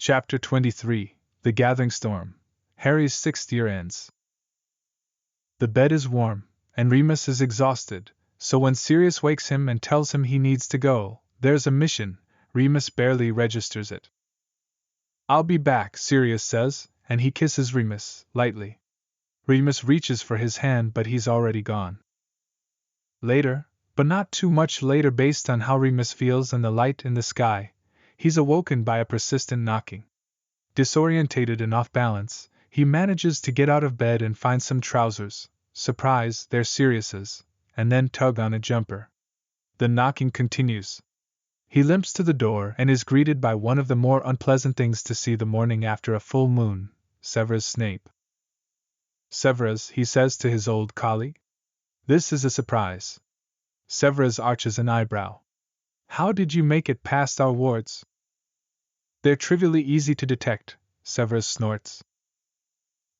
Chapter 23, The Gathering Storm. Harry's 6th year ends. The bed is warm, and Remus is exhausted, so when Sirius wakes him and tells him he needs to go, there's a mission. Remus barely registers it. "I'll be back," Sirius says, and he kisses Remus, lightly. Remus reaches for his hand, but he's already gone. Later, but not too much later based on how Remus feels and the light in the sky, he's awoken by a persistent knocking. Disorientated and off balance, he manages to get out of bed and find some trousers. Surprise, they're Sirius's, and then tug on a jumper. The knocking continues. He limps to the door and is greeted by one of the more unpleasant things to see the morning after a full moon, Severus Snape. "Severus," he says to his old colleague. "This is a surprise." Severus arches an eyebrow. "How did you make it past our wards?" "They're trivially easy to detect," Severus snorts.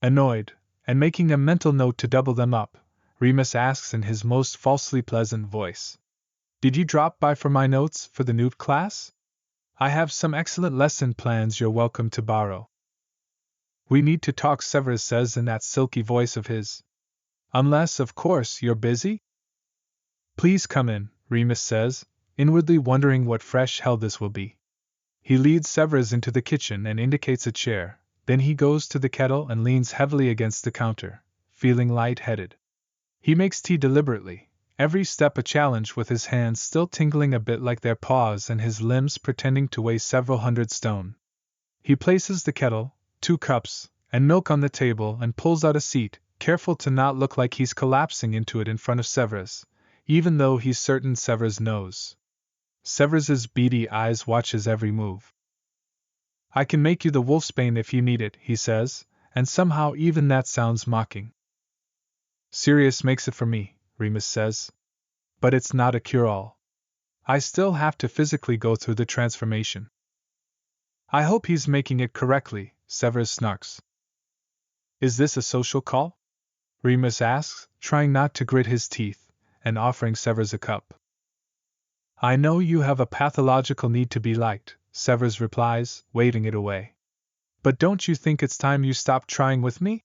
Annoyed, and making a mental note to double them up, Remus asks in his most falsely pleasant voice, "Did you drop by for my notes for the new class? I have some excellent lesson plans you're welcome to borrow." "We need to talk," Severus says in that silky voice of his. "Unless, of course, you're busy?" "Please come in," Remus says, inwardly wondering what fresh hell this will be. He leads Severus into the kitchen and indicates a chair, then he goes to the kettle and leans heavily against the counter, feeling light-headed. He makes tea deliberately, every step a challenge, with his hands still tingling a bit like their paws and his limbs pretending to weigh several hundred stone. He places the kettle, 2 cups, and milk on the table and pulls out a seat, careful to not look like he's collapsing into it in front of Severus, even though he's certain Severus knows. Severus's beady eyes watch his every move. "I can make you the wolfsbane if you need it," he says, and somehow even that sounds mocking. "Sirius makes it for me," Remus says. "But it's not a cure-all. I still have to physically go through the transformation." "I hope he's making it correctly," Severus snarks. "Is this a social call?" Remus asks, trying not to grit his teeth, and offering Severus a cup. "I know you have a pathological need to be liked," Severus replies, waving it away. "But don't you think it's time you stopped trying with me?"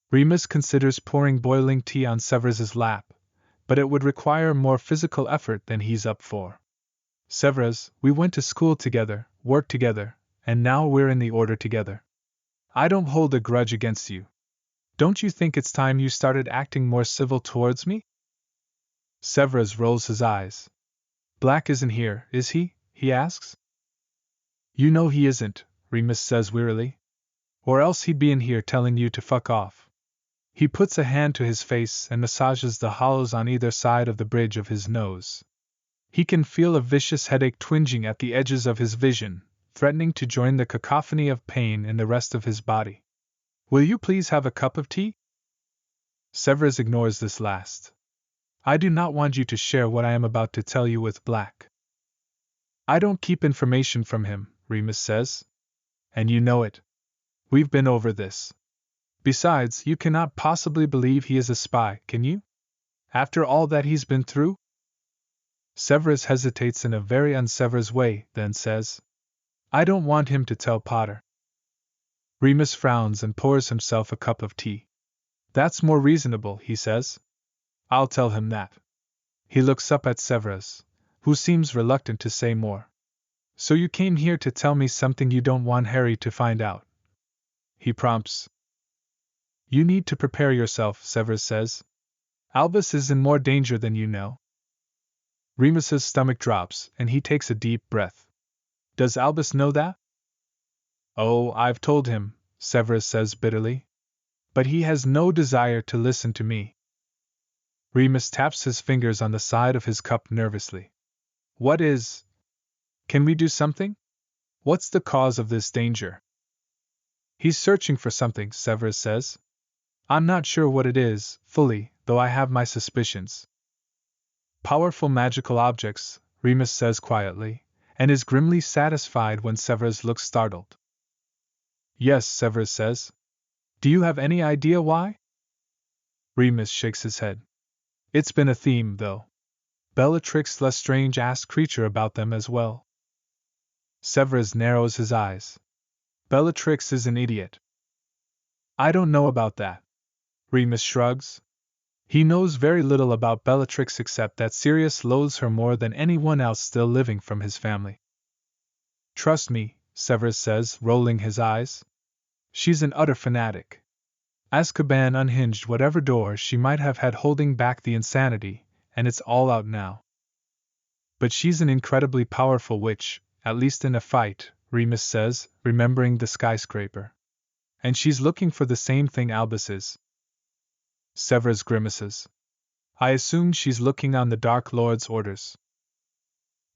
Remus considers pouring boiling tea on Severus's lap, but it would require more physical effort than he's up for. "Severus, we went to school together, worked together, and now we're in the order together. I don't hold a grudge against you. Don't you think it's time you started acting more civil towards me?" Severus rolls his eyes. "Black isn't here, is he?" he asks. "You know he isn't," Remus says wearily. "Or else he'd be in here telling you to fuck off." He puts a hand to his face and massages the hollows on either side of the bridge of his nose. He can feel a vicious headache twinging at the edges of his vision, threatening to join the cacophony of pain in the rest of his body. "Will you please have a cup of tea?" Severus ignores this last. "I do not want you to share what I am about to tell you with Black." "I don't keep information from him," Remus says. "And you know it. We've been over this. Besides, you cannot possibly believe he is a spy, can you? After all that he's been through?" Severus hesitates in a very un-Severus way, then says, "I don't want him to tell Potter." Remus frowns and pours himself a cup of tea. "That's more reasonable," he says. "I'll tell him that." He looks up at Severus, who seems reluctant to say more. "So you came here to tell me something you don't want Harry to find out?" he prompts. "You need to prepare yourself," Severus says. "Albus is in more danger than you know." Remus's stomach drops, and he takes a deep breath. "Does Albus know that?" "Oh, I've told him," Severus says bitterly. "But he has no desire to listen to me." Remus taps his fingers on the side of his cup nervously. "What is? Can we do something? What's the cause of this danger?" "He's searching for something," Severus says. "I'm not sure what it is, fully, though I have my suspicions." "Powerful magical objects," Remus says quietly, and is grimly satisfied when Severus looks startled. "Yes," Severus says. "Do you have any idea why?" Remus shakes his head. "It's been a theme, though. Bellatrix Lestrange asked Creature about them as well." Severus narrows his eyes. Bellatrix is an idiot. I don't know about that. Remus shrugs. He knows very little about Bellatrix except that Sirius loathes her more than anyone else still living from his family. Trust me, Severus says, rolling his eyes. She's an utter fanatic. Azkaban unhinged whatever door she might have had holding back the insanity, and it's all out now. But she's an incredibly powerful witch, at least in a fight, Remus says, remembering the skyscraper. And she's looking for the same thing Albus is. Severus grimaces. I assume she's looking on the Dark Lord's orders.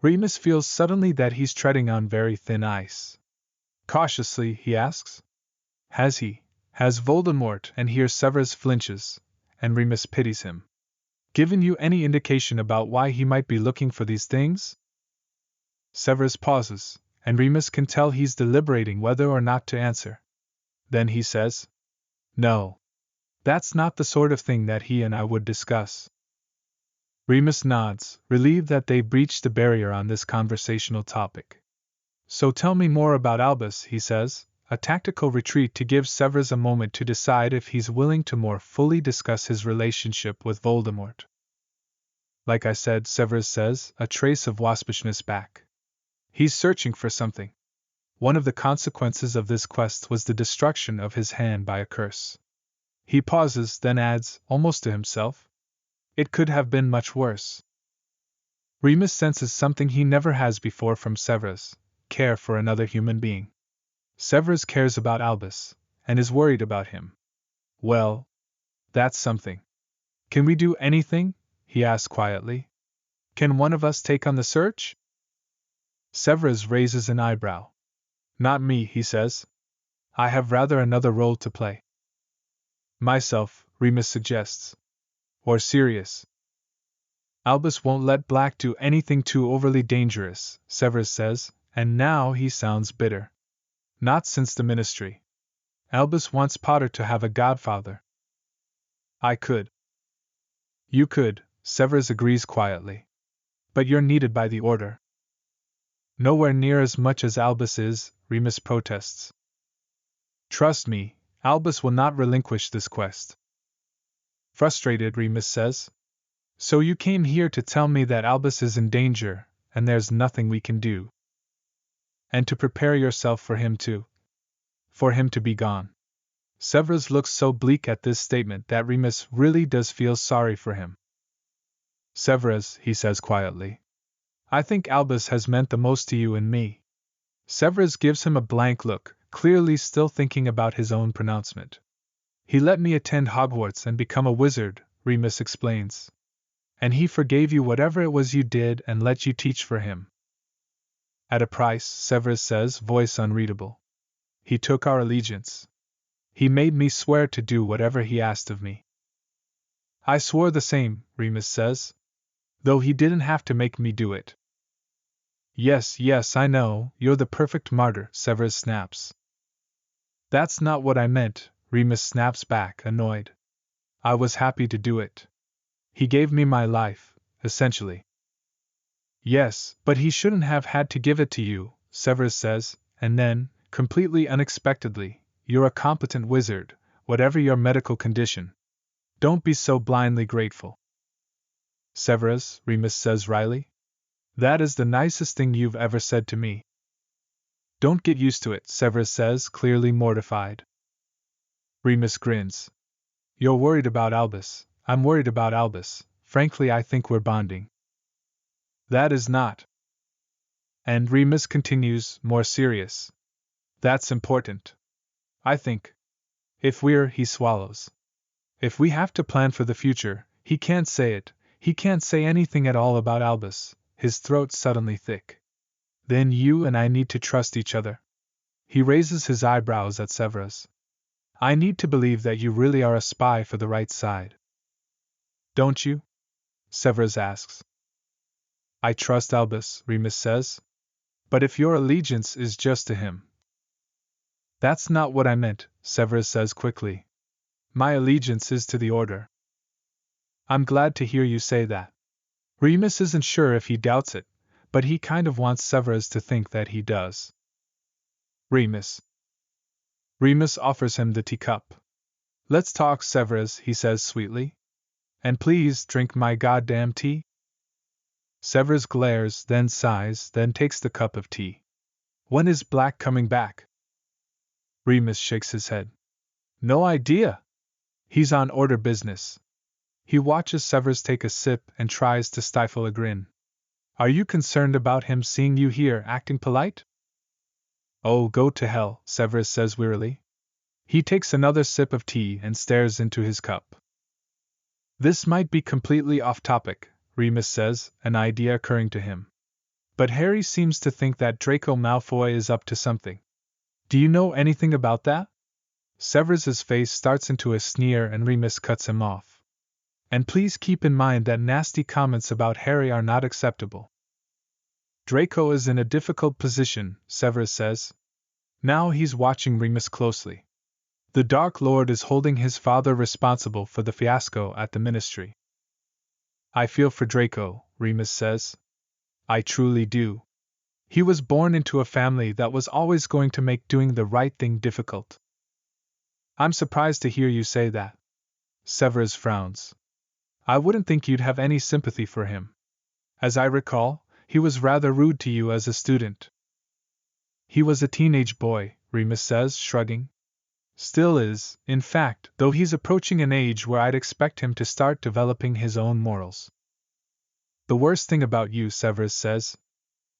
Remus feels suddenly that he's treading on very thin ice. Cautiously, he asks. Has Voldemort, and here Severus flinches, and Remus pities him, given you any indication about why he might be looking for these things? Severus pauses, and Remus can tell he's deliberating whether or not to answer. Then he says, No. That's not the sort of thing that he and I would discuss. Remus nods, relieved that they've breached the barrier on this conversational topic. So tell me more about Albus, he says, a tactical retreat to give Severus a moment to decide if he's willing to more fully discuss his relationship with Voldemort. Like I said, Severus says, a trace of waspishness back. He's searching for something. One of the consequences of this quest was the destruction of his hand by a curse. He pauses, then adds, almost to himself, it could have been much worse. Remus senses something he never has before from Severus, care for another human being. Severus cares about Albus, and is worried about him. Well, that's something. Can we do anything? He asks quietly. Can one of us take on the search? Severus raises an eyebrow. Not me, he says. I have rather another role to play. Myself, Remus suggests. Or Sirius. Albus won't let Black do anything too overly dangerous, Severus says, and now he sounds bitter. Not since the Ministry. Albus wants Potter to have a godfather. I could. You could, Severus agrees quietly. But you're needed by the Order. Nowhere near as much as Albus is, Remus protests. Trust me, Albus will not relinquish this quest. Frustrated, Remus says. So you came here to tell me that Albus is in danger, and there's nothing we can do. And to prepare yourself for him to be gone. Severus looks so bleak at this statement that Remus really does feel sorry for him. Severus, he says quietly, I think Albus has meant the most to you and me. Severus gives him a blank look, clearly still thinking about his own pronouncement. He let me attend Hogwarts and become a wizard, Remus explains. And he forgave you whatever it was you did and let you teach for him. At a price, Severus says, voice unreadable. He took our allegiance. He made me swear to do whatever he asked of me. I swore the same, Remus says. Though he didn't have to make me do it. Yes, I know, you're the perfect martyr, Severus snaps. That's not what I meant, Remus snaps back, annoyed. I was happy to do it. He gave me my life, essentially. Yes, but he shouldn't have had to give it to you, Severus says, and then, completely unexpectedly, you're a competent wizard, whatever your medical condition. Don't be so blindly grateful. Severus, Remus says wryly. That is the nicest thing you've ever said to me. Don't get used to it, Severus says, clearly mortified. Remus grins. You're worried about Albus. I'm worried about Albus. Frankly, I think we're bonding. That is not. And Remus continues, more serious. That's important. I think. He swallows. If we have to plan for the future, he can't say it. He can't say anything at all about Albus, his throat suddenly thick. Then you and I need to trust each other. He raises his eyebrows at Severus. I need to believe that you really are a spy for the right side. Don't you? Severus asks. I trust Albus, Remus says. But if your allegiance is just to him. That's not what I meant, Severus says quickly. My allegiance is to the Order. I'm glad to hear you say that. Remus isn't sure if he doubts it, but he kind of wants Severus to think that he does. Remus. Remus offers him the teacup. Let's talk, Severus, he says sweetly. And please drink my goddamn tea. Severus glares, then sighs, then takes the cup of tea. When is Black coming back? Remus shakes his head. No idea. He's on order business. He watches Severus take a sip and tries to stifle a grin. Are you concerned about him seeing you here acting polite? Oh, go to hell, Severus says wearily. He takes another sip of tea and stares into his cup. This might be completely off topic, Remus says, an idea occurring to him. But Harry seems to think that Draco Malfoy is up to something. Do you know anything about that? Severus's face starts into a sneer and Remus cuts him off. And please keep in mind that nasty comments about Harry are not acceptable. Draco is in a difficult position, Severus says. Now he's watching Remus closely. The Dark Lord is holding his father responsible for the fiasco at the Ministry. I feel for Draco, Remus says. I truly do. He was born into a family that was always going to make doing the right thing difficult. I'm surprised to hear you say that. Severus frowns. I wouldn't think you'd have any sympathy for him. As I recall, he was rather rude to you as a student. He was a teenage boy, Remus says, shrugging. Still is, in fact, though he's approaching an age where I'd expect him to start developing his own morals. The worst thing about you, Severus says,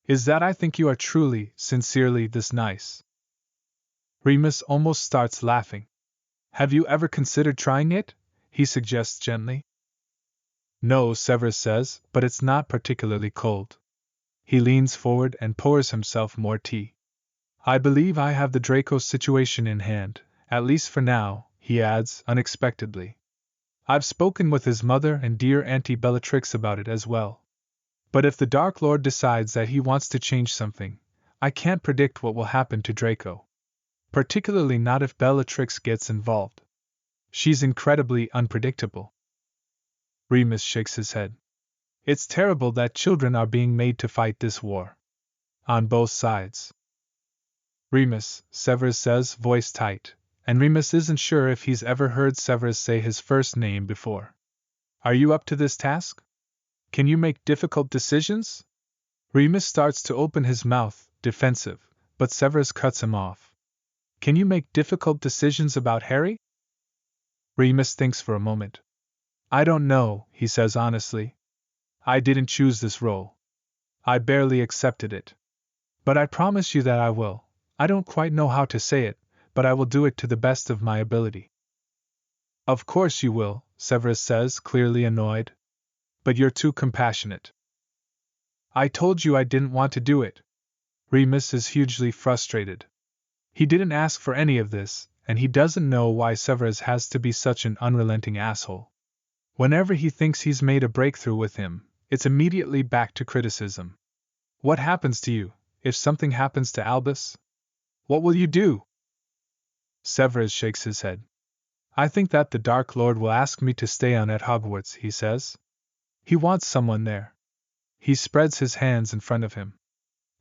is that I think you are truly, sincerely this nice. Remus almost starts laughing. Have you ever considered trying it? He suggests gently. No, Severus says, but it's not particularly cold. He leans forward and pours himself more tea. I believe I have the Draco situation in hand, at least for now, he adds, unexpectedly. I've spoken with his mother and dear Auntie Bellatrix about it as well. But if the Dark Lord decides that he wants to change something, I can't predict what will happen to Draco. Particularly not if Bellatrix gets involved. She's incredibly unpredictable. Remus shakes his head. It's terrible that children are being made to fight this war. On both sides. Remus, Severus says, voice tight, and Remus isn't sure if he's ever heard Severus say his first name before. Are you up to this task? Can you make difficult decisions? Remus starts to open his mouth, defensive, but Severus cuts him off. Can you make difficult decisions about Harry? Remus thinks for a moment. I don't know, he says honestly. I didn't choose this role. I barely accepted it. But I promise you that I will. I don't quite know how to say it, but I will do it to the best of my ability. Of course you will, Severus says, clearly annoyed. But you're too compassionate. I told you I didn't want to do it. Remus is hugely frustrated. He didn't ask for any of this, and he doesn't know why Severus has to be such an unrelenting asshole. Whenever he thinks he's made a breakthrough with him, it's immediately back to criticism. What happens to you, if something happens to Albus? What will you do? Severus shakes his head. I think that the Dark Lord will ask me to stay on at Hogwarts, he says. He wants someone there. He spreads his hands in front of him.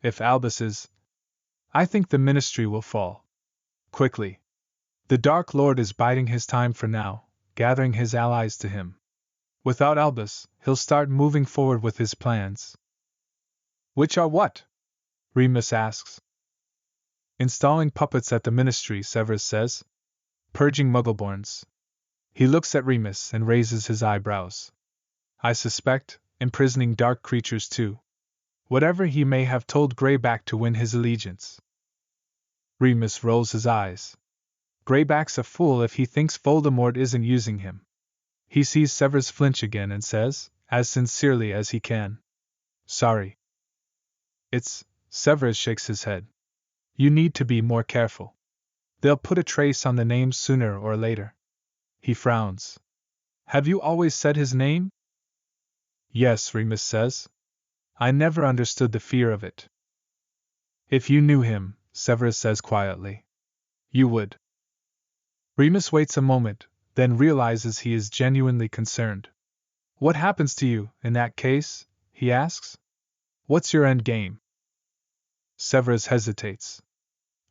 If Albus is, I think the Ministry will fall. Quickly. The Dark Lord is biding his time for now, gathering his allies to him. Without Albus, he'll start moving forward with his plans. Which are what? Remus asks. Installing puppets at the Ministry, Severus says. Purging Muggleborns. He looks at Remus and raises his eyebrows. I suspect, imprisoning dark creatures too. Whatever he may have told Greyback to win his allegiance. Remus rolls his eyes. Greyback's a fool if he thinks Voldemort isn't using him. He sees Severus flinch again and says, as sincerely as he can. Sorry. Severus shakes his head. You need to be more careful. They'll put a trace on the name sooner or later. He frowns. Have you always said his name? Yes, Remus says. I never understood the fear of it. If you knew him, Severus says quietly, you would. Remus waits a moment, then realizes he is genuinely concerned. What happens to you, in that case? He asks. What's your end game? Severus hesitates.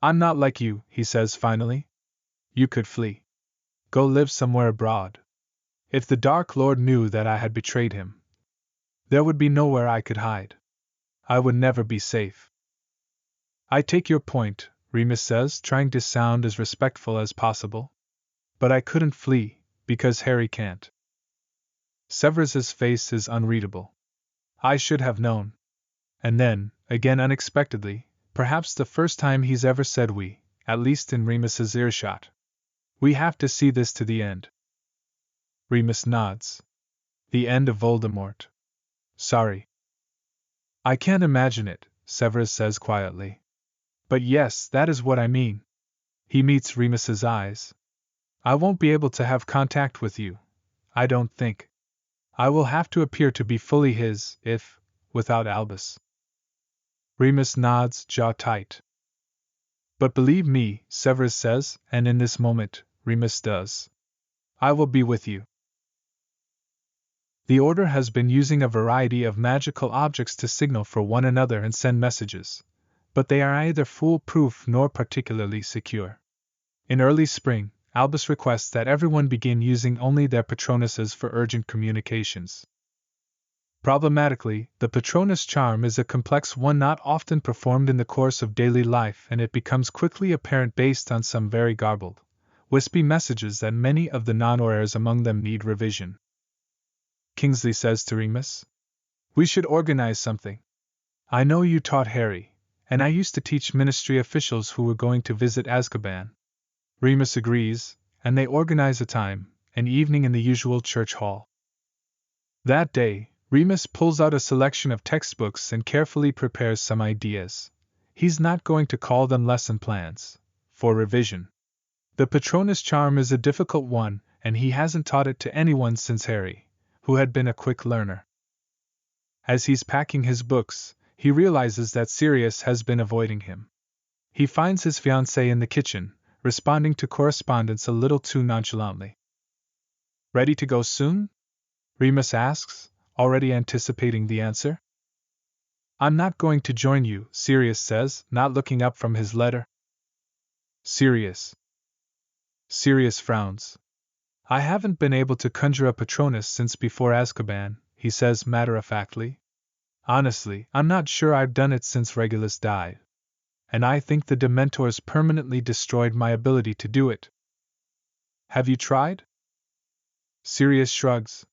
I'm not like you, he says finally. You could flee. Go live somewhere abroad. If the Dark Lord knew that I had betrayed him, there would be nowhere I could hide. I would never be safe. I take your point, Remus says, trying to sound as respectful as possible. But I couldn't flee, because Harry can't. Severus's face is unreadable. I should have known. And then, again unexpectedly, perhaps the first time he's ever said we, at least in Remus's earshot. We have to see this to the end. Remus nods. The end of Voldemort. Sorry. I can't imagine it, Severus says quietly. But yes, that is what I mean. He meets Remus's eyes. I won't be able to have contact with you, I don't think. I will have to appear to be fully his, if, without Albus. Remus nods, jaw tight. But believe me, Severus says, and in this moment, Remus does. I will be with you. The Order has been using a variety of magical objects to signal for one another and send messages, but they are either foolproof nor particularly secure. In early spring, Albus requests that everyone begin using only their Patronuses for urgent communications. Problematically, the Patronus charm is a complex one not often performed in the course of daily life, and it becomes quickly apparent based on some very garbled, wispy messages that many of the non-Aurors among them need revision. Kingsley says to Remus, "We should organize something. I know you taught Harry, and I used to teach ministry officials who were going to visit Azkaban." Remus agrees, and they organize a time, an evening in the usual church hall. That day, Remus pulls out a selection of textbooks and carefully prepares some ideas. He's not going to call them lesson plans, for revision. The Patronus charm is a difficult one, and he hasn't taught it to anyone since Harry, who had been a quick learner. As he's packing his books, he realizes that Sirius has been avoiding him. He finds his fiancée in the kitchen, responding to correspondence a little too nonchalantly. "Ready to go soon?" Remus asks, already anticipating the answer. "I'm not going to join you," Sirius says, not looking up from his letter. Sirius frowns. "I haven't been able to conjure a Patronus since before Azkaban," he says matter-of-factly. "Honestly, I'm not sure I've done it since Regulus died. And I think the Dementors permanently destroyed my ability to do it." "Have you tried?" Sirius shrugs.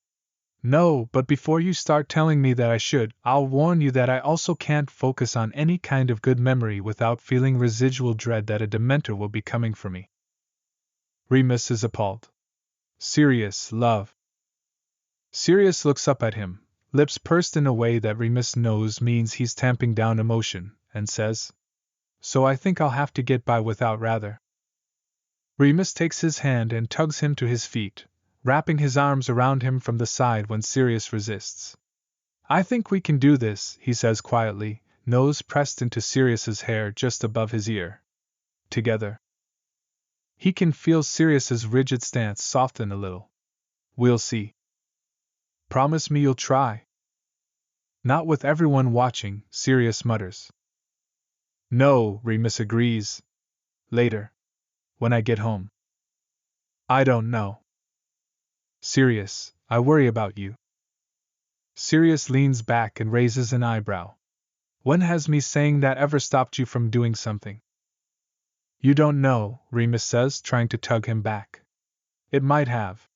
"No, but before you start telling me that I should, I'll warn you that I also can't focus on any kind of good memory without feeling residual dread that a Dementor will be coming for me." Remus is appalled. "Sirius, love." Sirius looks up at him, lips pursed in a way that Remus knows means he's tamping down emotion, and says, "So I think I'll have to get by without rather." Remus takes his hand and tugs him to his feet, wrapping his arms around him from the side when Sirius resists. "I think we can do this," he says quietly, nose pressed into Sirius's hair just above his ear. "Together." He can feel Sirius's rigid stance soften a little. "We'll see." "Promise me you'll try." "Not with everyone watching," Sirius mutters. "No," Remus agrees. "Later. When I get home." "I don't know." "Sirius, I worry about you." Sirius leans back and raises an eyebrow. "When has me saying that ever stopped you from doing something?" "You don't know," Remus says, trying to tug him back. "It might have."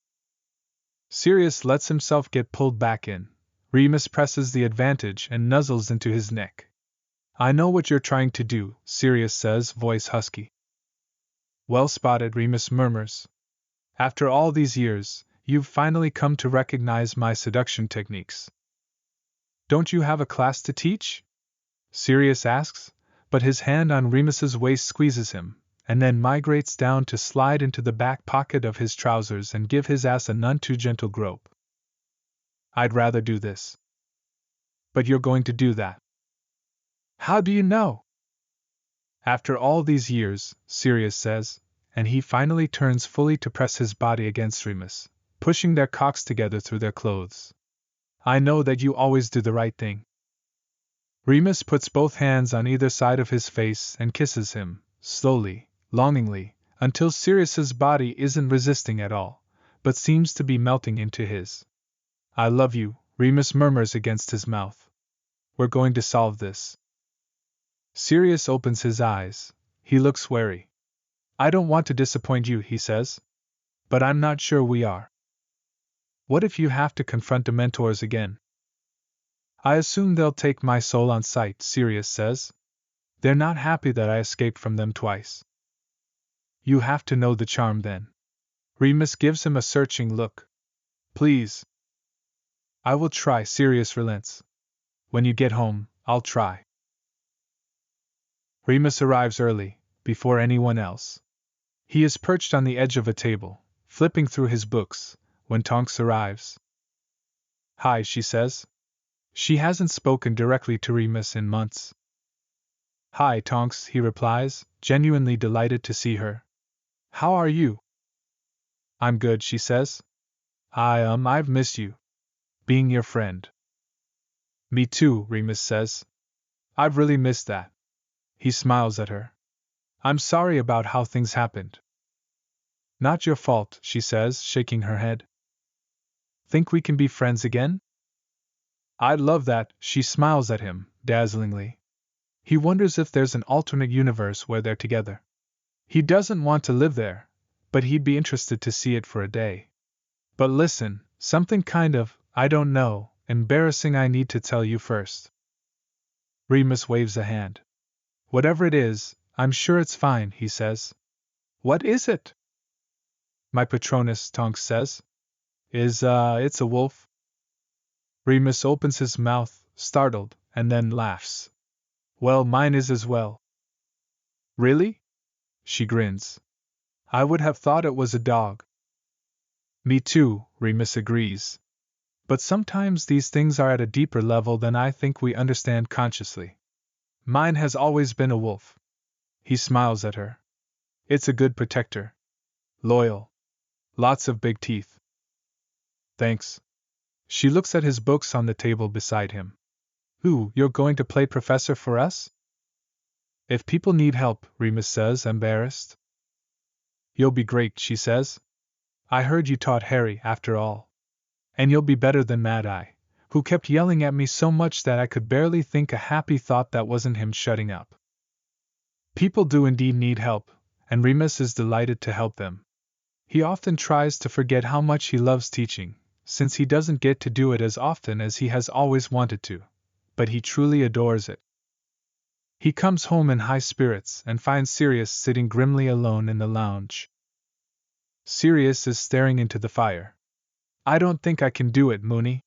Sirius lets himself get pulled back in. Remus presses the advantage and nuzzles into his neck. "I know what you're trying to do," Sirius says, voice husky. "Well spotted," Remus murmurs. "After all these years, you've finally come to recognize my seduction techniques." "Don't you have a class to teach?" Sirius asks, but his hand on Remus's waist squeezes him, and then migrates down to slide into the back pocket of his trousers and give his ass a none too gentle grope. "I'd rather do this." "But you're going to do that." "How do you know?" "After all these years," Sirius says, and he finally turns fully to press his body against Remus, pushing their cocks together through their clothes. "I know that you always do the right thing." Remus puts both hands on either side of his face and kisses him, slowly, longingly, until Sirius's body isn't resisting at all, but seems to be melting into his. I love you, Remus murmurs against his mouth. We're going to solve this. Sirius opens his eyes. He looks wary. I don't want to disappoint you, he says. But I'm not sure we are. What if you have to confront Dementors again? I assume they'll take my soul on sight, Sirius says. They're not happy that I escaped from them twice. You have to know the charm then. Remus gives him a searching look. Please. I will try, Sirius relents. When you get home, I'll try. Remus arrives early, before anyone else. He is perched on the edge of a table, flipping through his books, when Tonks arrives. Hi, she says. She hasn't spoken directly to Remus in months. Hi, Tonks, he replies, genuinely delighted to see her. How are you? I'm good, she says. I've missed you. Being your friend. Me too, Remus says. I've really missed that. He smiles at her. I'm sorry about how things happened. Not your fault, she says, shaking her head. Think we can be friends again? I'd love that, she smiles at him, dazzlingly. He wonders if there's an alternate universe where they're together. He doesn't want to live there, but he'd be interested to see it for a day. But listen, something kind of, I don't know, embarrassing I need to tell you first. Remus waves a hand. Whatever it is, I'm sure it's fine, he says. What is it? My Patronus, Tonks says. It's a wolf. Remus opens his mouth, startled, and then laughs. Well, mine is as well. Really? She grins. I would have thought it was a dog. Me too, Remus agrees. But sometimes these things are at a deeper level than I think we understand consciously. Mine has always been a wolf. He smiles at her. It's a good protector. Loyal. Lots of big teeth. Thanks. She looks at his books on the table beside him. Ooh, you're going to play professor for us? If people need help, Remus says, embarrassed. You'll be great, she says. I heard you taught Harry, after all. And you'll be better than Mad Eye, who kept yelling at me so much that I could barely think a happy thought that wasn't him shutting up. People do indeed need help, and Remus is delighted to help them. He often tries to forget how much he loves teaching, since he doesn't get to do it as often as he has always wanted to, but he truly adores it. He comes home in high spirits and finds Sirius sitting grimly alone in the lounge. Sirius is staring into the fire. I don't think I can do it, Moony.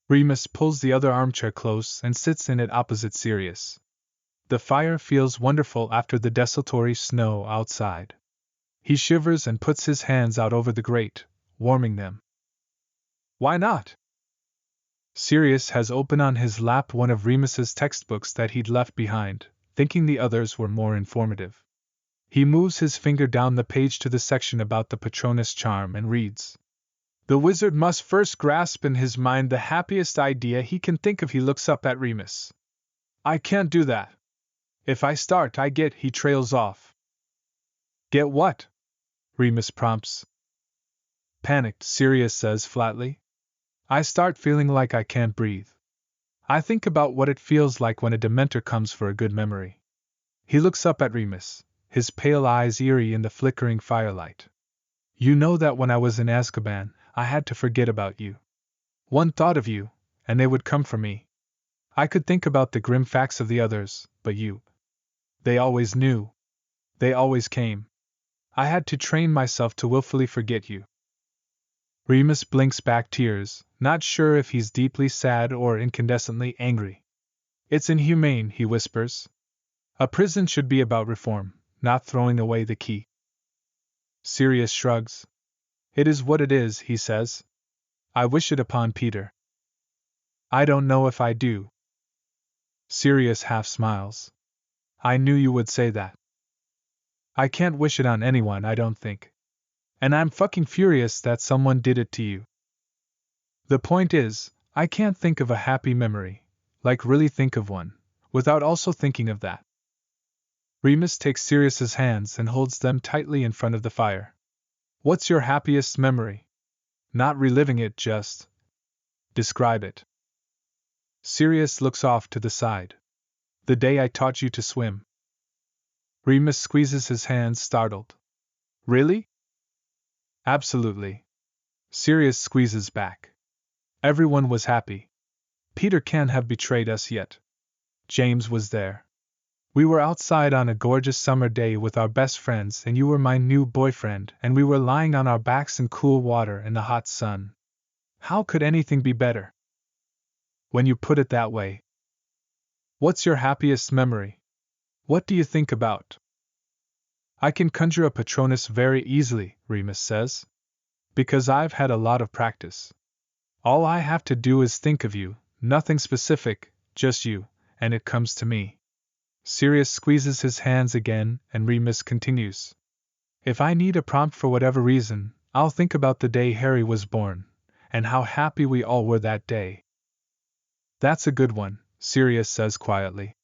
Remus pulls the other armchair close and sits in it opposite Sirius. The fire feels wonderful after the desultory snow outside. He shivers and puts his hands out over the grate, warming them. Why not? Sirius has open on his lap one of Remus's textbooks that he'd left behind, thinking the others were more informative. He moves his finger down the page to the section about the Patronus charm and reads. The wizard must first grasp in his mind the happiest idea he can think of. He looks up at Remus. I can't do that. If I start, he trails off. Get what? Remus prompts. Panicked, Sirius says flatly. I start feeling like I can't breathe. I think about what it feels like when a Dementor comes for a good memory. He looks up at Remus, his pale eyes eerie in the flickering firelight. You know that when I was in Azkaban, I had to forget about you. One thought of you, and they would come for me. I could think about the grim facts of the others, but you. They always knew. They always came. I had to train myself to willfully forget you. Remus blinks back tears, not sure if he's deeply sad or incandescently angry. It's inhumane, he whispers. A prison should be about reform, not throwing away the key. Sirius shrugs. It is what it is, he says. I wish it upon Peter. I don't know if I do. Sirius half smiles. I knew you would say that. I can't wish it on anyone, I don't think. And I'm fucking furious that someone did it to you. The point is, I can't think of a happy memory, like really think of one, without also thinking of that. Remus takes Sirius's hands and holds them tightly in front of the fire. What's your happiest memory? Not reliving it, just describe it. Sirius looks off to the side. The day I taught you to swim. Remus squeezes his hands, startled. Really? Absolutely. Sirius squeezes back. Everyone was happy. Peter can't have betrayed us yet. James was there. We were outside on a gorgeous summer day with our best friends, and you were my new boyfriend, and we were lying on our backs in cool water in the hot sun. How could anything be better? When you put it that way. What's your happiest memory? What do you think about? I can conjure a Patronus very easily, Remus says. Because I've had a lot of practice. All I have to do is think of you, nothing specific, just you, and it comes to me. Sirius squeezes his hands again, and Remus continues. If I need a prompt for whatever reason, I'll think about the day Harry was born, and how happy we all were that day. That's a good one, Sirius says quietly.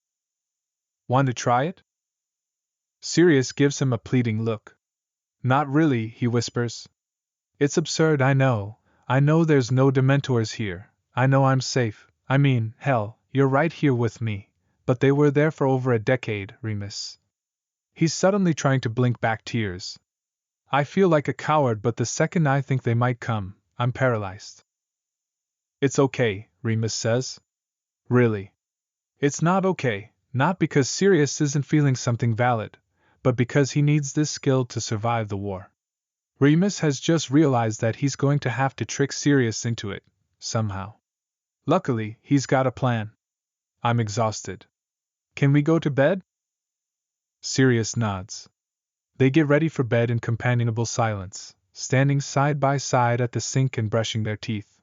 Want to try it? Sirius gives him a pleading look. Not really, he whispers. It's absurd, I know there's no Dementors here, I know I'm safe, I mean, hell, you're right here with me. But they were there for over a decade, Remus. He's suddenly trying to blink back tears. I feel like a coward, but the second I think they might come, I'm paralyzed. It's okay, Remus says. Really. It's not okay, not because Sirius isn't feeling something valid, but because he needs this skill to survive the war. Remus has just realized that he's going to have to trick Sirius into it, somehow. Luckily, he's got a plan. I'm exhausted. Can we go to bed? Sirius nods. They get ready for bed in companionable silence, standing side by side at the sink and brushing their teeth.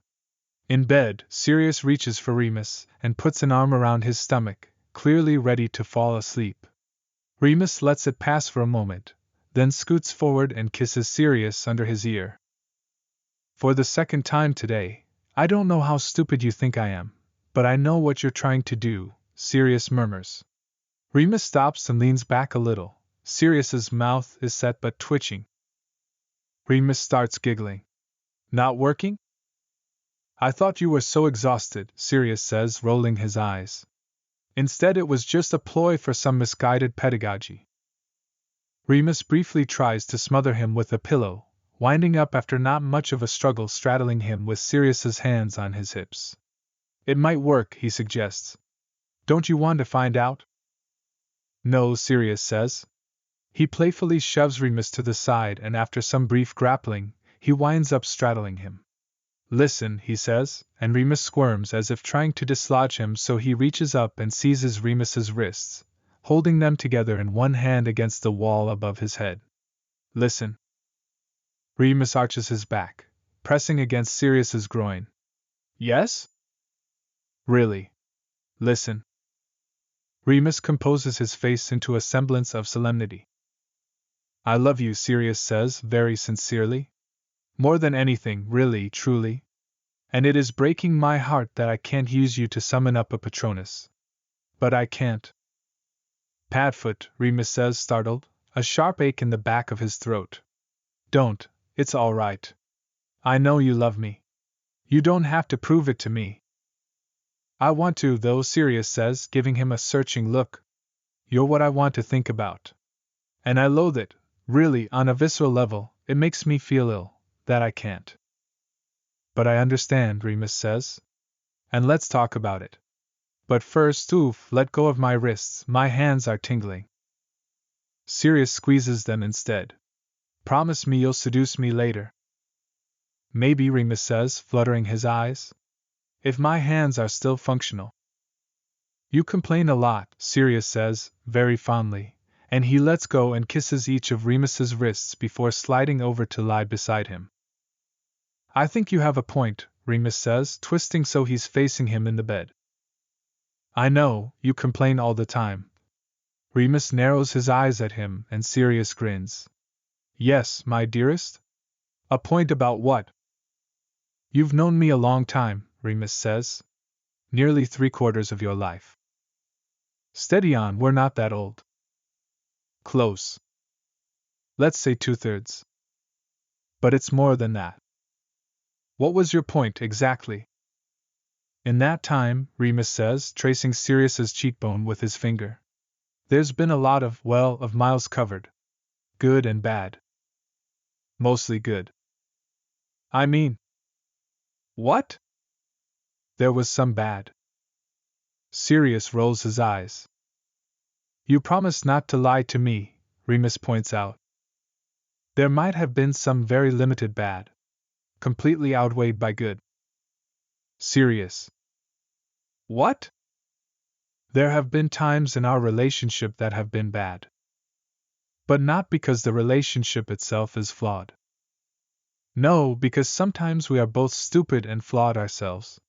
In bed, Sirius reaches for Remus and puts an arm around his stomach, clearly ready to fall asleep. Remus lets it pass for a moment, then scoots forward and kisses Sirius under his ear. For the second time today, I don't know how stupid you think I am, but I know what you're trying to do, Sirius murmurs. Remus stops and leans back a little. Sirius's mouth is set but twitching. Remus starts giggling. Not working? I thought you were so exhausted, Sirius says, rolling his eyes. Instead, it was just a ploy for some misguided pedagogy. Remus briefly tries to smother him with a pillow, winding up after not much of a struggle, straddling him with Sirius's hands on his hips. It might work, he suggests. Don't you want to find out? No, Sirius says. He playfully shoves Remus to the side, and after some brief grappling, he winds up straddling him. Listen, he says, and Remus squirms as if trying to dislodge him, so he reaches up and seizes Remus's wrists, holding them together in one hand against the wall above his head. Listen. Remus arches his back, pressing against Sirius's groin. Yes? Really. Listen. Remus composes his face into a semblance of solemnity. I love you, Sirius says, very sincerely. More than anything, really, truly. And it is breaking my heart that I can't use you to summon up a Patronus. But I can't. Padfoot, Remus says, startled, a sharp ache in the back of his throat. Don't, it's all right. I know you love me. You don't have to prove it to me. I want to, though, Sirius says, giving him a searching look. You're what I want to think about. And I loathe it, really, on a visceral level, it makes me feel ill, that I can't. But I understand, Remus says. And let's talk about it. But first, let go of my wrists, my hands are tingling. Sirius squeezes them instead. Promise me you'll seduce me later. Maybe, Remus says, fluttering his eyes. If my hands are still functional. You complain a lot, Sirius says, very fondly, and he lets go and kisses each of Remus's wrists before sliding over to lie beside him. I think you have a point, Remus says, twisting so he's facing him in the bed. I know, you complain all the time. Remus narrows his eyes at him, and Sirius grins. Yes, my dearest? A point about what? You've known me a long time, Remus says. Nearly 3/4 of your life. Steady on, we're not that old. Close. Let's say 2/3. But it's more than that. What was your point, exactly? In that time, Remus says, tracing Sirius's cheekbone with his finger, there's been a lot of miles covered. Good and bad. Mostly good. I mean. What? There was some bad. Sirius rolls his eyes. You promised not to lie to me, Remus points out. There might have been some very limited bad. Completely outweighed by good. Sirius. What? There have been times in our relationship that have been bad. But not because the relationship itself is flawed. No, because sometimes we are both stupid and flawed ourselves.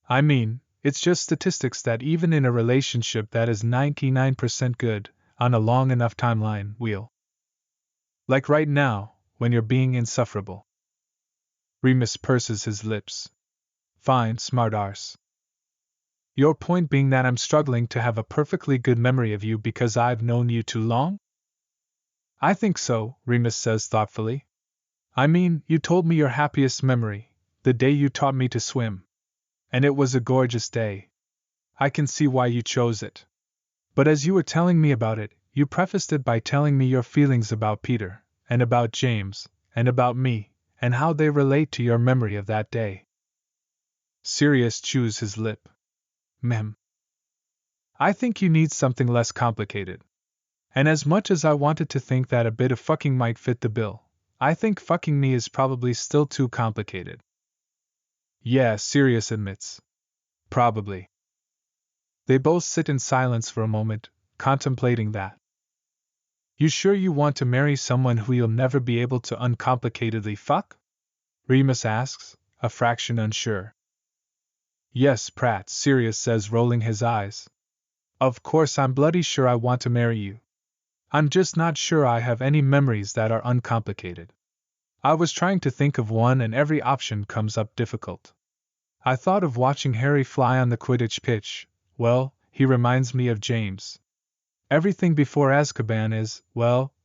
I mean, it's just statistics that even in a relationship that is 99% good, on a long enough timeline, we'll. Like right now, when you're being insufferable. Remus purses his lips. Fine, smart arse. Your point being that I'm struggling to have a perfectly good memory of you because I've known you too long? I think so, Remus says thoughtfully. I mean, you told me your happiest memory, the day you taught me to swim. And it was a gorgeous day. I can see why you chose it. But as you were telling me about it, you prefaced it by telling me your feelings about Peter, and about James, and about me, and how they relate to your memory of that day. Sirius chews his lip. I think you need something less complicated. And as much as I wanted to think that a bit of fucking might fit the bill, I think fucking me is probably still too complicated. Yeah, Sirius admits. Probably. They both sit in silence for a moment, contemplating that. You sure you want to marry someone who you'll never be able to uncomplicatedly fuck? Remus asks, a fraction unsure. Yes, Pratt, Sirius says, rolling his eyes. Of course I'm bloody sure I want to marry you. I'm just not sure I have any memories that are uncomplicated. I was trying to think of one and every option comes up difficult. I thought of watching Harry fly on the Quidditch pitch. Well, he reminds me of James. Everything before Azkaban is,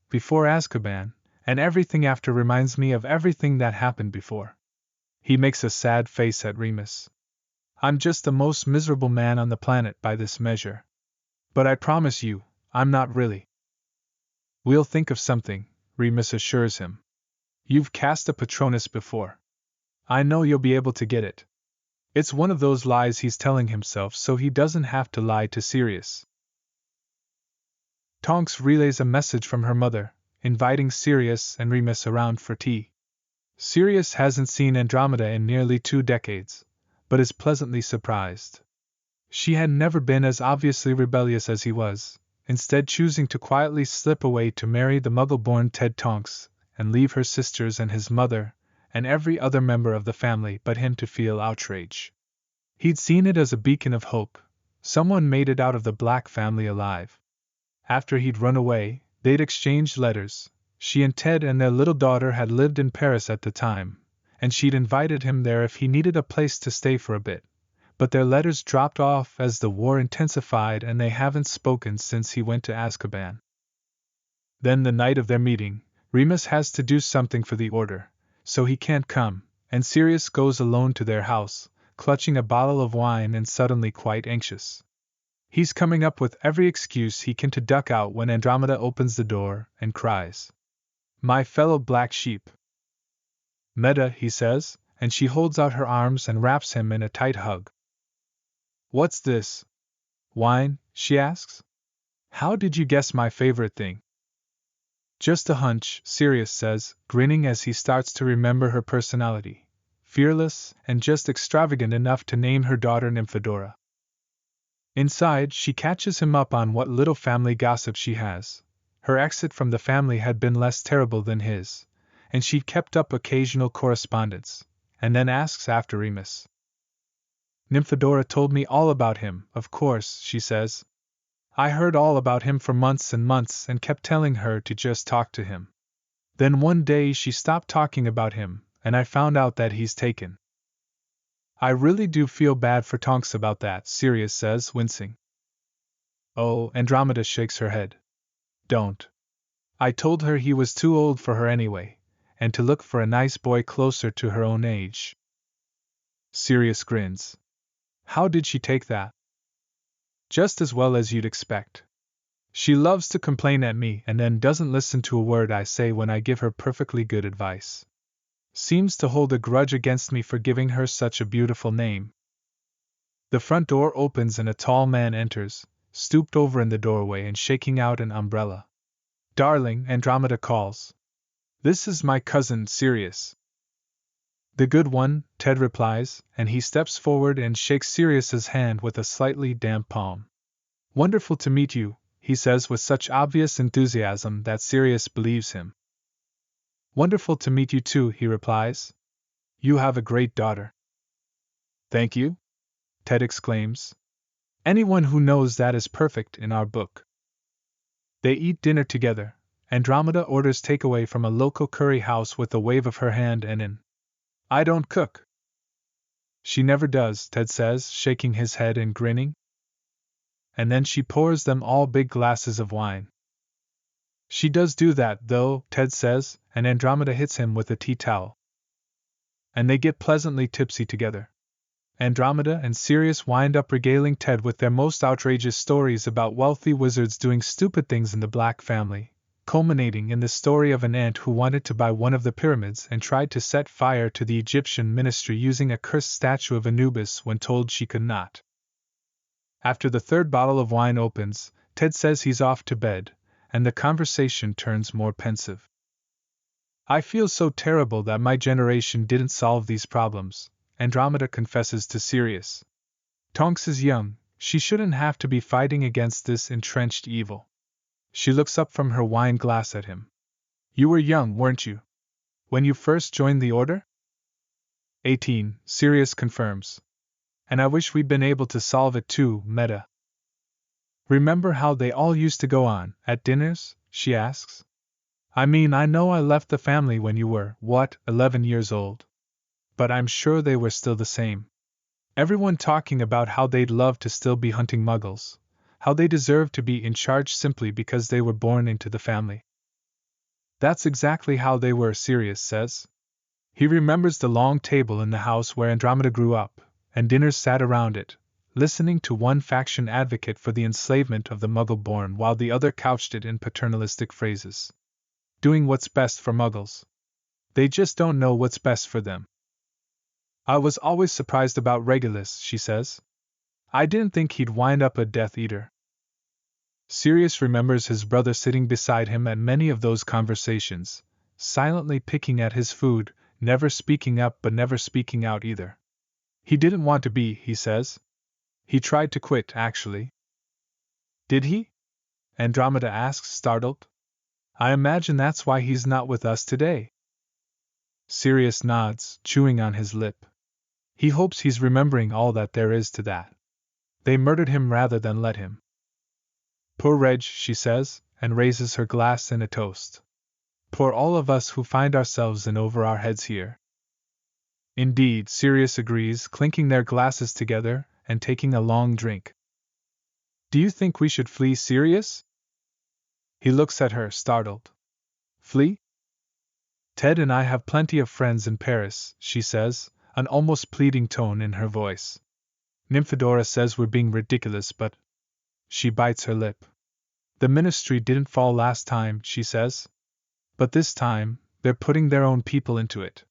before Azkaban, and everything after reminds me of everything that happened before. He makes a sad face at Remus. I'm just the most miserable man on the planet by this measure. But I promise you, I'm not really. We'll think of something, Remus assures him. You've cast a Patronus before. I know you'll be able to get it. It's one of those lies he's telling himself so he doesn't have to lie to Sirius. Tonks relays a message from her mother, inviting Sirius and Remus around for tea. Sirius hasn't seen Andromeda in nearly 2 decades, but is pleasantly surprised. She had never been as obviously rebellious as he was, instead choosing to quietly slip away to marry the Muggle-born Ted Tonks, and leave her sisters and his mother, and every other member of the family but him to feel outrage. He'd seen it as a beacon of hope. Someone made it out of the Black family alive. After he'd run away, they'd exchanged letters. She and Ted and their little daughter had lived in Paris at the time, and she'd invited him there if he needed a place to stay for a bit. But their letters dropped off as the war intensified and they haven't spoken since he went to Azkaban. Then the night of their meeting, Remus has to do something for the Order, so he can't come, and Sirius goes alone to their house, clutching a bottle of wine and suddenly quite anxious. He's coming up with every excuse he can to duck out when Andromeda opens the door and cries, "My fellow black sheep!" "Meta," he says, and she holds out her arms and wraps him in a tight hug. "What's this? Wine?" she asks. "How did you guess my favorite thing?" "Just a hunch," Sirius says, grinning as he starts to remember her personality. Fearless, and just extravagant enough to name her daughter Nymphadora. Inside, she catches him up on what little family gossip she has. Her exit from the family had been less terrible than his, and she'd kept up occasional correspondence, and then asks after Remus. "Nymphadora told me all about him, of course," she says. "I heard all about him for months and months and kept telling her to just talk to him. Then one day she stopped talking about him, and I found out that he's taken." "I really do feel bad for Tonks about that," Sirius says, wincing. "Oh," Andromeda shakes her head. "Don't. I told her he was too old for her anyway, and to look for a nice boy closer to her own age. Sirius grins. How did she take that? Just as well as you'd expect. She loves to complain at me and then doesn't listen to a word I say when I give her perfectly good advice. Seems to hold a grudge against me for giving her such a beautiful name. The front door opens and a tall man enters, stooped over in the doorway and shaking out an umbrella. Darling, Andromeda calls. This is my cousin, Sirius. The good one, Ted replies, and he steps forward and shakes Sirius's hand with a slightly damp palm. Wonderful to meet you, he says with such obvious enthusiasm that Sirius believes him. Wonderful to meet you too, he replies. You have a great daughter. Thank you, Ted exclaims. Anyone who knows that is perfect in our book. They eat dinner together. Andromeda orders takeaway from a local curry house with a wave of her hand and an I don't cook. She never does, Ted says, shaking his head and grinning. And then she pours them all big glasses of wine. She does do that, though, Ted says, and Andromeda hits him with a tea towel. And they get pleasantly tipsy together. Andromeda and Sirius wind up regaling Ted with their most outrageous stories about wealthy wizards doing stupid things in the Black family, culminating in the story of an ant who wanted to buy one of the pyramids and tried to set fire to the Egyptian ministry using a cursed statue of Anubis when told she could not. After the third bottle of wine opens, Ted says he's off to bed, and the conversation turns more pensive. I feel so terrible that my generation didn't solve these problems, Andromeda confesses to Sirius. Tonks is young, she shouldn't have to be fighting against this entrenched evil. She looks up from her wine glass at him. You were young, weren't you? When you first joined the order? 18, Sirius confirms. And I wish we'd been able to solve it too, Meta. Remember how they all used to go on, at dinners? She asks. I mean, I know I left the family when you were, 11 years old? But I'm sure they were still the same. Everyone talking about how they'd love to still be hunting muggles, how they deserved to be in charge simply because they were born into the family. That's exactly how they were, Sirius says. He remembers the long table in the house where Andromeda grew up, and dinners sat around it, listening to one faction advocate for the enslavement of the Muggle-born while the other couched it in paternalistic phrases. Doing what's best for Muggles. They just don't know what's best for them. I was always surprised about Regulus, she says. I didn't think he'd wind up a Death Eater. Sirius remembers his brother sitting beside him at many of those conversations, silently picking at his food, never speaking up but never speaking out either. He didn't want to be, he says. He tried to quit, actually. Did he? Andromeda asks, startled. I imagine that's why he's not with us today. Sirius nods, chewing on his lip. He hopes he's remembering all that there is to that. They murdered him rather than let him. Poor Reg, she says, and raises her glass in a toast. Poor all of us who find ourselves in over our heads here. Indeed, Sirius agrees, clinking their glasses together and taking a long drink. Do you think we should flee, Sirius? He looks at her, startled. Flee? Ted and I have plenty of friends in Paris, she says, an almost pleading tone in her voice. Nymphadora says we're being ridiculous, but... She bites her lip. The ministry didn't fall last time, she says. But this time, they're putting their own people into it.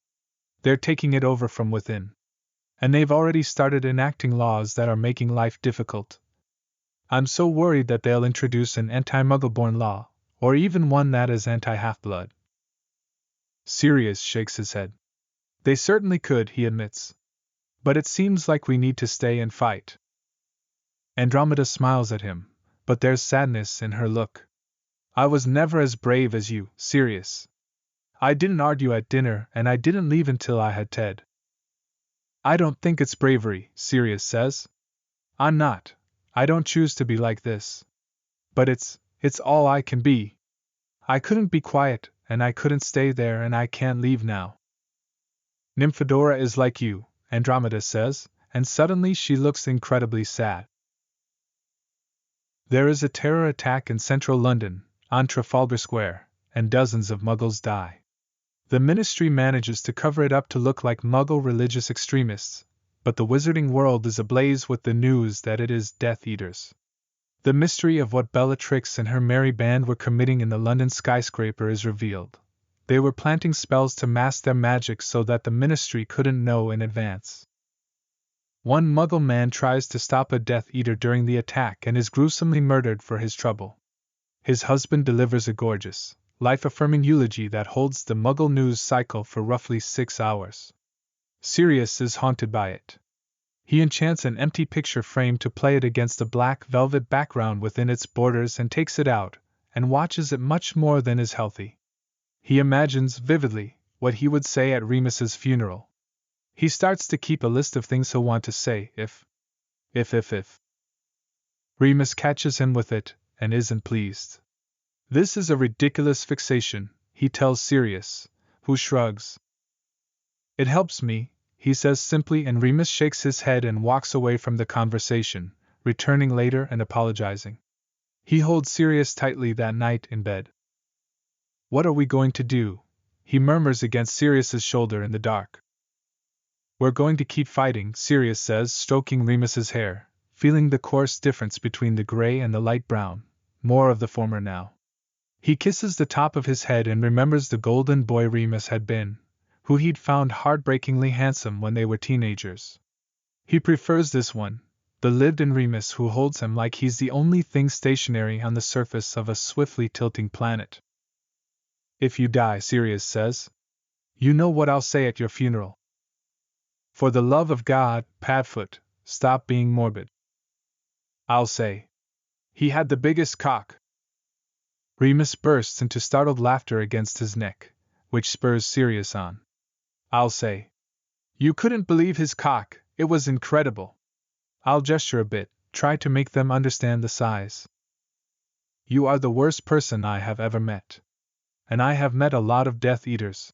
They're taking it over from within. And they've already started enacting laws that are making life difficult. I'm so worried that they'll introduce an anti-Muggle-born law, or even one that is anti-half-blood. Sirius shakes his head. They certainly could, he admits. But it seems like we need to stay and fight. Andromeda smiles at him, but there's sadness in her look. I was never as brave as you, Sirius. I didn't argue at dinner, and I didn't leave until I had Ted. I don't think it's bravery, Sirius says. I'm not. I don't choose to be like this. But it's all I can be. I couldn't be quiet, and I couldn't stay there, and I can't leave now. Nymphadora is like you, Andromeda says, and suddenly she looks incredibly sad. There is a terror attack in central London, on Trafalgar Square, and dozens of Muggles die. The Ministry manages to cover it up to look like Muggle religious extremists, but the wizarding world is ablaze with the news that it is Death Eaters. The mystery of what Bellatrix and her merry band were committing in the London skyscraper is revealed. They were planting spells to mask their magic so that the Ministry couldn't know in advance. One Muggle man tries to stop a Death Eater during the attack and is gruesomely murdered for his trouble. His husband delivers a gorgeous, life-affirming eulogy that holds the Muggle news cycle for roughly 6 hours. Sirius is haunted by it. He enchants an empty picture frame to play it against a black velvet background within its borders and takes it out, and watches it much more than is healthy. He imagines vividly what he would say at Remus's funeral. He starts to keep a list of things he'll want to say if. Remus catches him with it, and isn't pleased. This is a ridiculous fixation, he tells Sirius, who shrugs. It helps me, he says simply, and Remus shakes his head and walks away from the conversation, returning later and apologizing. He holds Sirius tightly that night in bed. What are we going to do? He murmurs against Sirius's shoulder in the dark. We're going to keep fighting, Sirius says, stroking Remus's hair, feeling the coarse difference between the gray and the light brown, more of the former now. He kisses the top of his head and remembers the golden boy Remus had been, who he'd found heartbreakingly handsome when they were teenagers. He prefers this one, the lived-in Remus who holds him like he's the only thing stationary on the surface of a swiftly tilting planet. If you die, Sirius says, you know what I'll say at your funeral. For the love of God, Padfoot, stop being morbid. I'll say, he had the biggest cock. Remus bursts into startled laughter against his neck, which spurs Sirius on. I'll say, you couldn't believe his cock, it was incredible. I'll gesture a bit, try to make them understand the size. You are the worst person I have ever met. And I have met a lot of Death Eaters.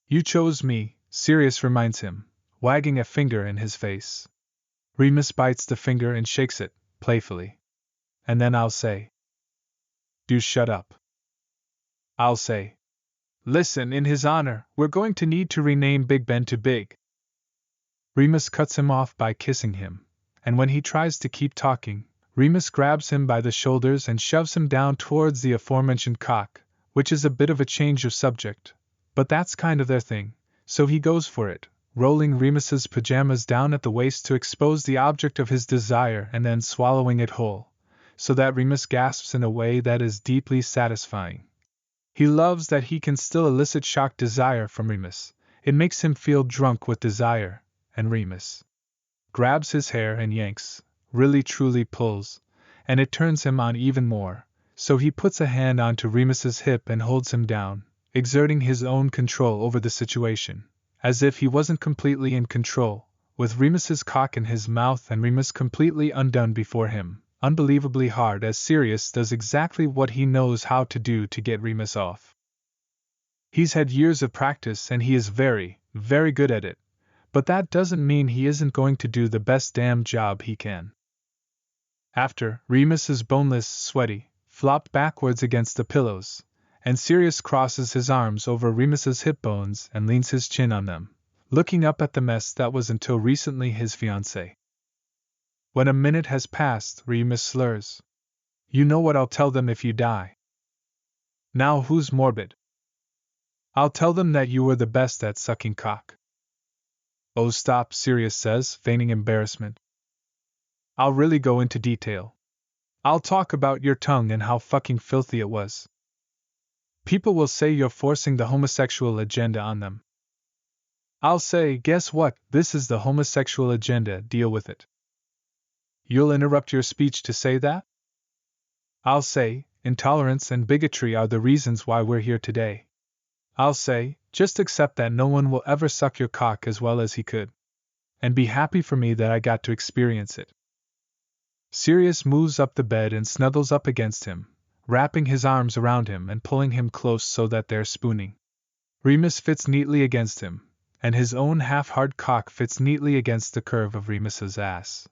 You chose me, Sirius reminds him, wagging a finger in his face. Remus bites the finger and shakes it, playfully. And then I'll say, do shut up. I'll say, listen, in his honor, we're going to need to rename Big Ben to Big. Remus cuts him off by kissing him, and when he tries to keep talking, Remus grabs him by the shoulders and shoves him down towards the aforementioned cock, which is a bit of a change of subject, but that's kind of their thing, so he goes for it, rolling Remus's pajamas down at the waist to expose the object of his desire and then swallowing it whole, so that Remus gasps in a way that is deeply satisfying. He loves that he can still elicit shocked desire from Remus. It makes him feel drunk with desire, and Remus grabs his hair and yanks, really truly pulls, and it turns him on even more, so he puts a hand onto Remus's hip and holds him down, exerting his own control over the situation, as if he wasn't completely in control, with Remus's cock in his mouth and Remus completely undone before him, unbelievably hard as Sirius does exactly what he knows how to do to get Remus off. He's had years of practice and he is very, very good at it, but that doesn't mean he isn't going to do the best damn job he can. After, Remus is boneless, sweaty, flopped backwards against the pillows, and Sirius crosses his arms over Remus's hip bones and leans his chin on them, looking up at the mess that was until recently his fiancée. When a minute has passed, Remus slurs. You know what I'll tell them if you die. Now who's morbid? I'll tell them that you were the best at sucking cock. Oh stop, Sirius says, feigning embarrassment. I'll really go into detail. I'll talk about your tongue and how fucking filthy it was. People will say you're forcing the homosexual agenda on them. I'll say, guess what, this is the homosexual agenda, deal with it. You'll interrupt your speech to say that? I'll say, intolerance and bigotry are the reasons why we're here today. I'll say, just accept that no one will ever suck your cock as well as he could. And be happy for me that I got to experience it. Sirius moves up the bed and snuggles up against him, wrapping his arms around him and pulling him close so that they're spooning. Remus fits neatly against him, and his own half-hard cock fits neatly against the curve of Remus's ass.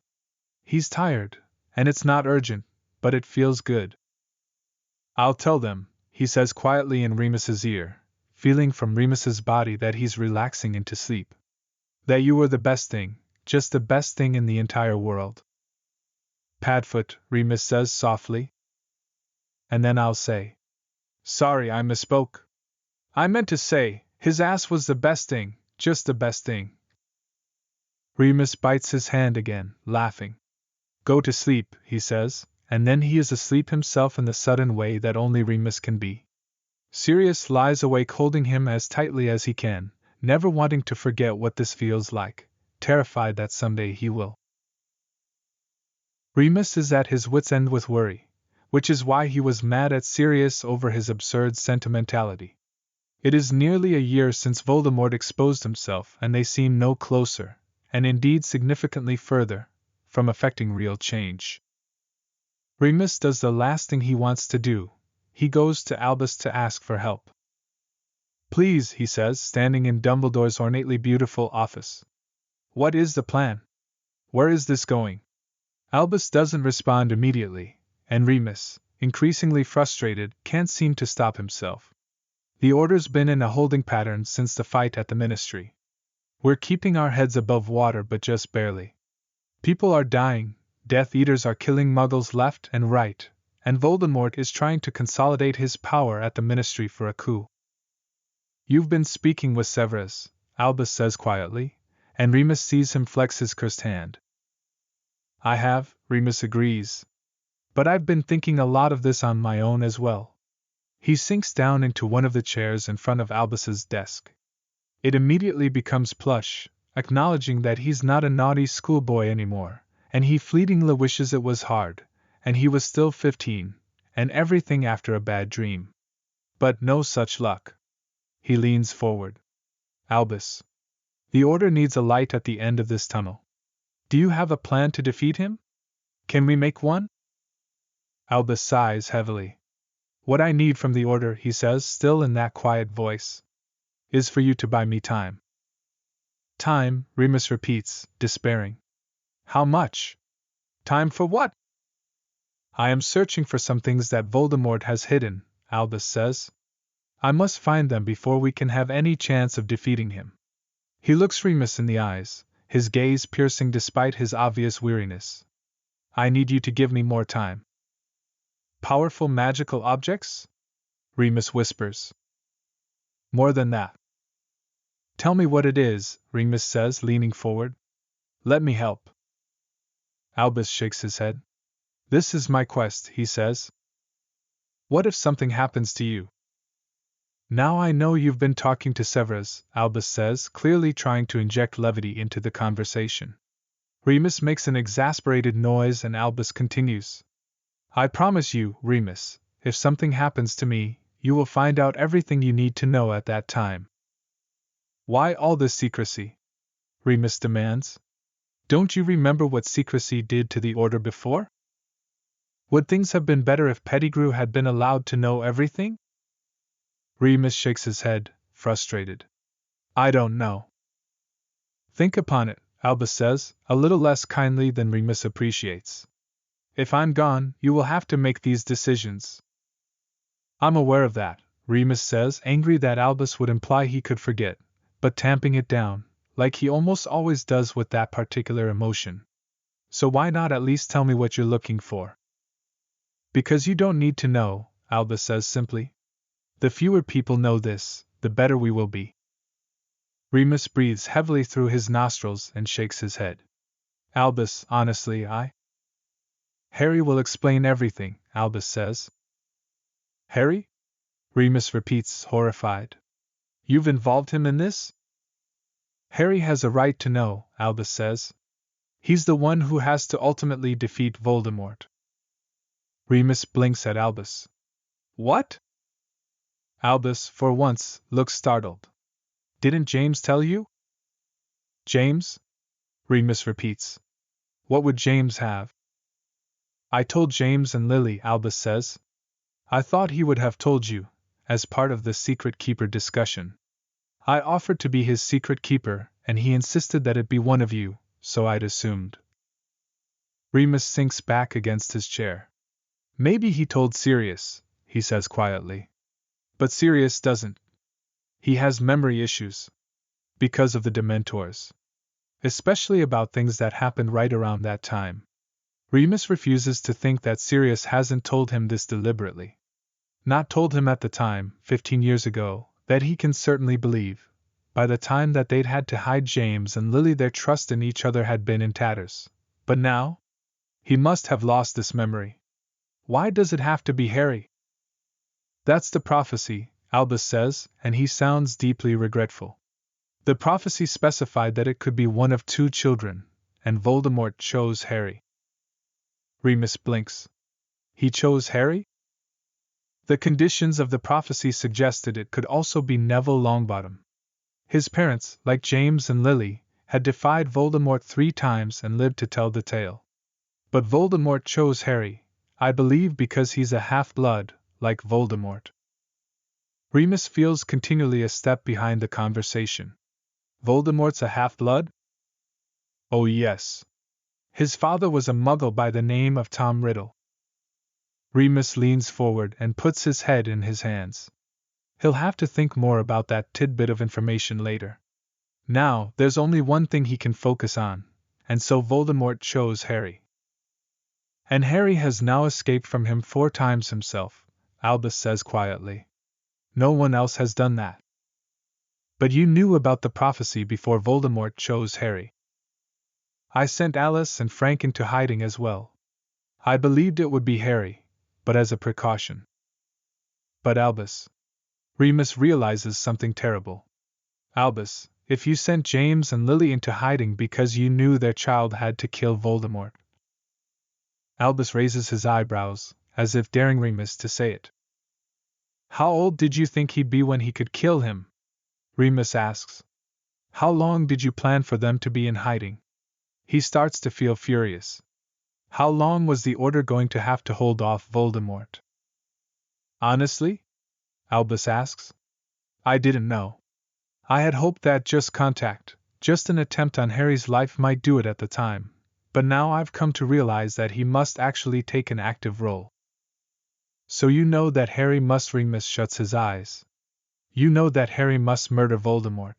He's tired, and it's not urgent, but it feels good. I'll tell them, he says quietly in Remus's ear, feeling from Remus's body that he's relaxing into sleep. That you were the best thing, just the best thing in the entire world. Padfoot, Remus says softly. And then I'll say. Sorry, I misspoke. I meant to say, his ass was the best thing, just the best thing. Remus bites his hand again, laughing. Go to sleep, he says, and then he is asleep himself in the sudden way that only Remus can be. Sirius lies awake holding him as tightly as he can, never wanting to forget what this feels like, terrified that someday he will. Remus is at his wits' end with worry, which is why he was mad at Sirius over his absurd sentimentality. It is nearly a year since Voldemort exposed himself, and they seem no closer, and indeed significantly further, from effecting real change. Remus does the last thing he wants to do. He goes to Albus to ask for help. Please, he says, standing in Dumbledore's ornately beautiful office. What is the plan? Where is this going? Albus doesn't respond immediately, and Remus, increasingly frustrated, can't seem to stop himself. The Order's been in a holding pattern since the fight at the Ministry. We're keeping our heads above water, but just barely. People are dying, Death Eaters are killing Muggles left and right, and Voldemort is trying to consolidate his power at the Ministry for a coup. You've been speaking with Severus, Albus says quietly, and Remus sees him flex his cursed hand. I have, Remus agrees. But I've been thinking a lot of this on my own as well. He sinks down into one of the chairs in front of Albus's desk. It immediately becomes plush, acknowledging that he's not a naughty schoolboy anymore, and he fleetingly wishes it was hard, and he was still 15, and everything after a bad dream. But no such luck. He leans forward. Albus. The Order needs a light at the end of this tunnel. Do you have a plan to defeat him? Can we make one? Albus sighs heavily. What I need from the Order, he says, still in that quiet voice, is for you to buy me time. Time, Remus repeats, despairing. How much? Time for what? I am searching for some things that Voldemort has hidden, Albus says. I must find them before we can have any chance of defeating him. He looks Remus in the eyes, his gaze piercing despite his obvious weariness. I need you to give me more time. Powerful magical objects? Remus whispers. More than that. Tell me what it is, Remus says, leaning forward. Let me help. Albus shakes his head. This is my quest, he says. What if something happens to you? Now I know you've been talking to Severus, Albus says, clearly trying to inject levity into the conversation. Remus makes an exasperated noise and Albus continues. I promise you, Remus, if something happens to me, you will find out everything you need to know at that time. Why all this secrecy? Remus demands. Don't you remember what secrecy did to the Order before? Would things have been better if Pettigrew had been allowed to know everything? Remus shakes his head, frustrated. I don't know. Think upon it, Albus says, a little less kindly than Remus appreciates. If I'm gone, you will have to make these decisions. I'm aware of that, Remus says, angry that Albus would imply he could forget, but tamping it down, like he almost always does with that particular emotion. So why not at least tell me what you're looking for? Because you don't need to know, Albus says simply. The fewer people know this, the better we will be. Remus breathes heavily through his nostrils and shakes his head. Albus, honestly, Harry will explain everything, Albus says. Harry? Remus repeats, horrified. You've involved him in this? Harry has a right to know, Albus says. He's the one who has to ultimately defeat Voldemort. Remus blinks at Albus. What? Albus, for once, looks startled. Didn't James tell you? James? Remus repeats. What would James have? I told James and Lily, Albus says. I thought he would have told you, as part of the secret keeper discussion. I offered to be his secret keeper, and he insisted that it be one of you, so I'd assumed. Remus sinks back against his chair. Maybe he told Sirius, he says quietly. But Sirius doesn't. He has memory issues. Because of the Dementors. Especially about things that happened right around that time. Remus refuses to think that Sirius hasn't told him this deliberately. Not told him at the time, 15 years ago, that he can certainly believe. By the time that they'd had to hide James and Lily, their trust in each other had been in tatters. But now? He must have lost this memory. Why does it have to be Harry? That's the prophecy, Albus says, and he sounds deeply regretful. The prophecy specified that it could be one of two children, and Voldemort chose Harry. Remus blinks. He chose Harry? The conditions of the prophecy suggested it could also be Neville Longbottom. His parents, like James and Lily, had defied Voldemort 3 times and lived to tell the tale. But Voldemort chose Harry, I believe because he's a half-blood, like Voldemort. Remus feels continually a step behind the conversation. Voldemort's a half-blood? Oh yes. His father was a muggle by the name of Tom Riddle. Remus leans forward and puts his head in his hands. He'll have to think more about that tidbit of information later. Now, there's only one thing he can focus on, and so Voldemort chose Harry. And Harry has now escaped from him 4 times himself, Albus says quietly. No one else has done that. But you knew about the prophecy before Voldemort chose Harry. I sent Alice and Frank into hiding as well. I believed it would be Harry, but as a precaution. But Albus. Remus realizes something terrible. Albus, if you sent James and Lily into hiding because you knew their child had to kill Voldemort. Albus raises his eyebrows, as if daring Remus to say it. How old did you think he'd be when he could kill him? Remus asks. How long did you plan for them to be in hiding? He starts to feel furious. How long was the Order going to have to hold off Voldemort? Honestly? Albus asks. I didn't know. I had hoped that just an attempt on Harry's life might do it at the time, but now I've come to realize that he must actually take an active role. So you know that Harry must. Remus shuts his eyes. You know that Harry must murder Voldemort.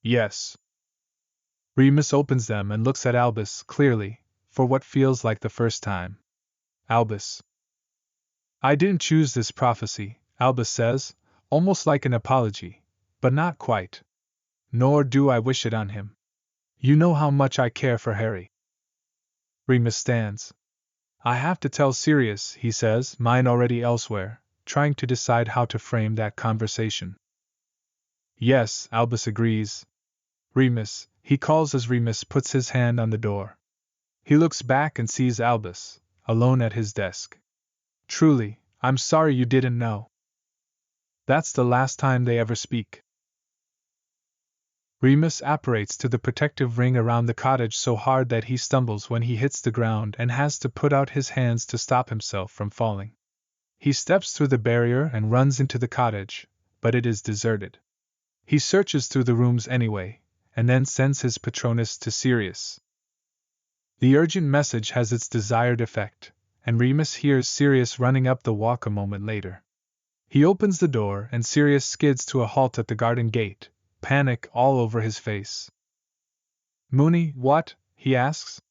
Yes. Remus opens them and looks at Albus clearly, for what feels like the first time. Albus. I didn't choose this prophecy, Albus says, almost like an apology, but not quite. Nor do I wish it on him. You know how much I care for Harry. Remus stands. I have to tell Sirius, he says, mine already elsewhere, trying to decide how to frame that conversation. Yes, Albus agrees. Remus, he calls as Remus puts his hand on the door. He looks back and sees Albus, alone at his desk. Truly, I'm sorry you didn't know. That's the last time they ever speak. Remus apparates to the protective ring around the cottage so hard that he stumbles when he hits the ground and has to put out his hands to stop himself from falling. He steps through the barrier and runs into the cottage, but it is deserted. He searches through the rooms anyway, and then sends his Patronus to Sirius. The urgent message has its desired effect, and Remus hears Sirius running up the walk a moment later. He opens the door and Sirius skids to a halt at the garden gate, panic all over his face. Moony, what? He asks.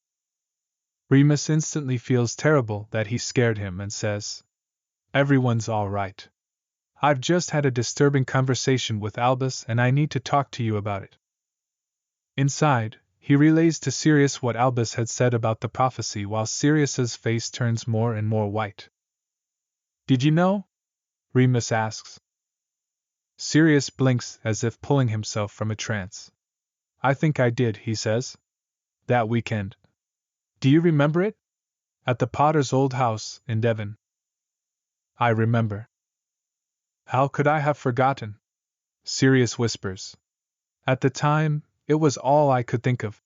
Remus instantly feels terrible that he scared him and says, Everyone's all right. I've just had a disturbing conversation with Albus and I need to talk to you about it. Inside, he relays to Sirius what Albus had said about the prophecy while Sirius's face turns more and more white. Did you know? Remus asks. Sirius blinks as if pulling himself from a trance. I think I did, he says. That weekend. Do you remember it? At the Potter's old house in Devon. I remember. How could I have forgotten? Sirius whispers. At the time, it was all I could think of.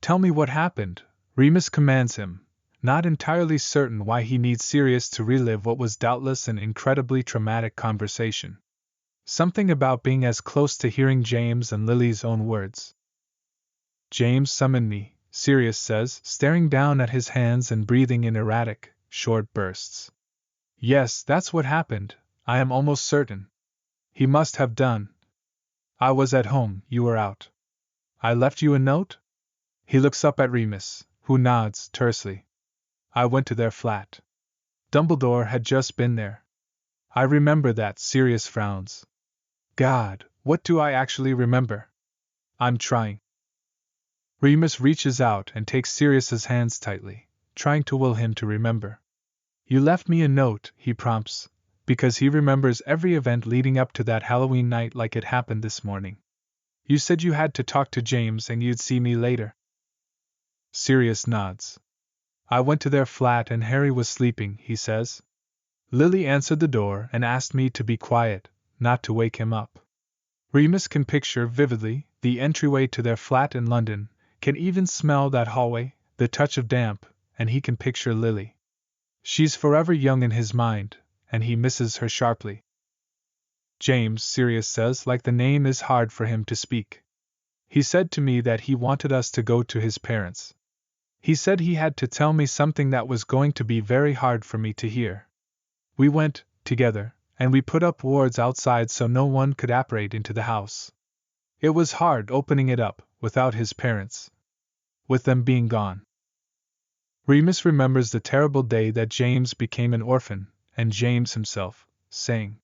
Tell me what happened, Remus commands him, not entirely certain why he needs Sirius to relive what was doubtless an incredibly traumatic conversation. Something about being as close to hearing James and Lily's own words. James summoned me, Sirius says, staring down at his hands and breathing in erratic, short bursts. Yes, that's what happened. I am almost certain. He must have done. I was at home, you were out. I left you a note? He looks up at Remus, who nods tersely. I went to their flat. Dumbledore had just been there. I remember that. Sirius frowns. God, what do I actually remember? I'm trying. Remus reaches out and takes Sirius's hands tightly, trying to will him to remember. You left me a note, he prompts, because he remembers every event leading up to that Halloween night like it happened this morning. You said you had to talk to James and you'd see me later. Sirius nods. I went to their flat and Harry was sleeping, he says. Lily answered the door and asked me to be quiet, not to wake him up. Remus can picture vividly the entryway to their flat in London, can even smell that hallway, the touch of damp, and he can picture Lily. She's forever young in his mind, and he misses her sharply. James, Sirius says, like the name is hard for him to speak. He said to me that he wanted us to go to his parents. He said he had to tell me something that was going to be very hard for me to hear. We went, together, and we put up wards outside so no one could apparate into the house. It was hard opening it up, without his parents. With them being gone. Remus remembers the terrible day that James became an orphan, and James himself, saying,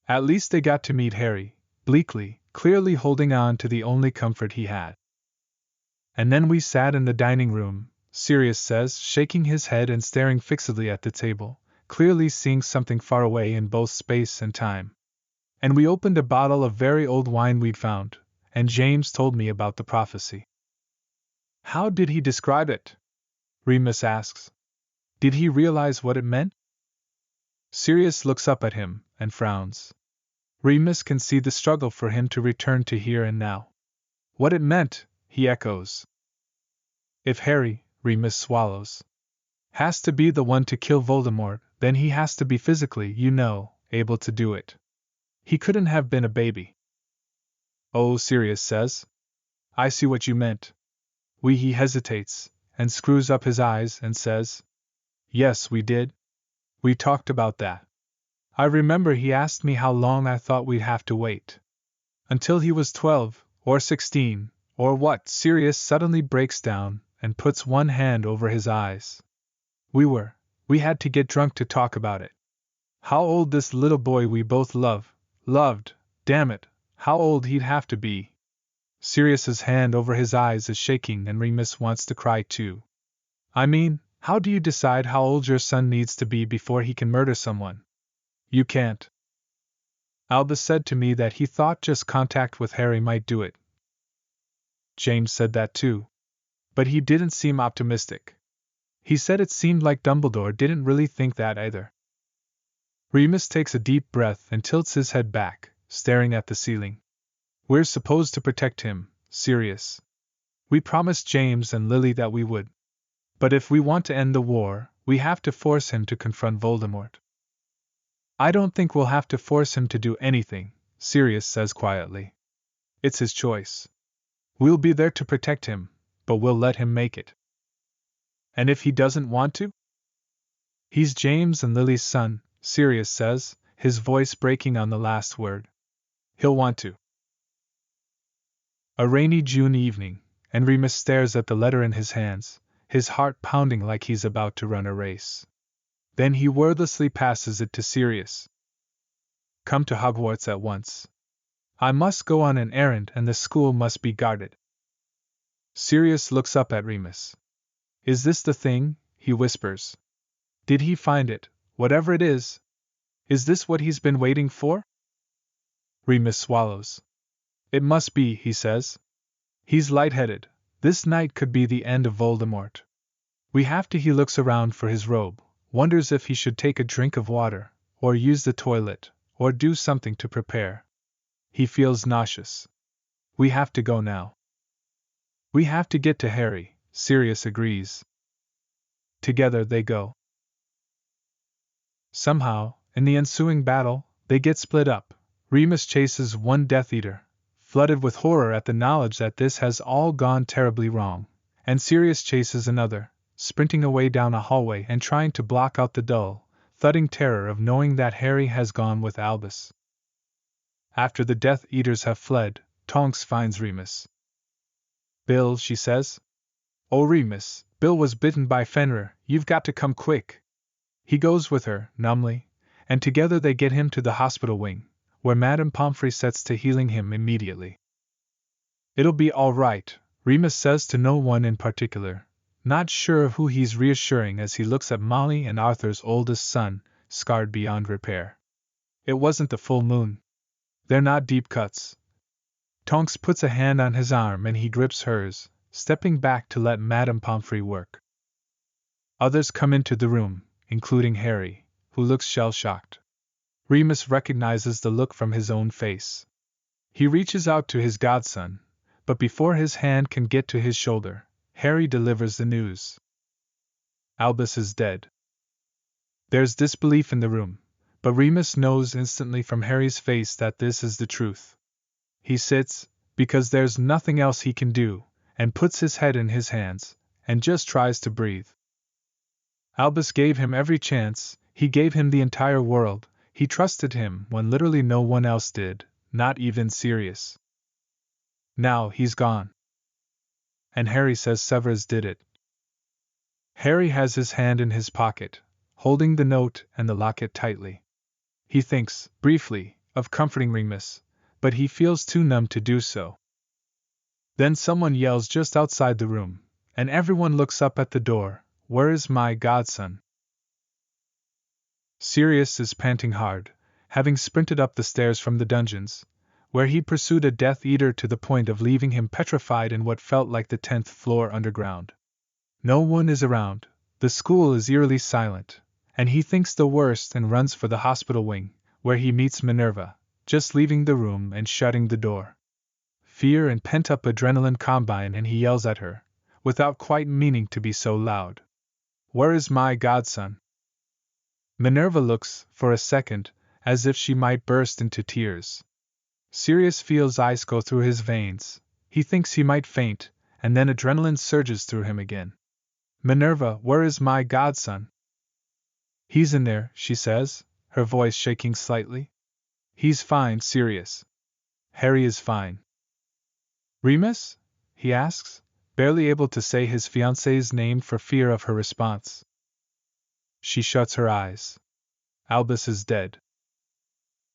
at least they got to meet Harry, bleakly, clearly holding on to the only comfort he had. And then we sat in the dining room, Sirius says, shaking his head and staring fixedly at the table, clearly seeing something far away in both space and time. And we opened a bottle of very old wine we'd found, and James told me about the prophecy. How did he describe it? Remus asks. Did he realize what it meant? Sirius looks up at him and frowns. Remus can see the struggle for him to return to here and now. What it meant, he echoes. If Harry, Remus swallows, has to be the one to kill Voldemort, then he has to be physically, able to do it. He couldn't have been a baby. Oh, Sirius says. I see what you meant. He hesitates, and screws up his eyes and says, yes, we did. We talked about that. I remember he asked me how long I thought we'd have to wait. Until he was 12, or 16, or what? Sirius suddenly breaks down and puts one hand over his eyes. We had to get drunk to talk about it. How old this little boy we both loved, damn it, how old he'd have to be. Sirius's hand over his eyes is shaking and Remus wants to cry too. I mean, how do you decide how old your son needs to be before he can murder someone? You can't. Albus said to me that he thought just contact with Harry might do it. James said that too. But he didn't seem optimistic. He said it seemed like Dumbledore didn't really think that either. Remus takes a deep breath and tilts his head back, staring at the ceiling. We're supposed to protect him, Sirius. We promised James and Lily that we would. But if we want to end the war, we have to force him to confront Voldemort. I don't think we'll have to force him to do anything, Sirius says quietly. It's his choice. We'll be there to protect him, but we'll let him make it. And if he doesn't want to? He's James and Lily's son, Sirius says, his voice breaking on the last word. He'll want to. A rainy June evening, and Remus stares at the letter in his hands, his heart pounding like he's about to run a race. Then he wordlessly passes it to Sirius. Come to Hogwarts at once. I must go on an errand and the school must be guarded. Sirius looks up at Remus. Is this the thing? He whispers. Did he find it, whatever it is? Is this what he's been waiting for? Remus swallows. It must be, he says. He's lightheaded. This night could be the end of Voldemort. We have to. He looks around for his robe, wonders if he should take a drink of water, or use the toilet, or do something to prepare. He feels nauseous. We have to go now. We have to get to Harry, Sirius agrees. Together they go. Somehow, in the ensuing battle, they get split up. Remus chases one Death Eater, flooded with horror at the knowledge that this has all gone terribly wrong, and Sirius chases another, sprinting away down a hallway and trying to block out the dull, thudding terror of knowing that Harry has gone with Albus. After the Death Eaters have fled, Tonks finds Remus. "Bill," she says. "Oh, Remus, Bill was bitten by Fenrir, you've got to come quick." He goes with her, numbly, and together they get him to the hospital wing, where Madame Pomfrey sets to healing him immediately. "It'll be all right," Remus says to no one in particular, not sure of who he's reassuring as he looks at Molly and Arthur's oldest son, scarred beyond repair. "It wasn't the full moon. They're not deep cuts." Tonks puts a hand on his arm and he grips hers, stepping back to let Madame Pomfrey work. Others come into the room, including Harry, who looks shell-shocked. Remus recognizes the look from his own face. He reaches out to his godson, but before his hand can get to his shoulder, Harry delivers the news. Albus is dead. There's disbelief in the room, but Remus knows instantly from Harry's face that this is the truth. He sits, because there's nothing else he can do, and puts his head in his hands, and just tries to breathe. Albus gave him every chance, he gave him the entire world, he trusted him when literally no one else did, not even Sirius. Now he's gone. And Harry says Severus did it. Harry has his hand in his pocket, holding the note and the locket tightly. He thinks, briefly, of comforting Remus, but he feels too numb to do so. Then someone yells just outside the room, and everyone looks up at the door. "Where is my godson?" Sirius is panting hard, having sprinted up the stairs from the dungeons, where he pursued a Death Eater to the point of leaving him petrified in what felt like the 10th floor underground. No one is around, the school is eerily silent, and he thinks the worst and runs for the hospital wing, where he meets Minerva, just leaving the room and shutting the door. Fear and pent-up adrenaline combine and he yells at her, without quite meaning to be so loud. "Where is my godson?" Minerva looks, for a second, as if she might burst into tears. Sirius feels ice go through his veins, he thinks he might faint, and then adrenaline surges through him again. "Minerva, where is my godson?" "He's in there," she says, her voice shaking slightly. "He's fine, Sirius. Harry is fine." "Remus?" he asks, barely able to say his fiancée's name for fear of her response. She shuts her eyes. Albus is dead.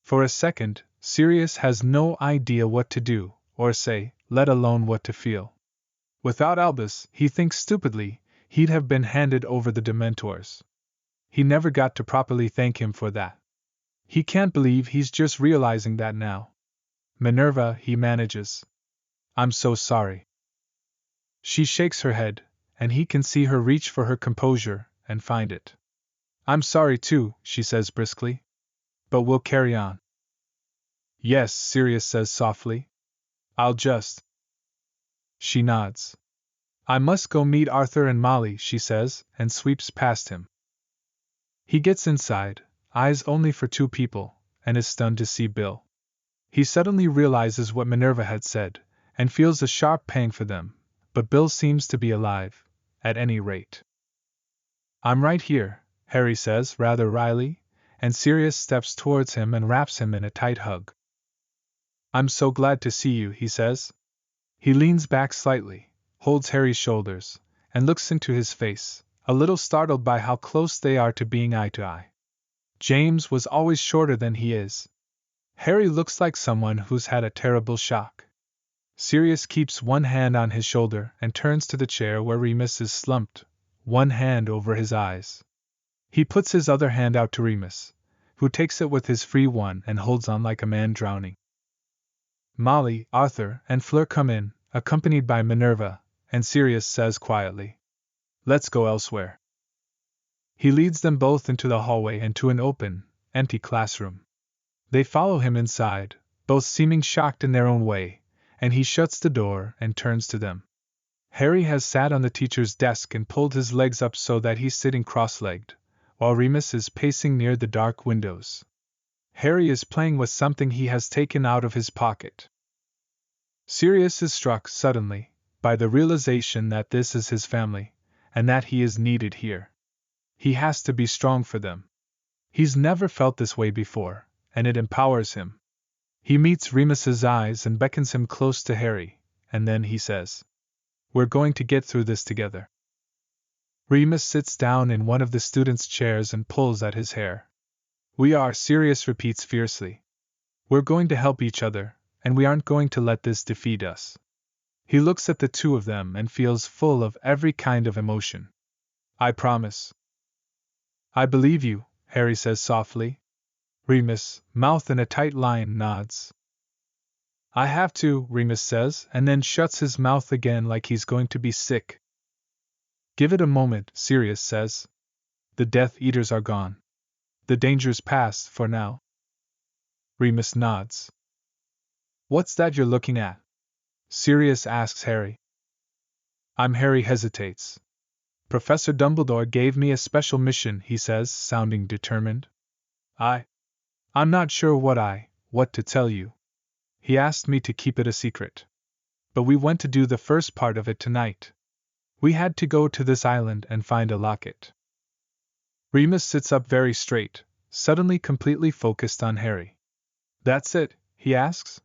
For a second, Sirius has no idea what to do, or say, let alone what to feel. Without Albus, he thinks stupidly, he'd have been handed over the Dementors. He never got to properly thank him for that. He can't believe he's just realizing that now. "Minerva," he manages. "I'm so sorry." She shakes her head, and he can see her reach for her composure, and find it. "I'm sorry too," she says briskly. "But we'll carry on." "Yes," Sirius says softly. "I'll just..." She nods. "I must go meet Arthur and Molly," she says, and sweeps past him. He gets inside, eyes only for two people, and is stunned to see Bill. He suddenly realizes what Minerva had said, and feels a sharp pang for them, but Bill seems to be alive, at any rate. "I'm right here," Harry says rather wryly, and Sirius steps towards him and wraps him in a tight hug. "I'm so glad to see you," he says. He leans back slightly, holds Harry's shoulders, and looks into his face, a little startled by how close they are to being eye to eye. James was always shorter than he is. Harry looks like someone who's had a terrible shock. Sirius keeps one hand on his shoulder and turns to the chair where Remus is slumped, one hand over his eyes. He puts his other hand out to Remus, who takes it with his free one and holds on like a man drowning. Molly, Arthur, and Fleur come in, accompanied by Minerva, and Sirius says quietly, "Let's go elsewhere." He leads them both into the hallway and to an open, empty classroom. They follow him inside, both seeming shocked in their own way, and he shuts the door and turns to them. Harry has sat on the teacher's desk and pulled his legs up so that he's sitting cross-legged, while Remus is pacing near the dark windows. Harry is playing with something he has taken out of his pocket. Sirius is struck, suddenly, by the realization that this is his family, and that he is needed here. He has to be strong for them. He's never felt this way before, and it empowers him. He meets Remus's eyes and beckons him close to Harry, and then he says, "We're going to get through this together." Remus sits down in one of the students' chairs and pulls at his hair. "We are," Sirius repeats fiercely. "We're going to help each other, and we aren't going to let this defeat us." He looks at the two of them and feels full of every kind of emotion. "I promise." "I believe you," Harry says softly. Remus, mouth in a tight line, nods. "I have to," Remus says, and then shuts his mouth again like he's going to be sick. "Give it a moment," Sirius says. "The Death Eaters are gone. The danger's past for now." Remus nods. "What's that you're looking at?" Sirius asks Harry. Harry hesitates. "Professor Dumbledore gave me a special mission," he says, sounding determined. I'm not sure what to tell you. He asked me to keep it a secret. But we went to do the first part of it tonight. We had to go to this island and find a locket." Remus sits up very straight, suddenly completely focused on Harry. "That's it?" he asks.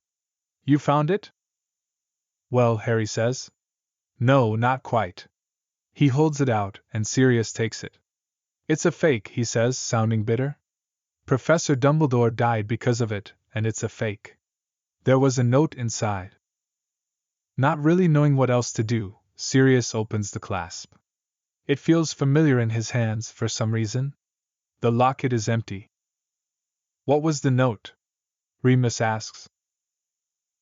"You found it?" "Well," Harry says. "No, not quite." He holds it out, and Sirius takes it. "It's a fake," he says, sounding bitter. "Professor Dumbledore died because of it, and it's a fake. There was a note inside." Not really knowing what else to do, Sirius opens the clasp. It feels familiar in his hands for some reason. The locket is empty. "What was the note?" Remus asks.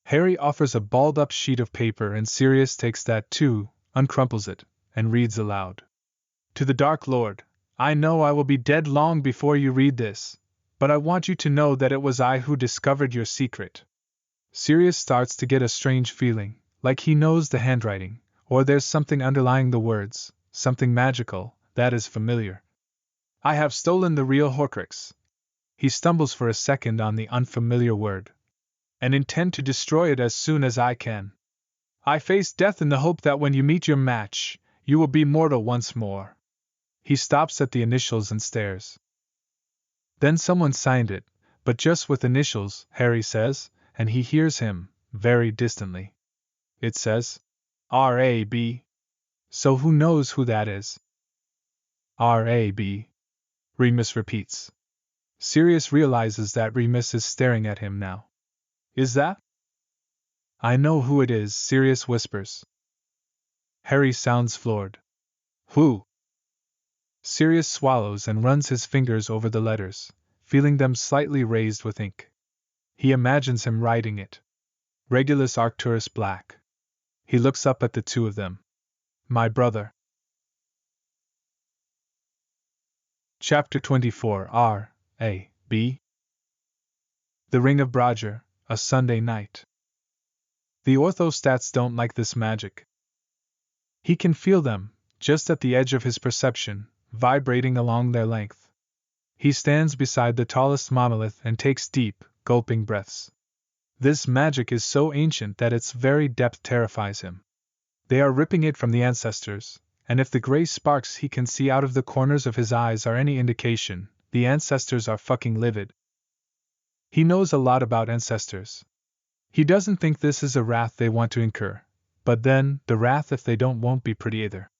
Harry offers a balled-up sheet of paper, and Sirius takes that too, uncrumples it, and reads aloud. "To the Dark Lord, I know I will be dead long before you read this, but I want you to know that it was I who discovered your secret." Sirius starts to get a strange feeling, like he knows the handwriting, or there's something underlying the words, something magical, that is familiar. "I have stolen the real Horcrux." He stumbles for a second on the unfamiliar word. "And intend to destroy it as soon as I can. I face death in the hope that when you meet your match, you will be mortal once more." He stops at the initials and stares. Then someone signed it, but just with initials, Harry says, and he hears him, very distantly. It says, R.A.B. So who knows who that is? R.A.B. Remus repeats. Sirius realizes that Remus is staring at him now. "Is that?" "I know who it is," Sirius whispers. Harry sounds floored. "Who?" Sirius swallows and runs his fingers over the letters, feeling them slightly raised with ink. He imagines him writing it. Regulus Arcturus Black. He looks up at the two of them. "My brother." Chapter 24 R.A.B. The Ring of Brodger, a Sunday night. The orthostats don't like this magic. He can feel them, just at the edge of his perception, vibrating along their length. He stands beside the tallest monolith and takes deep, gulping breaths. This magic is so ancient that its very depth terrifies him. They are ripping it from the ancestors, and if the gray sparks he can see out of the corners of his eyes are any indication, the ancestors are fucking livid. He knows a lot about ancestors. He doesn't think this is a wrath they want to incur, but then, the wrath if they don't won't be pretty either.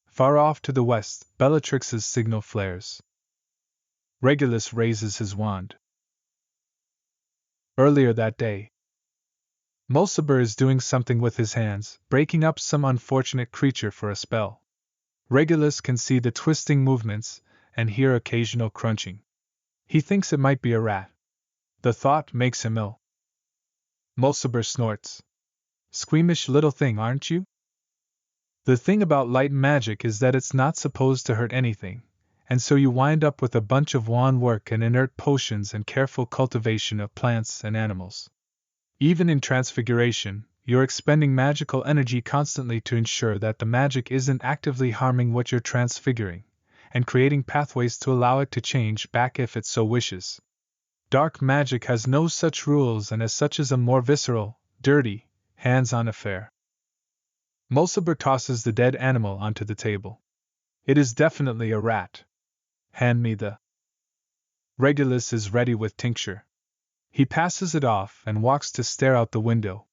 Far off to the west, Bellatrix's signal flares. Regulus raises his wand. Earlier that day, Mulciber is doing something with his hands, breaking up some unfortunate creature for a spell. Regulus can see the twisting movements and hear occasional crunching. He thinks it might be a rat. The thought makes him ill. Mulciber snorts. "Squeamish little thing, aren't you?" The thing about light magic is that it's not supposed to hurt anything, and so you wind up with a bunch of wand work and inert potions and careful cultivation of plants and animals. Even in transfiguration, you're expending magical energy constantly to ensure that the magic isn't actively harming what you're transfiguring, and creating pathways to allow it to change back if it so wishes. Dark magic has no such rules and as such is a more visceral, dirty, hands-on affair. Mulciber tosses the dead animal onto the table. "It is definitely a rat. Hand me the..." Regulus is ready with tincture. He passes it off and walks to stare out the window.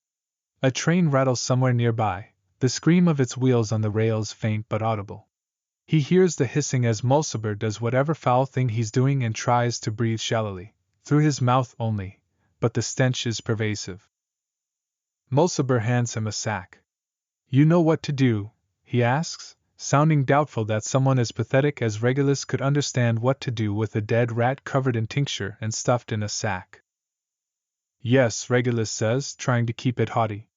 A train rattles somewhere nearby, the scream of its wheels on the rails faint but audible. He hears the hissing as Mulciber does whatever foul thing he's doing and tries to breathe shallowly, through his mouth only, but the stench is pervasive. Mulciber hands him a sack. You know what to do, he asks, sounding doubtful that someone as pathetic as Regulus could understand what to do with a dead rat covered in tincture and stuffed in a sack. Yes, Regulus says, trying to keep it haughty.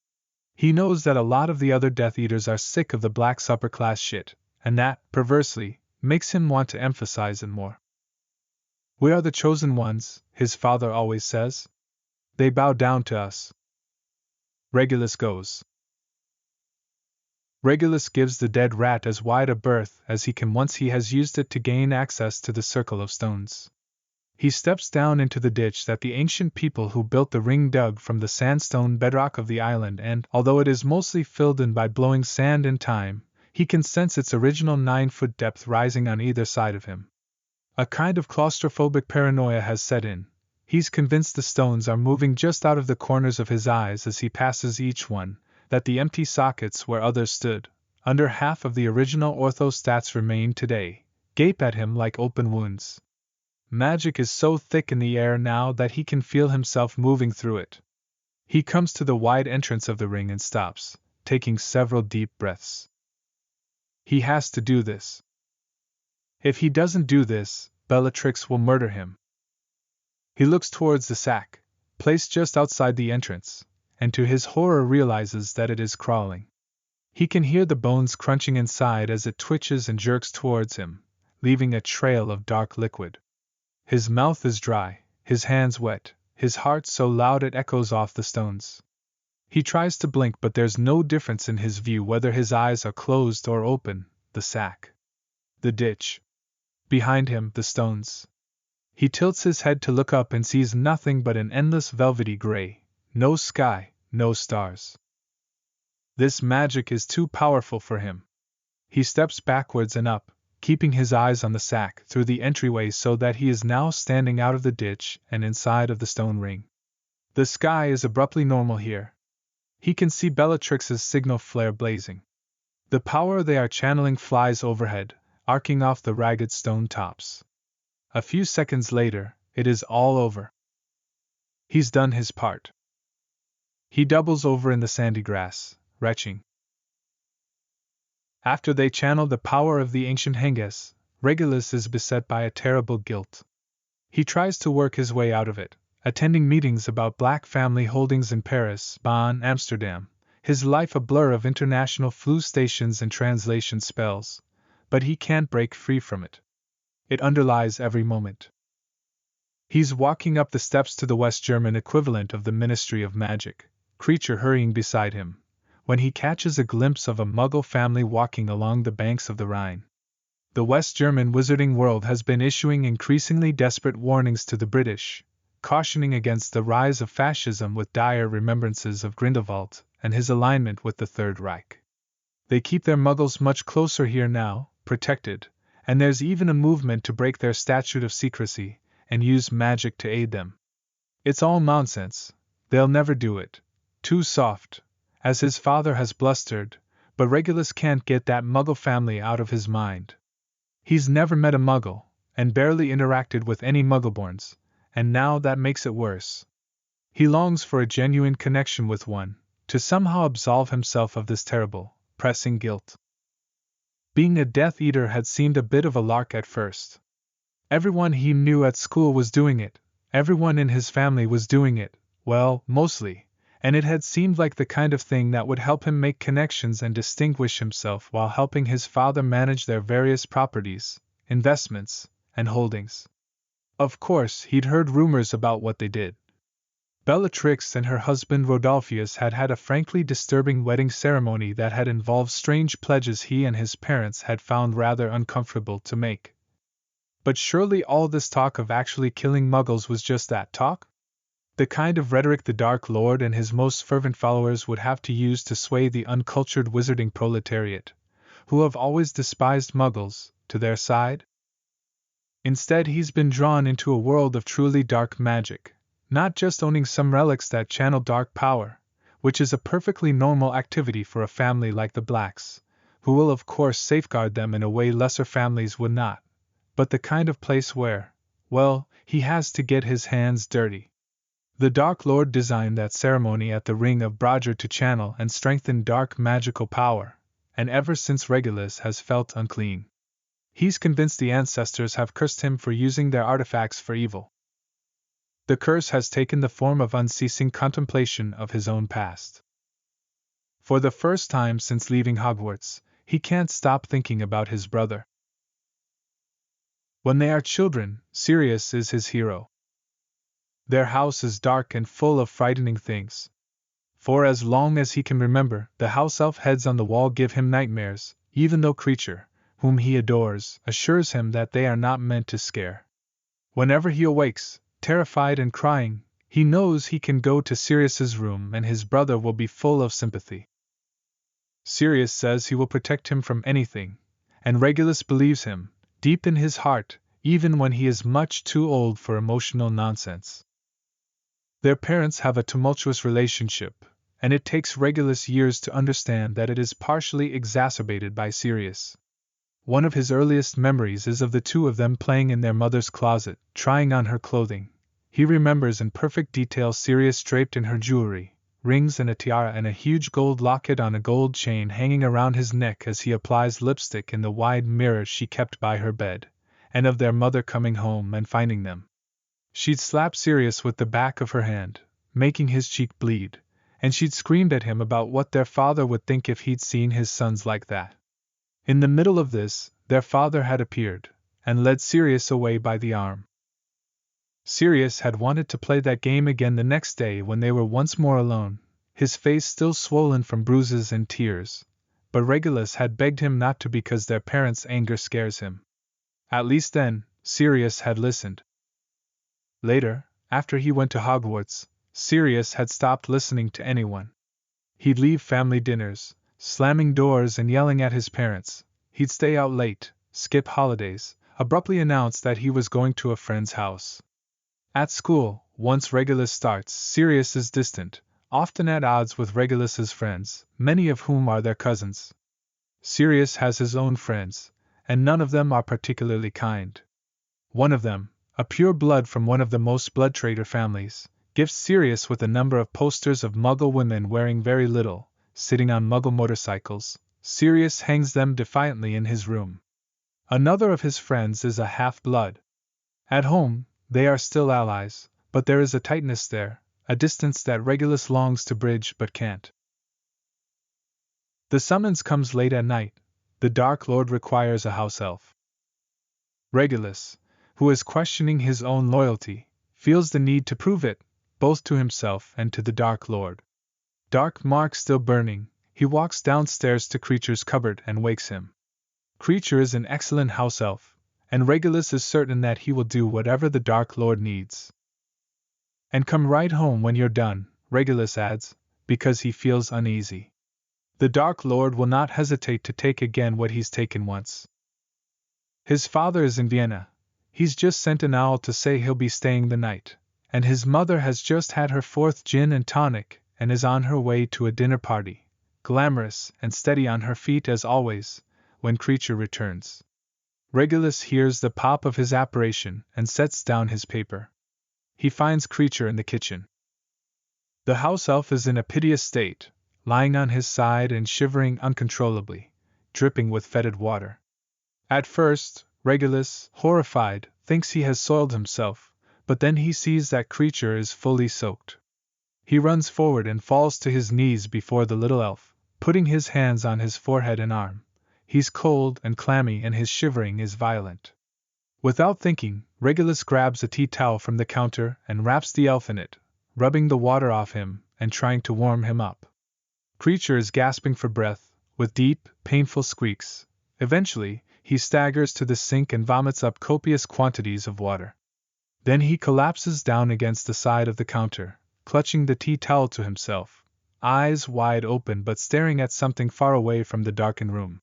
He knows that a lot of the other Death Eaters are sick of the Black's upper-class shit, and that, perversely, makes him want to emphasize it more. We are the chosen ones, his father always says. They bow down to us. Regulus goes. Regulus gives the dead rat as wide a berth as he can once he has used it to gain access to the circle of stones. He steps down into the ditch that the ancient people who built the ring dug from the sandstone bedrock of the island, and, although it is mostly filled in by blowing sand in time, he can sense its original 9-foot depth rising on either side of him. A kind of claustrophobic paranoia has set in. He's convinced the stones are moving just out of the corners of his eyes as he passes each one, that the empty sockets where others stood, under half of the original orthostats remain today, gape at him like open wounds. Magic is so thick in the air now that he can feel himself moving through it. He comes to the wide entrance of the ring and stops, taking several deep breaths. He has to do this. If he doesn't do this, Bellatrix will murder him. He looks towards the sack, placed just outside the entrance, and to his horror realizes that it is crawling. He can hear the bones crunching inside as it twitches and jerks towards him, leaving a trail of dark liquid. His mouth is dry, his hands wet, his heart so loud it echoes off the stones. He tries to blink, but there's no difference in his view whether his eyes are closed or open. The sack. The ditch. Behind him, the stones. He tilts his head to look up and sees nothing but an endless velvety gray, no sky, no stars. This magic is too powerful for him. He steps backwards and up, keeping his eyes on the sack through the entryway so that he is now standing out of the ditch and inside of the stone ring. The sky is abruptly normal here. He can see Bellatrix's signal flare blazing. The power they are channeling flies overhead, arcing off the ragged stone tops. A few seconds later, it is all over. He's done his part. He doubles over in the sandy grass, retching. After they channel the power of the ancient Hengis, Regulus is beset by a terrible guilt. He tries to work his way out of it, attending meetings about Black family holdings in Paris, Bonn, Amsterdam, his life a blur of international flu stations and translation spells, but he can't break free from it. It underlies every moment. He's walking up the steps to the West German equivalent of the Ministry of Magic, Creature hurrying beside him, when he catches a glimpse of a Muggle family walking along the banks of the Rhine. The West German wizarding world has been issuing increasingly desperate warnings to the British, cautioning against the rise of fascism with dire remembrances of Grindelwald and his alignment with the Third Reich. They keep their Muggles much closer here now, protected, and there's even a movement to break their statute of secrecy and use magic to aid them. It's all nonsense. They'll never do it. Too soft, as his father has blustered, but Regulus can't get that Muggle family out of his mind. He's never met a Muggle, and barely interacted with any Muggleborns, and now that makes it worse. He longs for a genuine connection with one, to somehow absolve himself of this terrible, pressing guilt. Being a Death Eater had seemed a bit of a lark at first. Everyone he knew at school was doing it, everyone in his family was doing it, well, mostly, and it had seemed like the kind of thing that would help him make connections and distinguish himself while helping his father manage their various properties, investments, and holdings. Of course, he'd heard rumors about what they did. Bellatrix and her husband Rodolphius had had a frankly disturbing wedding ceremony that had involved strange pledges he and his parents had found rather uncomfortable to make. But surely all this talk of actually killing Muggles was just that, talk? The kind of rhetoric the Dark Lord and his most fervent followers would have to use to sway the uncultured wizarding proletariat, who have always despised Muggles, to their side? Instead, he's been drawn into a world of truly dark magic, not just owning some relics that channel dark power, which is a perfectly normal activity for a family like the Blacks, who will of course safeguard them in a way lesser families would not, but the kind of place where, well, he has to get his hands dirty. The Dark Lord designed that ceremony at the Ring of Brodger to channel and strengthen dark magical power, and ever since Regulus has felt unclean. He's convinced the ancestors have cursed him for using their artifacts for evil. The curse has taken the form of unceasing contemplation of his own past. For the first time since leaving Hogwarts, he can't stop thinking about his brother. When they are children, Sirius is his hero. Their house is dark and full of frightening things. For as long as he can remember, the house elf heads on the wall give him nightmares, even though Creature, whom he adores, assures him that they are not meant to scare. Whenever he awakes, terrified and crying, he knows he can go to Sirius's room and his brother will be full of sympathy. Sirius says he will protect him from anything, and Regulus believes him, deep in his heart, even when he is much too old for emotional nonsense. Their parents have a tumultuous relationship, and it takes Regulus years to understand that it is partially exacerbated by Sirius. One of his earliest memories is of the two of them playing in their mother's closet, trying on her clothing. He remembers in perfect detail Sirius draped in her jewelry, rings and a tiara and a huge gold locket on a gold chain hanging around his neck as he applies lipstick in the wide mirror she kept by her bed, and of their mother coming home and finding them. She'd slapped Sirius with the back of her hand, making his cheek bleed, and she'd screamed at him about what their father would think if he'd seen his sons like that. In the middle of this, their father had appeared, and led Sirius away by the arm. Sirius had wanted to play that game again the next day when they were once more alone, his face still swollen from bruises and tears, but Regulus had begged him not to because their parents' anger scares him. At least then, Sirius had listened. Later, after he went to Hogwarts, Sirius had stopped listening to anyone. He'd leave family dinners, slamming doors and yelling at his parents. He'd stay out late, skip holidays, abruptly announce that he was going to a friend's house. At school, once Regulus starts, Sirius is distant, often at odds with Regulus's friends, many of whom are their cousins. Sirius has his own friends, and none of them are particularly kind. One of them, a pure blood from one of the most blood-traitor families, gifts Sirius with a number of posters of Muggle women wearing very little, sitting on Muggle motorcycles. Sirius hangs them defiantly in his room. Another of his friends is a half-blood. At home, they are still allies, but there is a tightness there, a distance that Regulus longs to bridge but can't. The summons comes late at night. The Dark Lord requires a house elf. Regulus, who is questioning his own loyalty, feels the need to prove it, both to himself and to the Dark Lord. Dark mark still burning, he walks downstairs to Creature's cupboard and wakes him. Creature is an excellent house elf, and Regulus is certain that he will do whatever the Dark Lord needs. And come right home when you're done, Regulus adds, because he feels uneasy. The Dark Lord will not hesitate to take again what he's taken once. His father is in Vienna. He's just sent an owl to say he'll be staying the night, and his mother has just had her 4th gin and tonic and is on her way to a dinner party, glamorous and steady on her feet as always, when Creature returns. Regulus hears the pop of his apparition and sets down his paper. He finds Creature in the kitchen. The house elf is in a piteous state, lying on his side and shivering uncontrollably, dripping with fetid water. At first, Regulus, horrified, thinks he has soiled himself, but then he sees that Creature is fully soaked. He runs forward and falls to his knees before the little elf, putting his hands on his forehead and arm. He's cold and clammy and his shivering is violent. Without thinking, Regulus grabs a tea towel from the counter and wraps the elf in it, rubbing the water off him and trying to warm him up. Creature is gasping for breath, with deep, painful squeaks. Eventually, he staggers to the sink and vomits up copious quantities of water. Then he collapses down against the side of the counter, clutching the tea towel to himself, eyes wide open but staring at something far away from the darkened room.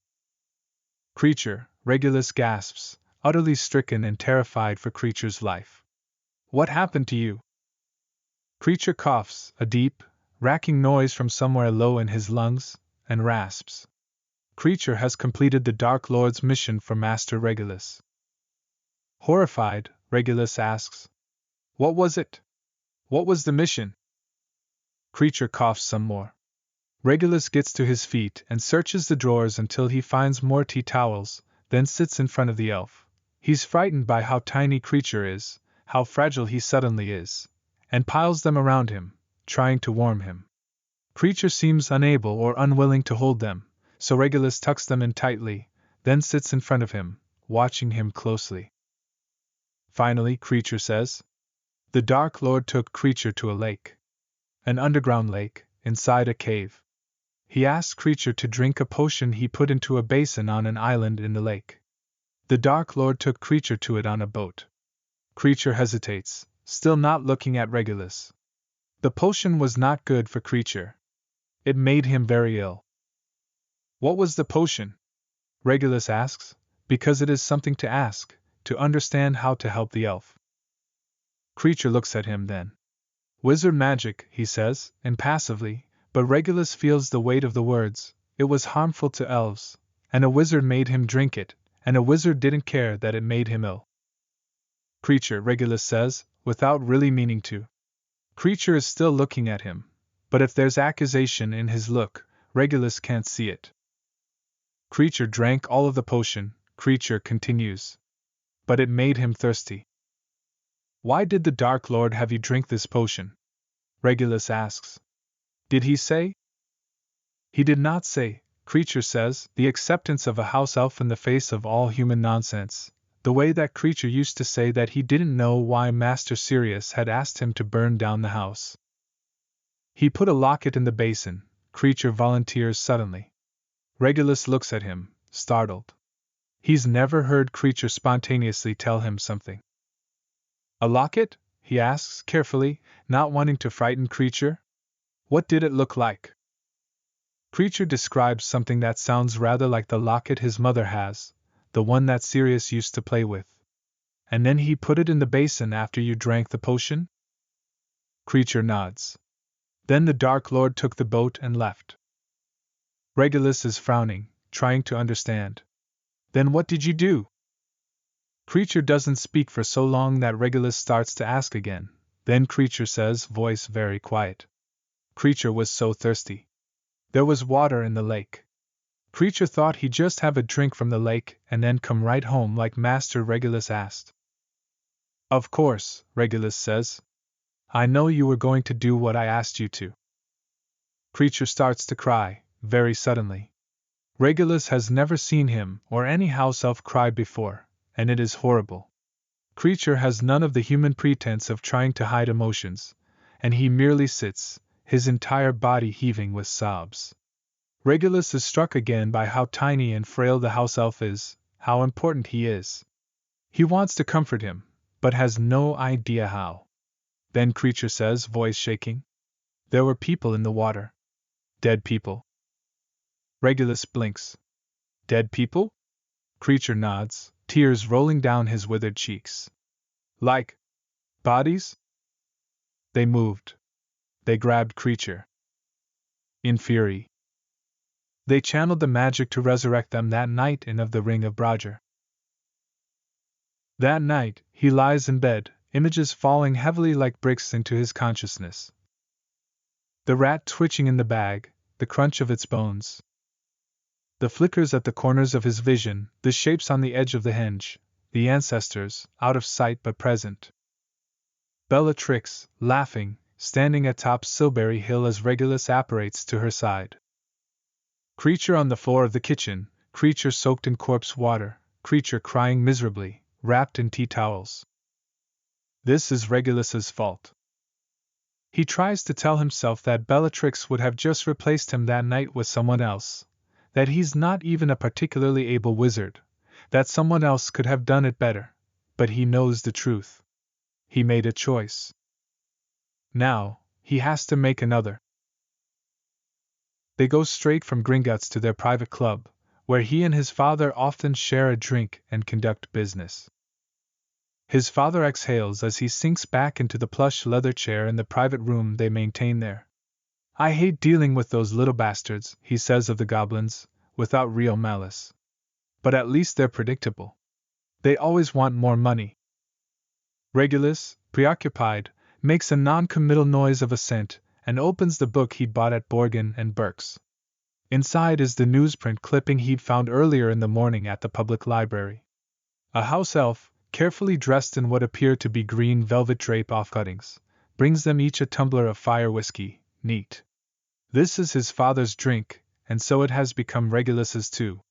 Creature, Regulus gasps, utterly stricken and terrified for Creature's life. What happened to you? Creature coughs, a deep, racking noise from somewhere low in his lungs, and rasps. Creature has completed the Dark Lord's mission for Master Regulus. Horrified, Regulus asks, "What was it? What was the mission?" Creature coughs some more. Regulus gets to his feet and searches the drawers until he finds more tea towels, then sits in front of the elf. He's frightened by how tiny Creature is, how fragile he suddenly is, and piles them around him, trying to warm him. Creature seems unable or unwilling to hold them, so Regulus tucks them in tightly, then sits in front of him, watching him closely. Finally, Creature says, "The Dark Lord took Creature to a lake. An underground lake, inside a cave. He asked Creature to drink a potion he put into a basin on an island in the lake. The Dark Lord took Creature to it on a boat." Creature hesitates, still not looking at Regulus. The potion was not good for Creature. It made him very ill. "What was the potion?" Regulus asks, because it is something to ask, to understand how to help the elf. Creature looks at him then. "Wizard magic," he says, impassively, but Regulus feels the weight of the words. It was harmful to elves, and a wizard made him drink it, and a wizard didn't care that it made him ill. "Creature," Regulus says, without really meaning to. Creature is still looking at him, but if there's accusation in his look, Regulus can't see it. Creature drank all of the potion, Creature continues. But it made him thirsty. "Why did the Dark Lord have you drink this potion?" Regulus asks. "Did he say?" "He did not say," Creature says, the acceptance of a house elf in the face of all human nonsense, the way that Creature used to say that he didn't know why Master Sirius had asked him to burn down the house. "He put a locket in the basin," Creature volunteers suddenly. Regulus looks at him, startled. He's never heard Creature spontaneously tell him something. "A locket?" he asks carefully, not wanting to frighten Creature. "What did it look like?" Creature describes something that sounds rather like the locket his mother has, the one that Sirius used to play with. "And then he put it in the basin after you drank the potion?" Creature nods. "Then the Dark Lord took the boat and left." Regulus is frowning, trying to understand. "Then what did you do?" Creature doesn't speak for so long that Regulus starts to ask again. Then Creature says, voice very quiet. Creature was so thirsty. There was water in the lake. Creature thought he'd just have a drink from the lake and then come right home like Master Regulus asked. "Of course," Regulus says. "I know you were going to do what I asked you to." Creature starts to cry, very suddenly. Regulus has never seen him or any house elf cry before, and it is horrible. Creature has none of the human pretense of trying to hide emotions, and he merely sits, his entire body heaving with sobs. Regulus is struck again by how tiny and frail the house elf is, how important he is. He wants to comfort him, but has no idea how. Then Creature says, voice shaking, "There were people in the water. Dead people." Regulus blinks. "Dead people?" Creature nods, tears rolling down his withered cheeks. "Like bodies?" "They moved. They grabbed Creature." In fury. "They channeled the magic to resurrect them that night in Of the Ring of Broger." That night, he lies in bed, images falling heavily like bricks into his consciousness. The rat twitching in the bag, the crunch of its bones. The flickers at the corners of his vision, the shapes on the edge of the hinge, the ancestors, out of sight but present. Bellatrix, laughing, standing atop Silbury Hill as Regulus apparates to her side. Creature on the floor of the kitchen, Creature soaked in corpse water, Creature crying miserably, wrapped in tea towels. This is Regulus's fault. He tries to tell himself that Bellatrix would have just replaced him that night with someone else, that he's not even a particularly able wizard, that someone else could have done it better, but he knows the truth. He made a choice. Now, he has to make another. They go straight from Gringotts to their private club, where he and his father often share a drink and conduct business. His father exhales as he sinks back into the plush leather chair in the private room they maintain there. I hate dealing with those little bastards, he says of the goblins, without real malice. But at least they're predictable. They always want more money. Regulus, preoccupied, makes a non-committal noise of assent and opens the book he'd bought at Borgin and Burke's. Inside is the newsprint clipping he'd found earlier in the morning at the public library. A house elf, carefully dressed in what appear to be green velvet drape off-cuttings, brings them each a tumbler of fire whiskey, neat. This is his father's drink, and so it has become Regulus's too.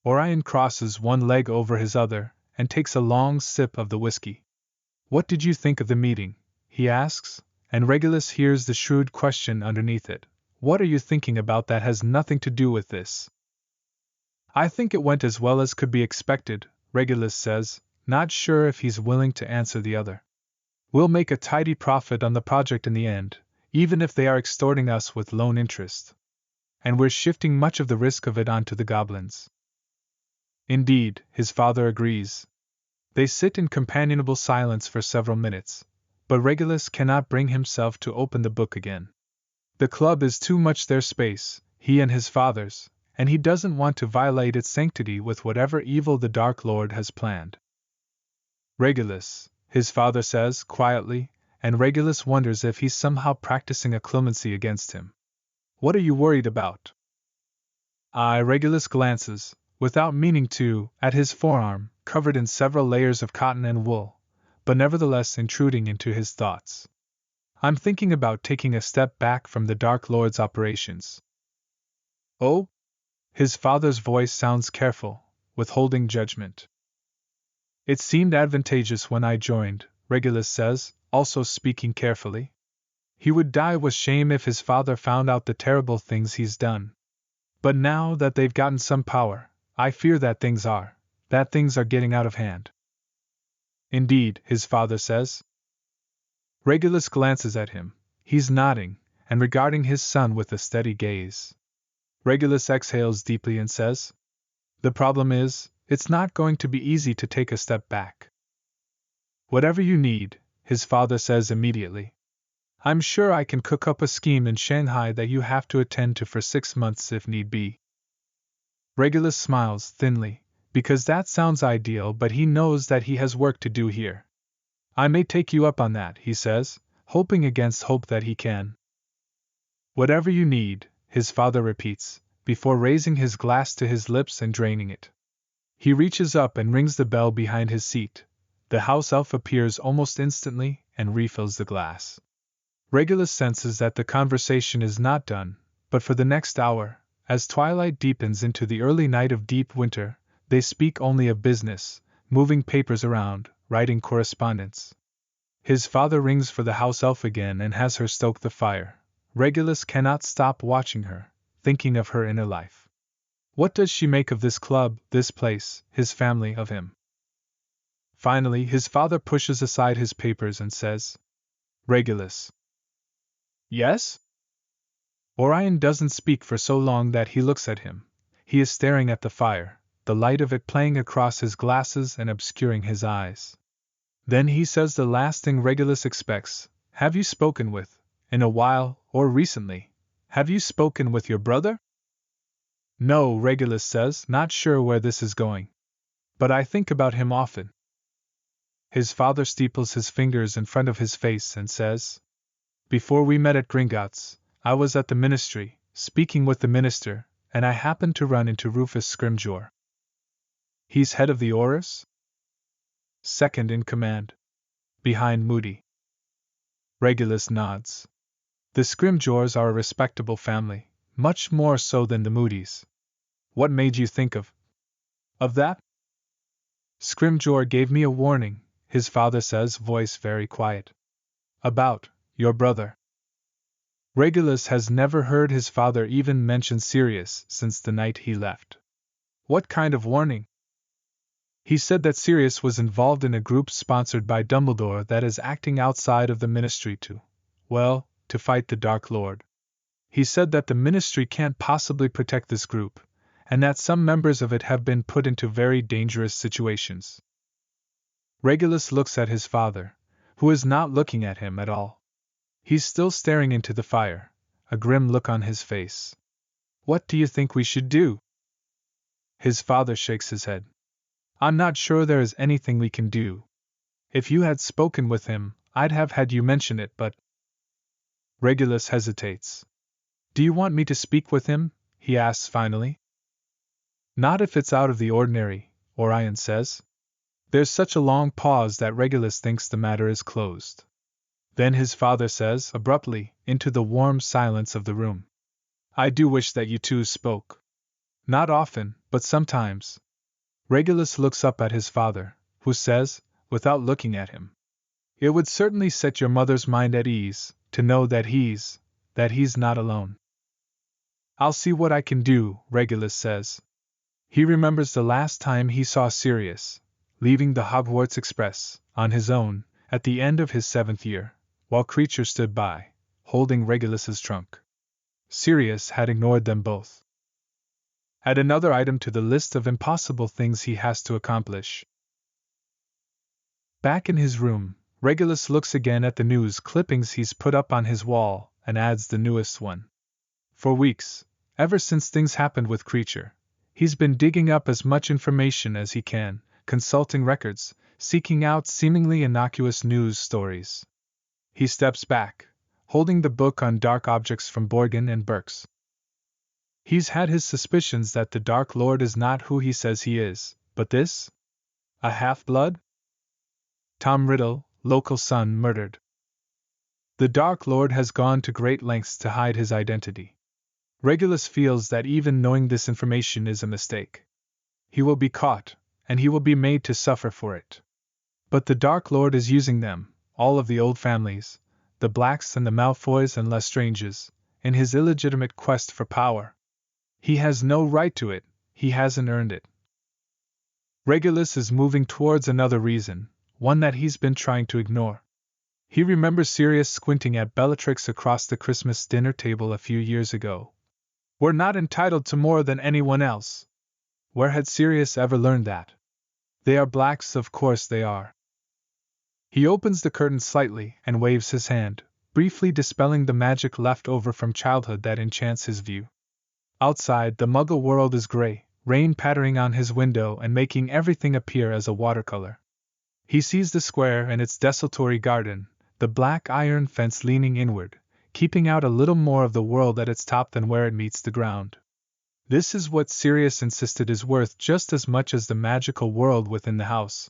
Orion crosses one leg over his other and takes a long sip of the whiskey. What did you think of the meeting? He asks, and Regulus hears the shrewd question underneath it. What are you thinking about that has nothing to do with this? I think it went as well as could be expected, Regulus says, not sure if he's willing to answer the other. We'll make a tidy profit on the project in the end, even if they are extorting us with loan interest. And we're shifting much of the risk of it onto the goblins. Indeed, his father agrees. They sit in companionable silence for several minutes, but Regulus cannot bring himself to open the book again. The club is too much their space, he and his father's, and he doesn't want to violate its sanctity with whatever evil the Dark Lord has planned. Regulus, his father says quietly, and Regulus wonders if he's somehow practicing a clemency against him. What are you worried about? Regulus glances, without meaning to, at his forearm, covered in several layers of cotton and wool, but nevertheless intruding into his thoughts. I'm thinking about taking a step back from the Dark Lord's operations. Oh? His father's voice sounds careful, withholding judgment. It seemed advantageous when I joined, Regulus says, also speaking carefully. He would die with shame if his father found out the terrible things he's done. But now that they've gotten some power, I fear that things are getting out of hand. Indeed, his father says. Regulus glances at him. He's nodding, and regarding his son with a steady gaze. Regulus exhales deeply and says, The problem is, it's not going to be easy to take a step back. Whatever you need, his father says immediately. I'm sure I can cook up a scheme in Shanghai that you have to attend to for 6 months if need be. Regulus smiles thinly, because that sounds ideal, but he knows that he has work to do here. I may take you up on that, he says, hoping against hope that he can. Whatever you need, his father repeats, before raising his glass to his lips and draining it. He reaches up and rings the bell behind his seat. The house elf appears almost instantly and refills the glass. Regulus senses that the conversation is not done, but for the next hour, as twilight deepens into the early night of deep winter, they speak only of business, moving papers around, writing correspondence. His father rings for the house elf again and has her stoke the fire. Regulus cannot stop watching her, thinking of her inner life. What does she make of this club, this place, his family, of him? Finally, his father pushes aside his papers and says, Regulus. Yes? Orion doesn't speak for so long that he looks at him. He is staring at the fire, the light of it playing across his glasses and obscuring his eyes. Then he says the last thing Regulus expects. Have you spoken with, in a while, or recently, have you spoken with your brother? No, Regulus says, not sure where this is going. But I think about him often. His father steeples his fingers in front of his face and says, Before we met at Gringotts, I was at the ministry, speaking with the minister, and I happened to run into Rufus Scrimgeour. He's head of the Aurors? Second in command. Behind Moody. Regulus nods. The Scrimgeours are a respectable family, much more so than the Moodys. What made you think of that? Scrimgeour gave me a warning, his father says, voice very quiet. About your brother. Regulus has never heard his father even mention Sirius since the night he left. What kind of warning? He said that Sirius was involved in a group sponsored by Dumbledore that is acting outside of the ministry to fight the Dark Lord. He said that the ministry can't possibly protect this group, and that some members of it have been put into very dangerous situations. Regulus looks at his father, who is not looking at him at all. He's still staring into the fire, a grim look on his face. What do you think we should do? His father shakes his head. I'm not sure there is anything we can do. If you had spoken with him, I'd have had you mention it, but. Regulus hesitates. Do you want me to speak with him? He asks finally. Not if it's out of the ordinary, Orion says. There's such a long pause that Regulus thinks the matter is closed. Then his father says, abruptly, into the warm silence of the room. I do wish that you two spoke. Not often, but sometimes. Regulus looks up at his father, who says, without looking at him. It would certainly set your mother's mind at ease, to know that he's not alone. I'll see what I can do, Regulus says. He remembers the last time he saw Sirius, leaving the Hogwarts Express, on his own, at the end of his 7th year, while Creature stood by, holding Regulus's trunk. Sirius had ignored them both. Add another item to the list of impossible things he has to accomplish. Back in his room, Regulus looks again at the news clippings he's put up on his wall and adds the newest one. For weeks, ever since things happened with Creature, he's been digging up as much information as he can, consulting records, seeking out seemingly innocuous news stories. He steps back, holding the book on dark objects from Borgin and Burke's. He's had his suspicions that the Dark Lord is not who he says he is, but this? A half-blood? Tom Riddle, local son, murdered. The Dark Lord has gone to great lengths to hide his identity. Regulus feels that even knowing this information is a mistake. He will be caught, and he will be made to suffer for it. But the Dark Lord is using them, all of the old families, the Blacks and the Malfoys and Lestranges, in his illegitimate quest for power. He has no right to it, he hasn't earned it. Regulus is moving towards another reason, one that he's been trying to ignore. He remembers Sirius squinting at Bellatrix across the Christmas dinner table a few years ago. We're not entitled to more than anyone else. Where had Sirius ever learned that? They are Blacks, of course they are. He opens the curtain slightly and waves his hand, briefly dispelling the magic left over from childhood that enchants his view. Outside, the Muggle world is gray, rain pattering on his window and making everything appear as a watercolor. He sees the square and its desultory garden, the black iron fence leaning inward, keeping out a little more of the world at its top than where it meets the ground. This is what Sirius insisted is worth just as much as the magical world within the house.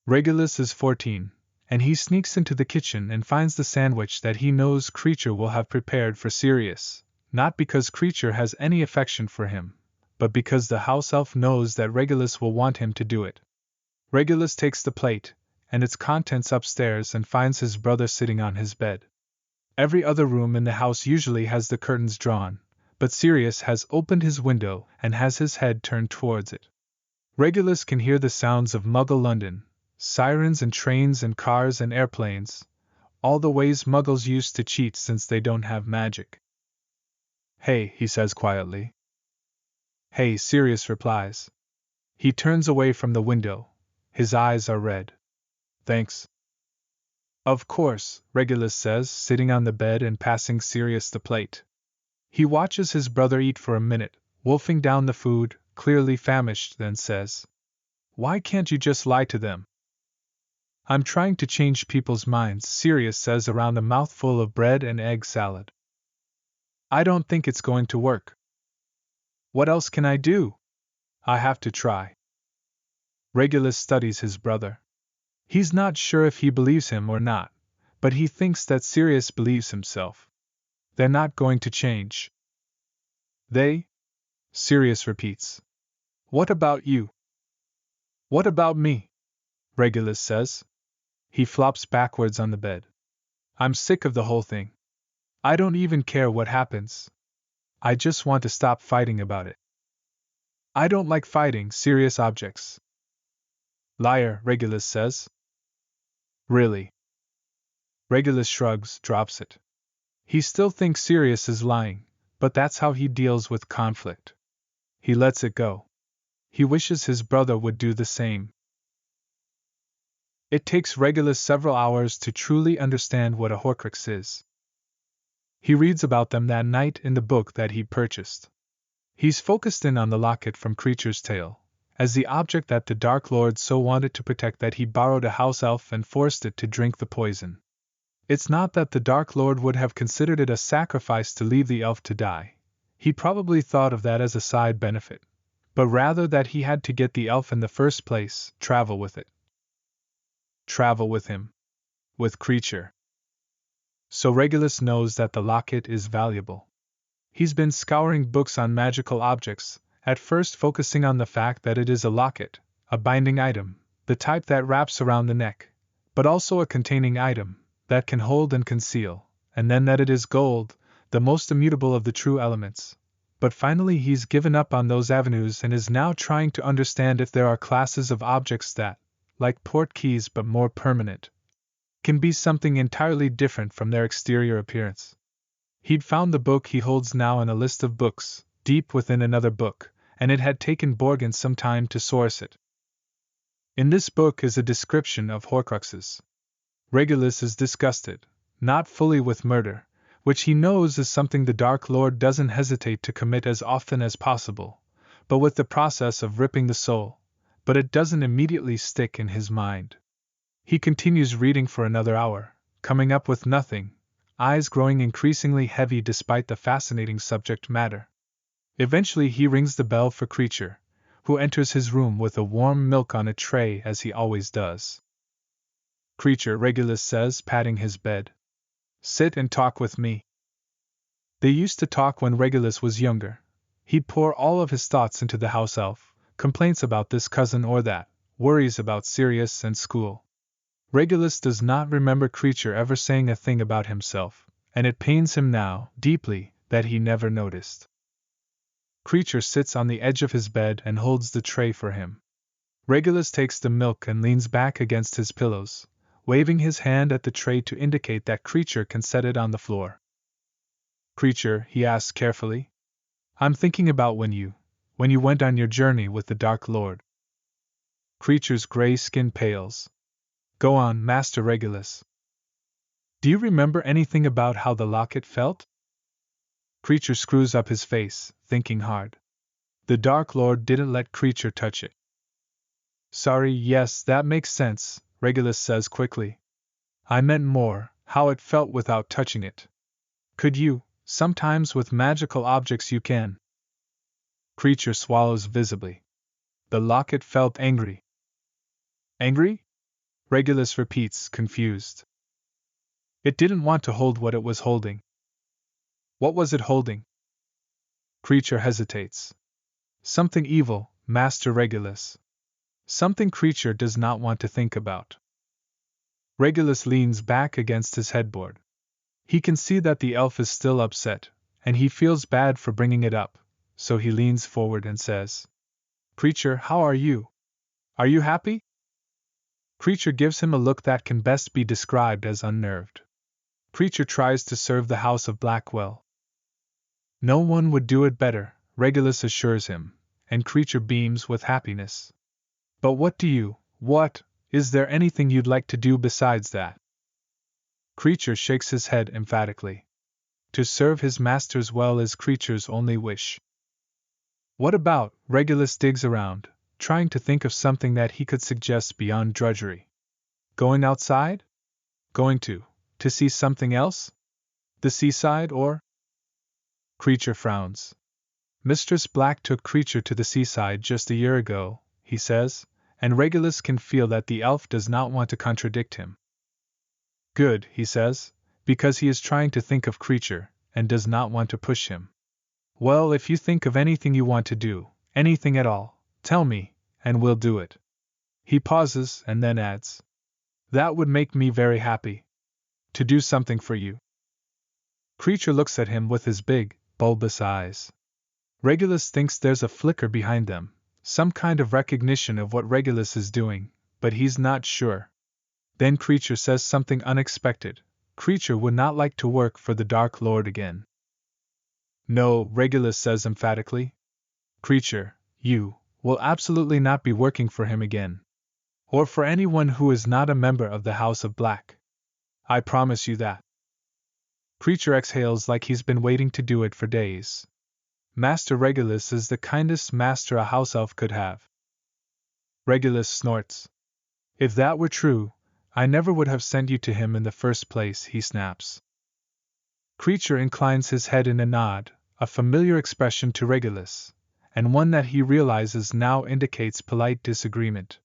Regulus is 14, and he sneaks into the kitchen and finds the sandwich that he knows Creature will have prepared for Sirius, not because Creature has any affection for him, but because the house elf knows that Regulus will want him to do it. Regulus takes the plate and its contents upstairs and finds his brother sitting on his bed. Every other room in the house usually has the curtains drawn, but Sirius has opened his window and has his head turned towards it. Regulus can hear the sounds of Muggle London, sirens and trains and cars and airplanes, all the ways Muggles used to cheat since they don't have magic. Hey, he says quietly. Hey, Sirius replies. He turns away from the window. His eyes are red. Thanks. Of course, Regulus says, sitting on the bed and passing Sirius the plate. He watches his brother eat for a minute, wolfing down the food, clearly famished, then says, Why can't you just lie to them? I'm trying to change people's minds, Sirius says around a mouthful of bread and egg salad. I don't think it's going to work. What else can I do? I have to try. Regulus studies his brother. He's not sure if he believes him or not, but he thinks that Sirius believes himself. They're not going to change. They? Sirius repeats. What about you? What about me? Regulus says. He flops backwards on the bed. I'm sick of the whole thing. I don't even care what happens. I just want to stop fighting about it. I don't like fighting, Sirius objects. Liar, Regulus says. Really? Regulus shrugs, drops it. He still thinks Sirius is lying, but that's how he deals with conflict. He lets it go. He wishes his brother would do the same. It takes Regulus several hours to truly understand what a Horcrux is. He reads about them that night in the book that he purchased. He's focused in on the locket from Creature's tale, as the object that the Dark Lord so wanted to protect that he borrowed a house elf and forced it to drink the poison. It's not that the Dark Lord would have considered it a sacrifice to leave the elf to die. He probably thought of that as a side benefit, but rather that he had to get the elf in the first place, travel with it. Travel with him. With Creature. So Regulus knows that the locket is valuable. He's been scouring books on magical objects, at first focusing on the fact that it is a locket, a binding item, the type that wraps around the neck, but also a containing item, that can hold and conceal, and then that it is gold, the most immutable of the true elements. But finally he's given up on those avenues and is now trying to understand if there are classes of objects that, like port keys but more permanent, can be something entirely different from their exterior appearance. He'd found the book he holds now in a list of books, deep within another book, and it had taken Borgin some time to source it. In this book is a description of Horcruxes. Regulus is disgusted, not fully with murder, which he knows is something the Dark Lord doesn't hesitate to commit as often as possible, but with the process of ripping the soul, but it doesn't immediately stick in his mind. He continues reading for another hour, coming up with nothing, eyes growing increasingly heavy despite the fascinating subject matter. Eventually he rings the bell for Creature, who enters his room with a warm milk on a tray as he always does. Creature, Regulus says, patting his bed. Sit and talk with me. They used to talk when Regulus was younger. He'd pour all of his thoughts into the house elf, complaints about this cousin or that, worries about Sirius and school. Regulus does not remember Creature ever saying a thing about himself, and it pains him now, deeply, that he never noticed. Creature sits on the edge of his bed and holds the tray for him. Regulus takes the milk and leans back against his pillows, waving his hand at the tray to indicate that Creature can set it on the floor. Creature, he asks carefully. I'm thinking about when you went on your journey with the Dark Lord. Creature's gray skin pales. Go on, Master Regulus. Do you remember anything about how the locket felt? Creature screws up his face, thinking hard. The Dark Lord didn't let Creature touch it. Sorry, yes, that makes sense, Regulus says quickly. I meant more, how it felt without touching it. Could you, sometimes with magical objects you can? Creature swallows visibly. The locket felt angry. Angry? Regulus repeats, confused. It didn't want to hold what it was holding. What was it holding? Creature hesitates. Something evil, Master Regulus. Something Creature does not want to think about. Regulus leans back against his headboard. He can see that the elf is still upset, and he feels bad for bringing it up, so he leans forward and says, Creature, how are you? Are you happy? Creature gives him a look that can best be described as unnerved. Creature tries to serve the House of Black well. No one would do it better, Regulus assures him, and Creature beams with happiness. But is there anything you'd like to do besides that? Creature shakes his head emphatically. To serve his masters well is Creature's only wish. What about? Regulus digs around, trying to think of something that he could suggest beyond drudgery. Going outside? Going to see something else? The seaside or? Creature frowns. Mistress Black took Creature to the seaside just a year ago, he says, and Regulus can feel that the elf does not want to contradict him. Good, he says, because he is trying to think of Creature, and does not want to push him. Well, if you think of anything you want to do, anything at all, tell me, and we'll do it. He pauses and then adds, that would make me very happy. To do something for you. Creature looks at him with his big, bulbous eyes. Regulus thinks there's a flicker behind them, some kind of recognition of what Regulus is doing, but he's not sure. Then Creature says something unexpected. Creature would not like to work for the Dark Lord again. No, Regulus says emphatically. Creature, you will absolutely not be working for him again. Or for anyone who is not a member of the House of Black. I promise you that. Creature exhales like he's been waiting to do it for days. Master Regulus is the kindest master a house elf could have. Regulus snorts. If that were true, I never would have sent you to him in the first place, he snaps. Creature inclines his head in a nod, a familiar expression to Regulus, and one that he realizes now indicates polite disagreement.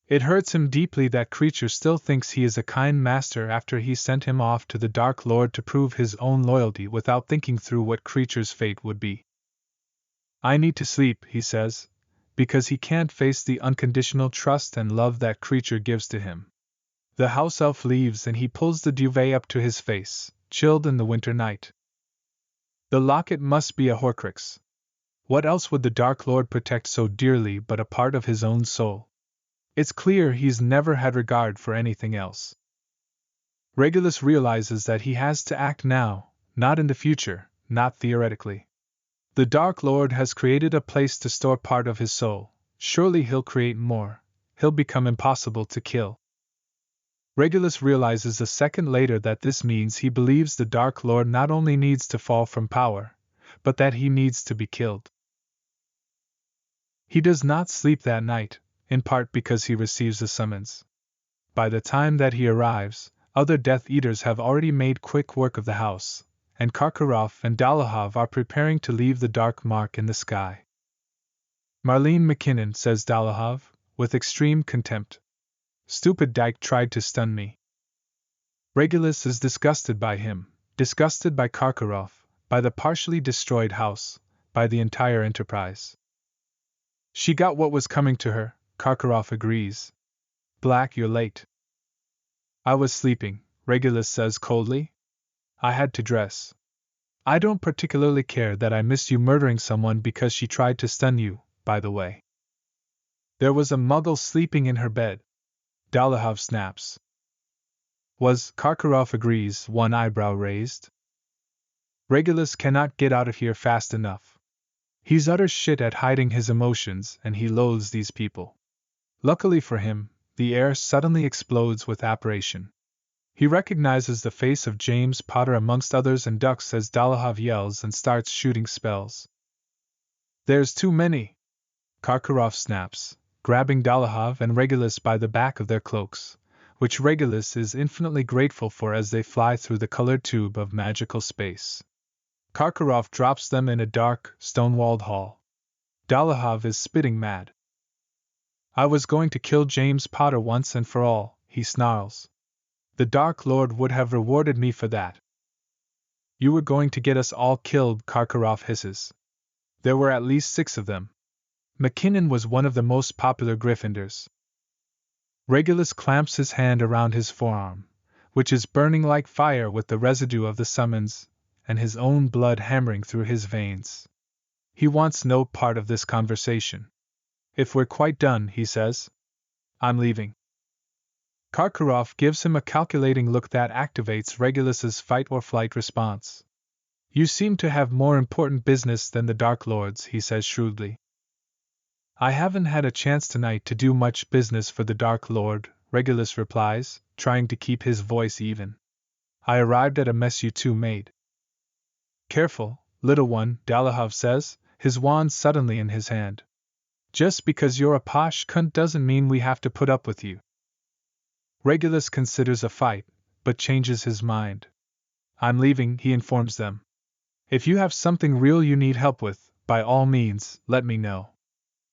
It hurts him deeply that Creature still thinks he is a kind master after he sent him off to the Dark Lord to prove his own loyalty without thinking through what Creature's fate would be. I need to sleep, he says, because he can't face the unconditional trust and love that Creature gives to him. The house elf leaves and he pulls the duvet up to his face, chilled in the winter night. The locket must be a Horcrux. What else would the Dark Lord protect so dearly but a part of his own soul? It's clear he's never had regard for anything else. Regulus realizes that he has to act now, not in the future, not theoretically. The Dark Lord has created a place to store part of his soul. Surely he'll create more. He'll become impossible to kill. Regulus realizes a second later that this means he believes the Dark Lord not only needs to fall from power, but that he needs to be killed. He does not sleep that night, in part because he receives a summons. By the time that he arrives, other Death Eaters have already made quick work of the house, and Karkaroff and Dalahov are preparing to leave the dark mark in the sky. Marlene McKinnon, says Dalahov, with extreme contempt. Stupid dyke tried to stun me. Regulus is disgusted by him, disgusted by Karkaroff, by the partially destroyed house, by the entire enterprise. She got what was coming to her, Karkaroff agrees. Black, you're late. I was sleeping, Regulus says coldly. I had to dress. I don't particularly care that I missed you murdering someone because she tried to stun you, by the way. There was a muggle sleeping in her bed. Dalahov snaps. Was, Karkaroff agrees, one eyebrow raised. Regulus cannot get out of here fast enough. He's utter shit at hiding his emotions and he loathes these people. Luckily for him, the air suddenly explodes with apparition. He recognizes the face of James Potter amongst others and ducks as Dalahov yells and starts shooting spells. There's too many! Karkaroff snaps, grabbing Dalahov and Regulus by the back of their cloaks, which Regulus is infinitely grateful for as they fly through the colored tube of magical space. Karkaroff drops them in a dark, stone-walled hall. Dalahov is spitting mad. I was going to kill James Potter once and for all, he snarls. The Dark Lord would have rewarded me for that. You were going to get us all killed, Karkaroff hisses. There were at least 6 of them. McKinnon was one of the most popular Gryffindors. Regulus clamps his hand around his forearm, which is burning like fire with the residue of the summons, and his own blood hammering through his veins. He wants no part of this conversation. If we're quite done, he says, I'm leaving. Karkaroff gives him a calculating look that activates Regulus's fight-or-flight response. You seem to have more important business than the Dark Lords, he says shrewdly. I haven't had a chance tonight to do much business for the Dark Lord, Regulus replies, trying to keep his voice even. I arrived at a mess you two made. Careful, little one, Dalahov says, his wand suddenly in his hand. Just because you're a posh cunt doesn't mean we have to put up with you. Regulus considers a fight, but changes his mind. I'm leaving, he informs them. If you have something real you need help with, by all means, let me know.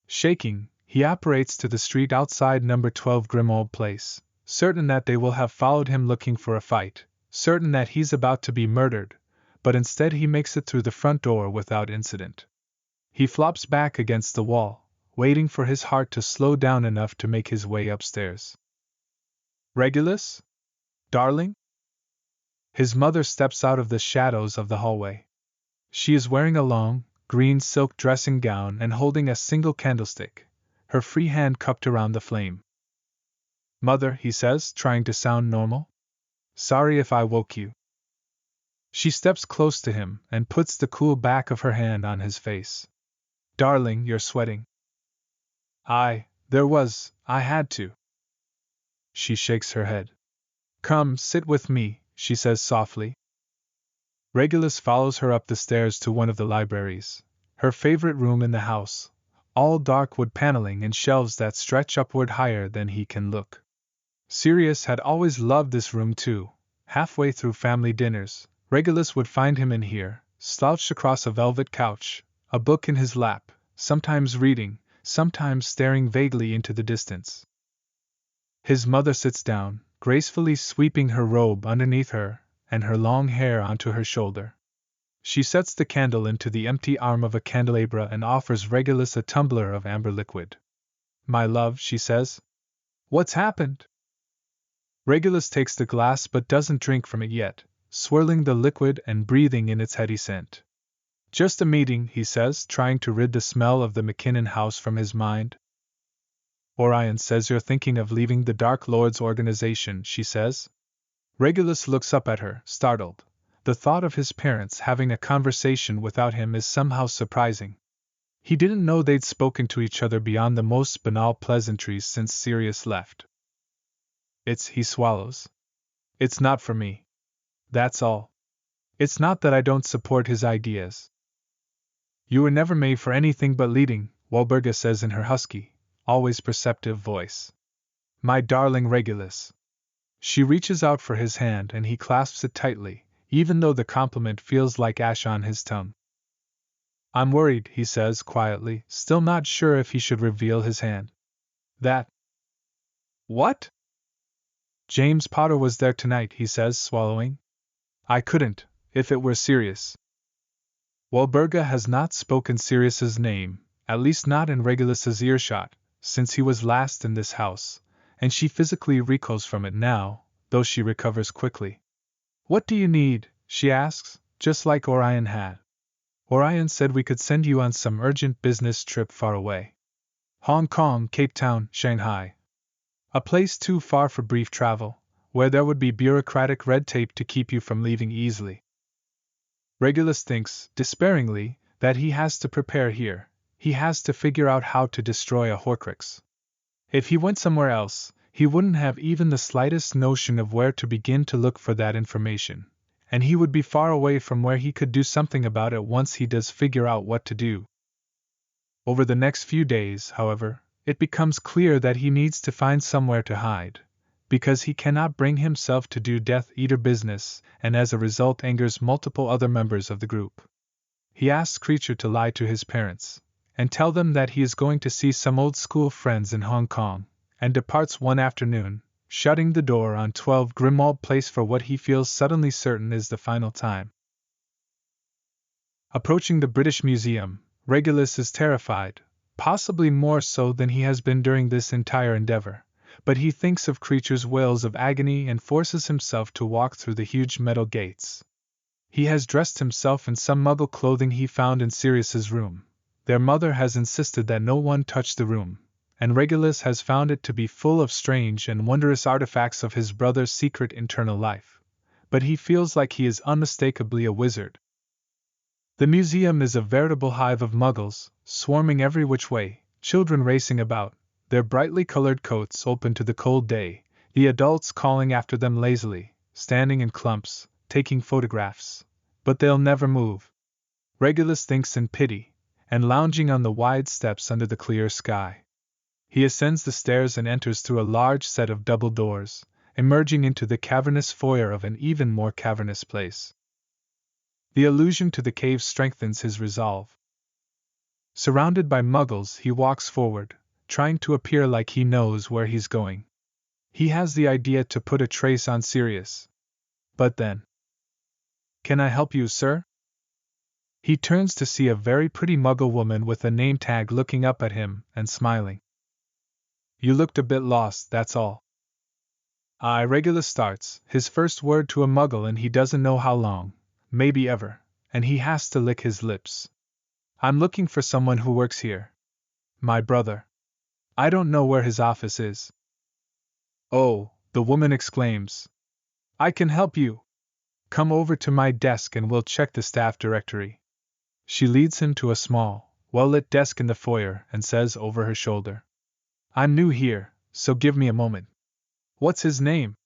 Shaking, he apparates to the street outside number 12 Grimmauld Place, certain that they will have followed him looking for a fight, certain that he's about to be murdered, but instead he makes it through the front door without incident. He flops back against the wall, waiting for his heart to slow down enough to make his way upstairs. Regulus? Darling? His mother steps out of the shadows of the hallway. She is wearing a long, green silk dressing gown and holding a single candlestick, her free hand cupped around the flame. Mother, he says, trying to sound normal. Sorry if I woke you. She steps close to him and puts the cool back of her hand on his face. Darling, you're sweating. I had to. She shakes her head. Come, sit with me, she says softly. Regulus follows her up the stairs to one of the libraries, her favorite room in the house, all dark wood paneling and shelves that stretch upward higher than he can look. Sirius had always loved this room too. Halfway through family dinners, Regulus would find him in here, slouched across a velvet couch, a book in his lap, sometimes reading, sometimes staring vaguely into the distance. His mother sits down, gracefully sweeping her robe underneath her, and her long hair onto her shoulder. She sets the candle into the empty arm of a candelabra and offers Regulus a tumbler of amber liquid. My love, she says. What's happened? Regulus takes the glass but doesn't drink from it yet, swirling the liquid and breathing in its heady scent. Just a meeting, he says, trying to rid the smell of the McKinnon house from his mind. Orion says you're thinking of leaving the Dark Lord's organization, she says. Regulus looks up at her, startled. The thought of his parents having a conversation without him is somehow surprising. He didn't know they'd spoken to each other beyond the most banal pleasantries since Sirius left. He swallows. It's not for me. That's all. It's not that I don't support his ideas. You were never made for anything but leading, Walburga says in her husky, always perceptive voice. My darling Regulus. She reaches out for his hand and he clasps it tightly, even though the compliment feels like ash on his tongue. I'm worried, he says quietly, still not sure if he should reveal his hand. That. What? James Potter was there tonight, he says, swallowing. I couldn't, if it were Sirius. Walburga has not spoken Sirius's name, at least not in Regulus's earshot, since he was last in this house, and she physically recoils from it now, though she recovers quickly. What do you need? She asks, just like Orion had. Orion said we could send you on some urgent business trip far away. Hong Kong, Cape Town, Shanghai. A place too far for brief travel, where there would be bureaucratic red tape to keep you from leaving easily. Regulus thinks, despairingly, that he has to prepare here. He has to figure out how to destroy a Horcrux. If he went somewhere else, he wouldn't have even the slightest notion of where to begin to look for that information, and he would be far away from where he could do something about it once he does figure out what to do. Over the next few days, however, it becomes clear that he needs to find somewhere to hide, because he cannot bring himself to do Death Eater business, and as a result angers multiple other members of the group. He asks Creature to lie to his parents, and tell them that he is going to see some old school friends in Hong Kong, and departs one afternoon, shutting the door on 12 Grimmauld Place for what he feels suddenly certain is the final time. Approaching the British Museum, Regulus is terrified, possibly more so than he has been during this entire endeavor, but he thinks of Creature's wails of agony and forces himself to walk through the huge metal gates. He has dressed himself in some Muggle clothing he found in Sirius's room. Their mother has insisted that no one touch the room, and Regulus has found it to be full of strange and wondrous artifacts of his brother's secret internal life, but he feels like he is unmistakably a wizard. The museum is a veritable hive of Muggles, swarming every which way, children racing about, their brightly colored coats open to the cold day, the adults calling after them lazily, standing in clumps, taking photographs. But they'll never move. Regulus thinks in pity, and lounging on the wide steps under the clear sky. He ascends the stairs and enters through a large set of double doors, emerging into the cavernous foyer of an even more cavernous place. The allusion to the cave strengthens his resolve. Surrounded by Muggles, he walks forward, trying to appear like he knows where he's going. He has the idea to put a trace on Sirius. But then... Can I help you, sir? He turns to see a very pretty Muggle woman with a name tag looking up at him and smiling. You looked a bit lost, that's all. Regulus starts, his first word to a Muggle and he doesn't know how long, maybe ever, and he has to lick his lips. I'm looking for someone who works here. My brother. I don't know where his office is. Oh, the woman exclaims. I can help you. Come over to my desk and we'll check the staff directory. She leads him to a small, well-lit desk in the foyer and says over her shoulder, I'm new here, so give me a moment. What's his name?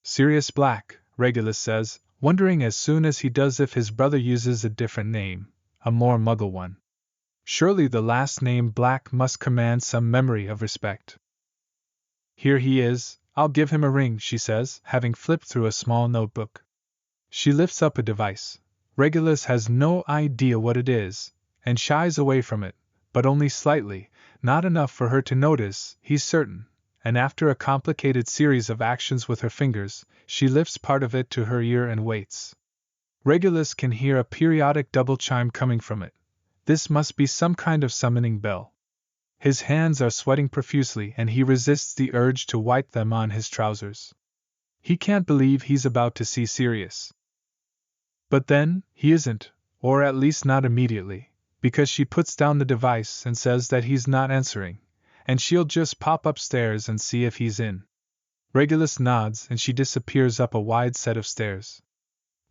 Sirius Black, Regulus says, wondering as soon as he does if his brother uses a different name, a more muggle one. Surely the last name Black must command some memory of respect. Here he is, I'll give him a ring, she says, having flipped through a small notebook. She lifts up a device. Regulus has no idea what it is, and shies away from it, but only slightly, not enough for her to notice, he's certain, and after a complicated series of actions with her fingers, she lifts part of it to her ear and waits. Regulus can hear a periodic double chime coming from it. This must be some kind of summoning bell. His hands are sweating profusely and he resists the urge to wipe them on his trousers. He can't believe he's about to see Sirius. But then, he isn't, or at least not immediately, because she puts down the device and says that he's not answering, and she'll just pop upstairs and see if he's in. Regulus nods and she disappears up a wide set of stairs.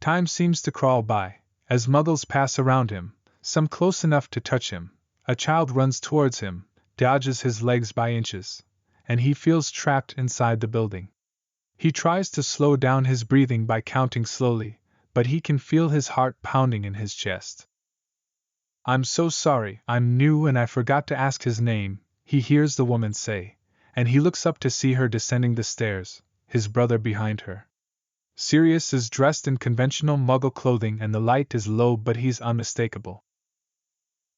Time seems to crawl by, as muggles pass around him, some close enough to touch him. A child runs towards him, dodges his legs by inches, and he feels trapped inside the building. He tries to slow down his breathing by counting slowly, but he can feel his heart pounding in his chest. I'm so sorry, I'm new and I forgot to ask his name, he hears the woman say, and he looks up to see her descending the stairs, his brother behind her. Sirius is dressed in conventional muggle clothing and the light is low but he's unmistakable.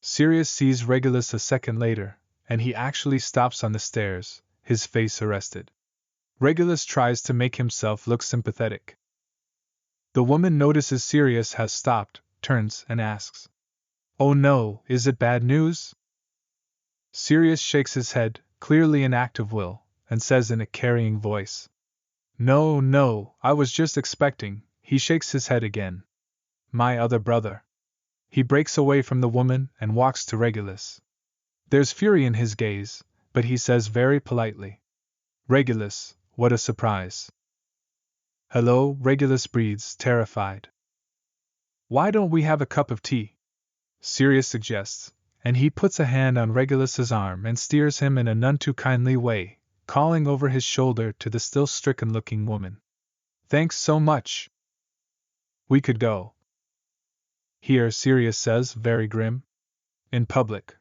Sirius sees Regulus a second later, and he actually stops on the stairs, his face arrested. Regulus tries to make himself look sympathetic. The woman notices Sirius has stopped, turns and asks, Oh no, is it bad news? Sirius shakes his head, clearly an act of will, and says in a carrying voice, No, I was just expecting. He shakes his head again. My other brother. He breaks away from the woman and walks to Regulus. There's fury in his gaze, but he says very politely, Regulus, what a surprise. Hello, Regulus breathes, terrified. Why don't we have a cup of tea? Sirius suggests, and he puts a hand on Regulus's arm and steers him in a none too kindly way, calling over his shoulder to the still stricken-looking woman. Thanks so much. We could go. Here, Sirius says, very grim. In public.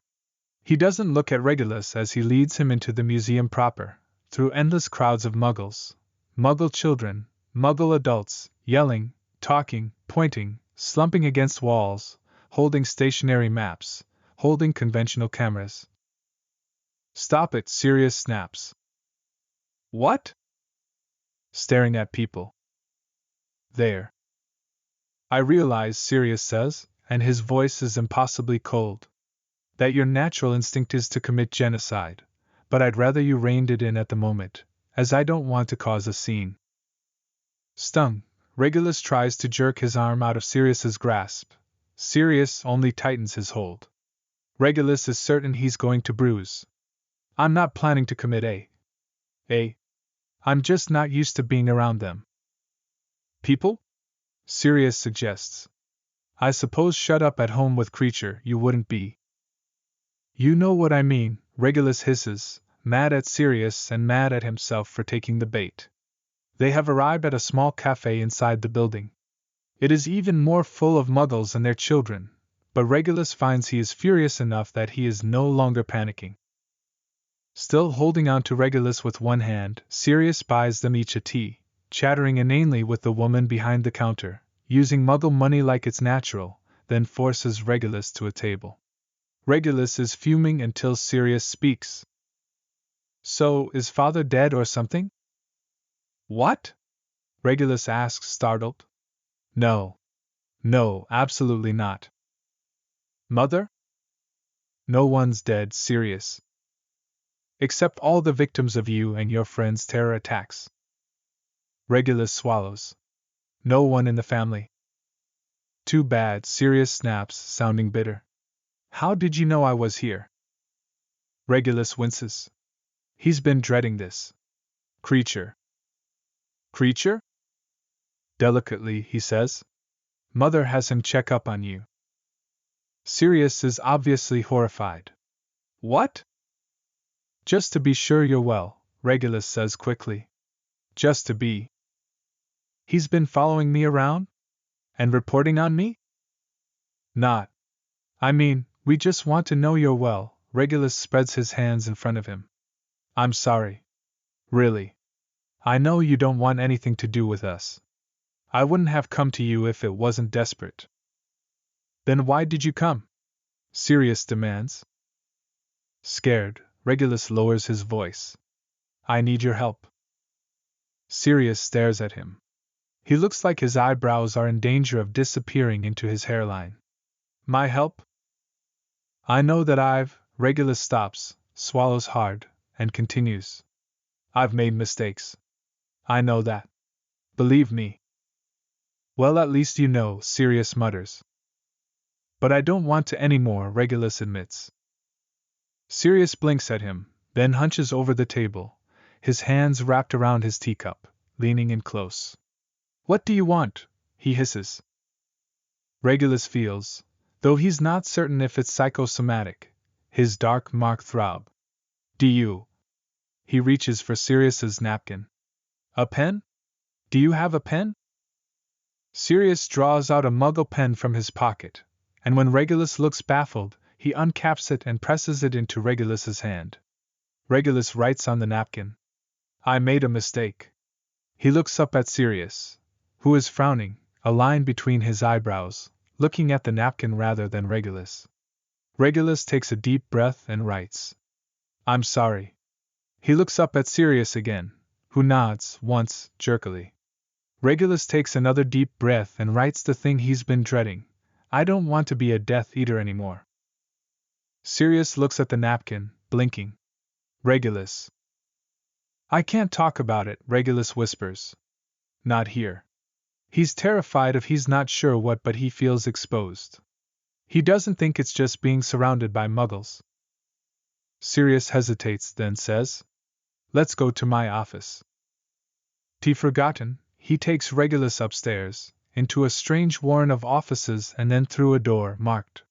He doesn't look at Regulus as he leads him into the museum proper, through endless crowds of muggles, muggle children, muggle adults, yelling, talking, pointing, slumping against walls, holding stationary maps, holding conventional cameras. Stop it, Sirius snaps. What? Staring at people. There. I realize, Sirius says, and his voice is impossibly cold, that your natural instinct is to commit genocide, but I'd rather you reined it in at the moment, as I don't want to cause a scene. Stung, Regulus tries to jerk his arm out of Sirius's grasp. Sirius only tightens his hold. Regulus is certain he's going to bruise. I'm not planning to commit I'm just not used to being around them. People? Sirius suggests. I suppose shut up at home with Creature you wouldn't be. You know what I mean, Regulus hisses, mad at Sirius and mad at himself for taking the bait. They have arrived at a small cafe inside the building. It is even more full of muggles and their children, but Regulus finds he is furious enough that he is no longer panicking. Still holding on to Regulus with one hand, Sirius buys them each a tea, chattering inanely with the woman behind the counter, using muggle money like it's natural, then forces Regulus to a table. Regulus is fuming until Sirius speaks. So, is father dead or something? What? Regulus asks, startled. No, absolutely not. Mother? No one's dead, Sirius. Except all the victims of you and your friends' terror attacks. Regulus swallows. No one in the family. Too bad, Sirius snaps, sounding bitter. How did you know I was here? Regulus winces. He's been dreading this. Creature? Delicately, he says. Mother has him check up on you. Sirius is obviously horrified. What? Just to be sure you're well, Regulus says quickly. Just to be. He's been following me around? And reporting on me? Not. I mean, we just want to know you're well. Regulus spreads his hands in front of him. I'm sorry. Really. I know you don't want anything to do with us. I wouldn't have come to you if it wasn't desperate. Then why did you come? Sirius demands. Scared, Regulus lowers his voice. I need your help. Sirius stares at him. He looks like his eyebrows are in danger of disappearing into his hairline. My help? I know that Regulus stops, swallows hard, and continues. I've made mistakes. I know that. Believe me. Well, at least you know, Sirius mutters. But I don't want to anymore, Regulus admits. Sirius blinks at him, then hunches over the table, his hands wrapped around his teacup, leaning in close. What do you want? He hisses. Regulus feels, though he's not certain if it's psychosomatic, his dark mark throb. Do you? He reaches for Sirius's napkin. A pen? Do you have a pen? Sirius draws out a muggle pen from his pocket, and when Regulus looks baffled, he uncaps it and presses it into Regulus's hand. Regulus writes on the napkin. I made a mistake. He looks up at Sirius, who is frowning, a line between his eyebrows, looking at the napkin rather than Regulus. Regulus takes a deep breath and writes. I'm sorry. He looks up at Sirius again, who nods once, jerkily. Regulus takes another deep breath and writes the thing he's been dreading. I don't want to be a Death Eater anymore. Sirius looks at the napkin, blinking. Regulus. I can't talk about it, Regulus whispers. Not here. He's terrified of he's not sure what, but he feels exposed. He doesn't think it's just being surrounded by muggles. Sirius hesitates, then says, Let's go to my office. Forgotten, he takes Regulus upstairs, into a strange warren of offices and then through a door marked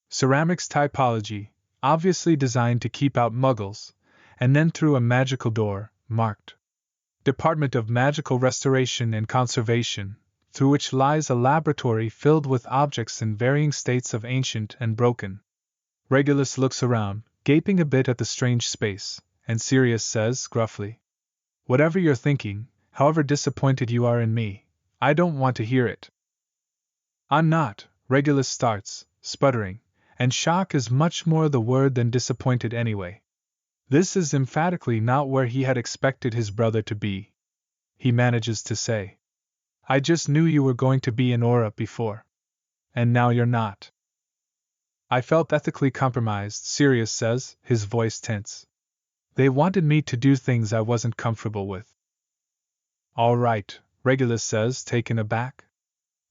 Ceramics Typology, obviously designed to keep out muggles, and then through a magical door, marked Department of Magical Restoration and Conservation, through which lies a laboratory filled with objects in varying states of ancient and broken. Regulus looks around, gaping a bit at the strange space, and Sirius says gruffly, Whatever you're thinking, however disappointed you are in me, I don't want to hear it. I'm not, Regulus starts, sputtering, and shock is much more the word than disappointed anyway. This is emphatically not where he had expected his brother to be. He manages to say, I just knew you were going to be in Aura before. And now you're not. I felt ethically compromised, Sirius says, his voice tense. They wanted me to do things I wasn't comfortable with. All right, Regulus says, taken aback.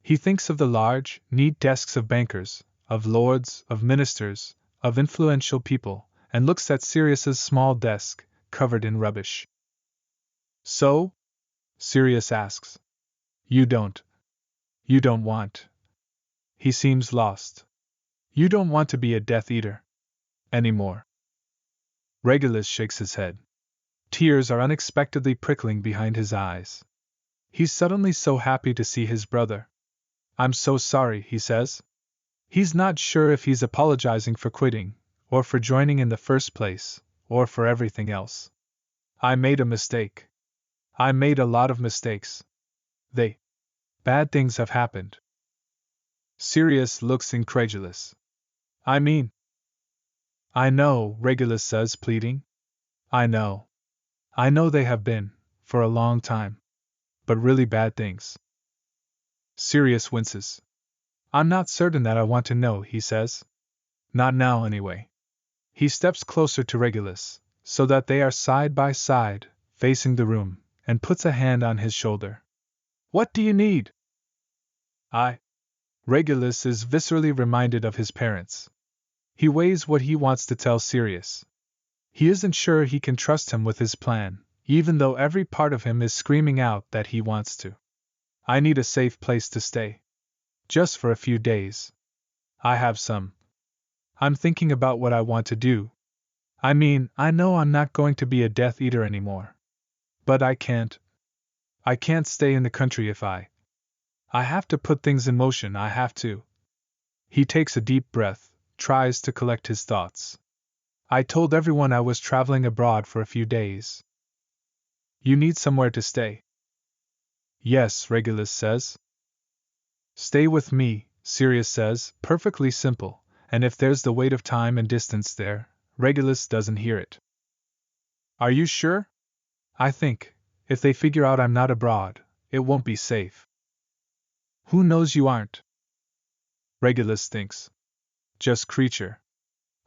He thinks of the large, neat desks of bankers, of lords, of ministers, of influential people, and looks at Sirius's small desk, covered in rubbish. So? Sirius asks. You don't want. He seems lost. You don't want to be a Death Eater anymore. Regulus shakes his head. Tears are unexpectedly prickling behind his eyes. He's suddenly so happy to see his brother. I'm so sorry, he says. He's not sure if he's apologizing for quitting, or for joining in the first place, or for everything else. I made a mistake. I made a lot of mistakes. Bad things have happened. Sirius looks incredulous. I mean. I know, Regulus says, pleading. I know. I know they have been, for a long time. But really bad things. Sirius winces. I'm not certain that I want to know, he says. Not now, anyway. He steps closer to Regulus, so that they are side by side, facing the room, and puts a hand on his shoulder. What do you need? Regulus is viscerally reminded of his parents. He weighs what he wants to tell Sirius. He isn't sure he can trust him with his plan, even though every part of him is screaming out that he wants to. I need a safe place to stay. Just for a few days. I have some. I'm thinking about what I want to do. I mean, I know I'm not going to be a Death Eater anymore. But I can't stay in the country if I have to put things in motion, I have to. He takes a deep breath, tries to collect his thoughts. I told everyone I was traveling abroad for a few days. You need somewhere to stay. Yes, Regulus says. Stay with me, Sirius says, perfectly simple, and if there's the weight of time and distance there, Regulus doesn't hear it. Are you sure? I think, if they figure out I'm not abroad, it won't be safe. Who knows you aren't? Regulus thinks. Just Creature.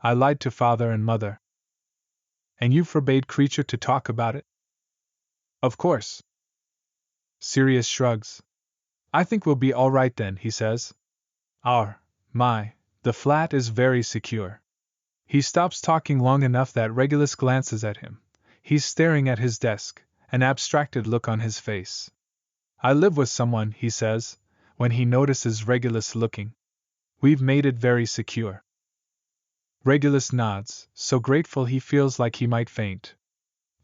I lied to father and mother. And you forbade Creature to talk about it? Of course. Sirius shrugs. I think we'll be all right then, he says. The flat is very secure. He stops talking long enough that Regulus glances at him. He's staring at his desk, an abstracted look on his face. I live with someone, he says, when he notices Regulus looking. We've made it very secure. Regulus nods, so grateful he feels like he might faint.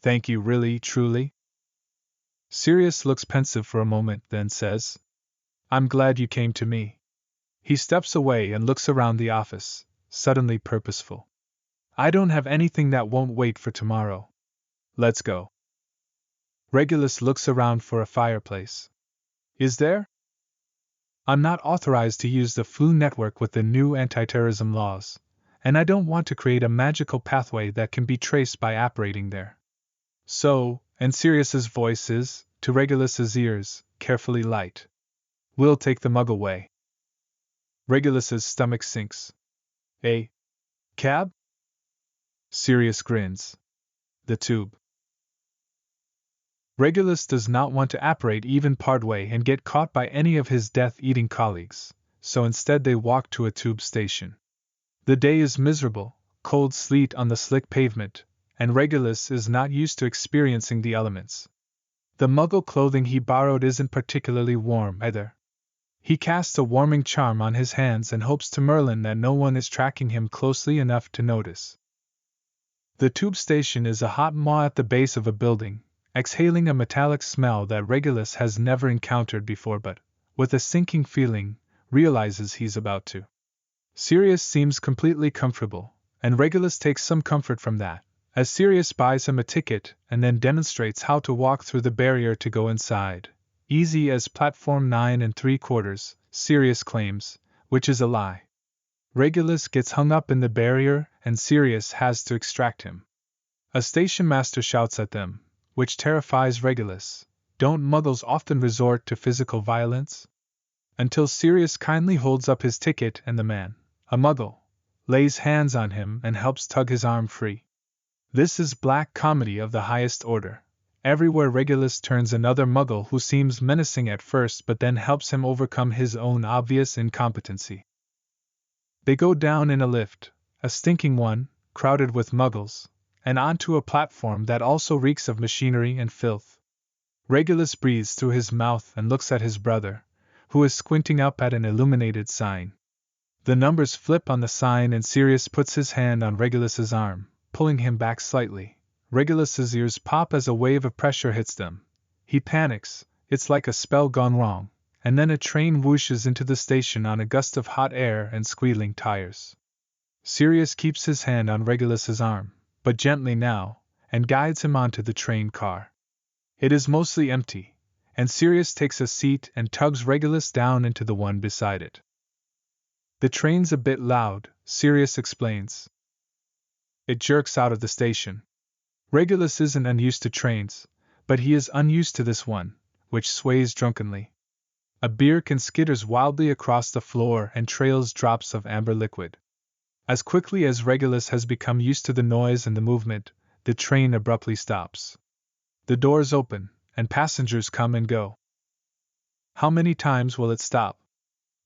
Thank you, really, truly? Sirius looks pensive for a moment, then says, I'm glad you came to me. He steps away and looks around the office, suddenly purposeful. I don't have anything that won't wait for tomorrow. Let's go. Regulus looks around for a fireplace. Is there? I'm not authorized to use the flu network with the new anti-terrorism laws, and I don't want to create a magical pathway that can be traced by operating there. So, and Sirius's voice is, to Regulus's ears, carefully light. We'll take the mug away. Regulus's stomach sinks. A cab? Sirius grins. The tube. Regulus does not want to apparate even partway and get caught by any of his death-eating colleagues, so instead they walk to a tube station. The day is miserable, cold sleet on the slick pavement, and Regulus is not used to experiencing the elements. The muggle clothing he borrowed isn't particularly warm either. He casts a warming charm on his hands and hopes to Merlin that no one is tracking him closely enough to notice. The tube station is a hot maw at the base of a building, exhaling a metallic smell that Regulus has never encountered before but, with a sinking feeling, realizes he's about to. Sirius seems completely comfortable, and Regulus takes some comfort from that, as Sirius buys him a ticket and then demonstrates how to walk through the barrier to go inside. Easy as platform 9 3/4, Sirius claims, which is a lie. Regulus gets hung up in the barrier and Sirius has to extract him. A station master shouts at them, which terrifies Regulus. Don't muggles often resort to physical violence? Until Sirius kindly holds up his ticket and the man, a muggle, lays hands on him and helps tug his arm free. This is black comedy of the highest order. Everywhere Regulus turns another muggle who seems menacing at first but then helps him overcome his own obvious incompetency. They go down in a lift, a stinking one, crowded with muggles, and onto a platform that also reeks of machinery and filth. Regulus breathes through his mouth and looks at his brother, who is squinting up at an illuminated sign. The numbers flip on the sign and Sirius puts his hand on Regulus's arm, pulling him back slightly. Regulus's ears pop as a wave of pressure hits them. He panics, it's like a spell gone wrong, and then a train whooshes into the station on a gust of hot air and squealing tires. Sirius keeps his hand on Regulus's arm, but gently now, and guides him onto the train car. It is mostly empty, and Sirius takes a seat and tugs Regulus down into the one beside it. The train's a bit loud, Sirius explains. It jerks out of the station. Regulus isn't unused to trains, but he is unused to this one, which sways drunkenly. A beer can skitters wildly across the floor and trails drops of amber liquid. As quickly as Regulus has become used to the noise and the movement, the train abruptly stops. The doors open, and passengers come and go. How many times will it stop?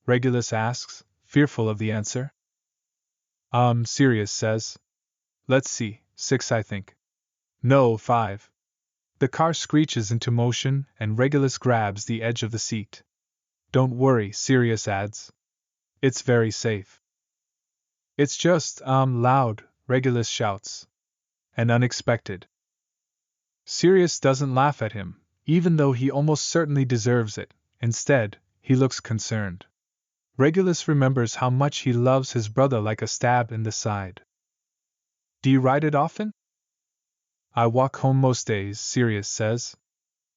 Regulus asks, fearful of the answer. Sirius says. Let's see, 6 I think. No, 5. The car screeches into motion and Regulus grabs the edge of the seat. Don't worry, Sirius adds. It's very safe. It's just, loud, Regulus shouts. And unexpected. Sirius doesn't laugh at him, even though he almost certainly deserves it. Instead, he looks concerned. Regulus remembers how much he loves his brother like a stab in the side. Do you ride it often? I walk home most days, Sirius says.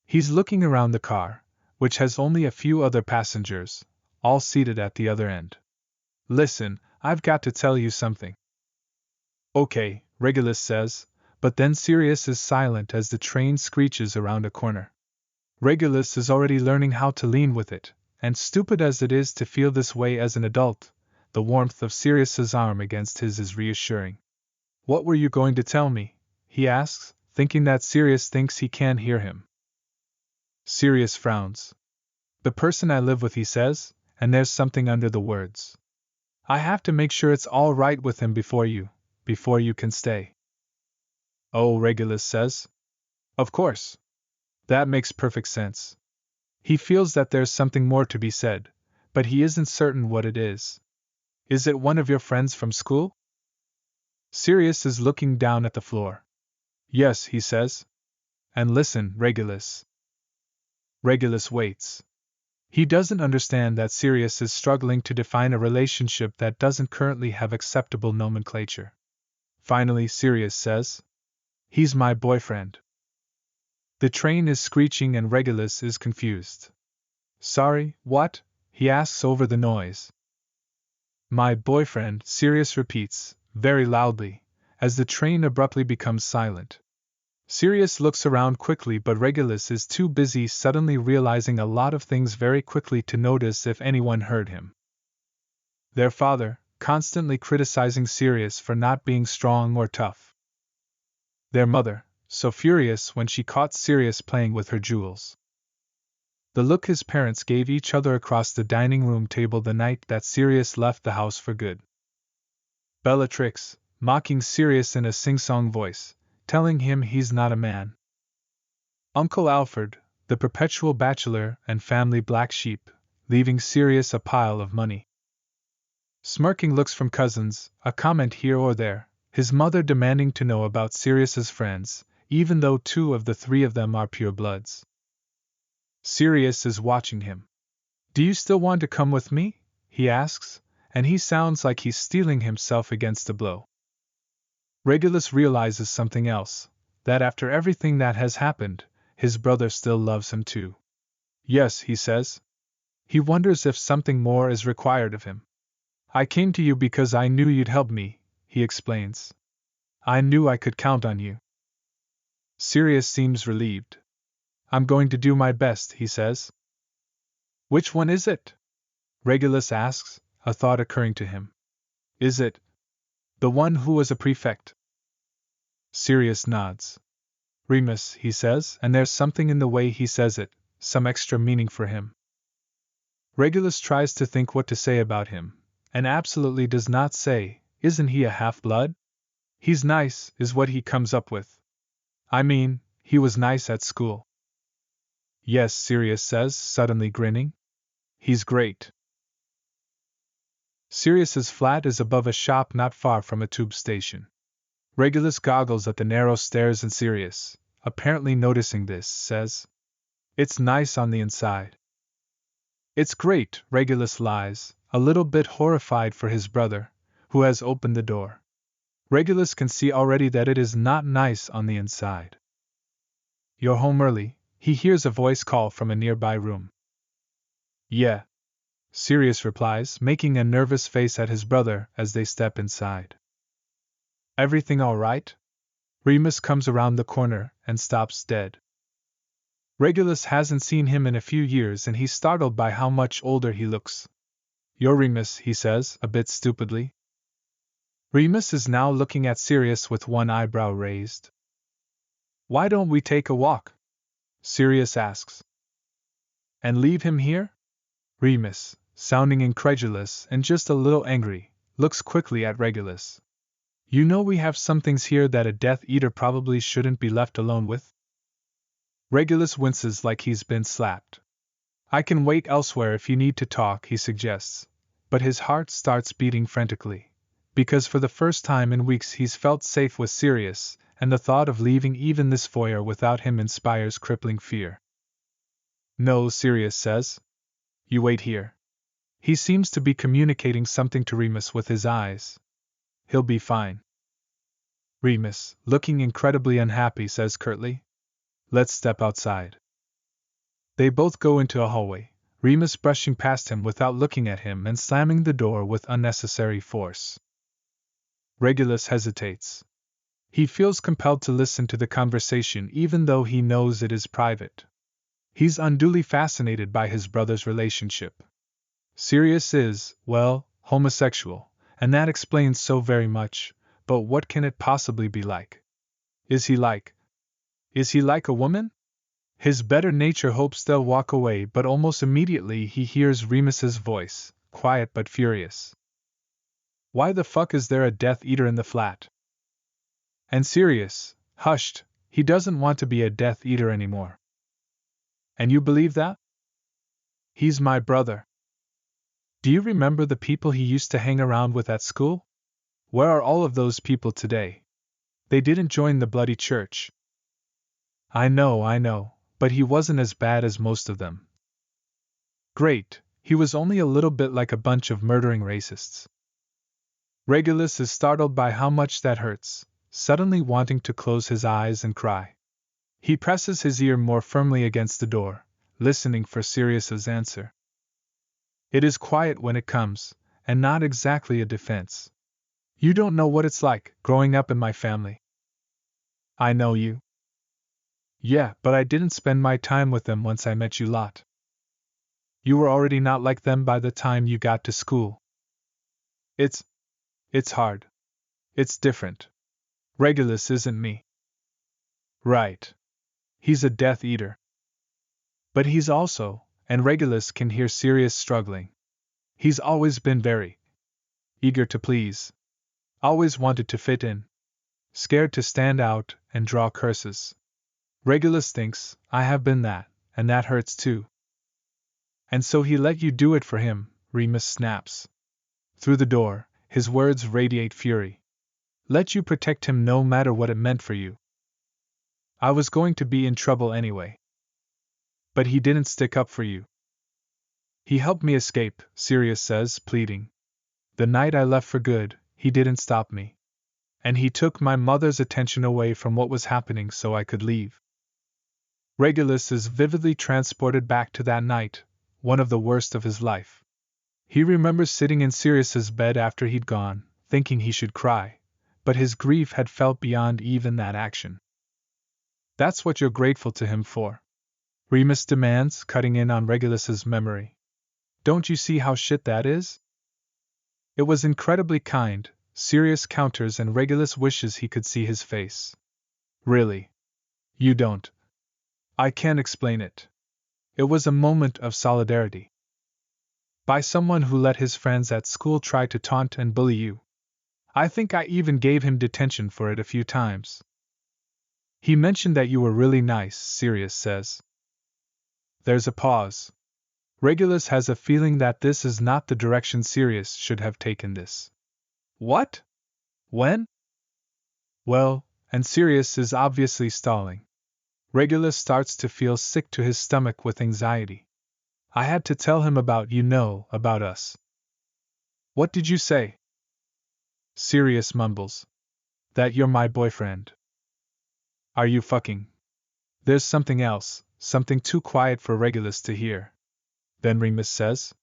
He's looking around the car, which has only a few other passengers, all seated at the other end. Listen, I've got to tell you something. Okay, Regulus says, but then Sirius is silent as the train screeches around a corner. Regulus is already learning how to lean with it, and stupid as it is to feel this way as an adult, the warmth of Sirius's arm against his is reassuring. What were you going to tell me? He asks, thinking that Sirius thinks he can hear him. Sirius frowns. The person I live with, he says, and there's something under the words. I have to make sure it's all right with him before you can stay. Oh, Regulus says. Of course. That makes perfect sense. He feels that there's something more to be said, but he isn't certain what it is. Is it one of your friends from school? Sirius is looking down at the floor. Yes, he says. And listen, Regulus. Regulus waits. He doesn't understand that Sirius is struggling to define a relationship that doesn't currently have acceptable nomenclature. Finally, Sirius says, he's my boyfriend. The train is screeching and Regulus is confused. Sorry, what? He asks over the noise. My boyfriend, Sirius repeats, very loudly, as the train abruptly becomes silent. Sirius looks around quickly, but Regulus is too busy suddenly realizing a lot of things very quickly to notice if anyone heard him. Their father, constantly criticizing Sirius for not being strong or tough. Their mother, so furious when she caught Sirius playing with her jewels. The look his parents gave each other across the dining room table the night that Sirius left the house for good. Bellatrix, mocking Sirius in a sing-song voice, telling him he's not a man. Uncle Alfred, the perpetual bachelor and family black sheep, leaving Sirius a pile of money. Smirking looks from cousins, a comment here or there, his mother demanding to know about Sirius's friends, even though 2 of the 3 of them are purebloods. Sirius is watching him. Do you still want to come with me? He asks, and he sounds like he's steeling himself against a blow. Regulus realizes something else, that after everything that has happened, his brother still loves him too. Yes, he says. He wonders if something more is required of him. I came to you because I knew you'd help me, he explains. I knew I could count on you. Sirius seems relieved. I'm going to do my best, he says. Which one is it? Regulus asks, a thought occurring to him. Is it the one who was a prefect? Sirius nods. Remus, he says, and there's something in the way he says it, some extra meaning for him. Regulus tries to think what to say about him, and absolutely does not say, isn't he a half-blood? He's nice, is what he comes up with. I mean, he was nice at school. Yes, Sirius says, suddenly grinning. He's great. Sirius's flat is above a shop not far from a tube station. Regulus goggles at the narrow stairs and Sirius, apparently noticing this, says, it's nice on the inside. It's great, Regulus lies, a little bit horrified for his brother, who has opened the door. Regulus can see already that it is not nice on the inside. You're home early, he hears a voice call from a nearby room. Yeah, Sirius replies, making a nervous face at his brother as they step inside. Everything all right? Remus comes around the corner and stops dead. Regulus hasn't seen him in a few years and he's startled by how much older he looks. You're Remus, he says, a bit stupidly. Remus is now looking at Sirius with one eyebrow raised. Why don't we take a walk? Sirius asks. And leave him here? Remus, sounding incredulous and just a little angry, looks quickly at Regulus. You know we have some things here that a Death Eater probably shouldn't be left alone with? Regulus winces like he's been slapped. I can wait elsewhere if you need to talk, he suggests, but his heart starts beating frantically, because for the first time in weeks he's felt safe with Sirius, and the thought of leaving even this foyer without him inspires crippling fear. No, Sirius says. You wait here. He seems to be communicating something to Remus with his eyes. He'll be fine. Remus, looking incredibly unhappy, says curtly, let's step outside. They both go into a hallway, Remus brushing past him without looking at him and slamming the door with unnecessary force. Regulus hesitates. He feels compelled to listen to the conversation even though he knows it is private. He's unduly fascinated by his brother's relationship. Sirius is, well, homosexual, and that explains so very much, but what can it possibly be like? Is he like a woman? His better nature hopes they'll walk away, but almost immediately he hears Remus's voice, quiet but furious. Why the fuck is there a Death Eater in the flat? And Sirius, hushed, he doesn't want to be a Death Eater anymore. And you believe that? He's my brother. Do you remember the people he used to hang around with at school? Where are all of those people today? They didn't join the bloody church. I know, but he wasn't as bad as most of them. Great, he was only a little bit like a bunch of murdering racists. Regulus is startled by how much that hurts, suddenly wanting to close his eyes and cry. He presses his ear more firmly against the door, listening for Sirius's answer. It is quiet when it comes, and not exactly a defense. You don't know what it's like, growing up in my family. I know you. Yeah, but I didn't spend my time with them once I met you lot. You were already not like them by the time you got to school. It's hard. It's different. Regulus isn't me. Right. He's a Death Eater. But he's also, and Regulus can hear Sirius struggling. He's always been very eager to please. Always wanted to fit in. Scared to stand out and draw curses. Regulus thinks, I have been that, and that hurts too. And so he let you do it for him, Remus snaps. Through the door, his words radiate fury. Let you protect him no matter what it meant for you. I was going to be in trouble anyway. But he didn't stick up for you. He helped me escape, Sirius says, pleading. The night I left for good, he didn't stop me. And he took my mother's attention away from what was happening so I could leave. Regulus is vividly transported back to that night, one of the worst of his life. He remembers sitting in Sirius's bed after he'd gone, thinking he should cry, but his grief had felt beyond even that action. That's what you're grateful to him for? Remus demands, cutting in on Regulus's memory. Don't you see how shit that is? It was incredibly kind, Sirius counters, and Regulus wishes he could see his face. Really? You don't? I can't explain it. It was a moment of solidarity. By someone who let his friends at school try to taunt and bully you. I think I even gave him detention for it a few times. He mentioned that you were really nice, Sirius says. There's a pause. Regulus has a feeling that this is not the direction Sirius should have taken this. What? When? Well, and Sirius is obviously stalling. Regulus starts to feel sick to his stomach with anxiety. I had to tell him about about us. What did you say? Sirius mumbles. That you're my boyfriend. Are you fucking? There's something else, something too quiet for Regulus to hear. Then Remus says.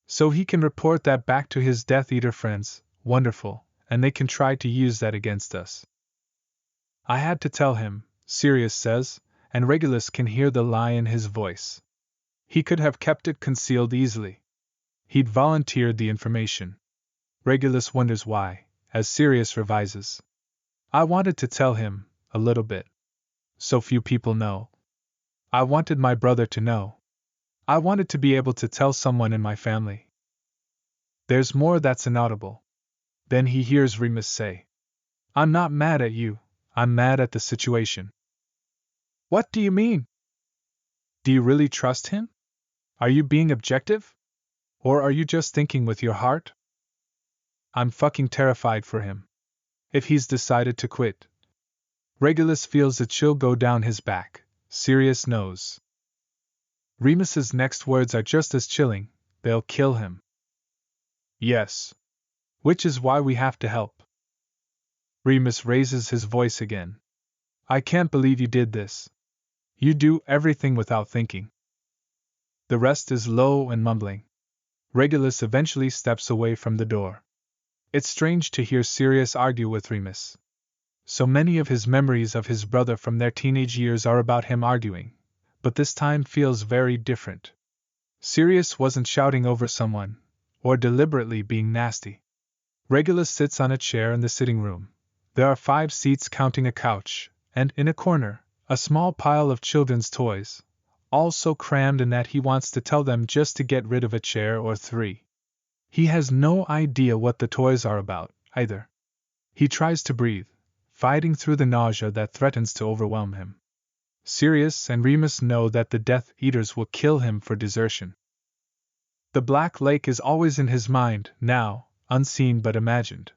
So he can report that back to his Death Eater friends, wonderful, and they can try to use that against us. I had to tell him, Sirius says, and Regulus can hear the lie in his voice. He could have kept it concealed easily. He'd volunteered the information. Regulus wonders why, as Sirius revises. I wanted to tell him, a little bit. So few people know. I wanted my brother to know. I wanted to be able to tell someone in my family. There's more that's inaudible. Then he hears Remus say. I'm not mad at you, I'm mad at the situation. What do you mean? Do you really trust him? Are you being objective? Or are you just thinking with your heart? I'm fucking terrified for him. If he's decided to quit. Regulus feels a chill go down his back. Sirius knows. Remus's next words are just as chilling. They'll kill him. Yes. Which is why we have to help. Remus raises his voice again. I can't believe you did this. You do everything without thinking. The rest is low and mumbling. Regulus eventually steps away from the door. It's strange to hear Sirius argue with Remus. So many of his memories of his brother from their teenage years are about him arguing, but this time feels very different. Sirius wasn't shouting over someone, or deliberately being nasty. Regulus sits on a chair in the sitting room. There are 5 seats counting a couch, and in a corner, a small pile of children's toys, all so crammed in that he wants to tell them just to get rid of a chair or 3. He has no idea what the toys are about, either. He tries to breathe, fighting through the nausea that threatens to overwhelm him. Sirius and Remus know that the Death Eaters will kill him for desertion. The Black Lake is always in his mind, now, unseen but imagined.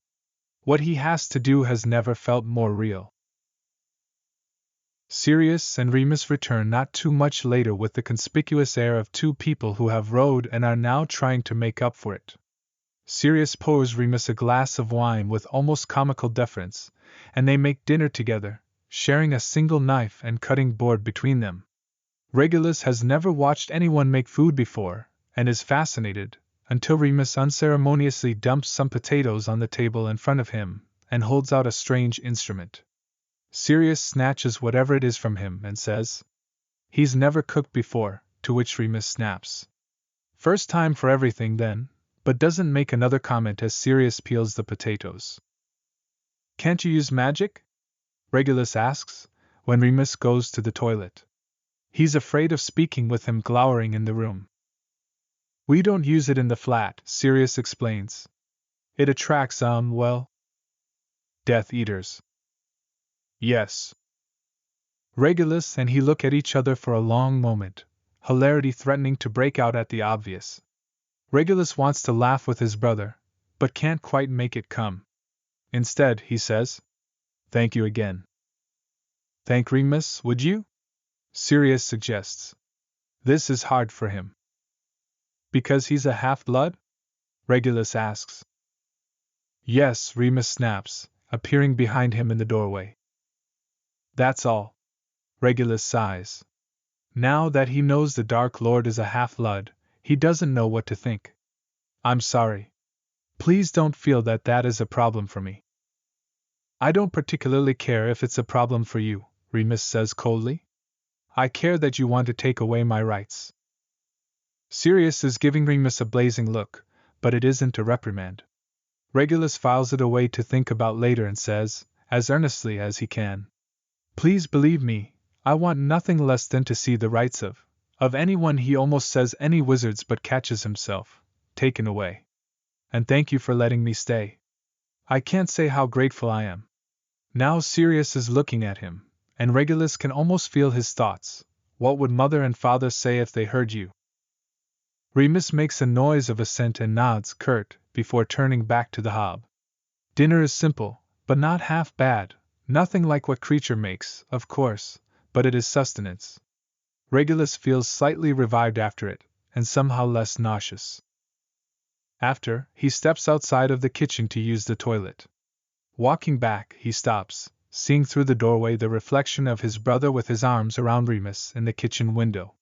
What he has to do has never felt more real. Sirius and Remus return not too much later with the conspicuous air of 2 people who have rowed and are now trying to make up for it. Sirius pours Remus a glass of wine with almost comical deference, and they make dinner together, sharing a single knife and cutting board between them. Regulus has never watched anyone make food before, and is fascinated, until Remus unceremoniously dumps some potatoes on the table in front of him, and holds out a strange instrument. Sirius snatches whatever it is from him and says, "He's never cooked before," to which Remus snaps. First time for everything then, but doesn't make another comment as Sirius peels the potatoes. "Can't you use magic?" Regulus asks, when Remus goes to the toilet. He's afraid of speaking with him glowering in the room. "We don't use it in the flat," Sirius explains. "It attracts, well, Death Eaters." "Yes." Regulus and he look at each other for a long moment, hilarity threatening to break out at the obvious. Regulus wants to laugh with his brother, but can't quite make it come. Instead, he says, "Thank you again." "Thank Remus, would you?" Sirius suggests. This is hard for him. "Because he's a half-blood?" Regulus asks. "Yes," Remus snaps, appearing behind him in the doorway. "That's all." Regulus sighs. Now that he knows the Dark Lord is a half-blood, he doesn't know what to think. "I'm sorry. Please don't feel that that is a problem for me." "I don't particularly care if it's a problem for you," Remus says coldly. "I care that you want to take away my rights." Sirius is giving Remus a blazing look, but it isn't a reprimand. Regulus files it away to think about later and says, as earnestly as he can, "Please believe me, I want nothing less than to see the rights of anyone," he almost says any wizards but catches himself, "taken away. And thank you for letting me stay. I can't say how grateful I am." Now Sirius is looking at him, and Regulus can almost feel his thoughts. What would mother and father say if they heard you? Remus makes a noise of assent and nods curt before turning back to the hob. Dinner is simple, but not half bad, nothing like what Creature makes, of course, but it is sustenance. Regulus feels slightly revived after it, and somehow less nauseous. After, he steps outside of the kitchen to use the toilet. Walking back, he stops, seeing through the doorway the reflection of his brother with his arms around Remus in the kitchen window.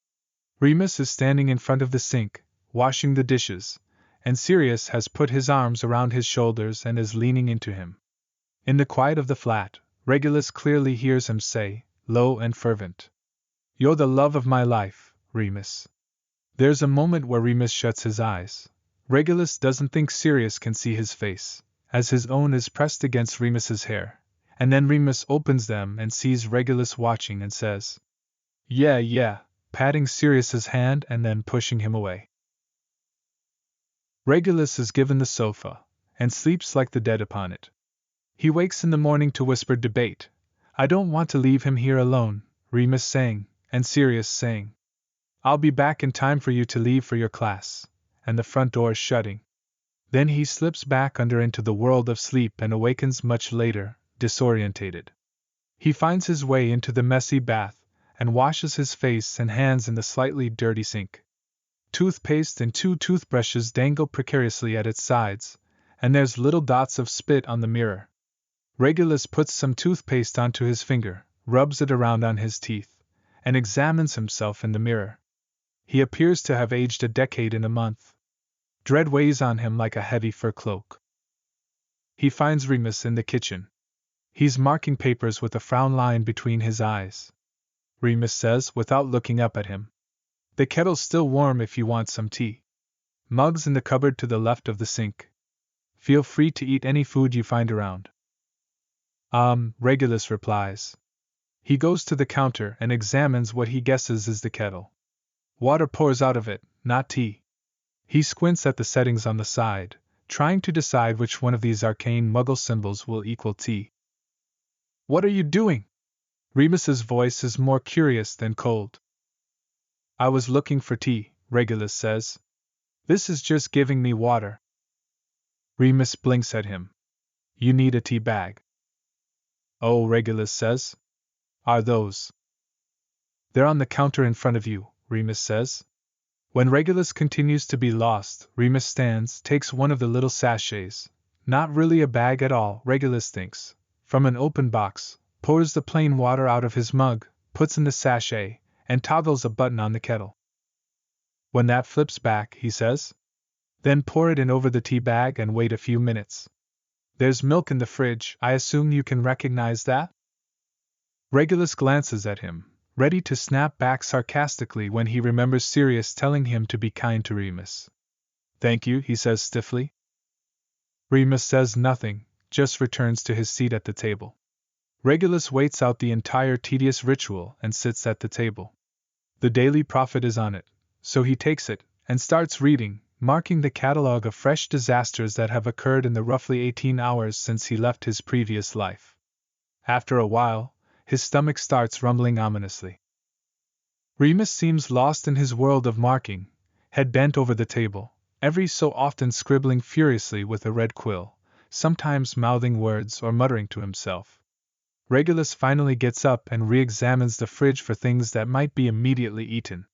Remus is standing in front of the sink, washing the dishes, and Sirius has put his arms around his shoulders and is leaning into him. In the quiet of the flat, Regulus clearly hears him say, low and fervent, "You're the love of my life, Remus." There's a moment where Remus shuts his eyes. Regulus doesn't think Sirius can see his face, as his own is pressed against Remus's hair, and then Remus opens them and sees Regulus watching and says, Yeah, patting Sirius's hand and then pushing him away. Regulus is given the sofa, and sleeps like the dead upon it. He wakes in the morning to whispered debate. "I don't want to leave him here alone," Remus saying, and Sirius saying, I'll be back in time for you to leave for your class, and the front door is shutting. Then he slips back under into the world of sleep and awakens much later, disorientated. He finds his way into the messy bath, and washes his face and hands in the slightly dirty sink. Toothpaste and 2 toothbrushes dangle precariously at its sides, and there's little dots of spit on the mirror. Regulus puts some toothpaste onto his finger, rubs it around on his teeth, and examines himself in the mirror. He appears to have aged a decade in a month. Dread weighs on him like a heavy fur cloak. He finds Remus in the kitchen. He's marking papers with a frown line between his eyes. Remus says, without looking up at him, "The kettle's still warm if you want some tea. Mug's in the cupboard to the left of the sink. Feel free to eat any food you find around." Regulus replies. He goes to the counter and examines what he guesses is the kettle. Water pours out of it, not tea. He squints at the settings on the side, trying to decide which one of these arcane Muggle symbols will equal tea. "What are you doing?" Remus's voice is more curious than cold. "I was looking for tea," Regulus says. "This is just giving me water." Remus blinks at him. "You need a tea bag." "Oh," Regulus says. "Are those?" "They're on the counter in front of you," Remus says. When Regulus continues to be lost, Remus stands, takes one of the little sachets, not really a bag at all, Regulus thinks, from an open box, pours the plain water out of his mug, puts in the sachet, and toggles a button on the kettle. "When that flips back," he says, "then pour it in over the tea bag and wait a few minutes. There's milk in the fridge, I assume you can recognize that?" Regulus glances at him, ready to snap back sarcastically when he remembers Sirius telling him to be kind to Remus. "Thank you," he says stiffly. Remus says nothing, just returns to his seat at the table. Regulus waits out the entire tedious ritual and sits at the table. The Daily Prophet is on it, so he takes it and starts reading, marking the catalogue of fresh disasters that have occurred in the roughly 18 hours since he left his previous life. After a while, his stomach starts rumbling ominously. Remus seems lost in his world of marking, head bent over the table, every so often scribbling furiously with a red quill, sometimes mouthing words or muttering to himself. Regulus finally gets up and re-examines the fridge for things that might be immediately eaten.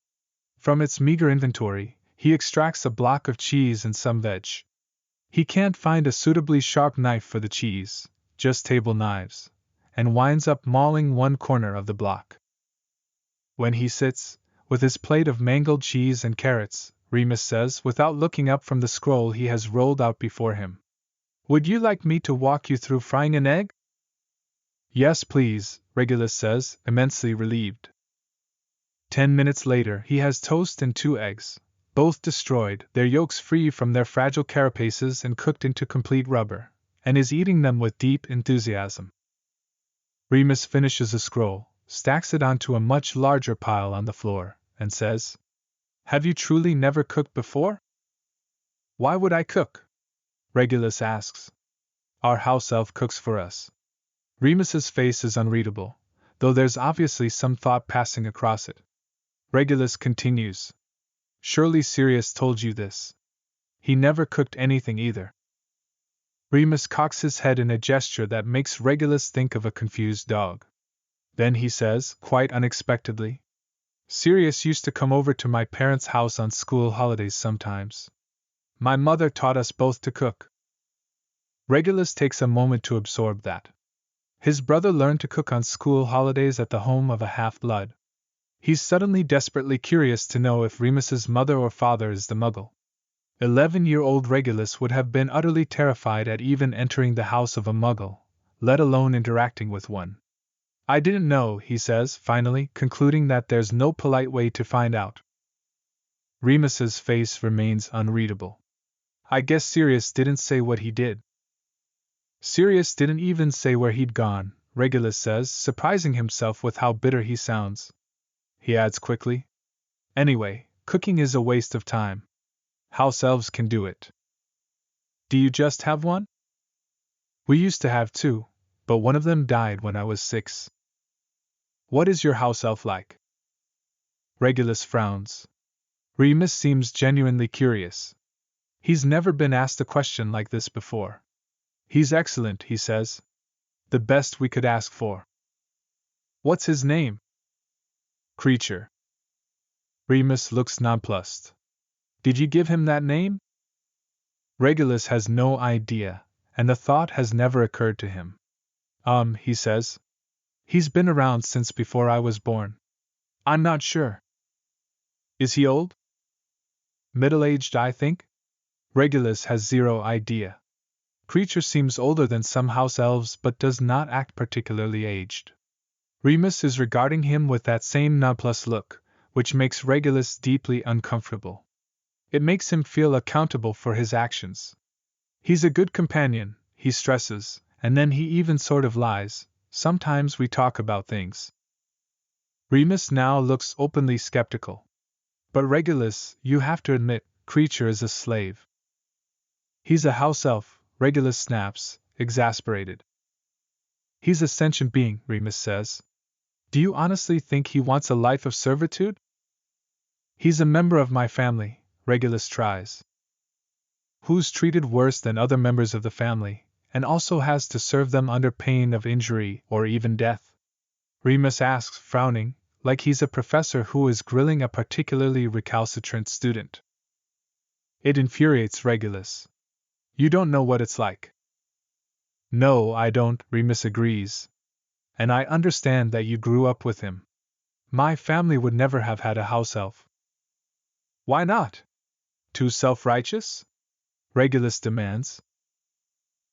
From its meager inventory, he extracts a block of cheese and some veg. He can't find a suitably sharp knife for the cheese, just table knives, and winds up mauling one corner of the block. When he sits, with his plate of mangled cheese and carrots, Remus says, without looking up from the scroll he has rolled out before him, "Would you like me to walk you through frying an egg?" "Yes, please," Regulus says, immensely relieved. 10 minutes later he has toast and 2 eggs, both destroyed, their yolks free from their fragile carapaces and cooked into complete rubber, and is eating them with deep enthusiasm. Remus finishes a scroll, stacks it onto a much larger pile on the floor, and says, "Have you truly never cooked before?" "Why would I cook?" Regulus asks. "Our house elf cooks for us." Remus's face is unreadable, though there's obviously some thought passing across it. Regulus continues, "Surely Sirius told you this. He never cooked anything either." Remus cocks his head in a gesture that makes Regulus think of a confused dog. Then he says, quite unexpectedly, "Sirius used to come over to my parents' house on school holidays sometimes. My mother taught us both to cook." Regulus takes a moment to absorb that. His brother learned to cook on school holidays at the home of a half-blood. He's suddenly desperately curious to know if Remus's mother or father is the Muggle. 11-year-old Regulus would have been utterly terrified at even entering the house of a Muggle, let alone interacting with one. "I didn't know," he says, finally, concluding that there's no polite way to find out. Remus's face remains unreadable. "I guess Sirius didn't say what he did." "Sirius didn't even say where he'd gone," Regulus says, surprising himself with how bitter he sounds. He adds quickly, "Anyway, cooking is a waste of time. House elves can do it." "Do you just have one?" "We used to have 2, but one of them died when I was 6. "What is your house elf like?" Regulus frowns. Remus seems genuinely curious. He's never been asked a question like this before. He's excellent, he says. The best we could ask for. What's his name? Creature. Remus looks nonplussed. Did you give him that name? Regulus has no idea, and the thought has never occurred to him. He says. He's been around since before I was born. I'm not sure. Is he old? Middle-aged, I think? Regulus has zero idea. Creature seems older than some house elves but does not act particularly aged. Remus is regarding him with that same nonplussed look, which makes Regulus deeply uncomfortable. It makes him feel accountable for his actions. He's a good companion, he stresses, and then he even sort of lies. Sometimes we talk about things. Remus now looks openly skeptical. But Regulus, you have to admit, Creature is a slave. He's a house elf, Regulus snaps, exasperated. He's a sentient being, Remus says. Do you honestly think he wants a life of servitude? He's a member of my family, Regulus tries. Who's treated worse than other members of the family, and also has to serve them under pain of injury or even death? Remus asks, frowning, like he's a professor who is grilling a particularly recalcitrant student. It infuriates Regulus. You don't know what it's like. No, I don't, Remus agrees. And I understand that you grew up with him. My family would never have had a house elf. Why not? Too self-righteous? Regulus demands.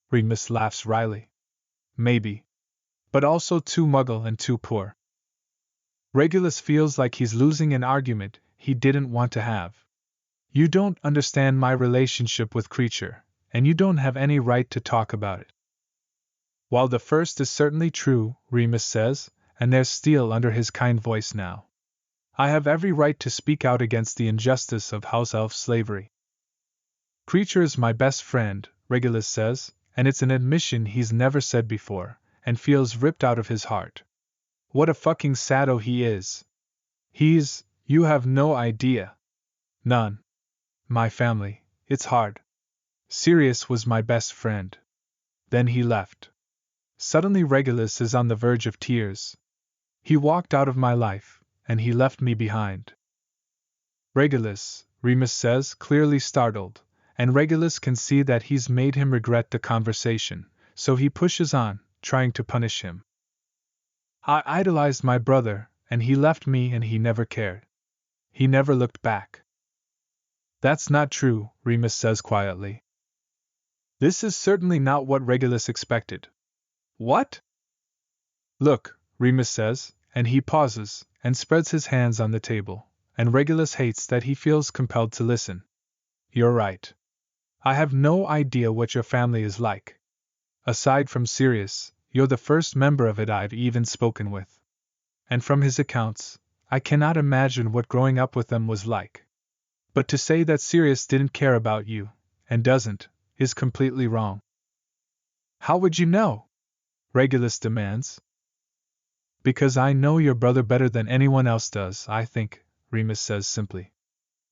Remus laughs wryly. Maybe. But also too muggle and too poor. Regulus feels like he's losing an argument he didn't want to have. You don't understand my relationship with Creature, and you don't have any right to talk about it. While the first is certainly true, Remus says, and there's steel under his kind voice now, I have every right to speak out against the injustice of house elf slavery. Creature is my best friend, Regulus says, and it's an admission he's never said before, and feels ripped out of his heart. What a fucking sado he is. You have no idea. None. My family, it's hard. Sirius was my best friend. Then he left. Suddenly Regulus is on the verge of tears. He walked out of my life, and he left me behind. Regulus, Remus says, clearly startled, and Regulus can see that he's made him regret the conversation, so he pushes on, trying to punish him. I idolized my brother, and he left me and he never cared. He never looked back. That's not true, Remus says quietly. This is certainly not what Regulus expected. What? Look, Remus says, and he pauses, and spreads his hands on the table, and Regulus hates that he feels compelled to listen. You're right. I have no idea what your family is like. Aside from Sirius, you're the first member of it I've even spoken with. And from his accounts, I cannot imagine what growing up with them was like. But to say that Sirius didn't care about you, and doesn't, is completely wrong. How would you know? Regulus demands. Because I know your brother better than anyone else does, I think, Remus says simply.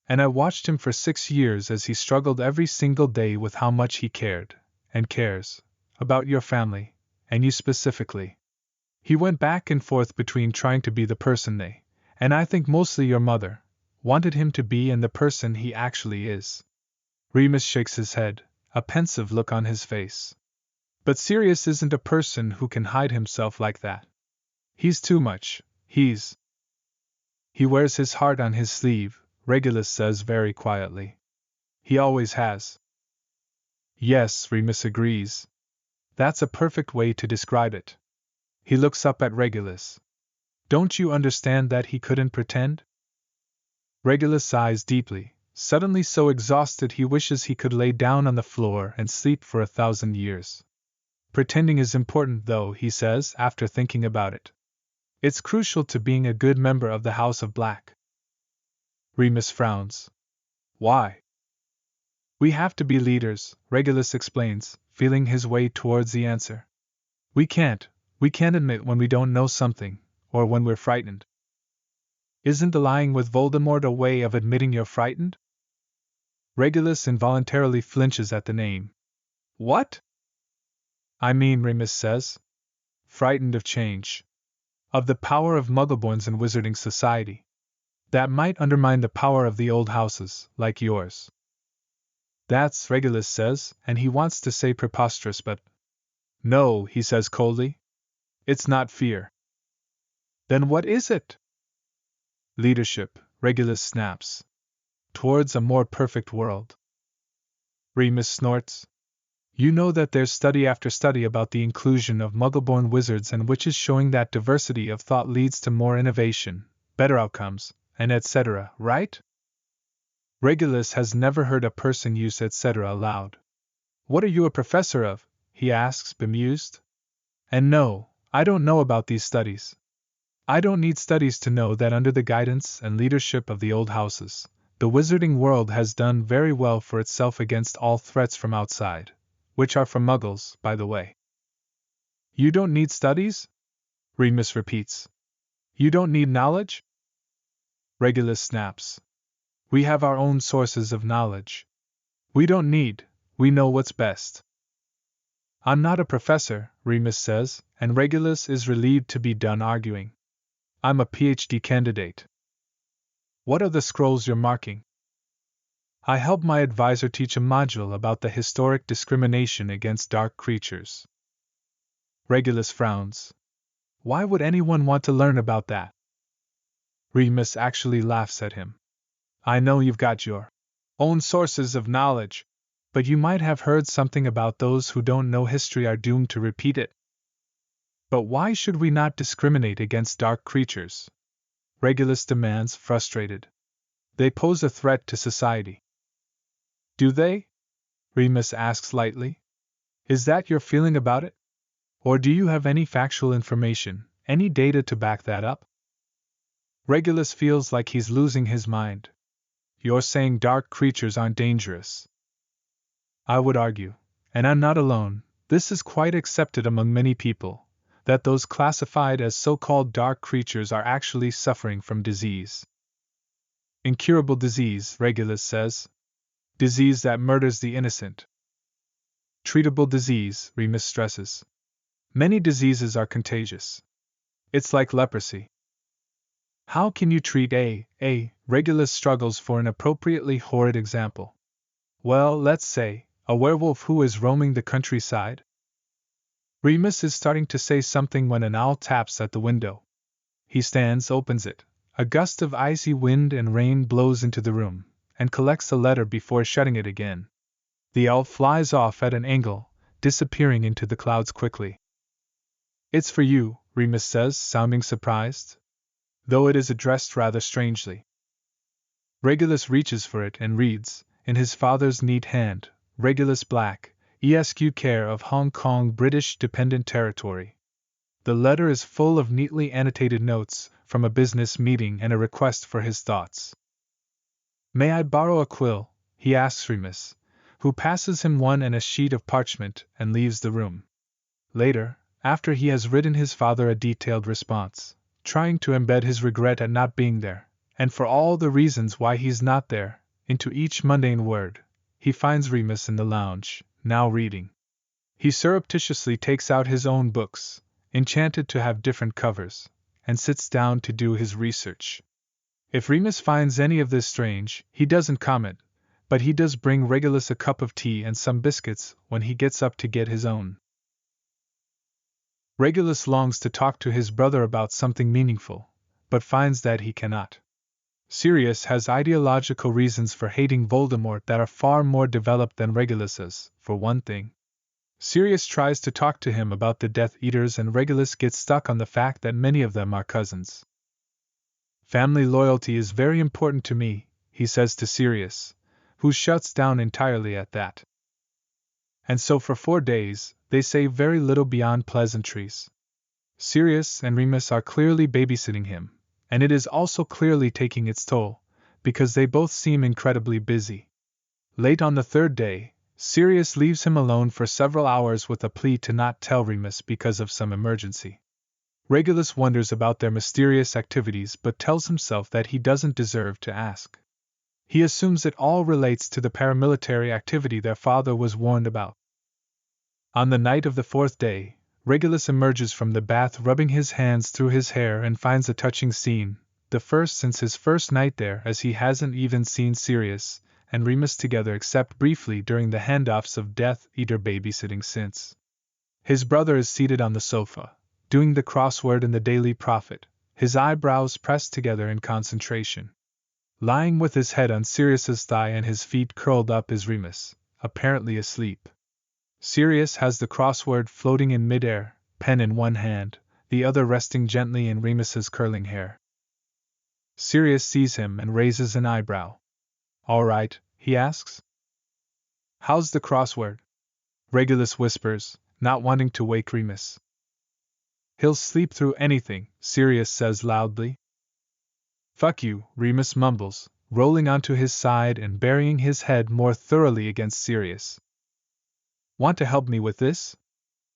And I watched him for 6 years as he struggled every single day with how much he cared, and cares, about your family, and you specifically. He went back and forth between trying to be the person they, and I think mostly your mother, wanted him to be and the person he actually is. Remus shakes his head, a pensive look on his face. But Sirius isn't a person who can hide himself like that. He's too much, He wears his heart on his sleeve, Regulus says very quietly. He always has. Yes, Remus agrees. That's a perfect way to describe it. He looks up at Regulus. Don't you understand that he couldn't pretend? Regulus sighs deeply, suddenly so exhausted he wishes he could lay down on the floor and sleep for 1,000 years. Pretending is important though, he says, after thinking about it. It's crucial to being a good member of the House of Black. Remus frowns. Why? We have to be leaders, Regulus explains, feeling his way towards the answer. We can't admit when we don't know something, or when we're frightened. Isn't the lying with Voldemort a way of admitting you're frightened? Regulus involuntarily flinches at the name. What? I mean, Remus says. Frightened of change. Of the power of Muggleborns in wizarding society. That might undermine the power of the old houses, like yours. That's, Regulus says, and he wants to say preposterous, but... No, he says coldly. It's not fear. Then what is it? Leadership, Regulus snaps. Towards a more perfect world. Remus snorts. You know that there's study after study about the inclusion of Muggleborn wizards and witches showing that diversity of thought leads to more innovation, better outcomes, and etc., right? Regulus has never heard a person use etc. aloud. What are you a professor of? He asks, bemused. And no, I don't know about these studies. I don't need studies to know that under the guidance and leadership of the old houses, the wizarding world has done very well for itself against all threats from outside, which are from Muggles, by the way. You don't need studies? Remus repeats. You don't need knowledge? Regulus snaps. We have our own sources of knowledge. We don't need, we know what's best. I'm not a professor, Remus says, and Regulus is relieved to be done arguing. I'm a PhD candidate. What are the scrolls you're marking? I helped my advisor teach a module about the historic discrimination against dark creatures. Regulus frowns. Why would anyone want to learn about that? Remus actually laughs at him. I know you've got your own sources of knowledge, but you might have heard something about those who don't know history are doomed to repeat it. But why should we not discriminate against dark creatures? Regulus demands, frustrated. They pose a threat to society. Do they? Remus asks lightly. Is that your feeling about it? Or do you have any factual information, any data to back that up? Regulus feels like he's losing his mind. You're saying dark creatures aren't dangerous. I would argue, and I'm not alone, this is quite accepted among many people, that those classified as so-called dark creatures are actually suffering from disease. Incurable disease, Regulus says. Disease that murders the innocent. Treatable disease, Remus stresses. Many diseases are contagious. It's like leprosy. How can you treat Regulus struggles for an appropriately horrid example. Well, let's say, a werewolf who is roaming the countryside? Remus is starting to say something when an owl taps at the window. He stands, opens it. A gust of icy wind and rain blows into the room, and collects a letter before shutting it again. The owl flies off at an angle, disappearing into the clouds quickly. It's for you, Remus says, sounding surprised, though it is addressed rather strangely. Regulus reaches for it and reads, in his father's neat hand, Regulus Black, Esq. Care of Hong Kong, British Dependent Territory. The letter is full of neatly annotated notes from a business meeting and a request for his thoughts. May I borrow a quill? He asks Remus, who passes him one and a sheet of parchment and leaves the room. Later, after he has written his father a detailed response, trying to embed his regret at not being there, and for all the reasons why he's not there, into each mundane word, he finds Remus in the lounge, now reading. He surreptitiously takes out his own books, enchanted to have different covers, and sits down to do his research. If Remus finds any of this strange, he doesn't comment, but he does bring Regulus a cup of tea and some biscuits when he gets up to get his own. Regulus longs to talk to his brother about something meaningful, but finds that he cannot. Sirius has ideological reasons for hating Voldemort that are far more developed than Regulus's, for one thing. Sirius tries to talk to him about the Death Eaters and Regulus gets stuck on the fact that many of them are cousins. Family loyalty is very important to me, he says to Sirius, who shuts down entirely at that. And so for 4 days, they say very little beyond pleasantries. Sirius and Remus are clearly babysitting him, and it is also clearly taking its toll, because they both seem incredibly busy. Late on the 3rd day, Sirius leaves him alone for several hours with a plea to not tell Remus because of some emergency. Regulus wonders about their mysterious activities but tells himself that he doesn't deserve to ask. He assumes it all relates to the paramilitary activity their father was warned about. On the night of the fourth day, Regulus emerges from the bath rubbing his hands through his hair and finds a touching scene, the first since his first night there, as he hasn't even seen Sirius and Remus together except briefly during the handoffs of Death Eater babysitting since. His brother is seated on the sofa, doing the crossword in the Daily Prophet, his eyebrows pressed together in concentration. Lying with his head on Sirius's thigh and his feet curled up is Remus, apparently asleep. Sirius has the crossword floating in midair, pen in one hand, the other resting gently in Remus's curling hair. Sirius sees him and raises an eyebrow. "All right," he asks. "How's the crossword?" Regulus whispers, not wanting to wake Remus. "He'll sleep through anything," Sirius says loudly. "Fuck you," Remus mumbles, rolling onto his side and burying his head more thoroughly against Sirius. "Want to help me with this?"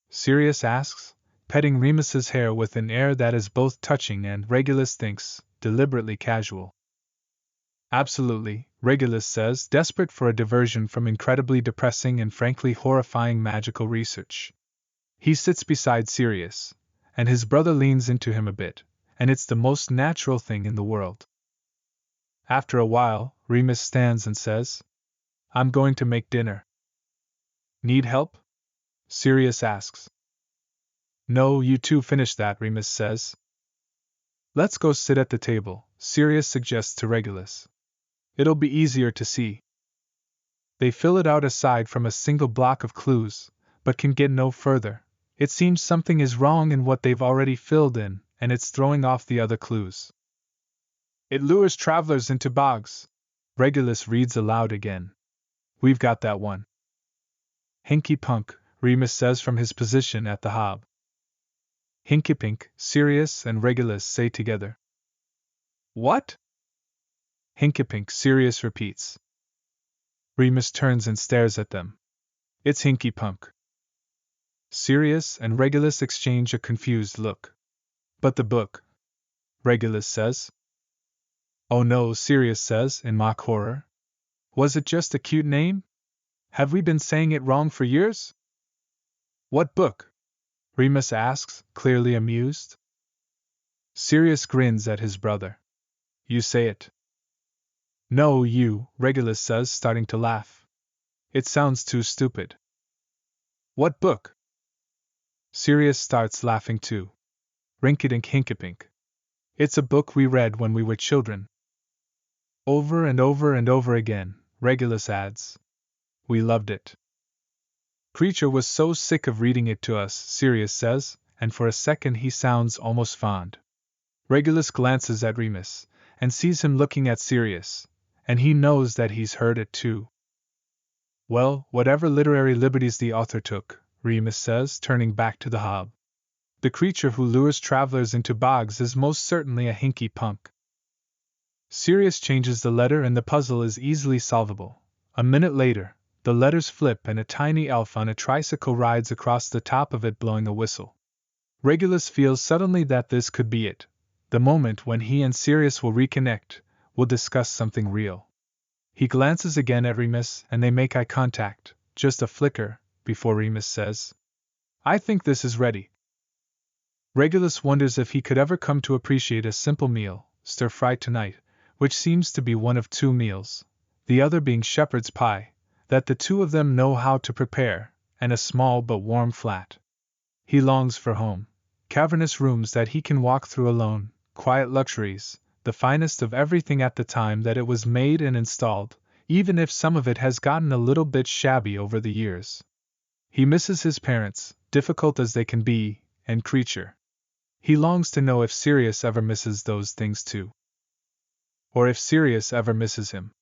Sirius asks, petting Remus's hair with an air that is both touching and, Regulus thinks, deliberately casual. "Absolutely," Regulus says, desperate for a diversion from incredibly depressing and frankly horrifying magical research. He sits beside Sirius, and his brother leans into him a bit, and it's the most natural thing in the world. After a while, Remus stands and says, "I'm going to make dinner." "Need help?" Sirius asks. "No, you two finish that," Remus says. "Let's go sit at the table," Sirius suggests to Regulus. "It'll be easier to see." They fill it out aside from a single block of clues, but can get no further. It seems something is wrong in what they've already filled in, and it's throwing off the other clues. "It lures travelers into bogs," Regulus reads aloud again. "We've got that one." "Hinky punk," Remus says from his position at the hob. "Hinky pink," Sirius and Regulus say together. "What?" "Hinky pink," Sirius repeats. Remus turns and stares at them. "It's hinky punk." Sirius and Regulus exchange a confused look. "But the book," Regulus says. "Oh no," Sirius says in mock horror. "Was it just a cute name? Have we been saying it wrong for years?" "What book?" Remus asks, clearly amused. Sirius grins at his brother. "You say it." "No, you," Regulus says, starting to laugh. "It sounds too stupid." "What book?" Sirius starts laughing too. "Rinkadink Hinkapink. It's a book we read when we were children." Over and over and over again, Regulus adds. "We loved it." "Creature was so sick of reading it to us," Sirius says, and for a second he sounds almost fond. Regulus glances at Remus, and sees him looking at Sirius, and he knows that he's heard it too. "Well, whatever literary liberties the author took," Remus says, turning back to the hob, "the creature who lures travelers into bogs is most certainly a hinky punk." Sirius changes the letter and the puzzle is easily solvable. A minute later, the letters flip and a tiny elf on a tricycle rides across the top of it blowing a whistle. Regulus feels suddenly that this could be it, the moment when he and Sirius will reconnect, will discuss something real. He glances again at Remus and they make eye contact, just a flicker, before Remus says, "I think this is ready." Regulus wonders if he could ever come to appreciate a simple meal, stir-fry tonight, which seems to be one of two meals, the other being shepherd's pie, that the two of them know how to prepare, and a small but warm flat. He longs for home, cavernous rooms that he can walk through alone, quiet luxuries, the finest of everything at the time that it was made and installed, even if some of it has gotten a little bit shabby over the years. He misses his parents, difficult as they can be, and Creature. He longs to know if Sirius ever misses those things too. Or if Sirius ever misses him.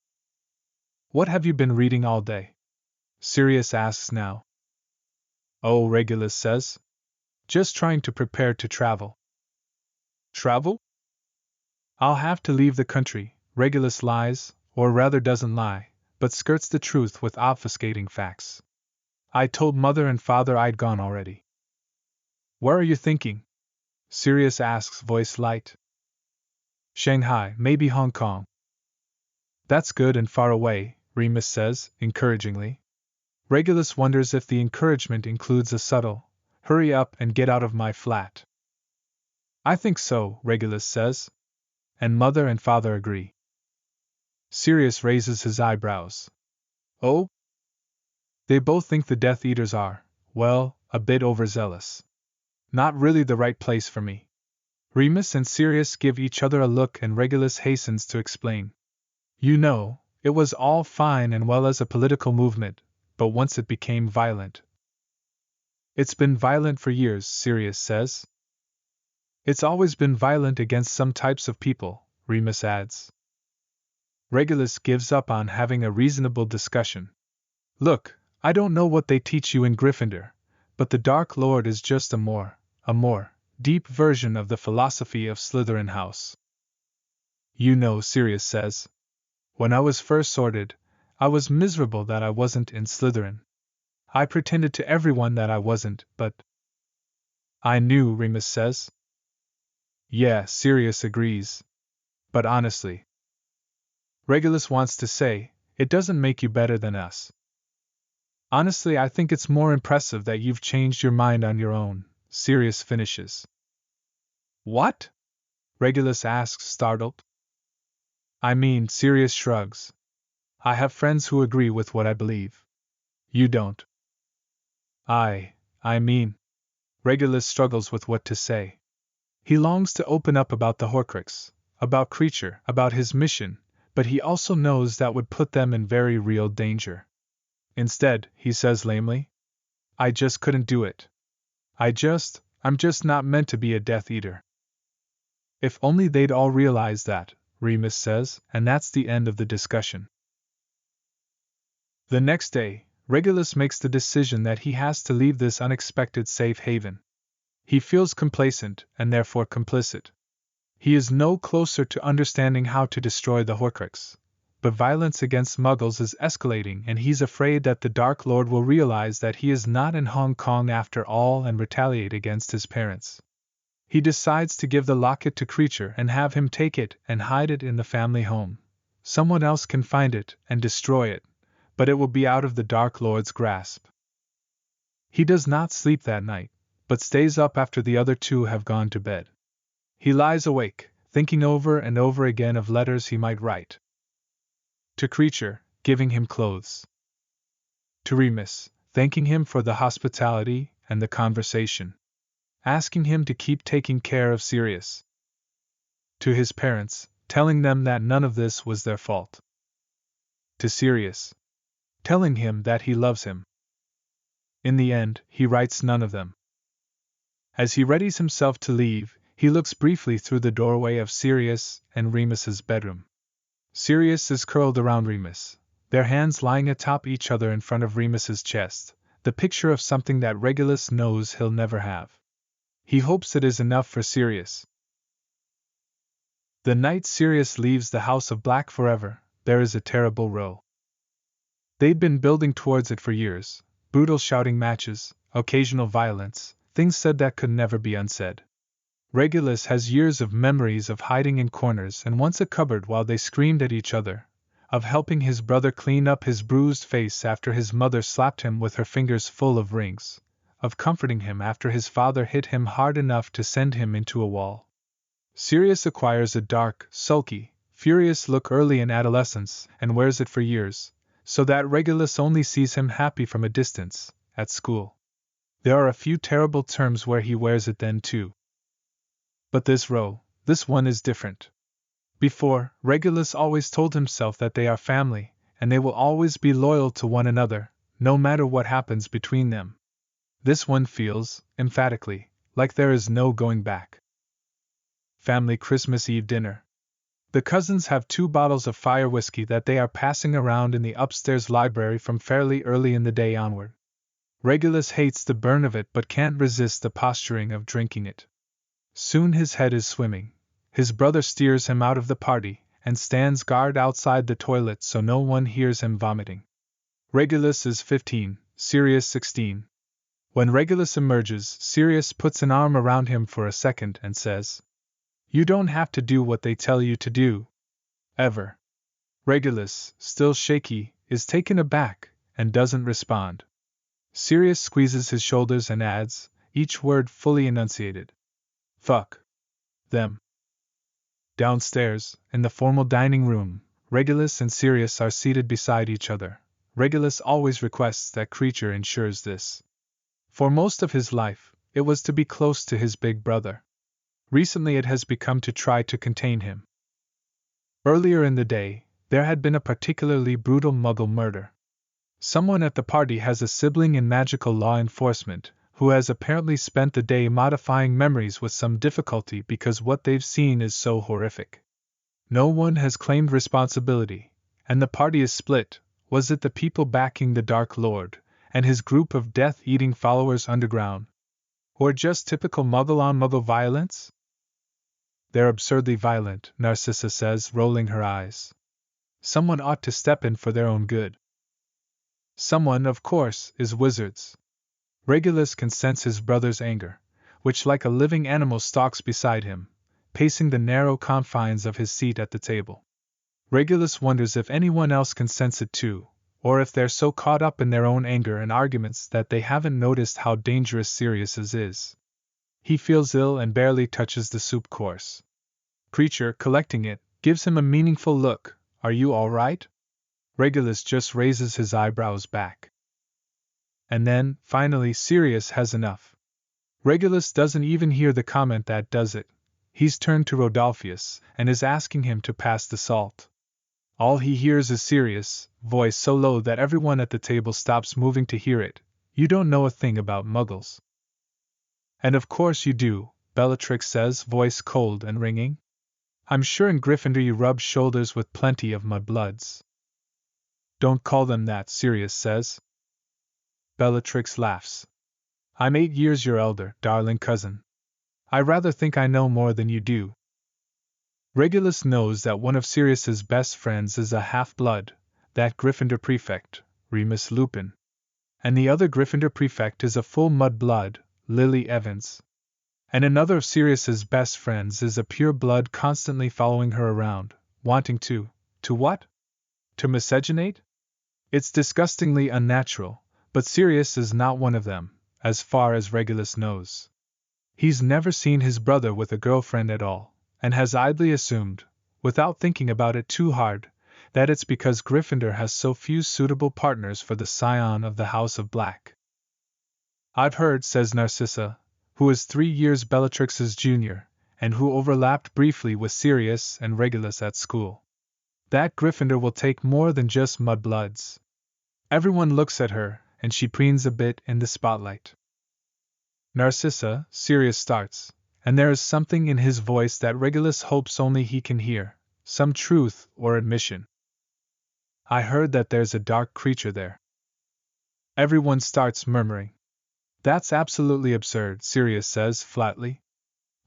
"What have you been reading all day?" Sirius asks now. "Oh," Regulus says. "Just trying to prepare to travel." "Travel?" "I'll have to leave the country," Regulus lies, or rather doesn't lie, but skirts the truth with obfuscating facts. "I told Mother and Father I'd gone already." "Where are you thinking?" Sirius asks, voice light. Shanghai, maybe Hong Kong. That's good and far away, Remus says, encouragingly. Regulus wonders if the encouragement includes a subtle, hurry up and get out of my flat. I think so, Regulus says. And Mother and Father agree. Sirius raises his eyebrows. Oh? They both think the Death Eaters are, well, a bit overzealous. Not really the right place for me. Remus and Sirius give each other a look and Regulus hastens to explain. You know, it was all fine and well as a political movement, but once it became violent. It's been violent for years, Sirius says. It's always been violent against some types of people, Remus adds. Regulus gives up on having a reasonable discussion. Look, I don't know what they teach you in Gryffindor, but the Dark Lord is just a more deep version of the philosophy of Slytherin House. You know, Sirius says. When I was first sorted, I was miserable that I wasn't in Slytherin. I pretended to everyone that I wasn't, but I knew, Remus says. Yeah, Sirius agrees. But honestly, Regulus wants to say, it doesn't make you better than us. Honestly, I think it's more impressive that you've changed your mind on your own, Sirius finishes. What? Regulus asks, startled. I mean, Sirius shrugs. I have friends who agree with what I believe. You don't. I mean. Regulus struggles with what to say. He longs to open up about the Horcrux, about Kreacher, about his mission, but he also knows that would put them in very real danger. Instead, he says lamely, I just couldn't do it. I'm just not meant to be a Death Eater. If only they'd all realize that, Remus says, and that's the end of the discussion. The next day, Regulus makes the decision that he has to leave this unexpected safe haven. He feels complacent and therefore complicit. He is no closer to understanding how to destroy the Horcrux, but violence against Muggles is escalating and he's afraid that the Dark Lord will realize that he is not in Hong Kong after all and retaliate against his parents. He decides to give the locket to Kreacher and have him take it and hide it in the family home. Someone else can find it and destroy it, but it will be out of the Dark Lord's grasp. He does not sleep that night, but stays up after the other two have gone to bed. He lies awake, thinking over and over again of letters he might write. To Kreacher, giving him clothes. To Remus, thanking him for the hospitality and the conversation. Asking him to keep taking care of Sirius. To his parents, telling them that none of this was their fault. To Sirius, telling him that he loves him. In the end, he writes none of them. As he readies himself to leave, he looks briefly through the doorway of Sirius and Remus's bedroom. Sirius is curled around Remus, their hands lying atop each other in front of Remus's chest, the picture of something that Regulus knows he'll never have. He hopes it is enough for Sirius. The night Sirius leaves the House of Black forever, there is a terrible row. They'd been building towards it for years, brutal shouting matches, occasional violence, things said that could never be unsaid. Regulus has years of memories of hiding in corners and once a cupboard while they screamed at each other, of helping his brother clean up his bruised face after his mother slapped him with her fingers full of rings, of comforting him after his father hit him hard enough to send him into a wall. Sirius acquires a dark, sulky, furious look early in adolescence and wears it for years, so that Regulus only sees him happy from a distance, at school. There are a few terrible terms where he wears it then too. But this one is different. Before, Regulus always told himself that they are family, and they will always be loyal to one another, no matter what happens between them. This one feels, emphatically, like there is no going back. Family Christmas Eve dinner. The cousins have 2 bottles of fire whiskey that they are passing around in the upstairs library from fairly early in the day onward. Regulus hates the burn of it but can't resist the posturing of drinking it. Soon his head is swimming. His brother steers him out of the party and stands guard outside the toilet so no one hears him vomiting. Regulus is 15, Sirius 16. When Regulus emerges, Sirius puts an arm around him for a second and says, "You don't have to do what they tell you to do. Ever." Regulus, still shaky, is taken aback and doesn't respond. Sirius squeezes his shoulders and adds, each word fully enunciated, "Fuck them." Downstairs, in the formal dining room, Regulus and Sirius are seated beside each other. Regulus always requests that Creature ensures this. For most of his life, it was to be close to his big brother. Recently it has become to try to contain him. Earlier in the day, there had been a particularly brutal Muggle murder. Someone at the party has a sibling in magical law enforcement, who has apparently spent the day modifying memories with some difficulty because what they've seen is so horrific. No one has claimed responsibility, and the party is split. Was it the people backing the Dark Lord, and his group of death-eating followers underground? Or just typical Muggle-on-Muggle violence? They're absurdly violent, Narcissa says, rolling her eyes. Someone ought to step in for their own good. Someone, of course, is wizards. Regulus can sense his brother's anger, which like a living animal stalks beside him, pacing the narrow confines of his seat at the table. Regulus wonders if anyone else can sense it too, or if they're so caught up in their own anger and arguments that they haven't noticed how dangerous Sirius's is. He feels ill and barely touches the soup course. Creature, collecting it, gives him a meaningful look. "Are you all right?" Regulus just raises his eyebrows back. And then, finally, Sirius has enough. Regulus doesn't even hear the comment that does it. He's turned to Rodolphus and is asking him to pass the salt. All he hears is Sirius' voice so low that everyone at the table stops moving to hear it. "You don't know a thing about Muggles." "And of course you do," Bellatrix says, voice cold and ringing. "I'm sure in Gryffindor you rub shoulders with plenty of mudbloods." "Don't call them that," Sirius says. Bellatrix laughs. "I'm 8 years your elder, darling cousin. I rather think I know more than you do." Regulus knows that one of Sirius's best friends is a half-blood, that Gryffindor prefect, Remus Lupin. And the other Gryffindor prefect is a full mudblood, Lily Evans. And another of Sirius's best friends is a pure blood constantly following her around, wanting to what? To miscegenate? It's disgustingly unnatural, but Sirius is not one of them, as far as Regulus knows. He's never seen his brother with a girlfriend at all, and has idly assumed, without thinking about it too hard, that it's because Gryffindor has so few suitable partners for the scion of the House of Black. "I've heard," says Narcissa, who is 3 years Bellatrix's junior, and who overlapped briefly with Sirius and Regulus at school, "that Gryffindor will take more than just mudbloods." Everyone looks at her, and she preens a bit in the spotlight. "Narcissa," Sirius starts, and there is something in his voice that Regulus hopes only he can hear, some truth or admission. "I heard that there's a dark creature there." Everyone starts murmuring. "That's absolutely absurd," Sirius says flatly.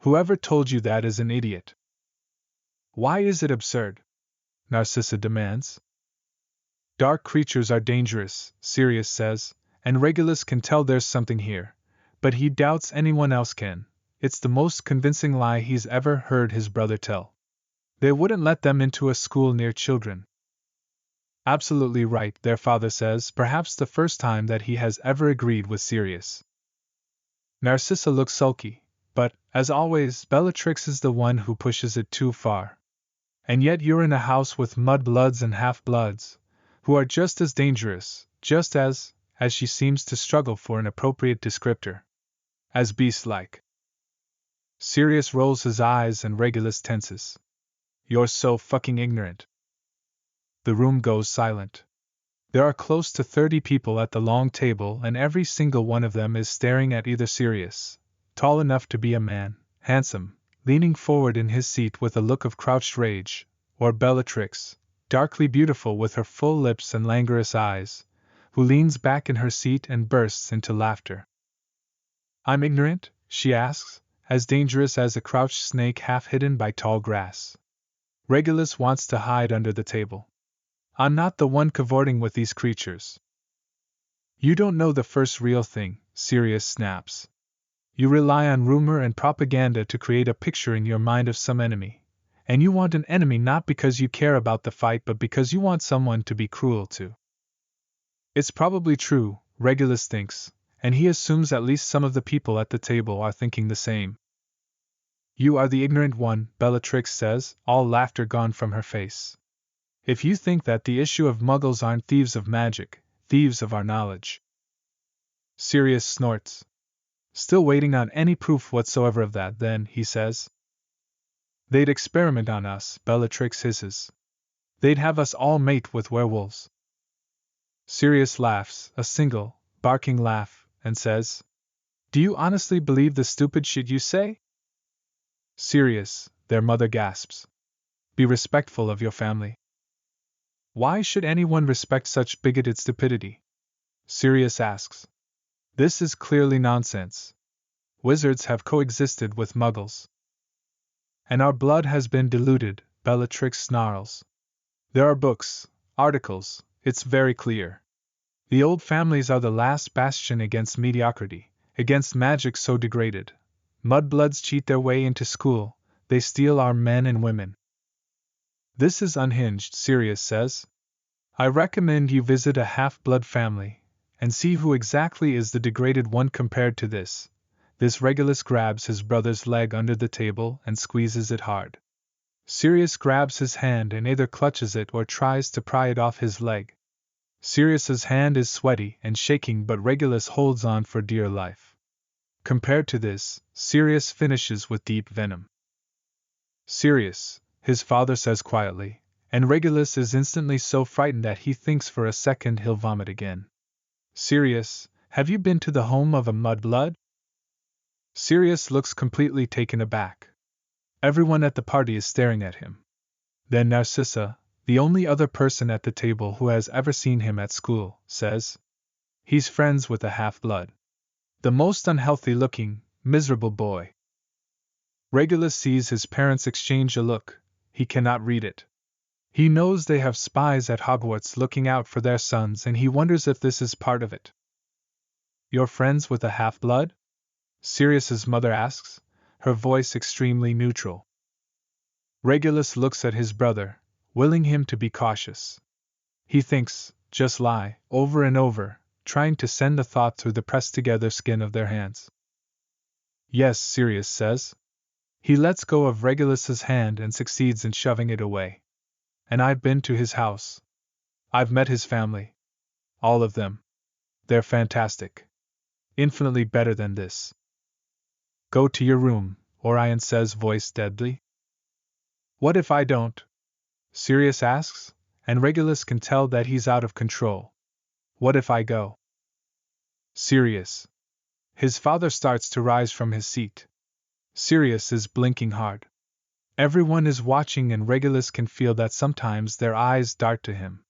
"Whoever told you that is an idiot." "Why is it absurd?" Narcissa demands. "Dark creatures are dangerous," Sirius says, "and Regulus can tell there's something here, but he doubts anyone else can. It's the most convincing lie he's ever heard his brother tell. They wouldn't let them into a school near children." "Absolutely right," their father says, perhaps the first time that he has ever agreed with Sirius. Narcissa looks sulky, but, as always, Bellatrix is the one who pushes it too far. "And yet you're in a house with mudbloods and half-bloods, who are just as dangerous, just as she seems to struggle for an appropriate descriptor, as beast-like." Sirius rolls his eyes and Regulus tenses. "You're so fucking ignorant." The room goes silent. There are close to 30 people at the long table, and every single one of them is staring at either Sirius, tall enough to be a man, handsome, leaning forward in his seat with a look of crouched rage, or Bellatrix, darkly beautiful with her full lips and languorous eyes, who leans back in her seat and bursts into laughter. "I'm ignorant?" she asks, as dangerous as a crouched snake half hidden by tall grass. Regulus wants to hide under the table. "I'm not the one cavorting with these creatures." "You don't know the first real thing," Sirius snaps. You rely on rumor and propaganda to create a picture in your mind of some enemy. And you want an enemy not because you care about the fight but because you want someone to be cruel to. It's probably true, Regulus thinks, and he assumes at least some of the people at the table are thinking the same. You are the ignorant one, Bellatrix says, all laughter gone from her face. If you think that the issue of muggles aren't thieves of magic, thieves of our knowledge. Sirius snorts. Still waiting on any proof whatsoever of that, then, he says. They'd experiment on us, Bellatrix hisses. They'd have us all mate with werewolves. Sirius laughs, a single, barking laugh, and says, Do you honestly believe the stupid shit you say? Sirius, their mother gasps. Be respectful of your family. Why should anyone respect such bigoted stupidity? Sirius asks. This is clearly nonsense. Wizards have coexisted with muggles. And our blood has been diluted, Bellatrix snarls. There are books, articles, it's very clear. The old families are the last bastion against mediocrity, against magic so degraded. Mudbloods cheat their way into school, they steal our men and women. This is unhinged, Sirius says. I recommend you visit a half-blood family, and see who exactly is the degraded one compared to this. This Regulus grabs his brother's leg under the table and squeezes it hard. Sirius grabs his hand and either clutches it or tries to pry it off his leg. Sirius's hand is sweaty and shaking, but Regulus holds on for dear life. Compared to this, Sirius finishes with deep venom. Sirius, his father says quietly, and Regulus is instantly so frightened that he thinks for a second he'll vomit again. Sirius, have you been to the home of a mudblood? Sirius looks completely taken aback. Everyone at the party is staring at him. Then Narcissa, the only other person at the table who has ever seen him at school, says, He's friends with a half-blood. The most unhealthy-looking, miserable boy. Regulus sees his parents exchange a look. He cannot read it. He knows they have spies at Hogwarts looking out for their sons, and he wonders if this is part of it. You're friends with a half-blood? Sirius's mother asks, her voice extremely neutral. Regulus looks at his brother, willing him to be cautious. He thinks, just lie, over and over, trying to send the thought through the pressed-together skin of their hands. Yes, Sirius says. He lets go of Regulus's hand and succeeds in shoving it away. And I've been to his house. I've met his family. All of them. They're fantastic. Infinitely better than this. Go to your room, Orion says, voice deadly. What if I don't? Sirius asks, and Regulus can tell that he's out of control. What if I go? Sirius. His father starts to rise from his seat. Sirius is blinking hard. Everyone is watching, and Regulus can feel that sometimes their eyes dart to him.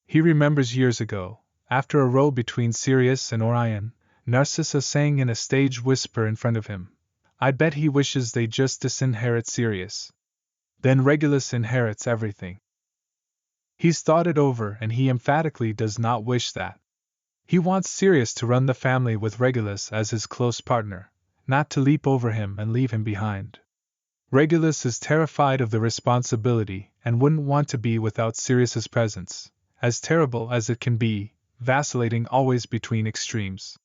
He remembers years ago, after a row between Sirius and Orion, Narcissa saying in a stage whisper in front of him, I bet he wishes they just disinherit Sirius. Then Regulus inherits everything. He's thought it over, and he emphatically does not wish that. He wants Sirius to run the family with Regulus as his close partner, not to leap over him and leave him behind. Regulus is terrified of the responsibility and wouldn't want to be without Sirius's presence, as terrible as it can be, vacillating always between extremes.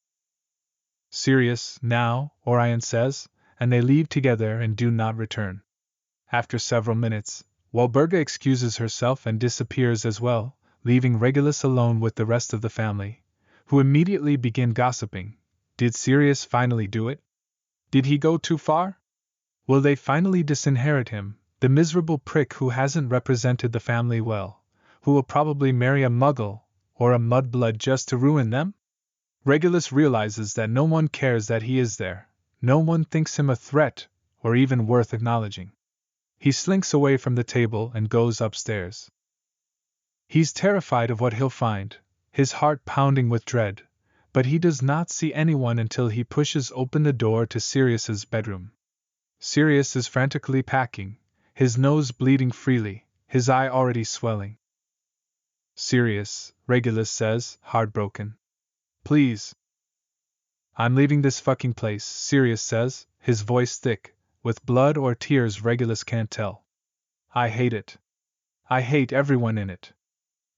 Sirius, now, Orion says, and they leave together and do not return. After several minutes, Walburga excuses herself and disappears as well, leaving Regulus alone with the rest of the family, who immediately begin gossiping. Did Sirius finally do it? Did he go too far? Will they finally disinherit him, the miserable prick who hasn't represented the family well, who will probably marry a muggle or a mudblood just to ruin them? Regulus realizes that no one cares that he is there, no one thinks him a threat or even worth acknowledging. He slinks away from the table and goes upstairs. He's terrified of what he'll find, his heart pounding with dread, but he does not see anyone until he pushes open the door to Sirius's bedroom. Sirius is frantically packing, his nose bleeding freely, his eye already swelling. Sirius, Regulus says, heartbroken. Please. I'm leaving this fucking place, Sirius says, his voice thick, with blood or tears Regulus can't tell. I hate it. I hate everyone in it.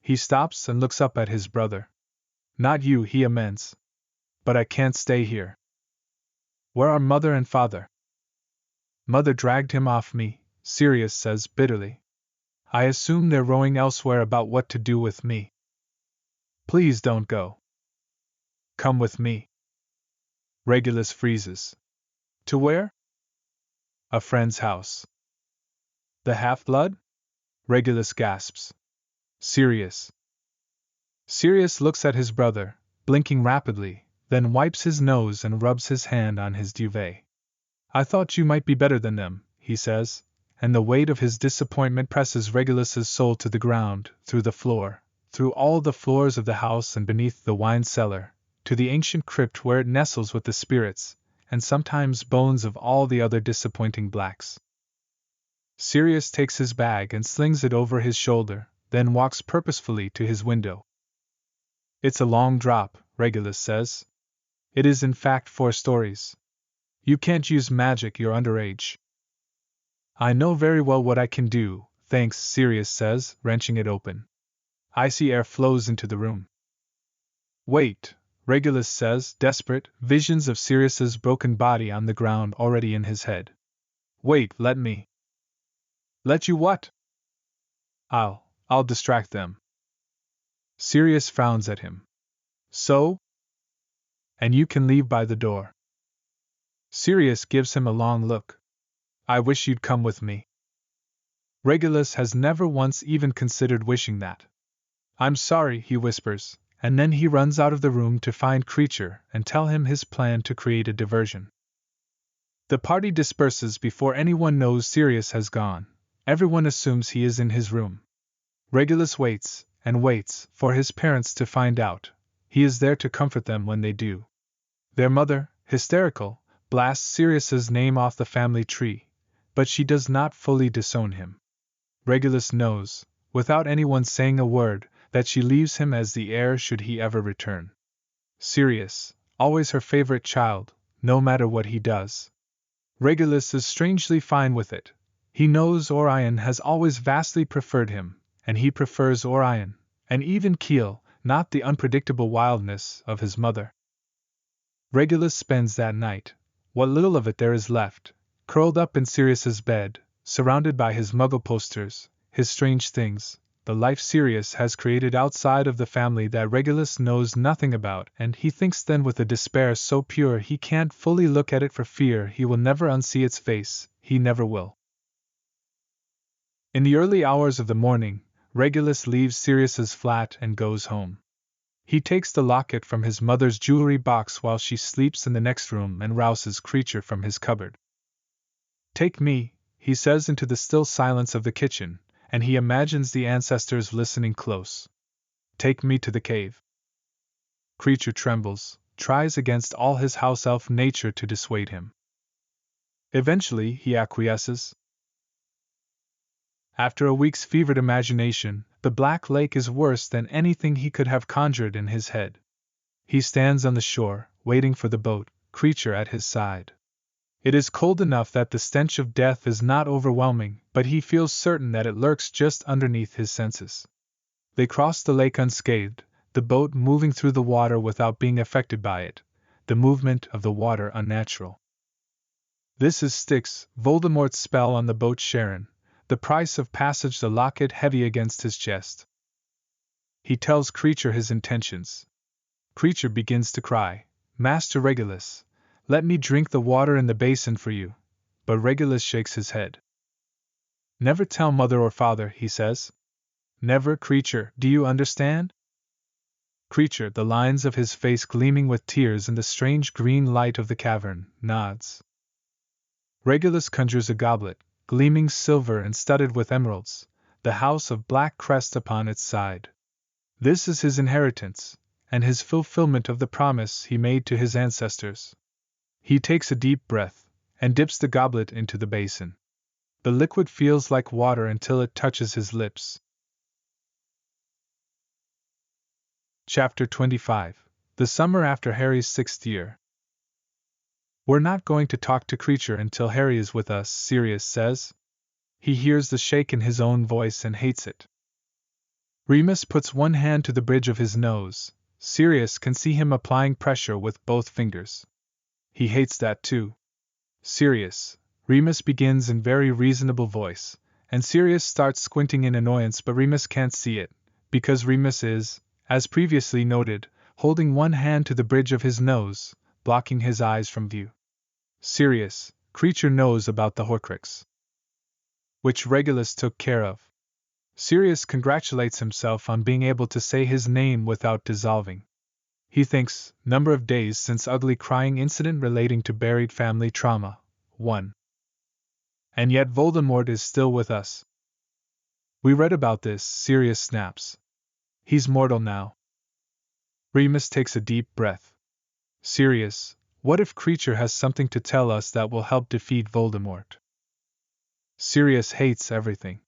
He stops and looks up at his brother. Not you, he amends. But I can't stay here. Where are mother and father? Mother dragged him off me, Sirius says bitterly. I assume they're rowing elsewhere about what to do with me. Please don't go. Come with me. Regulus freezes. To where? A friend's house. The half-blood? Regulus gasps. Sirius. Sirius looks at his brother, blinking rapidly, then wipes his nose and rubs his hand on his duvet. I thought you might be better than them, he says, and the weight of his disappointment presses Regulus's soul to the ground, through the floor, through all the floors of the house and beneath the wine cellar, to the ancient crypt where it nestles with the spirits, and sometimes bones of all the other disappointing blacks. Sirius takes his bag and slings it over his shoulder, then walks purposefully to his window. It's a long drop, Regulus says. It is in fact 4 stories. You can't use magic, you're underage. I know very well what I can do, thanks, Sirius says, wrenching it open. Icy air flows into the room. Wait, Regulus says, desperate, visions of Sirius's broken body on the ground already in his head. Wait, let me. Let you what? I'll distract them. Sirius frowns at him. So? And you can leave by the door. Sirius gives him a long look. I wish you'd come with me. Regulus has never once even considered wishing that. I'm sorry, he whispers, and then he runs out of the room to find Creature and tell him his plan to create a diversion. The party disperses before anyone knows Sirius has gone. Everyone assumes he is in his room. Regulus waits, and waits, for his parents to find out. He is there to comfort them when they do. Their mother, hysterical, blasts Sirius's name off the family tree, but she does not fully disown him. Regulus knows, without anyone saying a word, that she leaves him as the heir should he ever return. Sirius, always her favorite child, no matter what he does. Regulus is strangely fine with it. He knows Orion has always vastly preferred him, and he prefers Orion, an even keel, not the unpredictable wildness of his mother. Regulus spends that night, what little of it there is left, curled up in Sirius's bed, surrounded by his muggle posters, his strange things, the life Sirius has created outside of the family that Regulus knows nothing about, and he thinks then with a despair so pure he can't fully look at it for fear he will never unsee its face, he never will. In the early hours of the morning, Regulus leaves Sirius's flat and goes home. He takes the locket from his mother's jewelry box while she sleeps in the next room and rouses Creature from his cupboard. Take me, he says into the still silence of the kitchen, and he imagines the ancestors listening close. Take me to the cave. Creature trembles, tries against all his house elf nature to dissuade him. Eventually he acquiesces. After a week's fevered imagination, the Black Lake is worse than anything he could have conjured in his head. He stands on the shore, waiting for the boat, Creature at his side. It is cold enough that the stench of death is not overwhelming, but he feels certain that it lurks just underneath his senses. They cross the lake unscathed, the boat moving through the water without being affected by it, the movement of the water unnatural. This is Styx, Voldemort's spell on the boat Sharon, the price of passage, the locket heavy against his chest. He tells Creature his intentions. Creature begins to cry, Master Regulus, let me drink the water in the basin for you, but Regulus shakes his head. Never tell mother or father, he says. Never, Creature, do you understand? Creature, the lines of his face gleaming with tears in the strange green light of the cavern, nods. Regulus conjures a goblet, gleaming silver and studded with emeralds, the house of black crest upon its side. This is his inheritance, and his fulfillment of the promise he made to his ancestors. He takes a deep breath, and dips the goblet into the basin. The liquid feels like water until it touches his lips. Chapter 25. The summer after Harry's 6th year. We're not going to talk to Creature until Harry is with us, Sirius says. He hears the shake in his own voice and hates it. Remus puts one hand to the bridge of his nose. Sirius can see him applying pressure with both fingers. He hates that too. Sirius, Remus begins in very reasonable voice, and Sirius starts squinting in annoyance, but Remus can't see it, because Remus is, as previously noted, holding one hand to the bridge of his nose, blocking his eyes from view. Sirius, Creature knows about the Horcrux, which Regulus took care of. Sirius congratulates himself on being able to say his name without dissolving. He thinks, number of days since ugly crying incident relating to buried family trauma, 1. And yet Voldemort is still with us. We read about this, Sirius snaps. He's mortal now. Remus takes a deep breath. Sirius, what if Creature has something to tell us that will help defeat Voldemort? Sirius hates everything.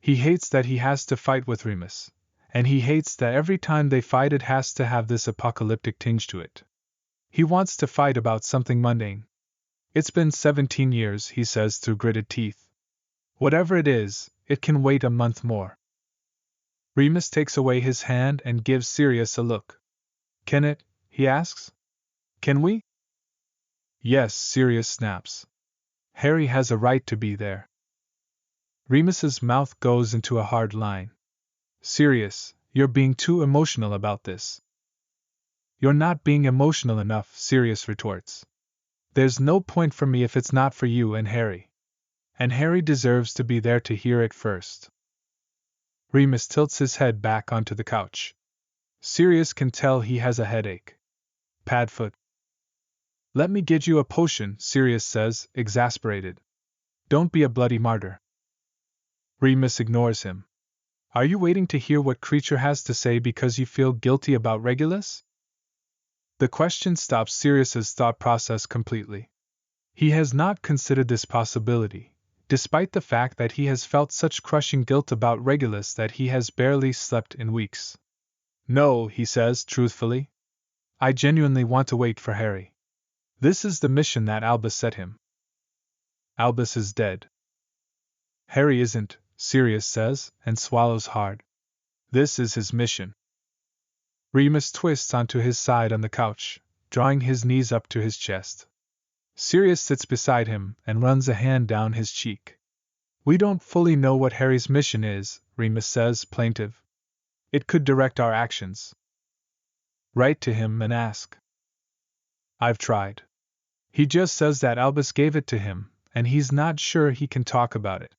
He hates that he has to fight with Remus, and he hates that every time they fight it has to have this apocalyptic tinge to it. He wants to fight about something mundane. It's been 17 years, he says through gritted teeth. Whatever it is, it can wait a month more. Remus takes away his hand and gives Sirius a look. Can it? He asks. Can we? Yes, Sirius snaps. Harry has a right to be there. Remus's mouth goes into a hard line. Sirius, you're being too emotional about this. You're not being emotional enough, Sirius retorts. There's no point for me if it's not for you and Harry. And Harry deserves to be there to hear it first. Remus tilts his head back onto the couch. Sirius can tell he has a headache. Padfoot. Let me get you a potion, Sirius says, exasperated. Don't be a bloody martyr. Remus ignores him. Are you waiting to hear what Creature has to say because you feel guilty about Regulus? The question stops Sirius's thought process completely. He has not considered this possibility, despite the fact that he has felt such crushing guilt about Regulus that he has barely slept in weeks. No, he says truthfully. I genuinely want to wait for Harry. This is the mission that Albus set him. Albus is dead. Harry isn't, Sirius says, and swallows hard. This is his mission. Remus twists onto his side on the couch, drawing his knees up to his chest. Sirius sits beside him and runs a hand down his cheek. We don't fully know what Harry's mission is, Remus says, plaintive. It could direct our actions. Write to him and ask. I've tried. He just says that Albus gave it to him, and he's not sure he can talk about it.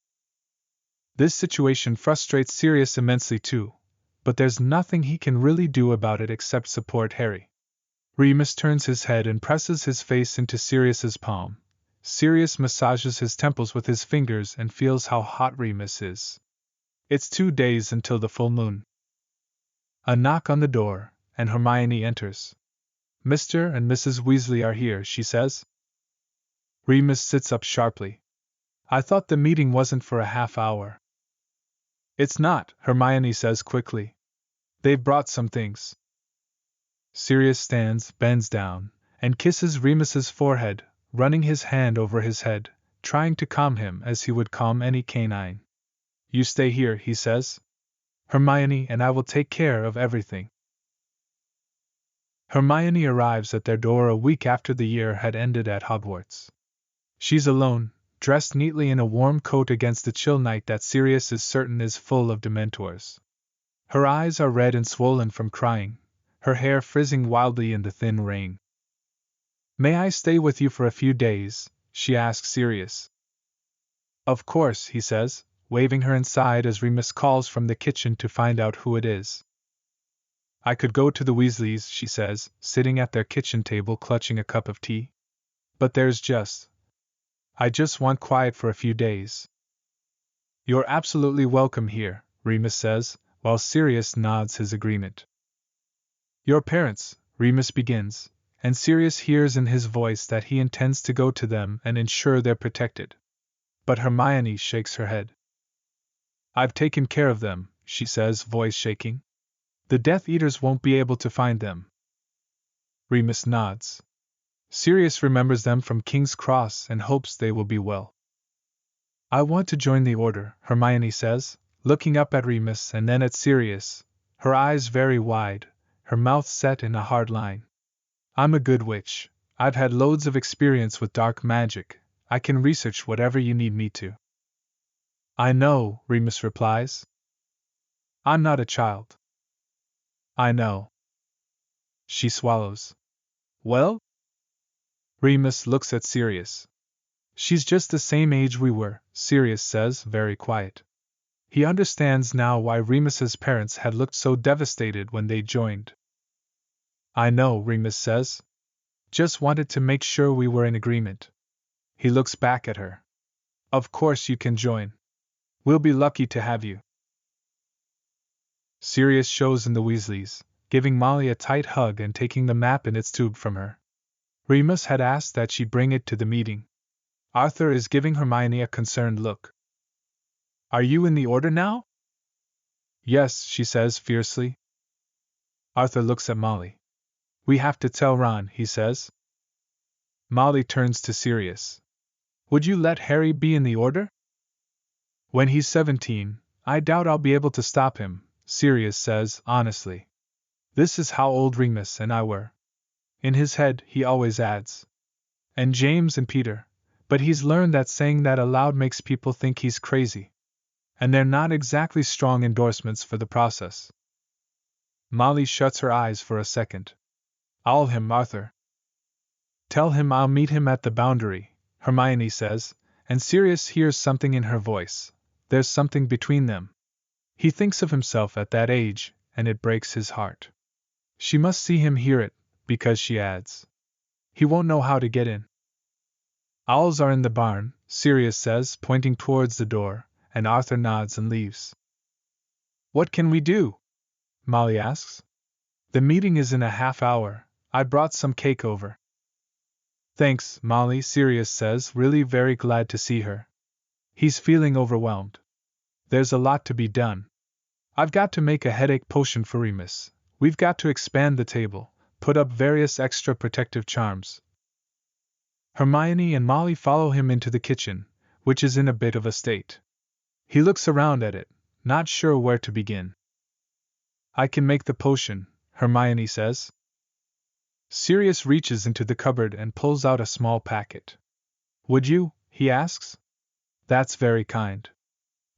This situation frustrates Sirius immensely too, but there's nothing he can really do about it except support Harry. Remus turns his head and presses his face into Sirius's palm. Sirius massages his temples with his fingers and feels how hot Remus is. It's 2 days until the full moon. A knock on the door, and Hermione enters. Mr. and Mrs. Weasley are here, she says. Remus sits up sharply. I thought the meeting wasn't for a half hour. It's not, Hermione says quickly. They've brought some things. Sirius stands, bends down, and kisses Remus's forehead, running his hand over his head, trying to calm him as he would calm any canine. You stay here, he says. Hermione and I will take care of everything. Hermione arrives at their door a week after the year had ended at Hogwarts. She's alone, dressed neatly in a warm coat against the chill night that Sirius is certain is full of Dementors. Her eyes are red and swollen from crying, her hair frizzing wildly in the thin rain. May I stay with you for a few days? She asks Sirius. Of course, he says, waving her inside as Remus calls from the kitchen to find out who it is. I could go to the Weasleys, she says, sitting at their kitchen table clutching a cup of tea. But I just want quiet for a few days. You're absolutely welcome here, Remus says, while Sirius nods his agreement. Your parents, Remus begins, and Sirius hears in his voice that he intends to go to them and ensure they're protected. But Hermione shakes her head. I've taken care of them, she says, voice shaking. The Death Eaters won't be able to find them. Remus nods. Sirius remembers them from King's Cross and hopes they will be well. I want to join the order, Hermione says, looking up at Remus and then at Sirius, her eyes very wide, her mouth set in a hard line. I'm a good witch. I've had loads of experience with dark magic. I can research whatever you need me to. I know, Remus replies. I'm not a child. I know. She swallows. Well? Remus looks at Sirius. She's just the same age we were, Sirius says, very quiet. He understands now why Remus's parents had looked so devastated when they joined. I know, Remus says. Just wanted to make sure we were in agreement. He looks back at her. Of course you can join. We'll be lucky to have you. Sirius shows in the Weasleys, giving Molly a tight hug and taking the map in its tube from her. Remus had asked that she bring it to the meeting. Arthur is giving Hermione a concerned look. Are you in the order now? Yes, she says fiercely. Arthur looks at Molly. We have to tell Ron, he says. Molly turns to Sirius. Would you let Harry be in the order? When he's 17, I doubt I'll be able to stop him, Sirius says honestly. This is how old Remus and I were. In his head, he always adds. And James and Peter, but he's learned that saying that aloud makes people think he's crazy. And they're not exactly strong endorsements for the process. Molly shuts her eyes for a second. I'll him, Arthur. Tell him I'll meet him at the boundary, Hermione says, and Sirius hears something in her voice. There's something between them. He thinks of himself at that age, and it breaks his heart. She must see him hear it, because she adds. He won't know how to get in. Owls are in the barn, Sirius says, pointing towards the door, and Arthur nods and leaves. What can we do? Molly asks. The meeting is in a half hour. I brought some cake over. Thanks, Molly, Sirius says, really very glad to see her. He's feeling overwhelmed. There's a lot to be done. I've got to make a headache potion for Remus. We've got to expand the table, put up various extra protective charms. Hermione and Molly follow him into the kitchen, which is in a bit of a state. He looks around at it, not sure where to begin. I can make the potion, Hermione says. Sirius reaches into the cupboard and pulls out a small packet. Would you? He asks. That's very kind.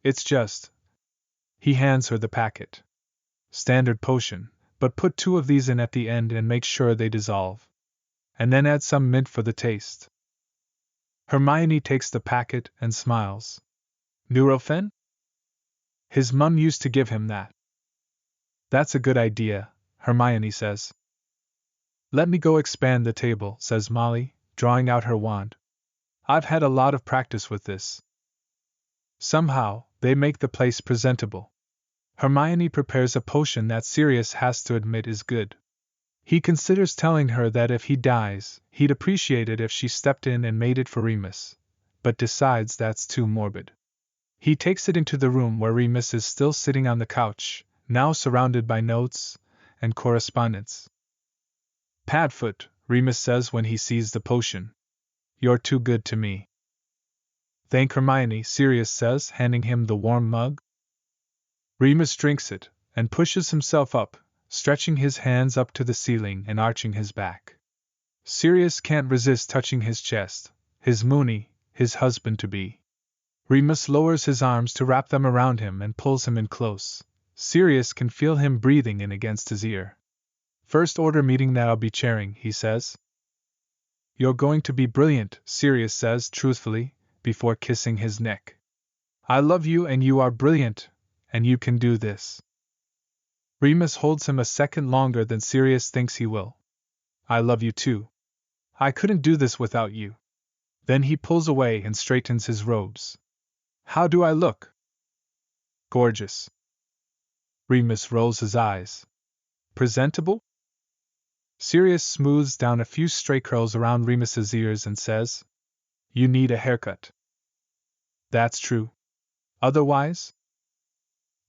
It's just. He hands her the packet. Standard potion, but put 2 of these in at the end and make sure they dissolve. And then add some mint for the taste. Hermione takes the packet and smiles. Nurofen? His mum used to give him that. That's a good idea, Hermione says. Let me go expand the table, says Molly, drawing out her wand. I've had a lot of practice with this. Somehow, they make the place presentable. Hermione prepares a potion that Sirius has to admit is good. He considers telling her that if he dies, he'd appreciate it if she stepped in and made it for Remus, but decides that's too morbid. He takes it into the room where Remus is still sitting on the couch, now surrounded by notes and correspondence. Padfoot, Remus says when he sees the potion. You're too good to me. Thank Hermione, Sirius says, handing him the warm mug. Remus drinks it, and pushes himself up, stretching his hands up to the ceiling and arching his back. Sirius can't resist touching his chest, his Moony, his husband-to-be. Remus lowers his arms to wrap them around him and pulls him in close. Sirius can feel him breathing in against his ear. First order meeting that I'll be chairing, he says. You're going to be brilliant, Sirius says truthfully, before kissing his neck. I love you and you are brilliant, and you can do this. Remus holds him a second longer than Sirius thinks he will. I love you too. I couldn't do this without you. Then he pulls away and straightens his robes. How do I look? Gorgeous. Remus rolls his eyes. Presentable? Sirius smooths down a few stray curls around Remus's ears and says, You need a haircut. That's true. Otherwise?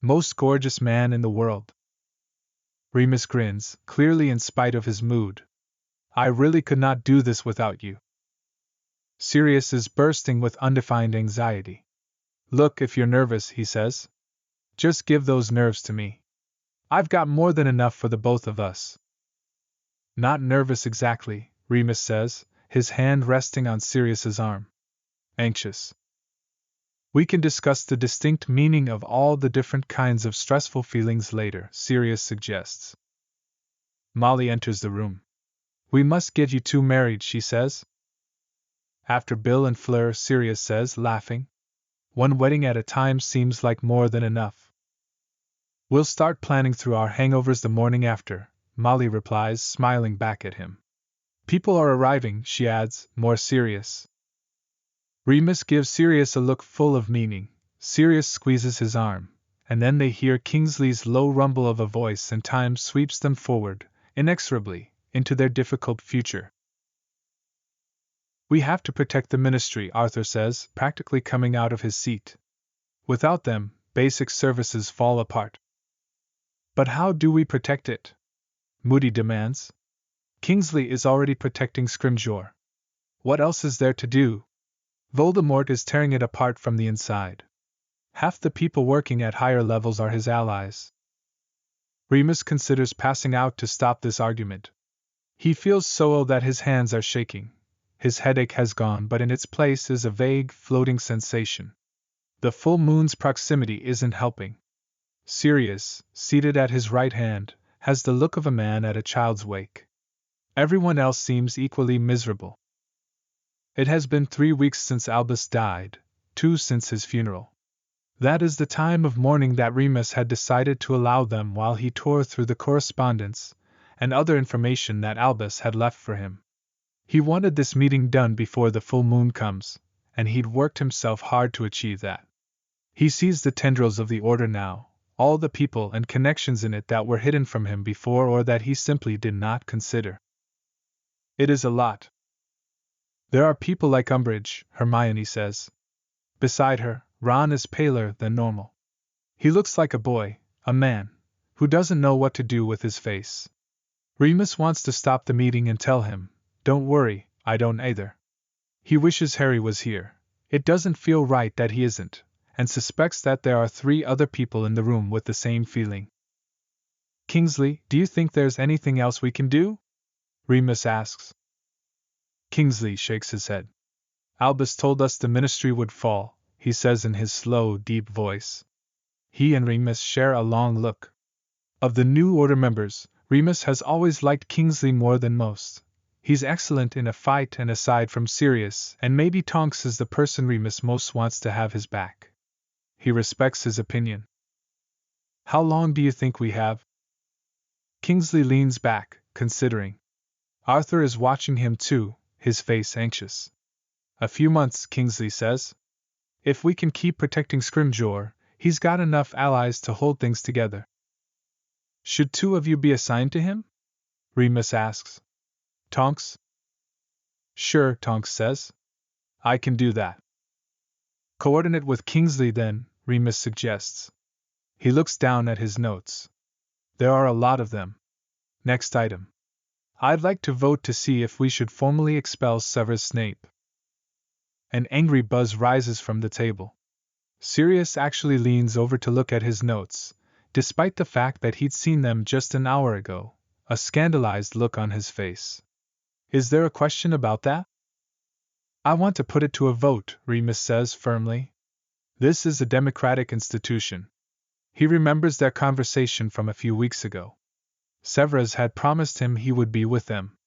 Most gorgeous man in the world. Remus grins, clearly in spite of his mood. I really could not do this without you. Sirius is bursting with undefined anxiety. Look, if you're nervous, he says. Just give those nerves to me. I've got more than enough for the both of us. Not nervous exactly, Remus says, his hand resting on Sirius's arm. Anxious. We can discuss the distinct meaning of all the different kinds of stressful feelings later, Sirius suggests. Molly enters the room. We must get you two married, she says. After Bill and Fleur, Sirius says, laughing. One wedding at a time seems like more than enough. We'll start planning through our hangovers the morning after, Molly replies, smiling back at him. People are arriving, she adds, more serious. Remus gives Sirius a look full of meaning. Sirius squeezes his arm, and then they hear Kingsley's low rumble of a voice, and time sweeps them forward, inexorably, into their difficult future. We have to protect the ministry, Arthur says, practically coming out of his seat. Without them, basic services fall apart. But how do we protect it? Moody demands. Kingsley is already protecting Scrimgeour. What else is there to do? Voldemort is tearing it apart from the inside. Half the people working at higher levels are his allies. Remus considers passing out to stop this argument. He feels so ill that his hands are shaking. His headache has gone, but in its place is a vague, floating sensation. The full moon's proximity isn't helping. Sirius, seated at his right hand, has the look of a man at a child's wake. Everyone else seems equally miserable. It has been 3 weeks since Albus died, 2 since his funeral. That is the time of mourning that Remus had decided to allow them while he tore through the correspondence and other information that Albus had left for him. He wanted this meeting done before the full moon comes, and he'd worked himself hard to achieve that. He sees the tendrils of the Order now, all the people and connections in it that were hidden from him before or that he simply did not consider. It is a lot. There are people like Umbridge, Hermione says. Beside her, Ron is paler than normal. He looks like a boy, a man, who doesn't know what to do with his face. Remus wants to stop the meeting and tell him, don't worry, I don't either. He wishes Harry was here. It doesn't feel right that he isn't, and suspects that there are 3 other people in the room with the same feeling. Kingsley, do you think there's anything else we can do? Remus asks. Kingsley shakes his head. Albus told us the ministry would fall, he says in his slow, deep voice. He and Remus share a long look. Of the new Order members, Remus has always liked Kingsley more than most. He's excellent in a fight, and aside from Sirius, and maybe Tonks is the person Remus most wants to have his back. He respects his opinion. How long do you think we have? Kingsley leans back, considering. Arthur is watching him too, his face anxious. A few months, Kingsley says. If we can keep protecting Scrimgeour, he's got enough allies to hold things together. Should 2 of you be assigned to him? Remus asks. Tonks? Sure, Tonks says. I can do that. Coordinate with Kingsley then, Remus suggests. He looks down at his notes. There are a lot of them. Next item. I'd like to vote to see if we should formally expel Severus Snape. An angry buzz rises from the table. Sirius actually leans over to look at his notes, despite the fact that he'd seen them just an hour ago, a scandalized look on his face. Is there a question about that? I want to put it to a vote, Remus says firmly. This is a democratic institution. He remembers their conversation from a few weeks ago. Severus had promised him he would be with them.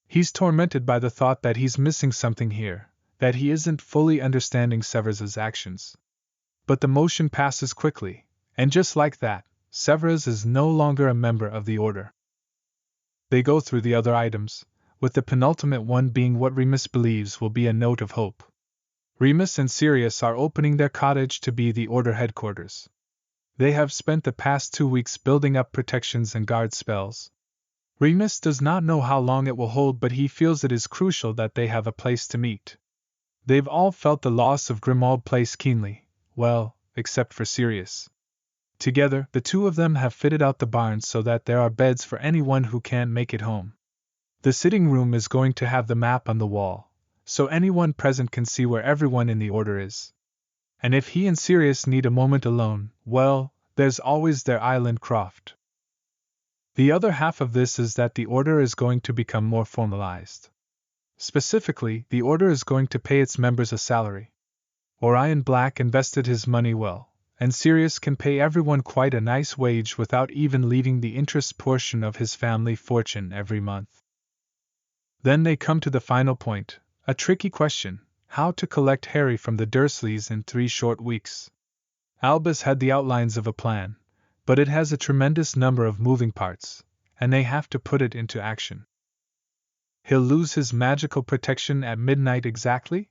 He's tormented by the thought that he's missing something here, that he isn't fully understanding Severus's actions. But the motion passes quickly, and just like that, Severus is no longer a member of the Order. They go through the other items, with the penultimate one being what Remus believes will be a note of hope. Remus and Sirius are opening their cottage to be the Order headquarters. They have spent the past 2 weeks building up protections and guard spells. Remus does not know how long it will hold, but he feels it is crucial that they have a place to meet. They've all felt the loss of Grimmauld Place keenly, well, except for Sirius. Together, the 2 of them have fitted out the barn so that there are beds for anyone who can't make it home. The sitting room is going to have the map on the wall, so anyone present can see where everyone in the order is. And if he and Sirius need a moment alone, well, there's always their island croft. The other half of this is that the order is going to become more formalized. Specifically, the order is going to pay its members a salary. Orion Black invested his money well, and Sirius can pay everyone quite a nice wage without even leaving the interest portion of his family fortune every month. Then they come to the final point, a tricky question: how to collect Harry from the Dursleys in 3 short weeks. Albus had the outlines of a plan, but it has a tremendous number of moving parts, and they have to put it into action. He'll lose his magical protection at midnight exactly?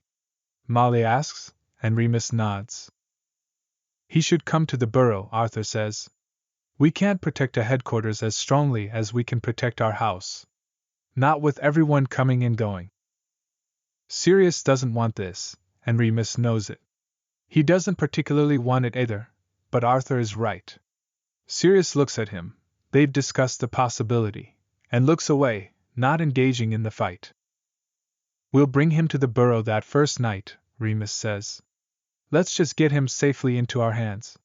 Molly asks, and Remus nods. He should come to the burrow, Arthur says. We can't protect a headquarters as strongly as we can protect our house. Not with everyone coming and going. Sirius doesn't want this, and Remus knows it. He doesn't particularly want it either, but Arthur is right. Sirius looks at him, they've discussed the possibility, and looks away, not engaging in the fight. We'll bring him to the burrow that first night, Remus says. Let's just get him safely into our hands.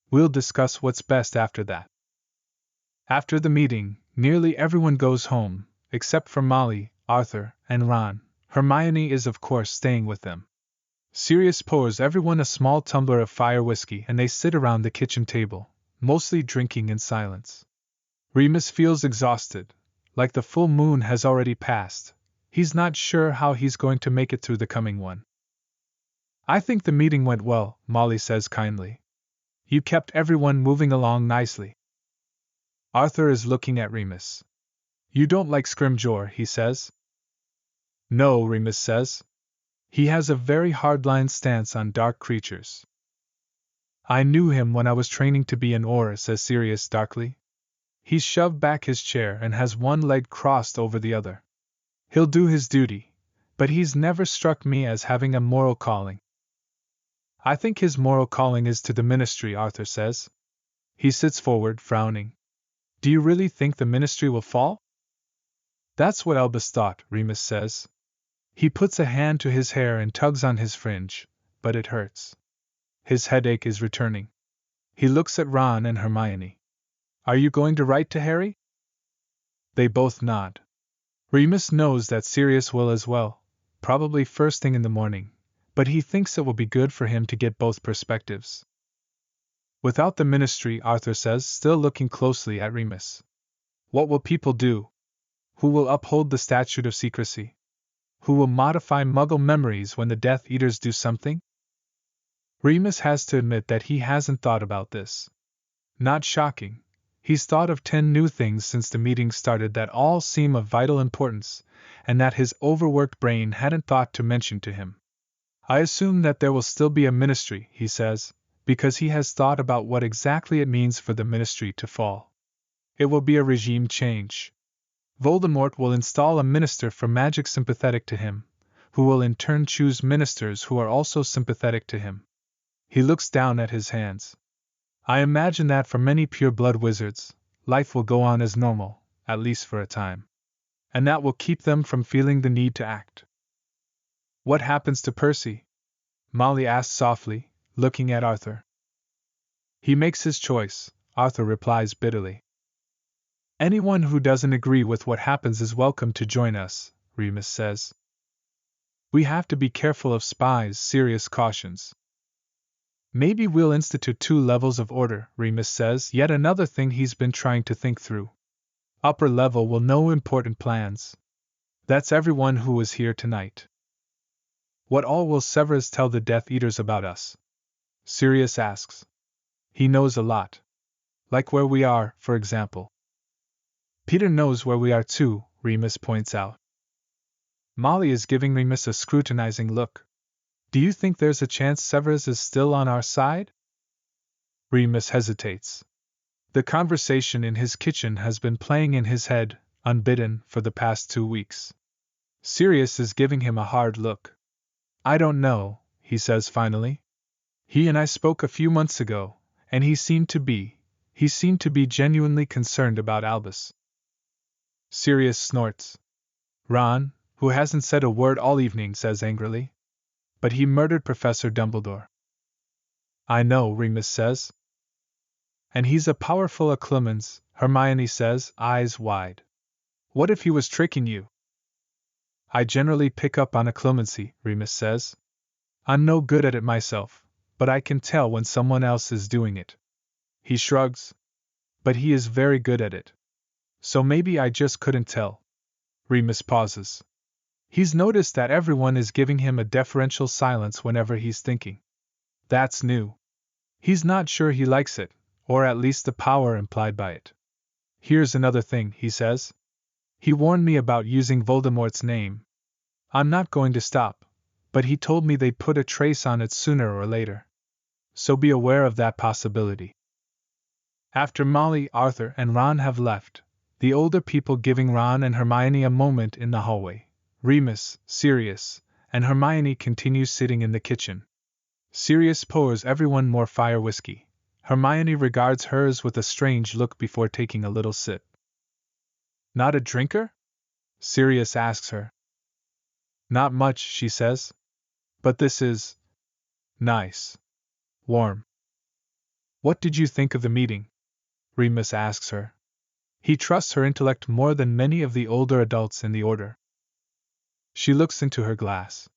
We'll discuss what's best after that. After the meeting, nearly everyone goes home, except for Molly, Arthur, and Ron. Hermione is of course staying with them. Sirius pours everyone a small tumbler of fire whiskey and they sit around the kitchen table, mostly drinking in silence. Remus feels exhausted, like the full moon has already passed. He's not sure how he's going to make it through the coming one. I think the meeting went well, Molly says kindly. You kept everyone moving along nicely. Arthur is looking at Remus. You don't like Scrimgeour, he says. No, Remus says. He has a very hardline stance on dark creatures. I knew him when I was training to be an Auror, says Sirius darkly. He's shoved back his chair and has one leg crossed over the other. He'll do his duty, but he's never struck me as having a moral calling. I think his moral calling is to the ministry, Arthur says. He sits forward, frowning. Do you really think the ministry will fall? That's what Albus thought, Remus says. He puts a hand to his hair and tugs on his fringe, but it hurts. His headache is returning. He looks at Ron and Hermione. Are you going to write to Harry? They both nod. Remus knows that Sirius will as well, probably first thing in the morning, but he thinks it will be good for him to get both perspectives. Without the ministry, Arthur says, still looking closely at Remus. What will people do? Who will uphold the statute of secrecy? Who will modify Muggle memories when the Death Eaters do something? Remus has to admit that he hasn't thought about this. Not shocking. He's thought of 10 new things since the meeting started that all seem of vital importance, and that his overworked brain hadn't thought to mention to him. I assume that there will still be a ministry, he says, because he has thought about what exactly it means for the ministry to fall. It will be a regime change. Voldemort will install a minister for magic sympathetic to him, who will in turn choose ministers who are also sympathetic to him. He looks down at his hands. I imagine that for many pure-blood wizards, life will go on as normal, at least for a time. And that will keep them from feeling the need to act. What happens to Percy? Molly asks softly, looking at Arthur. He makes his choice, Arthur replies bitterly. Anyone who doesn't agree with what happens is welcome to join us, Remus says. We have to be careful of spies, Sirius cautions. Maybe we'll institute 2 levels of order, Remus says, yet another thing he's been trying to think through. Upper level will know important plans. That's everyone who was here tonight. What all will Severus tell the Death Eaters about us? Sirius asks. He knows a lot. Like where we are, for example. Peter knows where we are too, Remus points out. Molly is giving Remus a scrutinizing look. Do you think there's a chance Severus is still on our side? Remus hesitates. The conversation in his kitchen has been playing in his head, unbidden, for the past 2 weeks. Sirius is giving him a hard look. I don't know, he says finally. He and I spoke a few months ago, and he seemed to be genuinely concerned about Albus. Sirius snorts. Ron, who hasn't said a word all evening, says angrily. But he murdered Professor Dumbledore. I know, Remus says. And he's a powerful Acclemans, Hermione says, eyes wide. What if he was tricking you? I generally pick up on Acclemancy, Remus says. I'm no good at it myself, but I can tell when someone else is doing it. He shrugs. But he is very good at it. So maybe I just couldn't tell. Remus pauses. He's noticed that everyone is giving him a deferential silence whenever he's thinking. That's new. He's not sure he likes it, or at least the power implied by it. Here's another thing, he says. He warned me about using Voldemort's name. I'm not going to stop, but he told me they'd put a trace on it sooner or later. So be aware of that possibility. After Molly, Arthur, and Ron have left, the older people giving Ron and Hermione a moment in the hallway, Remus, Sirius, and Hermione continue sitting in the kitchen. Sirius pours everyone more fire whiskey. Hermione regards hers with a strange look before taking a little sip. Not a drinker? Sirius asks her. Not much, she says. But this is nice. Warm. What did you think of the meeting? Remus asks her. He trusts her intellect more than many of the older adults in the Order. She looks into her glass.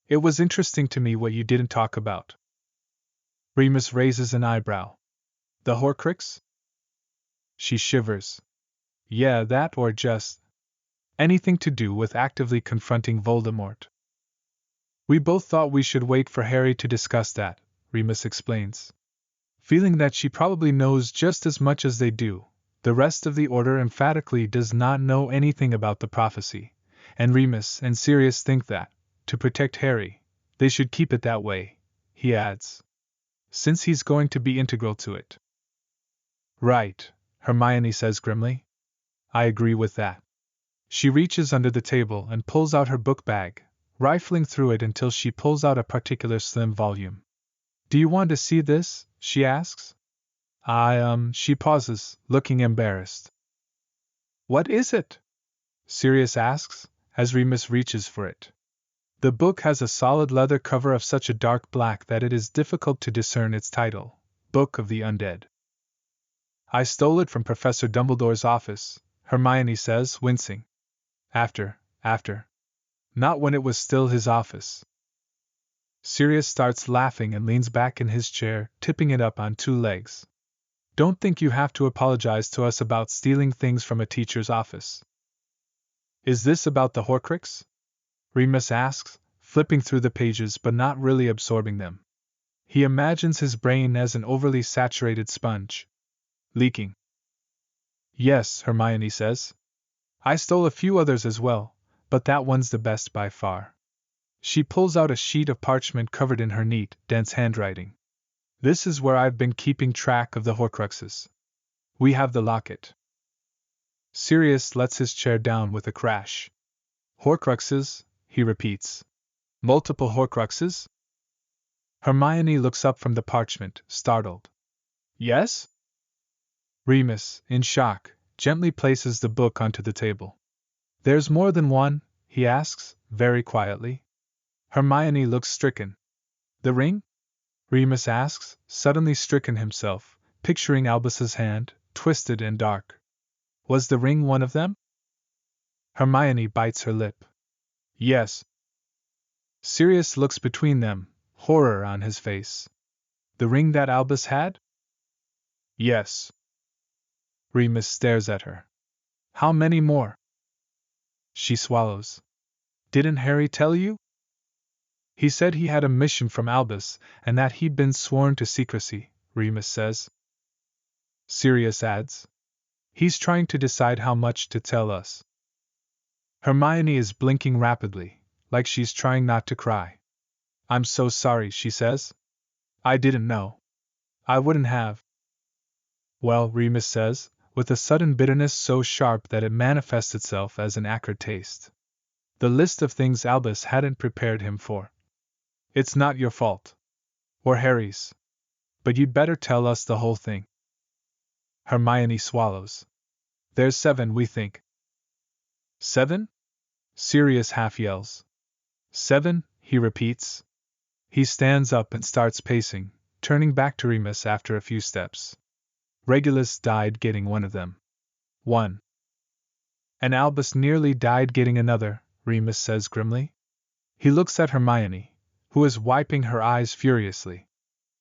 It was interesting to me what you didn't talk about. Remus raises an eyebrow. The Horcrux? She shivers. Yeah, that or just anything to do with actively confronting Voldemort. We both thought we should wait for Harry to discuss that, Remus explains. Feeling that she probably knows just as much as they do, the rest of the Order emphatically does not know anything about the prophecy, and Remus and Sirius think that, to protect Harry, they should keep it that way, he adds. Since he's going to be integral to it. Right, Hermione says grimly. I agree with that. She reaches under the table and pulls out her book bag, rifling through it until she pulls out a particular slim volume. Do you want to see this? She asks. She pauses, looking embarrassed. What is it? Sirius asks, as Remus reaches for it. The book has a solid leather cover of such a dark black that it is difficult to discern its title, Book of the Undead. I stole it from Professor Dumbledore's office, Hermione says, wincing. After. Not when it was still his office. Sirius starts laughing and leans back in his chair, tipping it up on two legs. Don't think you have to apologize to us about stealing things from a teacher's office. Is this about the Horcrux? Remus asks, flipping through the pages but not really absorbing them. He imagines his brain as an overly saturated sponge. Leaking. Yes, Hermione says. I stole a few others as well, but that one's the best by far. She pulls out a sheet of parchment covered in her neat, dense handwriting. This is where I've been keeping track of the Horcruxes. We have the locket. Sirius lets his chair down with a crash. Horcruxes, he repeats. Multiple Horcruxes? Hermione looks up from the parchment, startled. Yes? Remus, in shock, gently places the book onto the table. There's more than one, he asks, very quietly. Hermione looks stricken. The ring? Remus asks, suddenly stricken himself, picturing Albus's hand, twisted and dark. Was the ring one of them? Hermione bites her lip. Yes. Sirius looks between them, horror on his face. The ring that Albus had? Yes. Remus stares at her. How many more? She swallows. Didn't Harry tell you? He said he had a mission from Albus, and that he'd been sworn to secrecy, Remus says. Sirius adds. He's trying to decide how much to tell us. Hermione is blinking rapidly, like she's trying not to cry. I'm so sorry, she says. I didn't know. I wouldn't have. Well, Remus says, with a sudden bitterness so sharp that it manifests itself as an acrid taste. The list of things Albus hadn't prepared him for. It's not your fault. Or Harry's. But you'd better tell us the whole thing. Hermione swallows. There's 7, we think. 7? Sirius half yells. 7, he repeats. He stands up and starts pacing, turning back to Remus after a few steps. Regulus died getting one of them. 1. And Albus nearly died getting another, Remus says grimly. He looks at Hermione, who is wiping her eyes furiously.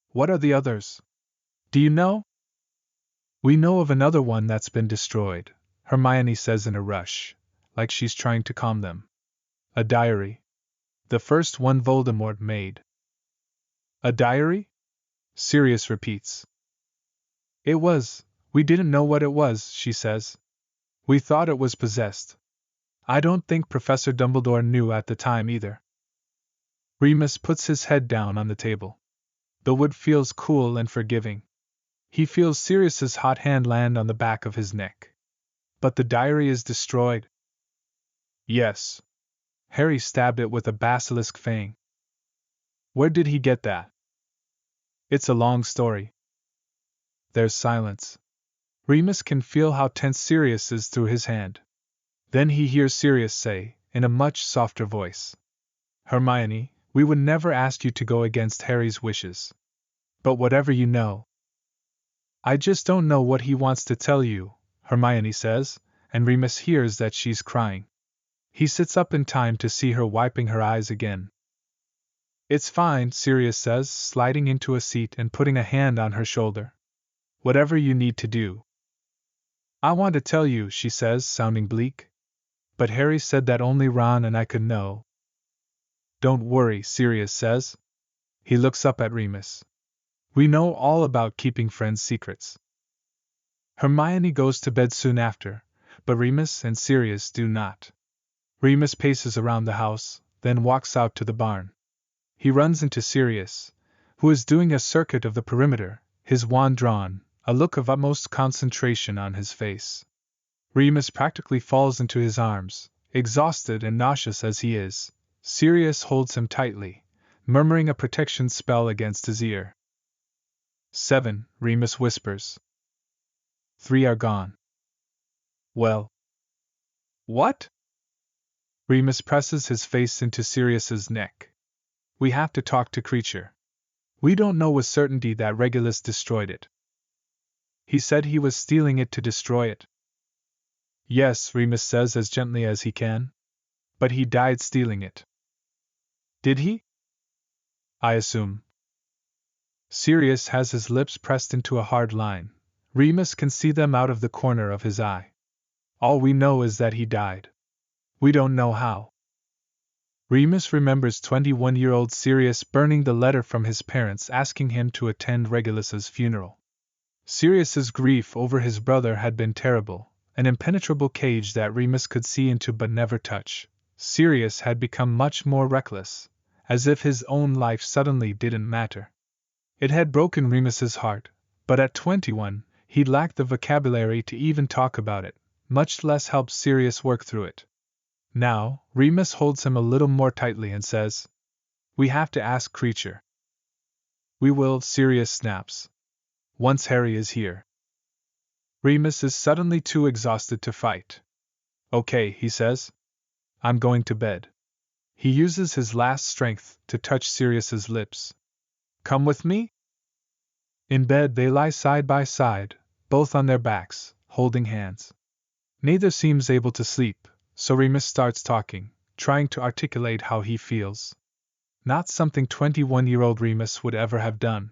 What are the others? Do you know? We know of another one that's been destroyed, Hermione says in a rush, like she's trying to calm them. A diary. The first one Voldemort made. A diary? Sirius repeats. It was. We didn't know what it was, she says. We thought it was possessed. I don't think Professor Dumbledore knew at the time either. Remus puts his head down on the table. The wood feels cool and forgiving. He feels Sirius's hot hand land on the back of his neck. But the diary is destroyed. Yes. Harry stabbed it with a basilisk fang. Where did he get that? It's a long story. There's silence. Remus can feel how tense Sirius is through his hand. Then he hears Sirius say, in a much softer voice, Hermione, we would never ask you to go against Harry's wishes. But whatever you know. I just don't know what he wants to tell you, Hermione says, and Remus hears that she's crying. He sits up in time to see her wiping her eyes again. It's fine, Sirius says, sliding into a seat and putting a hand on her shoulder. Whatever you need to do. I want to tell you, she says, sounding bleak. But Harry said that only Ron and I could know. Don't worry, Sirius says. He looks up at Remus. We know all about keeping friends' secrets. Hermione goes to bed soon after, but Remus and Sirius do not. Remus paces around the house, then walks out to the barn. He runs into Sirius, who is doing a circuit of the perimeter, his wand drawn, a look of utmost concentration on his face. Remus practically falls into his arms, exhausted and nauseous as he is. Sirius holds him tightly, murmuring a protection spell against his ear. 7, Remus whispers. 3 are gone. Well. What? Remus presses his face into Sirius's neck. We have to talk to Creature. We don't know with certainty that Regulus destroyed it. He said he was stealing it to destroy it. Yes, Remus says as gently as he can. But he died stealing it. Did he? I assume. Sirius has his lips pressed into a hard line. Remus can see them out of the corner of his eye. All we know is that he died. We don't know how. Remus remembers 21-year-old Sirius burning the letter from his parents asking him to attend Regulus's funeral. Sirius's grief over his brother had been terrible, an impenetrable cage that Remus could see into but never touch. Sirius had become much more reckless, as if his own life suddenly didn't matter. It had broken Remus's heart, but at 21, he lacked the vocabulary to even talk about it, much less help Sirius work through it. Now, Remus holds him a little more tightly and says, We have to ask Creature. We will, Sirius snaps. Once Harry is here. Remus is suddenly too exhausted to fight. Okay, he says. I'm going to bed. He uses his last strength to touch Sirius's lips. Come with me? In bed they lie side by side, both on their backs, holding hands. Neither seems able to sleep, so Remus starts talking, trying to articulate how he feels. Not something 21-year-old Remus would ever have done.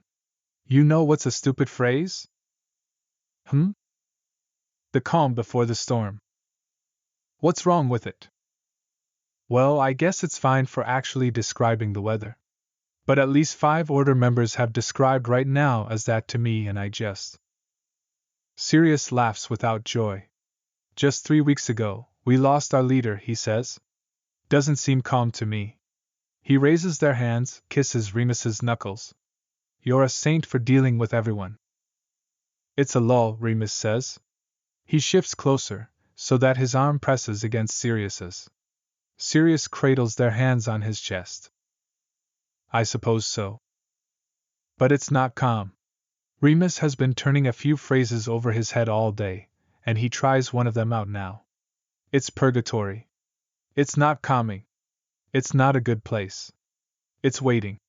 You know what's a stupid phrase? The calm before the storm. What's wrong with it? Well, I guess it's fine for actually describing the weather. But at least 5 Order members have described right now as that to me and I just... Sirius laughs without joy. Just 3 weeks ago, we lost our leader, he says. Doesn't seem calm to me. He raises their hands, kisses Remus's knuckles. You're a saint for dealing with everyone. It's a lull, Remus says. He shifts closer, so that his arm presses against Sirius's. Sirius cradles their hands on his chest. I suppose so. But it's not calm. Remus has been turning a few phrases over his head all day, and he tries one of them out now. It's purgatory. It's not calming. It's not a good place. It's waiting.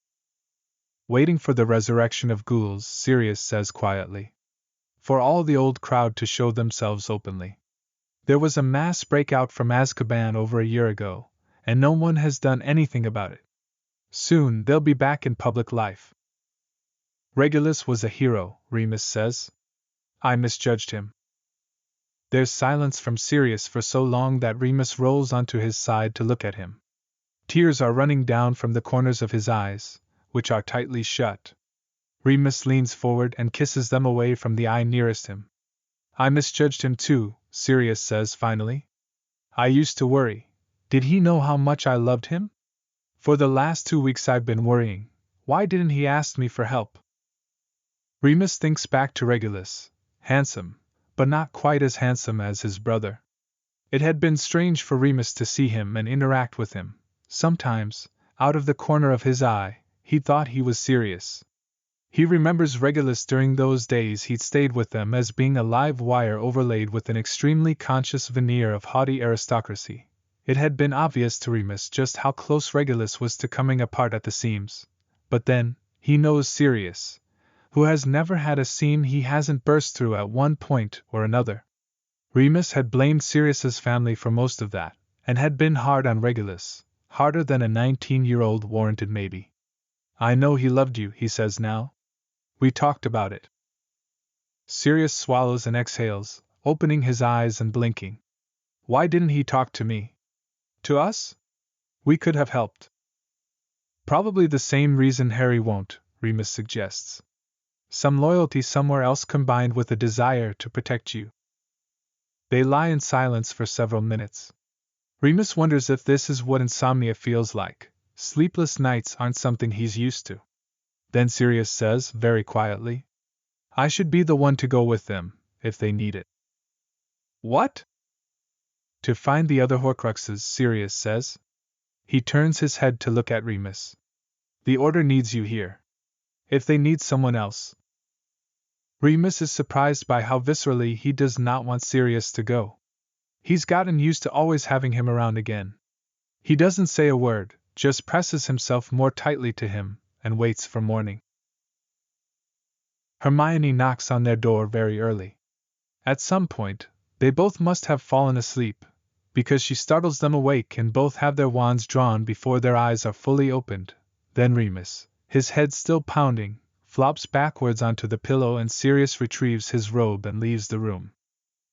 Waiting for the resurrection of ghouls, Sirius says quietly. For all the old crowd to show themselves openly. There was a mass breakout from Azkaban over a year ago, and no one has done anything about it. Soon they'll be back in public life. Regulus was a hero, Remus says. I misjudged him. There's silence from Sirius for so long that Remus rolls onto his side to look at him. Tears are running down from the corners of his eyes, which are tightly shut. Remus leans forward and kisses them away from the eye nearest him. I misjudged him too, Sirius says finally. I used to worry. Did he know how much I loved him? For the last 2 weeks I've been worrying. Why didn't he ask me for help? Remus thinks back to Regulus, handsome, but not quite as handsome as his brother. It had been strange for Remus to see him and interact with him. Sometimes, out of the corner of his eye, he thought he was serious. He remembers Regulus during those days he'd stayed with them as being a live wire overlaid with an extremely conscious veneer of haughty aristocracy. It had been obvious to Remus just how close Regulus was to coming apart at the seams. But then, he knows Sirius, who has never had a seam he hasn't burst through at one point or another. Remus had blamed Sirius's family for most of that, and had been hard on Regulus, harder than a 19-year-old warranted maybe. I know he loved you, he says now. We talked about it. Sirius swallows and exhales, opening his eyes and blinking. Why didn't he talk to me? To us? We could have helped. Probably the same reason Harry won't, Remus suggests. Some loyalty somewhere else combined with a desire to protect you. They lie in silence for several minutes. Remus wonders if this is what insomnia feels like. Sleepless nights aren't something he's used to. Then Sirius says, very quietly, I should be the one to go with them, if they need it. What? To find the other Horcruxes, Sirius says. He turns his head to look at Remus. The Order needs you here. If they need someone else. Remus is surprised by how viscerally he does not want Sirius to go. He's gotten used to always having him around again. He doesn't say a word, just presses himself more tightly to him, and waits for morning. Hermione knocks on their door very early. At some point, they both must have fallen asleep, because she startles them awake and both have their wands drawn before their eyes are fully opened. Then Remus, his head still pounding, flops backwards onto the pillow and Sirius retrieves his robe and leaves the room.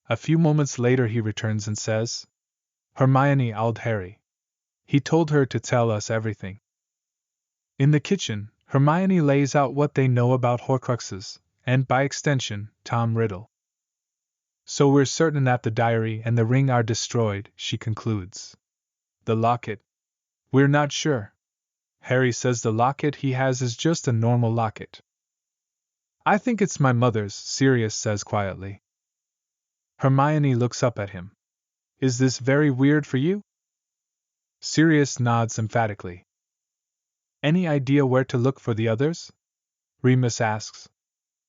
A few moments later he returns and says, Hermione owled Harry. He told her to tell us everything. In the kitchen, Hermione lays out what they know about Horcruxes, and by extension, Tom Riddle. So we're certain that the diary and the ring are destroyed, she concludes. The locket. We're not sure. Harry says the locket he has is just a normal locket. I think it's my mother's, Sirius says quietly. Hermione looks up at him. Is this very weird for you? Sirius nods emphatically. Any idea where to look for the others? Remus asks.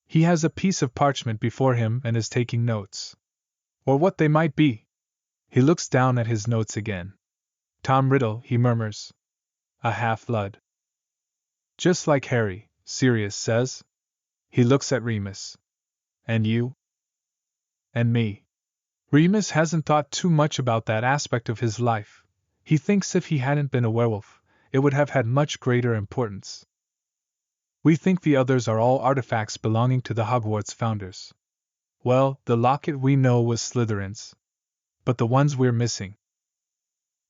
He has a piece of parchment before him and is taking notes. Or what they might be. He looks down at his notes again. Tom Riddle, he murmurs. A half-blood. Just like Harry, Sirius says. He looks at Remus. And you? And me. Remus hasn't thought too much about that aspect of his life. He thinks if he hadn't been a werewolf, it would have had much greater importance. We think the others are all artifacts belonging to the Hogwarts founders. Well, the locket we know was Slytherin's. But the ones we're missing.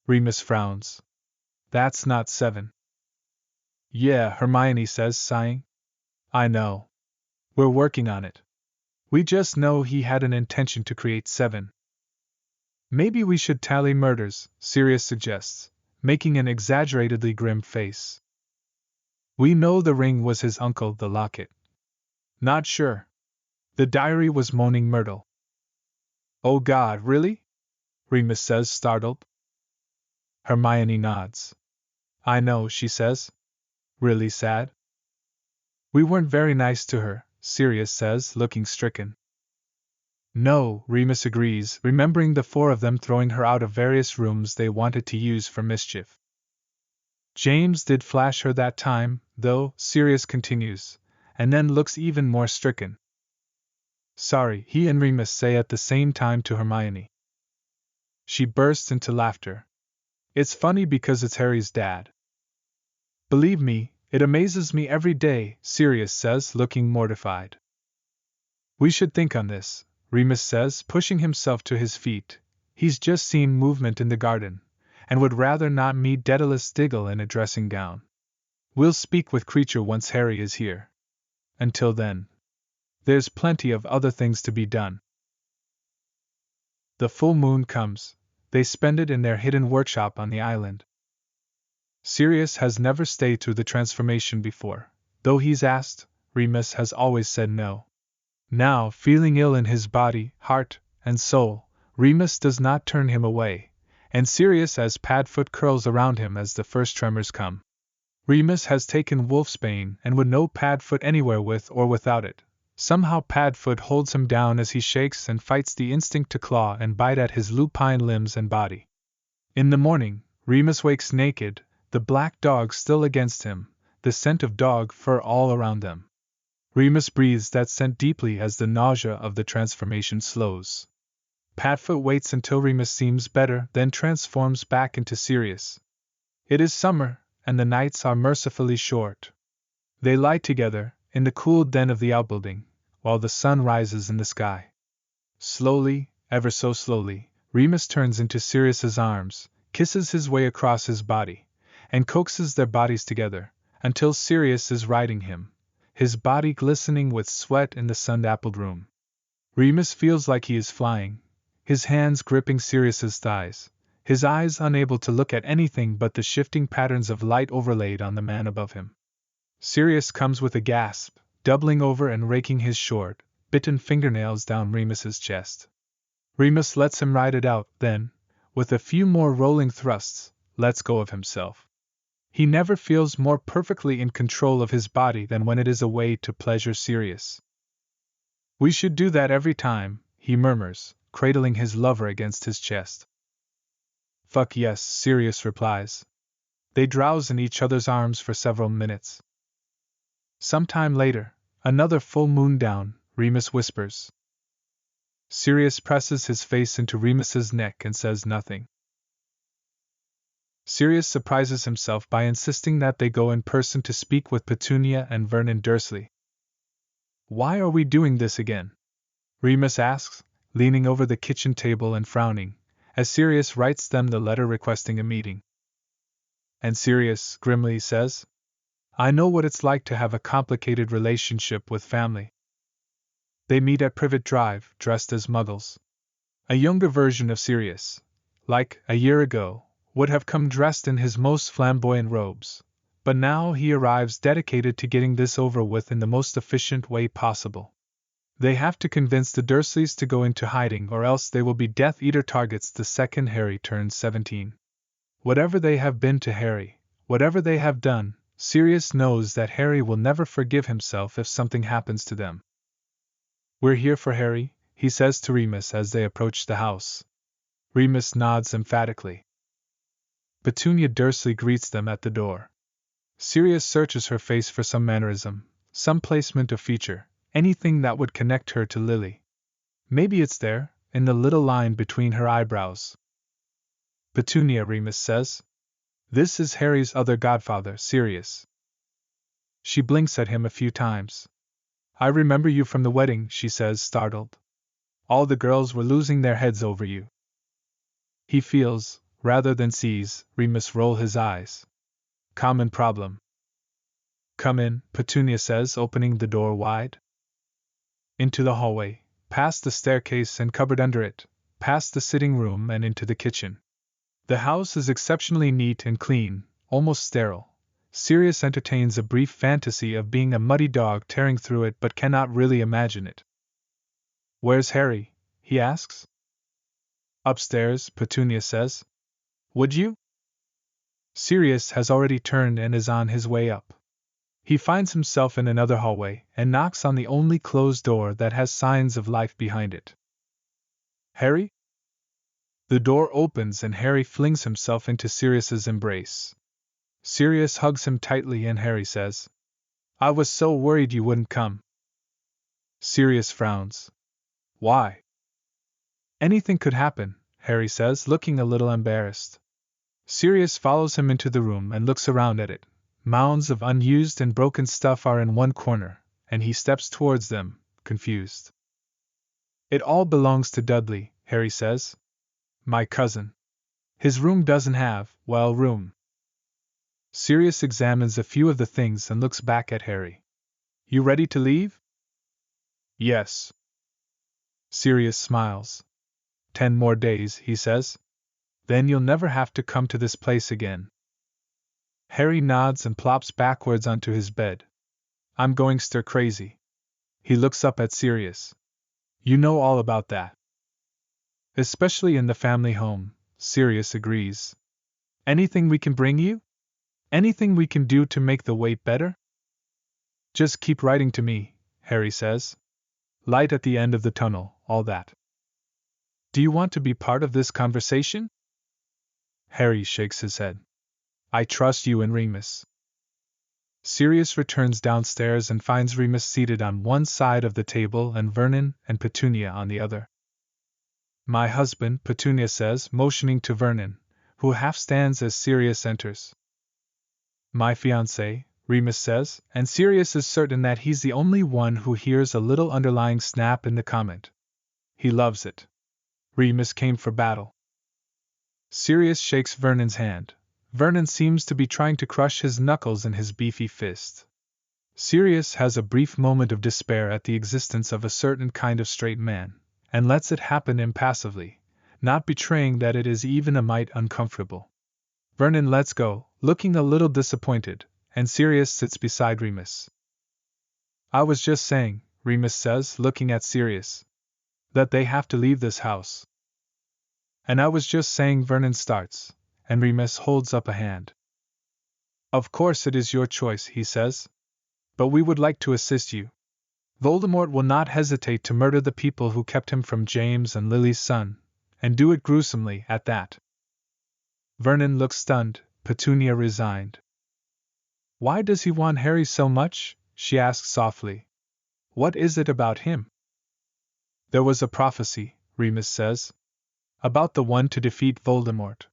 Remus frowns. That's not 7. Yeah, Hermione says, sighing. I know. We're working on it. We just know he had an intention to create 7. Maybe we should tally murders, Sirius suggests, making an exaggeratedly grim face. We know the ring was his uncle, the locket. Not sure. The diary was moaning Myrtle. Oh God, really? Remus says, startled. Hermione nods. I know, she says. Really sad? We weren't very nice to her, Sirius says, looking stricken. No, Remus agrees, remembering the four of them throwing her out of various rooms they wanted to use for mischief. James did flash her that time, though, Sirius continues, and then looks even more stricken. Sorry, he and Remus say at the same time to Hermione. She bursts into laughter. It's funny because it's Harry's dad. Believe me, it amazes me every day, Sirius says, looking mortified. We should think on this, Remus says, pushing himself to his feet. He's just seen movement in the garden, and would rather not meet Daedalus Diggle in a dressing gown. We'll speak with Creature once Harry is here. Until then, there's plenty of other things to be done. The full moon comes. They spend it in their hidden workshop on the island. Sirius has never stayed through the transformation before. Though he's asked, Remus has always said no. Now, feeling ill in his body, heart, and soul, Remus does not turn him away, and Sirius as Padfoot curls around him as the first tremors come. Remus has taken wolfsbane and would know Padfoot anywhere with or without it. Somehow Padfoot holds him down as he shakes and fights the instinct to claw and bite at his lupine limbs and body. In the morning, Remus wakes naked, the black dog still against him, the scent of dog fur all around them. Remus breathes that scent deeply as the nausea of the transformation slows. Padfoot waits until Remus seems better, then transforms back into Sirius. It is summer, and the nights are mercifully short. They lie together, in the cool den of the outbuilding, while the sun rises in the sky. Slowly, ever so slowly, Remus turns into Sirius's arms, kisses his way across his body, and coaxes their bodies together, until Sirius is riding him, his body glistening with sweat in the sun-dappled room. Remus feels like he is flying, his hands gripping Sirius's thighs, his eyes unable to look at anything but the shifting patterns of light overlaid on the man above him. Sirius comes with a gasp, doubling over and raking his short, bitten fingernails down Remus's chest. Remus lets him ride it out, then, with a few more rolling thrusts, lets go of himself. He never feels more perfectly in control of his body than when it is away to pleasure Sirius. We should do that every time, he murmurs, cradling his lover against his chest. Fuck yes, Sirius replies. They drowse in each other's arms for several minutes. Sometime later, another full moon down, Remus whispers. Sirius presses his face into Remus's neck and says nothing. Sirius surprises himself by insisting that they go in person to speak with Petunia and Vernon Dursley. Why are we doing this again? Remus asks, leaning over the kitchen table and frowning, as Sirius writes them the letter requesting a meeting. And Sirius grimly says, I know what it's like to have a complicated relationship with family. They meet at Privet Drive, dressed as Muggles. A younger version of Sirius, like a year ago, would have come dressed in his most flamboyant robes, but now he arrives dedicated to getting this over with in the most efficient way possible. They have to convince the Dursleys to go into hiding, or else they will be Death Eater targets the second Harry turns 17. Whatever they have been to Harry, whatever they have done, Sirius knows that Harry will never forgive himself if something happens to them. We're here for Harry, he says to Remus as they approach the house. Remus nods emphatically. Petunia Dursley greets them at the door. Sirius searches her face for some mannerism, some placement of feature, anything that would connect her to Lily. Maybe it's there, in the little line between her eyebrows. Petunia, Remus says. This is Harry's other godfather, Sirius. She blinks at him a few times. I remember you from the wedding, she says, startled. All the girls were losing their heads over you. He feels, rather than sees, Remus roll his eyes. Common problem. Come in, Petunia says, opening the door wide. Into the hallway, past the staircase and cupboard under it, past the sitting room and into the kitchen. The house is exceptionally neat and clean, almost sterile. Sirius entertains a brief fantasy of being a muddy dog tearing through it but cannot really imagine it. Where's Harry? He asks. Upstairs, Petunia says. Would you? Sirius has already turned and is on his way up. He finds himself in another hallway and knocks on the only closed door that has signs of life behind it. Harry? The door opens and Harry flings himself into Sirius's embrace. Sirius hugs him tightly and Harry says, "I was so worried you wouldn't come." Sirius frowns. "Why?" "Anything could happen," Harry says, looking a little embarrassed. Sirius follows him into the room and looks around at it. Mounds of unused and broken stuff are in one corner, and he steps towards them, confused. "It all belongs to Dudley," Harry says. "My cousin. His room doesn't have, well, room." Sirius examines a few of the things and looks back at Harry. "You ready to leave?" "Yes." Sirius smiles. 10 more days, he says. "Then you'll never have to come to this place again." Harry nods and plops backwards onto his bed. "I'm going stir crazy." He looks up at Sirius. "You know all about that." "Especially in the family home," Sirius agrees. "Anything we can bring you? Anything we can do to make the wait better?" "Just keep writing to me," Harry says. "Light at the end of the tunnel, all that." "Do you want to be part of this conversation?" Harry shakes his head. "I trust you and Remus." Sirius returns downstairs and finds Remus seated on one side of the table and Vernon and Petunia on the other. "My husband," Petunia says, motioning to Vernon, who half stands as Sirius enters. "My fiancé," Remus says, and Sirius is certain that he's the only one who hears a little underlying snap in the comment. He loves it. Remus came for battle. Sirius shakes Vernon's hand. Vernon seems to be trying to crush his knuckles in his beefy fist. Sirius has a brief moment of despair at the existence of a certain kind of straight man, and lets it happen impassively, not betraying that it is even a mite uncomfortable. Vernon lets go, looking a little disappointed, and Sirius sits beside Remus. "I was just saying," Remus says, looking at Sirius, "that they have to leave this house." "And I was just saying," Vernon starts, and Remus holds up a hand. "Of course it is your choice," he says. "But we would like to assist you. Voldemort will not hesitate to murder the people who kept him from James and Lily's son, and do it gruesomely at that." Vernon looks stunned, Petunia resigned. "Why does he want Harry so much?" she asks softly. "What is it about him?" "There was a prophecy," Remus says, "about the one to defeat Voldemort.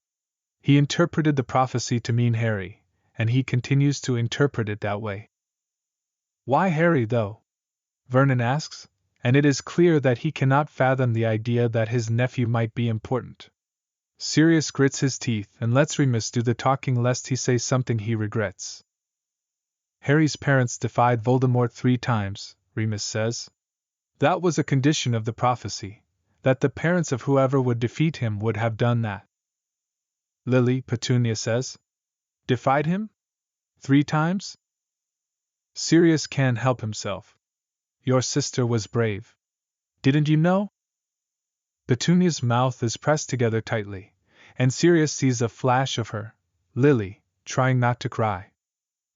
He interpreted the prophecy to mean Harry, and he continues to interpret it that way." "Why Harry, though?" Vernon asks, and it is clear that he cannot fathom the idea that his nephew might be important. Sirius grits his teeth and lets Remus do the talking lest he say something he regrets. "Harry's parents defied Voldemort 3 times, Remus says. That was a condition of the prophecy, that the parents of whoever would defeat him would have done that." "Lily," Petunia says. "Defied him? 3 times?" Sirius can't help himself. "Your sister was brave. Didn't you know?" Petunia's mouth is pressed together tightly, and Sirius sees a flash of her, Lily, trying not to cry.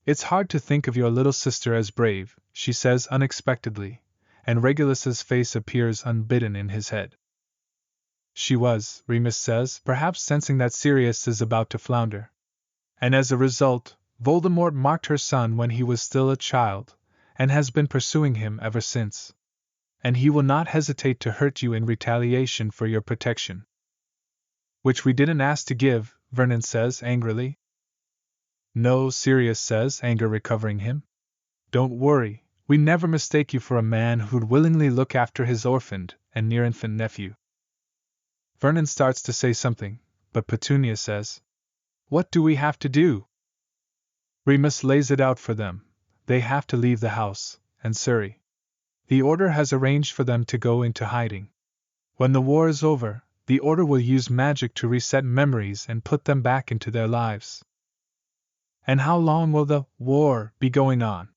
"It's hard to think of your little sister as brave," she says unexpectedly, and Regulus's face appears unbidden in his head. "She was," Remus says, perhaps sensing that Sirius is about to flounder. "And as a result, Voldemort marked her son when he was still a child, and has been pursuing him ever since. And he will not hesitate to hurt you in retaliation for your protection." "Which we didn't ask to give," Vernon says angrily. "No," Sirius says, anger recovering him. "Don't worry, we never mistake you for a man who'd willingly look after his orphaned and near-infant nephew." Vernon starts to say something, but Petunia says, "What do we have to do?" Remus lays it out for them. They have to leave the house, and Surrey. The Order has arranged for them to go into hiding. When the war is over, the Order will use magic to reset memories and put them back into their lives. "And how long will the war be going on?"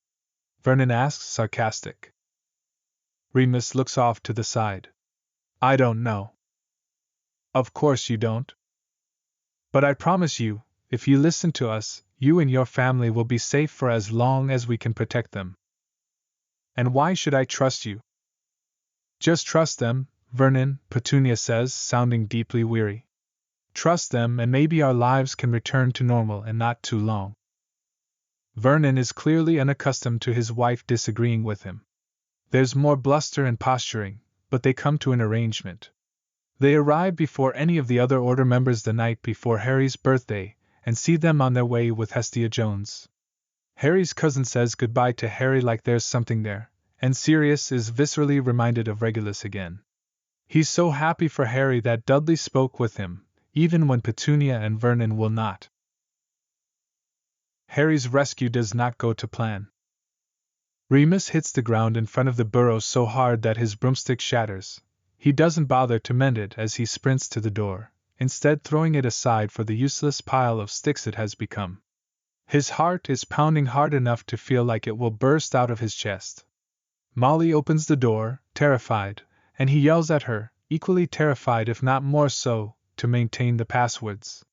Vernon asks, sarcastic. Remus looks off to the side. "I don't know." "Of course you don't. But I promise you, if you listen to us, you and your family will be safe for as long as we can protect them." "And why should I trust you?" "Just trust them," Vernon, Petunia says, sounding deeply weary. Trust them and maybe our lives can return to normal in not too long. Vernon is clearly unaccustomed to his wife disagreeing with him. There's more bluster and posturing, but they come to an arrangement. They arrive before any of the other Order members the night before Harry's birthday, and see them on their way with Hestia Jones. Harry's cousin says goodbye to Harry like there's something there, and Sirius is viscerally reminded of Regulus again. He's so happy for Harry that Dudley spoke with him, even when Petunia and Vernon will not. Harry's rescue does not go to plan. Remus hits the ground in front of the burrow so hard that his broomstick shatters. He doesn't bother to mend it as he sprints to the door, instead throwing it aside for the useless pile of sticks it has become. His heart is pounding hard enough to feel like it will burst out of his chest. Molly opens the door, terrified, and he yells at her, equally terrified if not more so, to maintain the passwords.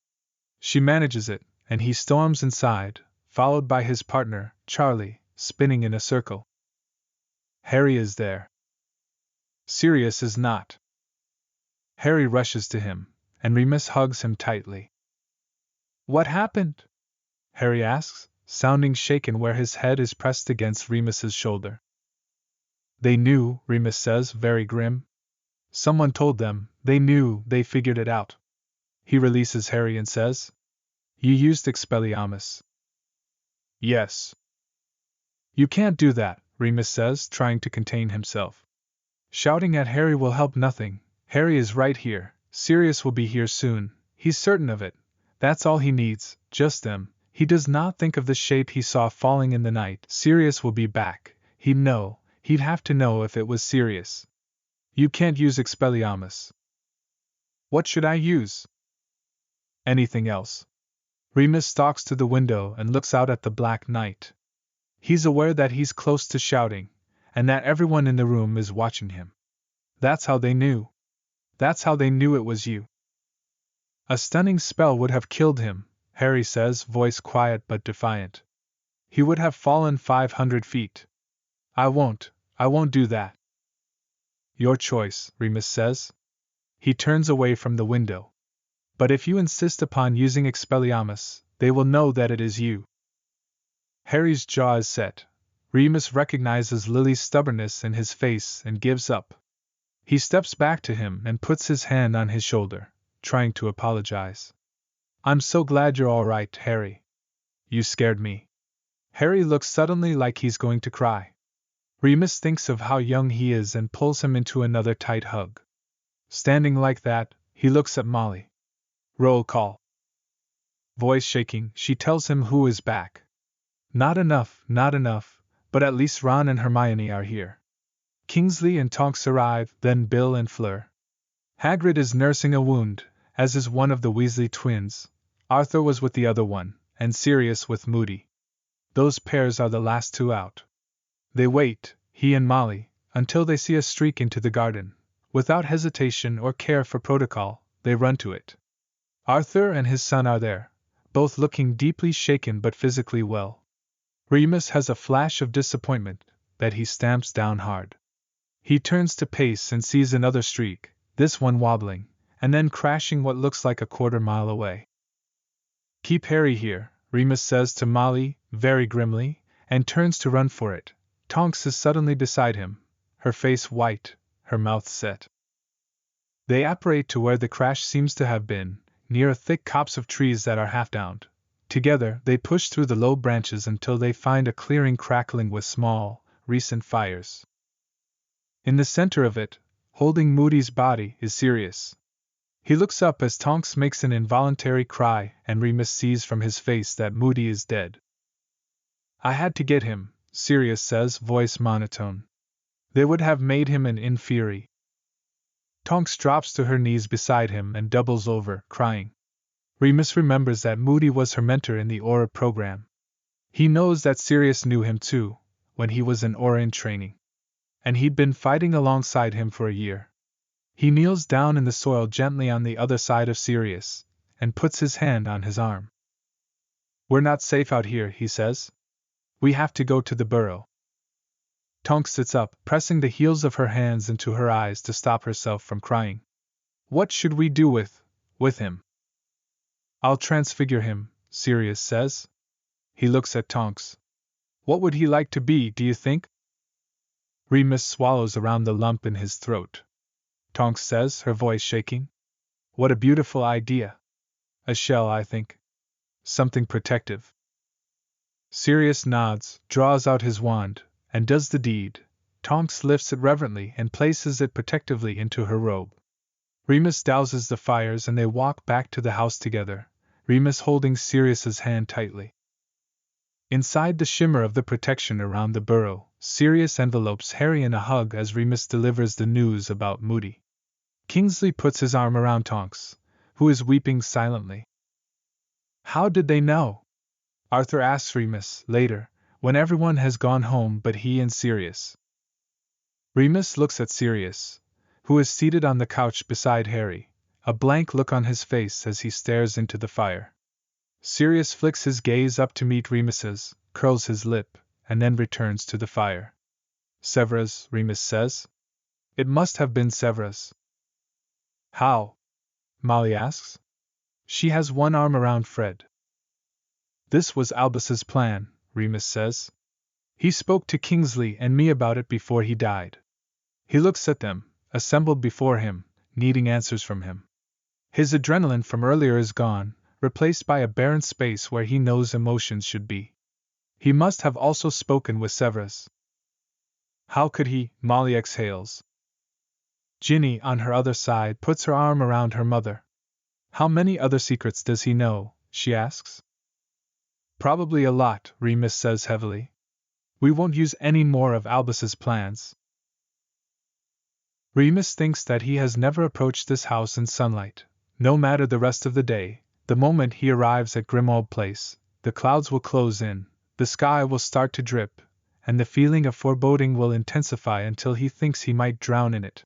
She manages it, and he storms inside, followed by his partner, Charlie, spinning in a circle. Harry is there. Sirius is not. Harry rushes to him, and Remus hugs him tightly. What happened? Harry asks, sounding shaken where his head is pressed against Remus's shoulder. They knew, Remus says, very grim. Someone told them, they knew, they figured it out. He releases Harry and says, You used Expelliarmus. Yes. You can't do that, Remus says, trying to contain himself. Shouting at Harry will help nothing. Harry is right here. Sirius will be here soon. He's certain of it. That's all he needs, just them. He does not think of the shape he saw falling in the night. Sirius will be back. He'd know. He'd have to know if it was Sirius. You can't use Expelliarmus. What should I use? Anything else. Remus stalks to the window and looks out at the black night. He's aware that he's close to shouting, and that everyone in the room is watching him. That's how they knew. That's how they knew it was you. A stunning spell would have killed him, Harry says, voice quiet but defiant. He would have fallen 500 feet. I won't do that. Your choice, Remus says. He turns away from the window. But if you insist upon using Expelliarmus, they will know that it is you. Harry's jaw is set. Remus recognizes Lily's stubbornness in his face and gives up. He steps back to him and puts his hand on his shoulder, trying to apologize. I'm so glad you're all right, Harry. You scared me. Harry looks suddenly like he's going to cry. Remus thinks of how young he is and pulls him into another tight hug. Standing like that, he looks at Molly. Roll call. Voice shaking, she tells him who is back. Not enough, but at least Ron and Hermione are here. Kingsley and Tonks arrive, then Bill and Fleur. Hagrid is nursing a wound, as is one of the Weasley twins. Arthur was with the other one, and Sirius with Moody. Those pairs are the last two out. They wait, he and Molly, until they see us streak into the garden. Without hesitation or care for protocol, they run to it. Arthur and his son are there, both looking deeply shaken but physically well. Remus has a flash of disappointment that he stamps down hard. He turns to pace and sees another streak, this one wobbling, and then crashing what looks like a quarter-mile away. Keep Harry here, Remus says to Molly, very grimly, and turns to run for it. Tonks is suddenly beside him, her face white, her mouth set. They apparate to where the crash seems to have been, near a thick copse of trees that are half downed. Together, they push through the low branches until they find a clearing crackling with small, recent fires. In the center of it, holding Moody's body, is Sirius. He looks up as Tonks makes an involuntary cry, and Remus sees from his face that Moody is dead. I had to get him, Sirius says, voice monotone. They would have made him an inferi. Tonks drops to her knees beside him and doubles over, crying. Remus remembers that Moody was her mentor in the Aura program. He knows that Sirius knew him too, when he was in Aura in training. And he'd been fighting alongside him for a year. He kneels down in the soil gently on the other side of Sirius, and puts his hand on his arm. We're not safe out here, he says. We have to go to the burrow. Tonks sits up, pressing the heels of her hands into her eyes to stop herself from crying. What should we do with him? I'll transfigure him, Sirius says. He looks at Tonks. What would he like to be, do you think? Remus swallows around the lump in his throat. Tonks says, her voice shaking. What a beautiful idea. A shell, I think. Something protective. Sirius nods, draws out his wand, and does the deed. Tonks lifts it reverently and places it protectively into her robe. Remus douses the fires and they walk back to the house together, Remus holding Sirius's hand tightly. Inside the shimmer of the protection around the burrow, Sirius envelopes Harry in a hug as Remus delivers the news about Moody. Kingsley puts his arm around Tonks, who is weeping silently. How did they know? Arthur asks Remus later, when everyone has gone home but he and Sirius. Remus looks at Sirius, who is seated on the couch beside Harry, a blank look on his face as he stares into the fire. Sirius flicks his gaze up to meet Remus's, curls his lip, and then returns to the fire. Severus, Remus says. It must have been Severus. How? Molly asks. She has one arm around Fred. This was Albus's plan, Remus says. He spoke to Kingsley and me about it before he died. He looks at them, assembled before him, needing answers from him. His adrenaline from earlier is gone, replaced by a barren space where he knows emotions should be. He must have also spoken with Severus. How could he? Molly exhales. Ginny, on her other side, puts her arm around her mother. How many other secrets does he know? She asks. Probably a lot, Remus says heavily. We won't use any more of Albus's plans. Remus thinks that he has never approached this house in sunlight. No matter the rest of the day, the moment he arrives at Grimmauld Place, the clouds will close in, the sky will start to drip, and the feeling of foreboding will intensify until he thinks he might drown in it.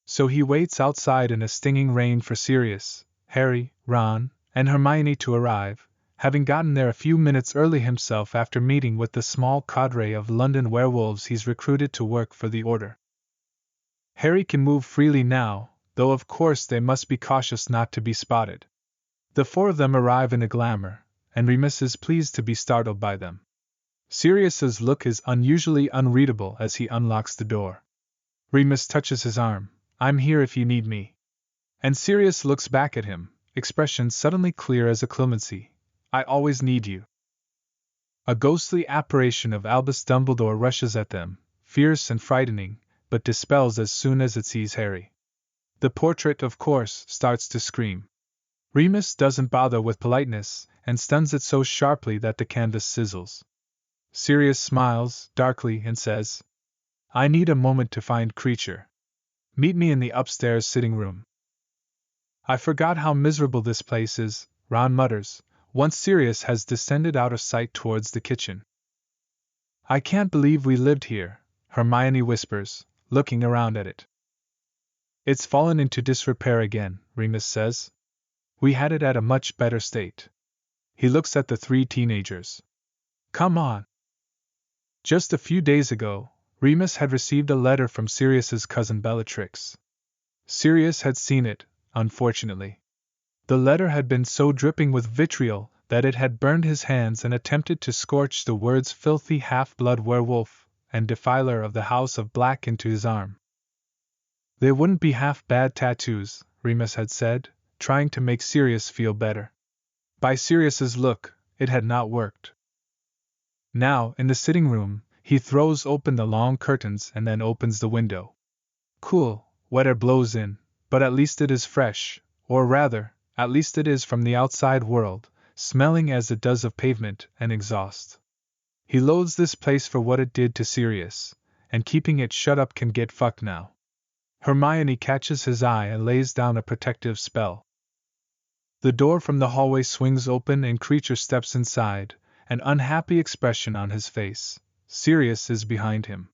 So he waits outside in a stinging rain for Sirius, Harry, Ron, and Hermione to arrive, having gotten there a few minutes early himself after meeting with the small cadre of London werewolves he's recruited to work for the Order. Harry can move freely now, though of course they must be cautious not to be spotted. The four of them arrive in a glamour, and Remus is pleased to be startled by them. Sirius's look is unusually unreadable as he unlocks the door. Remus touches his arm. I'm here if you need me. And Sirius looks back at him, expression suddenly clear as a clemency. I always need you. A ghostly apparition of Albus Dumbledore rushes at them, fierce and frightening, but dispels as soon as it sees Harry. The portrait, of course, starts to scream. Remus doesn't bother with politeness, and stuns it so sharply that the canvas sizzles. Sirius smiles, darkly, and says, I need a moment to find Creature. Meet me in the upstairs sitting room. I forgot how miserable this place is, Ron mutters, once Sirius has descended out of sight towards the kitchen. I can't believe we lived here, Hermione whispers, looking around at it. It's fallen into disrepair again, Remus says. We had it at a much better state. He looks at the three teenagers. Come on. Just a few days ago, Remus had received a letter from Sirius's cousin Bellatrix. Sirius had seen it, unfortunately. The letter had been so dripping with vitriol that it had burned his hands and attempted to scorch the words filthy half-blood werewolf and defiler of the House of Black into his arm. They wouldn't be half bad tattoos, Remus had said, trying to make Sirius feel better. By Sirius's look, it had not worked. Now, in the sitting room, he throws open the long curtains and then opens the window. Cool, wet air blows in, but at least it is fresh, or rather, at least it is from the outside world, smelling as it does of pavement and exhaust. He loathes this place for what it did to Sirius, and keeping it shut up can get fucked now. Hermione catches his eye and lays down a protective spell. The door from the hallway swings open and Creature steps inside, an unhappy expression on his face. Sirius is behind him.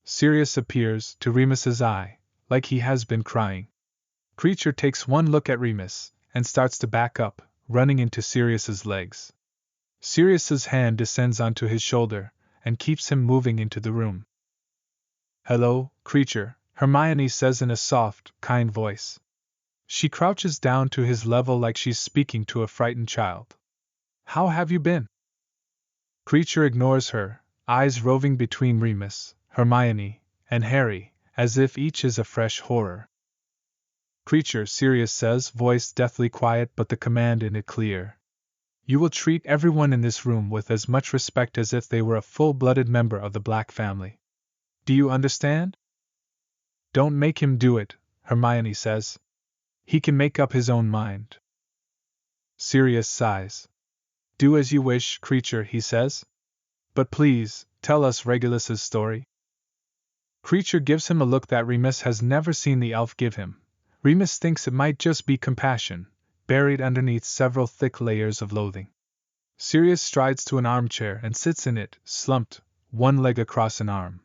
Sirius appears, to Remus's eye, like he has been crying. Creature takes one look at Remus, and starts to back up, running into Sirius's legs. Sirius's hand descends onto his shoulder, and keeps him moving into the room. "Hello, creature," Hermione says in a soft, kind voice. She crouches down to his level like she's speaking to a frightened child. "How have you been?" Creature ignores her, eyes roving between Remus, Hermione, and Harry, as if each is a fresh horror. "Creature," Sirius says, voice deathly quiet but the command in it clear. "You will treat everyone in this room with as much respect as if they were a full-blooded member of the Black family. Do you understand?" "Don't make him do it," Hermione says. "He can make up his own mind." Sirius sighs. "Do as you wish, creature," he says. "But please, tell us Regulus's story." Creature gives him a look that Remus has never seen the elf give him. Remus thinks it might just be compassion, buried underneath several thick layers of loathing. Sirius strides to an armchair and sits in it, slumped, one leg across an arm.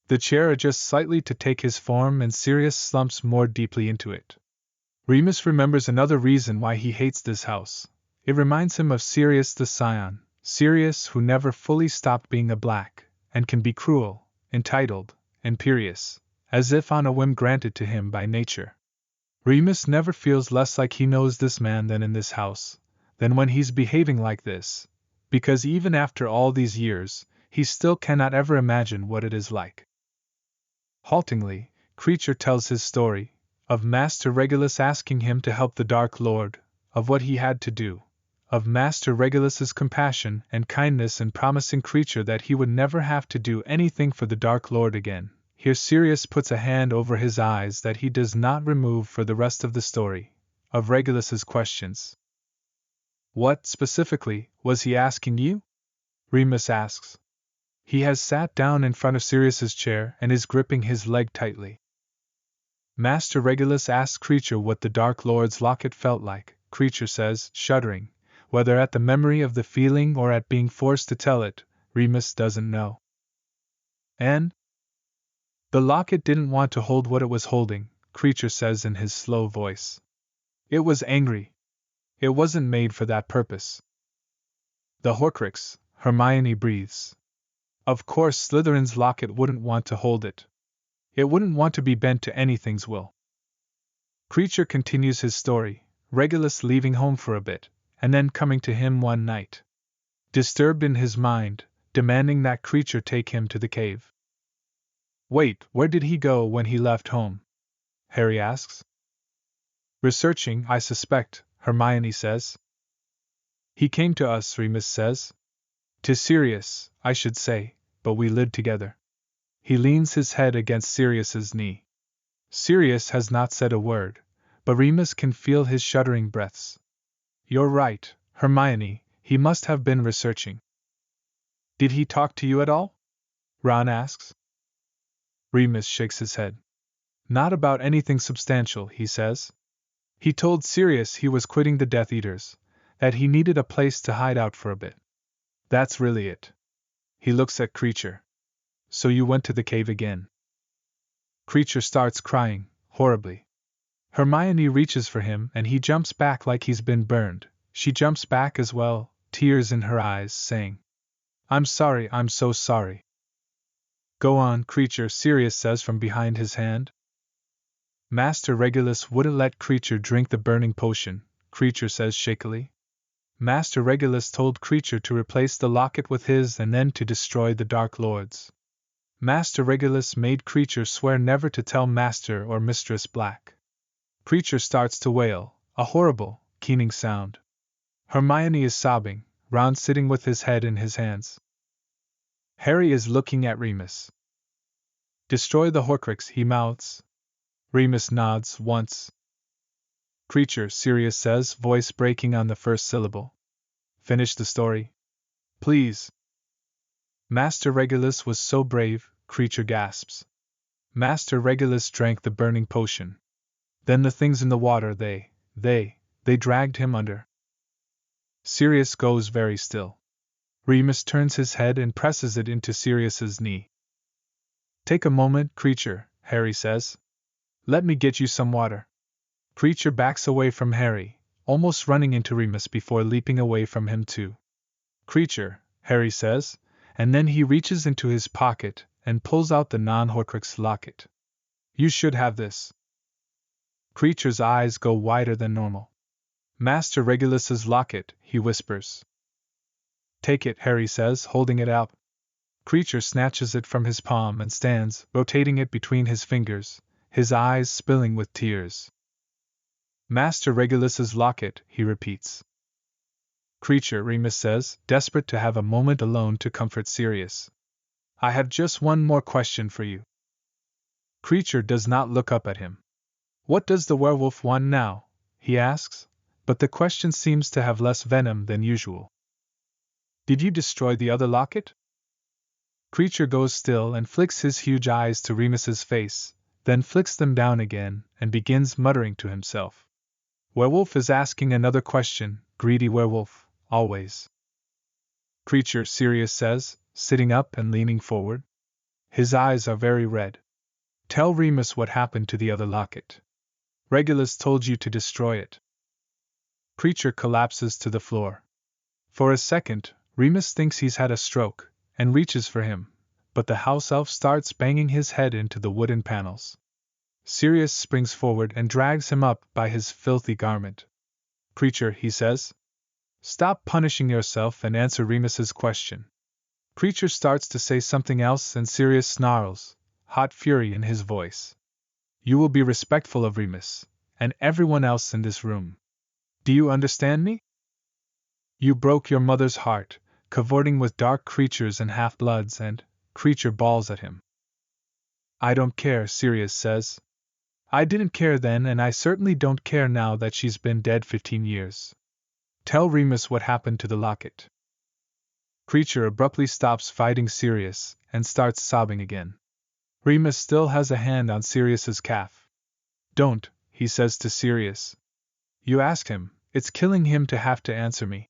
The chair adjusts slightly to take his form and Sirius slumps more deeply into it. Remus remembers another reason why he hates this house. It reminds him of Sirius the Scion, Sirius who never fully stopped being a Black, and can be cruel, entitled, imperious, as if on a whim granted to him by nature. Remus never feels less like he knows this man than in this house, than when he's behaving like this, because even after all these years, he still cannot ever imagine what it is like. Haltingly, Creature tells his story, of Master Regulus asking him to help the Dark Lord, of what he had to do, of Master Regulus's compassion and kindness in promising Creature that he would never have to do anything for the Dark Lord again. Here Sirius puts a hand over his eyes that he does not remove for the rest of the story, of Regulus's questions. "What, specifically, was he asking you?" Remus asks. He has sat down in front of Sirius's chair and is gripping his leg tightly. Master Regulus asks Creature what the Dark Lord's locket felt like. Creature says, shuddering, whether at the memory of the feeling or at being forced to tell it, Remus doesn't know. "And?" "The locket didn't want to hold what it was holding," Creature says in his slow voice. "It was angry. It wasn't made for that purpose." "The Horcrux," Hermione breathes. "Of course Slytherin's locket wouldn't want to hold it. It wouldn't want to be bent to anything's will." Creature continues his story, Regulus leaving home for a bit, and then coming to him one night. Disturbed in his mind, demanding that Creature take him to the cave. "Wait, where did he go when he left home?" Harry asks. "Researching, I suspect," Hermione says. "He came to us," Remus says. "To Sirius, I should say, but we lived together." He leans his head against Sirius's knee. Sirius has not said a word, but Remus can feel his shuddering breaths. "You're right, Hermione, he must have been researching." "Did he talk to you at all?" Ron asks. Remus shakes his head. "Not about anything substantial," he says. "He told Sirius he was quitting the Death Eaters, that he needed a place to hide out for a bit. That's really it." He looks at Creature. "So you went to the cave again?" Creature starts crying, horribly. Hermione reaches for him and he jumps back like he's been burned. She jumps back as well, tears in her eyes, saying, "I'm sorry, I'm so sorry." "Go on, Creature," Sirius says from behind his hand. "Master Regulus wouldn't let Creature drink the burning potion," Creature says shakily. "Master Regulus told Creature to replace the locket with his and then to destroy the Dark Lords. Master Regulus made Creature swear never to tell Master or Mistress Black." Creature starts to wail, a horrible, keening sound. Hermione is sobbing, Ron sitting with his head in his hands. Harry is looking at Remus. "Destroy the Horcrux," he mouths. Remus nods once. "Creature," Sirius says, voice breaking on the first syllable. "Finish the story. Please." "Master Regulus was so brave," Creature gasps. "Master Regulus drank the burning potion. Then the things in the water, they dragged him under." Sirius goes very still. Remus turns his head and presses it into Sirius's knee. "Take a moment, Creature," Harry says. "Let me get you some water." Creature backs away from Harry, almost running into Remus before leaping away from him too. "Creature," Harry says, and then he reaches into his pocket and pulls out the non-Horcrux locket. You should have this. Creature's eyes go wider than normal. Master Regulus's locket, he whispers. Take it, Harry says, holding it out. Creature snatches it from his palm and stands, rotating it between his fingers, his eyes spilling with tears. Master Regulus's locket, he repeats. Creature, Remus says, desperate to have a moment alone to comfort Sirius. I have just one more question for you. Creature does not look up at him. What does the werewolf want now? He asks, but the question seems to have less venom than usual. Did you destroy the other locket? Creature goes still and flicks his huge eyes to Remus's face, then flicks them down again and begins muttering to himself. Werewolf is asking another question, greedy werewolf, always. Creature, Sirius says, sitting up and leaning forward. His eyes are very red. Tell Remus what happened to the other locket. Regulus told you to destroy it. Creature collapses to the floor. For a second, Remus thinks he's had a stroke, and reaches for him, but the house elf starts banging his head into the wooden panels. Sirius springs forward and drags him up by his filthy garment. Creature, he says. Stop punishing yourself and answer Remus's question. Creature starts to say something else and Sirius snarls, hot fury in his voice. You will be respectful of Remus, and everyone else in this room. Do you understand me? You broke your mother's heart, cavorting with dark creatures and half-bloods, and Creature bawls at him. I don't care, Sirius says. I didn't care then, and I certainly don't care now that she's been dead 15 years. Tell Remus what happened to the locket. Creature abruptly stops fighting Sirius and starts sobbing again. Remus still has a hand on Sirius's calf. Don't, he says to Sirius. You asked him, it's killing him to have to answer me.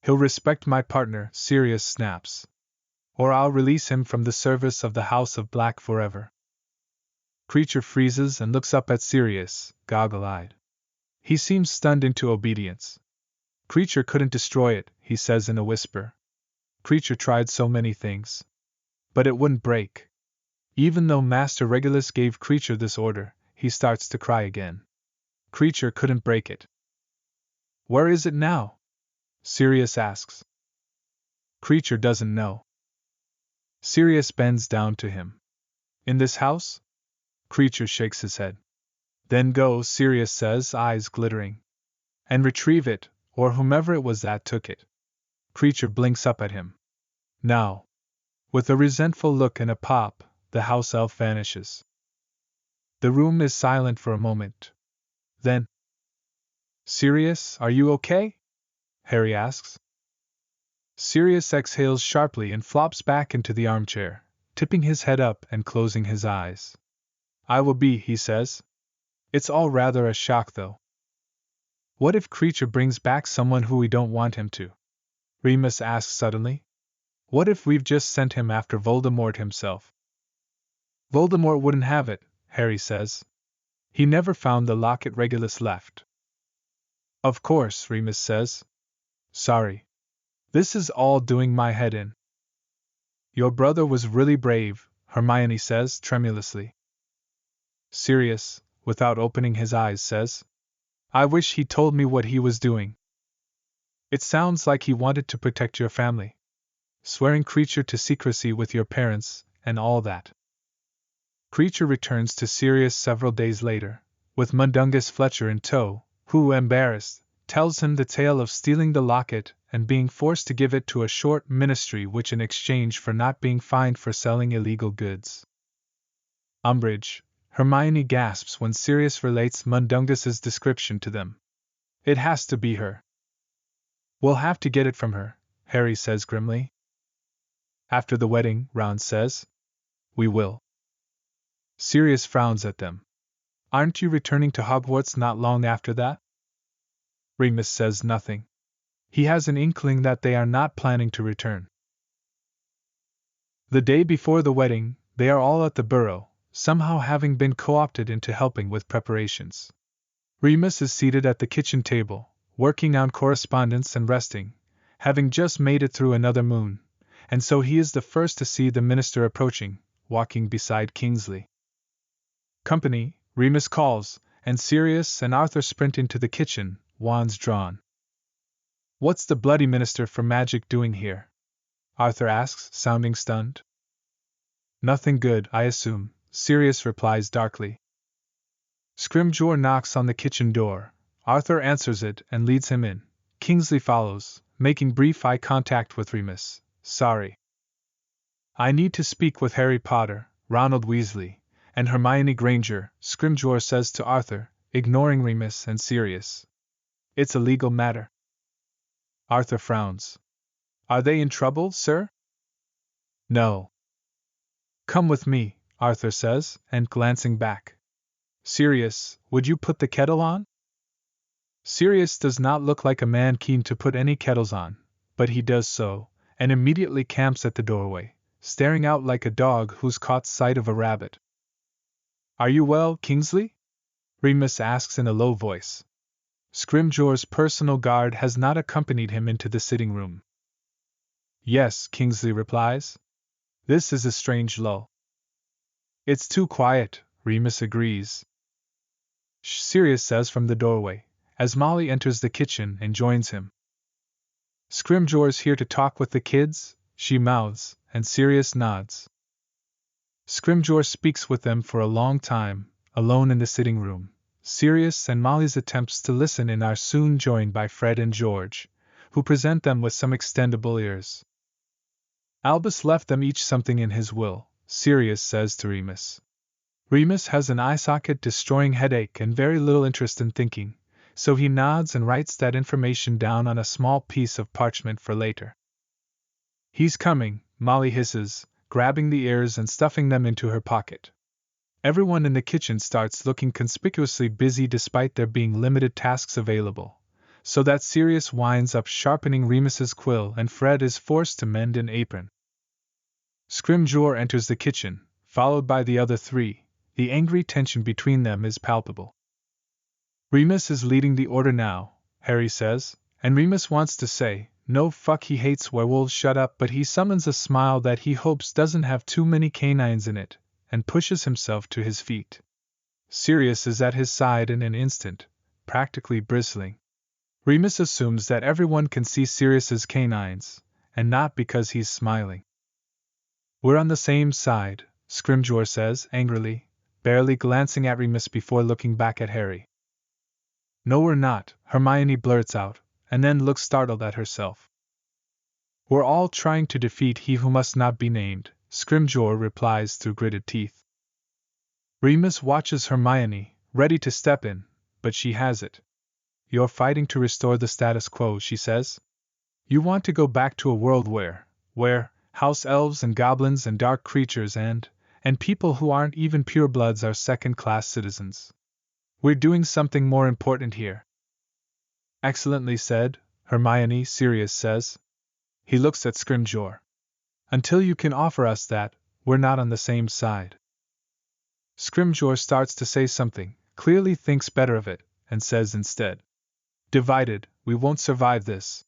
He'll respect my partner, Sirius snaps. Or I'll release him from the service of the House of Black forever. Creature freezes and looks up at Sirius, goggle-eyed. He seems stunned into obedience. Creature couldn't destroy it, he says in a whisper. Creature tried so many things. But it wouldn't break. Even though Master Regulus gave Creature this order, he starts to cry again. Creature couldn't break it. Where is it now? Sirius asks. Creature doesn't know. Sirius bends down to him. In this house? Creature shakes his head. Then go, Sirius says, eyes glittering. And retrieve it, or whomever it was that took it. Creature blinks up at him. Now. With a resentful look and a pop, the house elf vanishes. The room is silent for a moment. Then. Sirius, are you okay? Harry asks. Sirius exhales sharply and flops back into the armchair, tipping his head up and closing his eyes. I will be, he says. It's all rather a shock, though. What if Creature brings back someone who we don't want him to? Remus asks suddenly. What if we've just sent him after Voldemort himself? Voldemort wouldn't have it, Harry says. He never found the locket Regulus left. Of course, Remus says. Sorry. This is all doing my head in. Your brother was really brave, Hermione says tremulously. Sirius, without opening his eyes, says, I wish he told me what he was doing. It sounds like he wanted to protect your family. Swearing Creature to secrecy with your parents, and all that. Creature returns to Sirius several days later, with Mundungus Fletcher in tow, who, embarrassed, tells him the tale of stealing the locket and being forced to give it to a short ministry witch in exchange for not being fined for selling illegal goods. Umbridge, Hermione gasps when Sirius relates Mundungus's description to them. It has to be her. We'll have to get it from her, Harry says grimly. After the wedding, Ron says. We will. Sirius frowns at them. Aren't you returning to Hogwarts not long after that? Remus says nothing. He has an inkling that they are not planning to return. The day before the wedding, they are all at the Burrow, somehow having been co-opted into helping with preparations. Remus is seated at the kitchen table, working on correspondence and resting, having just made it through another moon, and so he is the first to see the minister approaching, walking beside Kingsley. Company, Remus calls, and Sirius and Arthur sprint into the kitchen, wands drawn. What's the bloody minister for magic doing here? Arthur asks, sounding stunned. Nothing good, I assume, Sirius replies darkly. Scrimgeour knocks on the kitchen door. Arthur answers it and leads him in. Kingsley follows, making brief eye contact with Remus. Sorry. I need to speak with Harry Potter, Ronald Weasley, and Hermione Granger, Scrimgeour says to Arthur, ignoring Remus and Sirius. It's a legal matter. Arthur frowns. Are they in trouble, sir? No. Come with me, Arthur says, and glancing back. Sirius, would you put the kettle on? Sirius does not look like a man keen to put any kettles on, but he does so, and immediately camps at the doorway, staring out like a dog who's caught sight of a rabbit. Are you well, Kingsley? Remus asks in a low voice. Scrimgeour's personal guard has not accompanied him into the sitting room. Yes, Kingsley replies. This is a strange lull. It's too quiet, Remus agrees. Shh, Sirius says from the doorway, as Molly enters the kitchen and joins him. Scrimgeour's here to talk with the kids, she mouths, and Sirius nods. Scrimgeour speaks with them for a long time, alone in the sitting room. Sirius and Molly's attempts to listen in are soon joined by Fred and George, who present them with some extendable ears. Albus left them each something in his will, Sirius says to Remus. Remus has an eye socket-destroying headache and very little interest in thinking, so he nods and writes that information down on a small piece of parchment for later. He's coming, Molly hisses, grabbing the ears and stuffing them into her pocket. Everyone in the kitchen starts looking conspicuously busy despite there being limited tasks available, so that Sirius winds up sharpening Remus's quill and Fred is forced to mend an apron. Scrimgeour enters the kitchen, followed by the other three. The angry tension between them is palpable. Remus is leading the order now, Harry says, and Remus wants to say, no fuck he hates werewolves shut up, but he summons a smile that he hopes doesn't have too many canines in it, and pushes himself to his feet. Sirius is at his side in an instant, practically bristling. Remus assumes that everyone can see Sirius's canines, and not because he's smiling. We're on the same side, Scrimgeour says angrily, barely glancing at Remus before looking back at Harry. No, we're not, Hermione blurts out, and then looks startled at herself. We're all trying to defeat he who must not be named, Scrimgeour replies through gritted teeth. Remus watches Hermione, ready to step in, but she has it. You're fighting to restore the status quo, she says. You want to go back to a world where house elves and goblins and dark creatures and people who aren't even purebloods are second-class citizens. We're doing something more important here. Excellently said, Hermione, Sirius says. He looks at Scrimgeour. Until you can offer us that, we're not on the same side. Scrimgeour starts to say something, clearly thinks better of it, and says instead, divided, we won't survive this.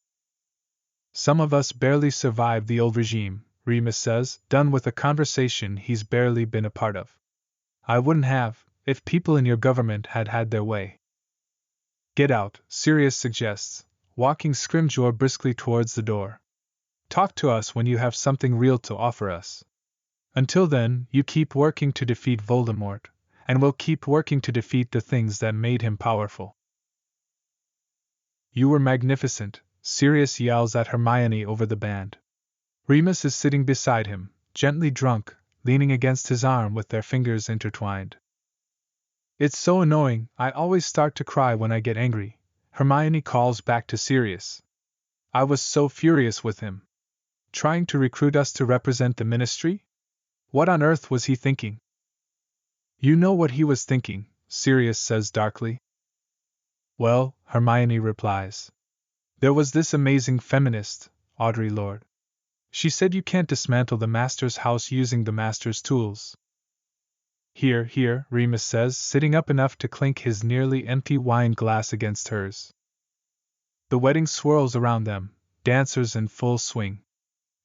Some of us barely survived the old regime, Remus says, done with a conversation he's barely been a part of. I wouldn't have, if people in your government had had their way. Get out, Sirius suggests, walking Scrimgeour briskly towards the door. Talk to us when you have something real to offer us. Until then, you keep working to defeat Voldemort, and we'll keep working to defeat the things that made him powerful. You were magnificent, Sirius yells at Hermione over the band. Remus is sitting beside him, gently drunk, leaning against his arm with their fingers intertwined. It's so annoying, I always start to cry when I get angry, Hermione calls back to Sirius. I was so furious with him. Trying to recruit us to represent the ministry? What on earth was he thinking? You know what he was thinking, Sirius says darkly. Well, Hermione replies. There was this amazing feminist, Audre Lorde. She said you can't dismantle the master's house using the master's tools. Here, Remus says, sitting up enough to clink his nearly empty wine glass against hers. The wedding swirls around them, dancers in full swing.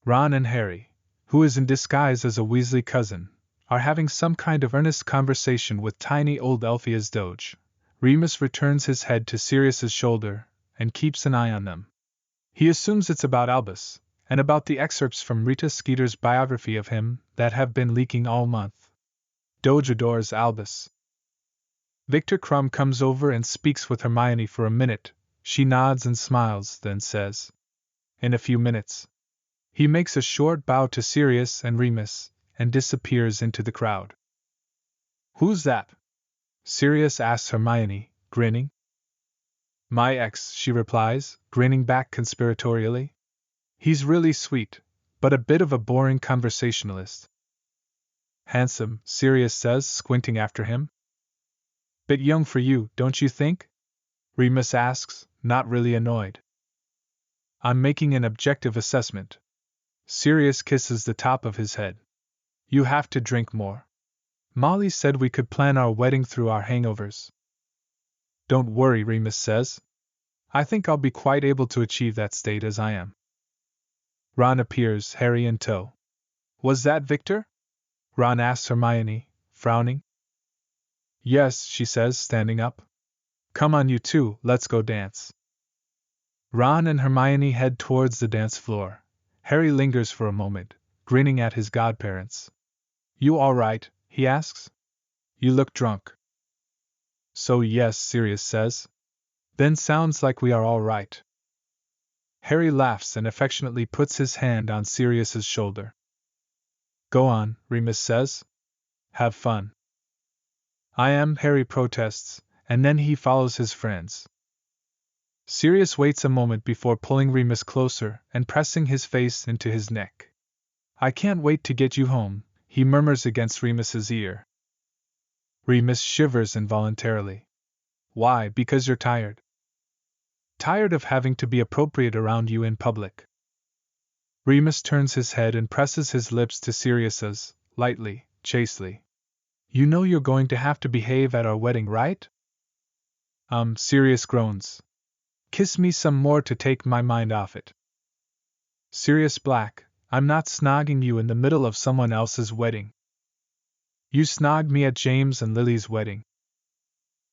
Ron and Harry, who is in disguise as a Weasley cousin, are having some kind of earnest conversation with tiny old Elphia's doge. Remus returns his head to Sirius's shoulder and keeps an eye on them. He assumes it's about Albus, and about the excerpts from Rita Skeeter's biography of him that have been leaking all month. Doge adores Albus. Victor Crumb comes over and speaks with Hermione for a minute. She nods and smiles, then says, "In a few minutes." He makes a short bow to Sirius and Remus, and disappears into the crowd. "Who's that?" Sirius asks Hermione, grinning. "My ex," she replies, grinning back conspiratorially. "He's really sweet, but a bit of a boring conversationalist." "Handsome," Sirius says, squinting after him. "Bit young for you, don't you think?" Remus asks, not really annoyed. "I'm making an objective assessment." Sirius kisses the top of his head. "You have to drink more. Molly said we could plan our wedding through our hangovers." "Don't worry," Remus says. "I think I'll be quite able to achieve that state as I am." Ron appears, Harry in tow. "Was that Victor?" Ron asks Hermione, frowning. "Yes," she says, standing up. "Come on, you two, let's go dance." Ron and Hermione head towards the dance floor. Harry lingers for a moment, grinning at his godparents. "You all right?" he asks. "You look drunk." "So yes," Sirius says. "Then sounds like we are all right." Harry laughs and affectionately puts his hand on Sirius's shoulder. "Go on," Remus says. "Have fun." "I am," Harry protests, and then he follows his friends. Sirius waits a moment before pulling Remus closer and pressing his face into his neck. "I can't wait to get you home," he murmurs against Remus's ear. Remus shivers involuntarily. "Why, because you're tired." "Tired of having to be appropriate around you in public." Remus turns his head and presses his lips to Sirius's, lightly, chastely. "You know you're going to have to behave at our wedding, right?" Sirius groans. "Kiss me some more to take my mind off it." "Sirius Black, I'm not snogging you in the middle of someone else's wedding." "You snogged me at James and Lily's wedding."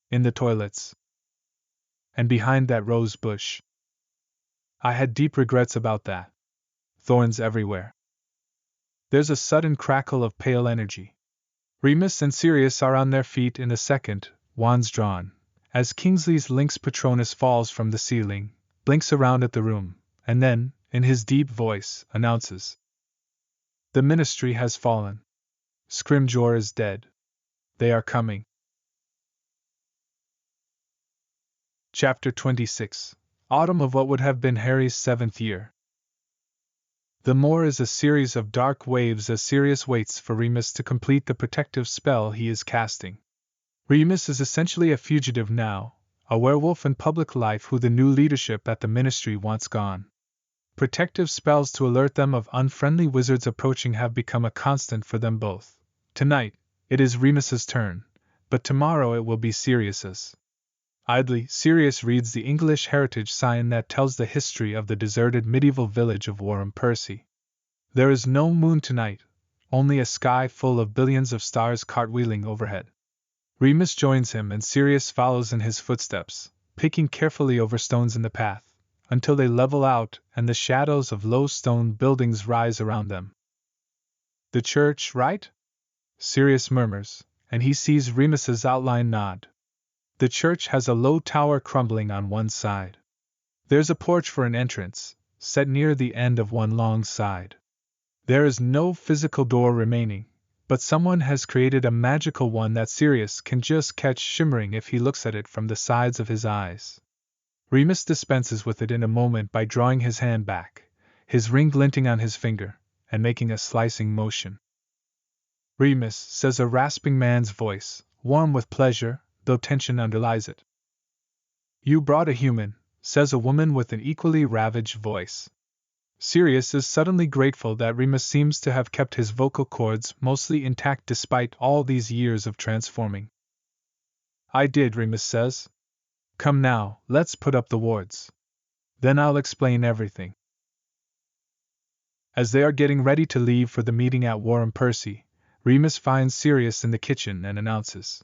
"In the toilets. And behind that rose bush." "I had deep regrets about that. Thorns everywhere." There's a sudden crackle of pale energy. Remus and Sirius are on their feet in a second, wands drawn, as Kingsley's Lynx Patronus falls from the ceiling, blinks around at the room, and then, in his deep voice, announces, "The ministry has fallen. Scrimgeour is dead. They are coming." Chapter 26. Autumn of what would have been Harry's 7th year. The moor is a series of dark waves as Sirius waits for Remus to complete the protective spell he is casting. Remus is essentially a fugitive now, a werewolf in public life who the new leadership at the ministry wants gone. Protective spells to alert them of unfriendly wizards approaching have become a constant for them both. Tonight, it is Remus's turn, but tomorrow it will be Sirius's. Idly, Sirius reads the English heritage sign that tells the history of the deserted medieval village of Warham Percy. There is no moon tonight, only a sky full of billions of stars cartwheeling overhead. Remus joins him and Sirius follows in his footsteps, picking carefully over stones in the path, until they level out and the shadows of low stone buildings rise around them. "The church, right?" Sirius murmurs, and he sees Remus's outline nod. The church has a low tower crumbling on one side. There's a porch for an entrance, set near the end of one long side. There is no physical door remaining, but someone has created a magical one that Sirius can just catch shimmering if he looks at it from the sides of his eyes. Remus dispenses with it in a moment by drawing his hand back, his ring glinting on his finger, and making a slicing motion. "Remus," says a rasping man's voice, warm with pleasure, though tension underlies it. "You brought a human," says a woman with an equally ravaged voice. Sirius is suddenly grateful that Remus seems to have kept his vocal cords mostly intact despite all these years of transforming. "I did," Remus says. "Come now, let's put up the wards. Then I'll explain everything." As they are getting ready to leave for the meeting at Warren Percy, Remus finds Sirius in the kitchen and announces,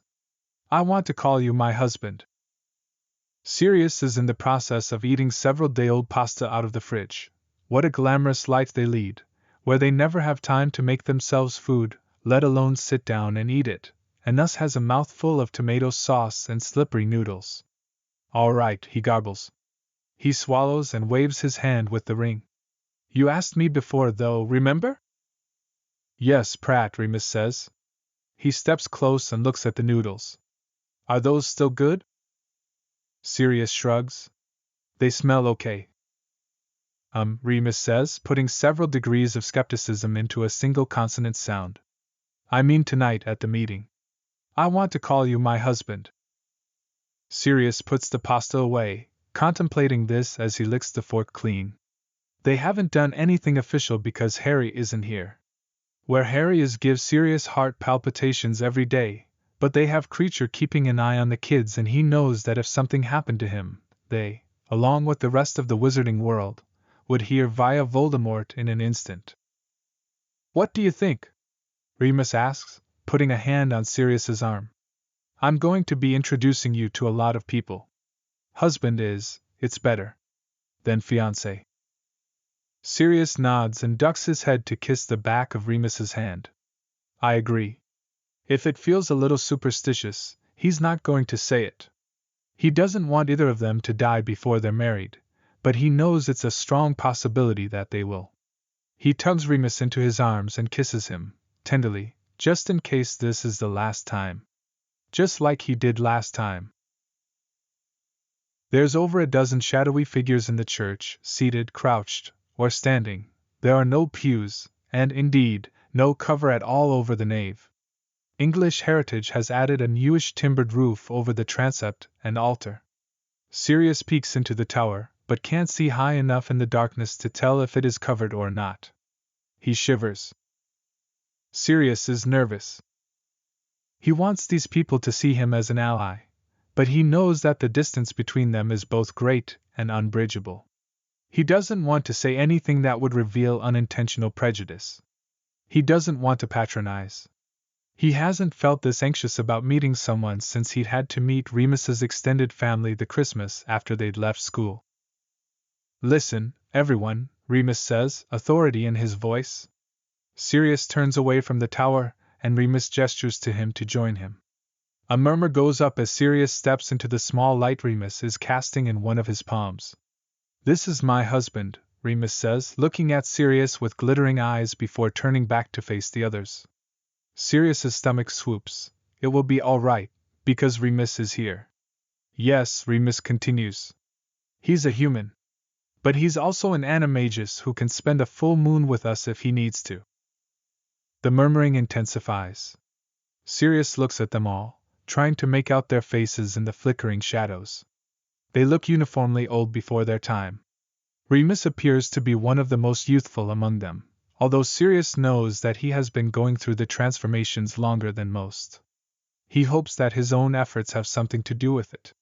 "I want to call you my husband." Sirius is in the process of eating several day-old pasta out of the fridge. What a glamorous life they lead, where they never have time to make themselves food, let alone sit down and eat it, and thus has a mouthful of tomato sauce and slippery noodles. "All right," he garbles. He swallows and waves his hand with the ring. "You asked me before, though, remember?" "Yes, Pratt," Remus says. He steps close and looks at the noodles. "Are those still good?" Sirius shrugs. "They smell okay." Remus says, putting several degrees of skepticism into a single consonant sound. "I mean tonight at the meeting. I want to call you my husband." Sirius puts the pasta away, contemplating this as he licks the fork clean. They haven't done anything official because Harry isn't here. Where Harry is gives Sirius heart palpitations every day, but they have Creature keeping an eye on the kids, and he knows that if something happened to him, they, along with the rest of the wizarding world, would hear via Voldemort in an instant. "What do you think?" Remus asks, putting a hand on Sirius's arm. "I'm going to be introducing you to a lot of people. Husband it's better than fiancé." Sirius nods and ducks his head to kiss the back of Remus's hand. "I agree. If it feels a little superstitious, he's not going to say it. He doesn't want either of them to die before they're married, but he knows it's a strong possibility that they will." He tugs Remus into his arms and kisses him, tenderly, just in case this is the last time. Just like he did last time. There's over a dozen shadowy figures in the church, seated, crouched, or standing. There are no pews, and, indeed, no cover at all over the nave. English heritage has added a newish timbered roof over the transept and altar. Sirius peeks into the tower, but can't see high enough in the darkness to tell if it is covered or not. He shivers. Sirius is nervous. He wants these people to see him as an ally, but he knows that the distance between them is both great and unbridgeable. He doesn't want to say anything that would reveal unintentional prejudice. He doesn't want to patronize. He hasn't felt this anxious about meeting someone since he'd had to meet Remus's extended family the Christmas after they'd left school. "Listen, everyone," Remus says, authority in his voice. Sirius turns away from the tower, and Remus gestures to him to join him. A murmur goes up as Sirius steps into the small light Remus is casting in one of his palms. "This is my husband," Remus says, looking at Sirius with glittering eyes before turning back to face the others. Sirius's stomach swoops. It will be all right, because Remus is here. "Yes," Remus continues. "He's a human. But he's also an animagus who can spend a full moon with us if he needs to." The murmuring intensifies. Sirius looks at them all, trying to make out their faces in the flickering shadows. They look uniformly old before their time. Remus appears to be one of the most youthful among them, although Sirius knows that he has been going through the transformations longer than most. He hopes that his own efforts have something to do with it.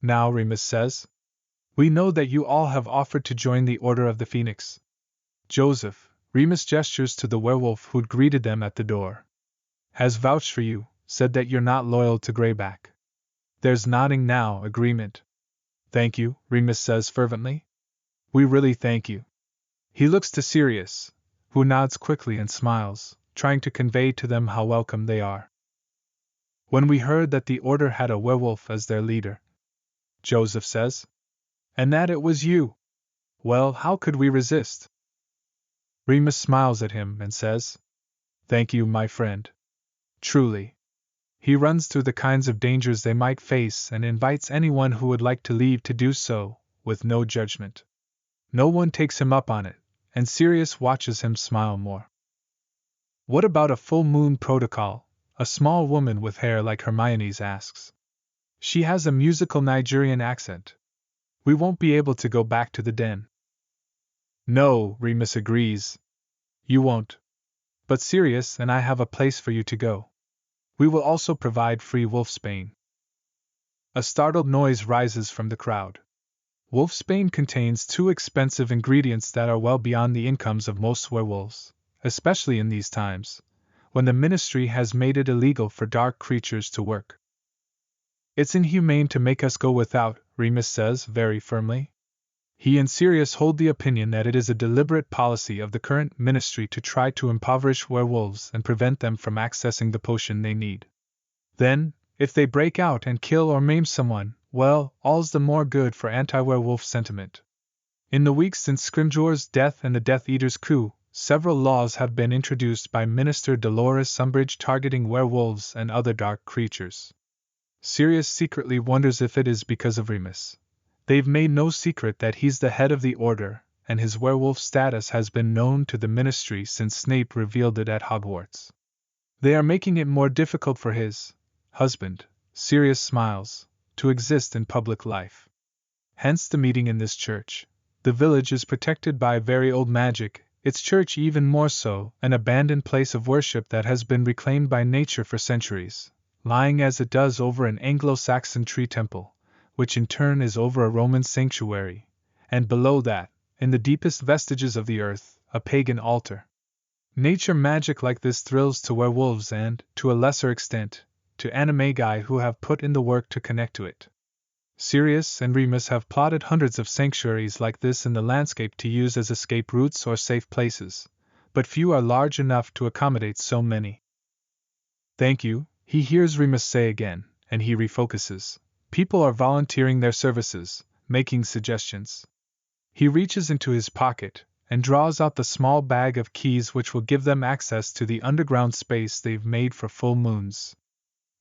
"Now," Remus says, "we know that you all have offered to join the Order of the Phoenix. Joseph," Remus gestures to the werewolf who'd greeted them at the door, "has vouched for you, said that you're not loyal to Greyback." There's nodding now, agreement. "Thank you," Remus says fervently. "We really thank you." He looks to Sirius, who nods quickly and smiles, trying to convey to them how welcome they are. "When we heard that the Order had a werewolf as their leader," Joseph says, "and that it was you, well, how could we resist?" Remus smiles at him and says, "Thank you, my friend. Truly." He runs through the kinds of dangers they might face and invites anyone who would like to leave to do so, with no judgment. No one takes him up on it, and Sirius watches him smile more. "What about a full moon protocol?" a small woman with hair like Hermione's asks. She has a musical Nigerian accent. "We won't be able to go back to the den." "No," Remus agrees. "You won't. But Sirius and I have a place for you to go. We will also provide free wolfsbane." A startled noise rises from the crowd. Wolfsbane contains 2 expensive ingredients that are well beyond the incomes of most werewolves, especially in these times, when the ministry has made it illegal for dark creatures to work. It's inhumane to make us go without, Remus says very firmly. He and Sirius hold the opinion that it is a deliberate policy of the current ministry to try to impoverish werewolves and prevent them from accessing the potion they need. Then, if they break out and kill or maim someone, well, all's the more good for anti-werewolf sentiment. In the weeks since Scrimgeour's death and the Death Eater's coup, several laws have been introduced by Minister Dolores Umbridge targeting werewolves and other dark creatures. Sirius secretly wonders if it is because of Remus. They've made no secret that he's the head of the Order, and his werewolf status has been known to the Ministry since Snape revealed it at Hogwarts. They are making it more difficult for his husband, Sirius smiles, to exist in public life. Hence the meeting in this church. The village is protected by very old magic, its church even more so, an abandoned place of worship that has been reclaimed by nature for centuries, lying as it does over an Anglo-Saxon tree temple, which in turn is over a Roman sanctuary, and below that, in the deepest vestiges of the earth, a pagan altar. Nature magic like this thrills to werewolves and, to a lesser extent, to animagi who have put in the work to connect to it. Sirius and Remus have plotted hundreds of sanctuaries like this in the landscape to use as escape routes or safe places, but few are large enough to accommodate so many. Thank you, he hears Remus say again, and he refocuses. People are volunteering their services, making suggestions. He reaches into his pocket and draws out the small bag of keys which will give them access to the underground space they've made for full moons.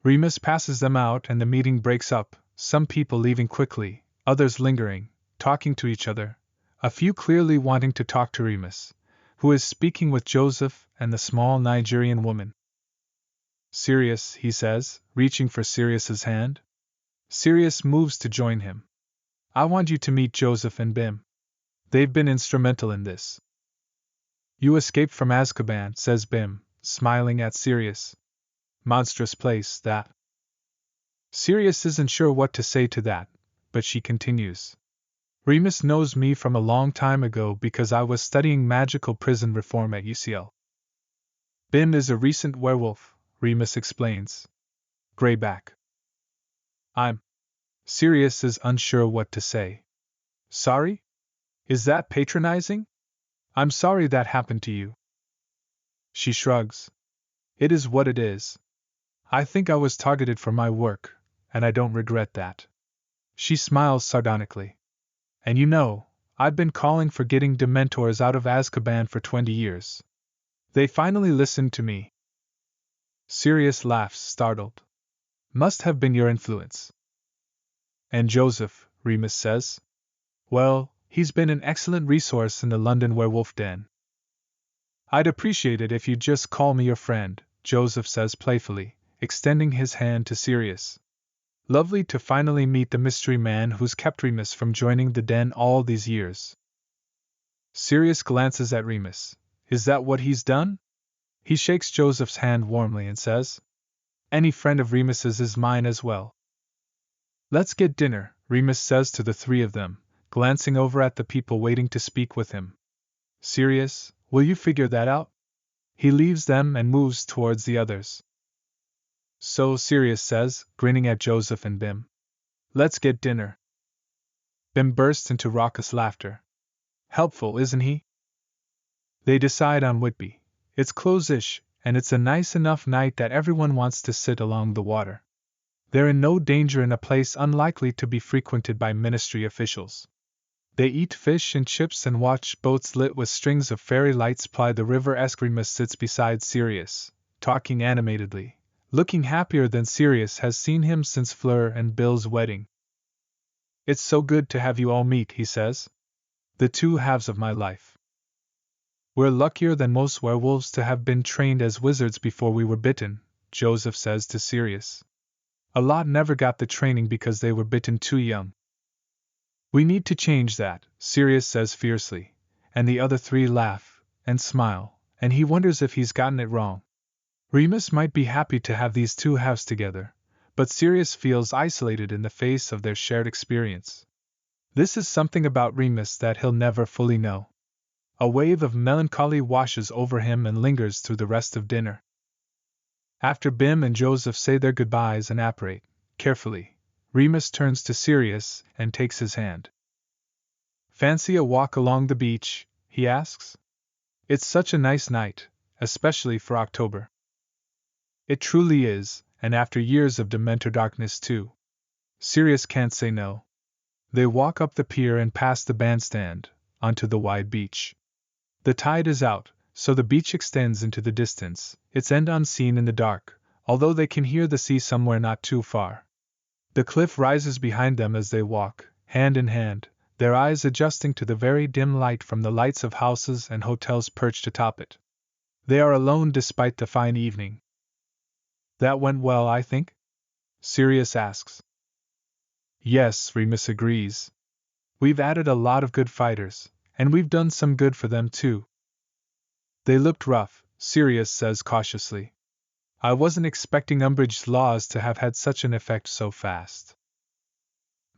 Remus passes them out and the meeting breaks up, some people leaving quickly, others lingering, talking to each other, a few clearly wanting to talk to Remus, who is speaking with Joseph and the small Nigerian woman. Sirius, he says, reaching for Sirius's hand. Sirius moves to join him. I want you to meet Joseph and Bim. They've been instrumental in this. You escaped from Azkaban, says Bim, smiling at Sirius. Monstrous place, that. Sirius isn't sure what to say to that, but she continues. Remus knows me from a long time ago because I was studying magical prison reform at UCL. Bim is a recent werewolf, Remus explains. Greyback. Sirius is unsure what to say. Sorry? Is that patronizing? I'm sorry that happened to you. She shrugs. It is what it is. I think I was targeted for my work, and I don't regret that. She smiles sardonically. And you know, I've been calling for getting Dementors out of Azkaban for 20 years. They finally listened to me. Sirius laughs, startled. Must have been your influence. And Joseph, Remus says. Well, he's been an excellent resource in the London werewolf den. I'd appreciate it if you'd just call me your friend, Joseph says playfully, extending his hand to Sirius. Lovely to finally meet the mystery man who's kept Remus from joining the den all these years. Sirius glances at Remus. Is that what he's done? He shakes Joseph's hand warmly and says, any friend of Remus's is mine as well. Let's get dinner, Remus says to the three of them, glancing over at the people waiting to speak with him. Sirius, will you figure that out? He leaves them and moves towards the others. So Sirius says, grinning at Joseph and Bim. Let's get dinner. Bim bursts into raucous laughter. Helpful, isn't he? They decide on Whitby. It's close-ish, and it's a nice enough night that everyone wants to sit along the water. They're in no danger in a place unlikely to be frequented by ministry officials. They eat fish and chips and watch boats lit with strings of fairy lights ply the river. Remus sits beside Sirius, talking animatedly, looking happier than Sirius has seen him since Fleur and Bill's wedding. It's so good to have you all meet, he says. The two halves of my life. We're luckier than most werewolves to have been trained as wizards before we were bitten, Joseph says to Sirius. A lot never got the training because they were bitten too young. We need to change that, Sirius says fiercely, and the other three laugh and smile, and he wonders if he's gotten it wrong. Remus might be happy to have these two halves together, but Sirius feels isolated in the face of their shared experience. This is something about Remus that he'll never fully know. A wave of melancholy washes over him and lingers through the rest of dinner. After Bim and Joseph say their goodbyes and apparate, carefully, Remus turns to Sirius and takes his hand. "Fancy a walk along the beach?" he asks. "It's such a nice night, especially for October." It truly is, and after years of Dementor darkness too. Sirius can't say no. They walk up the pier and past the bandstand, onto the wide beach. The tide is out, so the beach extends into the distance, its end unseen in the dark, although they can hear the sea somewhere not too far. The cliff rises behind them as they walk, hand in hand, their eyes adjusting to the very dim light from the lights of houses and hotels perched atop it. They are alone despite the fine evening. "That went well, I think?" Sirius asks. "Yes," Remus agrees. "We've added a lot of good fighters, and we've done some good for them too." "They looked rough," Sirius says cautiously. "I wasn't expecting Umbridge's laws to have had such an effect so fast."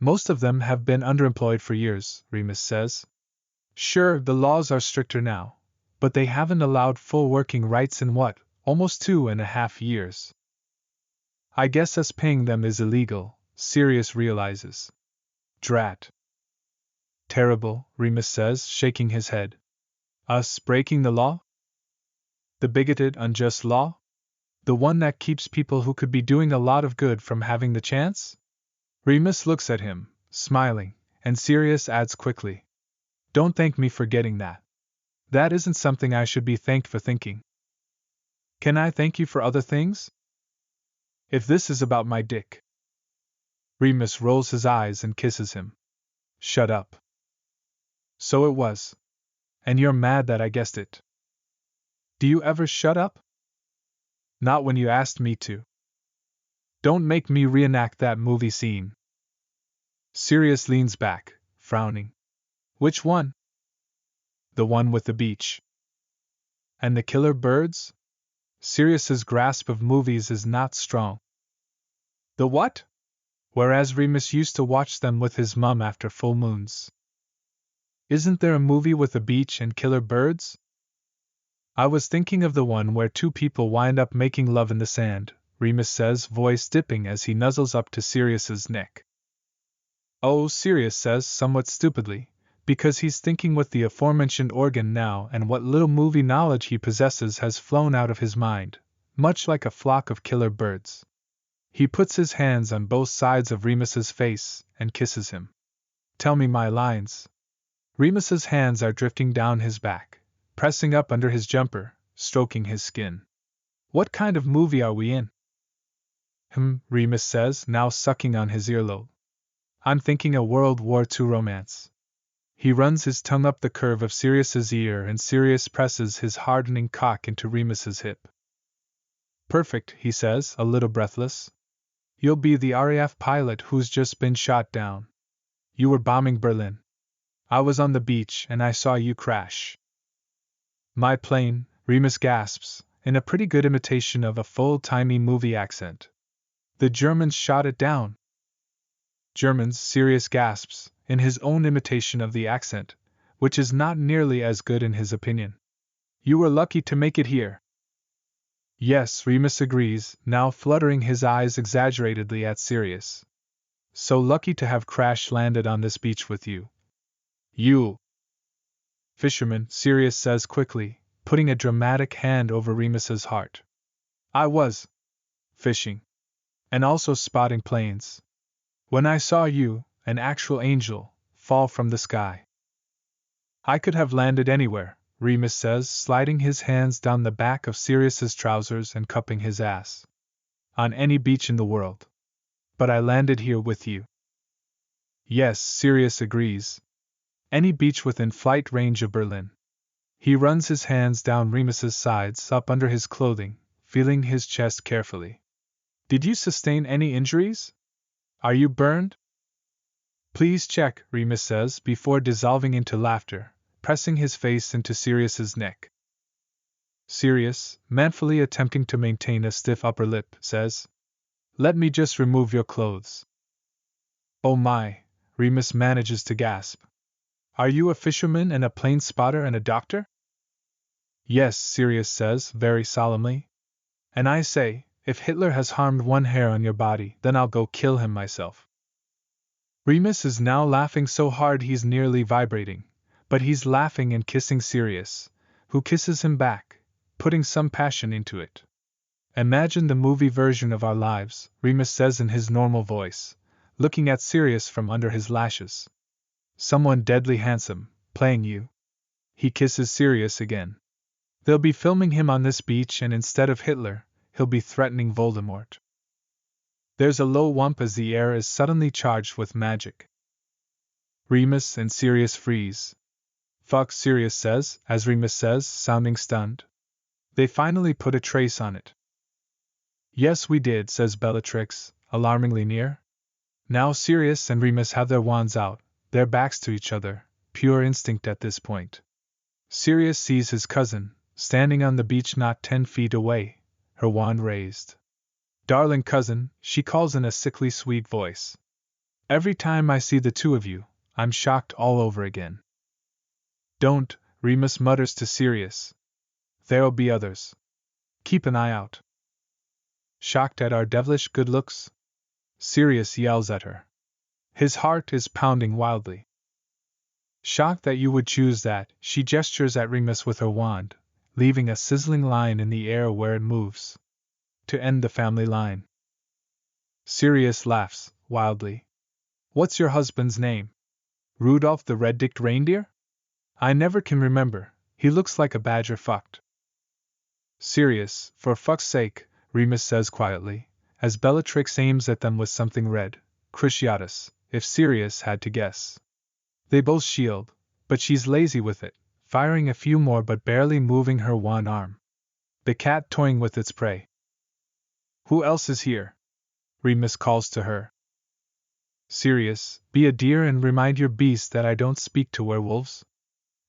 "Most of them have been underemployed for years," Remus says. "Sure, the laws are stricter now, but they haven't allowed full working rights in almost 2.5 years. I guess us paying them is illegal," Sirius realizes. "Drat. Terrible," Remus says, shaking his head. "Us breaking the law? The bigoted, unjust law? The one that keeps people who could be doing a lot of good from having the chance?" Remus looks at him, smiling, and Sirius adds quickly, "Don't thank me for getting that. That isn't something I should be thanked for thinking. Can I thank you for other things? If this is about my dick." Remus rolls his eyes and kisses him. "Shut up." "So it was. And you're mad that I guessed it. Do you ever shut up?" "Not when you asked me to. Don't make me reenact that movie scene." Sirius leans back, frowning. "Which one?" "The one with the beach." "And the killer birds?" Sirius's grasp of movies is not strong. "The what?" Whereas Remus used to watch them with his mum after full moons. "Isn't there a movie with a beach and killer birds?" "I was thinking of the one where two people wind up making love in the sand," Remus says, voice dipping as he nuzzles up to Sirius's neck. "Oh," Sirius says somewhat stupidly, because he's thinking with the aforementioned organ now and what little movie knowledge he possesses has flown out of his mind, much like a flock of killer birds. He puts his hands on both sides of Remus's face and kisses him. "Tell me my lines." Remus's hands are drifting down his back, pressing up under his jumper, stroking his skin. "What kind of movie are we in?" Remus says, now sucking on his earlobe. "I'm thinking a World War II romance." He runs his tongue up the curve of Sirius's ear and Sirius presses his hardening cock into Remus's hip. "Perfect," he says, a little breathless. "You'll be the RAF pilot who's just been shot down. You were bombing Berlin. I was on the beach and I saw you crash." "My plane," Remus gasps, in a pretty good imitation of a full-timey movie accent. "The Germans shot it down." "Germans," Sirius gasps, in his own imitation of the accent, which is not nearly as good in his opinion. "You were lucky to make it here." "Yes," Remus agrees, now fluttering his eyes exaggeratedly at Sirius. "So lucky to have crash-landed on this beach with you." "You fisherman," Sirius says quickly, putting a dramatic hand over Remus's heart. "I was fishing. And also spotting planes. When I saw you, an actual angel, fall from the sky." "I could have landed anywhere," Remus says, sliding his hands down the back of Sirius's trousers and cupping his ass. "On any beach in the world. But I landed here with you." "Yes," Sirius agrees. "Any beach within flight range of Berlin." He runs his hands down Remus's sides up under his clothing, feeling his chest carefully. "Did you sustain any injuries? Are you burned?" "Please check," Remus says before dissolving into laughter, pressing his face into Sirius's neck. Sirius, manfully attempting to maintain a stiff upper lip, says, "Let me just remove your clothes." "Oh my," Remus manages to gasp. Are you a fisherman and a plane spotter and a doctor? Yes, Sirius says, very solemnly. And I say, if Hitler has harmed one hair on your body, then I'll go kill him myself. Remus is now laughing so hard he's nearly vibrating, but he's laughing and kissing Sirius, who kisses him back, putting some passion into it. Imagine the movie version of our lives, Remus says in his normal voice, looking at Sirius from under his lashes. Someone deadly handsome, playing you. He kisses Sirius again. They'll be filming him on this beach, and instead of Hitler, he'll be threatening Voldemort. There's a low whump as the air is suddenly charged with magic. Remus and Sirius freeze. Fuck, Sirius says, as Remus says, sounding stunned. They finally put a trace on it. Yes, we did, says Bellatrix, alarmingly near. Now Sirius and Remus have their wands out, their backs to each other, pure instinct at this point. Sirius sees his cousin, standing on the beach not 10 feet away, her wand raised. Darling cousin, she calls in a sickly sweet voice. Every time I see the two of you, I'm shocked all over again. Don't, Remus mutters to Sirius. There'll be others. Keep an eye out. Shocked at our devilish good looks? Sirius yells at her. His heart is pounding wildly. Shocked that you would choose that, she gestures at Remus with her wand, leaving a sizzling line in the air where it moves. To end the family line. Sirius laughs, wildly. What's your husband's name? Rudolph the Red-Dicked Reindeer? I never can remember, he looks like a badger fucked. Sirius, for fuck's sake, Remus says quietly, as Bellatrix aims at them with something red, Cruciatus, if Sirius had to guess. They both shield, but she's lazy with it, firing a few more but barely moving her one arm. The cat toying with its prey. Who else is here? Remus calls to her. Sirius, be a dear and remind your beast that I don't speak to werewolves.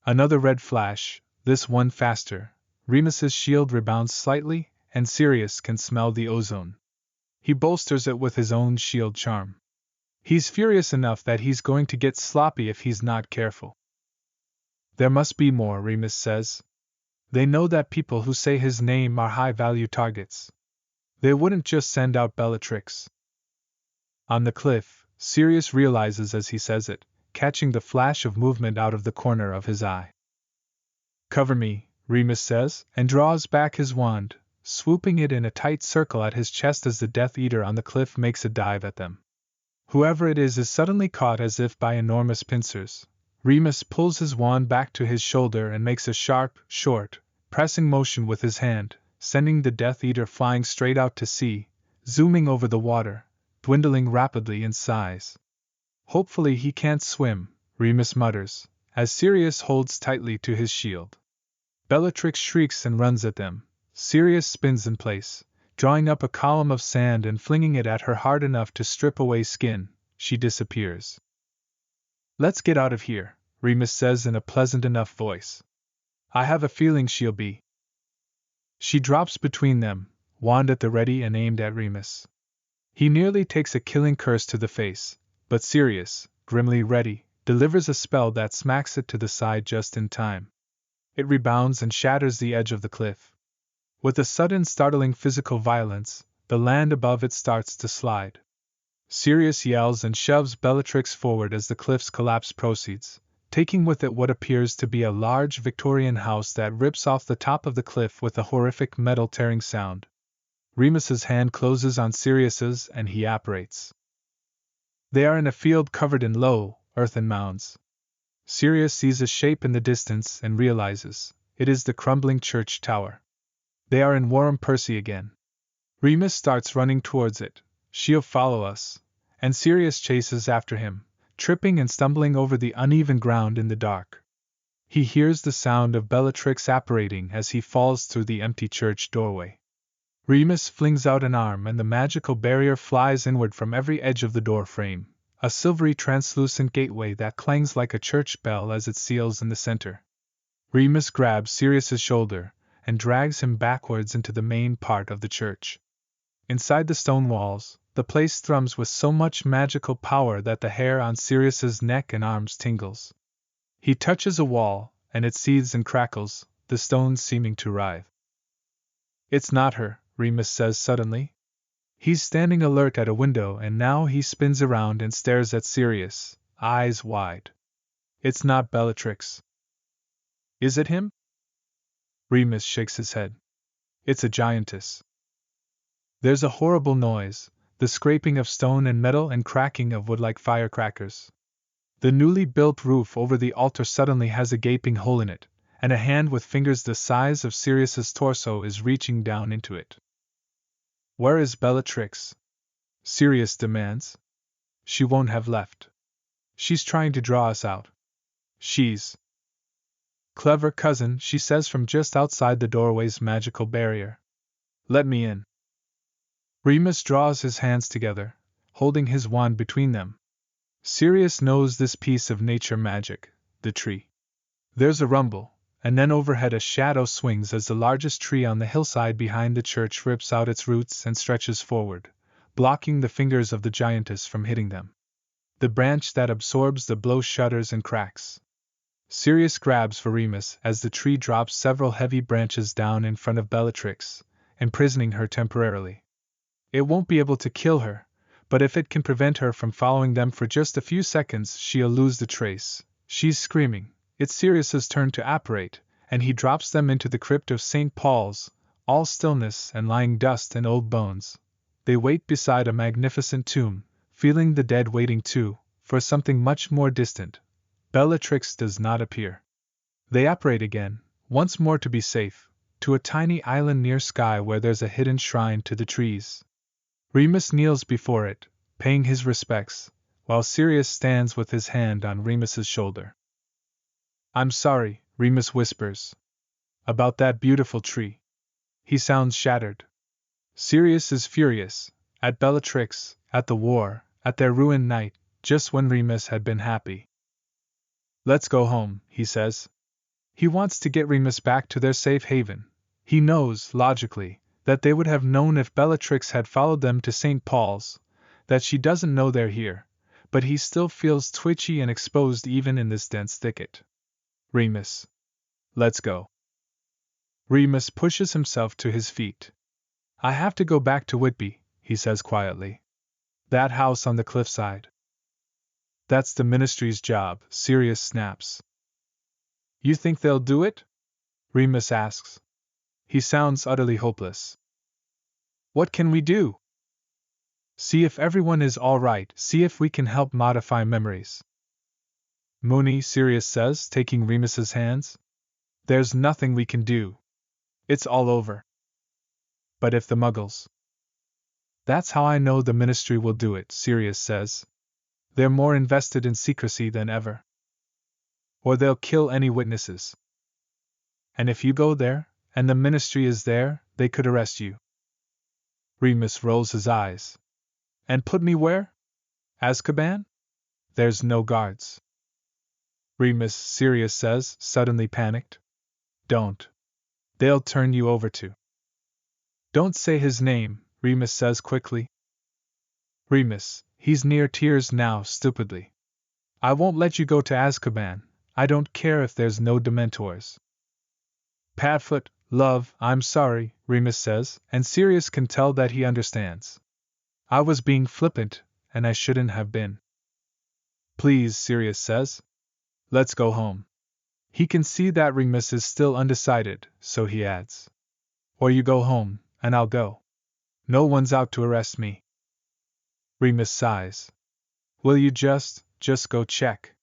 Another red flash, this one faster. Remus's shield rebounds slightly, and Sirius can smell the ozone. He bolsters it with his own shield charm. He's furious enough that he's going to get sloppy if he's not careful. There must be more, Remus says. They know that people who say his name are high-value targets. They wouldn't just send out Bellatrix. On the cliff, Sirius realizes as he says it, catching the flash of movement out of the corner of his eye. Cover me, Remus says, and draws back his wand, swooping it in a tight circle at his chest as the Death Eater on the cliff makes a dive at them. Whoever it is suddenly caught as if by enormous pincers. Remus pulls his wand back to his shoulder and makes a sharp, short, pressing motion with his hand, sending the Death Eater flying straight out to sea, zooming over the water, dwindling rapidly in size. Hopefully he can't swim, Remus mutters, as Sirius holds tightly to his shield. Bellatrix shrieks and runs at them. Sirius spins in place, drawing up a column of sand and flinging it at her hard enough to strip away skin. She disappears. Let's get out of here, Remus says in a pleasant enough voice. I have a feeling she'll be. She drops between them, wand at the ready and aimed at Remus. He nearly takes a killing curse to the face, but Sirius, grimly ready, delivers a spell that smacks it to the side just in time. It rebounds and shatters the edge of the cliff. With a sudden startling physical violence, the land above it starts to slide. Sirius yells and shoves Bellatrix forward as the cliff's collapse proceeds, taking with it what appears to be a large Victorian house that rips off the top of the cliff with a horrific metal-tearing sound. Remus's hand closes on Sirius's and he apparates. They are in a field covered in low, earthen mounds. Sirius sees a shape in the distance and realizes it is the crumbling church tower. They are in Warham Percy again. Remus starts running towards it. She'll follow us, and Sirius chases after him, tripping and stumbling over the uneven ground in the dark. He hears the sound of Bellatrix apparating as he falls through the empty church doorway. Remus flings out an arm and the magical barrier flies inward from every edge of the door frame, a silvery translucent gateway that clangs like a church bell as it seals in the center. Remus grabs Sirius's shoulder and drags him backwards into the main part of the church. Inside the stone walls, the place thrums with so much magical power that the hair on Sirius's neck and arms tingles. He touches a wall, and it seethes and crackles, the stones seeming to writhe. It's not her, Remus says suddenly. He's standing alert at a window, and now he spins around and stares at Sirius, eyes wide. It's not Bellatrix. Is it him? Remus shakes his head. It's a giantess. There's a horrible noise, the scraping of stone and metal and cracking of wood like firecrackers. The newly built roof over the altar suddenly has a gaping hole in it, and a hand with fingers the size of Sirius's torso is reaching down into it. Where is Bellatrix? Sirius demands. She won't have left. She's trying to draw us out. She's clever cousin, she says from just outside the doorway's magical barrier. Let me in. Remus draws his hands together, holding his wand between them. Sirius knows this piece of nature magic, the tree. There's a rumble, and then overhead a shadow swings as the largest tree on the hillside behind the church rips out its roots and stretches forward, blocking the fingers of the giantess from hitting them. The branch that absorbs the blow shudders and cracks. Sirius grabs for Remus as the tree drops several heavy branches down in front of Bellatrix, imprisoning her temporarily. It won't be able to kill her, but if it can prevent her from following them for just a few seconds, she'll lose the trace. She's screaming. It's Sirius's turn to apparate, and he drops them into the crypt of St. Paul's, all stillness and lying dust and old bones. They wait beside a magnificent tomb, feeling the dead waiting too, for something much more distant. Bellatrix does not appear. They apparate again, once more to be safe, to a tiny island near Skye where there's a hidden shrine to the trees. Remus kneels before it, paying his respects, while Sirius stands with his hand on Remus's shoulder. I'm sorry, Remus whispers. About that beautiful tree. He sounds shattered. Sirius is furious, at Bellatrix, at the war, at their ruined night, just when Remus had been happy. Let's go home, he says. He wants to get Remus back to their safe haven. He knows, logically, that they would have known if Bellatrix had followed them to St. Paul's, that she doesn't know they're here, but he still feels twitchy and exposed even in this dense thicket. Remus. Let's go. Remus pushes himself to his feet. I have to go back to Whitby, he says quietly. That house on the cliffside. That's the ministry's job, Sirius snaps. You think they'll do it? Remus asks. He sounds utterly hopeless. What can we do? See if everyone is all right, see if we can help modify memories. Mooney, Sirius says, taking Remus's hands. There's nothing we can do. It's all over. But if the Muggles? That's how I know the ministry will do it, Sirius says. They're more invested in secrecy than ever. Or they'll kill any witnesses. And if you go there, and the ministry is there, they could arrest you. Remus rolls his eyes. And put me where? Azkaban? There's no guards. Remus, Sirius says, suddenly panicked. Don't. They'll turn you over to. Don't say his name, Remus says quickly. Remus, he's near tears now, stupidly. I won't let you go to Azkaban. I don't care if there's no Dementors. Padfoot, love, I'm sorry, Remus says, and Sirius can tell that he understands. I was being flippant, and I shouldn't have been. Please, Sirius says. Let's go home. He can see that Remus is still undecided, so he adds. Or you go home, and I'll go. No one's out to arrest me. Remus sighs. Will you just go check?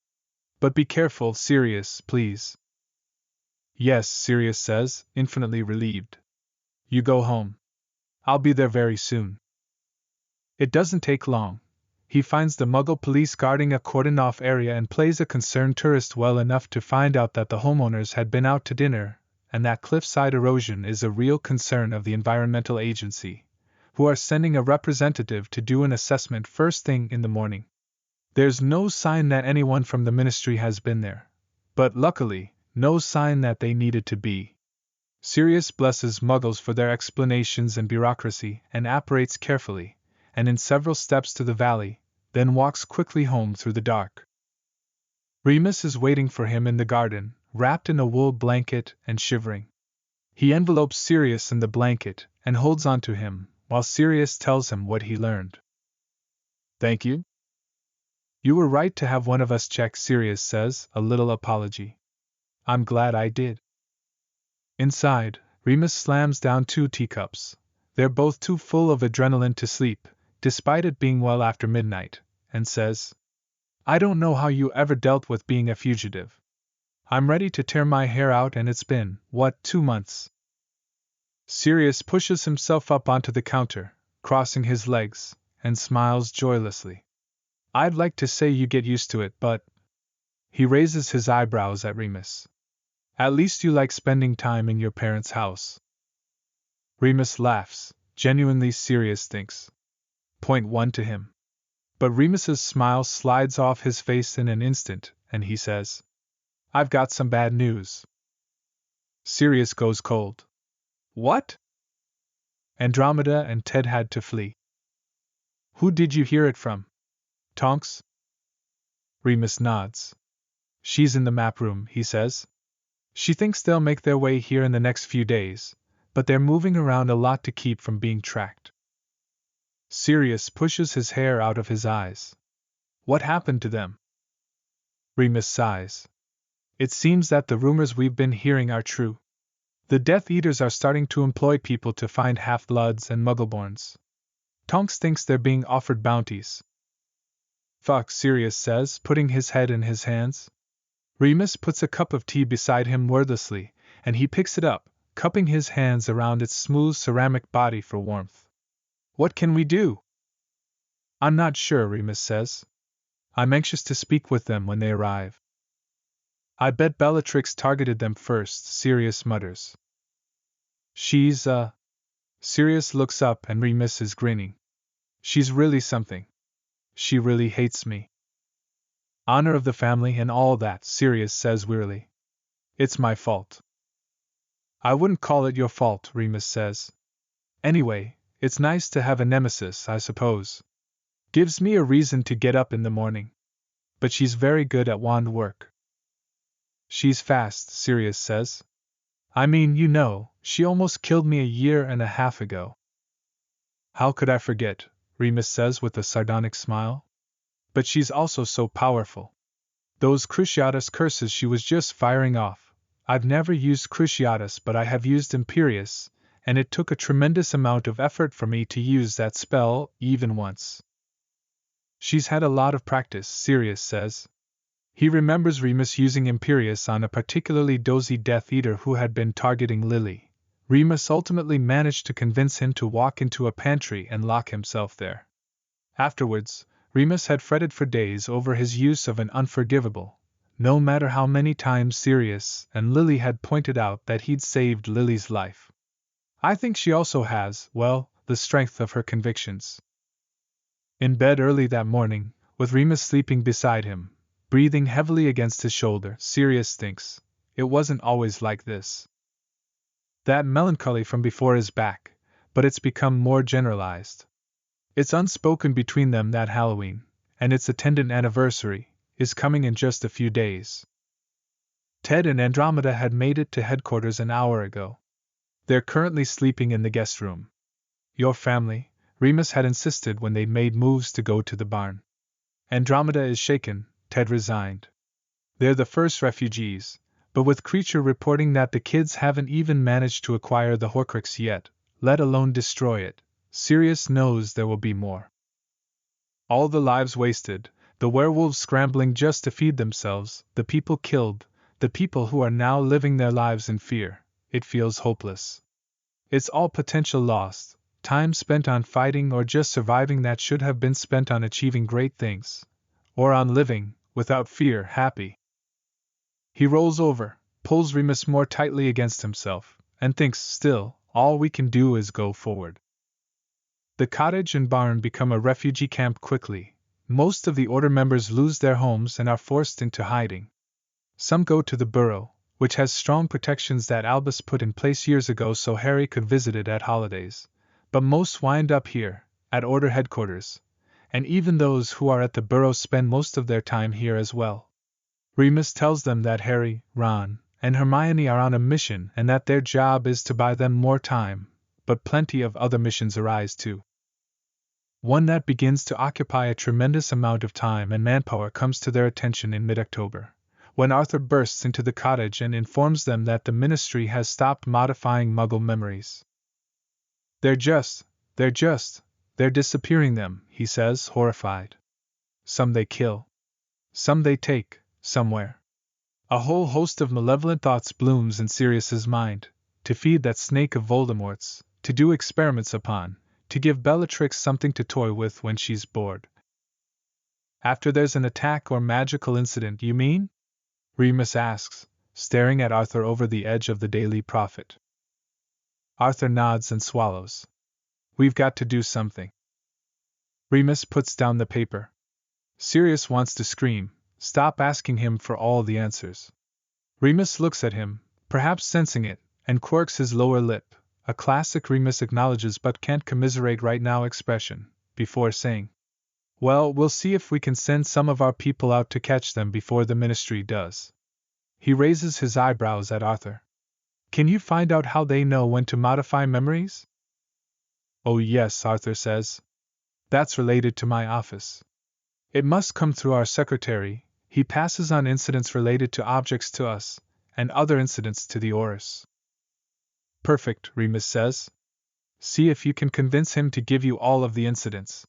But be careful, Sirius, please. Yes, Sirius says, infinitely relieved. You go home. I'll be there very soon. It doesn't take long. He finds the Muggle police guarding a cordoned-off area and plays a concerned tourist well enough to find out that the homeowners had been out to dinner, and that cliffside erosion is a real concern of the Environmental Agency, who are sending a representative to do an assessment first thing in the morning. There's no sign that anyone from the ministry has been there, but luckily, no sign that they needed to be. Sirius blesses Muggles for their explanations and bureaucracy and apparates carefully, and in several steps to the valley, then walks quickly home through the dark. Remus is waiting for him in the garden, wrapped in a wool blanket and shivering. He envelopes Sirius in the blanket and holds on to him, while Sirius tells him what he learned. "Thank you. You were right to have one of us check," Sirius says, a little apology. "I'm glad I did." Inside, Remus slams down 2 teacups. They're both too full of adrenaline to sleep, despite it being well after midnight, and says, "I don't know how you ever dealt with being a fugitive. I'm ready to tear my hair out, and it's been, 2 months?" Sirius pushes himself up onto the counter, crossing his legs, and smiles joylessly. "I'd like to say you get used to it, but..." He raises his eyebrows at Remus. "At least you like spending time in your parents' house." Remus laughs, genuinely Sirius thinks. Point 1 to him. But Remus's smile slides off his face in an instant, and he says, "I've got some bad news." Sirius goes cold. "What?" "Andromeda and Ted had to flee." "Who did you hear it from? Tonks?" Remus nods. "She's in the map room," he says. "She thinks they'll make their way here in the next few days, but they're moving around a lot to keep from being tracked." Sirius pushes his hair out of his eyes. "What happened to them?" Remus sighs. "It seems that the rumors we've been hearing are true. The Death Eaters are starting to employ people to find half-bloods and muggleborns. Tonks thinks they're being offered bounties." "Fuck," Sirius says, putting his head in his hands. Remus puts a cup of tea beside him wordlessly, and he picks it up, cupping his hands around its smooth ceramic body for warmth. "What can we do?" "I'm not sure," Remus says. "I'm anxious to speak with them when they arrive." "I bet Bellatrix targeted them first," Sirius mutters. "She's, Sirius looks up and Remus is grinning. "She's really something. She really hates me." "Honor of the family and all that," Sirius says wearily. "It's my fault." "I wouldn't call it your fault," Remus says. "Anyway, it's nice to have a nemesis, I suppose. Gives me a reason to get up in the morning. But she's very good at wand work." "She's fast," Sirius says. "I mean, you know, she almost killed me a year and a half ago." "How could I forget?" Remus says with a sardonic smile. "But she's also so powerful. Those Cruciatus curses she was just firing off. I've never used Cruciatus, but I have used Imperius, and it took a tremendous amount of effort for me to use that spell, even once." "She's had a lot of practice," Sirius says. He remembers Remus using Imperius on a particularly dozy Death Eater who had been targeting Lily. Remus ultimately managed to convince him to walk into a pantry and lock himself there. Afterwards, Remus had fretted for days over his use of an unforgivable, no matter how many times Sirius and Lily had pointed out that he'd saved Lily's life. I think she also has, well, the strength of her convictions. In bed early that morning, with Remus sleeping beside him, breathing heavily against his shoulder, Sirius thinks, it wasn't always like this. That melancholy from before is back, but it's become more generalized. It's unspoken between them that Halloween, and its attendant anniversary, is coming in just a few days. Ted and Andromeda had made it to headquarters an hour ago. They're currently sleeping in the guest room. "Your family," Remus had insisted when they made moves to go to the barn. "Andromeda is shaken," Ted resigned. "They're the first refugees, but with Creature reporting that the kids haven't even managed to acquire the Horcrux yet, let alone destroy it, Sirius knows there will be more. All the lives wasted, the werewolves scrambling just to feed themselves, the people killed, the people who are now living their lives in fear, it feels hopeless. It's all potential lost, time spent on fighting or just surviving that should have been spent on achieving great things. Or on living, without fear, happy." He rolls over, pulls Remus more tightly against himself, and thinks, still, all we can do is go forward. The cottage and barn become a refugee camp quickly. Most of the Order members lose their homes and are forced into hiding. Some go to the burrow, which has strong protections that Albus put in place years ago so Harry could visit it at holidays, but most wind up here, at Order headquarters, and even those who are at the Burrow spend most of their time here as well. Remus tells them that Harry, Ron, and Hermione are on a mission and that their job is to buy them more time, but plenty of other missions arise too. One that begins to occupy a tremendous amount of time and manpower comes to their attention in mid-October, when Arthur bursts into the cottage and informs them that the Ministry has stopped modifying Muggle memories. They're disappearing them, he says, horrified. Some they kill. Some they take, somewhere. A whole host of malevolent thoughts blooms in Sirius's mind, to feed that snake of Voldemort's, to do experiments upon, to give Bellatrix something to toy with when she's bored. After there's an attack or magical incident, you mean? Remus asks, staring at Arthur over the edge of the Daily Prophet. Arthur nods and swallows. We've got to do something. Remus puts down the paper. Sirius wants to scream, stop asking him for all the answers. Remus looks at him, perhaps sensing it, and quirks his lower lip, a classic Remus acknowledges but can't commiserate right now expression, before saying, well, we'll see if we can send some of our people out to catch them before the Ministry does. He raises his eyebrows at Arthur. Can you find out how they know when to modify memories? Oh yes, Arthur says. That's related to my office. It must come through our secretary. He passes on incidents related to objects to us, and other incidents to the Aurors. Perfect, Remus says. See if you can convince him to give you all of the incidents.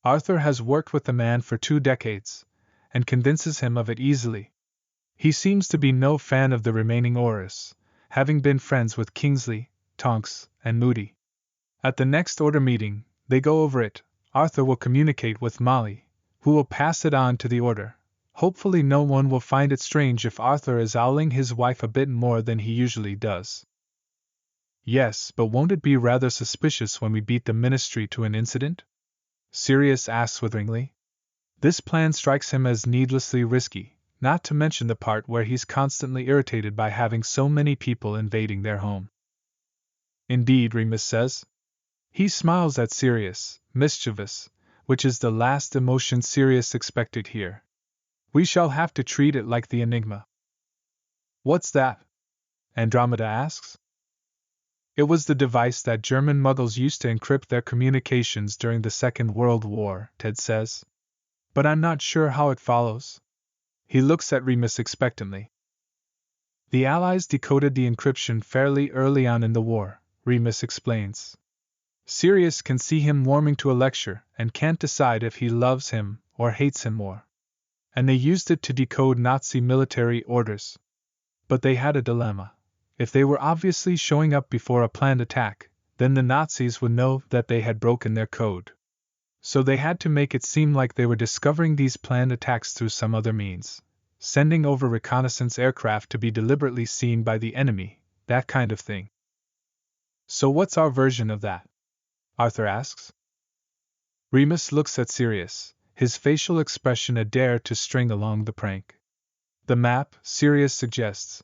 Arthur has worked with the man for 2 decades, and convinces him of it easily. He seems to be no fan of the remaining Aurors, having been friends with Kingsley, Tonks, and Moody. At the next Order meeting, they go over it. Arthur will communicate with Molly, who will pass it on to the Order. Hopefully no one will find it strange if Arthur is owling his wife a bit more than he usually does. Yes, but won't it be rather suspicious when we beat the Ministry to an incident? Sirius asks witheringly. This plan strikes him as needlessly risky, not to mention the part where he's constantly irritated by having so many people invading their home. Indeed, Remus says. He smiles at Sirius, mischievous, which is the last emotion Sirius expected here. We shall have to treat it like the Enigma. What's that? Andromeda asks. It was the device that German Muggles used to encrypt their communications during the Second World War, Ted says. But I'm not sure how it follows. He looks at Remus expectantly. The Allies decoded the encryption fairly early on in the war, Remus explains. Sirius can see him warming to a lecture and can't decide if he loves him or hates him more. And they used it to decode Nazi military orders. But they had a dilemma. If they were obviously showing up before a planned attack, then the Nazis would know that they had broken their code. So they had to make it seem like they were discovering these planned attacks through some other means, sending over reconnaissance aircraft to be deliberately seen by the enemy, that kind of thing. So what's our version of that? Arthur asks. Remus looks at Sirius, his facial expression a dare to string along the prank. The map, Sirius suggests.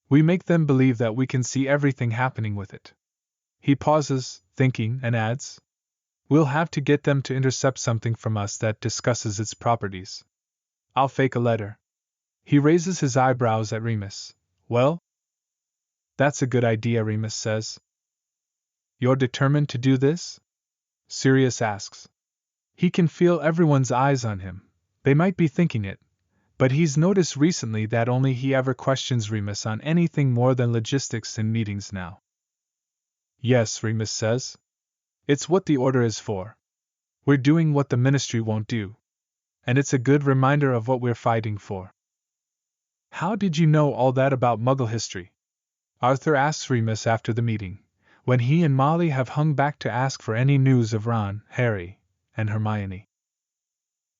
We make them believe that we can see everything happening with it. He pauses, thinking, and adds, we'll have to get them to intercept something from us that discusses its properties. I'll fake a letter. He raises his eyebrows at Remus. Well? That's a good idea, Remus says. You're determined to do this? Sirius asks. He can feel everyone's eyes on him. They might be thinking it. But he's noticed recently that only he ever questions Remus on anything more than logistics in meetings now. Yes, Remus says. It's what the Order is for. We're doing what the Ministry won't do. And it's a good reminder of what we're fighting for. How did you know all that about Muggle history? Arthur asks Remus after the meeting, when he and Molly have hung back to ask for any news of Ron, Harry, and Hermione.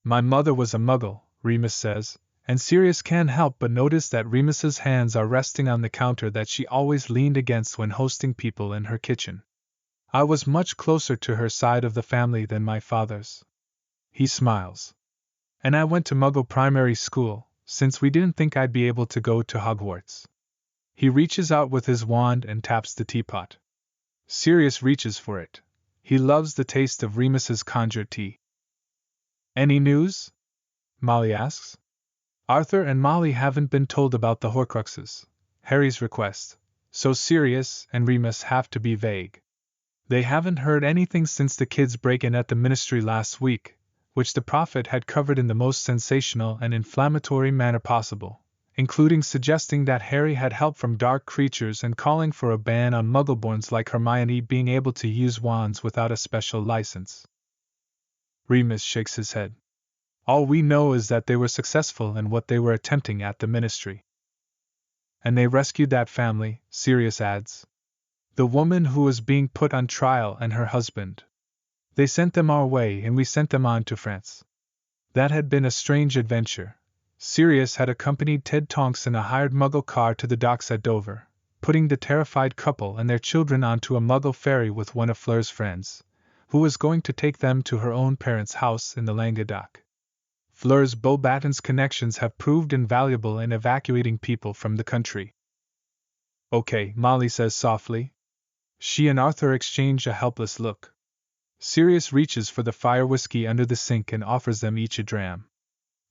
My mother was a Muggle, Remus says, and Sirius can't help but notice that Remus's hands are resting on the counter that she always leaned against when hosting people in her kitchen. I was much closer to her side of the family than my father's. He smiles. And I went to Muggle primary school, since we didn't think I'd be able to go to Hogwarts. He reaches out with his wand and taps the teapot. Sirius reaches for it. He loves the taste of Remus's conjured tea. Any news? Molly asks. Arthur and Molly haven't been told about the Horcruxes, Harry's request, so Sirius and Remus have to be vague. They haven't heard anything since the kids' break-in at the ministry last week, which the prophet had covered in the most sensational and inflammatory manner possible, including suggesting that Harry had help from dark creatures and calling for a ban on muggleborns like Hermione being able to use wands without a special license. Remus shakes his head. All we know is that they were successful in what they were attempting at the ministry. And they rescued that family, Sirius adds. The woman who was being put on trial and her husband. They sent them our way and we sent them on to France. That had been a strange adventure. Sirius had accompanied Ted Tonks in a hired Muggle car to the docks at Dover, putting the terrified couple and their children onto a Muggle ferry with one of Fleur's friends, who was going to take them to her own parents' house in the Languedoc. Fleur's Beauxbatons connections have proved invaluable in evacuating people from the country. Okay, Molly says softly. She and Arthur exchange a helpless look. Sirius reaches for the fire whiskey under the sink and offers them each a dram.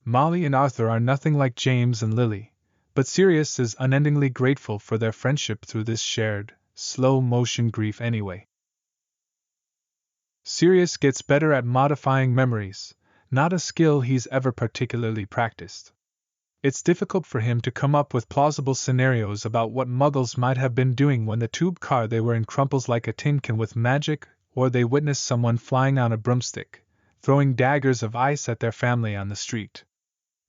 Molly and Arthur are nothing like James and Lily, but Sirius is unendingly grateful for their friendship through this shared, slow-motion grief anyway. Sirius gets better at modifying memories, not a skill he's ever particularly practiced. It's difficult for him to come up with plausible scenarios about what Muggles might have been doing when the tube car they were in crumples like a tin can with magic, or they witness someone flying on a broomstick, throwing daggers of ice at their family on the street.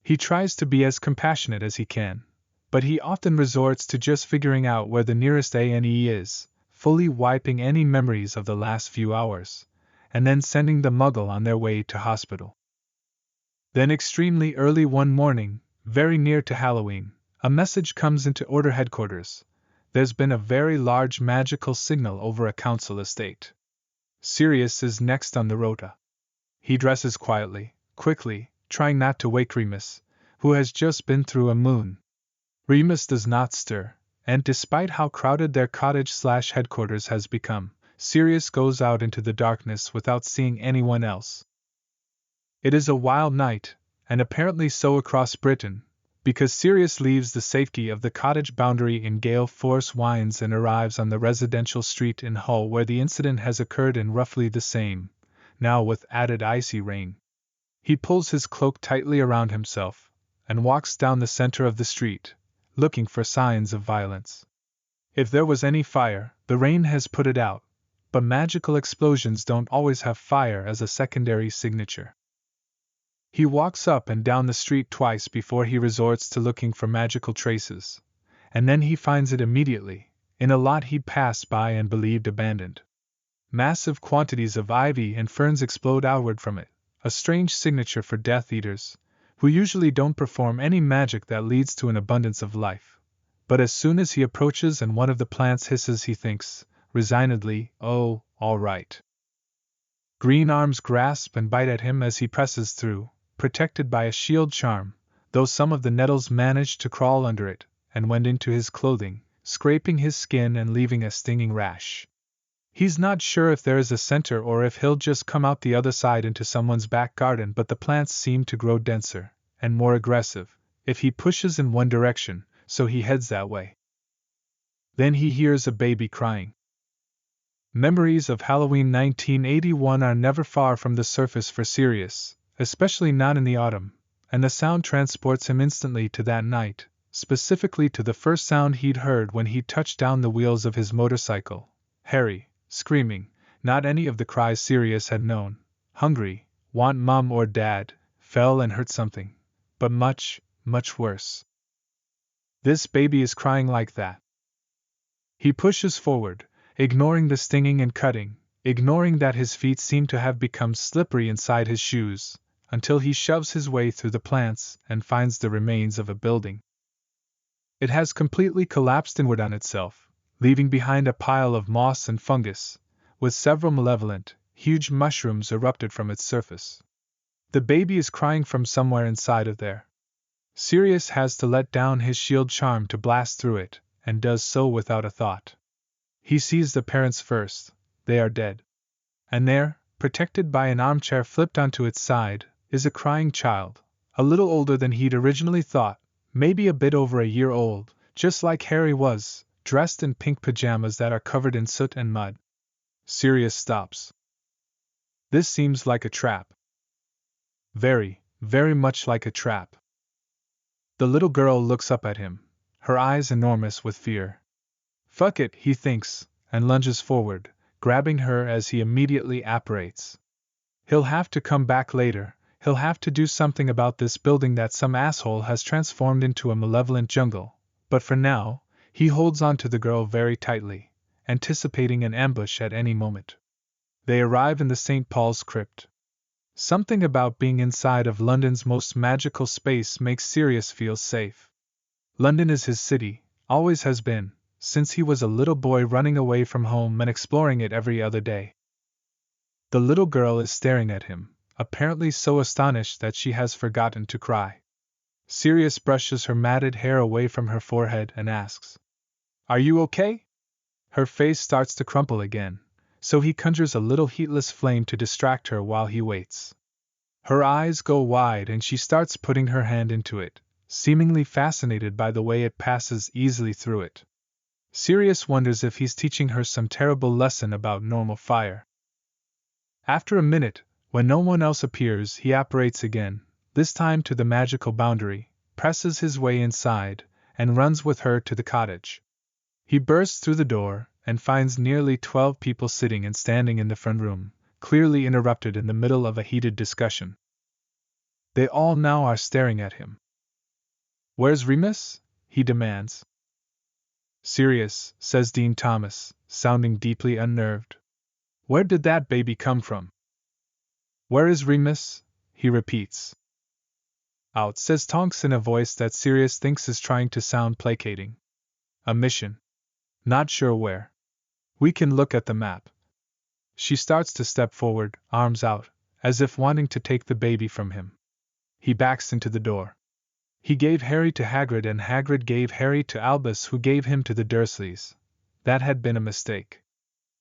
He tries to be as compassionate as he can, but he often resorts to just figuring out where the nearest A&E is, fully wiping any memories of the last few hours, and then sending the Muggle on their way to hospital. Then extremely early one morning, very near to Halloween, a message comes into Order headquarters. There's been a very large magical signal over a council estate. Sirius is next on the rota. He dresses quietly, quickly, trying not to wake Remus, who has just been through a moon. Remus does not stir, and despite how crowded their cottage/headquarters has become, Sirius goes out into the darkness without seeing anyone else. It is a wild night, and apparently so across Britain, because Sirius leaves the safety of the cottage boundary in gale force winds and arrives on the residential street in Hull where the incident has occurred in roughly the same, now with added icy rain. He pulls his cloak tightly around himself, and walks down the center of the street, looking for signs of violence. If there was any fire, the rain has put it out, but magical explosions don't always have fire as a secondary signature. He walks up and down the street twice before he resorts to looking for magical traces, and then he finds it immediately, in a lot he'd passed by and believed abandoned. Massive quantities of ivy and ferns explode outward from it, a strange signature for Death Eaters, who usually don't perform any magic that leads to an abundance of life. But as soon as he approaches and one of the plants hisses, he thinks, resignedly, oh, all right. Green arms grasp and bite at him as he presses through, protected by a shield charm, though some of the nettles manage to crawl under it and wend into his clothing, scraping his skin and leaving a stinging rash. He's not sure if there is a center or if he'll just come out the other side into someone's back garden, but the plants seem to grow denser and more aggressive if he pushes in one direction, so he heads that way. Then he hears a baby crying. Memories of Halloween 1981 are never far from the surface for Sirius, especially not in the autumn, and the sound transports him instantly to that night, specifically to the first sound he'd heard when he touched down the wheels of his motorcycle. Harry, screaming, not any of the cries Sirius had known, hungry, want mom or dad, fell and hurt something, but much, much worse. This baby is crying like that. He pushes forward, ignoring the stinging and cutting, ignoring that his feet seem to have become slippery inside his shoes, until he shoves his way through the plants and finds the remains of a building. It has completely collapsed inward on itself, leaving behind a pile of moss and fungus, with several malevolent, huge mushrooms erupted from its surface. The baby is crying from somewhere inside of there. Sirius has to let down his shield charm to blast through it, and does so without a thought. He sees the parents first. They are dead. And there, protected by an armchair flipped onto its side, is a crying child, a little older than he'd originally thought, maybe a bit over a year old, just like Harry was, dressed in pink pajamas that are covered in soot and mud. Sirius stops. This seems like a trap. Very, very much like a trap. The little girl looks up at him, her eyes enormous with fear. Fuck it, he thinks, and lunges forward, grabbing her as he immediately apparates. He'll have to come back later, he'll have to do something about this building that some asshole has transformed into a malevolent jungle, but for now, he holds on to the girl very tightly, anticipating an ambush at any moment. They arrive in the St. Paul's crypt. Something about being inside of London's most magical space makes Sirius feel safe. London is his city, always has been, since he was a little boy running away from home and exploring it every other day. The little girl is staring at him, apparently so astonished that she has forgotten to cry. Sirius brushes her matted hair away from her forehead and asks, "Are you okay?" Her face starts to crumple again, so he conjures a little heatless flame to distract her while he waits. Her eyes go wide and she starts putting her hand into it, seemingly fascinated by the way it passes easily through it. Sirius wonders if he's teaching her some terrible lesson about normal fire. After a minute, when no one else appears, he apparates again, this time to the magical boundary, presses his way inside, and runs with her to the cottage. He bursts through the door, and finds nearly 12 people sitting and standing in the front room, clearly interrupted in the middle of a heated discussion. They all now are staring at him. "Where's Remus?" he demands. "Sirius," says Dean Thomas, sounding deeply unnerved. "Where did that baby come from?" "Where is Remus?" he repeats. "Out," says Tonks in a voice that Sirius thinks is trying to sound placating. "A mission. Not sure where. We can look at the map." She starts to step forward, arms out, as if wanting to take the baby from him. He backs into the door. He gave Harry to Hagrid and Hagrid gave Harry to Albus, who gave him to the Dursleys. That had been a mistake.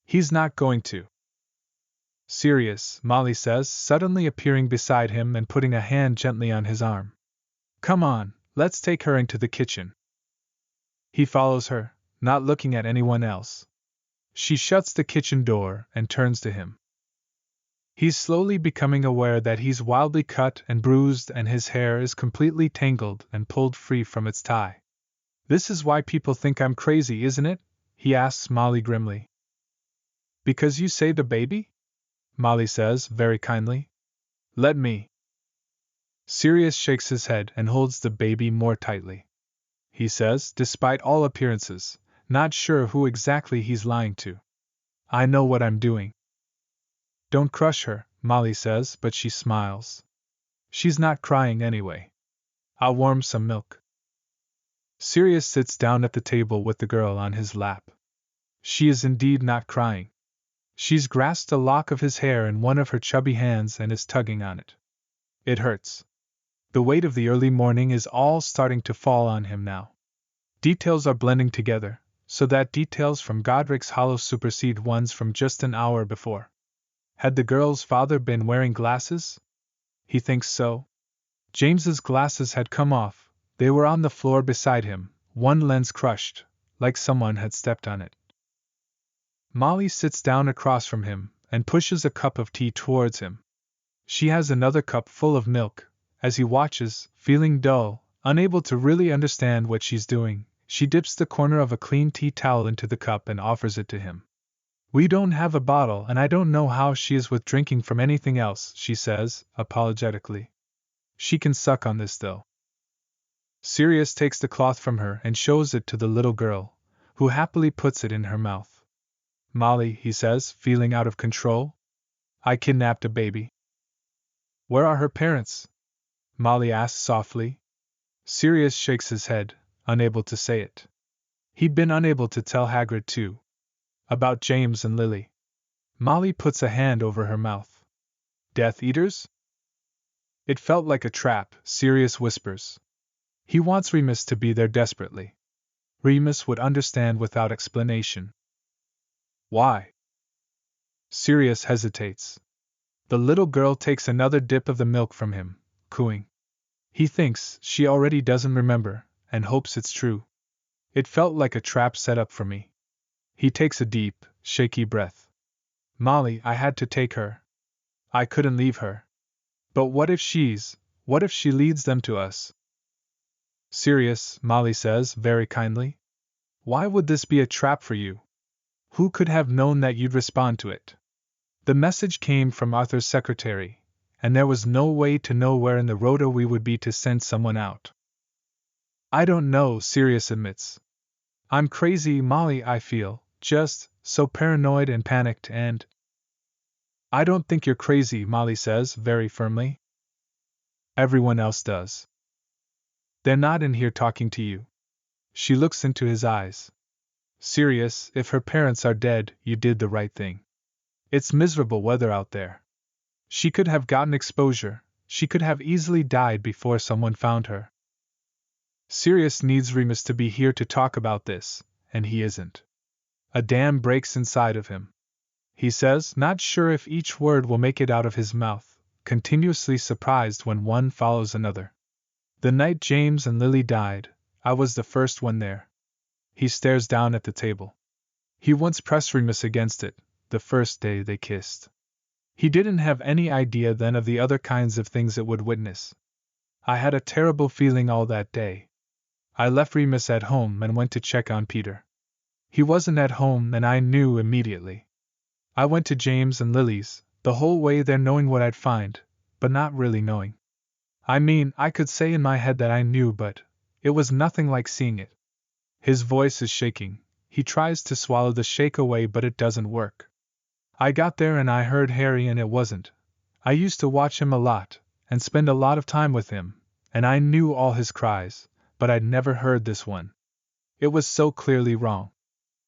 He's not going to. "Sirius," Molly says, suddenly appearing beside him and putting a hand gently on his arm. "Come on, let's take her into the kitchen." He follows her, not looking at anyone else. She shuts the kitchen door and turns to him. He's slowly becoming aware that he's wildly cut and bruised and his hair is completely tangled and pulled free from its tie. "This is why people think I'm crazy, isn't it?" he asks Molly grimly. "Because you saved a baby?" Molly says, very kindly. "Let me." Sirius shakes his head and holds the baby more tightly. He says, despite all appearances, not sure who exactly he's lying to, "I know what I'm doing." "Don't crush her," Molly says, but she smiles. "She's not crying anyway. I'll warm some milk." Sirius sits down at the table with the girl on his lap. She is indeed not crying. She's grasped a lock of his hair in one of her chubby hands and is tugging on it. It hurts. The weight of the early morning is all starting to fall on him now. Details are blending together, so that details from Godric's Hollow supersede ones from just an hour before. Had the girl's father been wearing glasses? He thinks so. James's glasses had come off, they were on the floor beside him, one lens crushed, like someone had stepped on it. Molly sits down across from him and pushes a cup of tea towards him. She has another cup full of milk. As he watches, feeling dull, unable to really understand what she's doing, she dips the corner of a clean tea towel into the cup and offers it to him. "We don't have a bottle and I don't know how she is with drinking from anything else," she says, apologetically. "She can suck on this though." Sirius takes the cloth from her and shows it to the little girl, who happily puts it in her mouth. "Molly," he says, feeling out of control, "I kidnapped a baby." "Where are her parents?" Molly asks softly. Sirius shakes his head, unable to say it. He'd been unable to tell Hagrid too. About James and Lily. Molly puts a hand over her mouth. "Death Eaters?" "It felt like a trap," Sirius whispers. "He wants Remus to be there desperately. Remus would understand without explanation." "Why?" Sirius hesitates. The little girl takes another dip of the milk from him, cooing. He thinks she already doesn't remember, and hopes it's true. It felt like a trap set up for me. He takes a deep, shaky breath. Molly, I had to take her. I couldn't leave her. But what if she leads them to us? Sirius, Molly says, very kindly. Why would this be a trap for you? Who could have known that you'd respond to it? The message came from Arthur's secretary, and there was no way to know where in the rota we would be to send someone out. I don't know, Sirius admits. I'm crazy, Molly, I feel, just so paranoid and panicked and… I don't think you're crazy, Molly says, very firmly. Everyone else does. They're not in here talking to you. She looks into his eyes. Sirius, if her parents are dead, you did the right thing. It's miserable weather out there. She could have gotten exposure, she could have easily died before someone found her. Sirius needs Remus to be here to talk about this, and he isn't. A dam breaks inside of him. He says, not sure if each word will make it out of his mouth, continuously surprised when one follows another. The night James and Lily died, I was the first one there. He stares down at the table. He once pressed Remus against it, the first day they kissed. He didn't have any idea then of the other kinds of things it would witness. I had a terrible feeling all that day. I left Remus at home and went to check on Peter. He wasn't at home and I knew immediately. I went to James and Lily's, the whole way there knowing what I'd find, but not really knowing. I mean, I could say in my head that I knew, but it was nothing like seeing it. His voice is shaking. He tries to swallow the shake away, but it doesn't work. I got there and I heard Harry and it wasn't. I used to watch him a lot, and spend a lot of time with him, and I knew all his cries, but I'd never heard this one. It was so clearly wrong.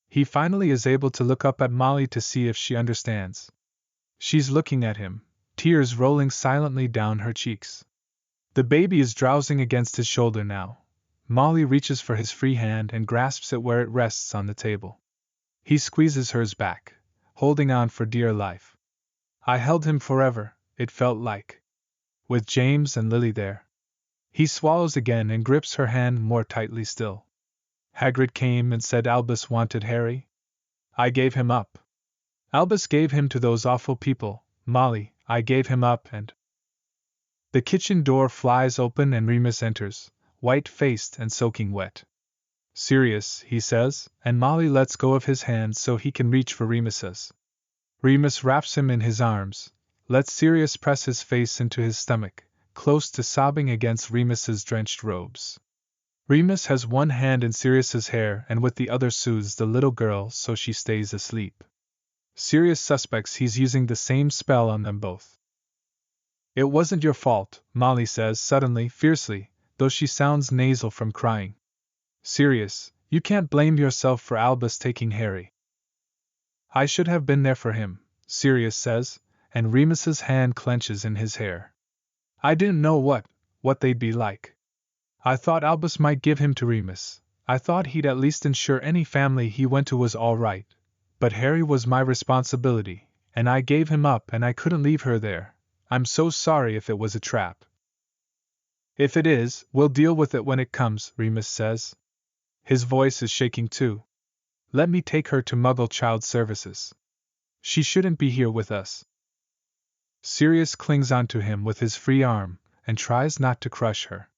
He finally is able to look up at Molly to see if she understands. She's looking at him, tears rolling silently down her cheeks. The baby is drowsing against his shoulder now. Molly reaches for his free hand and grasps it where it rests on the table. He squeezes hers back, holding on for dear life. I held him forever, it felt like. With James and Lily there. He swallows again and grips her hand more tightly still. Hagrid came and said Albus wanted Harry. I gave him up. Albus gave him to those awful people, Molly, I gave him up and… The kitchen door flies open and Remus enters, white-faced and soaking wet. Sirius, he says, and Molly lets go of his hand so he can reach for Remus's. Remus wraps him in his arms, lets Sirius press his face into his stomach, close to sobbing against Remus's drenched robes. Remus has one hand in Sirius's hair and with the other soothes the little girl so she stays asleep. Sirius suspects he's using the same spell on them both. It wasn't your fault, Molly says suddenly, fiercely, though she sounds nasal from crying. Sirius, you can't blame yourself for Albus taking Harry. I should have been there for him, Sirius says, and Remus's hand clenches in his hair. I didn't know what they'd be like. I thought Albus might give him to Remus. I thought he'd at least ensure any family he went to was all right. But Harry was my responsibility, and I gave him up and I couldn't leave her there. I'm so sorry if it was a trap. If it is, we'll deal with it when it comes, Remus says. His voice is shaking too. Let me take her to Muggle Child Services. She shouldn't be here with us. Sirius clings onto him with his free arm, and tries not to crush her.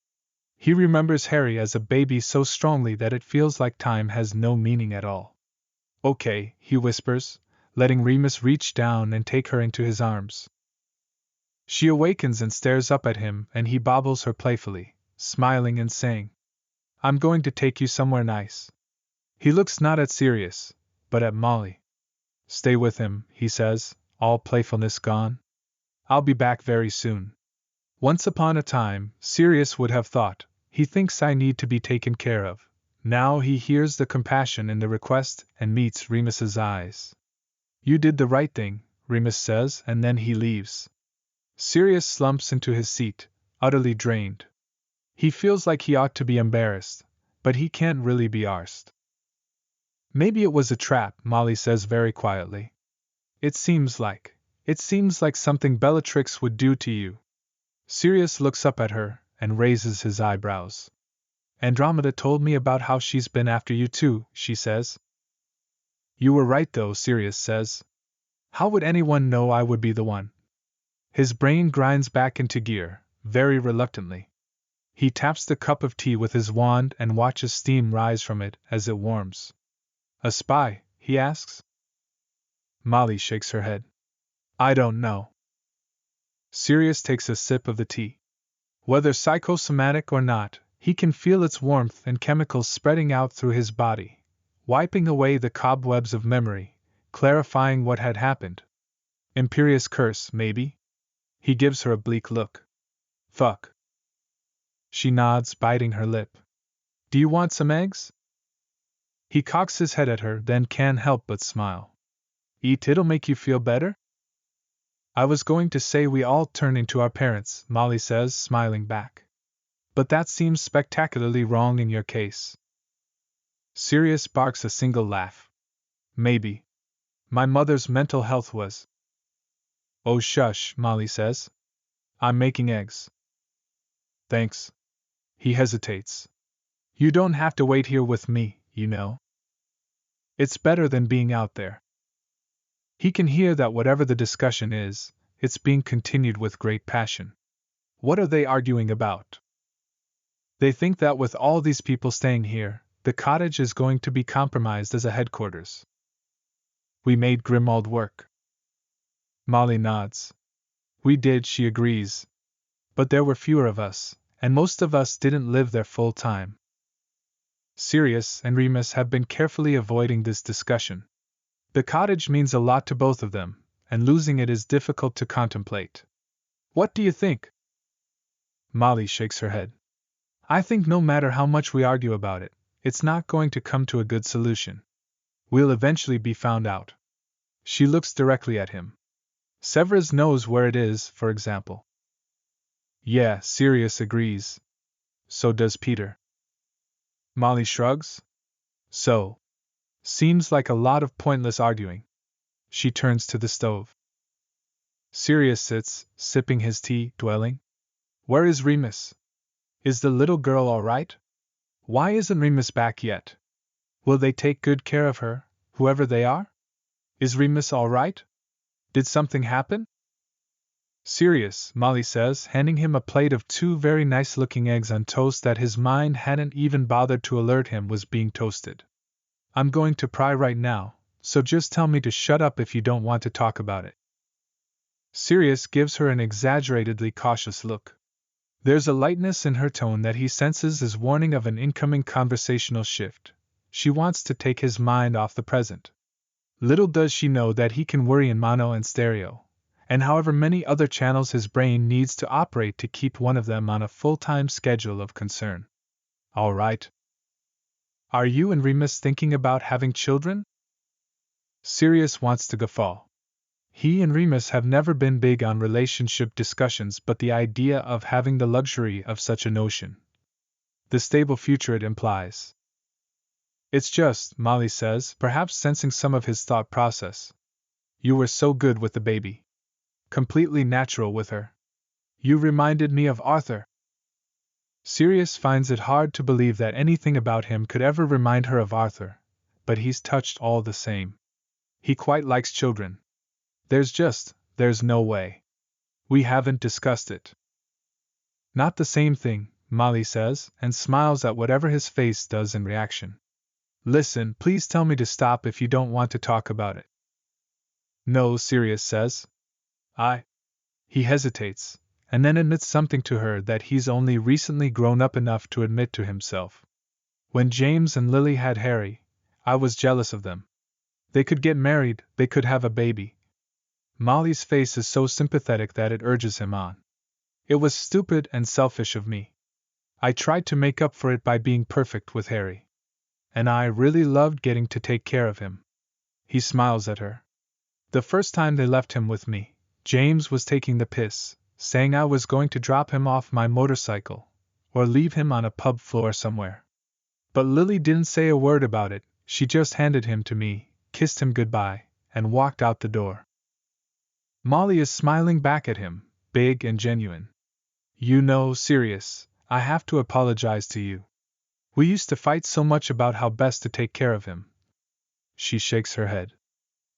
He remembers Harry as a baby so strongly that it feels like time has no meaning at all. Okay, he whispers, letting Remus reach down and take her into his arms. She awakens and stares up at him, and he bobbles her playfully, smiling and saying, I'm going to take you somewhere nice. He looks not at Sirius, but at Molly. Stay with him, he says, all playfulness gone. I'll be back very soon. Once upon a time, Sirius would have thought, he thinks I need to be taken care of. Now he hears the compassion in the request and meets Remus's eyes. You did the right thing, Remus says, and then he leaves. Sirius slumps into his seat, utterly drained. He feels like he ought to be embarrassed, but he can't really be arsed. Maybe it was a trap, Molly says very quietly. It seems like something Bellatrix would do to you. Sirius looks up at her and raises his eyebrows. Andromeda told me about how she's been after you too, she says. You were right though, Sirius says. How would anyone know I would be the one? His brain grinds back into gear, very reluctantly. He taps the cup of tea with his wand and watches steam rise from it as it warms. A spy, he asks. Molly shakes her head. I don't know. Sirius takes a sip of the tea. Whether psychosomatic or not, he can feel its warmth and chemicals spreading out through his body, wiping away the cobwebs of memory, clarifying what had happened. Imperious curse, maybe? He gives her a bleak look. Fuck. She nods, biting her lip. Do you want some eggs? He cocks his head at her, then can't help but smile. Eat, it'll make you feel better? I was going to say we all turn into our parents, Molly says, smiling back. But that seems spectacularly wrong in your case. Sirius barks a single laugh. Maybe. My mother's mental health was. Oh shush, Molly says. I'm making eggs. Thanks. He hesitates. You don't have to wait here with me, you know. It's better than being out there. He can hear that whatever the discussion is, it's being continued with great passion. What are they arguing about? They think that with all these people staying here, the cottage is going to be compromised as a headquarters. We made Grimmauld work. Molly nods. We did, she agrees. But there were fewer of us, and most of us didn't live there full time. Sirius and Remus have been carefully avoiding this discussion. The cottage means a lot to both of them, and losing it is difficult to contemplate. What do you think? Molly shakes her head. I think no matter how much we argue about it, it's not going to come to a good solution. We'll eventually be found out. She looks directly at him. Severus knows where it is, for example. Yeah, Sirius agrees. So does Peter. Molly shrugs. So. Seems like a lot of pointless arguing. She turns to the stove. Sirius sits, sipping his tea, dwelling. Where is Remus? Is the little girl all right? Why isn't Remus back yet? Will they take good care of her, whoever they are? Is Remus all right? Did something happen? Sirius, Molly says, handing him a plate of 2 very nice-looking eggs on toast that his mind hadn't even bothered to alert him was being toasted. I'm going to pry right now, so just tell me to shut up if you don't want to talk about it. Sirius gives her an exaggeratedly cautious look. There's a lightness in her tone that he senses as warning of an incoming conversational shift. She wants to take his mind off the present. Little does she know that he can worry in mono and stereo, and however many other channels his brain needs to operate to keep one of them on a full-time schedule of concern. All right. Are you and Remus thinking about having children? Sirius wants to guffaw. He and Remus have never been big on relationship discussions, but the idea of having the luxury of such a notion. The stable future it implies. It's just, Molly says, perhaps sensing some of his thought process. You were so good with the baby. Completely natural with her. You reminded me of Arthur. Sirius finds it hard to believe that anything about him could ever remind her of Arthur, but he's touched all the same. He quite likes children. There's no way. We haven't discussed it. Not the same thing, Molly says, and smiles at whatever his face does in reaction. Listen, please tell me to stop if you don't want to talk about it. No, Sirius says. He hesitates, and then admits something to her that he's only recently grown up enough to admit to himself. When James and Lily had Harry, I was jealous of them. They could get married, they could have a baby. Molly's face is so sympathetic that it urges him on. It was stupid and selfish of me. I tried to make up for it by being perfect with Harry. And I really loved getting to take care of him. He smiles at her. The first time they left him with me, James was taking the piss, saying I was going to drop him off my motorcycle, or leave him on a pub floor somewhere. But Lily didn't say a word about it, she just handed him to me, kissed him goodbye, and walked out the door. Molly is smiling back at him, big and genuine. You know, Sirius, I have to apologize to you. We used to fight so much about how best to take care of him. She shakes her head.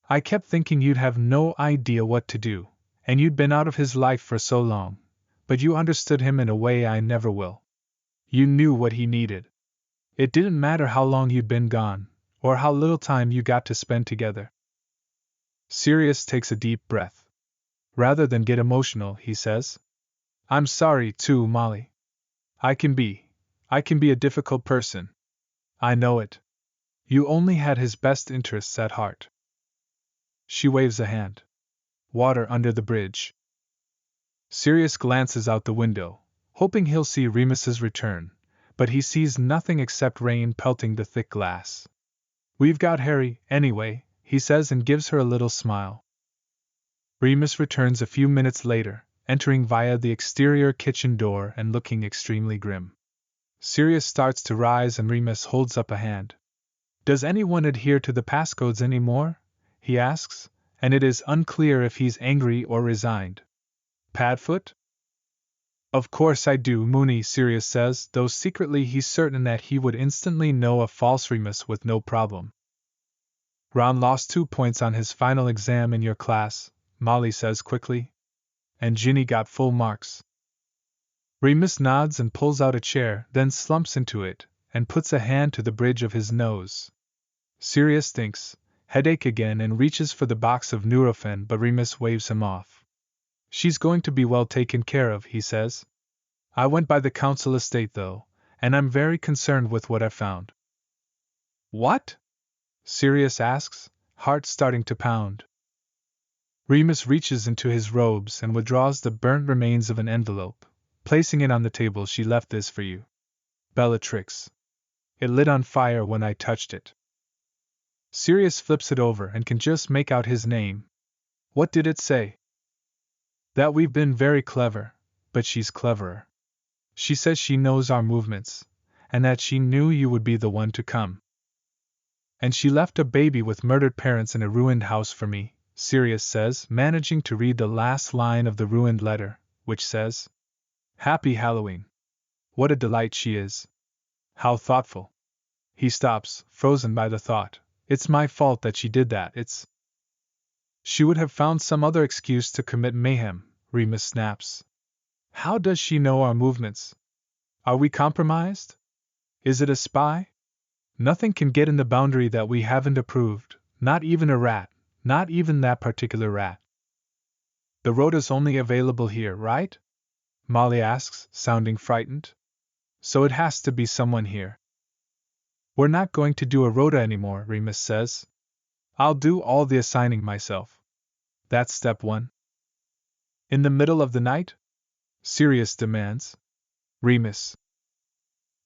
I kept thinking you'd have no idea what to do, and you'd been out of his life for so long, but you understood him in a way I never will. You knew what he needed. It didn't matter how long you'd been gone, or how little time you got to spend together. Sirius takes a deep breath. Rather than get emotional, he says, I'm sorry too, Molly. I can be a difficult person. I know it. You only had his best interests at heart. She waves a hand. Water under the bridge. Sirius glances out the window, hoping he'll see Remus's return, but he sees nothing except rain pelting the thick glass. We've got Harry, anyway, he says and gives her a little smile. Remus returns a few minutes later, entering via the exterior kitchen door and looking extremely grim. Sirius starts to rise and Remus holds up a hand. Does anyone adhere to the passcodes anymore? He asks, and it is unclear if he's angry or resigned. Padfoot? Of course I do, Mooney, Sirius says, though secretly he's certain that he would instantly know a false Remus with no problem. Ron lost 2 points on his final exam in your class, Molly says quickly. And Ginny got full marks. Remus nods and pulls out a chair, then slumps into it, and puts a hand to the bridge of his nose. Sirius thinks, headache again, and reaches for the box of Nurofen, but Remus waves him off. She's going to be well taken care of, he says. I went by the council estate though, and I'm very concerned with what I found. What? Sirius asks, heart starting to pound. Remus reaches into his robes and withdraws the burnt remains of an envelope, placing it on the table. She left this for you. Bellatrix. It lit on fire when I touched it. Sirius flips it over and can just make out his name. What did it say? That we've been very clever, but she's cleverer. She says she knows our movements, and that she knew you would be the one to come. And she left a baby with murdered parents in a ruined house for me, Sirius says, managing to read the last line of the ruined letter, which says, Happy Halloween. What a delight she is. How thoughtful. He stops, frozen by the thought. It's my fault that she did that, She would have found some other excuse to commit mayhem, Remus snaps. How does she know our movements? Are we compromised? Is it a spy? Nothing can get in the boundary that we haven't approved, not even a rat, not even that particular rat. The rota's only available here, right? Molly asks, sounding frightened. So it has to be someone here. We're not going to do a rota anymore, Remus says. I'll do all the assigning myself. That's step 1. In the middle of the night? Sirius demands. Remus.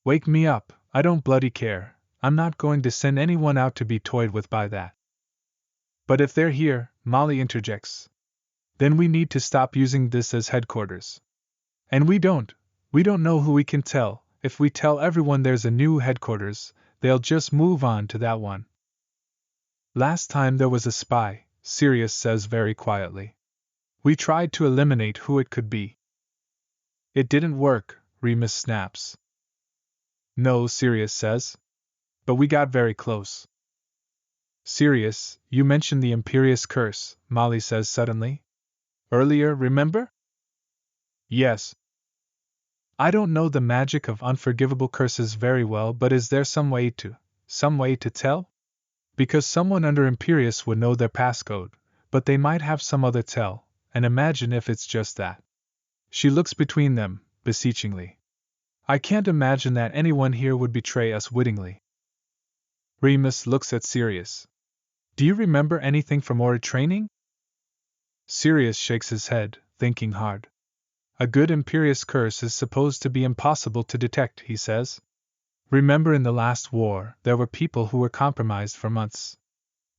Wake me up, I don't bloody care. I'm not going to send anyone out to be toyed with by that. But if they're here, Molly interjects. Then we need to stop using this as headquarters. And we don't know who we can tell. If we tell everyone there's a new headquarters, they'll just move on to that one. Last time there was a spy, Sirius says very quietly. We tried to eliminate who it could be. It didn't work, Remus snaps. No, Sirius says. But we got very close. Sirius, you mentioned the Imperious Curse, Molly says suddenly. Earlier, remember? Yes. I don't know the magic of unforgivable curses very well, but is there some way to tell? Because someone under Imperious would know their passcode, but they might have some other tell, and imagine if it's just that. She looks between them, beseechingly. I can't imagine that anyone here would betray us wittingly. Remus looks at Sirius. Do you remember anything from Aura training? Sirius shakes his head, thinking hard. A good Imperious curse is supposed to be impossible to detect, he says. Remember in the last war, there were people who were compromised for months.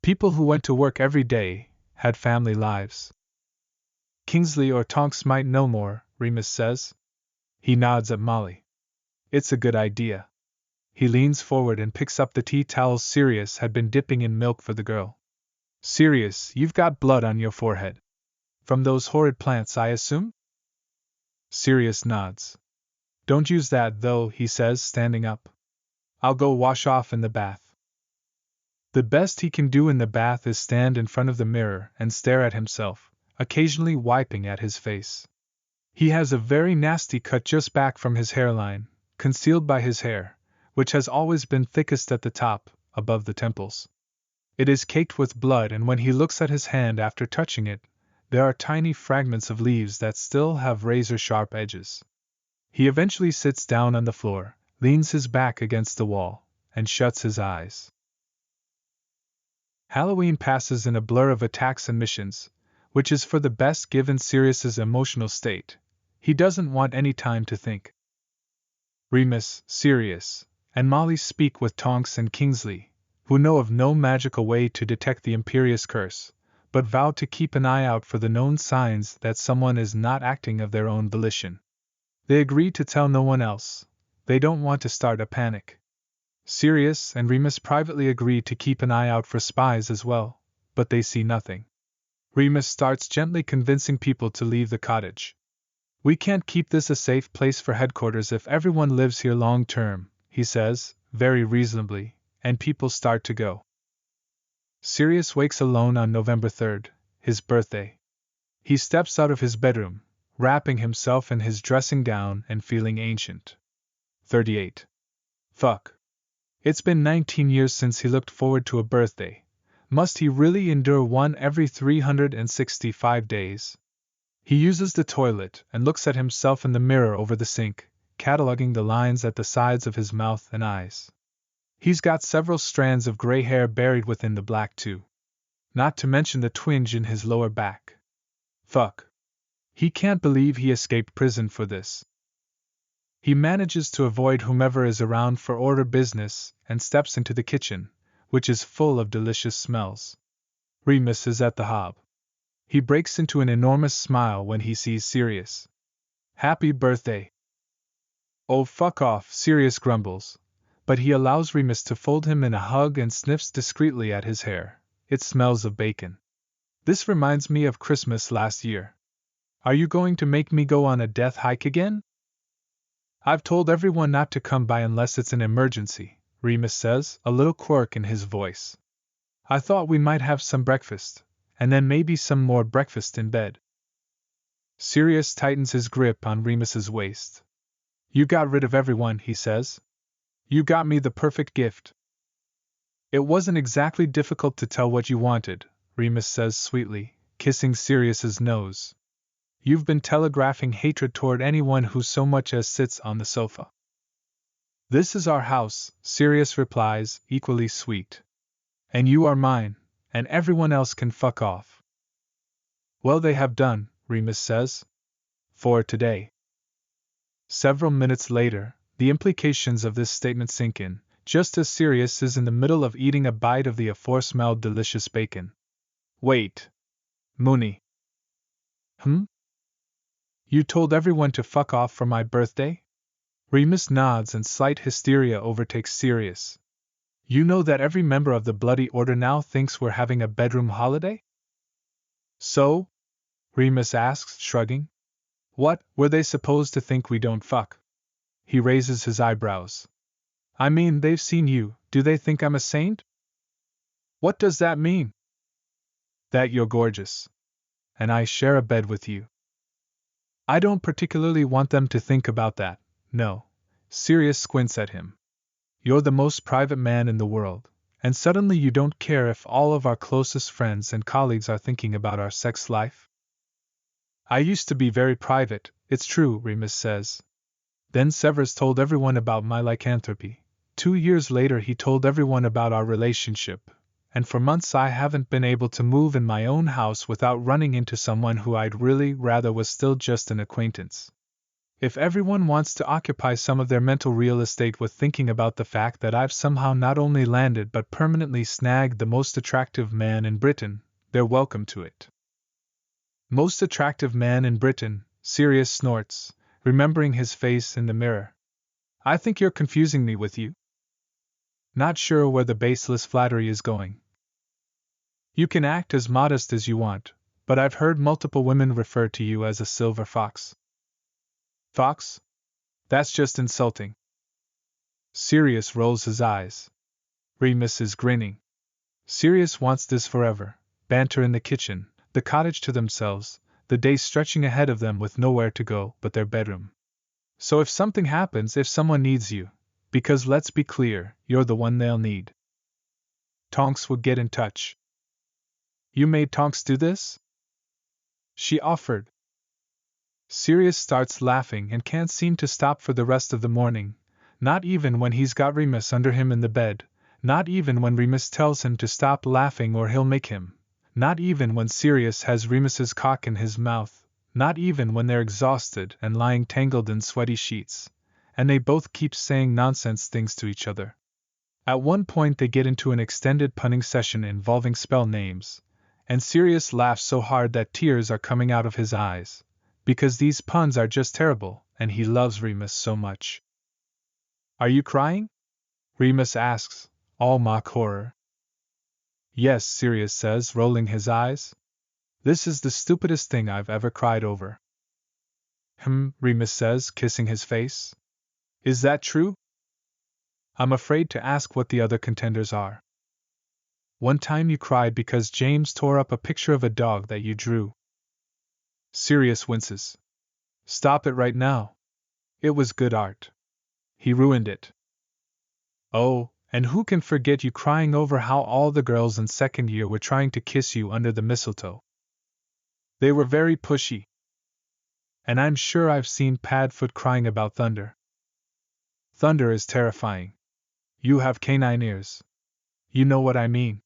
People who went to work every day, had family lives. Kingsley or Tonks might know more, Remus says. He nods at Molly. It's a good idea. He leans forward and picks up the tea towels Sirius had been dipping in milk for the girl. Sirius, you've got blood on your forehead. From those horrid plants, I assume? Sirius nods. Don't use that, though, he says, standing up. I'll go wash off in the bath. The best he can do in the bath is stand in front of the mirror and stare at himself, occasionally wiping at his face. He has a very nasty cut just back from his hairline, concealed by his hair, which has always been thickest at the top, above the temples. It is caked with blood, and when he looks at his hand after touching it, there are tiny fragments of leaves that still have razor-sharp edges. He eventually sits down on the floor, leans his back against the wall, and shuts his eyes. Halloween passes in a blur of attacks and missions, which is for the best given Sirius's emotional state. He doesn't want any time to think. Remus, Sirius, and Molly speak with Tonks and Kingsley, who know of no magical way to detect the Imperious curse, but vow to keep an eye out for the known signs that someone is not acting of their own volition. They agree to tell no one else. They don't want to start a panic. Sirius and Remus privately agree to keep an eye out for spies as well, but they see nothing. Remus starts gently convincing people to leave the cottage. We can't keep this a safe place for headquarters if everyone lives here long term, he says, very reasonably, and people start to go. Sirius wakes alone on November 3rd, his birthday. He steps out of his bedroom, wrapping himself in his dressing gown and feeling ancient. 38. Fuck. It's been 19 years since he looked forward to a birthday. Must he really endure one every 365 days? He uses the toilet and looks at himself in the mirror over the sink, cataloging the lines at the sides of his mouth and eyes. He's got several strands of gray hair buried within the black too. Not to mention the twinge in his lower back. Fuck. He can't believe he escaped prison for this. He manages to avoid whomever is around for order business and steps into the kitchen, which is full of delicious smells. Remus is at the hob. He breaks into an enormous smile when he sees Sirius. Happy birthday. Oh, fuck off, Sirius grumbles, but he allows Remus to fold him in a hug and sniffs discreetly at his hair. It smells of bacon. This reminds me of Christmas last year. Are you going to make me go on a death hike again? I've told everyone not to come by unless it's an emergency, Remus says, a little quirk in his voice. I thought we might have some breakfast, and then maybe some more breakfast in bed. Sirius tightens his grip on Remus's waist. You got rid of everyone, he says. You got me the perfect gift. It wasn't exactly difficult to tell what you wanted, Remus says sweetly, kissing Sirius's nose. You've been telegraphing hatred toward anyone who so much as sits on the sofa. This is our house, Sirius replies, equally sweet. And you are mine, and everyone else can fuck off. Well, they have done, Remus says. For today. Several minutes later, the implications of this statement sink in, just as Sirius is in the middle of eating a bite of the aforesmelled delicious bacon. Wait. Mooney. You told everyone to fuck off for my birthday? Remus nods and slight hysteria overtakes Sirius. You know that every member of the Bloody Order now thinks we're having a bedroom holiday? So? Remus asks, shrugging. What, were they supposed to think we don't fuck? He raises his eyebrows. I mean, they've seen you, do they think I'm a saint? What does that mean? That you're gorgeous. And I share a bed with you. I don't particularly want them to think about that, no. Sirius squints at him. You're the most private man in the world, and suddenly you don't care if all of our closest friends and colleagues are thinking about our sex life? I used to be very private, it's true, Remus says. Then Severus told everyone about my lycanthropy. 2 years later he told everyone about our relationship, and for months I haven't been able to move in my own house without running into someone who I'd really rather was still just an acquaintance. If everyone wants to occupy some of their mental real estate with thinking about the fact that I've somehow not only landed but permanently snagged the most attractive man in Britain, they're welcome to it. Most attractive man in Britain, Sirius snorts, remembering his face in the mirror. I think you're confusing me with you. Not sure where the baseless flattery is going. You can act as modest as you want, But I've heard multiple women refer to you as a silver fox. Fox? That's just insulting. Sirius rolls his eyes. Remus is grinning. Sirius wants this forever. Banter in the kitchen, the cottage to themselves, the day stretching ahead of them with nowhere to go but their bedroom. So if something happens, if someone needs you, because let's be clear, you're the one they'll need. Tonks would get in touch. You made Tonks do this? She offered. Sirius starts laughing and can't seem to stop for the rest of the morning, not even when he's got Remus under him in the bed, not even when Remus tells him to stop laughing or he'll make him, not even when Sirius has Remus's cock in his mouth, not even when they're exhausted and lying tangled in sweaty sheets, and they both keep saying nonsense things to each other. At one point they get into an extended punning session involving spell names, and Sirius laughs so hard that tears are coming out of his eyes, because these puns are just terrible, and he loves Remus so much. Are you crying? Remus asks, all mock horror. Yes, Sirius says, rolling his eyes. This is the stupidest thing I've ever cried over. Remus says, kissing his face. Is that true? I'm afraid to ask what the other contenders are. One time you cried because James tore up a picture of a dog that you drew. Sirius winces. Stop it right now. It was good art. He ruined it. Oh, and who can forget you crying over how all the girls in second year were trying to kiss you under the mistletoe? They were very pushy. And I'm sure I've seen Padfoot crying about thunder. Thunder is terrifying. You have canine ears. You know what I mean.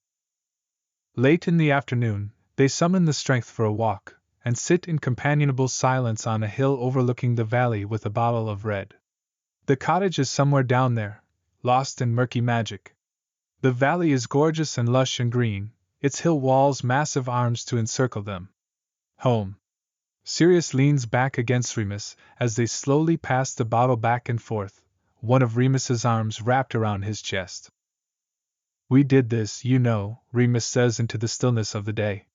Late in the afternoon, they summon the strength for a walk, and sit in companionable silence on a hill overlooking the valley with a bottle of red. The cottage is somewhere down there, lost in murky magic. The valley is gorgeous and lush and green, its hill walls massive arms to encircle them. Home. Sirius leans back against Remus as they slowly pass the bottle back and forth, one of Remus's arms wrapped around his chest. We did this, you know, Remus says into the stillness of the day.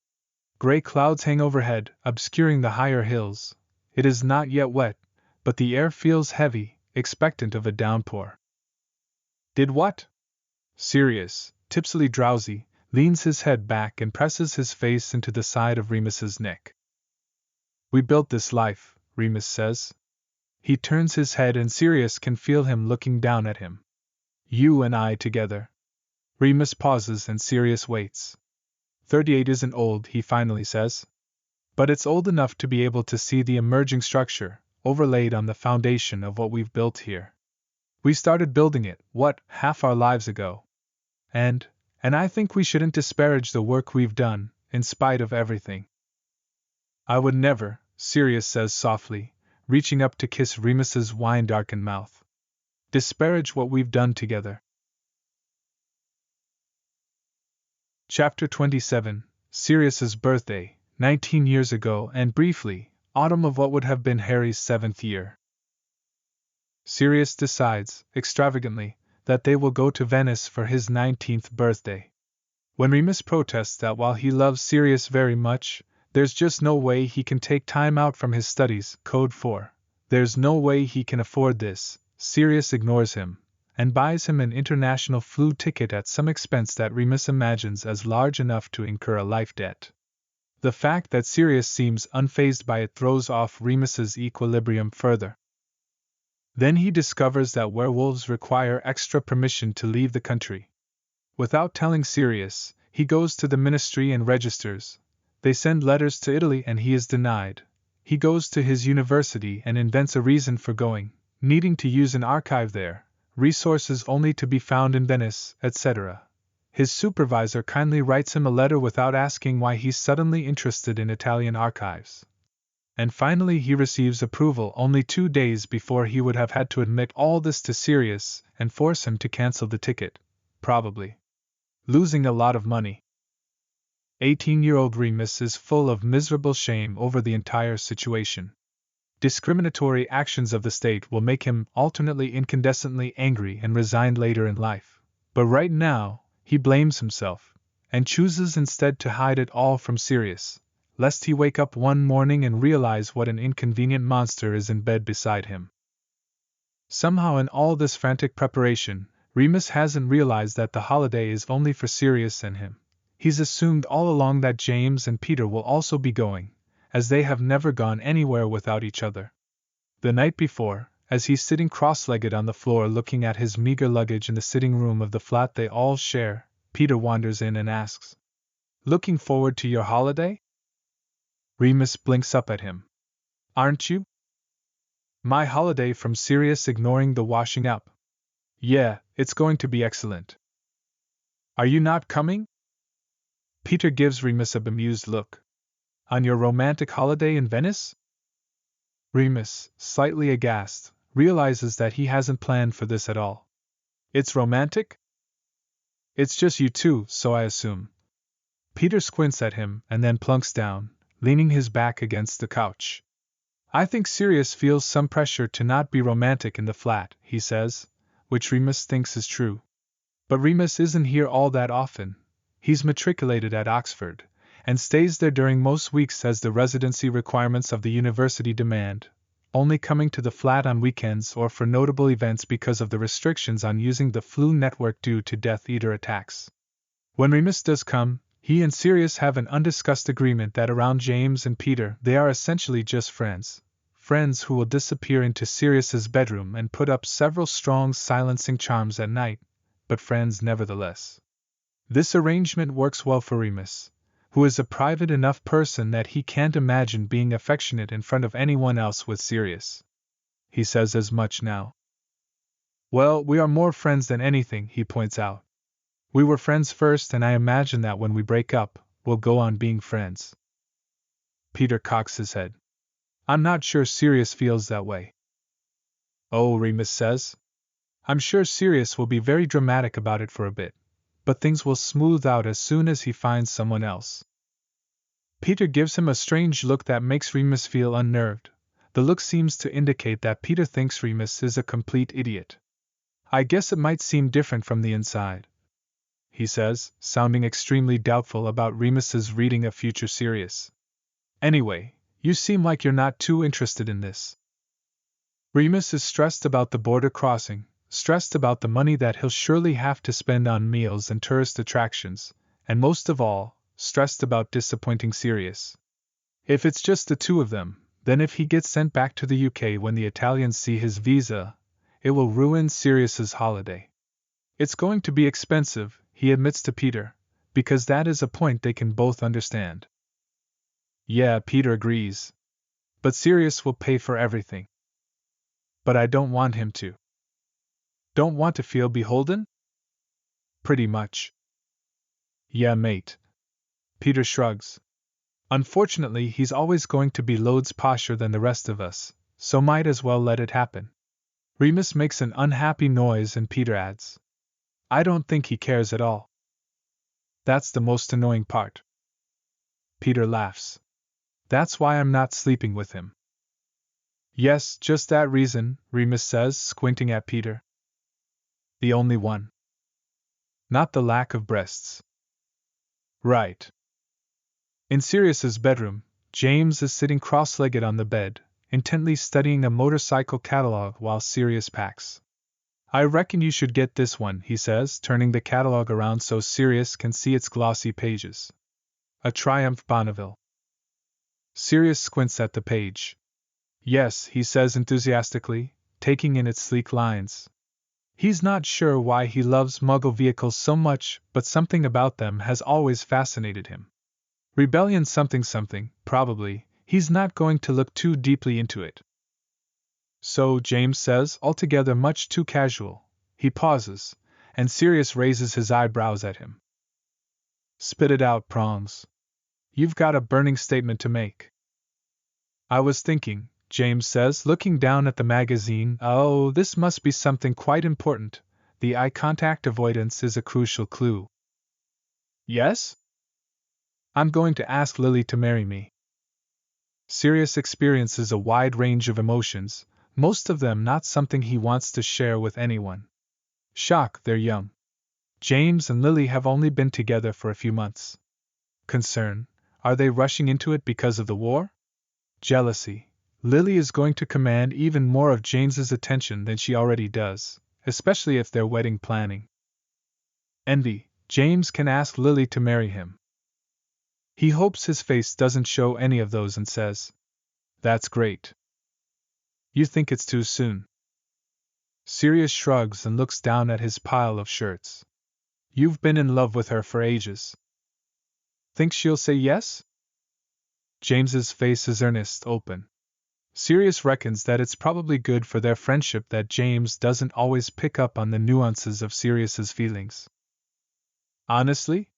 Gray clouds hang overhead, obscuring the higher hills. It is not yet wet, but the air feels heavy, expectant of a downpour. Did what? Sirius, tipsily drowsy, leans his head back and presses his face into the side of Remus's neck. We built this life, Remus says. He turns his head and Sirius can feel him looking down at him. You and I together. Remus pauses and Sirius waits. 38 isn't old, he finally says. But it's old enough to be able to see the emerging structure, overlaid on the foundation of what we've built here. We started building it, half our lives ago. And I think we shouldn't disparage the work we've done, in spite of everything. I would never, Sirius says softly, reaching up to kiss Remus's wine-darkened mouth. Disparage what we've done together. Chapter 27, Sirius's birthday, 19 years ago and briefly, autumn of what would have been Harry's 7th year. Sirius decides, extravagantly, that they will go to Venice for his 19th birthday. When Remus protests that while he loves Sirius very much, there's just no way he can take time out from his studies, Code 4. There's no way he can afford this, Sirius ignores him, and buys him an international flu ticket at some expense that Remus imagines as large enough to incur a life debt. The fact that Sirius seems unfazed by it throws off Remus's equilibrium further. Then he discovers that werewolves require extra permission to leave the country. Without telling Sirius, he goes to the ministry and registers. They send letters to Italy and he is denied. He goes to his university and invents a reason for going, needing to use an archive there, resources only to be found in Venice, etc. His supervisor kindly writes him a letter without asking why he's suddenly interested in Italian archives. And finally he receives approval only 2 days before he would have had to admit all this to Sirius and force him to cancel the ticket, probably losing a lot of money. 18-year-old Remus is full of miserable shame over the entire situation. Discriminatory actions of the state will make him alternately incandescently angry and resigned later in life. But right now, he blames himself, and chooses instead to hide it all from Sirius, lest he wake up one morning and realize what an inconvenient monster is in bed beside him. Somehow in all this frantic preparation, Remus hasn't realized that the holiday is only for Sirius and him. He's assumed all along that James and Peter will also be going, as they have never gone anywhere without each other. The night before, as he's sitting cross-legged on the floor looking at his meager luggage in the sitting room of the flat they all share, Peter wanders in and asks, "Looking forward to your holiday?" Remus blinks up at him. "Aren't you?" "My holiday from Sirius, ignoring the washing up. Yeah, it's going to be excellent." "Are you not coming?" Peter gives Remus a bemused look. "On your romantic holiday in Venice?" Remus, slightly aghast, realizes that he hasn't planned for this at all. "It's romantic?" "It's just you two, so I assume." Peter squints at him and then plunks down, leaning his back against the couch. "I think Sirius feels some pressure to not be romantic in the flat," he says, which Remus thinks is true. But Remus isn't here all that often. He's matriculated at Oxford, and stays there during most weeks as the residency requirements of the university demand, only coming to the flat on weekends or for notable events because of the restrictions on using the flu network due to Death Eater attacks. When Remus does come, he and Sirius have an undiscussed agreement that around James and Peter they are essentially just friends. Friends who will disappear into Sirius's bedroom and put up several strong silencing charms at night, but friends nevertheless. This arrangement works well for Remus, who is a private enough person that he can't imagine being affectionate in front of anyone else with Sirius. He says as much now. "Well, we are more friends than anything," he points out. "We were friends first, and I imagine that when we break up, we'll go on being friends." Peter cocks his head. "I'm not sure Sirius feels that way." "Oh," Remus says. "I'm sure Sirius will be very dramatic about it for a bit, but things will smooth out as soon as he finds someone else." Peter gives him a strange look that makes Remus feel unnerved. The look seems to indicate that Peter thinks Remus is a complete idiot. "I guess it might seem different from the inside," he says, sounding extremely doubtful about Remus's reading of future Sirius. "Anyway, you seem like you're not too interested in this." Remus is stressed about the border crossing, stressed about the money that he'll surely have to spend on meals and tourist attractions, and most of all, stressed about disappointing Sirius. If it's just the two of them, then if he gets sent back to the UK when the Italians see his visa, it will ruin Sirius's holiday. It's going to be expensive, he admits to Peter, because that is a point they can both understand. Yeah, Peter agrees. But Sirius will pay for everything. But I don't want him to. Don't want to feel beholden? Pretty much. Yeah, mate. Peter shrugs. Unfortunately, he's always going to be loads posher than the rest of us, so might as well let it happen. Remus makes an unhappy noise and Peter adds, "I don't think he cares at all." That's the most annoying part. Peter laughs. "That's why I'm not sleeping with him." "Yes, just that reason," Remus says, squinting at Peter. "The only one. Not the lack of breasts." "Right." In Sirius's bedroom, James is sitting cross-legged on the bed, intently studying a motorcycle catalog while Sirius packs. "I reckon you should get this one," he says, turning the catalog around so Sirius can see its glossy pages. A Triumph Bonneville. Sirius squints at the page. "Yes," he says enthusiastically, taking in its sleek lines. He's not sure why he loves Muggle vehicles so much, but something about them has always fascinated him. Rebellion something, probably. He's not going to look too deeply into it. "So," James says, altogether much too casual. He pauses, and Sirius raises his eyebrows at him. "Spit it out, Prongs. You've got a burning statement to make." "I was thinking," James says, looking down at the magazine, "oh, this must be something quite important. The eye contact avoidance is a crucial clue." "Yes?" "I'm going to ask Lily to marry me." Sirius experiences a wide range of emotions, most of them not something he wants to share with anyone. Shock, they're young. James and Lily have only been together for a few months. Concern, Are they rushing into it because of the war? Jealousy. Lily is going to command even more of James's attention than she already does, especially if they're wedding planning. Envy. James can ask Lily to marry him. He hopes his face doesn't show any of those and says, "That's great." You think it's too soon? Sirius shrugs and looks down at his pile of shirts. You've been in love with her for ages. Think she'll say yes? James's face is earnest, open. Sirius reckons that it's probably good for their friendship that James doesn't always pick up on the nuances of Sirius's feelings. Honestly?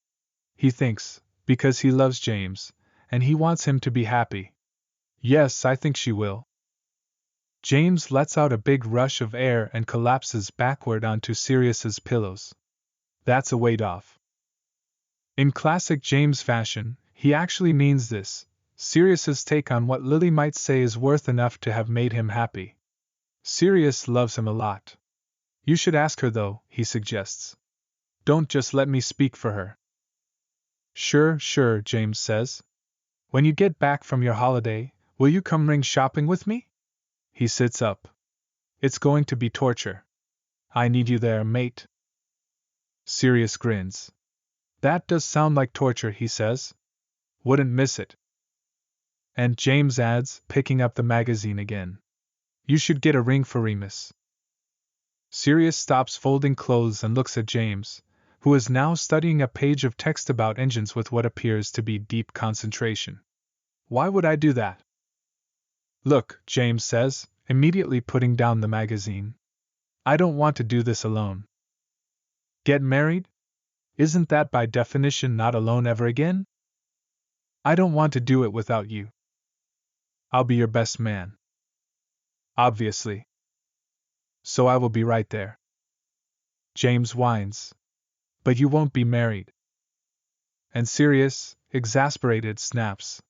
He thinks, because he loves James, and he wants him to be happy. Yes, I think she will. James lets out a big rush of air and collapses backward onto Sirius's pillows. That's a weight off. In classic James fashion, he actually means this. Sirius's take on what Lily might say is worth enough to have made him happy. Sirius loves him a lot. You should ask her though, he suggests. Don't just let me speak for her. Sure, James says. When you get back from your holiday, will you come ring shopping with me? He sits up. It's going to be torture. I need you there, mate. Sirius grins. That does sound like torture, he says. Wouldn't miss it. And James adds, picking up the magazine again. You should get a ring for Remus. Sirius stops folding clothes and looks at James, who is now studying a page of text about engines with what appears to be deep concentration. Why would I do that? Look, James says, immediately putting down the magazine. I don't want to do this alone. Get married? Isn't that by definition not alone ever again? I don't want to do it without you. I'll be your best man. Obviously. So I will be right there. James whines. But you won't be married. And Sirius, exasperated, snaps.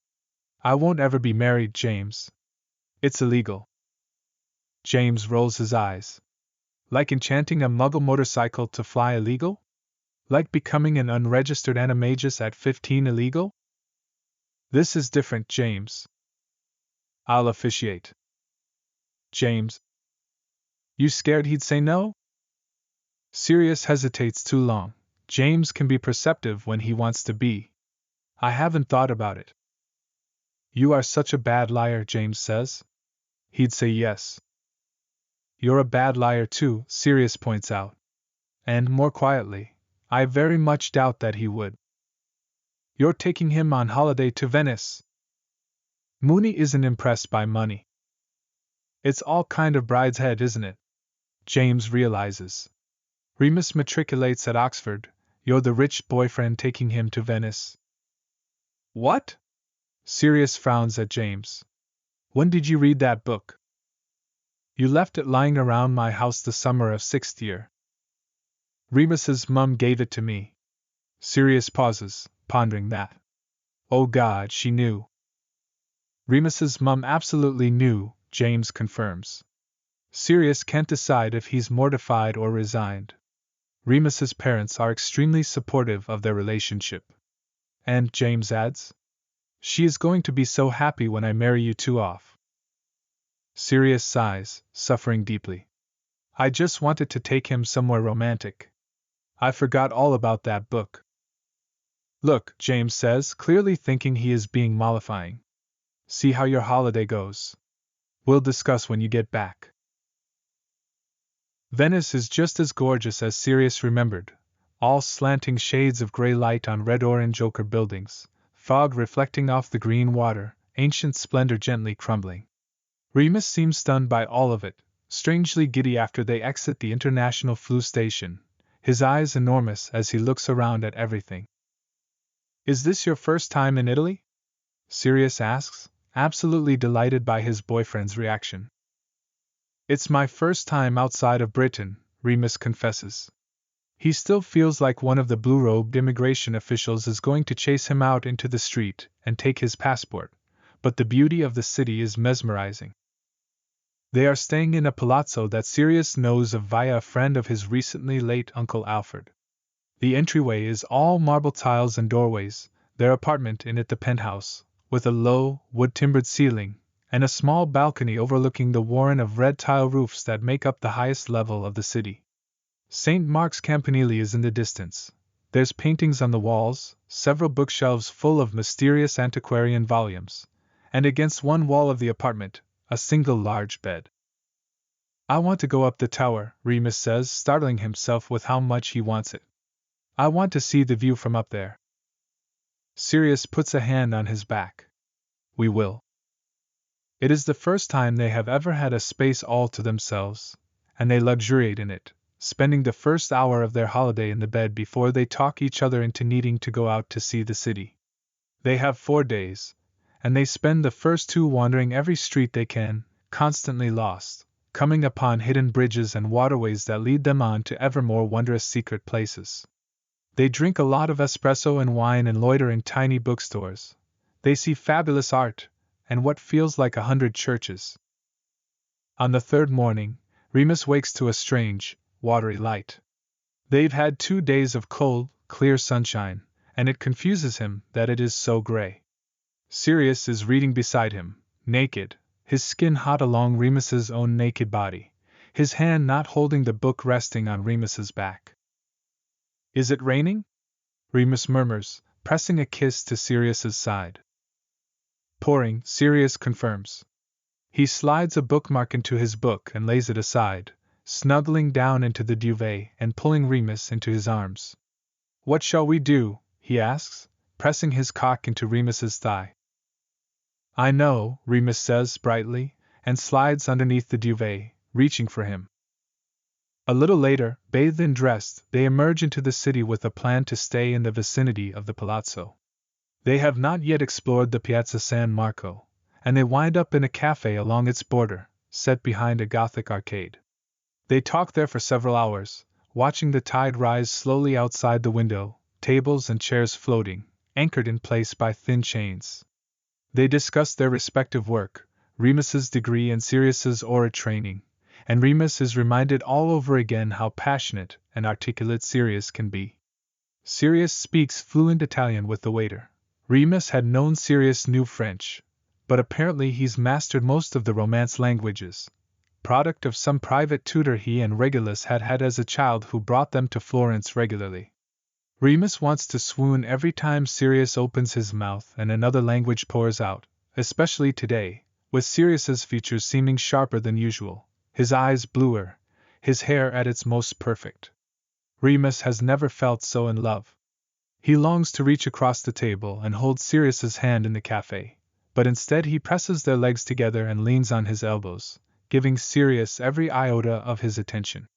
I won't ever be married, James. It's illegal. James rolls his eyes. Like enchanting a muggle motorcycle to fly illegal? Like becoming an unregistered animagus at 15 illegal? This is different, James. I'll officiate. James. You scared he'd say no? Sirius hesitates too long. James can be perceptive when he wants to be. I haven't thought about it. You are such a bad liar, James says. He'd say yes. You're a bad liar too, Sirius points out. And more quietly, I very much doubt that he would. You're taking him on holiday to Venice. Mooney isn't impressed by money. It's all kind of brideshead, isn't it? James realizes. Remus matriculates at Oxford. You're the rich boyfriend taking him to Venice. What? Sirius frowns at James. When did you read that book? You left it lying around my house the summer of 6th year. Remus's mum gave it to me. Sirius pauses, pondering that. Oh God, she knew. Remus's mum absolutely knew, James confirms. Sirius can't decide if he's mortified or resigned. Remus's parents are extremely supportive of their relationship. And, James adds, she is going to be so happy when I marry you two off. Sirius sighs, suffering deeply. I just wanted to take him somewhere romantic. I forgot all about that book. Look, James says, clearly thinking he is being mollifying. See how your holiday goes. We'll discuss when you get back. Venice is just as gorgeous as Sirius remembered, all slanting shades of gray light on red-orange ochre buildings, fog reflecting off the green water, ancient splendor gently crumbling. Remus seems stunned by all of it, strangely giddy after they exit the International Flu Station, his eyes enormous as he looks around at everything. Is this your first time in Italy? Sirius asks, absolutely delighted by his boyfriend's reaction. It's my first time outside of Britain, Remus confesses. He still feels like one of the blue-robed immigration officials is going to chase him out into the street and take his passport, but the beauty of the city is mesmerizing. They are staying in a palazzo that Sirius knows of via a friend of his recently late Uncle Alfred. The entryway is all marble tiles and doorways, their apartment in it the penthouse, with a low, wood-timbered ceiling, and a small balcony overlooking the warren of red tile roofs that make up the highest level of the city. St. Mark's Campanile is in the distance. There's paintings on the walls, several bookshelves full of mysterious antiquarian volumes, and against one wall of the apartment, a single large bed. I want to go up the tower, Remus says, startling himself with how much he wants it. I want to see the view from up there. Sirius puts a hand on his back. We will. It is the first time they have ever had a space all to themselves, and they luxuriate in it, spending the first hour of their holiday in the bed before they talk each other into needing to go out to see the city. They have 4 days, and they spend the first 2 wandering every street they can, constantly lost, coming upon hidden bridges and waterways that lead them on to ever more wondrous secret places. They drink a lot of espresso and wine and loiter in tiny bookstores. They see fabulous art, and what feels like 100 churches. On the 3rd morning, Remus wakes to a strange, watery light. They've had 2 days of cold, clear sunshine, and it confuses him that it is so gray. Sirius is reading beside him, naked, his skin hot along Remus's own naked body, his hand not holding the book resting on Remus's back. Is it raining? Remus murmurs, pressing a kiss to Sirius's side. Pouring, Sirius confirms. He slides a bookmark into his book and lays it aside, snuggling down into the duvet and pulling Remus into his arms. What shall we do? He asks, pressing his cock into Remus's thigh. I know, Remus says brightly, and slides underneath the duvet, reaching for him. A little later, bathed and dressed, they emerge into the city with a plan to stay in the vicinity of the palazzo. They have not yet explored the Piazza San Marco, and they wind up in a cafe along its border, set behind a Gothic arcade. They talk there for several hours, watching the tide rise slowly outside the window, tables and chairs floating, anchored in place by thin chains. They discuss their respective work, Remus's degree and Sirius's aura training, and Remus is reminded all over again how passionate and articulate Sirius can be. Sirius speaks fluent Italian with the waiter. Remus had known Sirius knew French, but apparently he's mastered most of the Romance languages, product of some private tutor he and Regulus had had as a child who brought them to Florence regularly. Remus wants to swoon every time Sirius opens his mouth and another language pours out, especially today, with Sirius's features seeming sharper than usual, his eyes bluer, his hair at its most perfect. Remus has never felt so in love. He longs to reach across the table and hold Sirius's hand in the cafe, but instead he presses their legs together and leans on his elbows, giving Sirius every iota of his attention.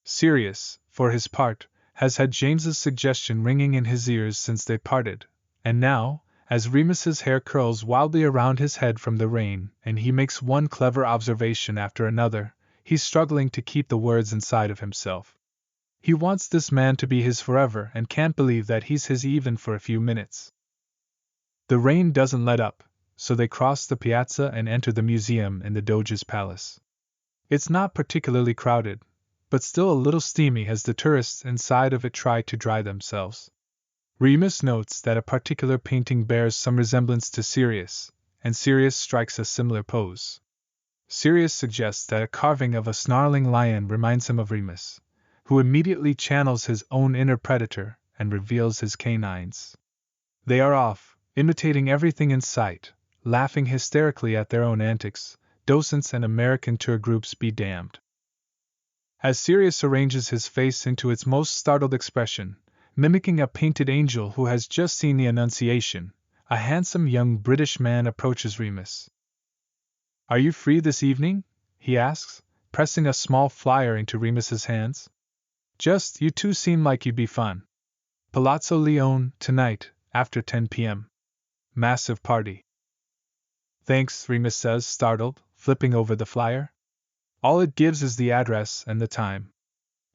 Sirius, for his part, has had James's suggestion ringing in his ears since they parted, and now, as Remus's hair curls wildly around his head from the rain and he makes one clever observation after another, he's struggling to keep the words inside of himself. He wants this man to be his forever and can't believe that he's his even for a few minutes. The rain doesn't let up, so they cross the piazza and enter the museum in the Doge's palace. It's not particularly crowded, but still a little steamy as the tourists inside of it try to dry themselves. Remus notes that a particular painting bears some resemblance to Sirius, and Sirius strikes a similar pose. Sirius suggests that a carving of a snarling lion reminds him of Remus, who immediately channels his own inner predator and reveals his canines. They are off, imitating everything in sight, laughing hysterically at their own antics, docents and American tour groups be damned. As Sirius arranges his face into its most startled expression, mimicking a painted angel who has just seen the Annunciation, a handsome young British man approaches Remus. Are you free this evening? He asks, pressing a small flyer into Remus's hands. Just, you two seem like you'd be fun. Palazzo Leone, tonight, after 10 p.m. Massive party. Thanks, Remus says, startled, flipping over the flyer. All it gives is the address and the time.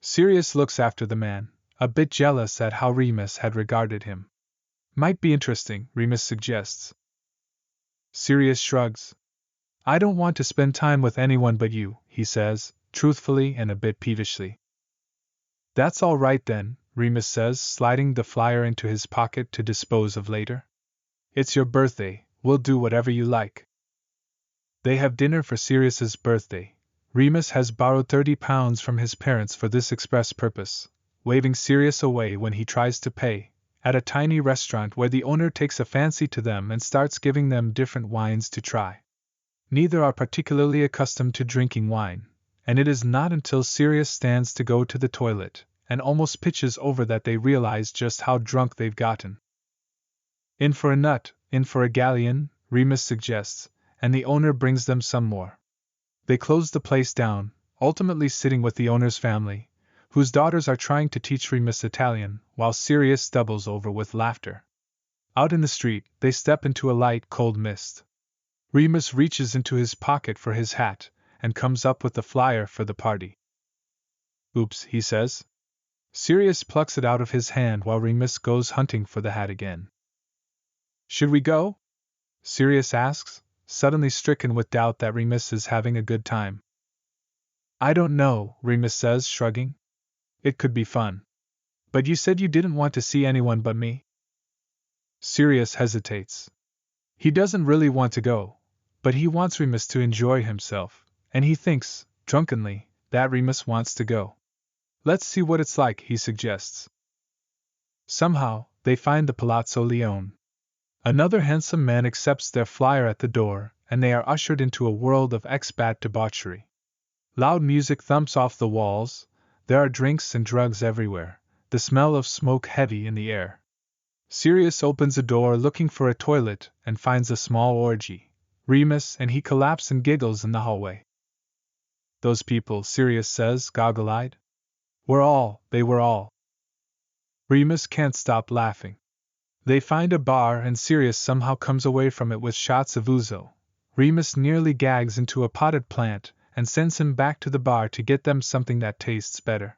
Sirius looks after the man, a bit jealous at how Remus had regarded him. Might be interesting, Remus suggests. Sirius shrugs. I don't want to spend time with anyone but you, he says, truthfully and a bit peevishly. That's all right then, Remus says, sliding the flyer into his pocket to dispose of later. It's your birthday, we'll do whatever you like. They have dinner for Sirius's birthday. Remus has borrowed £30 from his parents for this express purpose, waving Sirius away when he tries to pay, at a tiny restaurant where the owner takes a fancy to them and starts giving them different wines to try. Neither are particularly accustomed to drinking wine, and it is not until Sirius stands to go to the toilet and almost pitches over that they realize just how drunk they've gotten. In for a nut, in for a galleon, Remus suggests, and the owner brings them some more. They close the place down, ultimately sitting with the owner's family, whose daughters are trying to teach Remus Italian, while Sirius doubles over with laughter. Out in the street, they step into a light, cold mist. Remus reaches into his pocket for his hat, and comes up with the flyer for the party. Oops, he says. Sirius plucks it out of his hand while Remus goes hunting for the hat again. Should we go? Sirius asks, suddenly stricken with doubt that Remus is having a good time. I don't know, Remus says, shrugging. It could be fun. But you said you didn't want to see anyone but me? Sirius hesitates. He doesn't really want to go, but he wants Remus to enjoy himself, and he thinks, drunkenly, that Remus wants to go. Let's see what it's like, he suggests. Somehow, they find the Palazzo Leone. Another handsome man accepts their flyer at the door, and they are ushered into a world of expat debauchery. Loud music thumps off the walls, there are drinks and drugs everywhere, the smell of smoke heavy in the air. Sirius opens a door looking for a toilet and finds a small orgy. Remus and he collapse and giggles in the hallway. Those people, Sirius says, goggle-eyed. They were all. Remus can't stop laughing. They find a bar and Sirius somehow comes away from it with shots of ouzo. Remus nearly gags into a potted plant and sends him back to the bar to get them something that tastes better.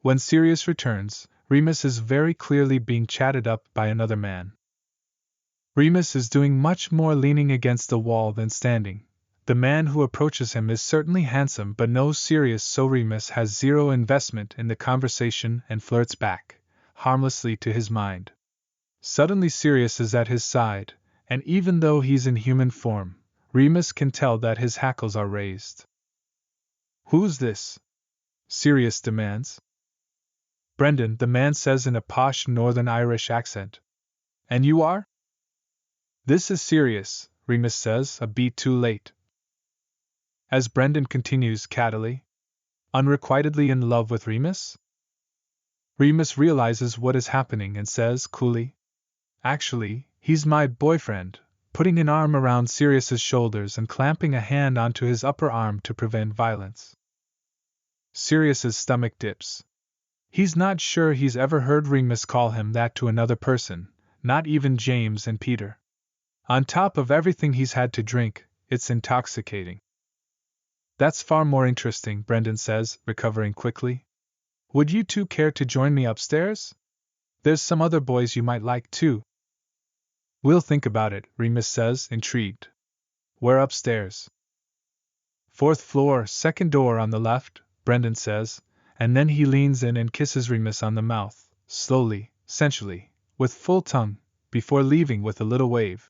When Sirius returns, Remus is very clearly being chatted up by another man. Remus is doing much more leaning against the wall than standing. The man who approaches him is certainly handsome but knows Sirius, so Remus has zero investment in the conversation and flirts back, harmlessly to his mind. Suddenly Sirius is at his side, and even though he's in human form, Remus can tell that his hackles are raised. Who's this? Sirius demands. Brendan, the man says in a posh Northern Irish accent. And you are? This is Sirius, Remus says, a beat too late. As Brendan continues cattily, unrequitedly in love with Remus? Remus realizes what is happening and says coolly, actually, he's my boyfriend, putting an arm around Sirius's shoulders and clamping a hand onto his upper arm to prevent violence. Sirius's stomach dips. He's not sure he's ever heard Remus call him that to another person, not even James and Peter. On top of everything he's had to drink, it's intoxicating. That's far more interesting, Brendan says, recovering quickly. Would you two care to join me upstairs? There's some other boys you might like too. We'll think about it, Remus says, intrigued. We're upstairs. 4th floor, second door on the left, Brendan says, and then he leans in and kisses Remus on the mouth, slowly, sensually, with full tongue, before leaving with a little wave.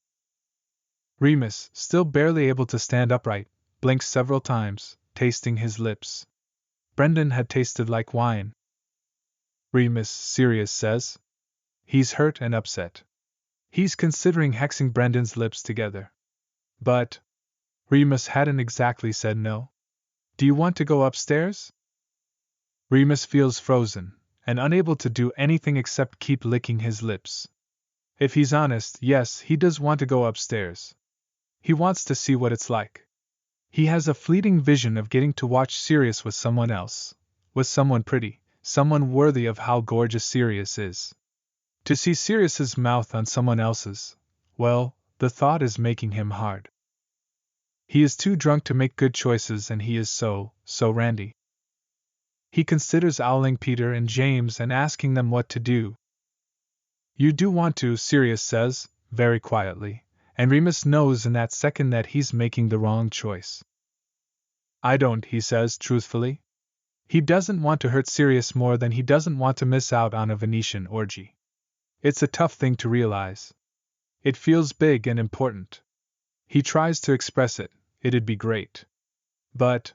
Remus, still barely able to stand upright, blinks several times, tasting his lips. Brendan had tasted like wine. Remus, Sirius says. He's hurt and upset. He's considering hexing Brendan's lips together. But Remus hadn't exactly said no. Do you want to go upstairs? Remus feels frozen, and unable to do anything except keep licking his lips. If he's honest, yes, he does want to go upstairs. He wants to see what it's like. He has a fleeting vision of getting to watch Sirius with someone else, with someone pretty, someone worthy of how gorgeous Sirius is. To see Sirius's mouth on someone else's, well, the thought is making him hard. He is too drunk to make good choices and he is so randy. He considers owling Peter and James and asking them what to do. You do want to, Sirius says, very quietly, and Remus knows in that second that he's making the wrong choice. I don't, he says truthfully. He doesn't want to hurt Sirius more than he doesn't want to miss out on a Venetian orgy. It's a tough thing to realize. It feels big and important. He tries to express it, it'd be great. But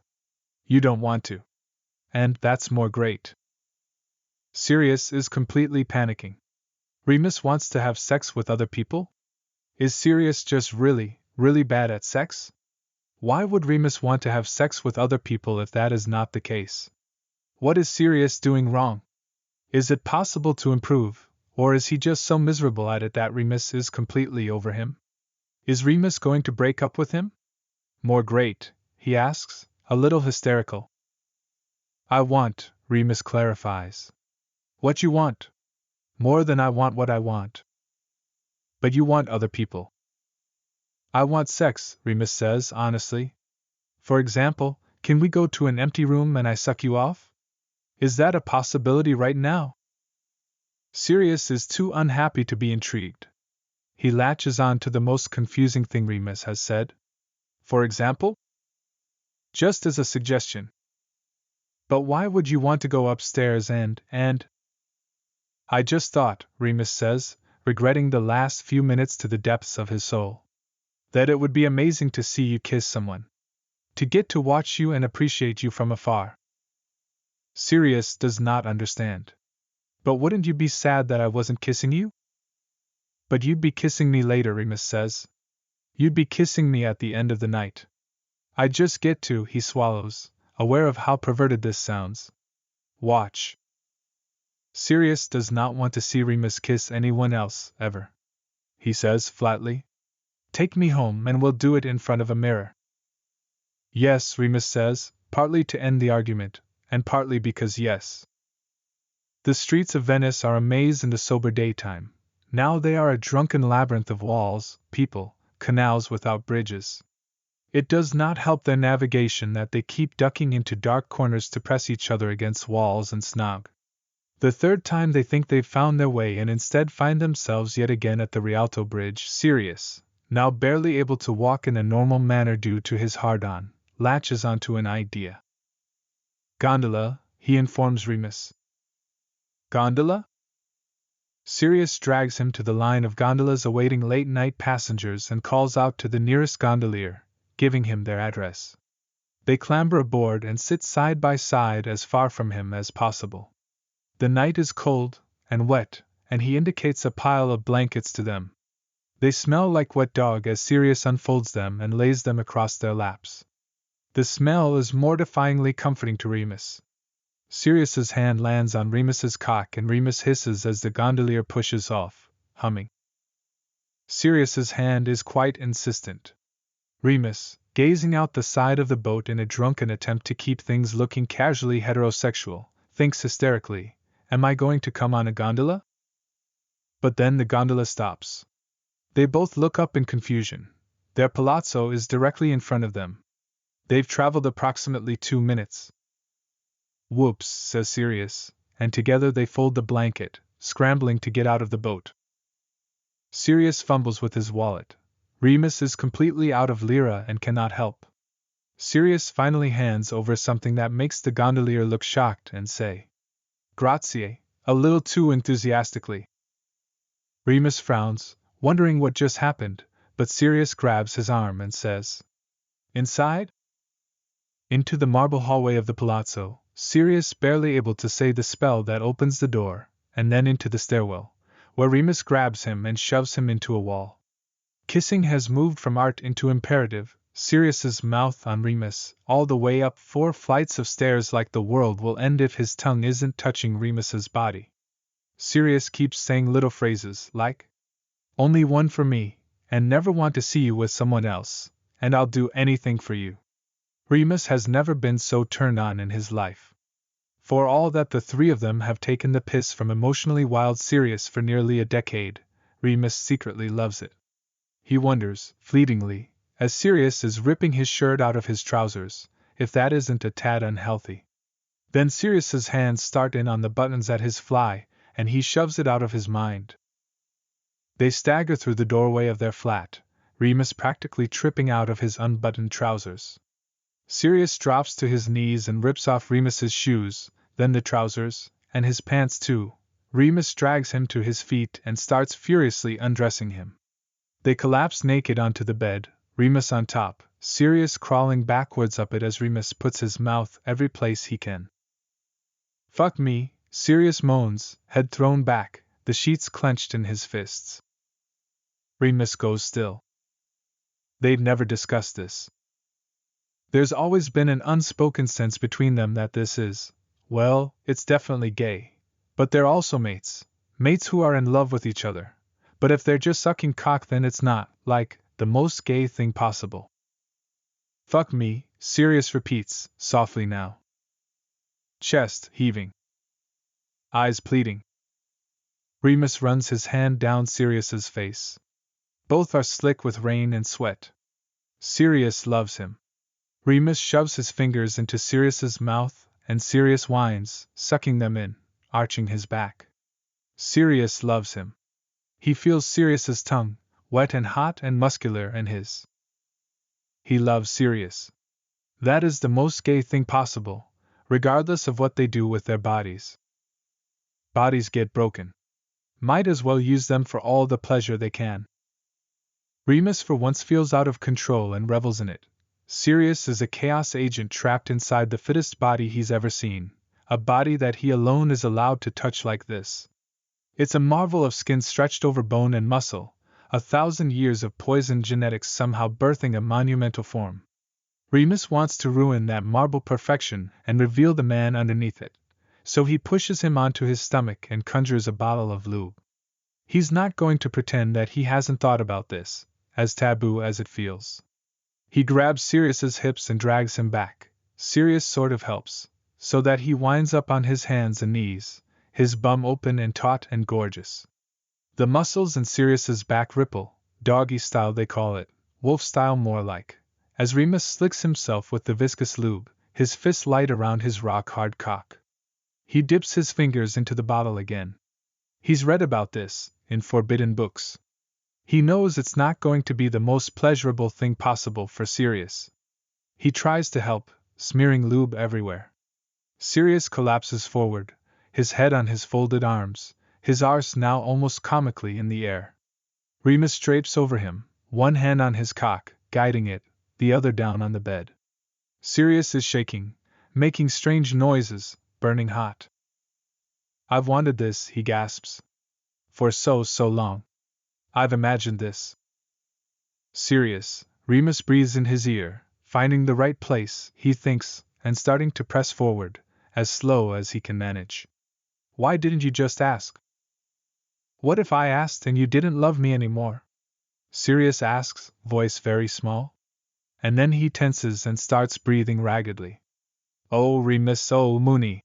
you don't want to. And that's more great. Sirius is completely panicking. Remus wants to have sex with other people? Is Sirius just really, really bad at sex? Why would Remus want to have sex with other people if that is not the case? What is Sirius doing wrong? Is it possible to improve, or is he just so miserable at it that Remus is completely over him? Is Remus going to break up with him? More great, he asks, a little hysterical. I want, Remus clarifies. What you want? More than I want what I want. But you want other people. I want sex, Remus says honestly. For example, can we go to an empty room and I suck you off? Is that a possibility right now? Sirius is too unhappy to be intrigued. He latches on to the most confusing thing Remus has said. For example? Just as a suggestion. But why would you want to go upstairs and… I just thought, Remus says, regretting the last few minutes to the depths of his soul, that it would be amazing to see you kiss someone. To get to watch you and appreciate you from afar. Sirius does not understand. But wouldn't you be sad that I wasn't kissing you? But you'd be kissing me later, Remus says. You'd be kissing me at the end of the night. I just get to, he swallows, aware of how perverted this sounds. Watch. Sirius does not want to see Remus kiss anyone else, ever. He says flatly. Take me home and we'll do it in front of a mirror. Yes, Remus says, partly to end the argument, and partly because yes. The streets of Venice are a maze in the sober daytime. Now they are a drunken labyrinth of walls, people, canals without bridges. It does not help their navigation that they keep ducking into dark corners to press each other against walls and snog. The third time they think they've found their way and instead find themselves yet again at the Rialto Bridge. Sirius, now barely able to walk in a normal manner due to his hard-on, latches onto an idea. Gondola, he informs Remus. Gondola? Sirius drags him to the line of gondolas awaiting late-night passengers and calls out to the nearest gondolier, giving him their address. They clamber aboard and sit side by side as far from him as possible. The night is cold and wet, and he indicates a pile of blankets to them. They smell like wet dog as Sirius unfolds them and lays them across their laps. The smell is mortifyingly comforting to Remus. Sirius's hand lands on Remus's cock and Remus hisses as the gondolier pushes off, humming. Sirius's hand is quite insistent. Remus, gazing out the side of the boat in a drunken attempt to keep things looking casually heterosexual, thinks hysterically, am I going to come on a gondola? But then the gondola stops. They both look up in confusion. Their palazzo is directly in front of them. They've traveled approximately 2 minutes. Whoops, says Sirius, and together they fold the blanket, scrambling to get out of the boat. Sirius fumbles with his wallet. Remus is completely out of lira and cannot help. Sirius finally hands over something that makes the gondolier look shocked and say, Grazie, a little too enthusiastically. Remus frowns, wondering what just happened, but Sirius grabs his arm and says, Inside? Into the marble hallway of the palazzo, Sirius barely able to say the spell that opens the door, and then into the stairwell, where Remus grabs him and shoves him into a wall. Kissing has moved from art into imperative, Sirius's mouth on Remus, all the way up 4 flights of stairs like the world will end if his tongue isn't touching Remus's body. Sirius keeps saying little phrases like, only one for me, and never want to see you with someone else, and I'll do anything for you. Remus has never been so turned on in his life. For all that the three of them have taken the piss from emotionally wild Sirius for nearly a decade, Remus secretly loves it. He wonders, fleetingly, as Sirius is ripping his shirt out of his trousers, if that isn't a tad unhealthy. Then Sirius's hands start in on the buttons at his fly, and he shoves it out of his mind. They stagger through the doorway of their flat, Remus practically tripping out of his unbuttoned trousers. Sirius drops to his knees and rips off Remus's shoes, then the trousers, and his pants too. Remus drags him to his feet and starts furiously undressing him. They collapse naked onto the bed, Remus on top, Sirius crawling backwards up it as Remus puts his mouth every place he can. Fuck me, Sirius moans, head thrown back, the sheets clenched in his fists. Remus goes still. They'd never discussed this. There's always been an unspoken sense between them that this is, well, it's definitely gay. But they're also mates. Mates who are in love with each other. But if they're just sucking cock, then it's not, like, the most gay thing possible. Fuck me, Sirius repeats, softly now. Chest heaving. Eyes pleading. Remus runs his hand down Sirius's face. Both are slick with rain and sweat. Sirius loves him. Remus shoves his fingers into Sirius's mouth, and Sirius whines, sucking them in, arching his back. Sirius loves him. He feels Sirius's tongue, wet and hot and muscular, in his. He loves Sirius. That is the most gay thing possible, regardless of what they do with their bodies. Bodies get broken. Might as well use them for all the pleasure they can. Remus for once feels out of control and revels in it. Sirius is a chaos agent trapped inside the fittest body he's ever seen, a body that he alone is allowed to touch like this. It's a marvel of skin stretched over bone and muscle, 1,000 years of poisoned genetics somehow birthing a monumental form. Remus wants to ruin that marble perfection and reveal the man underneath it, so he pushes him onto his stomach and conjures a bottle of lube. He's not going to pretend that he hasn't thought about this, as taboo as it feels. He grabs Sirius's hips and drags him back. Sirius sort of helps, so that he winds up on his hands and knees, his bum open and taut and gorgeous. The muscles in Sirius's back ripple, doggy style they call it, wolf style more like, as Remus slicks himself with the viscous lube, his fists light around his rock-hard cock. He dips his fingers into the bottle again. He's read about this, in forbidden books. He knows it's not going to be the most pleasurable thing possible for Sirius. He tries to help, smearing lube everywhere. Sirius collapses forward, his head on his folded arms, his arse now almost comically in the air. Remus drapes over him, one hand on his cock, guiding it, the other down on the bed. Sirius is shaking, making strange noises, burning hot. I've wanted this, he gasps. For so long. I've imagined this. Sirius, Remus breathes in his ear, finding the right place, he thinks, and starting to press forward, as slow as he can manage. Why didn't you just ask? What if I asked and you didn't love me anymore? Sirius asks, voice very small. And then he tenses and starts breathing raggedly. Oh, Remus, oh, Mooney.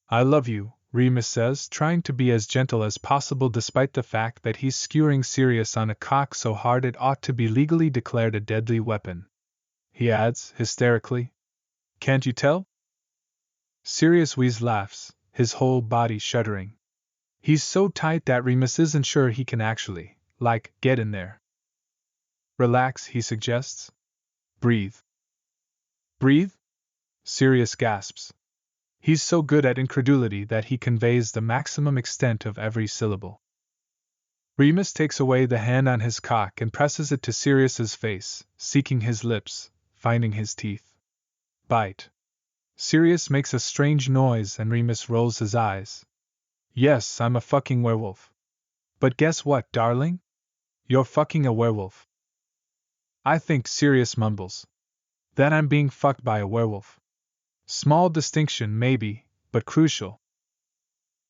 I love you, Remus says, trying to be as gentle as possible despite the fact that he's skewering Sirius on a cock so hard it ought to be legally declared a deadly weapon. He adds, hysterically. Can't you tell? Sirius Wheeze laughs, his whole body shuddering. He's so tight that Remus isn't sure he can actually, get in there. Relax, he suggests. Breathe. Breathe? Sirius gasps. He's so good at incredulity that he conveys the maximum extent of every syllable. Remus takes away the hand on his cock and presses it to Sirius's face, seeking his lips, finding his teeth. Bite. Sirius makes a strange noise and Remus rolls his eyes. Yes, I'm a fucking werewolf. But guess what, darling? You're fucking a werewolf. I think, Sirius mumbles, that I'm being fucked by a werewolf. Small distinction, maybe, but crucial.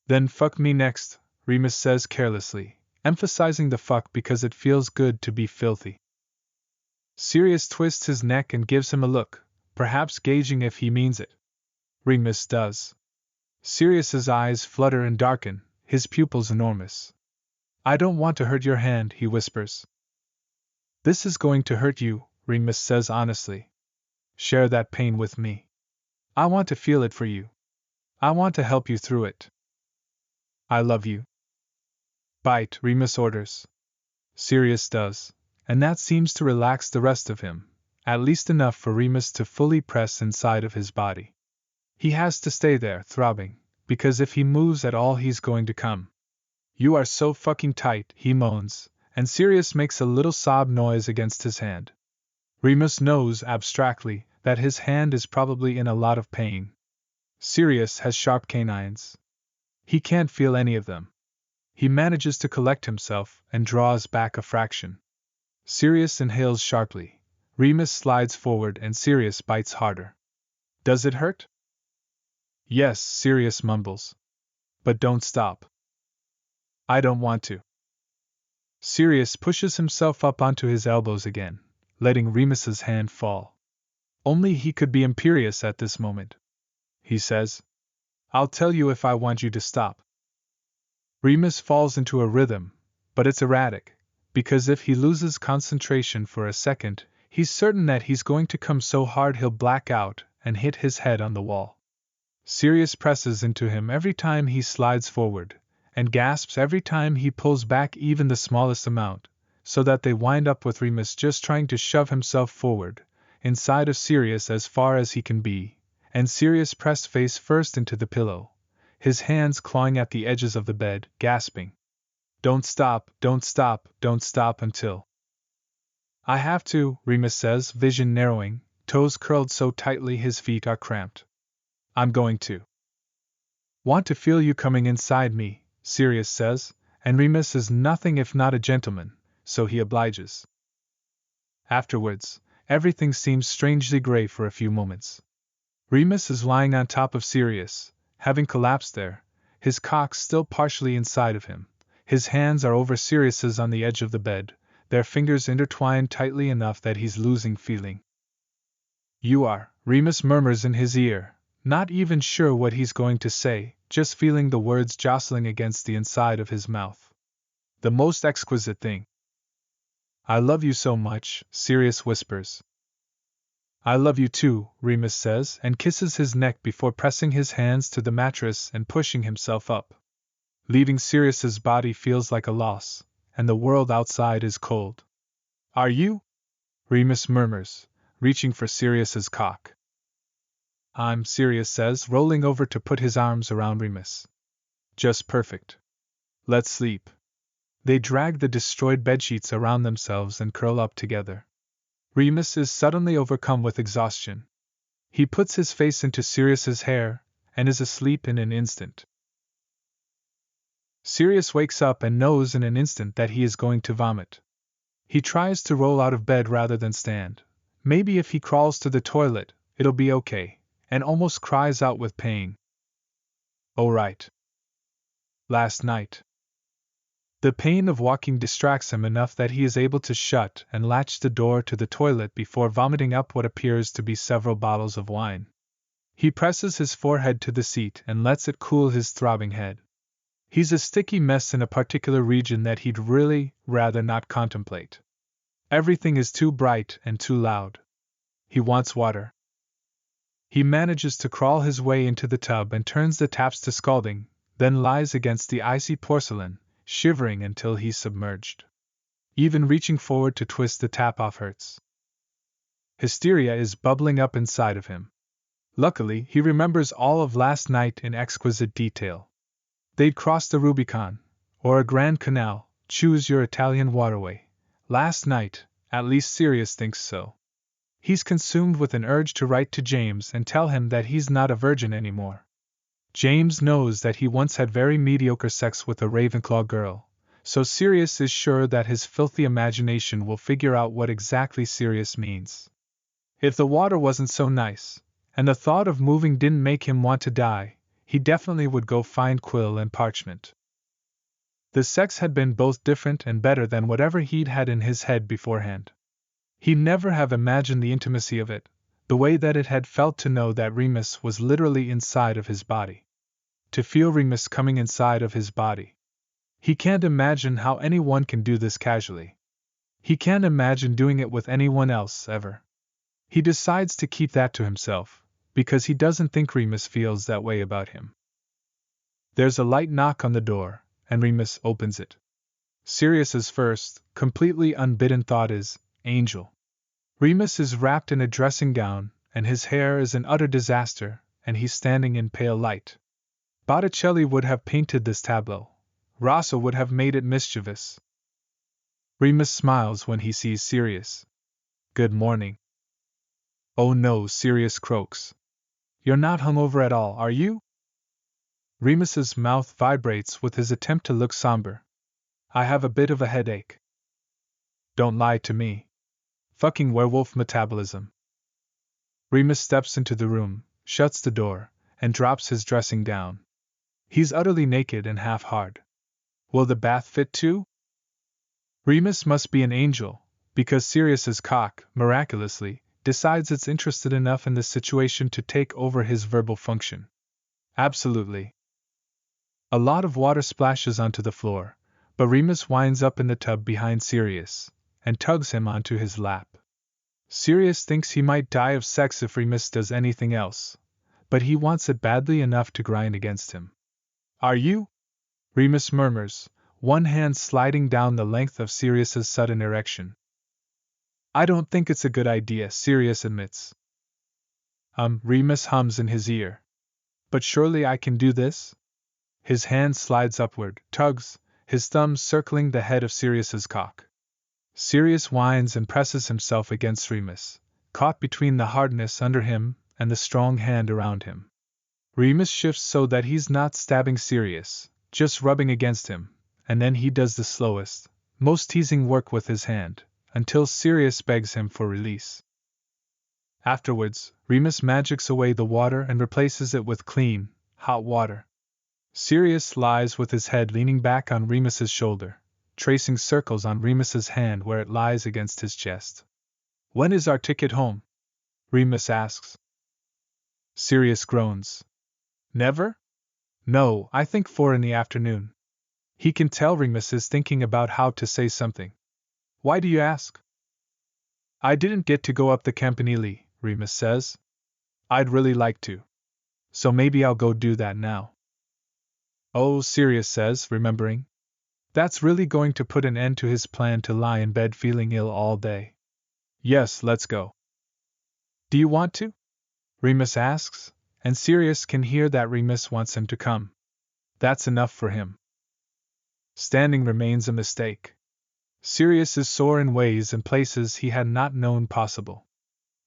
Then fuck me next, Remus says carelessly, emphasizing the fuck because it feels good to be filthy. Sirius twists his neck and gives him a look, perhaps gauging if he means it. Remus does. Sirius's eyes flutter and darken, his pupils enormous. I don't want to hurt your hand, he whispers. This is going to hurt you, Remus says honestly. Share that pain with me. I want to feel it for you. I want to help you through it. I love you. Bite, Remus orders. Sirius does, and that seems to relax the rest of him, at least enough for Remus to fully press inside of his body. He has to stay there, throbbing, because if he moves at all he's going to come. "You are so fucking tight," he moans, and Sirius makes a little sob noise against his hand. Remus knows, abstractly, that his hand is probably in a lot of pain. Sirius has sharp canines. He can't feel any of them. He manages to collect himself and draws back a fraction. Sirius inhales sharply. Remus slides forward and Sirius bites harder. "Does it hurt?" "Yes," Sirius mumbles. "But don't stop." "I don't want to." Sirius pushes himself up onto his elbows again, letting Remus's hand fall. Only he could be imperious at this moment. He says, "I'll tell you if I want you to stop." Remus falls into a rhythm, but it's erratic, because if he loses concentration for a second, he's certain that he's going to come so hard he'll black out and hit his head on the wall. Sirius presses into him every time he slides forward, and gasps every time he pulls back even the smallest amount, so that they wind up with Remus just trying to shove himself forward, inside of Sirius as far as he can be, and Sirius pressed face first into the pillow, his hands clawing at the edges of the bed, gasping, "Don't stop, don't stop, don't stop until—" "I have to," Remus says, vision narrowing, toes curled so tightly his feet are cramped. "I'm going to." "Want to feel you coming inside me," Sirius says, and Remus is nothing if not a gentleman, so he obliges. Afterwards, everything seems strangely gray for a few moments. Remus is lying on top of Sirius, having collapsed there, his cock still partially inside of him. His hands are over Sirius's on the edge of the bed, their fingers intertwined tightly enough that he's losing feeling. "You are," Remus murmurs in his ear, not even sure what he's going to say, just feeling the words jostling against the inside of his mouth. "The most exquisite thing." "I love you so much," Sirius whispers. "I love you too," Remus says, and kisses his neck before pressing his hands to the mattress and pushing himself up. Leaving Sirius's body feels like a loss, and the world outside is cold. "Are you?" Remus murmurs, reaching for Sirius's cock. "I'm," Sirius says, rolling over to put his arms around Remus. "Just perfect. Let's sleep." They drag the destroyed bedsheets around themselves and curl up together. Remus is suddenly overcome with exhaustion. He puts his face into Sirius's hair and is asleep in an instant. Sirius wakes up and knows in an instant that he is going to vomit. He tries to roll out of bed rather than stand. Maybe if he crawls to the toilet, it'll be okay, and almost cries out with pain. "Oh right. Last night." The pain of walking distracts him enough that he is able to shut and latch the door to the toilet before vomiting up what appears to be several bottles of wine. He presses his forehead to the seat and lets it cool his throbbing head. He's a sticky mess in a particular region that he'd really rather not contemplate. Everything is too bright and too loud. He wants water. He manages to crawl his way into the tub and turns the taps to scalding, then lies against the icy porcelain, shivering until he's submerged. Even reaching forward to twist the tap off hurts. Hysteria is bubbling up inside of him. Luckily, he remembers all of last night in exquisite detail. They'd crossed the Rubicon, or a Grand Canal, choose your Italian waterway. Last night, at least Sirius thinks so. He's consumed with an urge to write to James and tell him that he's not a virgin anymore. James knows that he once had very mediocre sex with a Ravenclaw girl, so Sirius is sure that his filthy imagination will figure out what exactly Sirius means. If the water wasn't so nice, and the thought of moving didn't make him want to die, he definitely would go find quill and parchment. The sex had been both different and better than whatever he'd had in his head beforehand. He'd never have imagined the intimacy of it, the way that it had felt to know that Remus was literally inside of his body. To feel Remus coming inside of his body. He can't imagine how anyone can do this casually. He can't imagine doing it with anyone else ever. He decides to keep that to himself, because he doesn't think Remus feels that way about him. There's a light knock on the door, and Remus opens it. Sirius's first, completely unbidden thought is, Angel. Remus is wrapped in a dressing gown, and his hair is an utter disaster, and he's standing in pale light. Botticelli would have painted this tableau. Rosso would have made it mischievous. Remus smiles when he sees Sirius. Good morning. Oh no, Sirius croaks. You're not hungover at all, are you? Remus's mouth vibrates with his attempt to look somber. I have a bit of a headache. Don't lie to me. Fucking werewolf metabolism. Remus steps into the room, shuts the door, and drops his dressing gown. He's utterly naked and half-hard. Will the bath fit too? Remus must be an angel, because Sirius's cock, miraculously, decides it's interested enough in the situation to take over his verbal function. Absolutely. A lot of water splashes onto the floor, but Remus winds up in the tub behind Sirius, and tugs him onto his lap. Sirius thinks he might die of sex if Remus does anything else, but he wants it badly enough to grind against him. Are you? Remus murmurs, one hand sliding down the length of Sirius's sudden erection. I don't think it's a good idea, Sirius admits. Remus hums in his ear. But surely I can do this? His hand slides upward, tugs, his thumbs circling the head of Sirius's cock. Sirius whines and presses himself against Remus, caught between the hardness under him and the strong hand around him. Remus shifts so that he's not stabbing Sirius, just rubbing against him, and then he does the slowest, most teasing work with his hand, until Sirius begs him for release. Afterwards, Remus magics away the water and replaces it with clean, hot water. Sirius lies with his head leaning back on Remus's shoulder, tracing circles on Remus's hand where it lies against his chest. When is our ticket home? Remus asks. Sirius groans. Never? No, I think 4 in the afternoon. He can tell Remus is thinking about how to say something. Why do you ask? I didn't get to go up the Campanile, Remus says. I'd really like to. So maybe I'll go do that now. Oh, Sirius says, remembering. That's really going to put an end to his plan to lie in bed feeling ill all day. Yes, let's go. Do you want to? Remus asks, and Sirius can hear that Remus wants him to come. That's enough for him. Standing remains a mistake. Sirius is sore in ways and places he had not known possible.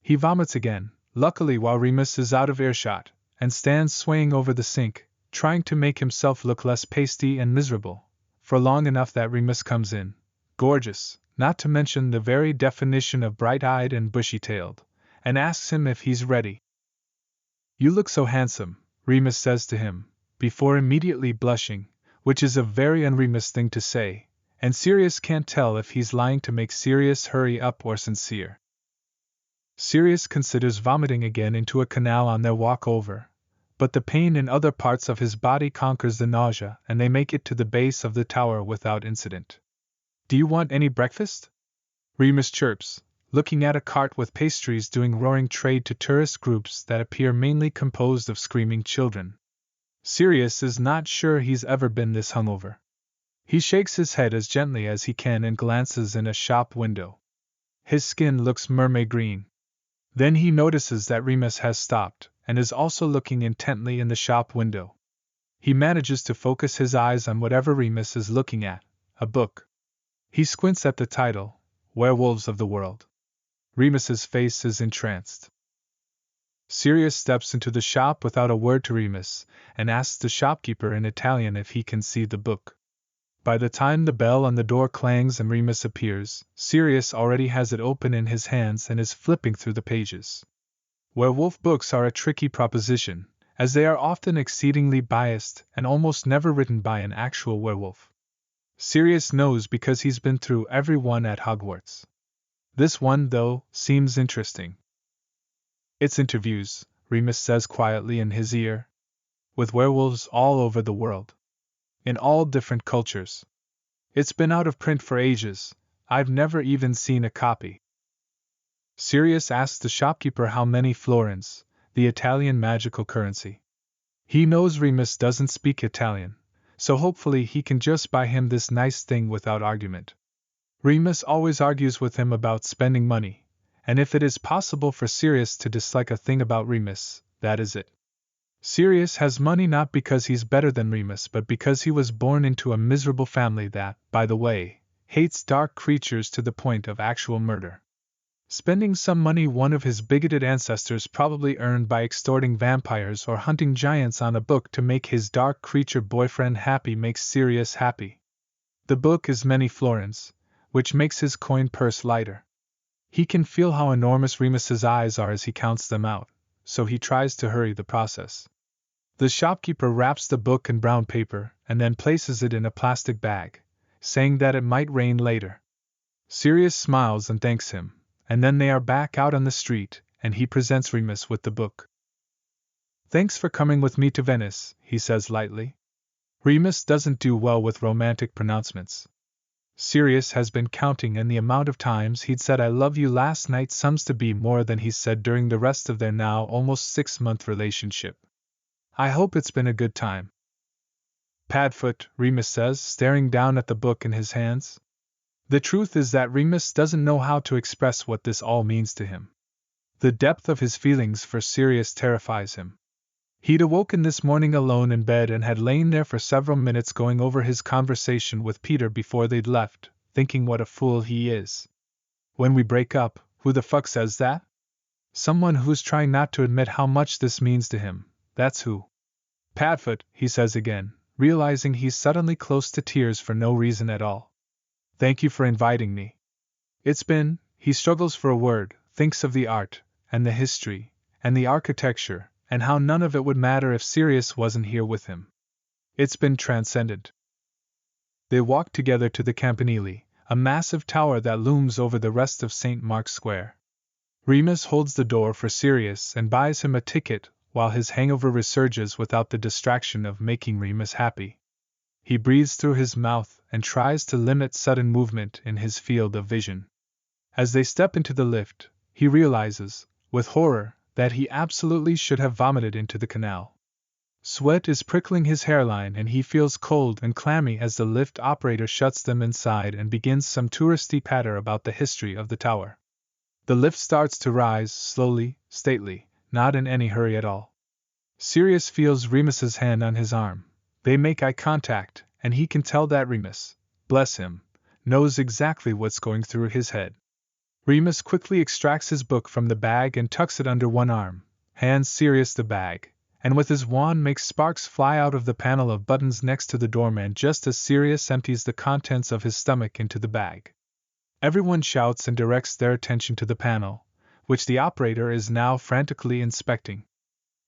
He vomits again, luckily while Remus is out of earshot, and stands swaying over the sink, trying to make himself look less pasty and miserable, for long enough that Remus comes in, gorgeous, not to mention the very definition of bright-eyed and bushy-tailed, and asks him if he's ready. You look so handsome, Remus says to him, before immediately blushing, which is a very un-Remus thing to say, and Sirius can't tell if he's lying to make Sirius hurry up or sincere. Sirius considers vomiting again into a canal on their walk over, but the pain in other parts of his body conquers the nausea and they make it to the base of the tower without incident. Do you want any breakfast? Remus chirps, looking at a cart with pastries doing roaring trade to tourist groups that appear mainly composed of screaming children. Sirius is not sure he's ever been this hungover. He shakes his head as gently as he can and glances in a shop window. His skin looks mermaid green. Then he notices that Remus has stopped and is also looking intently in the shop window. He manages to focus his eyes on whatever Remus is looking at, a book. He squints at the title, Werewolves of the World. Remus's face is entranced. Sirius steps into the shop without a word to Remus and asks the shopkeeper in Italian if he can see the book. By the time the bell on the door clangs and Remus appears, Sirius already has it open in his hands and is flipping through the pages. Werewolf books are a tricky proposition, as they are often exceedingly biased and almost never written by an actual werewolf. Sirius knows because he's been through every one at Hogwarts. This one, though, seems interesting. It's interviews, Remus says quietly in his ear, with werewolves all over the world. In all different cultures. It's been out of print for ages, I've never even seen a copy. Sirius asks the shopkeeper how many florins, the Italian magical currency. He knows Remus doesn't speak Italian, so hopefully he can just buy him this nice thing without argument. Remus always argues with him about spending money, and if it is possible for Sirius to dislike a thing about Remus, that is it. Sirius has money not because he's better than Remus but because he was born into a miserable family that, by the way, hates dark creatures to the point of actual murder. Spending some money one of his bigoted ancestors probably earned by extorting vampires or hunting giants on a book to make his dark creature boyfriend happy makes Sirius happy. The book is many florins, which makes his coin purse lighter. He can feel how enormous Remus's eyes are as he counts them out, so he tries to hurry the process. The shopkeeper wraps the book in brown paper and then places it in a plastic bag, saying that it might rain later. Sirius smiles and thanks him, and then they are back out on the street, and he presents Remus with the book. "Thanks for coming with me to Venice," he says lightly. Remus doesn't do well with romantic pronouncements. Sirius has been counting, and the amount of times he'd said "I love you" last night sums to be more than he's said during the rest of their now almost 6-month relationship. "I hope it's been a good time." "Padfoot," Remus says, staring down at the book in his hands. The truth is that Remus doesn't know how to express what this all means to him. The depth of his feelings for Sirius terrifies him. He'd awoken this morning alone in bed and had lain there for several minutes going over his conversation with Peter before they'd left, thinking what a fool he is. When we break up, who the fuck says that? Someone who's trying not to admit how much this means to him, that's who. "Padfoot," he says again, realizing he's suddenly close to tears for no reason at all. "Thank you for inviting me. It's been," he struggles for a word, thinks of the art, and the history, and the architecture, and how none of it would matter if Sirius wasn't here with him. "It's been transcendent." They walk together to the Campanile, a massive tower that looms over the rest of St. Mark's Square. Remus holds the door for Sirius and buys him a ticket, while his hangover resurges without the distraction of making Remus happy. He breathes through his mouth and tries to limit sudden movement in his field of vision. As they step into the lift, he realizes, with horror, that he absolutely should have vomited into the canal. Sweat is prickling his hairline and he feels cold and clammy as the lift operator shuts them inside and begins some touristy patter about the history of the tower. The lift starts to rise, slowly, stately, not in any hurry at all. Sirius feels Remus's hand on his arm. They make eye contact, and he can tell that Remus, bless him, knows exactly what's going through his head. Remus quickly extracts his book from the bag and tucks it under one arm, hands Sirius the bag, and with his wand makes sparks fly out of the panel of buttons next to the doorman just as Sirius empties the contents of his stomach into the bag. Everyone shouts and directs their attention to the panel, which the operator is now frantically inspecting.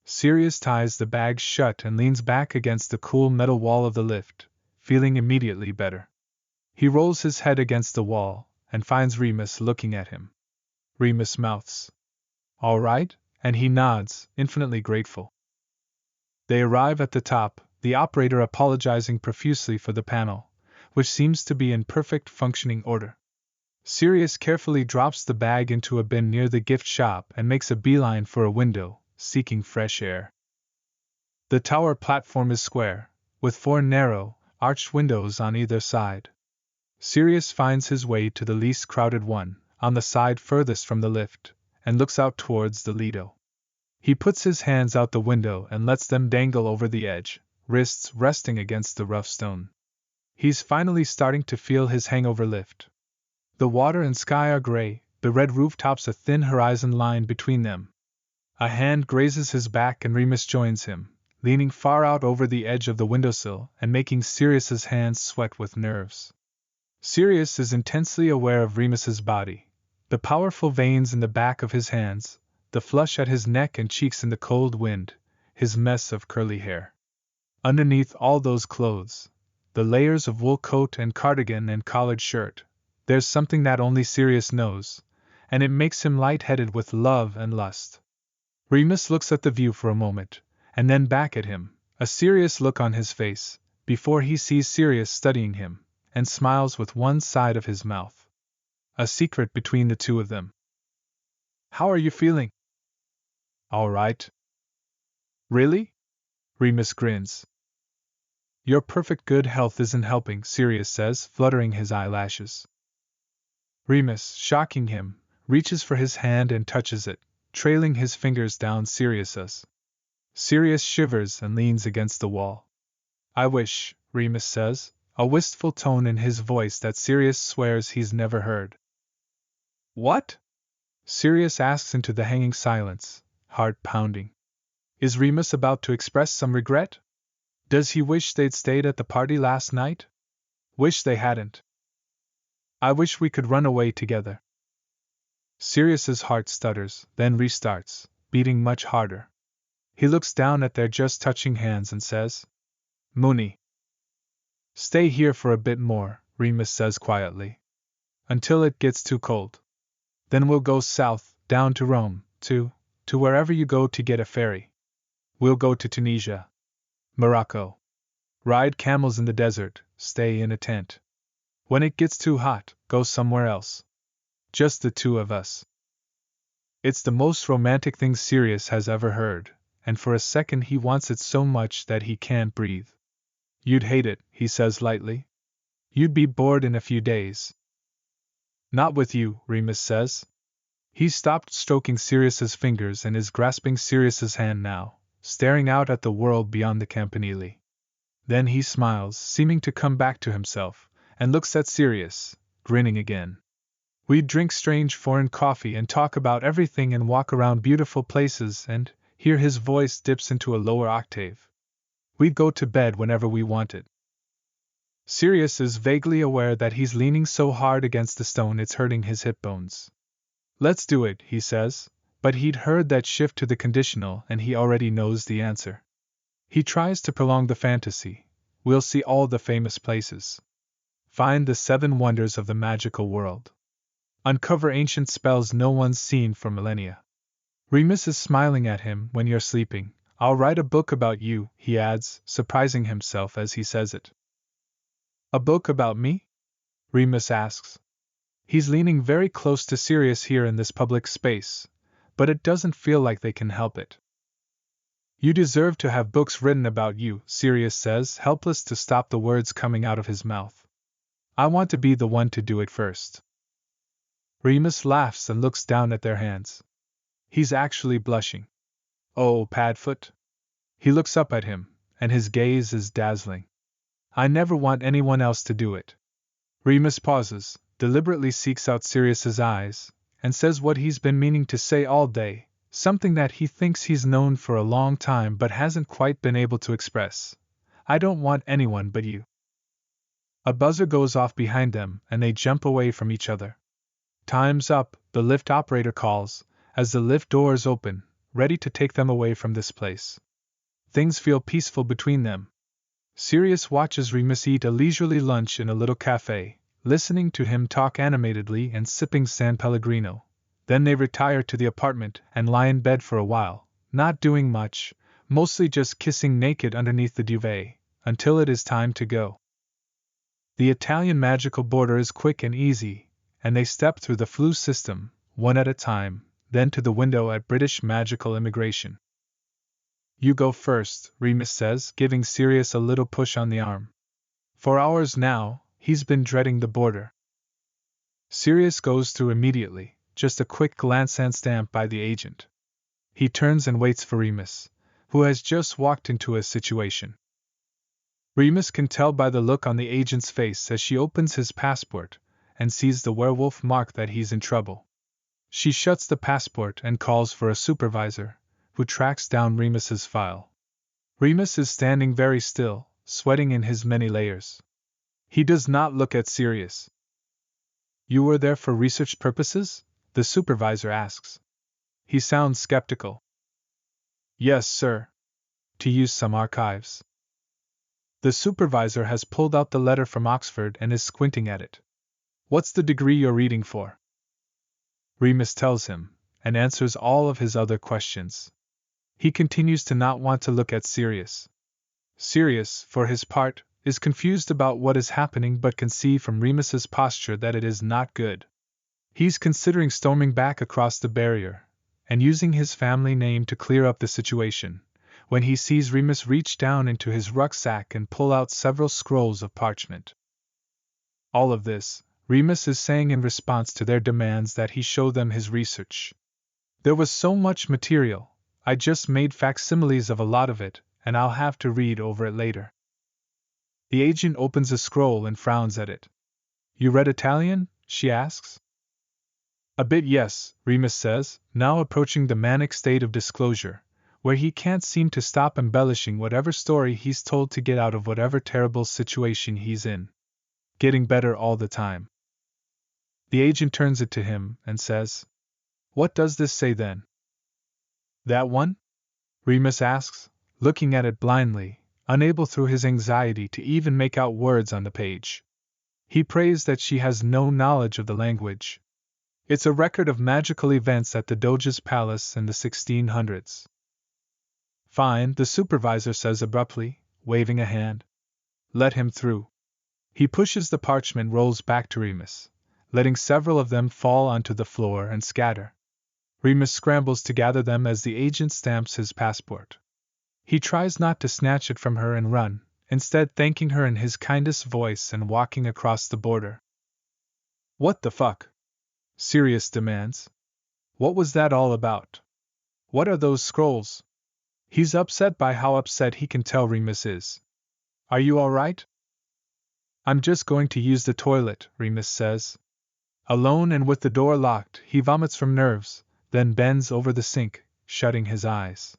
Sirius ties the bag shut and leans back against the cool metal wall of the lift, feeling immediately better. He rolls his head against the wall and finds Remus looking at him. Remus mouths, "All right," and he nods, infinitely grateful. They arrive at the top, the operator apologizing profusely for the panel, which seems to be in perfect functioning order. Sirius carefully drops the bag into a bin near the gift shop and makes a beeline for a window, seeking fresh air. The tower platform is square, with 4 narrow, arched windows on either side. Sirius finds his way to the least crowded one, on the side furthest from the lift, and looks out towards the Lido. He puts his hands out the window and lets them dangle over the edge, wrists resting against the rough stone. He's finally starting to feel his hangover lift. The water and sky are gray, the red rooftops a thin horizon line between them. A hand grazes his back and Remus joins him, leaning far out over the edge of the windowsill and making Sirius's hands sweat with nerves. Sirius is intensely aware of Remus's body, the powerful veins in the back of his hands, the flush at his neck and cheeks in the cold wind, his mess of curly hair. Underneath all those clothes, the layers of wool coat and cardigan and collared shirt, there's something that only Sirius knows, and it makes him light-headed with love and lust. Remus looks at the view for a moment, and then back at him, a serious look on his face, before he sees Sirius studying him, and smiles with one side of his mouth. A secret between the two of them. "How are you feeling?" "All right." "Really?" Remus grins. "Your perfect good health isn't helping," Sirius says, fluttering his eyelashes. Remus, shocking him, reaches for his hand and touches it, trailing his fingers down Sirius's. Sirius shivers and leans against the wall. I wish, Remus says, a wistful tone in his voice that Sirius swears he's never heard. What? Sirius asks into the hanging silence, heart pounding. Is Remus about to express some regret? Does he wish they'd stayed at the party last night? Wish they hadn't. I wish we could run away together. Sirius's heart stutters, then restarts, beating much harder. He looks down at their just touching hands and says, Mooney. Stay here for a bit more, Remus says quietly. Until it gets too cold. Then we'll go south, down to Rome, to wherever you go to get a ferry. We'll go to Tunisia. Morocco. Ride camels in the desert, stay in a tent. When it gets too hot, go somewhere else. Just the two of us. It's the most romantic thing Sirius has ever heard, and for a second he wants it so much that he can't breathe. You'd hate it, he says lightly. You'd be bored in a few days. Not with you, Remus says. He's stopped stroking Sirius's fingers and is grasping Sirius's hand now, staring out at the world beyond the campanile. Then he smiles, seeming to come back to himself, and looks at Sirius, grinning again. We'd drink strange foreign coffee and talk about everything and walk around beautiful places and, here his voice dips into a lower octave. We'd go to bed whenever we wanted. Sirius is vaguely aware that he's leaning so hard against the stone it's hurting his hip bones. Let's do it, he says, but he'd heard that shift to the conditional and he already knows the answer. He tries to prolong the fantasy. We'll see all the famous places. Find the 7 wonders of the magical world. Uncover ancient spells no one's seen for millennia. Remus is smiling at him. When you're sleeping, I'll write a book about you, he adds, surprising himself as he says it. A book about me? Remus asks. He's leaning very close to Sirius here in this public space, but it doesn't feel like they can help it. You deserve to have books written about you, Sirius says, helpless to stop the words coming out of his mouth. I want to be the one to do it first. Remus laughs and looks down at their hands. He's actually blushing. Oh, Padfoot. He looks up at him, and his gaze is dazzling. I never want anyone else to do it. Remus pauses, deliberately seeks out Sirius's eyes, and says what he's been meaning to say all day, something that he thinks he's known for a long time but hasn't quite been able to express. I don't want anyone but you. A buzzer goes off behind them, and they jump away from each other. Time's up, the lift operator calls, as the lift doors open, ready to take them away from this place. Things feel peaceful between them. Sirius watches Remus eat a leisurely lunch in a little cafe, listening to him talk animatedly and sipping San Pellegrino. Then they retire to the apartment and lie in bed for a while, not doing much, mostly just kissing naked underneath the duvet, until it is time to go. The Italian magical border is quick and easy, and they step through the flu system, one at a time, then to the window at British magical immigration. You go first, Remus says, giving Sirius a little push on the arm. For hours now, he's been dreading the border. Sirius goes through immediately, just a quick glance and stamp by the agent. He turns and waits for Remus, who has just walked into a situation. Remus can tell by the look on the agent's face as she opens his passport and sees the werewolf mark that he's in trouble. She shuts the passport and calls for a supervisor, who tracks down Remus's file. Remus is standing very still, sweating in his many layers. He does not look at Sirius. You were there for research purposes? The supervisor asks. He sounds skeptical. Yes, sir. To use some archives. The supervisor has pulled out the letter from Oxford and is squinting at it. What's the degree you're reading for? Remus tells him, and answers all of his other questions. He continues to not want to look at Sirius. Sirius, for his part, is confused about what is happening but can see from Remus's posture that it is not good. He's considering storming back across the barrier, and using his family name to clear up the situation, when he sees Remus reach down into his rucksack and pull out several scrolls of parchment. All of this, Remus is saying in response to their demands that he show them his research. There was so much material, I just made facsimiles of a lot of it, and I'll have to read over it later. The agent opens a scroll and frowns at it. You read Italian? She asks. A bit, yes, Remus says, now approaching the manic state of disclosure, where he can't seem to stop embellishing whatever story he's told to get out of whatever terrible situation he's in. Getting better all the time. The agent turns it to him and says, What does this say then? That one? Remus asks, looking at it blindly, unable through his anxiety to even make out words on the page. He prays that she has no knowledge of the language. It's a record of magical events at the Doge's palace in the 1600s. Fine, the supervisor says abruptly, waving a hand. Let him through. He pushes the parchment rolls back to Remus, letting several of them fall onto the floor and scatter. Remus scrambles to gather them as the agent stamps his passport. He tries not to snatch it from her and run, instead thanking her in his kindest voice and walking across the border. What the fuck? Sirius demands. What was that all about? What are those scrolls? He's upset by how upset he can tell Remus is. Are you all right? I'm just going to use the toilet, Remus says. Alone and with the door locked, he vomits from nerves, then bends over the sink, shutting his eyes.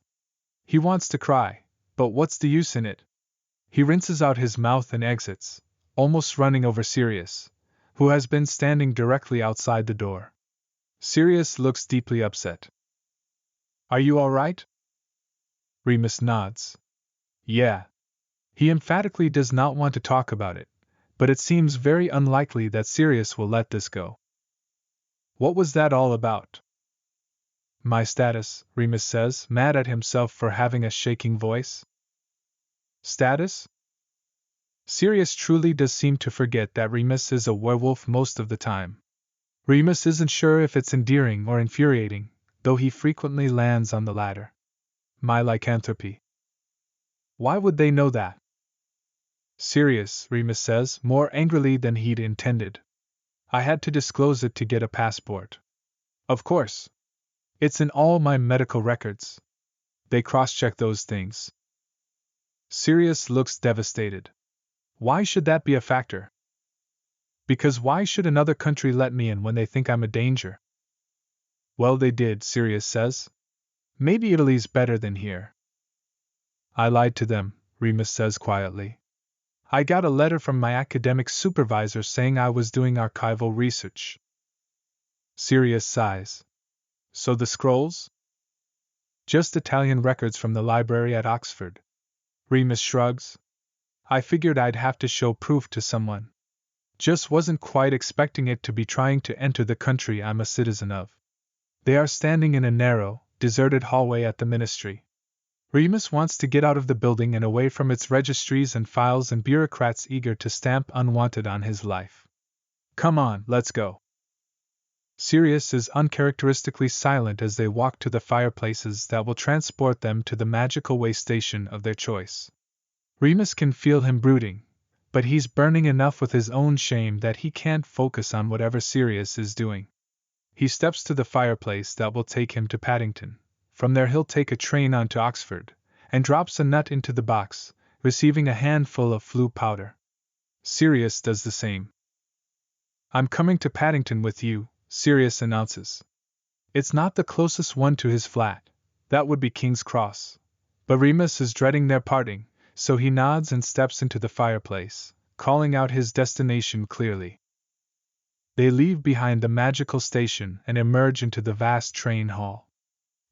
He wants to cry, but what's the use in it? He rinses out his mouth and exits, almost running over Sirius, who has been standing directly outside the door. Sirius looks deeply upset. Are you all right? Remus nods. Yeah. He emphatically does not want to talk about it, but it seems very unlikely that Sirius will let this go. What was that all about? My status, Remus says, mad at himself for having a shaking voice. Status? Sirius truly does seem to forget that Remus is a werewolf most of the time. Remus isn't sure if it's endearing or infuriating, though he frequently lands on the latter. My lycanthropy. Why would they know that? Sirius, Remus says, more angrily than he'd intended. I had to disclose it to get a passport. Of course. It's in all my medical records. They cross-check those things. Sirius looks devastated. Why should that be a factor? Because why should another country let me in when they think I'm a danger? Well, they did, Sirius says. Maybe Italy's better than here. I lied to them, Remus says quietly. I got a letter from my academic supervisor saying I was doing archival research. Sirius sighs. So the scrolls? Just Italian records from the library at Oxford. Remus shrugs. I figured I'd have to show proof to someone. Just wasn't quite expecting it to be trying to enter the country I'm a citizen of. They are standing in a narrow, deserted hallway at the ministry. Remus wants to get out of the building and away from its registries and files and bureaucrats eager to stamp unwanted on his life. Come on, let's go. Sirius is uncharacteristically silent as they walk to the fireplaces that will transport them to the magical way station of their choice. Remus can feel him brooding, but he's burning enough with his own shame that he can't focus on whatever Sirius is doing. He steps to the fireplace that will take him to Paddington. From there he'll take a train on to Oxford, and drops a nut into the box, receiving a handful of flu powder. Sirius does the same. I'm coming to Paddington with you, Sirius announces. It's not the closest one to his flat, that would be King's Cross, but Remus is dreading their parting, so he nods and steps into the fireplace, calling out his destination clearly. They leave behind the magical station and emerge into the vast train hall.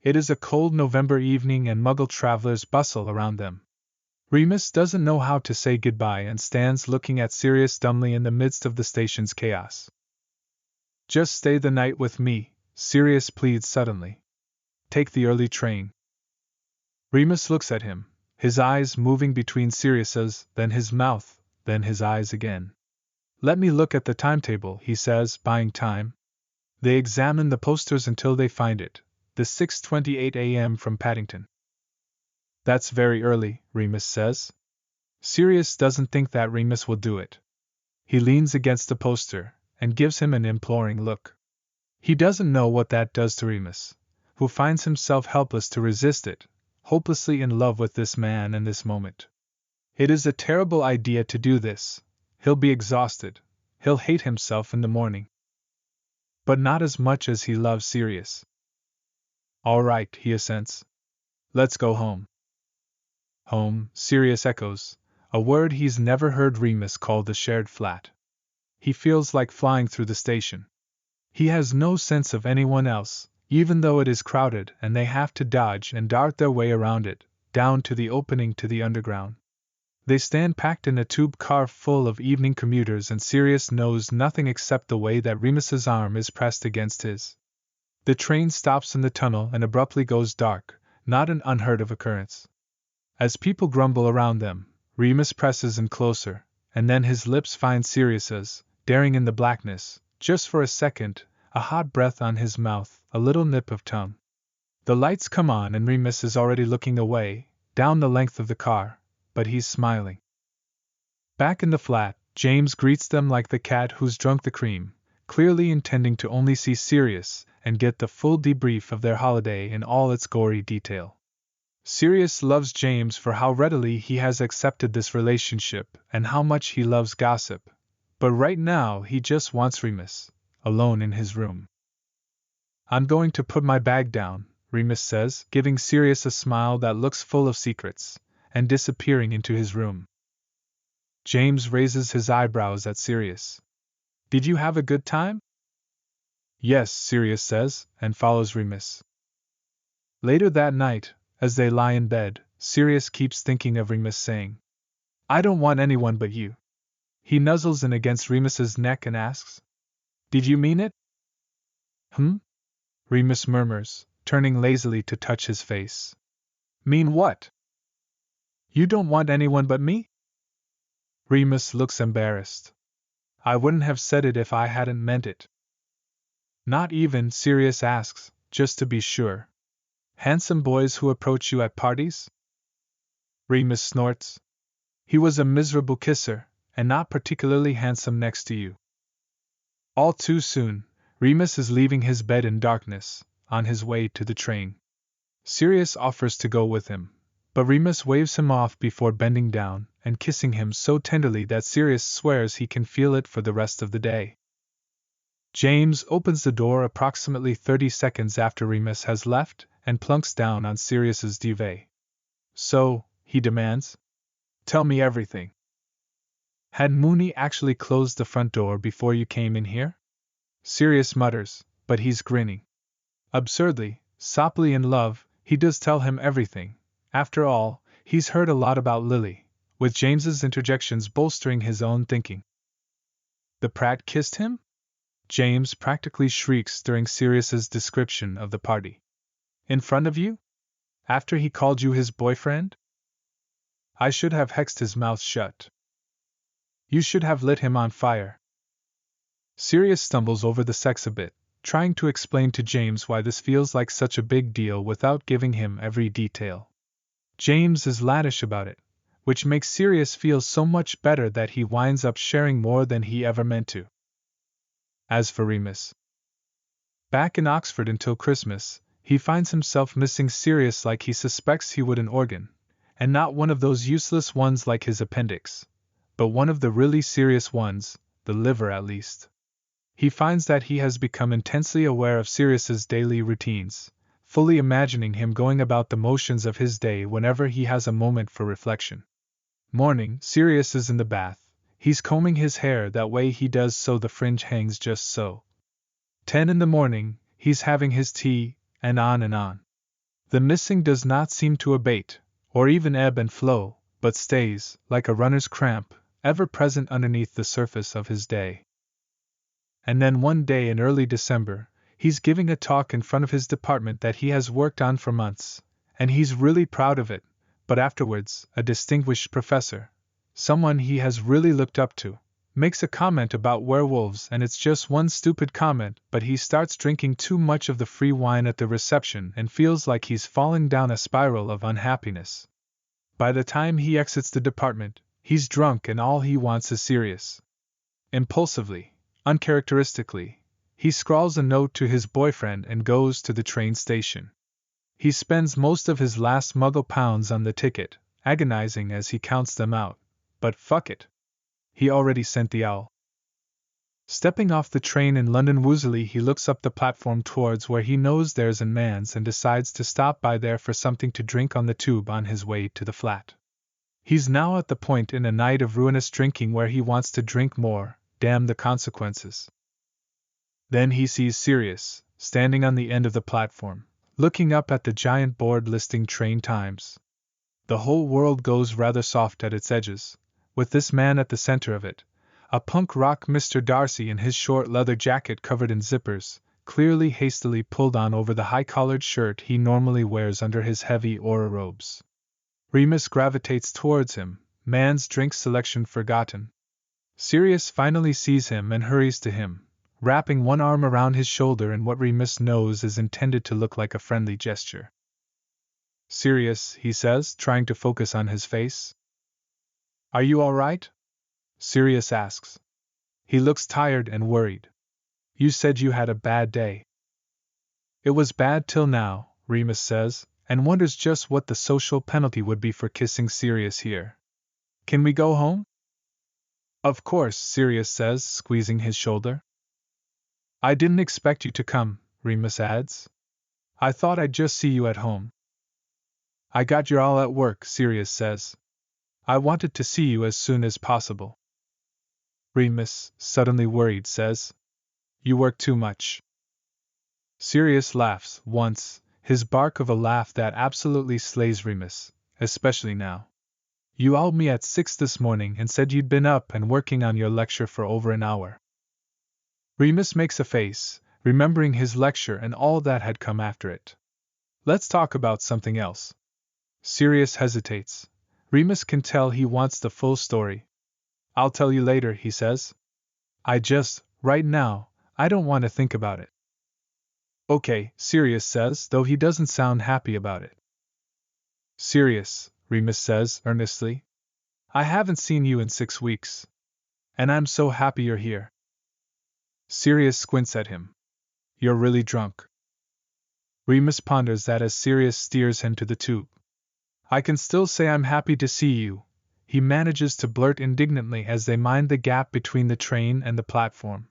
It is a cold November evening and Muggle travelers bustle around them. Remus doesn't know how to say goodbye and stands looking at Sirius dumbly in the midst of the station's chaos. Just stay the night with me, Sirius pleads suddenly. Take the early train. Remus looks at him, his eyes moving between Sirius's, then his mouth, then his eyes again. Let me look at the timetable, he says, buying time. They examine the posters until they find it, the 6:28 a.m. from Paddington. That's very early, Remus says. Sirius doesn't think that Remus will do it. He leans against the poster, and gives him an imploring look. He doesn't know what that does to Remus, who finds himself helpless to resist it, hopelessly in love with this man and this moment. It is a terrible idea to do this. He'll be exhausted. He'll hate himself in the morning. But not as much as he loves Sirius. All right, he assents. Let's go home. Home, Sirius echoes, a word he's never heard Remus call the shared flat. He feels like flying through the station. He has no sense of anyone else, even though it is crowded and they have to dodge and dart their way around it, down to the opening to the underground. They stand packed in a tube car full of evening commuters, and Sirius knows nothing except the way that Remus's arm is pressed against his. The train stops in the tunnel and abruptly goes dark, not an unheard of occurrence. As people grumble around them, Remus presses in closer, and then his lips find Sirius's, daring in the blackness, just for a second, a hot breath on his mouth, a little nip of tongue. The lights come on and Remus is already looking away, down the length of the car, but he's smiling. Back in the flat, James greets them like the cat who's drunk the cream, clearly intending to only see Sirius and get the full debrief of their holiday in all its gory detail. Sirius loves James for how readily he has accepted this relationship and how much he loves gossip, but right now he just wants Remus, alone in his room. I'm going to put my bag down, Remus says, giving Sirius a smile that looks full of secrets, and disappearing into his room. James raises his eyebrows at Sirius. Did you have a good time? Yes, Sirius says, and follows Remus. Later that night, as they lie in bed, Sirius keeps thinking of Remus saying, I don't want anyone but you. He nuzzles in against Remus's neck and asks, Did you mean it? Remus murmurs, turning lazily to touch his face. Mean what? You don't want anyone but me? Remus looks embarrassed. I wouldn't have said it if I hadn't meant it. Not even, Sirius asks, just to be sure. Handsome boys who approach you at parties? Remus snorts. He was a miserable kisser, and not particularly handsome next to you. All too soon, Remus is leaving his bed in darkness, on his way to the train. Sirius offers to go with him, but Remus waves him off before bending down and kissing him so tenderly that Sirius swears he can feel it for the rest of the day. James opens the door approximately 30 seconds after Remus has left and plunks down on Sirius's duvet. So, he demands, tell me everything. Had Mooney actually closed the front door before you came in here? Sirius mutters, but he's grinning. Absurdly, soppily in love, he does tell him everything. After all, he's heard a lot about Lily, with James's interjections bolstering his own thinking. The Pratt kissed him? James practically shrieks during Sirius's description of the party. In front of you? After he called you his boyfriend? I should have hexed his mouth shut. You should have lit him on fire. Sirius stumbles over the sex a bit, trying to explain to James why this feels like such a big deal without giving him every detail. James is laddish about it, which makes Sirius feel so much better that he winds up sharing more than he ever meant to. As for Remus, back in Oxford until Christmas, he finds himself missing Sirius like he suspects he would an organ, and not one of those useless ones like his appendix, but one of the really serious ones, the liver at least. He finds that he has become intensely aware of Sirius's daily routines, fully imagining him going about the motions of his day whenever he has a moment for reflection. Morning, Sirius is in the bath. He's combing his hair that way he does so the fringe hangs just so. 10 in the morning, he's having his tea, and on and on. The missing does not seem to abate, or even ebb and flow, but stays, like a runner's cramp, ever present underneath the surface of his day. And then one day in early December, he's giving a talk in front of his department that he has worked on for months, and he's really proud of it, but afterwards, a distinguished professor, someone he has really looked up to, makes a comment about werewolves, and it's just one stupid comment, but he starts drinking too much of the free wine at the reception and feels like he's falling down a spiral of unhappiness. By the time he exits the department, he's drunk and all he wants is Sirius. Impulsively, Uncharacteristically, he scrawls a note to his boyfriend and goes to the train station. He spends most of his last Muggle pounds on the ticket, agonizing as he counts them out. But fuck it. He already sent the owl. Stepping off the train in London woozily, he looks up the platform towards where he knows there's a man's and decides to stop by there for something to drink on the tube on his way to the flat. He's now at the point in a night of ruinous drinking where he wants to drink more, damn the consequences. Then he sees Sirius, standing on the end of the platform, looking up at the giant board listing train times. The whole world goes rather soft at its edges, with this man at the center of it, a punk rock Mr. Darcy in his short leather jacket covered in zippers, clearly hastily pulled on over the high-collared shirt he normally wears under his heavy aura robes. Remus gravitates towards him, man's drink selection forgotten. Sirius finally sees him and hurries to him, wrapping one arm around his shoulder in what Remus knows is intended to look like a friendly gesture. "Sirius," he says, trying to focus on his face. "Are you all right?" Sirius asks. He looks tired and worried. "You said you had a bad day." "It was bad till now," Remus says, and wonders just what the social penalty would be for kissing Sirius here. "Can we go home?" "Of course," Sirius says, squeezing his shoulder. "I didn't expect you to come," Remus adds. "I thought I'd just see you at home." "I got your all at work," Sirius says. "I wanted to see you as soon as possible." Remus, suddenly worried, says, "You work too much." Sirius laughs, once, his bark of a laugh that absolutely slays Remus, especially now. "You owled me at 6 this morning and said you'd been up and working on your lecture for over an hour." Remus makes a face, remembering his lecture and all that had come after it. "Let's talk about something else." Sirius hesitates. Remus can tell he wants the full story. "I'll tell you later," he says. Right now, I don't want to think about it." "Okay," Sirius says, though he doesn't sound happy about it. "Sirius," Remus says earnestly, "I haven't seen you in 6 weeks. And I'm so happy you're here." Sirius squints at him. "You're really drunk." Remus ponders that as Sirius steers him to the tube. "I can still say I'm happy to see you," he manages to blurt indignantly as they mind the gap between the train and the platform.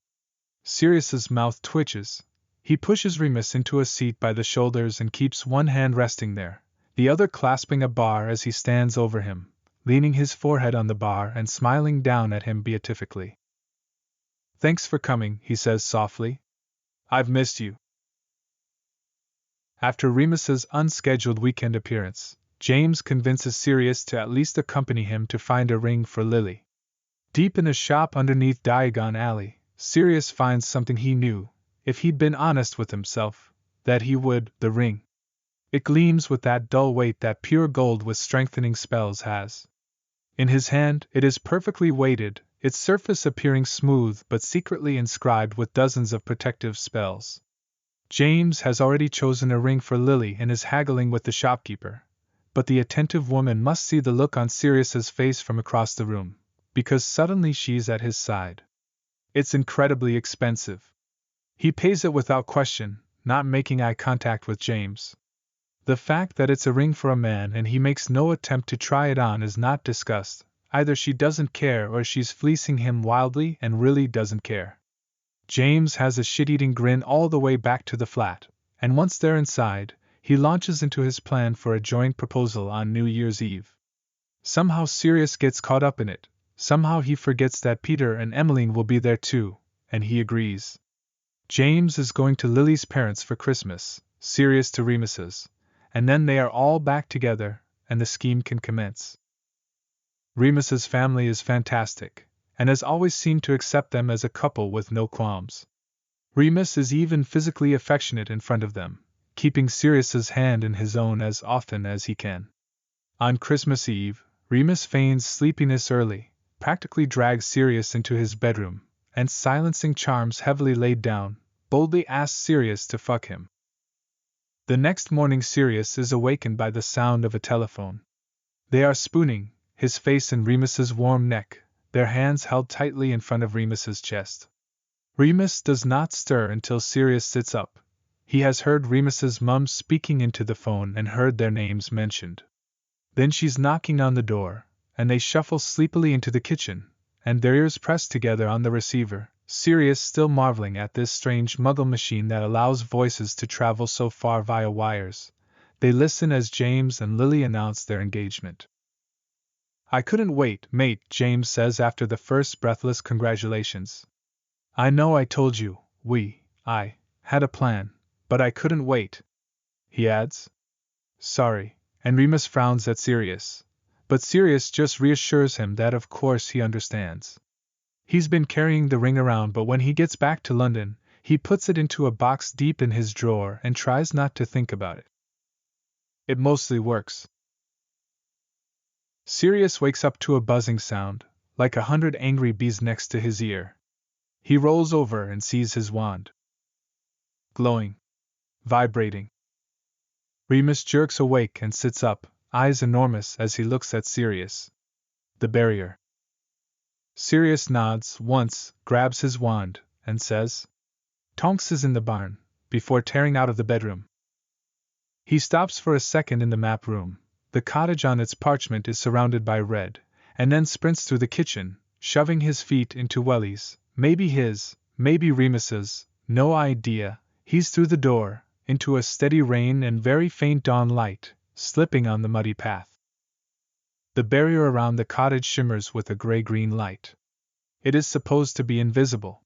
Sirius's mouth twitches. He pushes Remus into a seat by the shoulders and keeps one hand resting there, the other clasping a bar as he stands over him, leaning his forehead on the bar and smiling down at him beatifically. "Thanks for coming," he says softly. "I've missed you." After Remus's unscheduled weekend appearance, James convinces Sirius to at least accompany him to find a ring for Lily. Deep in a shop underneath Diagon Alley, Sirius finds something he knew, if he'd been honest with himself, that he would: the ring. It gleams with that dull weight that pure gold with strengthening spells has. In his hand, it is perfectly weighted, its surface appearing smooth but secretly inscribed with dozens of protective spells. James has already chosen a ring for Lily and is haggling with the shopkeeper, but the attentive woman must see the look on Sirius's face from across the room, because suddenly she's at his side. It's incredibly expensive. He pays it without question, not making eye contact with James. The fact that it's a ring for a man and he makes no attempt to try it on is not discussed. Either she doesn't care or she's fleecing him wildly and really doesn't care. James has a shit-eating grin all the way back to the flat, and once they're inside, he launches into his plan for a joint proposal on New Year's Eve. Somehow Sirius gets caught up in it, somehow he forgets that Peter and Emmeline will be there too, and he agrees. James is going to Lily's parents for Christmas, Sirius to Remus's, and then they are all back together, and the scheme can commence. Remus's family is fantastic, and has always seemed to accept them as a couple with no qualms. Remus is even physically affectionate in front of them, keeping Sirius's hand in his own as often as he can. On Christmas Eve, Remus feigns sleepiness early, practically drags Sirius into his bedroom, and silencing charms heavily laid down, boldly asks Sirius to fuck him. The next morning Sirius is awakened by the sound of a telephone. They are spooning, his face in Remus's warm neck, their hands held tightly in front of Remus's chest. Remus does not stir until Sirius sits up. He has heard Remus's mum speaking into the phone and heard their names mentioned. Then she's knocking on the door, and they shuffle sleepily into the kitchen, and their ears pressed together on the receiver, Sirius still marveling at this strange muggle machine that allows voices to travel so far via wires. They listen as James and Lily announce their engagement. "I couldn't wait, mate," James says after the first breathless congratulations. "I know I told you, I had a plan, but I couldn't wait," he adds. "Sorry," and Remus frowns at Sirius. But Sirius just reassures him that of course he understands. He's been carrying the ring around, but when he gets back to London, he puts it into a box deep in his drawer and tries not to think about it. It mostly works. Sirius wakes up to a buzzing sound, like 100 angry bees next to his ear. He rolls over and sees his wand. Glowing. Vibrating. Remus jerks awake and sits up, eyes enormous as he looks at Sirius. The barrier. Sirius nods once, grabs his wand, and says, "Tonks is in the barn," before tearing out of the bedroom. He stops for a second in the map room. The cottage on its parchment is surrounded by red, and then sprints through the kitchen, shoving his feet into wellies, maybe his, maybe Remus's, no idea. He's through the door, into a steady rain and very faint dawn light, slipping on the muddy path. The barrier around the cottage shimmers with a gray-green light. It is supposed to be invisible.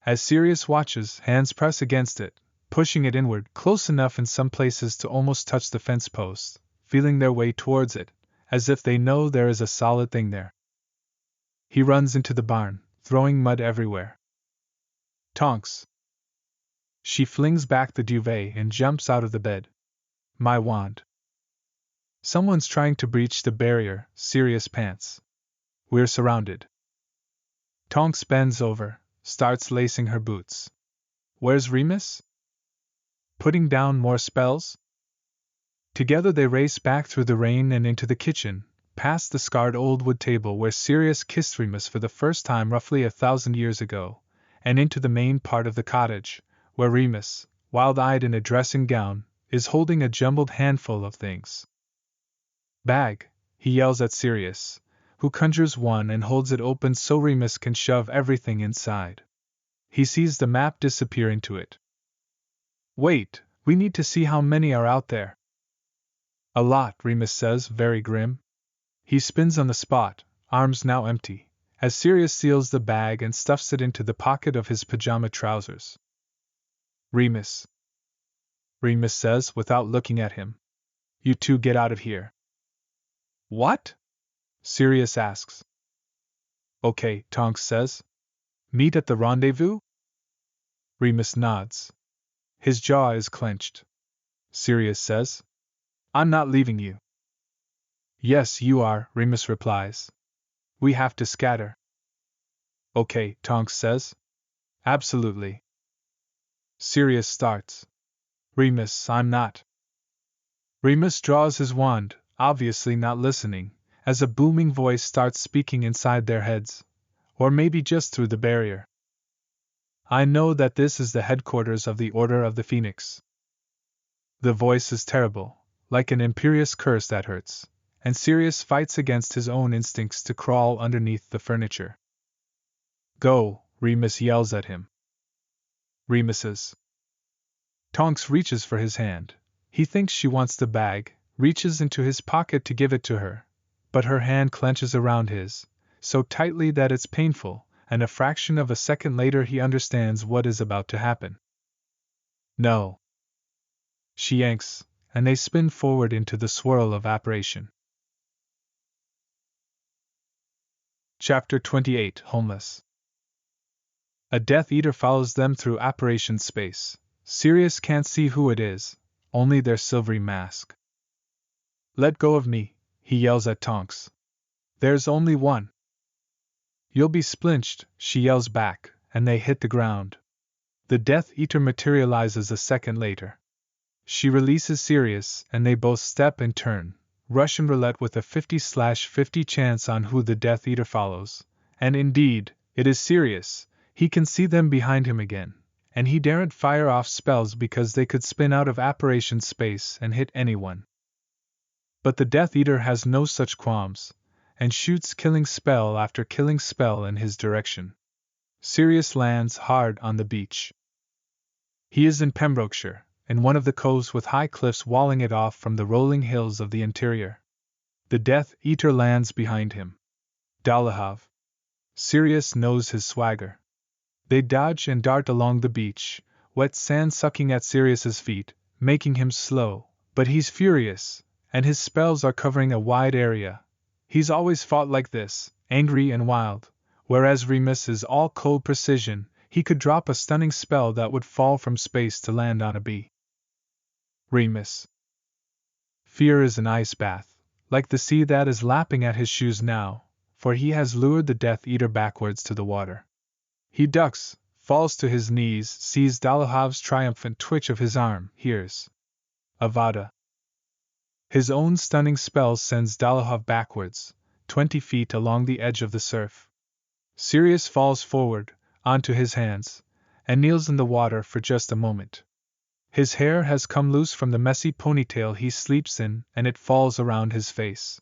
As Sirius watches, hands press against it, pushing it inward, close enough in some places to almost touch the fence posts, feeling their way towards it, as if they know there is a solid thing there. He runs into the barn, throwing mud everywhere. "Tonks!" She flings back the duvet and jumps out of the bed. "My wand." "Someone's trying to breach the barrier," Sirius pants. "We're surrounded." Tonks bends over, starts lacing her boots. "Where's Remus?" "Putting down more spells?" Together they race back through the rain and into the kitchen, past the scarred old wood table where Sirius kissed Remus for the first time roughly 1,000 years ago, and into the main part of the cottage, where Remus, wild-eyed in a dressing gown, is holding a jumbled handful of things. "Bag," he yells at Sirius, who conjures one and holds it open so Remus can shove everything inside. He sees the map disappear into it. "Wait, we need to see how many are out there." "A lot," Remus says, very grim. He spins on the spot, arms now empty, as Sirius seals the bag and stuffs it into the pocket of his pajama trousers. "Remus," Remus says without looking at him, "you two get out of here." "What?" Sirius asks. "Okay," Tonks says. "Meet at the rendezvous?" Remus nods. His jaw is clenched. Sirius says, "I'm not leaving you." "Yes, you are," Remus replies. "We have to scatter." "Okay," Tonks says. "Absolutely." Sirius starts. "Remus, I'm not." Remus draws his wand, obviously not listening, as a booming voice starts speaking inside their heads, or maybe just through the barrier. "I know that this is the headquarters of the Order of the Phoenix." The voice is terrible, like an imperious curse that hurts, and Sirius fights against his own instincts to crawl underneath the furniture. "Go," Remus yells at him. Remus's. Tonks reaches for his hand. He thinks she wants the bag, reaches into his pocket to give it to her, but her hand clenches around his, so tightly that it's painful, and a fraction of a second later he understands what is about to happen. "No." She yanks, and they spin forward into the swirl of apparition. Chapter 28, Homeless. A Death Eater follows them through apparition space. Sirius can't see who it is, only their silvery mask. "Let go of me," he yells at Tonks. "There's only one." "You'll be splinched," she yells back, and they hit the ground. The Death Eater materializes a second later. She releases Sirius, and they both step and turn, Russian roulette with a 50/50 chance on who the Death Eater follows, and indeed, it is Sirius. He can see them behind him again, and he daren't fire off spells because they could spin out of apparition space and hit anyone. But the Death Eater has no such qualms, and shoots killing spell after killing spell in his direction. Sirius lands hard on the beach. He is in Pembrokeshire, in one of the coves with high cliffs walling it off from the rolling hills of the interior. The Death Eater lands behind him. Dolohov. Sirius knows his swagger. They dodge and dart along the beach, wet sand sucking at Sirius's feet, making him slow, but he's furious, and his spells are covering a wide area. He's always fought like this, angry and wild, whereas Remus is all cold precision. He could drop a stunning spell that would fall from space to land on a bee. Remus. Fear is an ice bath, like the sea that is lapping at his shoes now, for he has lured the Death Eater backwards to the water. He ducks, falls to his knees, sees Dolohov's triumphant twitch of his arm, hears Avada. His own stunning spell sends Dolohov backwards, 20 feet along the edge of the surf. Sirius falls forward, onto his hands, and kneels in the water for just a moment. His hair has come loose from the messy ponytail he sleeps in, and it falls around his face.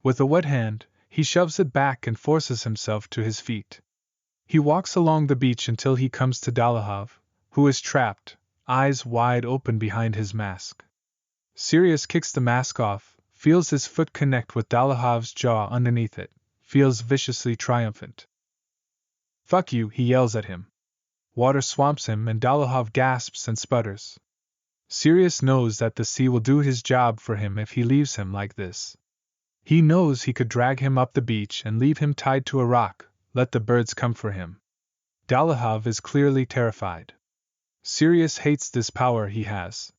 With a wet hand, he shoves it back and forces himself to his feet. He walks along the beach until he comes to Dolohov, who is trapped, eyes wide open behind his mask. Sirius kicks the mask off, feels his foot connect with Dolohov's jaw underneath it, feels viciously triumphant. "Fuck you," he yells at him. Water swamps him and Dolohov gasps and sputters. Sirius knows that the sea will do his job for him if he leaves him like this. He knows he could drag him up the beach and leave him tied to a rock, let the birds come for him. Dolohov is clearly terrified. Sirius hates this power he has.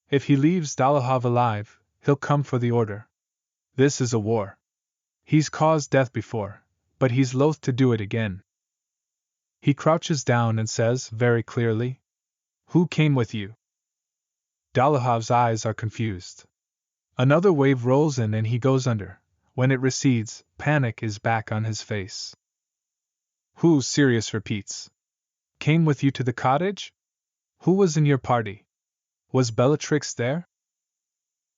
If he leaves Dolohov alive, he'll come for the order. This is a war. He's caused death before, but he's loath to do it again. He crouches down and says, very clearly, "Who came with you?" Dolohov's eyes are confused. Another wave rolls in and he goes under. When it recedes, panic is back on his face. "Who?" Sirius repeats. "Came with you to the cottage? Who was in your party? Was Bellatrix there?"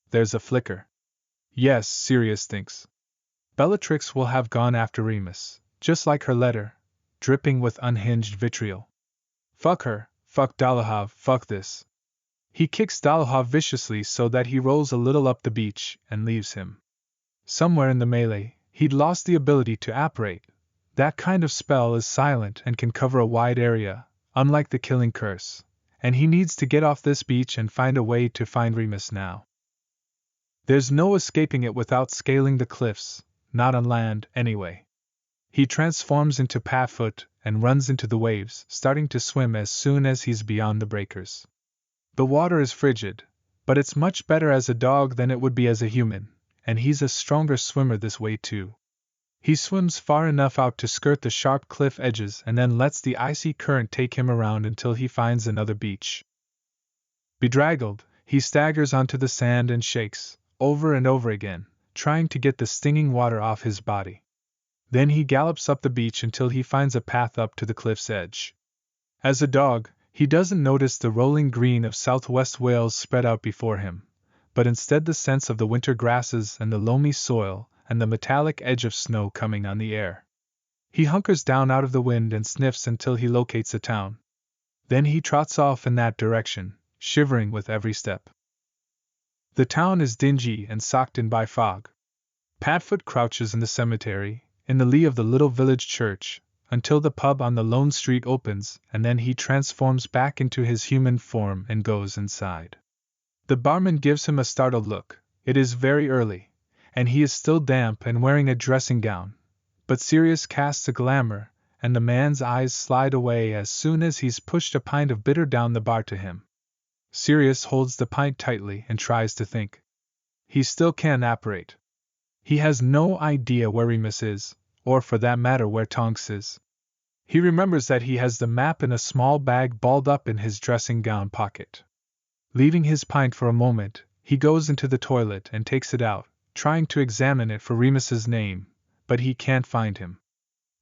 There's a flicker. Yes, Sirius thinks. Bellatrix will have gone after Remus, just like her letter, dripping with unhinged vitriol. Fuck her, fuck Dolohov, fuck this. He kicks Dolohov viciously so that he rolls a little up the beach and leaves him. Somewhere in the melee, he'd lost the ability to apparate. That kind of spell is silent and can cover a wide area, unlike the killing curse, and he needs to get off this beach and find a way to find Remus now. There's no escaping it without scaling the cliffs, not on land, anyway. He transforms into Padfoot and runs into the waves, starting to swim as soon as he's beyond the breakers. The water is frigid, but it's much better as a dog than it would be as a human, and he's a stronger swimmer this way too. He swims far enough out to skirt the sharp cliff edges and then lets the icy current take him around until he finds another beach. Bedraggled, he staggers onto the sand and shakes, over and over again, trying to get the stinging water off his body. Then he gallops up the beach until he finds a path up to the cliff's edge. As a dog, he doesn't notice the rolling green of southwest Wales spread out before him, but instead the scents of the winter grasses and the loamy soil and the metallic edge of snow coming on the air. He hunkers down out of the wind and sniffs until he locates a town. Then he trots off in that direction, shivering with every step. The town is dingy and socked in by fog. Padfoot crouches in the cemetery, in the lee of the little village church, until the pub on the lone street opens, and then he transforms back into his human form and goes inside. The barman gives him a startled look. It is very early, and he is still damp and wearing a dressing gown, but Sirius casts a glamour, and the man's eyes slide away as soon as he's pushed a pint of bitter down the bar to him. Sirius holds the pint tightly and tries to think. He still can't apparate. He has no idea where Remus is, or for that matter where Tonks is. He remembers that he has the map in a small bag balled up in his dressing gown pocket. Leaving his pint for a moment, he goes into the toilet and takes it out, trying to examine it for Remus's name, but he can't find him.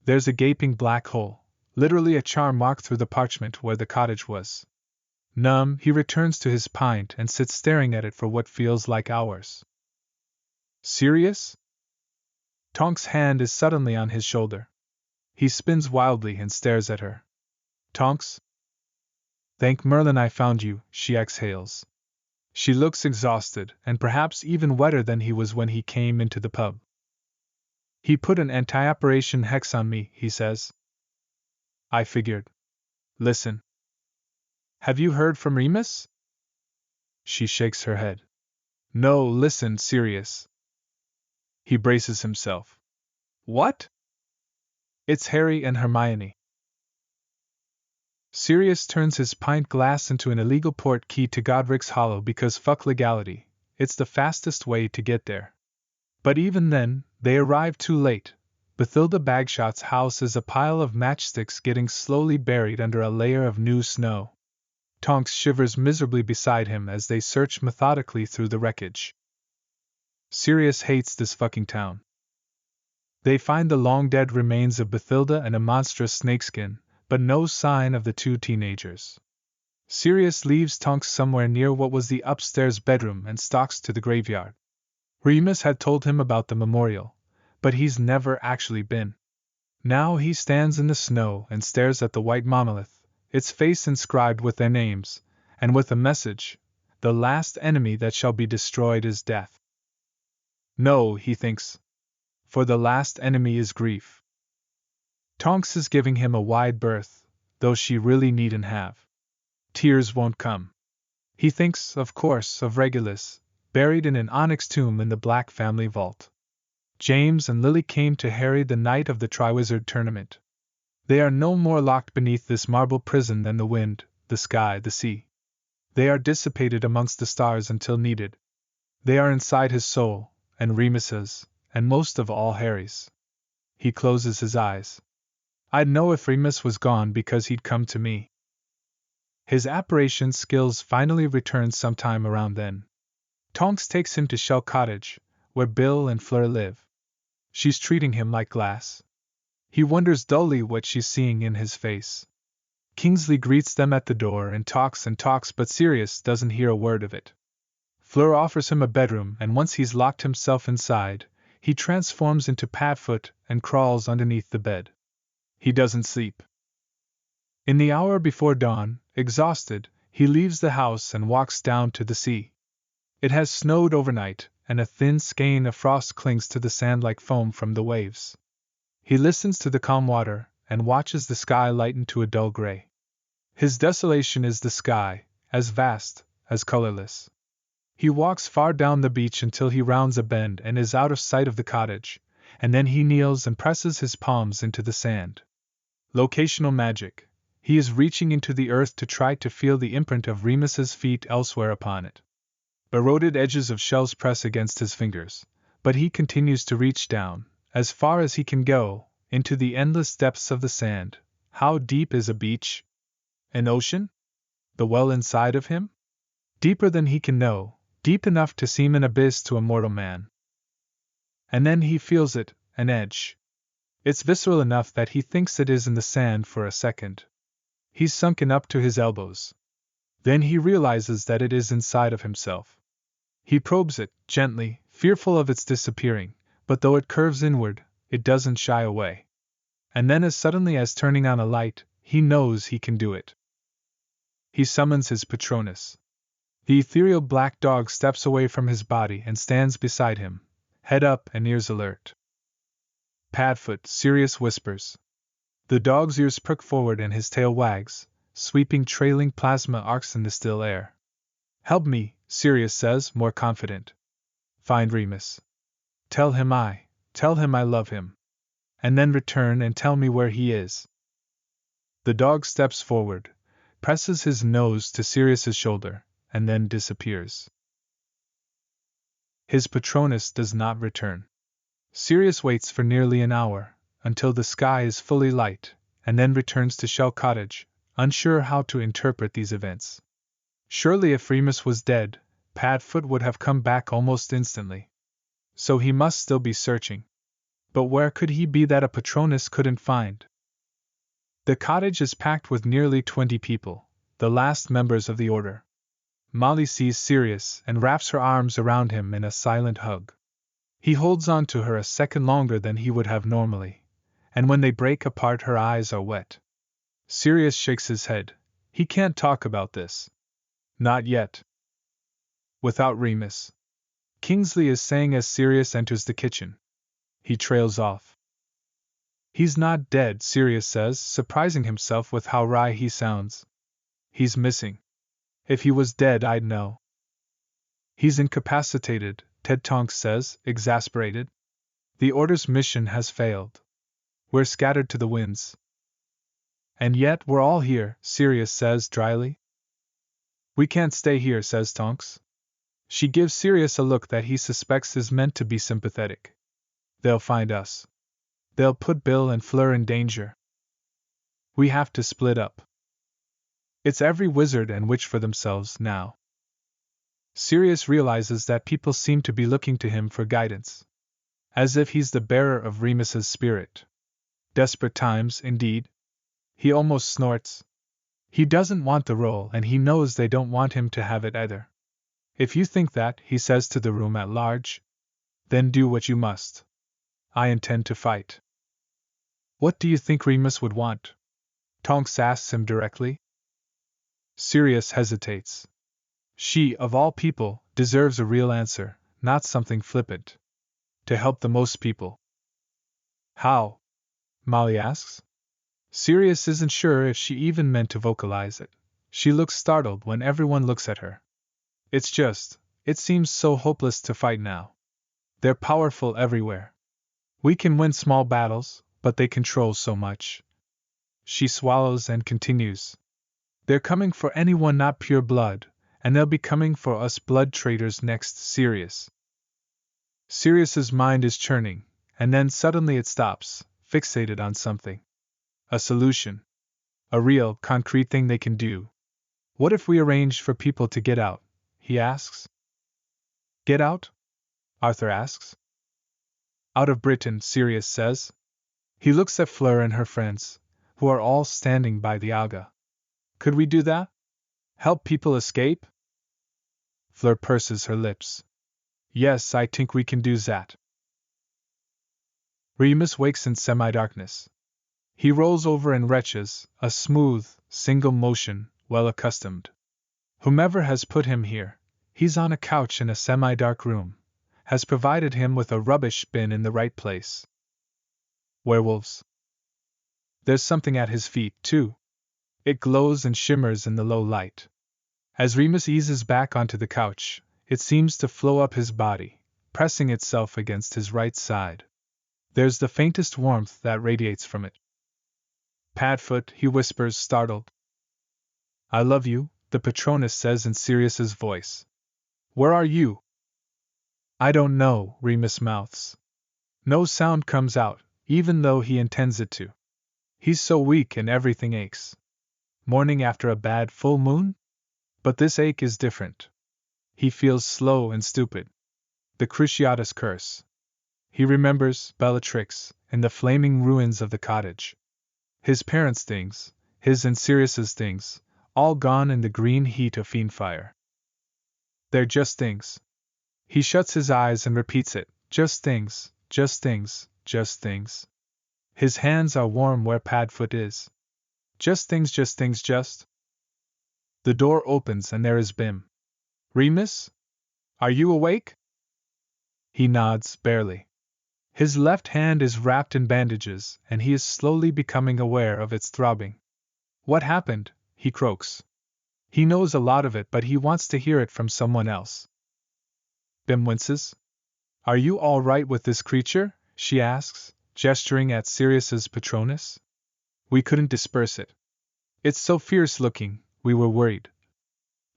There's a gaping black hole, Literally a charm marked through the parchment where the cottage was. Numb, he returns to his pint and sits staring at it for what feels like hours. Sirius? Tonks' hand is suddenly on his shoulder. He spins wildly and stares at her. Tonks? Thank Merlin I found you, she exhales. She looks exhausted, and perhaps even wetter than he was when he came into the pub. He put an anti-apparition hex on me, he says. I figured. Listen. Have you heard from Remus? She shakes her head. No, listen, Sirius. He braces himself. What? It's Harry and Hermione. Sirius turns his pint glass into an illegal port key to Godric's Hollow because fuck legality, it's the fastest way to get there. But even then, they arrive too late. Bathilda Bagshot's house is a pile of matchsticks getting slowly buried under a layer of new snow. Tonks shivers miserably beside him as they search methodically through the wreckage. Sirius hates this fucking town. They find the long-dead remains of Bathilda and a monstrous snakeskin, but no sign of the two teenagers. Sirius leaves Tonks somewhere near what was the upstairs bedroom and stalks to the graveyard. Remus had told him about the memorial, but he's never actually been. Now he stands in the snow and stares at the white monolith, its face inscribed with their names, and with a message: the last enemy that shall be destroyed is death. No, he thinks, for the last enemy is grief. Tonks is giving him a wide berth, though she really needn't have. Tears won't come. He thinks, of course, of Regulus, buried in an onyx tomb in the Black family vault. James and Lily came to Harry the night of the Triwizard Tournament. They are no more locked beneath this marble prison than the wind, the sky, the sea. They are dissipated amongst the stars until needed. They are inside his soul, and Remus's, and most of all Harry's. He closes his eyes. I'd know if Remus was gone because he'd come to me. His apparition skills finally return sometime around then. Tonks takes him to Shell Cottage, where Bill and Fleur live. She's treating him like glass. He wonders dully what she's seeing in his face. Kingsley greets them at the door and talks, but Sirius doesn't hear a word of it. Fleur offers him a bedroom, and once he's locked himself inside, he transforms into Padfoot and crawls underneath the bed. He doesn't sleep. In the hour before dawn, exhausted, he leaves the house and walks down to the sea. It has snowed overnight, and a thin skein of frost clings to the sand like foam from the waves. He listens to the calm water, and watches the sky lighten to a dull gray. His desolation is the sky, as vast, as colorless. He walks far down the beach until he rounds a bend and is out of sight of the cottage, and then he kneels and presses his palms into the sand. Locational magic. He is reaching into the earth to try to feel the imprint of Remus's feet elsewhere upon it. Eroded edges of shells press against his fingers, but he continues to reach down, as far as he can go, into the endless depths of the sand. How deep is a beach? An ocean? The well inside of him? Deeper than he can know, deep enough to seem an abyss to a mortal man. And then he feels it, an edge. It's visceral enough that he thinks it is in the sand for a second. He's sunken up to his elbows. Then he realizes that it is inside of himself. He probes it, gently, fearful of its disappearing, but though it curves inward, it doesn't shy away. And then as suddenly as turning on a light, he knows he can do it. He summons his Patronus. The ethereal black dog steps away from his body and stands beside him, head up and ears alert. Padfoot, Sirius whispers. The dog's ears prick forward and his tail wags, sweeping trailing plasma arcs in the still air. Help me, Sirius says, more confident. Find Remus. Tell him I love him. And then return and tell me where he is. The dog steps forward, presses his nose to Sirius's shoulder, and then disappears. His Patronus does not return. Sirius waits for nearly an hour, until the sky is fully light, and then returns to Shell Cottage, unsure how to interpret these events. Surely if Remus was dead, Padfoot would have come back almost instantly. So he must still be searching. But where could he be that a Patronus couldn't find? The cottage is packed with nearly 20 people, the last members of the order. Molly sees Sirius and wraps her arms around him in a silent hug. He holds on to her a second longer than he would have normally, and when they break apart her eyes are wet. Sirius shakes his head. He can't talk about this. Not yet. Without Remus, Kingsley is saying as Sirius enters the kitchen. He trails off. He's not dead, Sirius says, surprising himself with how wry he sounds. He's missing. If he was dead, I'd know. He's incapacitated, Ted Tonks says, exasperated. The Order's mission has failed. We're scattered to the winds. And yet we're all here, Sirius says dryly. We can't stay here, says Tonks. She gives Sirius a look that he suspects is meant to be sympathetic. They'll find us. They'll put Bill and Fleur in danger. We have to split up. It's every wizard and witch for themselves now. Sirius realizes that people seem to be looking to him for guidance. As if he's the bearer of Remus's spirit. Desperate times, indeed. He almost snorts. He doesn't want the role, and he knows they don't want him to have it either. If you think that, he says to the room at large, then do what you must. I intend to fight. What do you think Remus would want? Tonks asks him directly. Sirius hesitates. She, of all people, deserves a real answer, not something flippant. To help the most people. How? Molly asks. Sirius isn't sure if she even meant to vocalize it. She looks startled when everyone looks at her. It seems so hopeless to fight now. They're powerful everywhere. We can win small battles, but they control so much. She swallows and continues. They're coming for anyone not pure blood, and they'll be coming for us blood traitors next, Sirius. Sirius's mind is churning, and then suddenly it stops, fixated on something. A solution. A real, concrete thing they can do. What if we arranged for people to get out? He asks. Get out? Arthur asks. Out of Britain, Sirius says. He looks at Fleur and her friends, who are all standing by the Aga. Could we do that? Help people escape? Fleur purses her lips. Yes, I think we can do that. Remus wakes in semi-darkness. He rolls over and retches, a smooth, single motion, well accustomed. Whomever has put him here, he's on a couch in a semi-dark room, has provided him with a rubbish bin in the right place. Werewolves. There's something at his feet, too. It glows and shimmers in the low light. As Remus eases back onto the couch, it seems to flow up his body, pressing itself against his right side. There's the faintest warmth that radiates from it. Padfoot, he whispers, startled. I love you, the Patronus says in Sirius's voice. Where are you? I don't know, Remus mouths. No sound comes out, even though he intends it to. He's so weak and everything aches. Morning after a bad full moon? But this ache is different. He feels slow and stupid. The Cruciatus curse. He remembers Bellatrix in the flaming ruins of the cottage. His parents' things, his and Sirius's things, all gone in the green heat of fiendfire. They're just things. He shuts his eyes and repeats it, just things, just things, just things. His hands are warm where Padfoot is. Just things, just things, just. The door opens and there is Bim. Remus? Are you awake? He nods, barely. His left hand is wrapped in bandages, and he is slowly becoming aware of its throbbing. What happened? He croaks. He knows a lot of it, but he wants to hear it from someone else. Bim winces. Are you all right with this creature? She asks, gesturing at Sirius's Patronus. We couldn't disperse it. It's so fierce-looking, we were worried.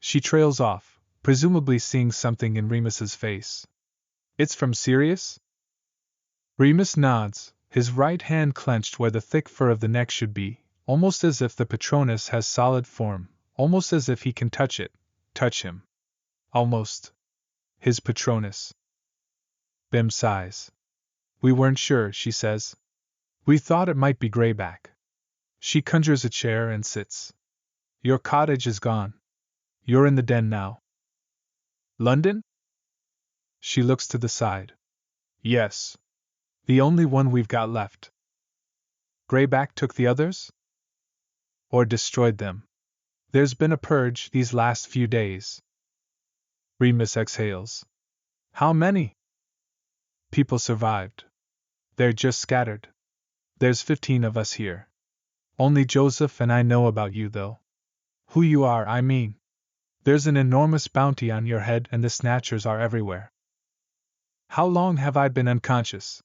She trails off, presumably seeing something in Remus's face. It's from Sirius? Remus nods, his right hand clenched where the thick fur of the neck should be, almost as if the Patronus has solid form, almost as if he can touch it, touch him. Almost. His Patronus. Bim sighs. We weren't sure, she says. We thought it might be Greyback. She conjures a chair and sits. Your cottage is gone. You're in the den now. London? She looks to the side. Yes. The only one we've got left. Greyback took the others? Or destroyed them. There's been a purge these last few days. Remus exhales. How many? People survived. They're just scattered. There's 15 of us here. Only Joseph and I know about you, though. Who you are, I mean. There's an enormous bounty on your head and the snatchers are everywhere. How long have I been unconscious?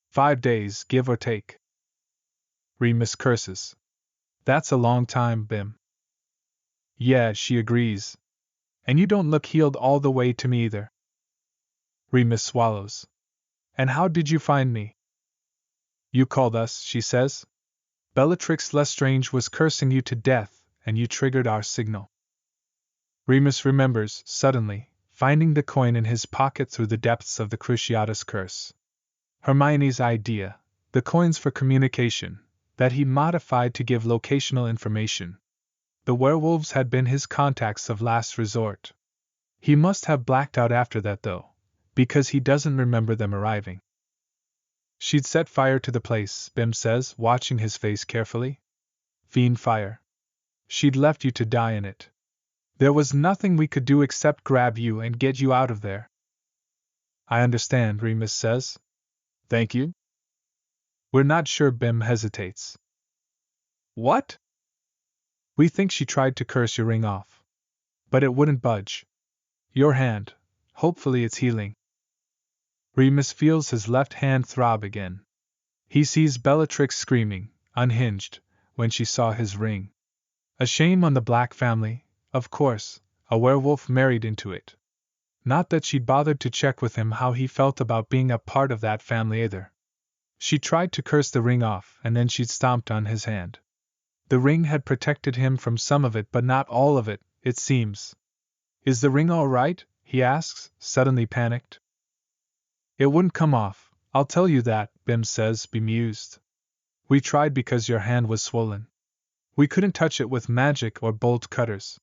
5 days, give or take. Remus curses. That's a long time, Bim. Yeah, she agrees. And you don't look healed all the way to me either. Remus swallows. And how did you find me? You called us, she says. Bellatrix Lestrange was cursing you to death, and you triggered our signal. Remus remembers, suddenly, finding the coin in his pocket through the depths of the Cruciatus curse. Hermione's idea, the coins for communication, that he modified to give locational information. The werewolves had been his contacts of last resort. He must have blacked out after that, though, because he doesn't remember them arriving. She'd set fire to the place, Bim says, watching his face carefully. Fiend fire. She'd left you to die in it. There was nothing we could do except grab you and get you out of there. I understand, Remus says. Thank you. We're not sure, Bim hesitates. What? We think she tried to curse your ring off. But it wouldn't budge. Your hand, hopefully it's healing. Remus feels his left hand throb again. He sees Bellatrix screaming, unhinged, when she saw his ring. A shame on the Black family, of course, a werewolf married into it. Not that she'd bothered to check with him how he felt about being a part of that family either. She tried to curse the ring off and then she'd stomped on his hand. The ring had protected him from some of it but not all of it, it seems. Is the ring all right? He asks, suddenly panicked. It wouldn't come off, I'll tell you that, Bim says, bemused. We tried because your hand was swollen. We couldn't touch it with magic or bolt cutters.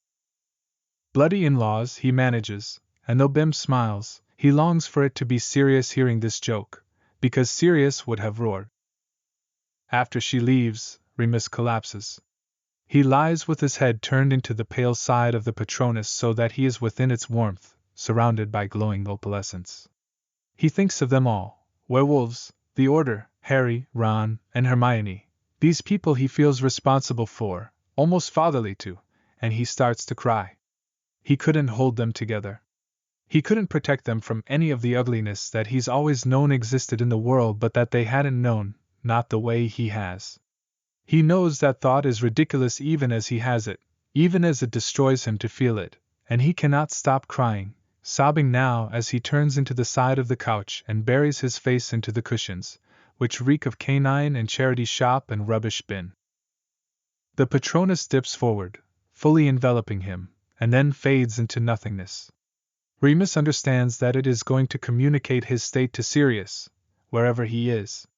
Bloody in-laws, he manages, and though Bim smiles, he longs for it to be Sirius hearing this joke, because Sirius would have roared. After she leaves, Remus collapses. He lies with his head turned into the pale side of the Patronus so that he is within its warmth, surrounded by glowing opalescence. He thinks of them all, werewolves, the Order, Harry, Ron, and Hermione, these people he feels responsible for, almost fatherly to, and he starts to cry. He couldn't hold them together. He couldn't protect them from any of the ugliness that he's always known existed in the world but that they hadn't known, not the way he has. He knows that thought is ridiculous even as he has it, even as it destroys him to feel it, and he cannot stop crying, sobbing now as he turns into the side of the couch and buries his face into the cushions, which reek of canine and charity shop and rubbish bin. The Patronus dips forward, fully enveloping him, and then fades into nothingness. Remus understands that it is going to communicate his state to Sirius, wherever he is.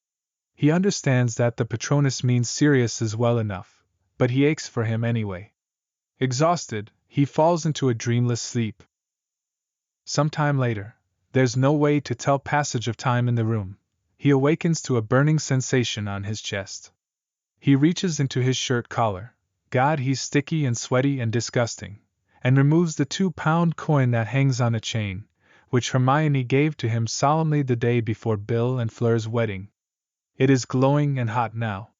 He understands that the Patronus means Sirius is well enough, but he aches for him anyway. Exhausted, he falls into a dreamless sleep. Some time later, there's no way to tell passage of time in the room, he awakens to a burning sensation on his chest. He reaches into his shirt collar, God, he's sticky and sweaty and disgusting, and removes the 2-pound coin that hangs on a chain, which Hermione gave to him solemnly the day before Bill and Fleur's wedding. It is glowing and hot now.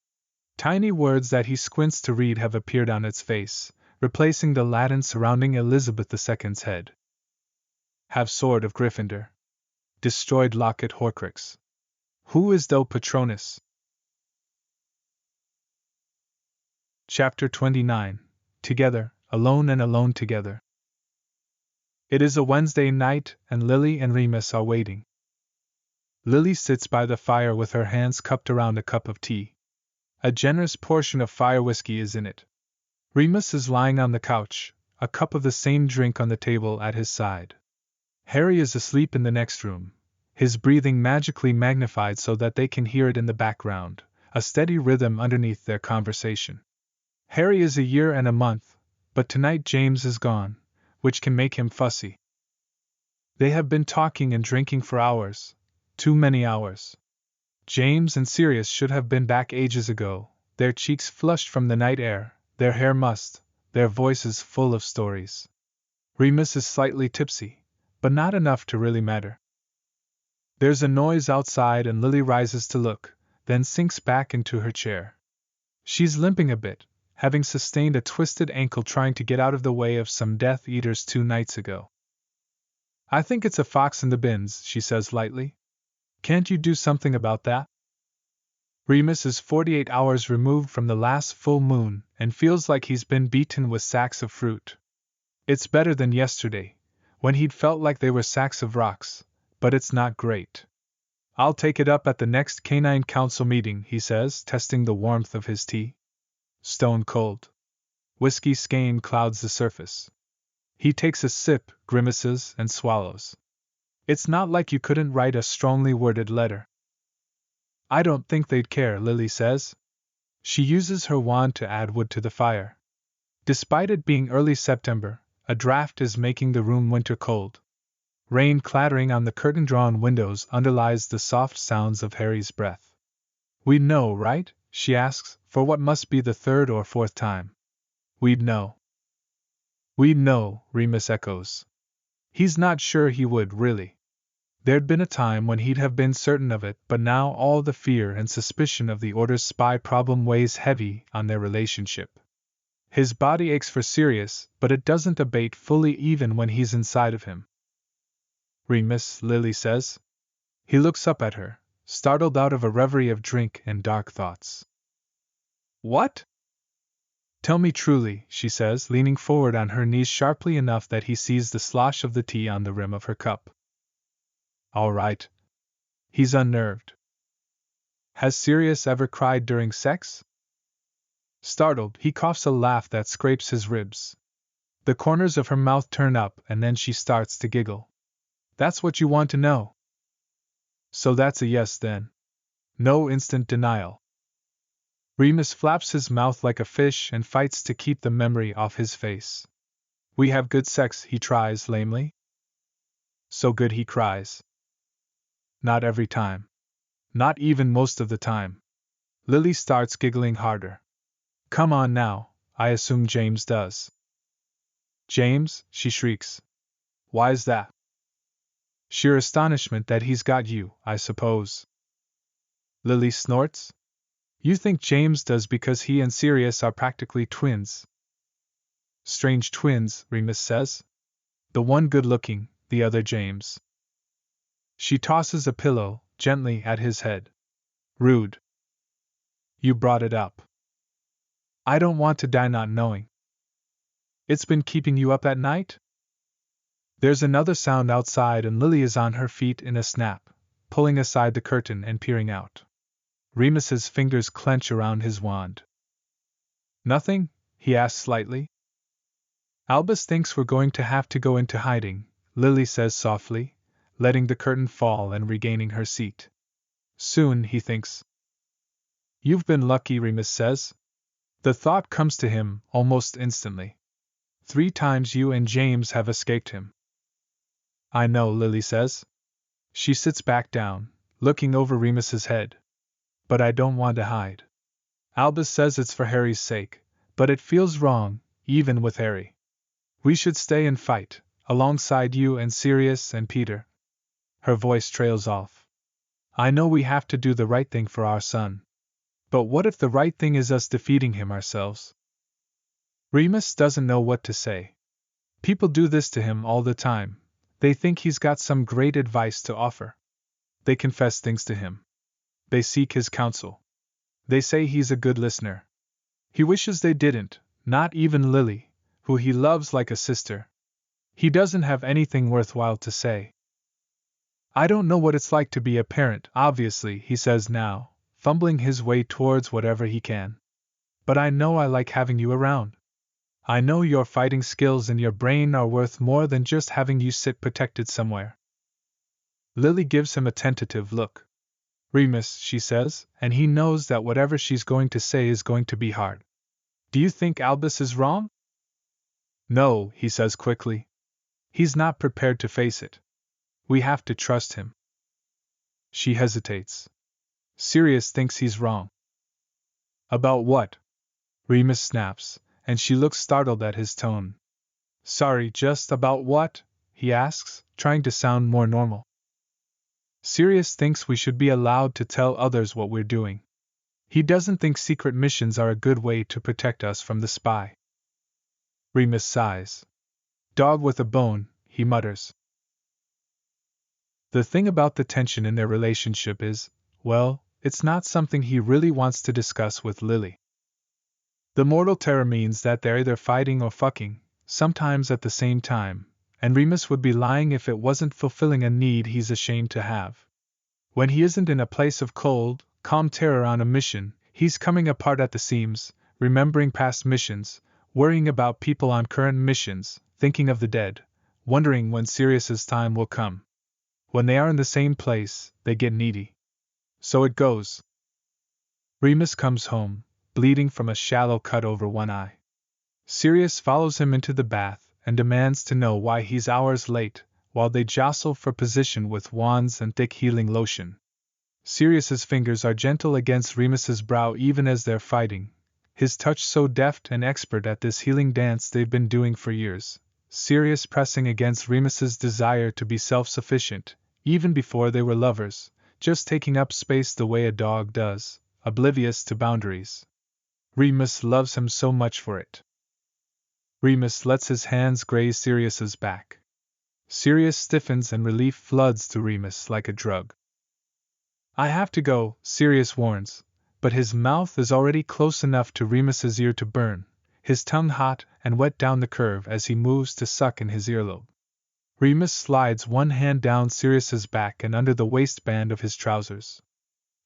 Tiny words that he squints to read have appeared on its face, replacing the Latin surrounding Elizabeth II's head. Have Sword of Gryffindor. Destroyed Locket Horcrux. Who is thou Patronus? Chapter 29. Together, alone and alone together. It is a Wednesday night, and Lily and Remus are waiting. Lily sits by the fire with her hands cupped around a cup of tea. A generous portion of fire whiskey is in it. Remus is lying on the couch, a cup of the same drink on the table at his side. Harry is asleep in the next room, his breathing magically magnified so that they can hear it in the background, a steady rhythm underneath their conversation. Harry is a year and a month, but tonight James is gone, which can make him fussy. They have been talking and drinking for hours, too many hours. James and Sirius should have been back ages ago, their cheeks flushed from the night air, their hair mussed, their voices full of stories. Remus is slightly tipsy, but not enough to really matter. There's a noise outside and Lily rises to look, then sinks back into her chair. She's limping a bit, having sustained a twisted ankle trying to get out of the way of some Death Eaters 2 nights ago. I think it's a fox in the bins, she says lightly. Can't you do something about that? Remus is 48 hours removed from the last full moon and feels like he's been beaten with sacks of fruit. It's better than yesterday, when he'd felt like they were sacks of rocks, but it's not great. I'll take it up at the next Canine Council meeting, he says, testing the warmth of his tea. Stone cold. Whiskey skein clouds the surface. He takes a sip, grimaces, and swallows. It's not like you couldn't write a strongly worded letter. I don't think they'd care, Lily says. She uses her wand to add wood to the fire. Despite it being early September, a draft is making the room winter cold. Rain clattering on the curtain-drawn windows underlies the soft sounds of Harry's breath. We'd know, right? She asks, for what must be the 3rd or 4th time. We'd know. We'd know, Remus echoes. He's not sure he would, really. There'd been a time when he'd have been certain of it, but now all the fear and suspicion of the Order's spy problem weighs heavy on their relationship. His body aches for Sirius, but it doesn't abate fully even when he's inside of him. Remus, Lily says. He looks up at her, startled out of a reverie of drink and dark thoughts. What? Tell me truly, she says, leaning forward on her knees sharply enough that he sees the slosh of the tea on the rim of her cup. All right. He's unnerved. Has Sirius ever cried during sex? Startled, he coughs a laugh that scrapes his ribs. The corners of her mouth turn up and then she starts to giggle. That's what you want to know. So that's a yes then. No instant denial. Remus flaps his mouth like a fish and fights to keep the memory off his face. We have good sex, he tries lamely. So good he cries. Not every time. Not even most of the time. Lily starts giggling harder. Come on now, I assume James does. James, she shrieks. Why's that? Sheer astonishment that he's got you, I suppose. Lily snorts. You think James does because he and Sirius are practically twins. Strange twins, Remus says. The one good-looking, the other James. She tosses a pillow, gently, at his head. Rude. You brought it up. I don't want to die not knowing. It's been keeping you up at night? There's another sound outside and Lily is on her feet in a snap, pulling aside the curtain and peering out. Remus's fingers clench around his wand. Nothing? He asks slightly. Albus thinks we're going to have to go into hiding, Lily says softly, letting the curtain fall and regaining her seat. Soon, he thinks. You've been lucky, Remus says. The thought comes to him almost instantly. 3 times you and James have escaped him. I know, Lily says. She sits back down, looking over Remus's head. But I don't want to hide. Albus says it's for Harry's sake, but it feels wrong, even with Harry. We should stay and fight, alongside you and Sirius and Peter. Her voice trails off. I know we have to do the right thing for our son. But what if the right thing is us defeating him ourselves? Remus doesn't know what to say. People do this to him all the time. They think he's got some great advice to offer. They confess things to him. They seek his counsel. They say he's a good listener. He wishes they didn't, not even Lily, who he loves like a sister. He doesn't have anything worthwhile to say. I don't know what it's like to be a parent, obviously, he says now, fumbling his way towards whatever he can. But I know I like having you around. I know your fighting skills and your brain are worth more than just having you sit protected somewhere. Lily gives him a tentative look. Remus, she says, and he knows that whatever she's going to say is going to be hard. Do you think Albus is wrong? No, he says quickly. He's not prepared to face it. We have to trust him. She hesitates. Sirius thinks he's wrong. About what? Remus snaps, and she looks startled at his tone. Sorry, just about what? He asks, trying to sound more normal. Sirius thinks we should be allowed to tell others what we're doing. He doesn't think secret missions are a good way to protect us from the spy. Remus sighs. Dog with a bone, he mutters. The thing about the tension in their relationship is, well, it's not something he really wants to discuss with Lily. The mortal terror means that they're either fighting or fucking, sometimes at the same time, and Remus would be lying if it wasn't fulfilling a need he's ashamed to have. When he isn't in a place of cold, calm terror on a mission, he's coming apart at the seams, remembering past missions, worrying about people on current missions, thinking of the dead, wondering when Sirius's time will come. When they are in the same place, they get needy. So it goes. Remus comes home, bleeding from a shallow cut over one eye. Sirius follows him into the bath and demands to know why he's hours late, while they jostle for position with wands and thick healing lotion. Sirius's fingers are gentle against Remus's brow even as they're fighting, his touch so deft and expert at this healing dance they've been doing for years, Sirius pressing against Remus's desire to be self-sufficient, even before they were lovers, just taking up space the way a dog does, oblivious to boundaries. Remus loves him so much for it. Remus lets his hands graze Sirius's back. Sirius stiffens and relief floods to Remus like a drug. I have to go, Sirius warns, but his mouth is already close enough to Remus's ear to burn, his tongue hot and wet down the curve as he moves to suck in his earlobe. Remus slides one hand down Sirius's back and under the waistband of his trousers.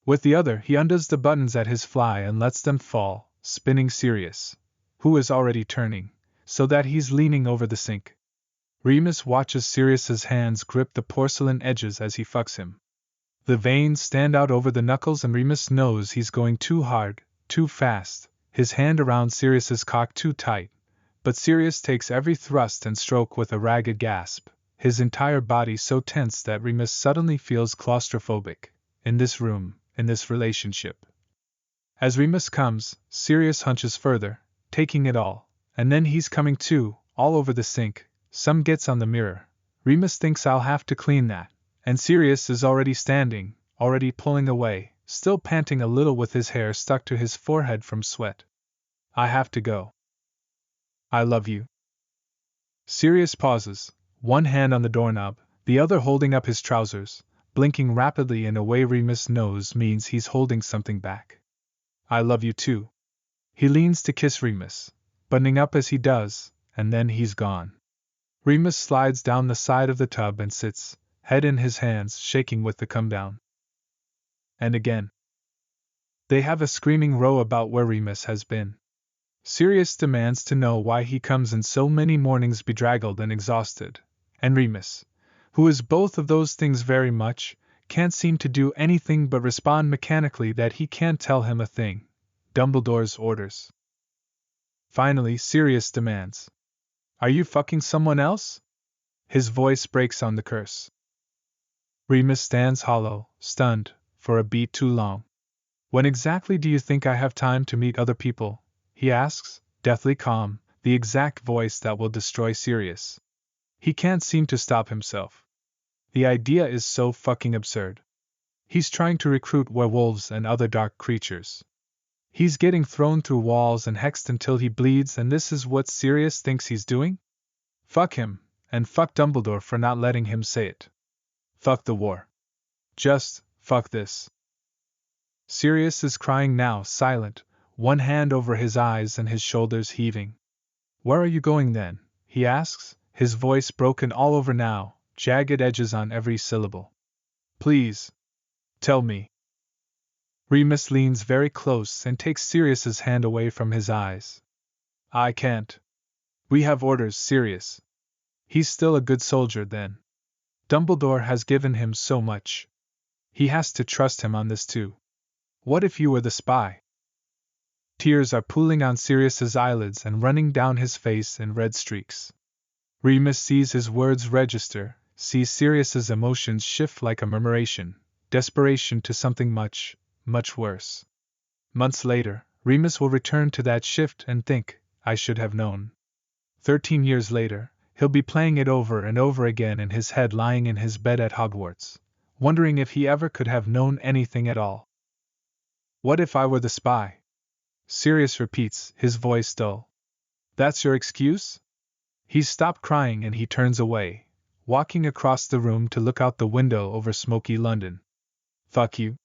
With the other he undoes the buttons at his fly and lets them fall, spinning Sirius, who is already turning, so that he's leaning over the sink. Remus watches Sirius's hands grip the porcelain edges as he fucks him. The veins stand out over the knuckles and Remus knows he's going too hard, too fast, his hand around Sirius's cock too tight, but Sirius takes every thrust and stroke with a ragged gasp, his entire body so tense that Remus suddenly feels claustrophobic, in this room, in this relationship. As Remus comes, Sirius hunches further, taking it all, and then he's coming too, all over the sink. Some gets on the mirror. Remus thinks I'll have to clean that, and Sirius is already standing, already pulling away, still panting a little with his hair stuck to his forehead from sweat. I have to go. I love you. Sirius pauses, one hand on the doorknob, the other holding up his trousers, blinking rapidly in a way Remus knows means he's holding something back. I love you too. He leans to kiss Remus, buttoning up as he does, and then he's gone. Remus slides down the side of the tub and sits, head in his hands, shaking with the come down. And again. They have a screaming row about where Remus has been. Sirius demands to know why he comes in so many mornings bedraggled and exhausted, and Remus, who is both of those things very much, can't seem to do anything but respond mechanically that he can't tell him a thing. Dumbledore's orders. Finally, Sirius demands, "Are you fucking someone else?" His voice breaks on the curse. Remus stands hollow, stunned, for a beat too long. When exactly do you think I have time to meet other people? He asks, deathly calm, the exact voice that will destroy Sirius. He can't seem to stop himself. The idea is so fucking absurd. He's trying to recruit werewolves and other dark creatures. He's getting thrown through walls and hexed until he bleeds, and this is what Sirius thinks he's doing? Fuck him, and fuck Dumbledore for not letting him say it. Fuck the war. Just, fuck this. Sirius is crying now, silent, one hand over his eyes and his shoulders heaving. Where are you going then? He asks, his voice broken all over now, jagged edges on every syllable. Please. Tell me. Remus leans very close and takes Sirius's hand away from his eyes. I can't. We have orders, Sirius. He's still a good soldier then. Dumbledore has given him so much. He has to trust him on this too. What if you were the spy? Tears are pooling on Sirius's eyelids and running down his face in red streaks. Remus sees his words register, sees Sirius's emotions shift like a murmuration, desperation to something much, much worse. Months later, Remus will return to that shift and think, I should have known. 13 years later, he'll be playing it over and over again in his head lying in his bed at Hogwarts, wondering if he ever could have known anything at all. What if I were the spy? Sirius repeats, his voice dull. That's your excuse? He's stopped crying and he turns away, walking across the room to look out the window over smoky London. Fuck you.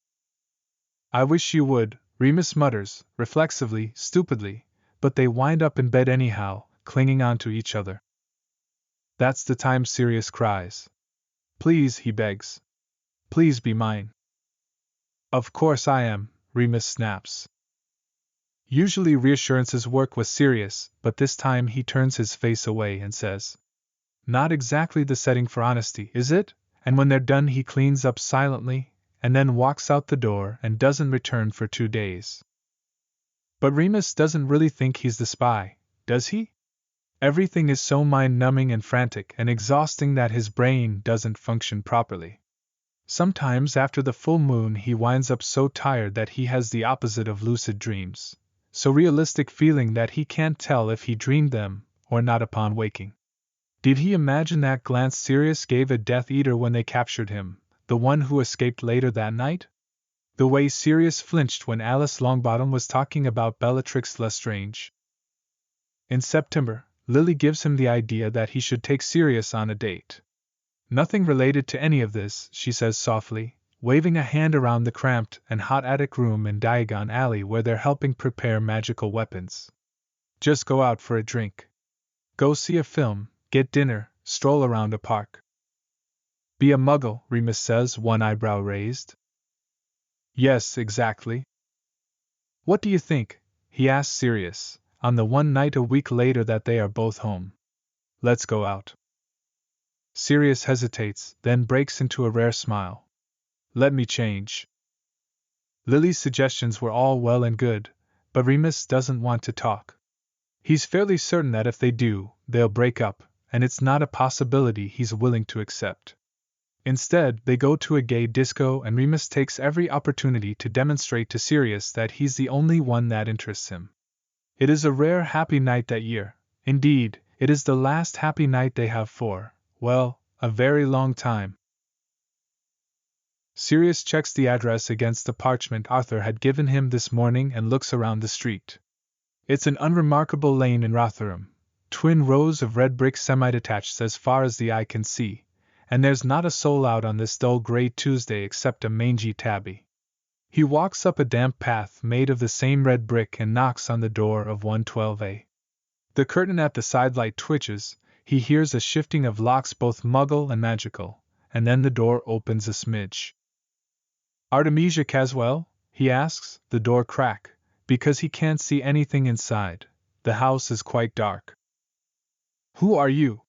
I wish you would, Remus mutters, reflexively, stupidly, but they wind up in bed anyhow, clinging onto each other. That's the time Sirius cries. Please, he begs. Please be mine. Of course I am, Remus snaps. Usually reassurances work with Sirius, but this time he turns his face away and says, Not exactly the setting for honesty, is it? And when they're done he cleans up silently, and then walks out the door and doesn't return for 2 days. But Remus doesn't really think he's the spy, does he? Everything is so mind-numbing and frantic and exhausting that his brain doesn't function properly. Sometimes after the full moon he winds up so tired that he has the opposite of lucid dreams, so realistic feeling that he can't tell if he dreamed them or not upon waking. Did he imagine that glance Sirius gave at Death Eater when they captured him, the one who escaped later that night? The way Sirius flinched when Alice Longbottom was talking about Bellatrix Lestrange? In September, Lily gives him the idea that he should take Sirius on a date. Nothing related to any of this, she says softly, waving a hand around the cramped and hot attic room in Diagon Alley where they're helping prepare magical weapons. Just go out for a drink. Go see a film, get dinner, stroll around a park. Be a muggle, Remus says, one eyebrow raised. Yes, exactly. What do you think? He asks Sirius, on the one night a week later that they are both home. Let's go out. Sirius hesitates, then breaks into a rare smile. Let me change. Lily's suggestions were all well and good, but Remus doesn't want to talk. He's fairly certain that if they do, they'll break up, and it's not a possibility he's willing to accept. Instead, they go to a gay disco and Remus takes every opportunity to demonstrate to Sirius that he's the only one that interests him. It is a rare happy night that year. Indeed, it is the last happy night they have for, well, a very long time. Sirius checks the address against the parchment Arthur had given him this morning and looks around the street. It's an unremarkable lane in Rotherham, twin rows of red brick semi-detached as far as the eye can see, and there's not a soul out on this dull gray Tuesday except a mangy tabby. He walks up a damp path made of the same red brick and knocks on the door of 112A. The curtain at the sidelight twitches, he hears a shifting of locks both muggle and magical, and then the door opens a smidge. Artemisia Caswell? He asks, the door crack, because he can't see anything inside. The house is quite dark. Who are you?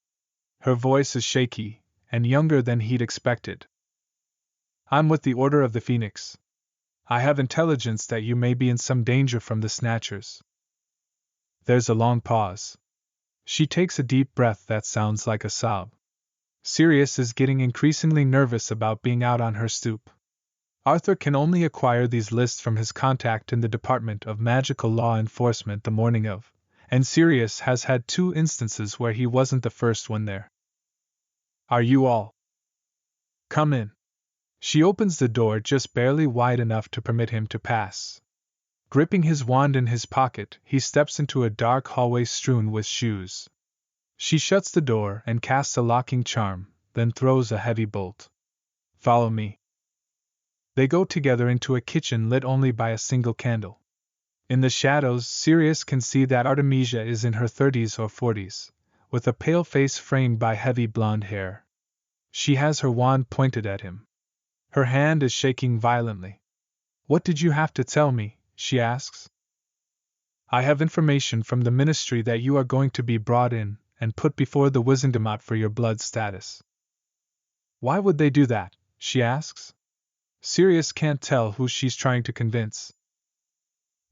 Her voice is shaky, and younger than he'd expected. I'm with the Order of the Phoenix. I have intelligence that you may be in some danger from the Snatchers. There's a long pause. She takes a deep breath that sounds like a sob. Sirius is getting increasingly nervous about being out on her stoop. Arthur can only acquire these lists from his contact in the Department of Magical Law Enforcement the morning of, and Sirius has had 2 instances where he wasn't the first one there. Are you all? Come in. She opens the door just barely wide enough to permit him to pass. Gripping his wand in his pocket, he steps into a dark hallway strewn with shoes. She shuts the door and casts a locking charm, then throws a heavy bolt. Follow me. They go together into a kitchen lit only by a single candle. In the shadows, Sirius can see that Artemisia is in her 30s or 40s, with a pale face framed by heavy blonde hair. She has her wand pointed at him. Her hand is shaking violently. What did you have to tell me? She asks. I have information from the ministry that you are going to be brought in and put before the Wizendamat for your blood status. Why would they do that? She asks. Sirius can't tell who she's trying to convince.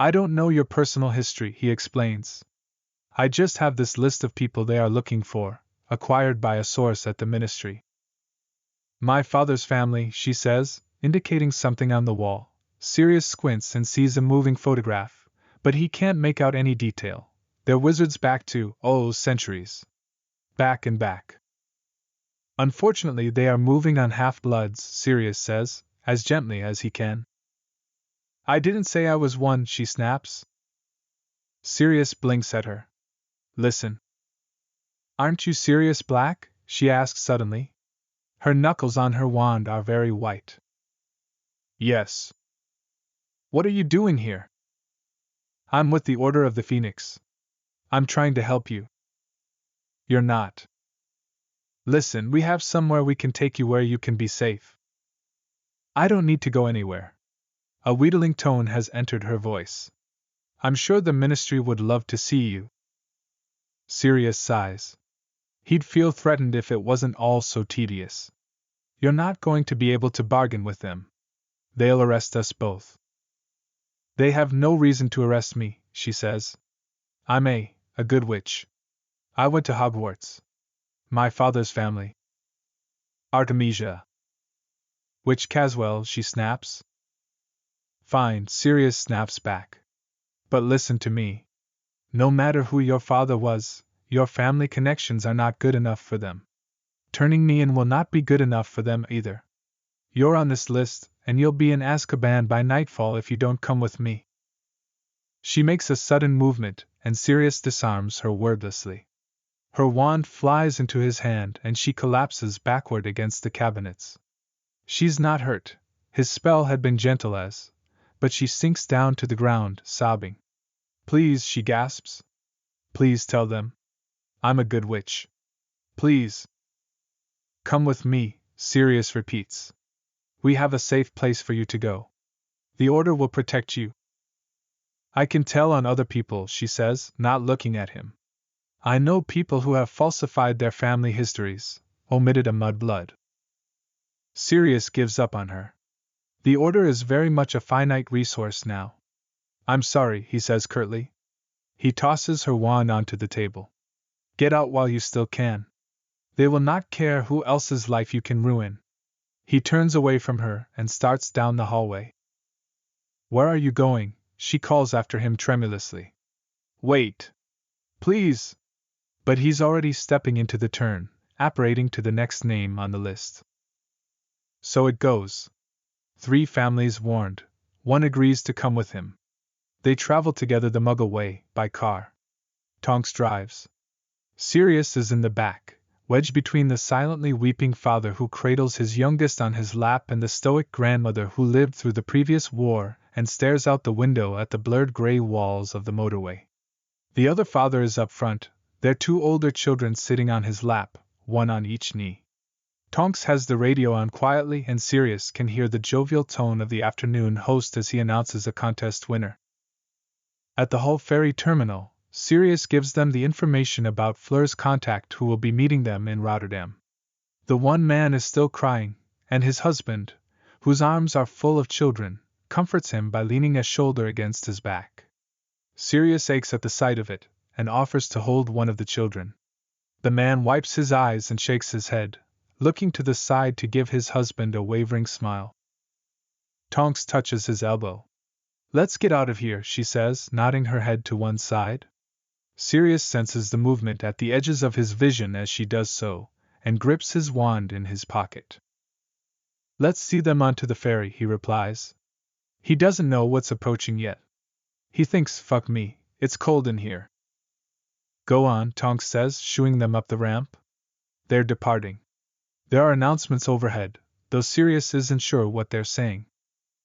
I don't know your personal history, he explains. I just have this list of people they are looking for, acquired by a source at the ministry. My father's family, she says, indicating something on the wall. Sirius squints and sees a moving photograph, but he can't make out any detail. They're wizards back to, centuries. Back and back. Unfortunately, they are moving on half-bloods, Sirius says, as gently as he can. I didn't say I was one, she snaps. Sirius blinks at her. Listen. Aren't you Sirius Black? She asks suddenly. Her knuckles on her wand are very white. Yes. What are you doing here? I'm with the Order of the Phoenix. I'm trying to help you. You're not. Listen, we have somewhere we can take you where you can be safe. I don't need to go anywhere. A wheedling tone has entered her voice. I'm sure the ministry would love to see you. Sirius sighs. He'd feel threatened if it wasn't all so tedious. You're not going to be able to bargain with them. They'll arrest us both. They have no reason to arrest me, she says. I'm a good witch. I went to Hogwarts. My father's family. Artemisia. Witch Caswell, she snaps. Fine, Sirius snaps back. But listen to me. No matter who your father was, your family connections are not good enough for them. Turning me in will not be good enough for them either. You're on this list, and you'll be in Azkaban by nightfall if you don't come with me. She makes a sudden movement, and Sirius disarms her wordlessly. Her wand flies into his hand and she collapses backward against the cabinets. She's not hurt. His spell had been gentle as, but she sinks down to the ground, sobbing. Please, she gasps. Please tell them. I'm a good witch. Please. Come with me, Sirius repeats. We have a safe place for you to go. The Order will protect you. I can tell on other people, she says, not looking at him. I know people who have falsified their family histories, omitted a mudblood. Sirius gives up on her. The Order is very much a finite resource now. I'm sorry, he says curtly. He tosses her wand onto the table. Get out while you still can. They will not care who else's life you can ruin. He turns away from her and starts down the hallway. Where are you going? She calls after him tremulously. Wait. Please. But he's already stepping into the turn, apparating to the next name on the list. So it goes. 3 families warned. 1 agrees to come with him. They travel together the Muggle way, by car. Tonks drives. Sirius is in the back, wedged between the silently weeping father who cradles his youngest on his lap and the stoic grandmother who lived through the previous war and stares out the window at the blurred gray walls of the motorway. The other father is up front, their 2 older children sitting on his lap, 1 on each knee. Tonks has the radio on quietly and Sirius can hear the jovial tone of the afternoon host as he announces a contest winner. At the Hull ferry terminal, Sirius gives them the information about Fleur's contact who will be meeting them in Rotterdam. The one man is still crying, and his husband, whose arms are full of children, comforts him by leaning a shoulder against his back. Sirius aches at the sight of it, and offers to hold one of the children. The man wipes his eyes and shakes his head, looking to the side to give his husband a wavering smile. Tonks touches his elbow. Let's get out of here, she says, nodding her head to one side. Sirius senses the movement at the edges of his vision as she does so, and grips his wand in his pocket. Let's see them onto the ferry, he replies. He doesn't know what's approaching yet. He thinks, fuck me, it's cold in here. Go on, Tonks says, shooing them up the ramp. They're departing. There are announcements overhead, though Sirius isn't sure what they're saying.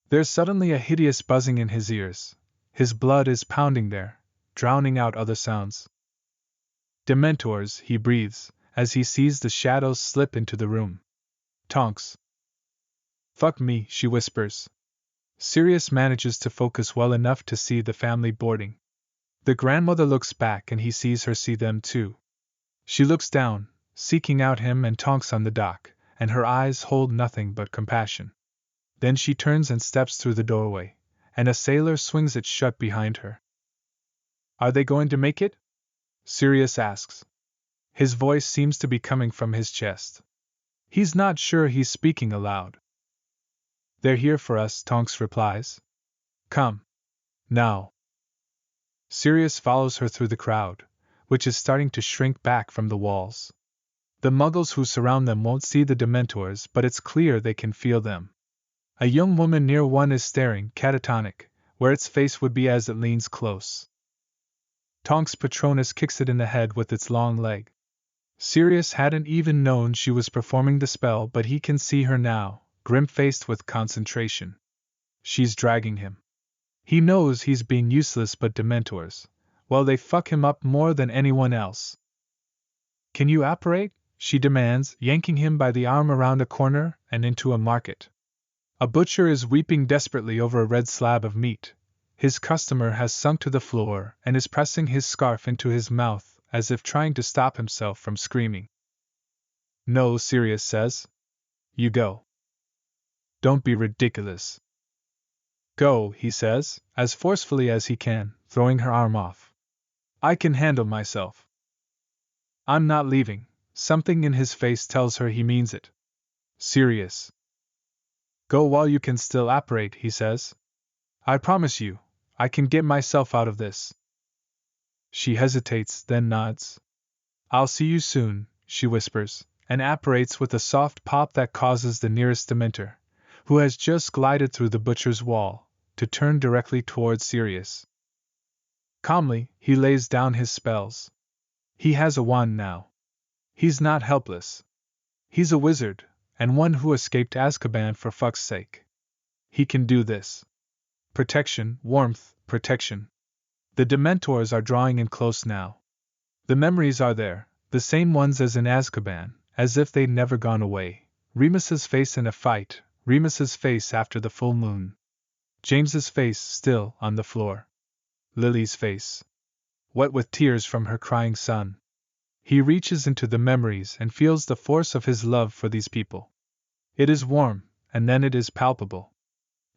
There's suddenly a hideous buzzing in his ears. His blood is pounding there, drowning out other sounds. Dementors, he breathes, as he sees the shadows slip into the room. Tonks. Fuck me, she whispers. Sirius manages to focus well enough to see the family boarding. The grandmother looks back and he sees her see them too. She looks down, seeking out him and Tonks on the dock, and her eyes hold nothing but compassion. Then she turns and steps through the doorway, and a sailor swings it shut behind her. Are they going to make it? Sirius asks. His voice seems to be coming from his chest. He's not sure he's speaking aloud. They're here for us, Tonks replies. Come. Now. Sirius follows her through the crowd, which is starting to shrink back from the walls. The muggles who surround them won't see the Dementors, but it's clear they can feel them. A young woman near one is staring, catatonic, where its face would be as it leans close. Tonks' Patronus kicks it in the head with its long leg. Sirius hadn't even known she was performing the spell, but he can see her now, grim-faced with concentration. She's dragging him. He knows he's being useless, but Dementors, well, they fuck him up more than anyone else. Can you apparate? She demands, yanking him by the arm around a corner and into a market. A butcher is weeping desperately over a red slab of meat. His customer has sunk to the floor and is pressing his scarf into his mouth as if trying to stop himself from screaming. No, Sirius says. You go. Don't be ridiculous. Go, he says, as forcefully as he can, throwing her arm off. I can handle myself. I'm not leaving. Something in his face tells her he means it. Sirius. Go while you can still apparate, he says. I promise you, I can get myself out of this. She hesitates, then nods. I'll see you soon, she whispers, and apparates with a soft pop that causes the nearest Dementor, who has just glided through the butcher's wall, to turn directly towards Sirius. Calmly, he lays down his spells. He has a wand now. He's not helpless. He's a wizard, and one who escaped Azkaban for fuck's sake. He can do this. Protection, warmth, protection. The Dementors are drawing in close now. The memories are there, the same ones as in Azkaban, as if they'd never gone away. Remus's face in a fight, Remus's face after the full moon. James's face still on the floor. Lily's face, wet with tears from her crying son. He reaches into the memories and feels the force of his love for these people. It is warm, and then it is palpable.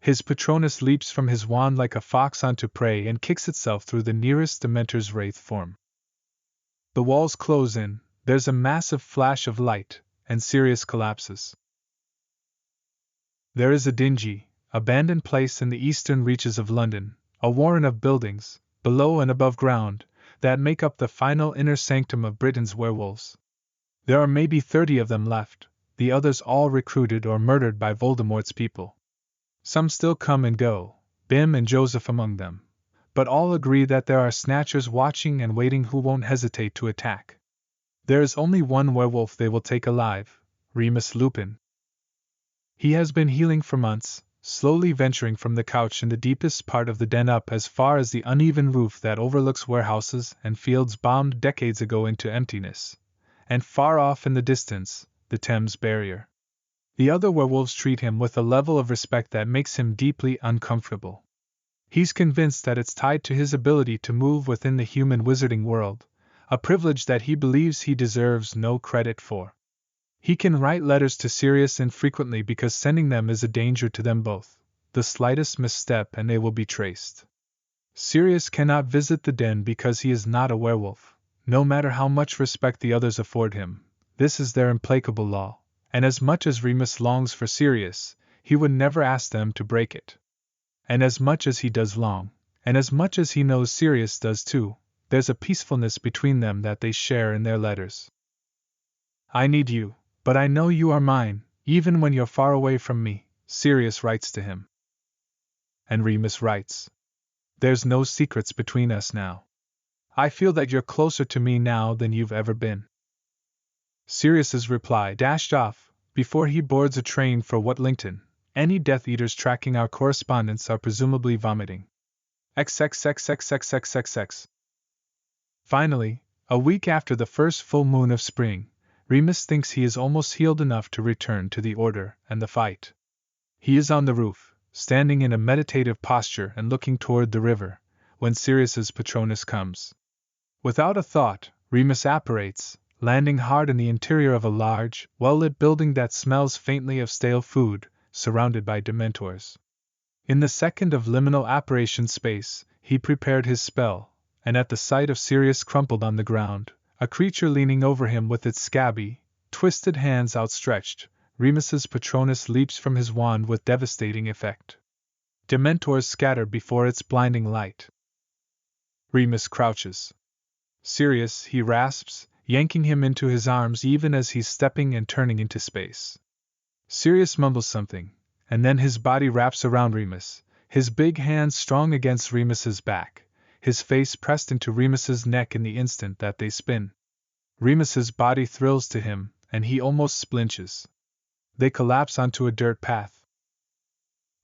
His Patronus leaps from his wand like a fox onto prey and kicks itself through the nearest Dementor's wraith form. The walls close in, there's a massive flash of light, and Sirius collapses. There is a dingy, abandoned place in the eastern reaches of London, a warren of buildings, below and above ground, that make up the final inner sanctum of Britain's werewolves. There are maybe 30 of them left, the others all recruited or murdered by Voldemort's people. Some still come and go, Bim and Joseph among them, but all agree that there are snatchers watching and waiting who won't hesitate to attack. There is only one werewolf they will take alive, Remus Lupin. He has been healing for months, slowly venturing from the couch in the deepest part of the den up as far as the uneven roof that overlooks warehouses and fields bombed decades ago into emptiness, and far off in the distance, the Thames barrier. The other werewolves treat him with a level of respect that makes him deeply uncomfortable. He's convinced that it's tied to his ability to move within the human wizarding world, a privilege that he believes he deserves no credit for. He can write letters to Sirius infrequently because sending them is a danger to them both, the slightest misstep and they will be traced. Sirius cannot visit the den because he is not a werewolf, no matter how much respect the others afford him. This is their implacable law, and as much as Remus longs for Sirius, he would never ask them to break it. And as much as he does long, and as much as he knows Sirius does too, there's a peacefulness between them that they share in their letters. I need you, but I know you are mine, even when you're far away from me, Sirius writes to him. And Remus writes. There's no secrets between us now. I feel that you're closer to me now than you've ever been. Sirius's reply dashed off, before he boards a train for Watlington. Any Death Eaters tracking our correspondence are presumably vomiting. XXXXXXXX. Finally, a week after the first full moon of spring, Remus thinks he is almost healed enough to return to the Order and the fight. He is on the roof, standing in a meditative posture and looking toward the river, when Sirius's Patronus comes. Without a thought, Remus apparates, landing hard in the interior of a large, well-lit building that smells faintly of stale food, surrounded by Dementors. In the second of liminal apparition space, he prepared his spell, and at the sight of Sirius crumpled on the ground, a creature leaning over him with its scabby, twisted hands outstretched, Remus's Patronus leaps from his wand with devastating effect. Dementors scatter before its blinding light. Remus crouches. Sirius, he rasps, yanking him into his arms even as he's stepping and turning into space. Sirius mumbles something, and then his body wraps around Remus, his big hands strong against Remus's back, his face pressed into Remus's neck in the instant that they spin. Remus's body thrills to him, and he almost splinches. They collapse onto a dirt path.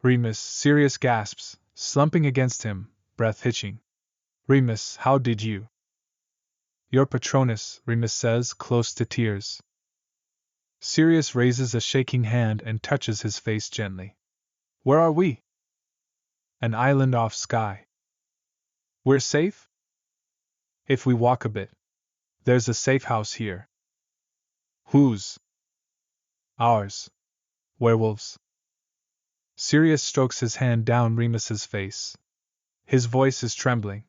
Remus, Sirius gasps, slumping against him, breath hitching. Remus, how did you? Your Patronus, Remus says, close to tears. Sirius raises a shaking hand and touches his face gently. Where are we? An island off Sky. We're safe? If we walk a bit. There's a safe house here. Whose? Ours. Werewolves. Sirius strokes his hand down Remus's face. His voice is trembling.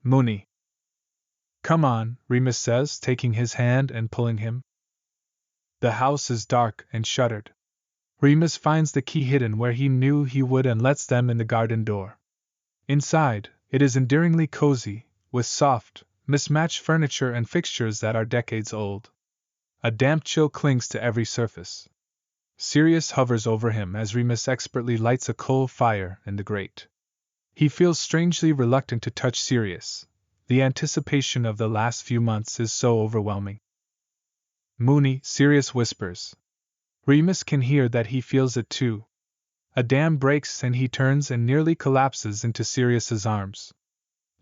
Mooney. Come on, Remus says, taking his hand and pulling him. The house is dark and shuttered. Remus finds the key hidden where he knew he would and lets them in the garden door. Inside, it is endearingly cozy, with soft, mismatched furniture and fixtures that are decades old. A damp chill clings to every surface. Sirius hovers over him as Remus expertly lights a coal fire in the grate. He feels strangely reluctant to touch Sirius. The anticipation of the last few months is so overwhelming. Mooney, Sirius whispers. Remus can hear that he feels it too. A dam breaks and he turns and nearly collapses into Sirius's arms.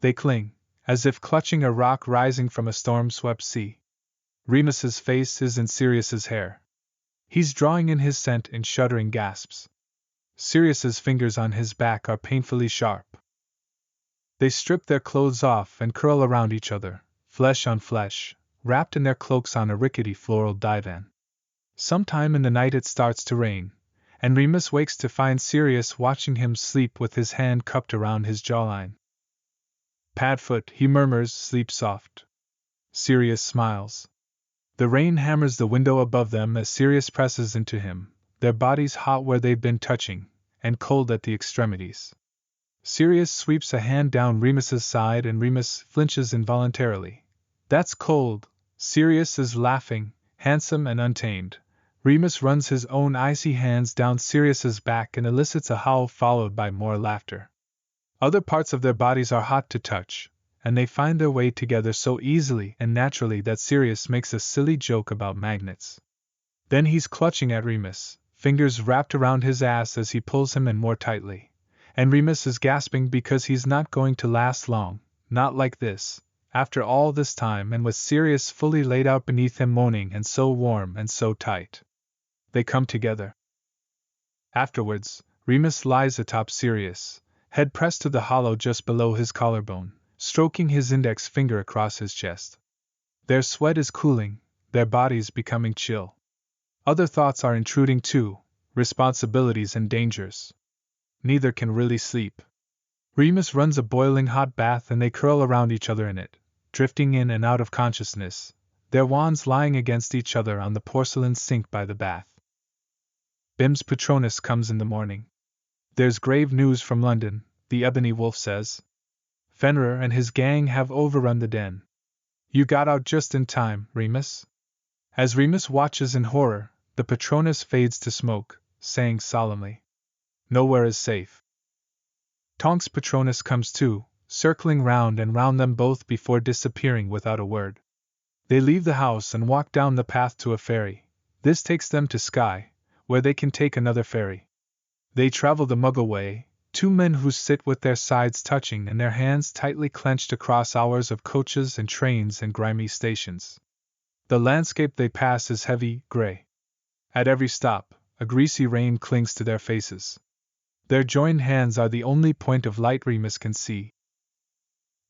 They cling, as if clutching a rock rising from a storm-swept sea. Remus's face is in Sirius's hair. He's drawing in his scent in shuddering gasps. Sirius's fingers on his back are painfully sharp. They strip their clothes off and curl around each other, flesh on flesh, wrapped in their cloaks on a rickety floral divan. Sometime in the night it starts to rain, and Remus wakes to find Sirius watching him sleep with his hand cupped around his jawline. Padfoot, he murmurs, sleep soft. Sirius smiles. The rain hammers the window above them as Sirius presses into him, their bodies hot where they've been touching, and cold at the extremities. Sirius sweeps a hand down Remus's side and Remus flinches involuntarily. That's cold. Sirius is laughing, handsome and untamed. Remus runs his own icy hands down Sirius's back and elicits a howl followed by more laughter. Other parts of their bodies are hot to touch, and they find their way together so easily and naturally that Sirius makes a silly joke about magnets. Then he's clutching at Remus, fingers wrapped around his ass as he pulls him in more tightly. And Remus is gasping because he's not going to last long, not like this, after all this time and with Sirius fully laid out beneath him moaning and so warm and so tight. They come together. Afterwards, Remus lies atop Sirius, head pressed to the hollow just below his collarbone, stroking his index finger across his chest. Their sweat is cooling, their bodies becoming chill. Other thoughts are intruding too, responsibilities and dangers. Neither can really sleep. Remus runs a boiling hot bath and they curl around each other in it, drifting in and out of consciousness, their wands lying against each other on the porcelain sink by the bath. Bim's Patronus comes in the morning. There's grave news from London, the Ebony Wolf says. Fenrir and his gang have overrun the den. You got out just in time, Remus. As Remus watches in horror, the Patronus fades to smoke, saying solemnly, Nowhere is safe. Tonk's Patronus comes too, circling round and round them both before disappearing without a word. They leave the house and walk down the path to a ferry. This takes them to Skye, where they can take another ferry. They travel the Muggle way, two men who sit with their sides touching and their hands tightly clenched across hours of coaches and trains and grimy stations. The landscape they pass is heavy, gray. At every stop, a greasy rain clings to their faces. Their joined hands are the only point of light Remus can see.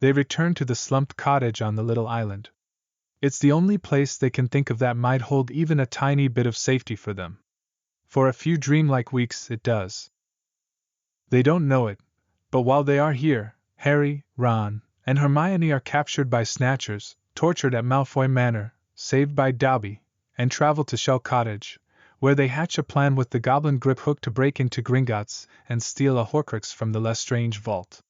They return to the slumped cottage on the little island. It's the only place they can think of that might hold even a tiny bit of safety for them. For a few dreamlike weeks it does. They don't know it, but while they are here, Harry, Ron, and Hermione are captured by Snatchers, tortured at Malfoy Manor, saved by Dobby, and travel to Shell Cottage, where they hatch a plan with the Goblin Griphook to break into Gringotts and steal a Horcrux from the Lestrange vault.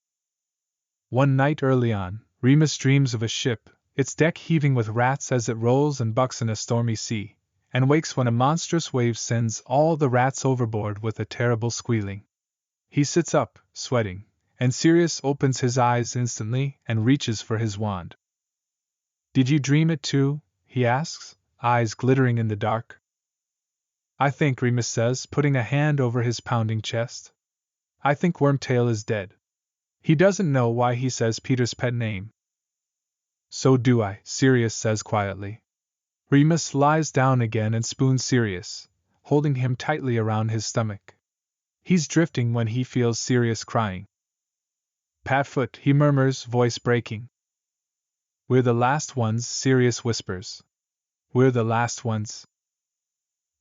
One night early on, Remus dreams of a ship, its deck heaving with rats as it rolls and bucks in a stormy sea, and wakes when a monstrous wave sends all the rats overboard with a terrible squealing. He sits up, sweating, and Sirius opens his eyes instantly and reaches for his wand. "Did you dream it too?" he asks, eyes glittering in the dark. "I think," Remus says, putting a hand over his pounding chest. "I think Wormtail is dead." He doesn't know why he says Peter's pet name. "So do I," Sirius says quietly. Remus lies down again and spoons Sirius, holding him tightly around his stomach. He's drifting when he feels Sirius crying. "Padfoot," he murmurs, voice breaking. "We're the last ones," Sirius whispers. "We're the last ones."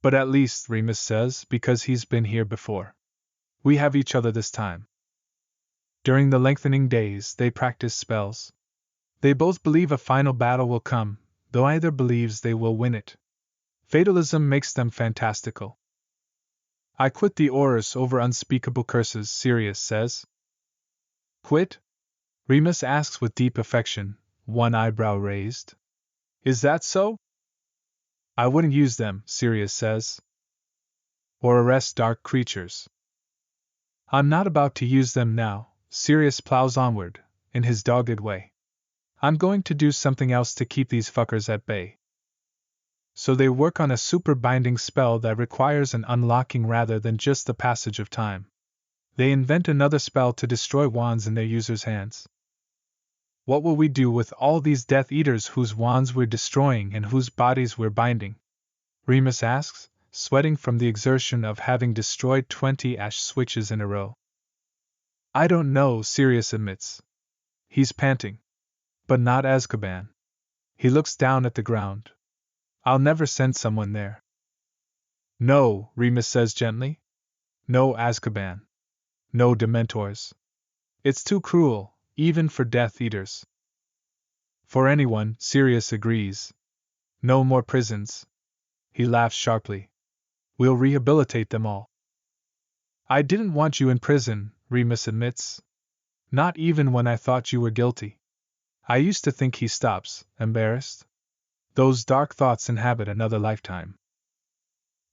"But at least," Remus says, because he's been here before. "We have each other this time." During the lengthening days, they practice spells. They both believe a final battle will come, though either believes they will win it. Fatalism makes them fantastical. "I quit the Aurors over unspeakable curses," Sirius says. "Quit?" Remus asks with deep affection, one eyebrow raised. "Is that so?" "I wouldn't use them," Sirius says. "Or arrest dark creatures." "I'm not about to use them now," Sirius plows onward, in his dogged way. "I'm going to do something else to keep these fuckers at bay." So they work on a super binding spell that requires an unlocking rather than just the passage of time. They invent another spell to destroy wands in their users' hands. "What will we do with all these Death Eaters whose wands we're destroying and whose bodies we're binding?" Remus asks, sweating from the exertion of having destroyed 20 ash switches in a row. "I don't know," Sirius admits. He's panting. "But not Azkaban." He looks down at the ground. "I'll never send someone there." "No," Remus says gently. "No Azkaban. No Dementors. It's too cruel, even for Death Eaters." "For anyone," Sirius agrees. "No more prisons." He laughs sharply. "We'll rehabilitate them all." "I didn't want you in prison," Remus admits. "Not even when I thought you were guilty." I used to think. He stops, embarrassed. "Those dark thoughts inhabit another lifetime."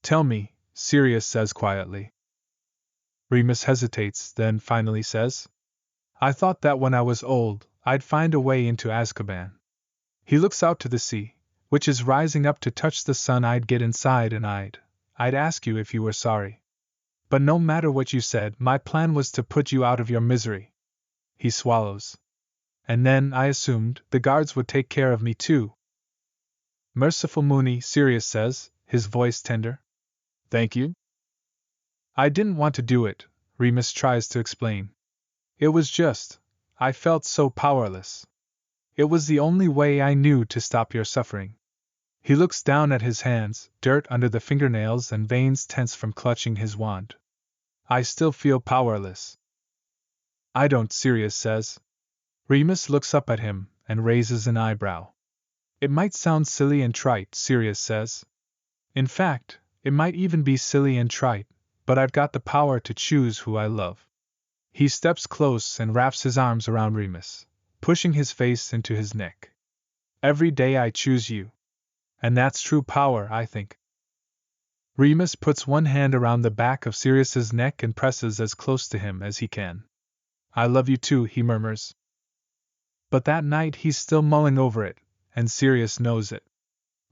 "Tell me," Sirius says quietly. Remus hesitates, then finally says, "I thought that when I was old, I'd find a way into Azkaban." He looks out to the sea, which is rising up to touch the sun. "I'd get inside and I'd ask you if you were sorry. But no matter what you said, my plan was to put you out of your misery." He swallows. "And then, I assumed, the guards would take care of me too." "Merciful Moony," Sirius says, his voice tender. "Thank you." "I didn't want to do it," Remus tries to explain. "It was just, I felt so powerless. It was the only way I knew to stop your suffering." He looks down at his hands, dirt under the fingernails and veins tense from clutching his wand. "I still feel powerless." "I don't," Sirius says. Remus looks up at him and raises an eyebrow. "It might sound silly and trite," Sirius says. "In fact, it might even be silly and trite, but I've got the power to choose who I love." He steps close and wraps his arms around Remus, pushing his face into his neck. "Every day I choose you. And that's true power, I think." Remus puts one hand around the back of Sirius's neck and presses as close to him as he can. "I love you too," he murmurs. But that night he's still mulling over it, and Sirius knows it.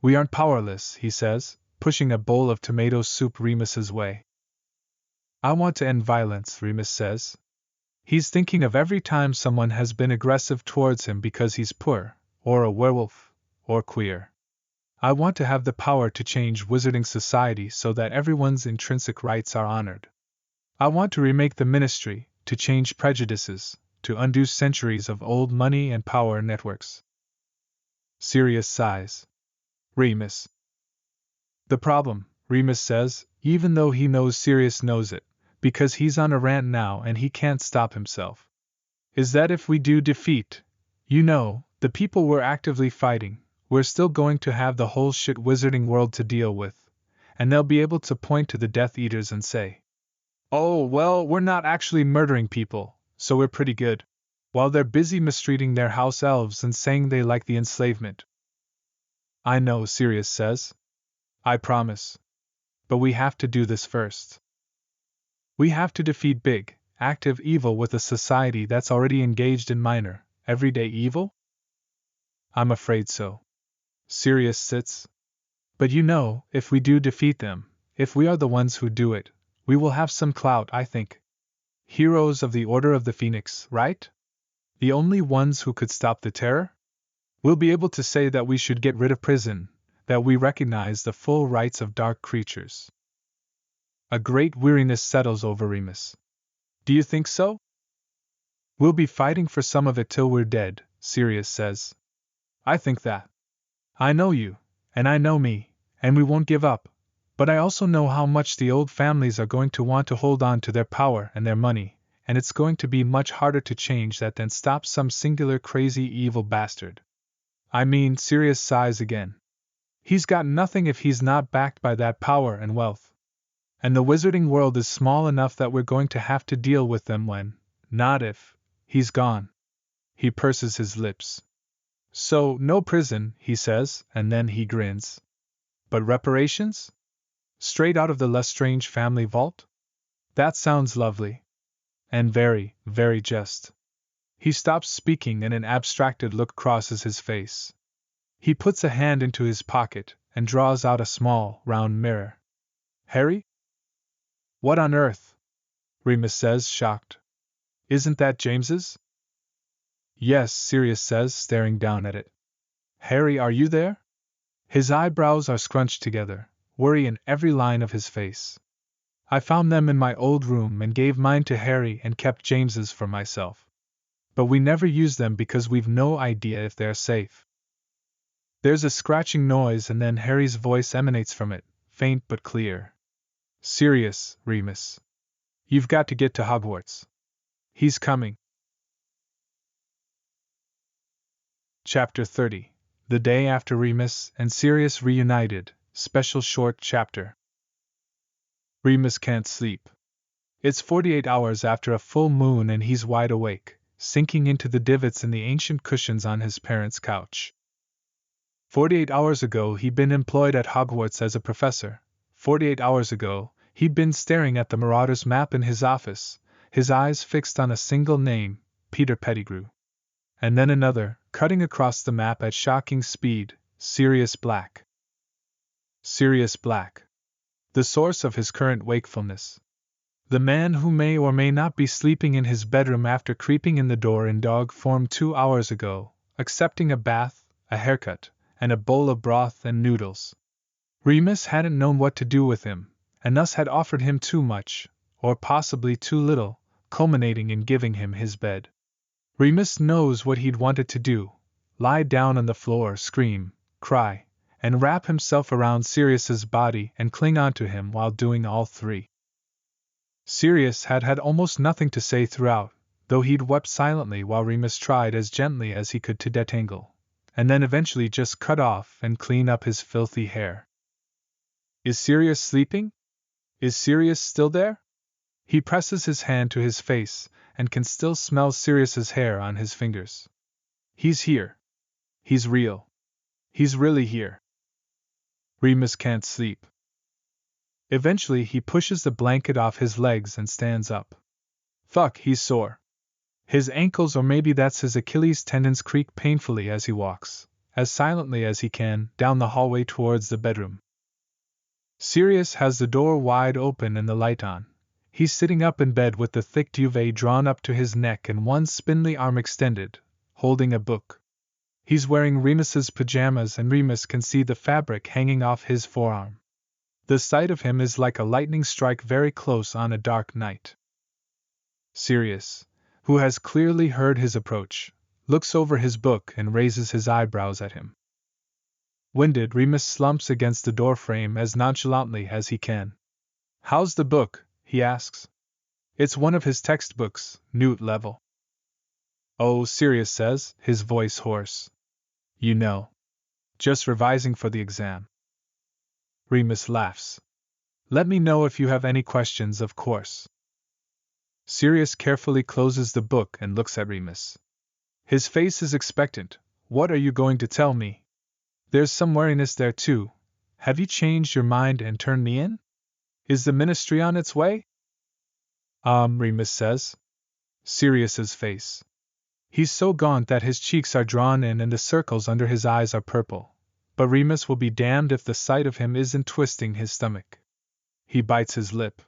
"We aren't powerless," he says, pushing a bowl of tomato soup Remus's way. "I want to end violence," Remus says. He's thinking of every time someone has been aggressive towards him because he's poor, or a werewolf, or queer. "I want to have the power to change wizarding society so that everyone's intrinsic rights are honored. I want to remake the ministry, to change prejudices, to undo centuries of old money and power networks." Sirius sighs. "Remus." "The problem," Remus says, even though he knows Sirius knows it, because he's on a rant now and he can't stop himself. Is that if we do defeat, the people we're actively fighting, we're still going to have the whole shit wizarding world to deal with, and they'll be able to point to the Death Eaters and say, oh, well, we're not actually murdering people, so we're pretty good, while they're busy mistreating their house elves and saying they like the enslavement. I know, Sirius says. I promise. But we have to do this first. We have to defeat big, active evil with a society that's already engaged in minor, everyday evil? I'm afraid so. Sirius sits. But if we do defeat them, if we are the ones who do it, we will have some clout, I think. Heroes of the Order of the Phoenix, right? The only ones who could stop the terror? We'll be able to say that we should get rid of prison, that we recognize the full rights of dark creatures. A great weariness settles over Remus. Do you think so? We'll be fighting for some of it till we're dead, Sirius says. I think that. I know you, and I know me, and we won't give up, but I also know how much the old families are going to want to hold on to their power and their money, and it's going to be much harder to change that than stop some singular crazy evil bastard. I mean, Sirius sighs again. He's got nothing if he's not backed by that power and wealth. And the wizarding world is small enough that we're going to have to deal with them when, not if, he's gone. He purses his lips. So, no prison, he says, and then he grins. But reparations? Straight out of the Lestrange family vault? That sounds lovely. And very, very just. He stops speaking and an abstracted look crosses his face. He puts a hand into his pocket and draws out a small, round mirror. Harry? What on earth? Remus says, shocked. Isn't that James's? Yes, Sirius says, staring down at it. Harry, are you there? His eyebrows are scrunched together, worry in every line of his face. I found them in my old room and gave mine to Harry and kept James's for myself. But we never use them because we've no idea if they're safe. There's a scratching noise and then Harry's voice emanates from it, faint but clear. Sirius, Remus. You've got to get to Hogwarts. He's coming. Chapter 30. The Day After Remus and Sirius Reunited, Special Short Chapter. Remus can't sleep. It's 48 hours after a full moon and he's wide awake, sinking into the divots in the ancient cushions on his parents' couch. 48 hours ago he'd been employed at Hogwarts as a professor. 48 hours ago, he'd been staring at the Marauder's map in his office, his eyes fixed on a single name, Peter Pettigrew. And then another, cutting across the map at shocking speed, Sirius Black. Sirius Black. The source of his current wakefulness. The man who may or may not be sleeping in his bedroom after creeping in the door in dog form 2 hours ago, accepting a bath, a haircut, and a bowl of broth and noodles. Remus hadn't known what to do with him, and thus had offered him too much, or possibly too little, culminating in giving him his bed. Remus knows what he'd wanted to do: lie down on the floor, scream, cry, and wrap himself around Sirius's body and cling onto him while doing all three. Sirius had had almost nothing to say throughout, though he'd wept silently while Remus tried as gently as he could to detangle, and then eventually just cut off and clean up his filthy hair. Is Sirius sleeping? Is Sirius still there? He presses his hand to his face and can still smell Sirius's hair on his fingers. He's here. He's real. He's really here. Remus can't sleep. Eventually he pushes the blanket off his legs and stands up. Fuck, he's sore. His ankles, or maybe that's his Achilles tendons, creak painfully as he walks, as silently as he can, down the hallway towards the bedroom. Sirius has the door wide open and the light on. He's sitting up in bed with the thick duvet drawn up to his neck and one spindly arm extended, holding a book. He's wearing Remus's pajamas and Remus can see the fabric hanging off his forearm. The sight of him is like a lightning strike very close on a dark night. Sirius, who has clearly heard his approach, looks over his book and raises his eyebrows at him. Winded, Remus slumps against the doorframe as nonchalantly as he can. How's the book? He asks. It's one of his textbooks, Newt level. Oh, Sirius says, his voice hoarse. You know. Just revising for the exam. Remus laughs. Let me know if you have any questions, of course. Sirius carefully closes the book and looks at Remus. His face is expectant. What are you going to tell me? There's some wariness there, too. Have you changed your mind and turned me in? Is the ministry on its way? Remus says. Sirius's face. He's so gaunt that his cheeks are drawn in and the circles under his eyes are purple. But Remus will be damned if the sight of him isn't twisting his stomach. He bites his lip.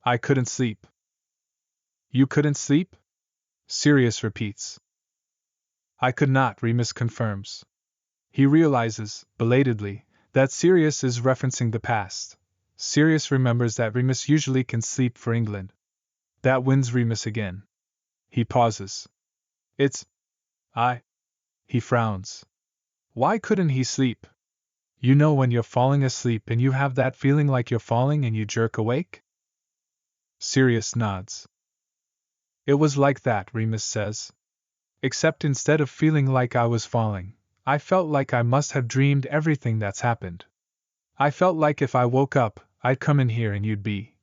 I couldn't sleep. You couldn't sleep? Sirius repeats. I could not, Remus confirms. He realizes, belatedly, that Sirius is referencing the past. Sirius remembers that Remus usually can sleep for England. That wins Remus again. He pauses. He frowns. Why couldn't he sleep? You know when you're falling asleep and you have that feeling like you're falling and you jerk awake? Sirius nods. It was like that, Remus says. Except instead of feeling like I was falling, I felt like I must have dreamed everything that's happened. I felt like if I woke up, I'd come in here and you'd be.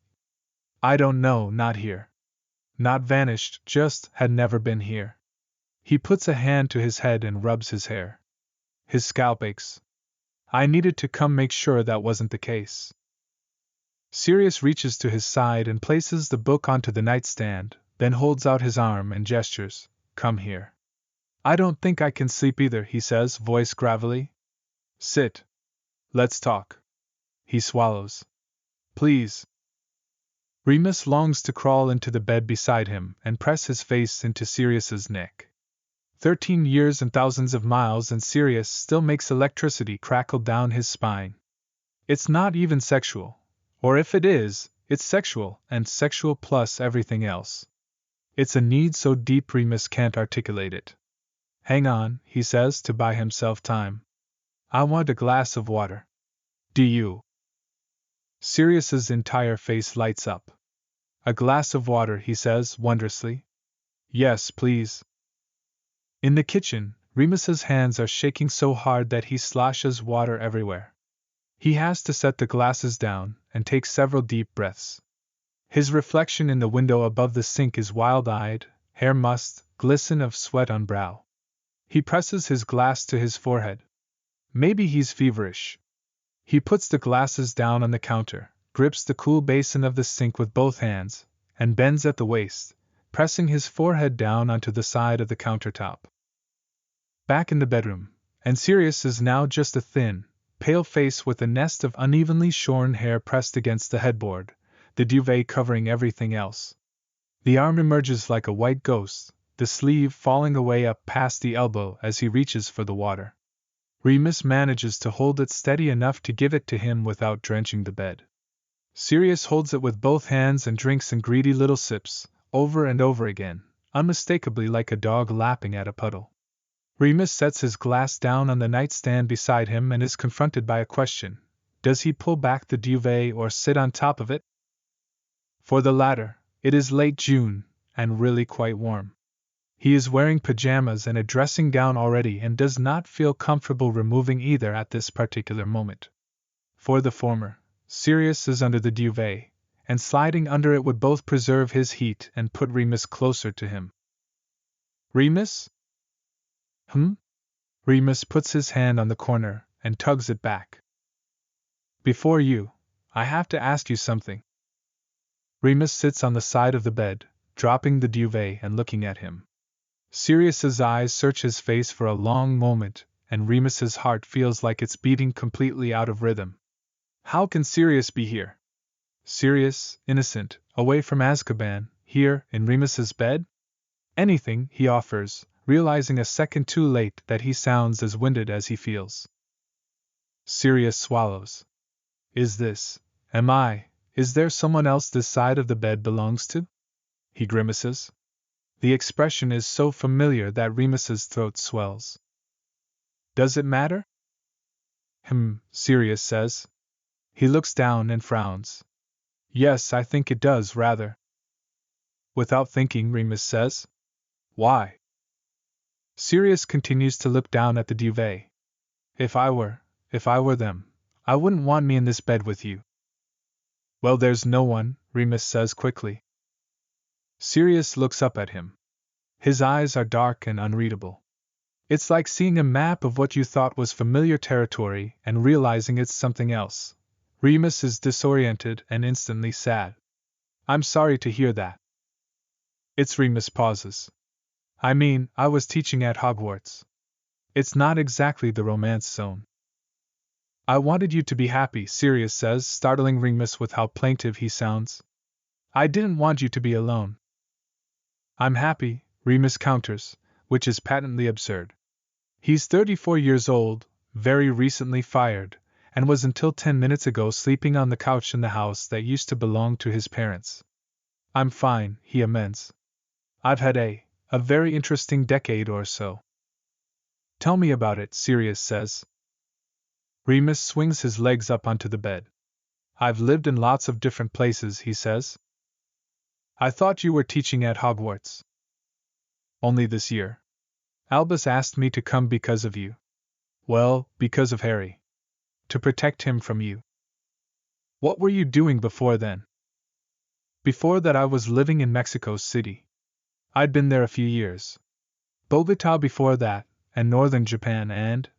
I don't know, not here. Not vanished, just had never been here. He puts a hand to his head and rubs his hair. His scalp aches. I needed to come make sure that wasn't the case. Sirius reaches to his side and places the book onto the nightstand, then holds out his arm and gestures, Come here. I don't think I can sleep either, he says, voice gravelly. Sit. Let's talk. He swallows. Please. Remus longs to crawl into the bed beside him and press his face into Sirius's neck. 13 years and thousands of miles and Sirius still makes electricity crackle down his spine. It's not even sexual. Or if it is, it's sexual, and sexual plus everything else. It's a need so deep Remus can't articulate it. Hang on, he says to buy himself time. I want a glass of water. Do you? Sirius's entire face lights up. A glass of water, he says wondrously. Yes, please. In the kitchen, Remus's hands are shaking so hard that he sloshes water everywhere. He has to set the glasses down and take several deep breaths. His reflection in the window above the sink is wild-eyed, hair must glisten of sweat on brow. He presses his glass to his forehead. Maybe he's feverish. He puts the glasses down on the counter, grips the cool basin of the sink with both hands, and bends at the waist, pressing his forehead down onto the side of the countertop. Back in the bedroom, and Sirius is now just a thin, pale face with a nest of unevenly shorn hair pressed against the headboard, the duvet covering everything else. The arm emerges like a white ghost, the sleeve falling away up past the elbow as he reaches for the water. Remus manages to hold it steady enough to give it to him without drenching the bed. Sirius holds it with both hands and drinks in greedy little sips, over and over again, unmistakably like a dog lapping at a puddle. Remus sets his glass down on the nightstand beside him and is confronted by a question. Does he pull back the duvet or sit on top of it? For the latter, it is late June, and really quite warm. He is wearing pajamas and a dressing gown already and does not feel comfortable removing either at this particular moment. For the former, Sirius is under the duvet, and sliding under it would both preserve his heat and put Remus closer to him. Remus? Remus puts his hand on the corner and tugs it back. Before you, I have to ask you something. Remus sits on the side of the bed, dropping the duvet and looking at him. Sirius's eyes search his face for a long moment, and Remus's heart feels like it's beating completely out of rhythm. How can Sirius be here? Sirius, innocent, away from Azkaban, here, in Remus's bed? Anything, he offers, realizing a second too late that he sounds as winded as he feels. Sirius swallows. Is there someone else this side of the bed belongs to? He grimaces. The expression is so familiar that Remus's throat swells. Does it matter? Sirius says. He looks down and frowns. Yes, I think it does, rather. Without thinking, Remus says. Why? Sirius continues to look down at the duvet. If I were them, I wouldn't want me in this bed with you. Well, there's no one, Remus says quickly. Sirius looks up at him. His eyes are dark and unreadable. It's like seeing a map of what you thought was familiar territory and realizing it's something else. Remus is disoriented and instantly sad. I'm sorry to hear that. Remus pauses. I mean, I was teaching at Hogwarts. It's not exactly the romance zone. I wanted you to be happy, Sirius says, startling Remus with how plaintive he sounds. I didn't want you to be alone. I'm happy, Remus counters, which is patently absurd. He's 34 years old, very recently fired, and was until 10 minutes ago sleeping on the couch in the house that used to belong to his parents. I'm fine, he amends. I've had a very interesting decade or so. Tell me about it, Sirius says. Remus swings his legs up onto the bed. I've lived in lots of different places, he says. I thought you were teaching at Hogwarts. Only this year. Albus asked me to come because of you. Well, because of Harry. To protect him from you. What were you doing before then? Before that I was living in Mexico City. I'd been there a few years. Bogota before that, and northern Japan and…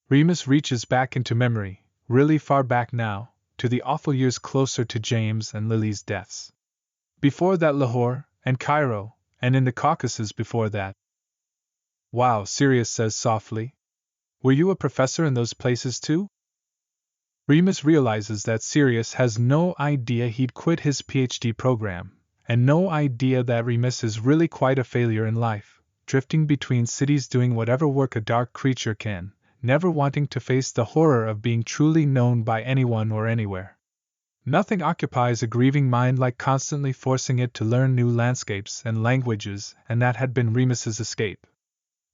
Remus reaches back into memory, really far back now, to the awful years closer to James and Lily's deaths. Before that Lahore, and Cairo, and in the Caucasus before that. Wow, Sirius says softly. Were you a professor in those places too? Remus realizes that Sirius has no idea he'd quit his PhD program, and no idea that Remus is really quite a failure in life, drifting between cities doing whatever work a dark creature can, never wanting to face the horror of being truly known by anyone or anywhere. Nothing occupies a grieving mind like constantly forcing it to learn new landscapes and languages, and that had been Remus's escape.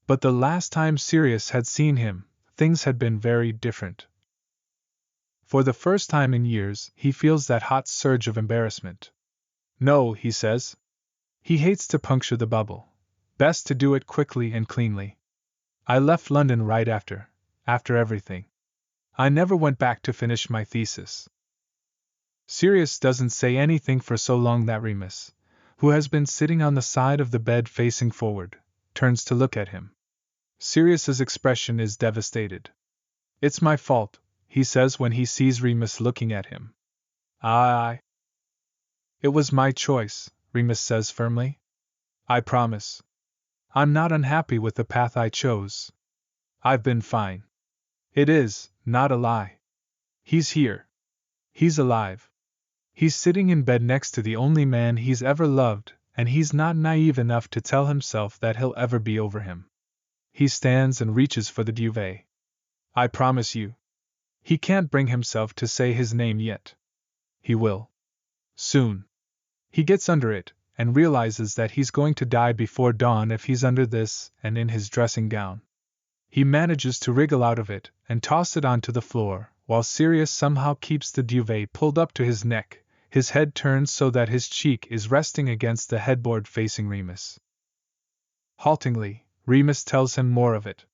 But the last time Sirius had seen him, things had been very different. For the first time in years, he feels that hot surge of embarrassment. No, he says. He hates to puncture the bubble. Best to do it quickly and cleanly. I left London right after everything. I never went back to finish my thesis. Sirius doesn't say anything for so long that Remus, who has been sitting on the side of the bed facing forward, turns to look at him. Sirius's expression is devastated. It's my fault, he says when he sees Remus looking at him. It was my choice, Remus says firmly. I promise. I'm not unhappy with the path I chose. I've been fine. It is not a lie. He's here. He's alive. He's sitting in bed next to the only man he's ever loved, and he's not naive enough to tell himself that he'll ever be over him. He stands and reaches for the duvet. I promise you. He can't bring himself to say his name yet. He will. Soon. He gets under it, and realizes that he's going to die before dawn if he's under this and in his dressing gown. He manages to wriggle out of it and toss it onto the floor, while Sirius somehow keeps the duvet pulled up to his neck, his head turned so that his cheek is resting against the headboard facing Remus. Haltingly, Remus tells him more of it.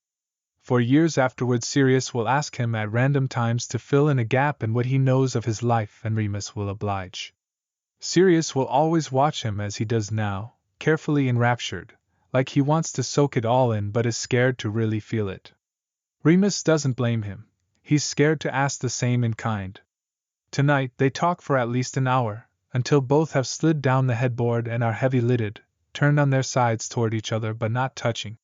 For years afterward, Sirius will ask him at random times to fill in a gap in what he knows of his life, and Remus will oblige. Sirius will always watch him as he does now, carefully enraptured, like he wants to soak it all in but is scared to really feel it. Remus doesn't blame him. He's scared to ask the same in kind. Tonight they talk for at least an hour, until both have slid down the headboard and are heavy-lidded, turned on their sides toward each other but not touching.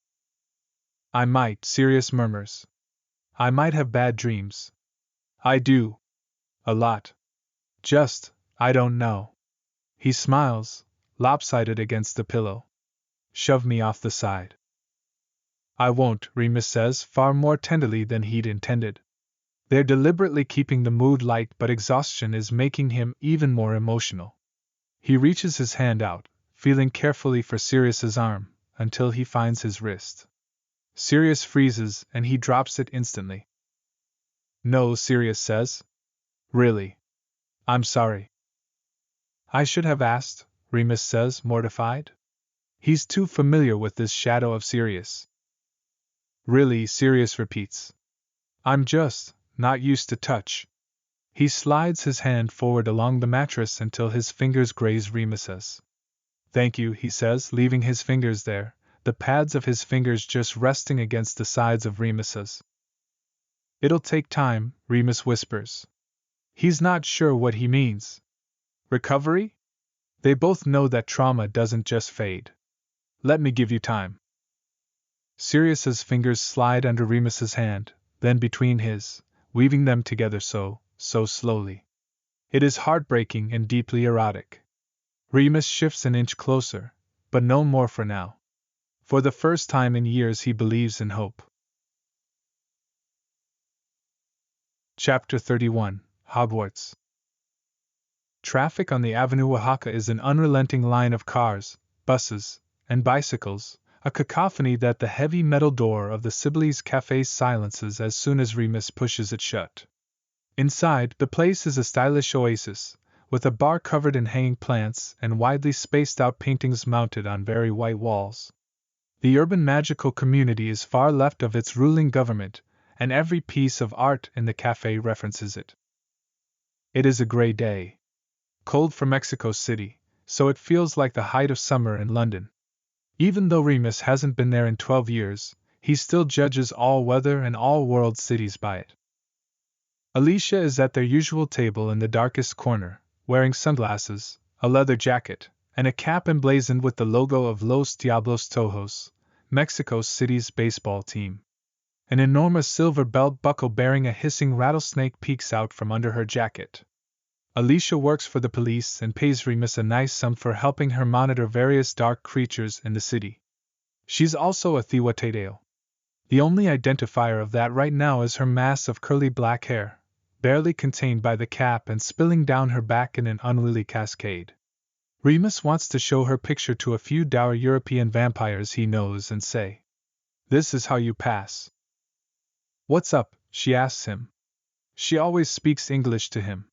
I might, Sirius murmurs. I might have bad dreams. I do. A lot. Just, I don't know. He smiles, lopsided against the pillow. Shove me off the side. I won't, Remus says far more tenderly than he'd intended. They're deliberately keeping the mood light, but exhaustion is making him even more emotional. He reaches his hand out, feeling carefully for Sirius's arm, until he finds his wrist. Sirius freezes and he drops it instantly. No, Sirius says. Really? I'm sorry. I should have asked, Remus says, mortified. He's too familiar with this shadow of Sirius. Really, Sirius repeats. I'm just not used to touch. He slides his hand forward along the mattress until his fingers graze Remus's. Thank you, he says, leaving his fingers there, the pads of his fingers just resting against the sides of Remus's. It'll take time, Remus whispers. He's not sure what he means. Recovery? They both know that trauma doesn't just fade. Let me give you time. Sirius's fingers slide under Remus's hand, then between his, weaving them together so slowly. It is heartbreaking and deeply erotic. Remus shifts an inch closer, but no more for now. For the first time in years he believes in hope. Chapter 31, Hogwarts. Traffic on the Avenue Oaxaca is an unrelenting line of cars, buses, and bicycles, a cacophony that the heavy metal door of the Sibley's Café silences as soon as Remus pushes it shut. Inside, the place is a stylish oasis, with a bar covered in hanging plants and widely spaced out paintings mounted on very white walls. The urban magical community is far left of its ruling government, and every piece of art in the café references it. It is a gray day. Cold for Mexico City, so it feels like the height of summer in London. Even though Remus hasn't been there in 12 years, he still judges all weather and all world cities by it. Alicia is at their usual table in the darkest corner, wearing sunglasses, a leather jacket, and a cap emblazoned with the logo of Los Diablos Tojos, Mexico City's baseball team. An enormous silver belt buckle bearing a hissing rattlesnake peeks out from under her jacket. Alicia works for the police and pays Remus a nice sum for helping her monitor various dark creatures in the city. She's also a Tehuantepec. The only identifier of that right now is her mass of curly black hair, barely contained by the cap and spilling down her back in an unruly cascade. Remus wants to show her picture to a few dour European vampires he knows and say, "This is how you pass." "What's up?" she asks him. She always speaks English to him.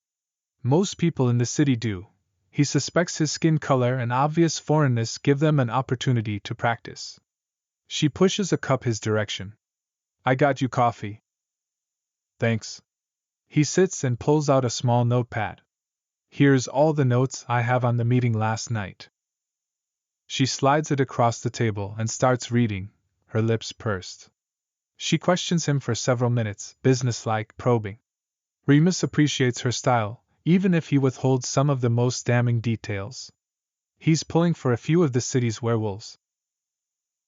Most people in the city do. He suspects his skin color and obvious foreignness give them an opportunity to practice. She pushes a cup his direction. "I got you coffee." "Thanks." He sits and pulls out a small notepad. "Here's all the notes I have on the meeting last night." She slides it across the table and starts reading, her lips pursed. She questions him for several minutes, businesslike, probing. Remus appreciates her style, even if he withholds some of the most damning details. He's pulling for a few of the city's werewolves.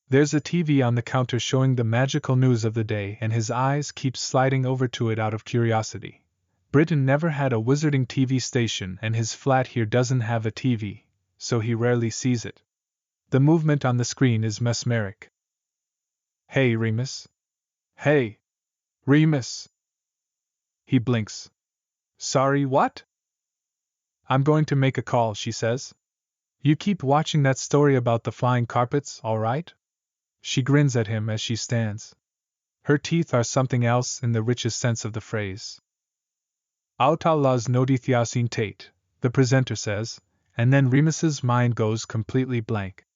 There's a TV on the counter showing the magical news of the day, and his eyes keep sliding over to it out of curiosity. Britain never had a wizarding TV station, and his flat here doesn't have a TV, so he rarely sees it. The movement on the screen is mesmeric. "Hey, Remus." "Hey, Remus." He blinks. "Sorry, what?" "I'm going to make a call," she says. "You keep watching that story about the flying carpets, all right?" She grins at him as she stands. Her teeth are something else in the richest sense of the phrase. "Auta las noticias sin Tate," the presenter says, and then Remus's mind goes completely blank.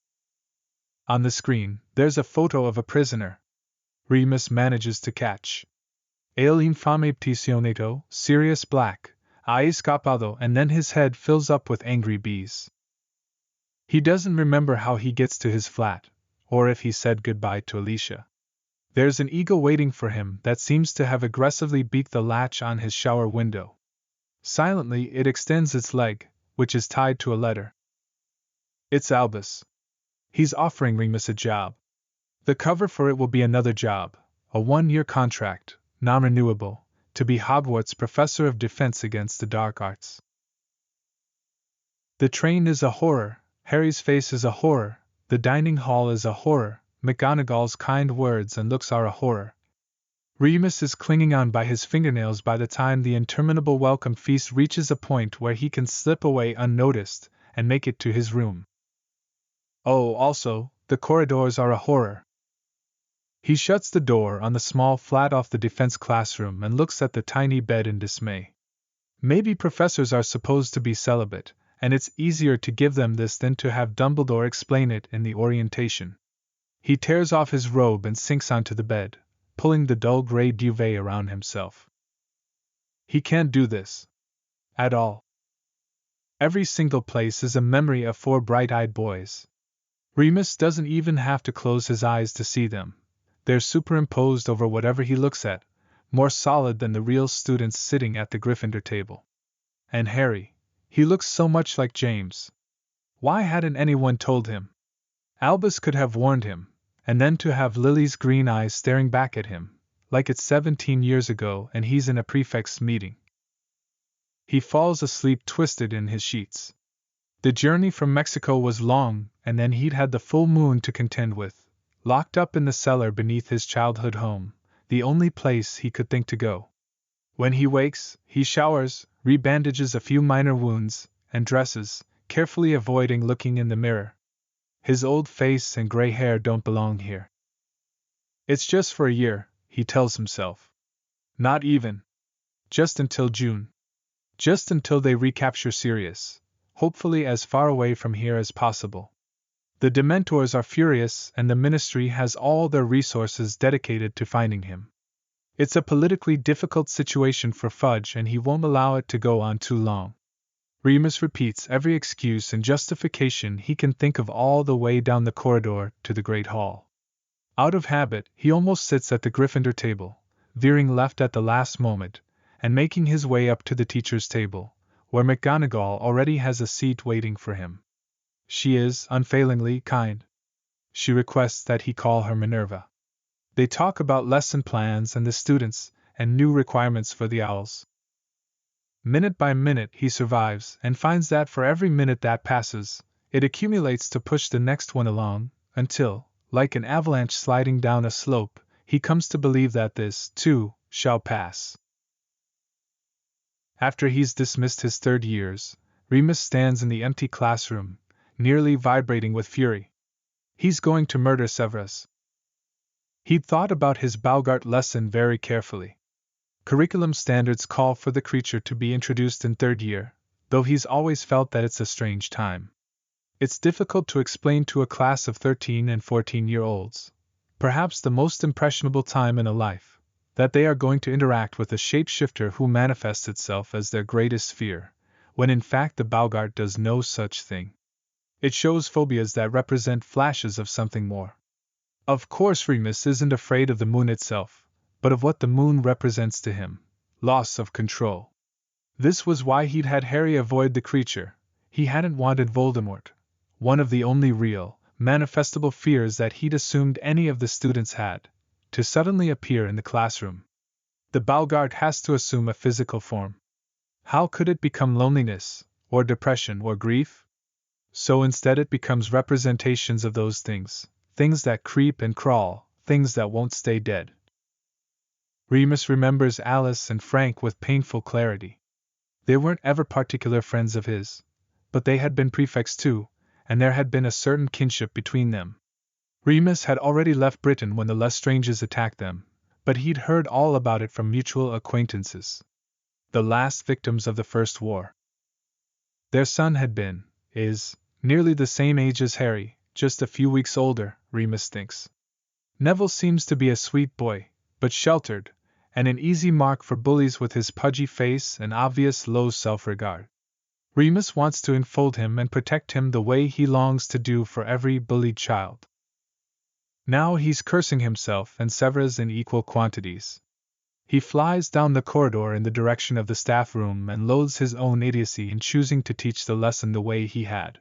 On the screen, there's a photo of a prisoner. Remus manages to catch. "El infame prisionero, Sirius Black, ha escapado," and then his head fills up with angry bees. He doesn't remember how he gets to his flat, or if he said goodbye to Alicia. There's an eagle waiting for him that seems to have aggressively beaked the latch on his shower window. Silently, it extends its leg, which is tied to a letter. It's Albus. He's offering Remus a job. The cover for it will be another job, a 1-year contract, non-renewable, to be Hogwarts Professor of Defense Against the Dark Arts. The train is a horror, Harry's face is a horror, the dining hall is a horror, McGonagall's kind words and looks are a horror. Remus is clinging on by his fingernails by the time the interminable welcome feast reaches a point where he can slip away unnoticed and make it to his room. Oh, also, the corridors are a horror. He shuts the door on the small flat off the defense classroom and looks at the tiny bed in dismay. Maybe professors are supposed to be celibate, and it's easier to give them this than to have Dumbledore explain it in the orientation. He tears off his robe and sinks onto the bed, pulling the dull gray duvet around himself. He can't do this. At all. Every single place is a memory of 4 bright-eyed boys. Remus doesn't even have to close his eyes to see them. They're superimposed over whatever he looks at, more solid than the real students sitting at the Gryffindor table. And Harry, he looks so much like James. Why hadn't anyone told him? Albus could have warned him, and then to have Lily's green eyes staring back at him, like it's 17 years ago and he's in a prefect's meeting. He falls asleep twisted in his sheets. The journey from Mexico was long, and then he'd had the full moon to contend with, locked up in the cellar beneath his childhood home, the only place he could think to go. When he wakes, he showers, rebandages a few minor wounds, and dresses, carefully avoiding looking in the mirror. His old face and gray hair don't belong here. It's just for a year, he tells himself. Not even. Just until June. Just until they recapture Sirius, hopefully as far away from here as possible. The Dementors are furious and the Ministry has all their resources dedicated to finding him. It's a politically difficult situation for Fudge and he won't allow it to go on too long. Remus repeats every excuse and justification he can think of all the way down the corridor to the Great Hall. Out of habit, he almost sits at the Gryffindor table, veering left at the last moment, and making his way up to the teacher's table, where McGonagall already has a seat waiting for him. She is unfailingly kind. She requests that he call her Minerva. They talk about lesson plans and the students, and new requirements for the owls. Minute by minute he survives and finds that for every minute that passes, it accumulates to push the next one along, until, like an avalanche sliding down a slope, he comes to believe that this, too, shall pass. After he's dismissed his 3rd years, Remus stands in the empty classroom, nearly vibrating with fury. He's going to murder Severus. He'd thought about his Boggart lesson very carefully. Curriculum standards call for the creature to be introduced in 3rd year, though he's always felt that it's a strange time. It's difficult to explain to a class of 13 and 14-year-olds, perhaps the most impressionable time in a life, that they are going to interact with a shapeshifter who manifests itself as their greatest fear, when in fact the Boggart does no such thing. It shows phobias that represent flashes of something more. Of course Remus isn't afraid of the moon itself, but of what the moon represents to him, loss of control. This was why he'd had Harry avoid the creature. He hadn't wanted Voldemort, one of the only real, manifestable fears that he'd assumed any of the students had, to suddenly appear in the classroom. The Boggart has to assume a physical form. How could it become loneliness, or depression, or grief? So instead it becomes representations of those things, things that creep and crawl, things that won't stay dead. Remus remembers Alice and Frank with painful clarity. They weren't ever particular friends of his, but they had been prefects too, and there had been a certain kinship between them. Remus had already left Britain when the Lestranges attacked them, but he'd heard all about it from mutual acquaintances. The last victims of the First War. Their son had been, is, nearly the same age as Harry, just a few weeks older, Remus thinks. Neville seems to be a sweet boy, but sheltered, and an easy mark for bullies with his pudgy face and obvious low self-regard. Remus wants to enfold him and protect him the way he longs to do for every bullied child. Now he's cursing himself and Severus in equal quantities. He flies down the corridor in the direction of the staff room and loathes his own idiocy in choosing to teach the lesson the way he had.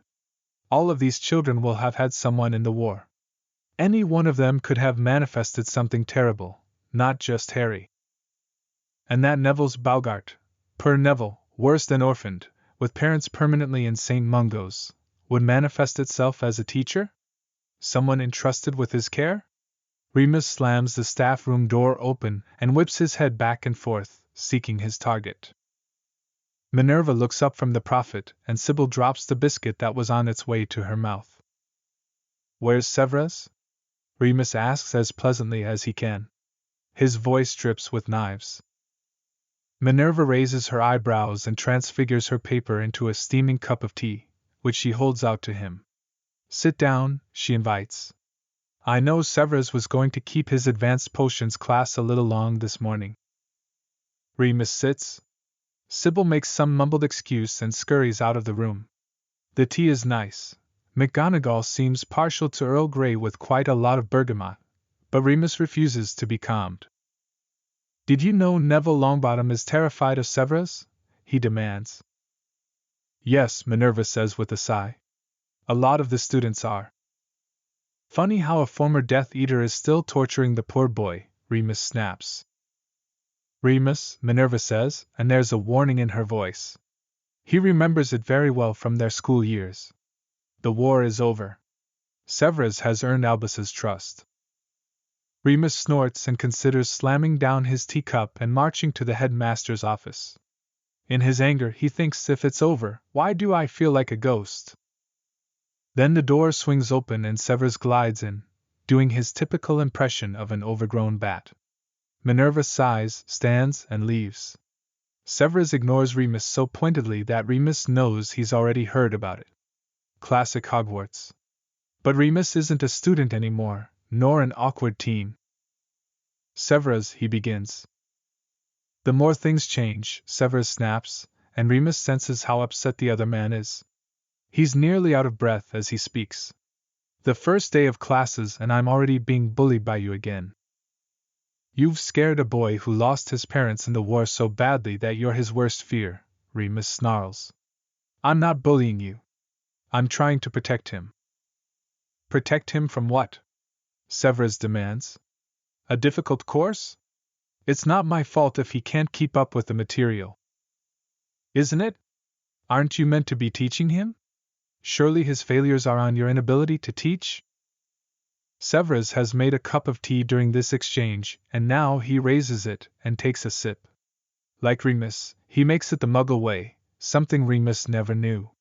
All of these children will have had someone in the war. Any one of them could have manifested something terrible, not just Harry. And that Neville's Boggart, per Neville, worse than orphaned, with parents permanently in St. Mungo's, would manifest itself as a teacher? Someone entrusted with his care? Remus slams the staff room door open and whips his head back and forth, seeking his target. Minerva looks up from the prophet, and Sybil drops the biscuit that was on its way to her mouth. Where's Severus? Remus asks as pleasantly as he can. His voice drips with knives. Minerva raises her eyebrows and transfigures her paper into a steaming cup of tea, which she holds out to him. Sit down, she invites. I know Severus was going to keep his advanced potions class a little long this morning. Remus sits. Sybil makes some mumbled excuse and scurries out of the room. The tea is nice. McGonagall seems partial to Earl Grey with quite a lot of bergamot, but Remus refuses to be calmed. Did you know Neville Longbottom is terrified of Severus? He demands. Yes, Minerva says with a sigh. A lot of the students are. Funny how a former Death Eater is still torturing the poor boy, Remus snaps. Remus, Minerva says, and there's a warning in her voice. He remembers it very well from their school years. The war is over. Severus has earned Albus's trust. Remus snorts and considers slamming down his teacup and marching to the headmaster's office. In his anger, he thinks, if it's over, why do I feel like a ghost? Then the door swings open and Severus glides in, doing his typical impression of an overgrown bat. Minerva sighs, stands, and leaves. Severus ignores Remus so pointedly that Remus knows he's already heard about it. Classic Hogwarts. But Remus isn't a student anymore, nor an awkward teen. Severus, he begins. The more things change, Severus snaps, and Remus senses how upset the other man is. He's nearly out of breath as he speaks. The first day of classes and I'm already being bullied by you again. You've scared a boy who lost his parents in the war so badly that you're his worst fear, Remus snarls. I'm not bullying you. I'm trying to protect him. Protect him from what? Severus demands. A difficult course? It's not my fault if he can't keep up with the material. Isn't it? Aren't you meant to be teaching him? Surely his failures are on your inability to teach? Severus has made a cup of tea during this exchange, and now he raises it and takes a sip. Like Remus, he makes it the Muggle way, something Remus never knew.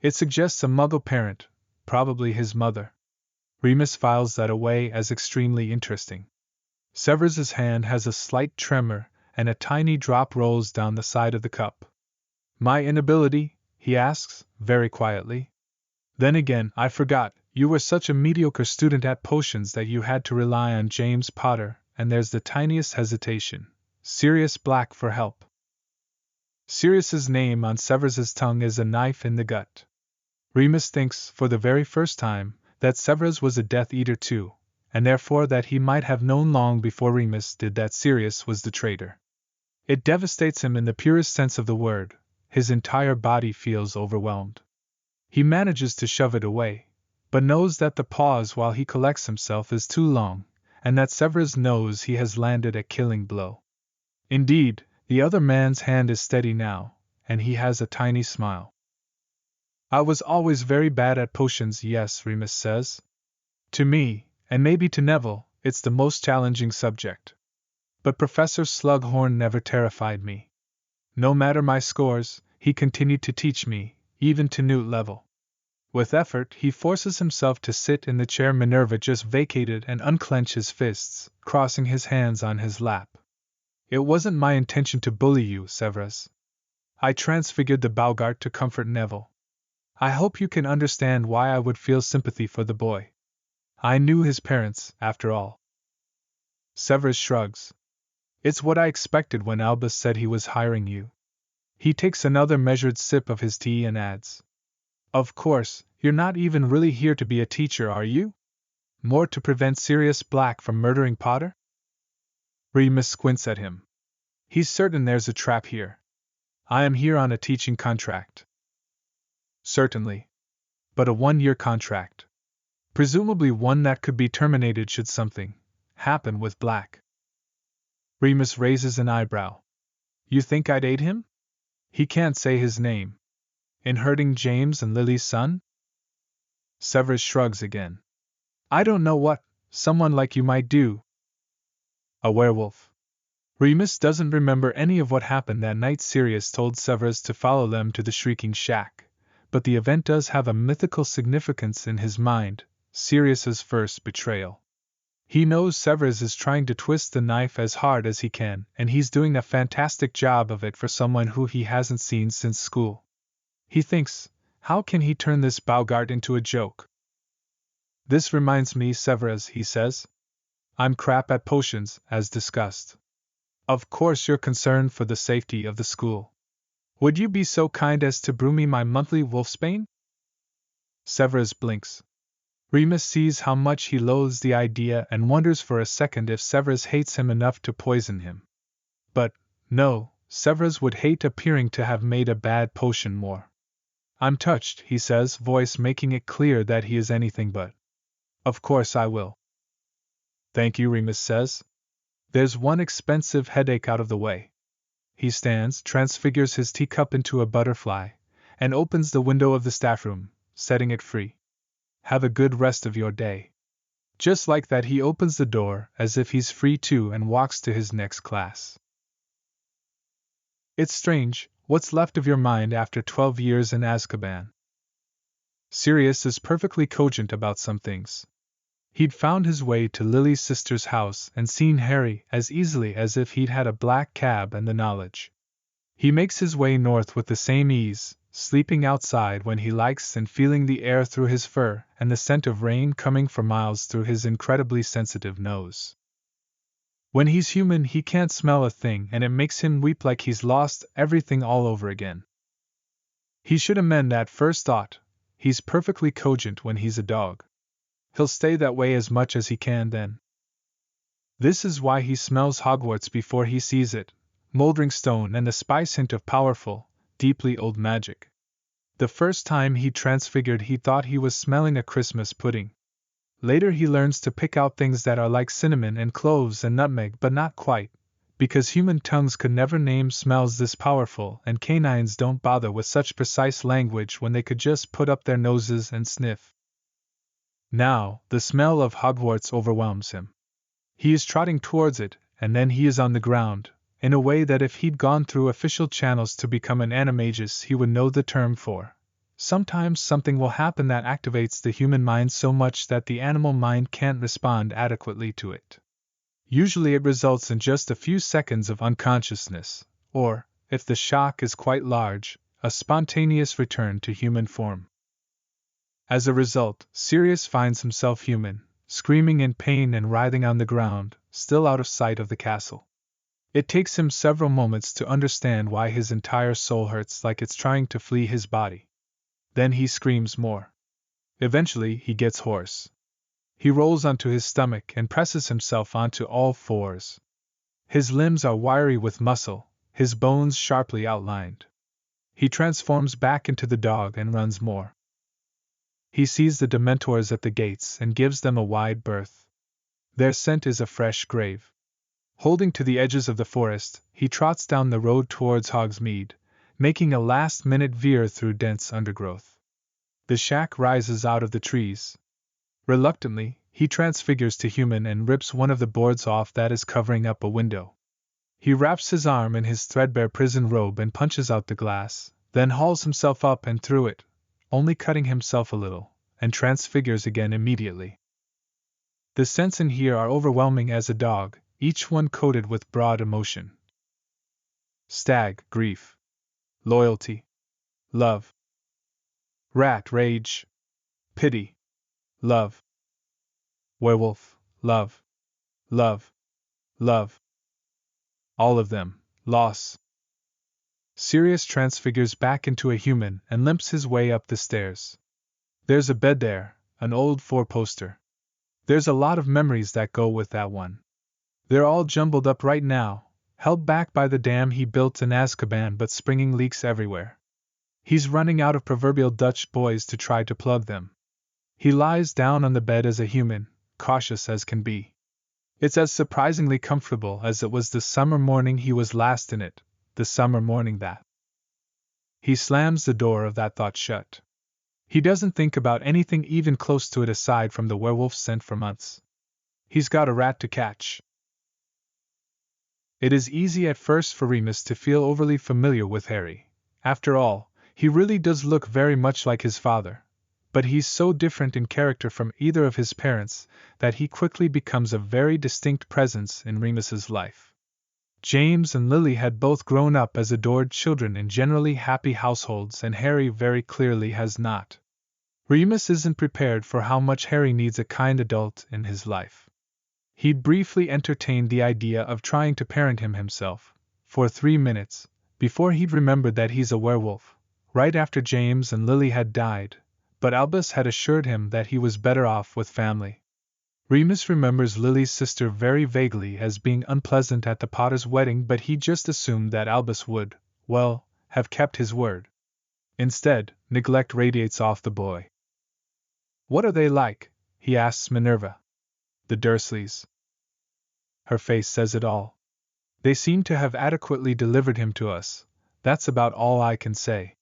It suggests a Muggle parent, probably his mother. Remus files that away as extremely interesting. Severus's hand has a slight tremor, and a tiny drop rolls down the side of the cup. My inability? He asks, very quietly. Then again, I forgot, you were such a mediocre student at potions that you had to rely on James Potter, and there's the tiniest hesitation. Sirius Black for help. Sirius's name on Severus's tongue is a knife in the gut. Remus thinks, for the very first time, that Severus was a Death Eater too, and therefore that he might have known long before Remus did that Sirius was the traitor. It devastates him in the purest sense of the word. His entire body feels overwhelmed. He manages to shove it away, but knows that the pause while he collects himself is too long, and that Severus knows he has landed a killing blow. Indeed, the other man's hand is steady now, and he has a tiny smile. I was always very bad at potions, yes, Remus says. To me, and maybe to Neville, it's the most challenging subject. But Professor Slughorn never terrified me. No matter my scores, he continued to teach me, even to Newt level. With effort, he forces himself to sit in the chair Minerva just vacated and unclench his fists, crossing his hands on his lap. It wasn't my intention to bully you, Severus. I transfigured the Boggart to comfort Neville. I hope you can understand why I would feel sympathy for the boy. I knew his parents, after all. Severus shrugs. It's what I expected when Albus said he was hiring you. He takes another measured sip of his tea and adds. Of course, you're not even really here to be a teacher, are you? More to prevent Sirius Black from murdering Potter? Remus squints at him. He's certain there's a trap here. I am here on a teaching contract. Certainly. But a 1-year contract. Presumably one that could be terminated should something happen with Black. Remus raises an eyebrow. You think I'd aid him? He can't say his name. In hurting James and Lily's son? Severus shrugs again. I don't know what someone like you might do. A werewolf. Remus doesn't remember any of what happened that night Sirius told Severus to follow them to the Shrieking Shack, but the event does have a mythical significance in his mind, Sirius's first betrayal. He knows Severus is trying to twist the knife as hard as he can, and he's doing a fantastic job of it for someone who he hasn't seen since school. He thinks, how can he turn this Boggart into a joke? This reminds me, Severus, he says. I'm crap at potions, as discussed. Of course you're concerned for the safety of the school. Would you be so kind as to brew me my monthly wolfsbane? Severus blinks. Remus sees how much he loathes the idea and wonders for a second if Severus hates him enough to poison him. But, no, Severus would hate appearing to have made a bad potion more. I'm touched, he says, voice making it clear that he is anything but. Of course I will. Thank you, Remus says. There's one expensive headache out of the way. He stands, transfigures his teacup into a butterfly, and opens the window of the staff room, setting it free. Have a good rest of your day. Just like that, he opens the door, as if he's free too, and walks to his next class. It's strange, what's left of your mind after 12 years in Azkaban? Sirius is perfectly cogent about some things. He'd found his way to Lily's sister's house and seen Harry as easily as if he'd had a black cab and the knowledge. He makes his way north with the same ease, sleeping outside when he likes and feeling the air through his fur and the scent of rain coming for miles through his incredibly sensitive nose. When he's human, he can't smell a thing, and it makes him weep like he's lost everything all over again. He should amend that first thought. He's perfectly cogent when he's a dog. He'll stay that way as much as he can then. This is why he smells Hogwarts before he sees it, moldering stone and the spice hint of powerful, deeply old magic. The first time he transfigured, he thought he was smelling a Christmas pudding. Later he learns to pick out things that are like cinnamon and cloves and nutmeg, but not quite, because human tongues could never name smells this powerful, and canines don't bother with such precise language when they could just put up their noses and sniff. Now, the smell of Hogwarts overwhelms him. He is trotting towards it, and then he is on the ground, in a way that if he'd gone through official channels to become an animagus he would know the term for. Sometimes something will happen that activates the human mind so much that the animal mind can't respond adequately to it. Usually it results in just a few seconds of unconsciousness, or, if the shock is quite large, a spontaneous return to human form. As a result, Sirius finds himself human, screaming in pain and writhing on the ground, still out of sight of the castle. It takes him several moments to understand why his entire soul hurts like it's trying to flee his body. Then he screams more. Eventually he gets hoarse. He rolls onto his stomach and presses himself onto all fours. His limbs are wiry with muscle, his bones sharply outlined. He transforms back into the dog and runs more. He sees the Dementors at the gates and gives them a wide berth. Their scent is a fresh grave. Holding to the edges of the forest, he trots down the road towards Hogsmeade, making a last-minute veer through dense undergrowth. The shack rises out of the trees. Reluctantly, he transfigures to human and rips one of the boards off that is covering up a window. He wraps his arm in his threadbare prison robe and punches out the glass, then hauls himself up and through it, only cutting himself a little, and transfigures again immediately. The scents in here are overwhelming as a dog, each one coated with broad emotion. Stag, grief. Loyalty. Love. Rat, rage. Pity. Love. Werewolf, love. Love. Love. All of them, loss. Sirius transfigures back into a human and limps his way up the stairs. There's a bed there, an old four-poster. There's a lot of memories that go with that one. They're all jumbled up right now, held back by the dam he built in Azkaban, but springing leaks everywhere. He's running out of proverbial Dutch boys to try to plug them. He lies down on the bed as a human, cautious as can be. It's as surprisingly comfortable as it was the summer morning he was last in it, the summer morning that. He slams the door of that thought shut. He doesn't think about anything even close to it aside from the werewolf scent for months. He's got a rat to catch. It is easy at first for Remus to feel overly familiar with Harry. After all, he really does look very much like his father. but he's so different in character from either of his parents that he quickly becomes a very distinct presence in Remus's life. James and Lily had both grown up as adored children in generally happy households, and Harry very clearly has not. Remus isn't prepared for how much Harry needs a kind adult in his life. He'd briefly entertained the idea of trying to parent him himself, for 3 minutes, before he'd remembered that he's a werewolf, right after James and Lily had died, but Albus had assured him that he was better off with family. Remus remembers Lily's sister very vaguely as being unpleasant at the Potter's wedding, but he just assumed that Albus would, well, have kept his word. Instead, neglect radiates off the boy. "What are they like?" he asks Minerva. "The Dursleys." Her face says it all. "They seem to have adequately delivered him to us, that's about all I can say."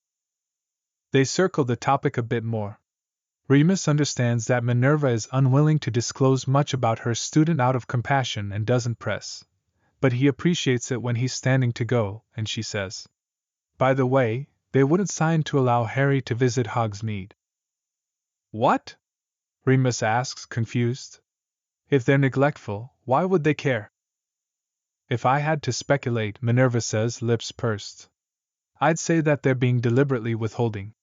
They circle the topic a bit more. Remus understands that Minerva is unwilling to disclose much about her student out of compassion and doesn't press, but he appreciates it when he's standing to go, and she says, "By the way, they wouldn't sign to allow Harry to visit Hogsmeade." "What?" Remus asks, confused. "If they're neglectful, why would they care?" "If I had to speculate," Minerva says, lips pursed, "I'd say that they're being deliberately withholding."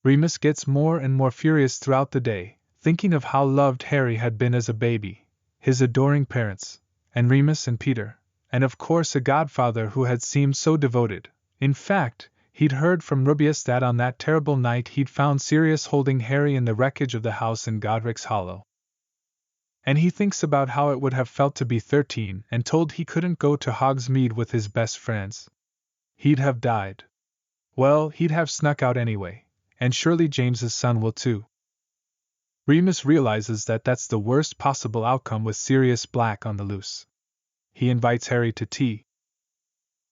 Remus gets more and more furious throughout the day, thinking of how loved Harry had been as a baby, his adoring parents, and Remus and Peter, and of course a godfather who had seemed so devoted. In fact, he'd heard from Rubeus that on that terrible night he'd found Sirius holding Harry in the wreckage of the house in Godric's Hollow. And he thinks about how it would have felt to be 13 and told he couldn't go to Hogsmeade with his best friends. He'd have died. Well, he'd have snuck out anyway, and surely James's son will too. Remus realizes that that's the worst possible outcome with Sirius Black on the loose. He invites Harry to tea.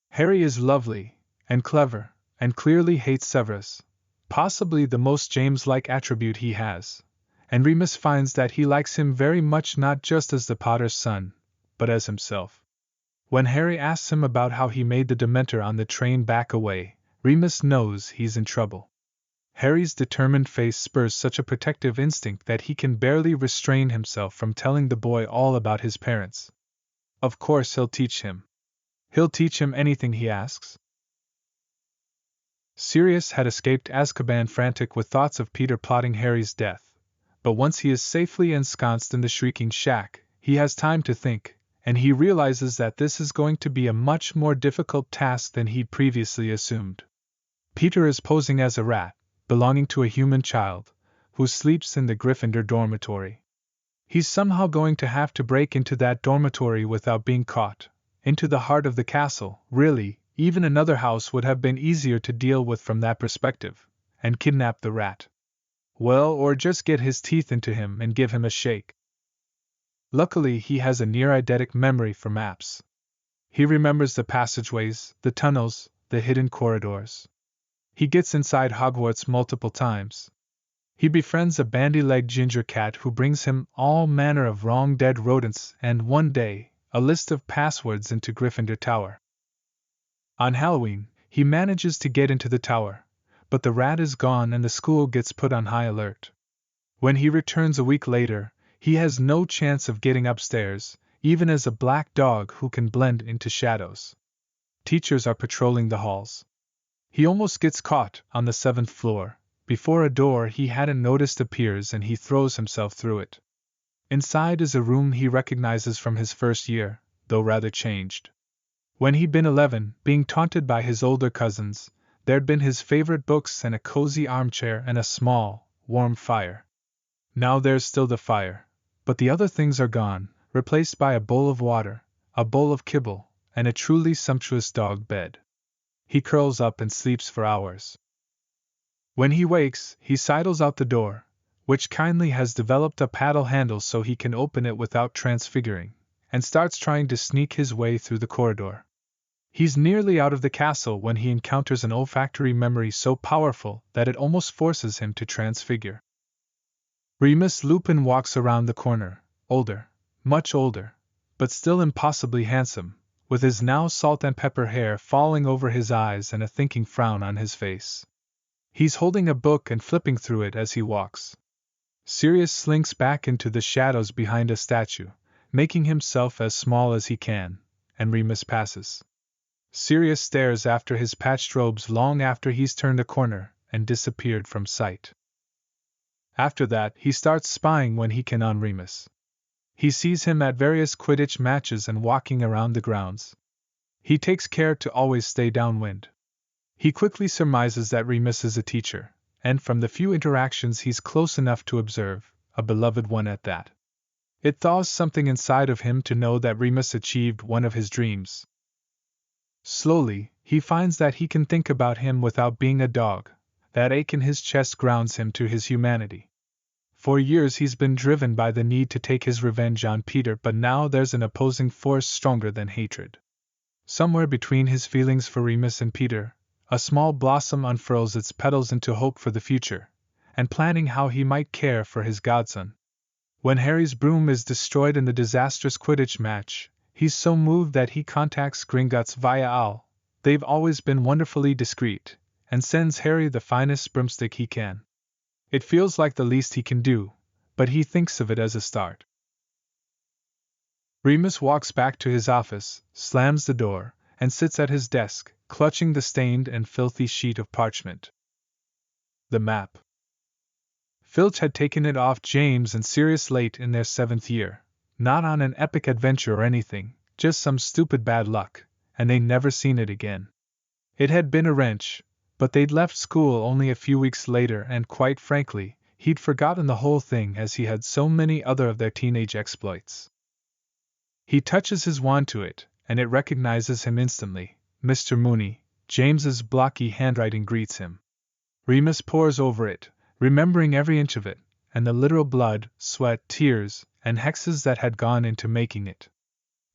Harry is lovely, and clever, and clearly hates Severus, possibly the most James-like attribute he has, and Remus finds that he likes him very much, not just as the Potter's son, but as himself. When Harry asks him about how he made the Dementor on the train back away, Remus knows he's in trouble. Harry's determined face spurs such a protective instinct that he can barely restrain himself from telling the boy all about his parents. Of course he'll teach him. He'll teach him anything he asks. Sirius had escaped Azkaban frantic with thoughts of Peter plotting Harry's death, but once he is safely ensconced in the Shrieking Shack, he has time to think, and he realizes that this is going to be a much more difficult task than he'd previously assumed. Peter is posing as a rat, belonging to a human child, who sleeps in the Gryffindor dormitory. He's somehow going to have to break into that dormitory without being caught, into the heart of the castle. Really, even another house would have been easier to deal with from that perspective, and kidnap the rat. Well, or just get his teeth into him and give him a shake. Luckily, he has a near-eidetic memory for maps. He remembers the passageways, the tunnels, the hidden corridors. He gets inside Hogwarts multiple times. He befriends a bandy-legged ginger cat who brings him all manner of wrong dead rodents and, one day, a list of passwords into Gryffindor Tower. On Halloween, he manages to get into the tower, but the rat is gone and the school gets put on high alert. When he returns a week later, he has no chance of getting upstairs, even as a black dog who can blend into shadows. Teachers are patrolling the halls. He almost gets caught on the 7th floor, before a door he hadn't noticed appears and he throws himself through it. Inside is a room he recognizes from his first year, though rather changed. When he'd been 11, being taunted by his older cousins, there'd been his favorite books and a cozy armchair and a small, warm fire. Now there's still the fire, but the other things are gone, replaced by a bowl of water, a bowl of kibble, and a truly sumptuous dog bed. He curls up and sleeps for hours. When he wakes, he sidles out the door, which kindly has developed a paddle handle so he can open it without transfiguring, and starts trying to sneak his way through the corridor. He's nearly out of the castle when he encounters an olfactory memory so powerful that it almost forces him to transfigure. Remus Lupin walks around the corner, older, much older, but still impossibly handsome, with his now salt and pepper hair falling over his eyes and a thinking frown on his face. He's holding a book and flipping through it as he walks. Sirius slinks back into the shadows behind a statue, making himself as small as he can, and Remus passes. Sirius stares after his patched robes long after he's turned a corner and disappeared from sight. After that, he starts spying when he can on Remus. He sees him at various Quidditch matches and walking around the grounds. He takes care to always stay downwind. He quickly surmises that Remus is a teacher, and from the few interactions he's close enough to observe, a beloved one at that. It thaws something inside of him to know that Remus achieved one of his dreams. Slowly, he finds that he can think about him without being a dog. That ache in his chest grounds him to his humanity. For years he's been driven by the need to take his revenge on Peter, but now there's an opposing force stronger than hatred. Somewhere between his feelings for Remus and Peter, a small blossom unfurls its petals into hope for the future, and planning how he might care for his godson. When Harry's broom is destroyed in the disastrous Quidditch match, he's so moved that he contacts Gringotts via Owl. They've always been wonderfully discreet, and sends Harry the finest broomstick he can. It feels like the least he can do, but he thinks of it as a start. Remus walks back to his office, slams the door, and sits at his desk, clutching the stained and filthy sheet of parchment. The map. Filch had taken it off James and Sirius late in their 7th year, not on an epic adventure or anything, just some stupid bad luck, and they'd never seen it again. It had been a wrench, but they'd left school only a few weeks later, and quite frankly, he'd forgotten the whole thing as he had so many other of their teenage exploits. He touches his wand to it, and it recognizes him instantly. Mr. Mooney, James's blocky handwriting greets him. Remus pores over it, remembering every inch of it, and the literal blood, sweat, tears, and hexes that had gone into making it.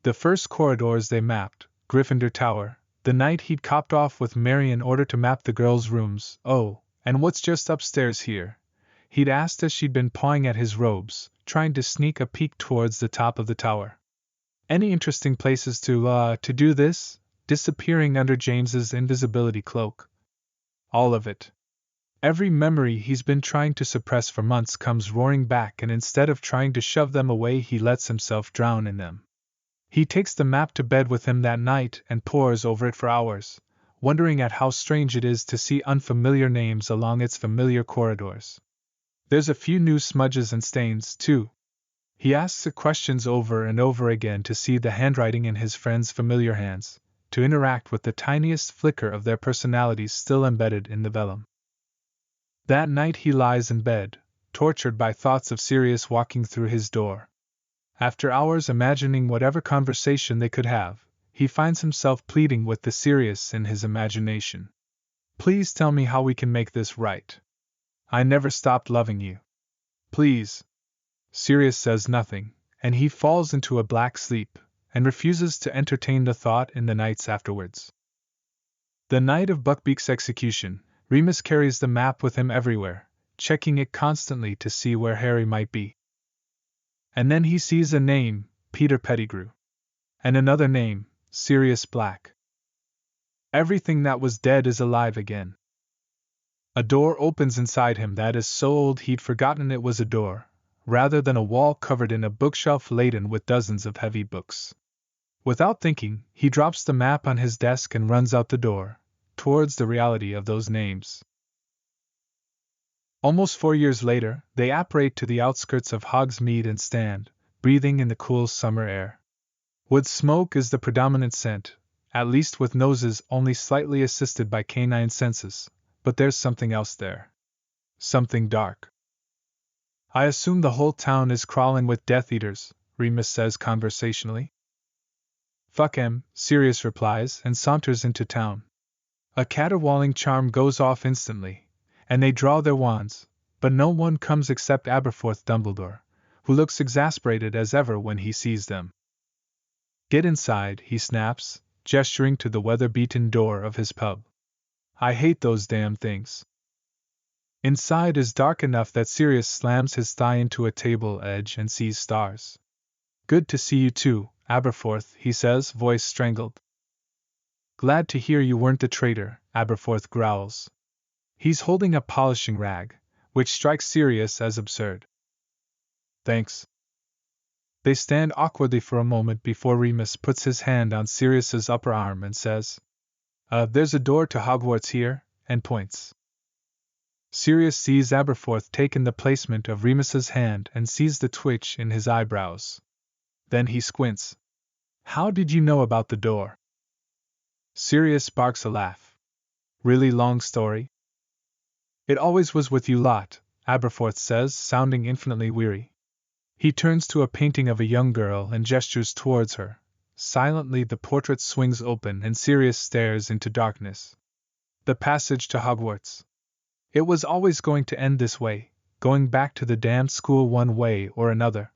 The first corridors they mapped, Gryffindor Tower, the night he'd copped off with Mary in order to map the girls' rooms. Oh, and what's just upstairs here? He'd asked as she'd been pawing at his robes, trying to sneak a peek towards the top of the tower. Any interesting places to do this? Disappearing under James's invisibility cloak. All of it. Every memory he's been trying to suppress for months comes roaring back, and instead of trying to shove them away, he lets himself drown in them. He takes the map to bed with him that night and pores over it for hours, wondering at how strange it is to see unfamiliar names along its familiar corridors. There's a few new smudges and stains, too. He asks the questions over and over again to see the handwriting in his friends' familiar hands, to interact with the tiniest flicker of their personalities still embedded in the vellum. That night he lies in bed, tortured by thoughts of Sirius walking through his door. After hours imagining whatever conversation they could have, he finds himself pleading with the Sirius in his imagination. Please tell me how we can make this right. I never stopped loving you. Please. Sirius says nothing, and he falls into a black sleep, and refuses to entertain the thought in the nights afterwards. The night of Buckbeak's execution, Remus carries the map with him everywhere, checking it constantly to see where Harry might be. And then he sees a name, Peter Pettigrew. And another name, Sirius Black. Everything that was dead is alive again. A door opens inside him that is so old he'd forgotten it was a door, rather than a wall covered in a bookshelf laden with dozens of heavy books. Without thinking, he drops the map on his desk and runs out the door, towards the reality of those names. Almost 4 years later, they apparate to the outskirts of Hogsmeade and stand, breathing in the cool summer air. Wood smoke is the predominant scent, at least with noses only slightly assisted by canine senses, but there's something else there. Something dark. I assume the whole town is crawling with Death Eaters, Remus says conversationally. Fuck 'em, Sirius replies and saunters into town. A caterwauling charm goes off instantly, and they draw their wands, but no one comes except Aberforth Dumbledore, who looks exasperated as ever when he sees them. Get inside, he snaps, gesturing to the weather-beaten door of his pub. I hate those damn things. Inside is dark enough that Sirius slams his thigh into a table edge and sees stars. Good to see you too, Aberforth, he says, voice strangled. Glad to hear you weren't the traitor, Aberforth growls. He's holding a polishing rag, which strikes Sirius as absurd. Thanks. They stand awkwardly for a moment before Remus puts his hand on Sirius's upper arm and says, there's a door to Hogwarts here, and points. Sirius sees Aberforth take in the placement of Remus's hand and sees the twitch in his eyebrows. Then he squints. How did you know about the door? Sirius barks a laugh. Really long story? It always was with you lot, Aberforth says, sounding infinitely weary. He turns to a painting of a young girl and gestures towards her. Silently the portrait swings open and Sirius stares into darkness. The passage to Hogwarts. It was always going to end this way, going back to the damned school one way or another.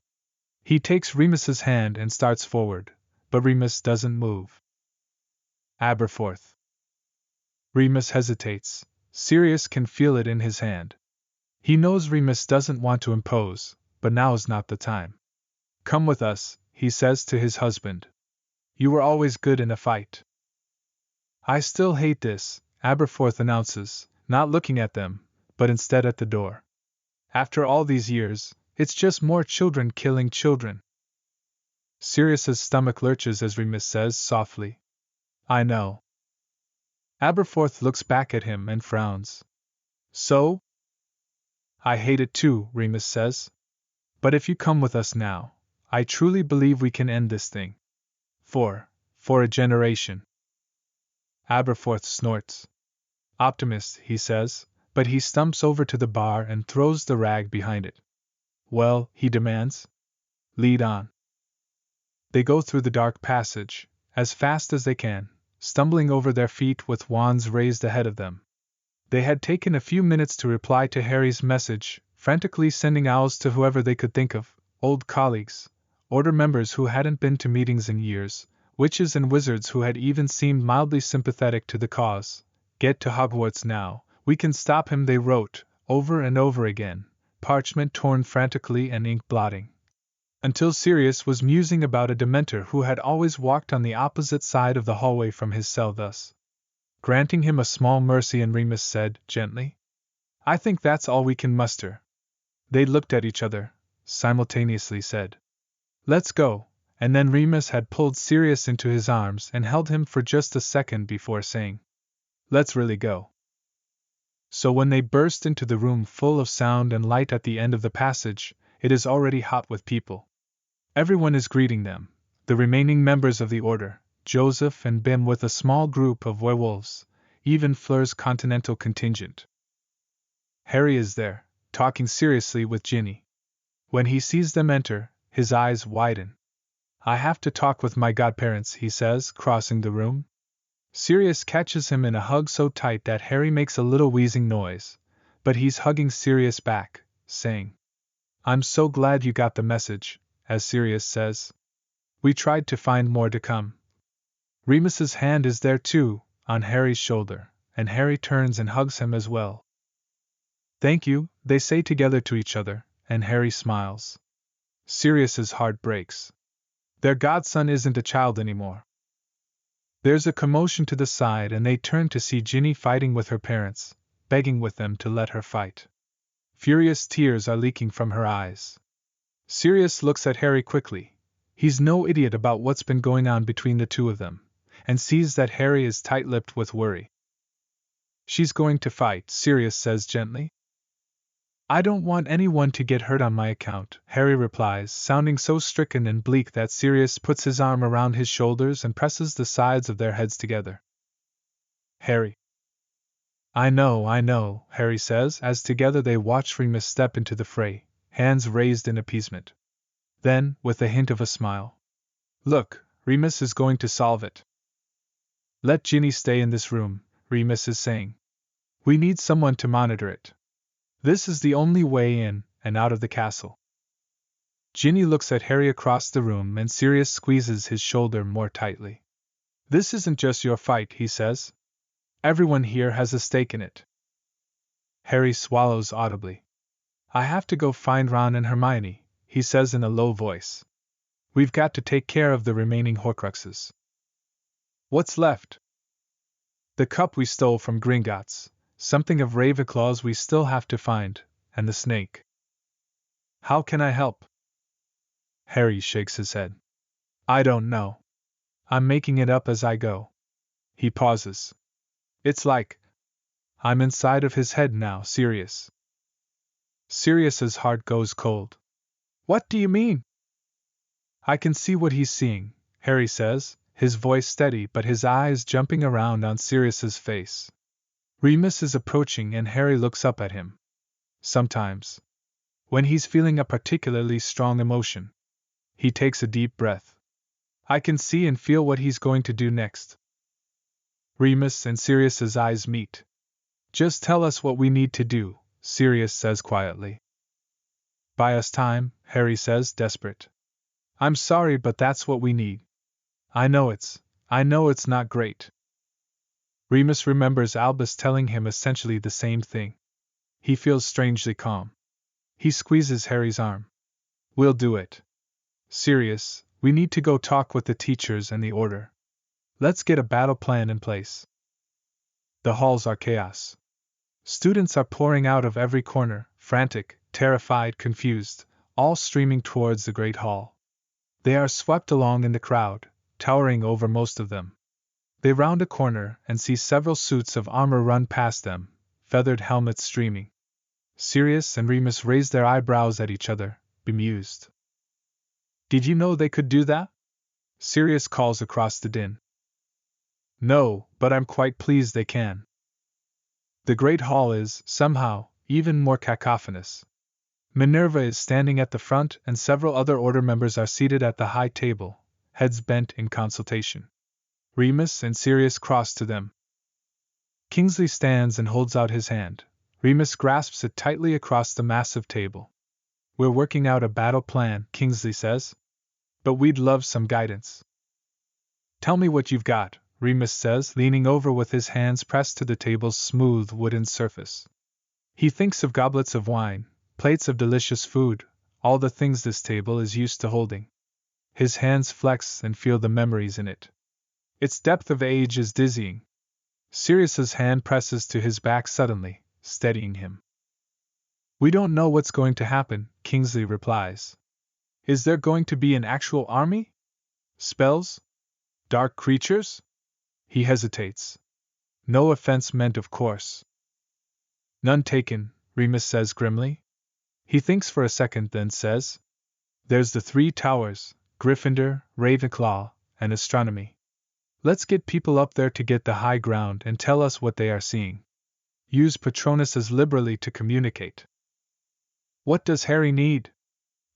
He takes Remus's hand and starts forward, but Remus doesn't move. Aberforth. Remus hesitates. Sirius can feel it in his hand. He knows Remus doesn't want to impose, but now's not the time. Come with us, he says to his husband. You were always good in a fight. I still hate this, Aberforth announces, not looking at them, but instead at the door. After all these years, it's just more children killing children. Sirius's stomach lurches as Remus says softly, I know. Aberforth looks back at him and frowns. So? I hate it too, Remus says. But if you come with us now, I truly believe we can end this thing. For a generation. Aberforth snorts. Optimist, he says, but he stumps over to the bar and throws the rag behind it. Well, he demands. Lead on. They go through the dark passage, as fast as they can, stumbling over their feet with wands raised ahead of them. They had taken a few minutes to reply to Harry's message, frantically sending owls to whoever they could think of, old colleagues, Order members who hadn't been to meetings in years, witches and wizards who had even seemed mildly sympathetic to the cause. Get to Hogwarts now, we can stop him, they wrote, over and over again, parchment torn frantically and ink blotting. Until Sirius was musing about a Dementor who had always walked on the opposite side of the hallway from his cell, thus granting him a small mercy, and Remus said, gently, I think that's all we can muster. They looked at each other, simultaneously said, Let's go, and then Remus had pulled Sirius into his arms and held him for just a second before saying, Let's really go. So when they burst into the room full of sound and light at the end of the passage, it is already hot with people. Everyone is greeting them, the remaining members of the Order, Joseph and Bim with a small group of werewolves, even Fleur's continental contingent. Harry is there, talking seriously with Ginny. When he sees them enter, his eyes widen. I have to talk with my godparents, he says, crossing the room. Sirius catches him in a hug so tight that Harry makes a little wheezing noise, but he's hugging Sirius back, saying, I'm so glad you got the message, as Sirius says. We tried to find more to come. Remus's hand is there too, on Harry's shoulder, and Harry turns and hugs him as well. Thank you, they say together to each other, and Harry smiles. Sirius's heart breaks. Their godson isn't a child anymore. There's a commotion to the side and they turn to see Ginny fighting with her parents, begging with them to let her fight. Furious tears are leaking from her eyes. Sirius looks at Harry quickly. He's no idiot about what's been going on between the two of them, and sees that Harry is tight-lipped with worry. She's going to fight, Sirius says gently. I don't want anyone to get hurt on my account, Harry replies, sounding so stricken and bleak that Sirius puts his arm around his shoulders and presses the sides of their heads together. Harry. I know, Harry says, as together they watch Remus step into the fray, hands raised in appeasement. Then, with a hint of a smile, Look, Remus is going to solve it. Let Ginny stay in this room, Remus is saying. We need someone to monitor it. This is the only way in and out of the castle. Ginny looks at Harry across the room and Sirius squeezes his shoulder more tightly. This isn't just your fight, he says. Everyone here has a stake in it. Harry swallows audibly. I have to go find Ron and Hermione, he says in a low voice. We've got to take care of the remaining Horcruxes. What's left? The cup we stole from Gringotts, something of Ravenclaw's we still have to find, and the snake. How can I help? Harry shakes his head. I don't know. I'm making it up as I go. He pauses. It's like I'm inside of his head now, Sirius. Sirius's heart goes cold. What do you mean? I can see what he's seeing, Harry says, his voice steady but his eyes jumping around on Sirius's face. Remus is approaching and Harry looks up at him. Sometimes, when he's feeling a particularly strong emotion, he takes a deep breath. I can see and feel what he's going to do next. Remus and Sirius's eyes meet. Just tell us what we need to do, Sirius says quietly. Buy us time, Harry says, desperate. I'm sorry, but that's what we need. I know it's not great. Remus remembers Albus telling him essentially the same thing. He feels strangely calm. He squeezes Harry's arm. We'll do it. Sirius, we need to go talk with the teachers and the Order. Let's get a battle plan in place. The halls are chaos. Students are pouring out of every corner, frantic, terrified, confused, all streaming towards the great hall. They are swept along in the crowd, towering over most of them. They round a corner and see several suits of armor run past them, feathered helmets streaming. Sirius and Remus raise their eyebrows at each other, bemused. Did you know they could do that? Sirius calls across the din. No, but I'm quite pleased they can. The great hall is, somehow, even more cacophonous. Minerva is standing at the front and several other Order members are seated at the high table, heads bent in consultation. Remus and Sirius cross to them. Kingsley stands and holds out his hand. Remus grasps it tightly across the massive table. We're working out a battle plan, Kingsley says. But we'd love some guidance. Tell me what you've got, Remus says, leaning over with his hands pressed to the table's smooth wooden surface. He thinks of goblets of wine, plates of delicious food, all the things this table is used to holding. His hands flex and feel the memories in it. Its depth of age is dizzying. Sirius's hand presses to his back suddenly, steadying him. We don't know what's going to happen, Kingsley replies. Is there going to be an actual army? Spells? Dark creatures? He hesitates. No offense meant, of course. None taken, Remus says grimly. He thinks for a second, then says, There's the 3 towers, Gryffindor, Ravenclaw, and Astronomy. Let's get people up there to get the high ground and tell us what they are seeing. Use Patronuses liberally to communicate. What does Harry need?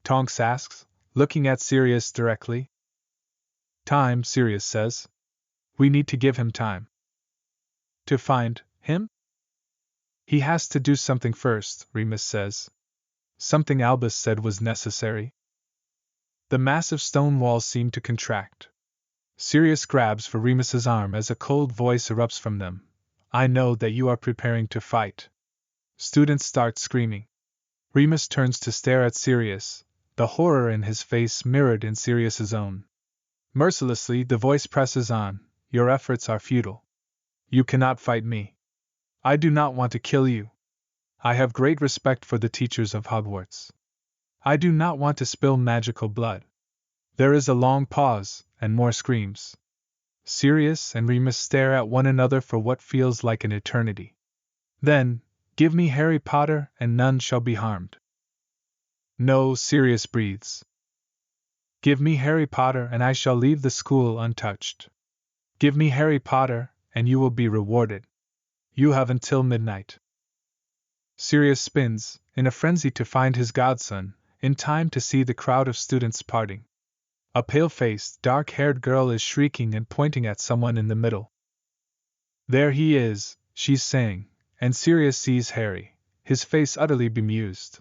Tonks asks, looking at Sirius directly. Time, Sirius says. We need to give him time. To find him? He has to do something first, Remus says. Something Albus said was necessary. The massive stone walls seem to contract. Sirius grabs for Remus's arm as a cold voice erupts from them. I know that you are preparing to fight. Students start screaming. Remus turns to stare at Sirius, the horror in his face mirrored in Sirius's own. Mercilessly, the voice presses on. Your efforts are futile. You cannot fight me. I do not want to kill you. I have great respect for the teachers of Hogwarts. I do not want to spill magical blood. There is a long pause, and more screams. Sirius and Remus stare at one another for what feels like an eternity. Then, give me Harry Potter and none shall be harmed. No, Sirius breathes. Give me Harry Potter and I shall leave the school untouched. Give me Harry Potter and you will be rewarded. You have until midnight. Sirius spins, in a frenzy to find his godson, in time to see the crowd of students parting. A pale-faced, dark-haired girl is shrieking and pointing at someone in the middle. There he is, she's saying, and Sirius sees Harry, his face utterly bemused.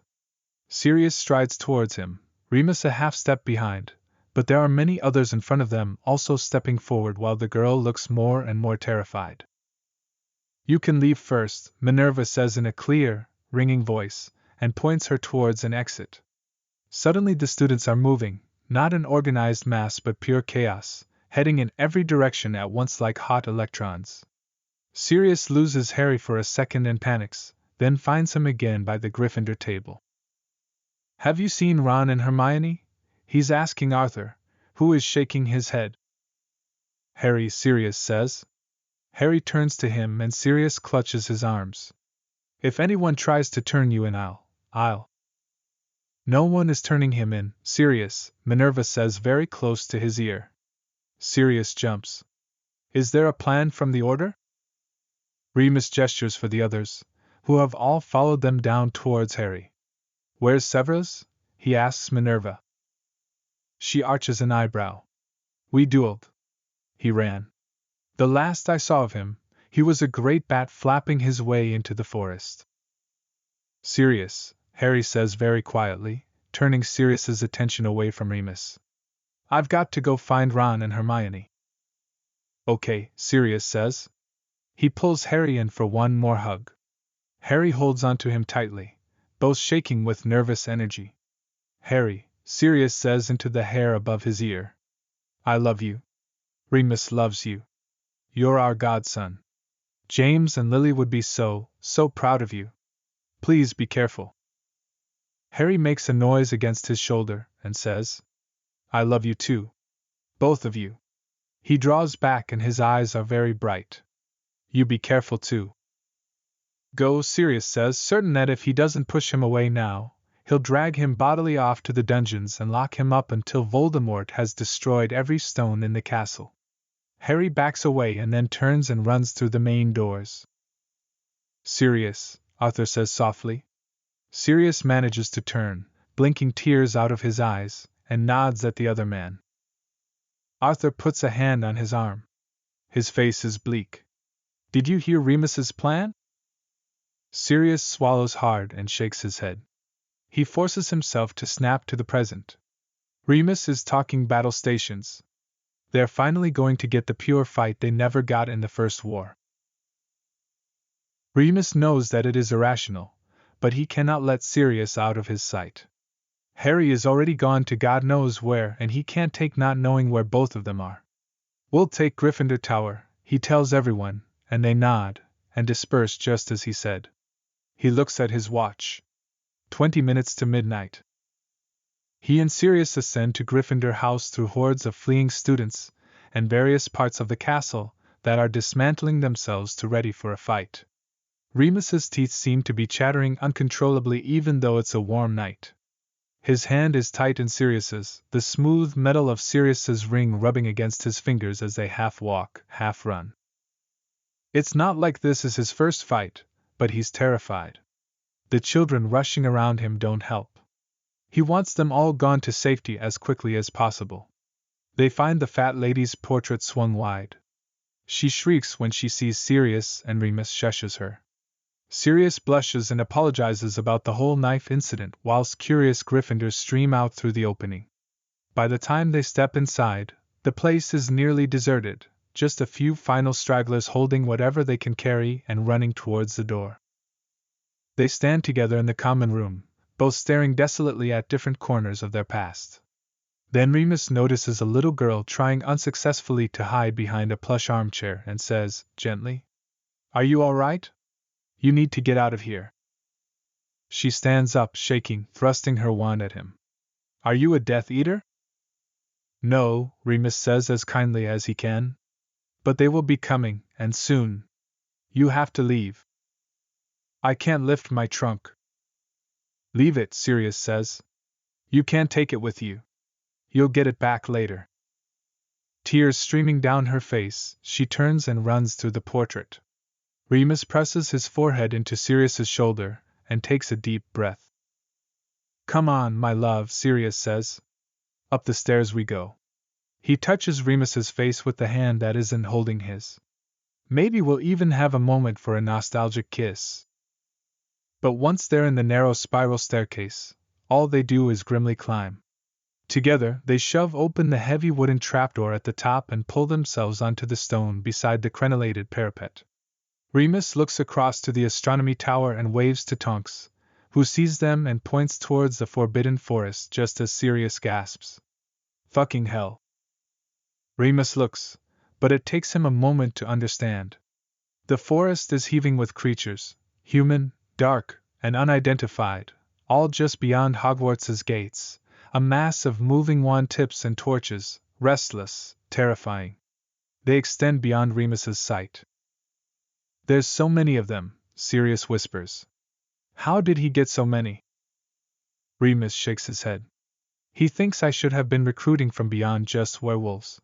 Sirius strides towards him, Remus a half-step behind, but there are many others in front of them also stepping forward while the girl looks more and more terrified. You can leave first, Minerva says in a clear, ringing voice, and points her towards an exit. Suddenly the students are moving, not an organized mass but pure chaos, heading in every direction at once like hot electrons. Sirius loses Harry for a second and panics, then finds him again by the Gryffindor table. Have you seen Ron and Hermione? He's asking Arthur, who is shaking his head. Harry, Sirius says. Harry turns to him and Sirius clutches his arms. If anyone tries to turn you in, I'll. No one is turning him in, Sirius, Minerva says very close to his ear. Sirius jumps. Is there a plan from the Order? Remus gestures for the others, who have all followed them down towards Harry. Where's Severus? He asks Minerva. She arches an eyebrow. We dueled. He ran. The last I saw of him, he was a great bat flapping his way into the forest. Sirius, Harry says very quietly, turning Sirius's attention away from Remus. I've got to go find Ron and Hermione. Okay, Sirius says. He pulls Harry in for one more hug. Harry holds onto him tightly, both shaking with nervous energy. Harry, Sirius says into the hair above his ear. I love you. Remus loves you. You're our godson. James and Lily would be so proud of you. Please be careful. Harry makes a noise against his shoulder and says, I love you too. Both of you. He draws back and his eyes are very bright. You be careful too. Go, Sirius says, certain that if he doesn't push him away now, he'll drag him bodily off to the dungeons and lock him up until Voldemort has destroyed every stone in the castle. Harry backs away and then turns and runs through the main doors. Sirius, Arthur says softly. Sirius manages to turn, blinking tears out of his eyes, and nods at the other man. Arthur puts a hand on his arm. His face is bleak. Did you hear Remus's plan? Sirius swallows hard and shakes his head. He forces himself to snap to the present. Remus is talking battle stations. They're finally going to get the pure fight they never got in the First War. Remus knows that it is irrational, but he cannot let Sirius out of his sight. Harry is already gone to God knows where and he can't take not knowing where both of them are. We'll take Gryffindor Tower, he tells everyone, and they nod, and disperse just as he said. He looks at his watch. 20 minutes to midnight. He and Sirius ascend to Gryffindor House through hordes of fleeing students, and various parts of the castle that are dismantling themselves to ready for a fight. Remus's teeth seem to be chattering uncontrollably even though it's a warm night. His hand is tight in Sirius's, the smooth metal of Sirius's ring rubbing against his fingers as they half walk, half run. It's not like this is his first fight, but he's terrified. The children rushing around him don't help. He wants them all gone to safety as quickly as possible. They find the fat lady's portrait swung wide. She shrieks when she sees Sirius and Remus shushes her. Sirius blushes and apologizes about the whole knife incident whilst curious Gryffindors stream out through the opening. By the time they step inside, the place is nearly deserted, just a few final stragglers holding whatever they can carry and running towards the door. They stand together in the common room, both staring desolately at different corners of their past. Then Remus notices a little girl trying unsuccessfully to hide behind a plush armchair and says, gently, Are you all right? You need to get out of here. She stands up, shaking, thrusting her wand at him. Are you a Death Eater? No, Remus says as kindly as he can. But they will be coming, and soon. You have to leave. I can't lift my trunk. Leave it, Sirius says. You can't take it with you. You'll get it back later. Tears streaming down her face, she turns and runs through the portrait. Remus presses his forehead into Sirius's shoulder and takes a deep breath. Come on, my love, Sirius says. Up the stairs we go. He touches Remus's face with the hand that isn't holding his. Maybe we'll even have a moment for a nostalgic kiss. But once they're in the narrow spiral staircase, all they do is grimly climb. Together, they shove open the heavy wooden trapdoor at the top and pull themselves onto the stone beside the crenellated parapet. Remus looks across to the astronomy tower and waves to Tonks, who sees them and points towards the forbidden forest just as Sirius gasps. Fucking hell. Remus looks, but it takes him a moment to understand. The forest is heaving with creatures, human, dark, and unidentified, all just beyond Hogwarts's gates, a mass of moving wand tips and torches, restless, terrifying. They extend beyond Remus's sight. There's so many of them, Sirius whispers. How did he get so many? Remus shakes his head. He thinks I should have been recruiting from beyond just werewolves.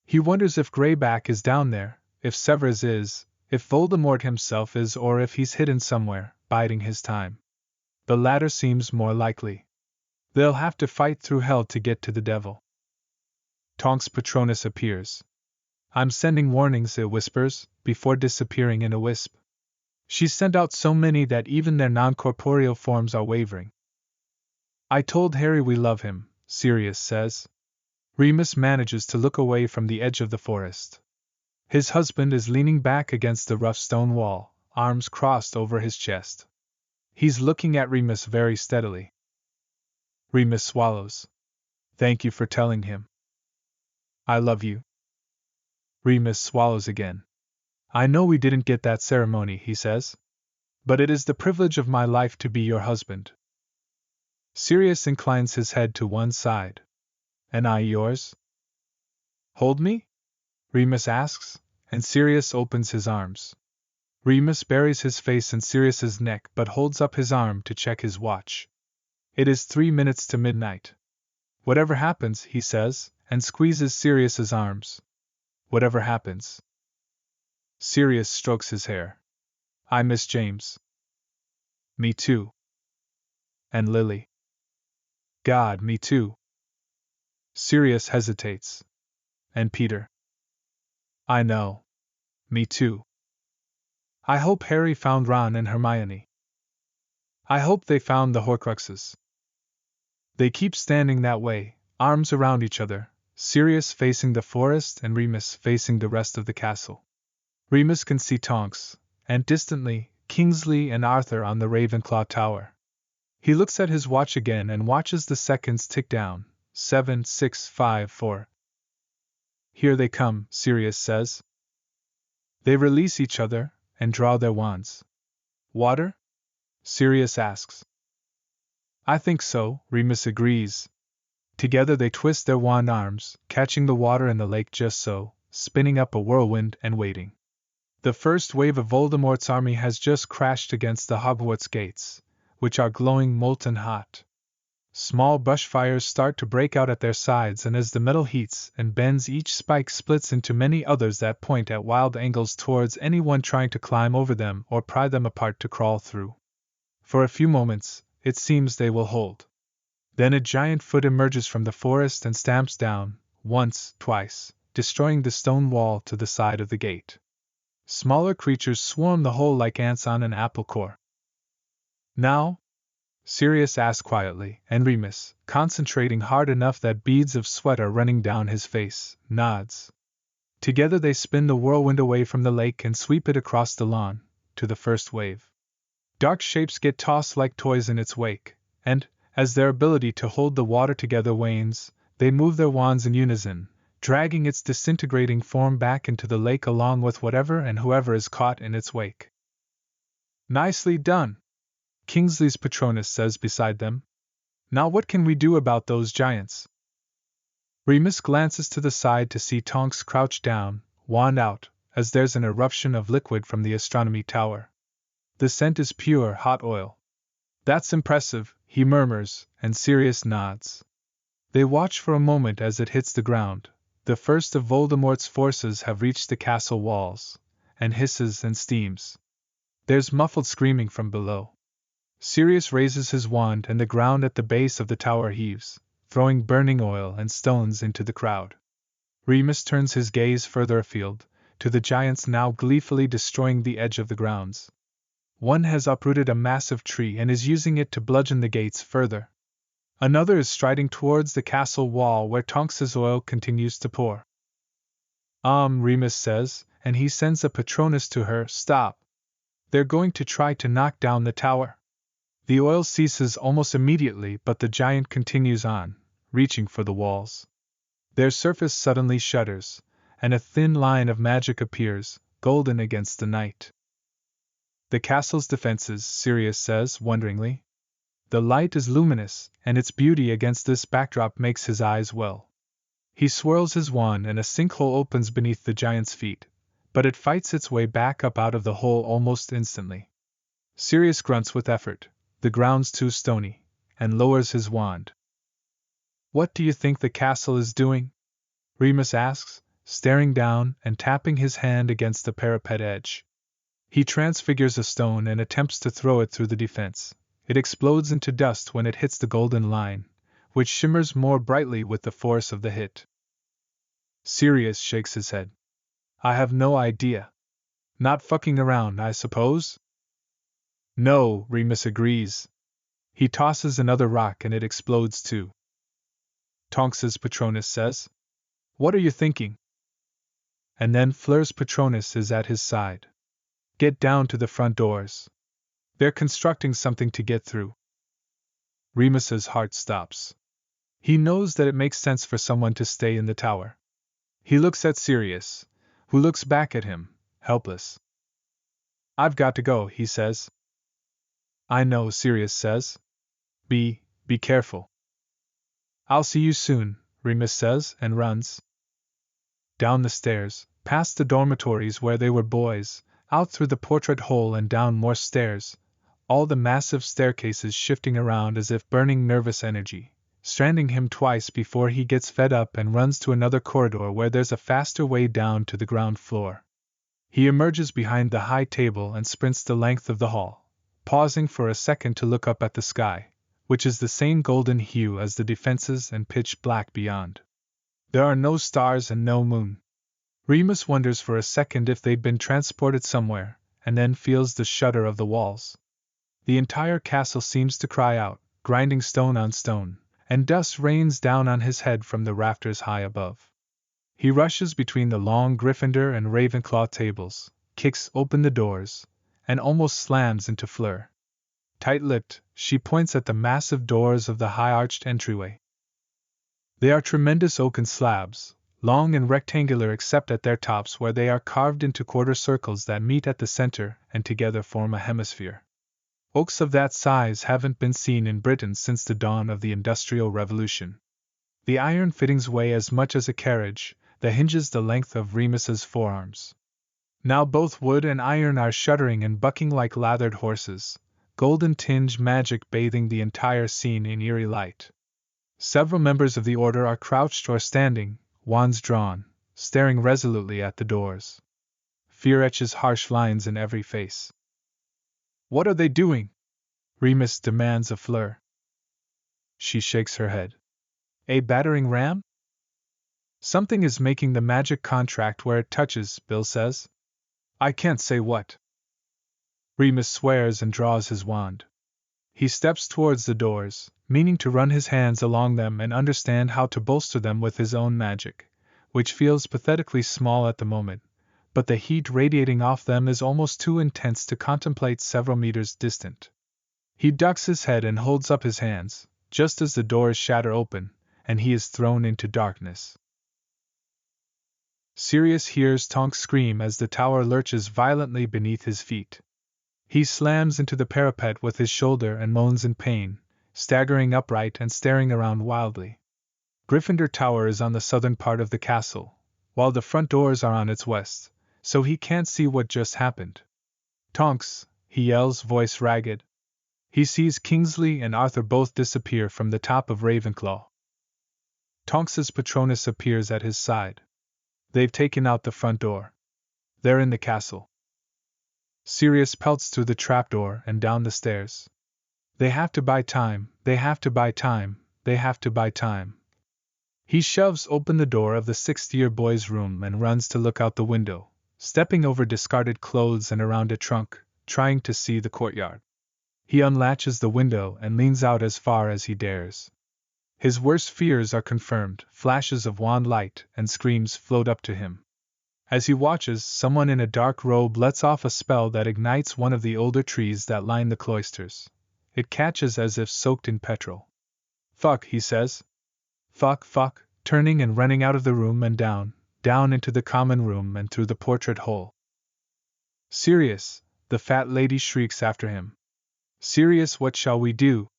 He wonders if Greyback is down there, if Severus is, if Voldemort himself is, or if he's hidden somewhere, biding his time. The latter seems more likely. They'll have to fight through hell to get to the devil. Tonks' Patronus appears. I'm sending warnings, it whispers, before disappearing in a wisp. She's sent out so many that even their non-corporeal forms are wavering. I told Harry we love him, Sirius says. Remus manages to look away from the edge of the forest. His husband is leaning back against the rough stone wall, arms crossed over his chest. He's looking at Remus very steadily. Remus swallows. Thank you for telling him. I love you. Remus swallows again. I know we didn't get that ceremony, he says. But it is the privilege of my life to be your husband. Sirius inclines his head to one side. And I yours? Hold me? Remus asks, and Sirius opens his arms. Remus buries his face in Sirius's neck but holds up his arm to check his watch. It is 3 minutes to midnight. Whatever happens, he says, and squeezes Sirius's arms. Whatever happens. Sirius strokes his hair. I miss James. Me too. And Lily. God, me too. Sirius hesitates. And Peter. I know. Me too. I hope Harry found Ron and Hermione. I hope they found the Horcruxes. They keep standing that way, arms around each other, Sirius facing the forest and Remus facing the rest of the castle. Remus can see Tonks, and distantly, Kingsley and Arthur on the Ravenclaw tower. He looks at his watch again and watches the seconds tick down. 7, 6, 5, 4. Here they come, Sirius says. They release each other and draw their wands. Water? Sirius asks. I think so, Remus agrees. Together they twist their wand arms, catching the water in the lake just so, spinning up a whirlwind and waiting. The first wave of Voldemort's army has just crashed against the Hogwarts gates, which are glowing molten hot. Small bushfires start to break out at their sides, and as the metal heats and bends, each spike splits into many others that point at wild angles towards anyone trying to climb over them or pry them apart to crawl through. For a few moments, it seems they will hold. Then a giant foot emerges from the forest and stamps down, once, twice, destroying the stone wall to the side of the gate. Smaller creatures swarm the hole like ants on an apple core. Now? Sirius asks quietly, and Remus, concentrating hard enough that beads of sweat are running down his face, nods. Together they spin the whirlwind away from the lake and sweep it across the lawn, to the first wave. Dark shapes get tossed like toys in its wake, and, as their ability to hold the water together wanes, they move their wands in unison, dragging its disintegrating form back into the lake along with whatever and whoever is caught in its wake. Nicely done, Kingsley's Patronus says beside them. Now what can we do about those giants? Remus glances to the side to see Tonks crouch down, wand out, as there's an eruption of liquid from the astronomy tower. The scent is pure hot oil. That's impressive, he murmurs, and Sirius nods. They watch for a moment as it hits the ground. The first of Voldemort's forces have reached the castle walls, and hisses and steams. There's muffled screaming from below. Sirius raises his wand and the ground at the base of the tower heaves, throwing burning oil and stones into the crowd. Remus turns his gaze further afield, to the giants now gleefully destroying the edge of the grounds. One has uprooted a massive tree and is using it to bludgeon the gates further. Another is striding towards the castle wall where Tonks's oil continues to pour. Remus says, and he sends a Patronus to her. Stop. They're going to try to knock down the tower. The oil ceases almost immediately, but the giant continues on, reaching for the walls. Their surface suddenly shudders, and a thin line of magic appears, golden against the night. The castle's defenses, Sirius says wonderingly. The light is luminous, and its beauty against this backdrop makes his eyes well. He swirls his wand and a sinkhole opens beneath the giant's feet, but it fights its way back up out of the hole almost instantly. Sirius grunts with effort, the ground's too stony, and lowers his wand. What do you think the castle is doing? Remus asks, staring down and tapping his hand against the parapet edge. He transfigures a stone and attempts to throw it through the defense. It explodes into dust when it hits the golden line, which shimmers more brightly with the force of the hit. Sirius shakes his head. I have no idea. Not fucking around, I suppose? No, Remus agrees. He tosses another rock and it explodes too. Tonks's Patronus says, What are you thinking? And then Fleur's Patronus is at his side. Get down to the front doors. They're constructing something to get through. Remus's heart stops. He knows that it makes sense for someone to stay in the tower. He looks at Sirius, who looks back at him, helpless. I've got to go, he says. I know, Sirius says. Be careful. I'll see you soon, Remus says and runs. Down the stairs, past the dormitories where they were boys, out through the portrait hole and down more stairs, all the massive staircases shifting around as if burning nervous energy, stranding him twice before he gets fed up and runs to another corridor where there's a faster way down to the ground floor. He emerges behind the high table and sprints the length of the hall, pausing for a second to look up at the sky, which is the same golden hue as the defenses and pitch black beyond. There are no stars and no moon. Remus wonders for a second if they'd been transported somewhere, and then feels the shudder of the walls. The entire castle seems to cry out, grinding stone on stone, and dust rains down on his head from the rafters high above. He rushes between the long Gryffindor and Ravenclaw tables, kicks open the doors, and almost slams into Fleur. Tight-lipped, she points at the massive doors of the high-arched entryway. They are tremendous oaken slabs, long and rectangular except at their tops where they are carved into quarter circles that meet at the center and together form a hemisphere. Oaks of that size haven't been seen in Britain since the dawn of the Industrial Revolution. The iron fittings weigh as much as a carriage, the hinges the length of Remus's forearms. Now both wood and iron are shuddering and bucking like lathered horses, golden tinge magic bathing the entire scene in eerie light. Several members of the order are crouched or standing, wands drawn, staring resolutely at the doors. Fear etches harsh lines in every face. What are they doing? Remus demands of Fleur. She shakes her head. A battering ram? Something is making the magic contract where it touches, Bill says. I can't say what. Remus swears and draws his wand. He steps towards the doors, meaning to run his hands along them and understand how to bolster them with his own magic, which feels pathetically small at the moment, but the heat radiating off them is almost too intense to contemplate several meters distant. He ducks his head and holds up his hands, just as the doors shatter open, and he is thrown into darkness. Sirius hears Tonks scream as the tower lurches violently beneath his feet. He slams into the parapet with his shoulder and moans in pain, staggering upright and staring around wildly. Gryffindor Tower is on the southern part of the castle, while the front doors are on its west, so he can't see what just happened. Tonks, he yells, voice ragged. He sees Kingsley and Arthur both disappear from the top of Ravenclaw. Tonks's Patronus appears at his side. They've taken out the front door. They're in the castle. Sirius pelts through the trapdoor and down the stairs. They have to buy time, they have to buy time, they have to buy time. He shoves open the door of the sixth-year boys' room and runs to look out the window, stepping over discarded clothes and around a trunk, trying to see the courtyard. He unlatches the window and leans out as far as he dares. His worst fears are confirmed, flashes of wan light and screams float up to him. As he watches, someone in a dark robe lets off a spell that ignites one of the older trees that line the cloisters. It catches as if soaked in petrol. Fuck, he says. Fuck, turning and running out of the room and down into the common room and through the portrait hole. Sirius, the fat lady shrieks after him. Sirius, what shall we do?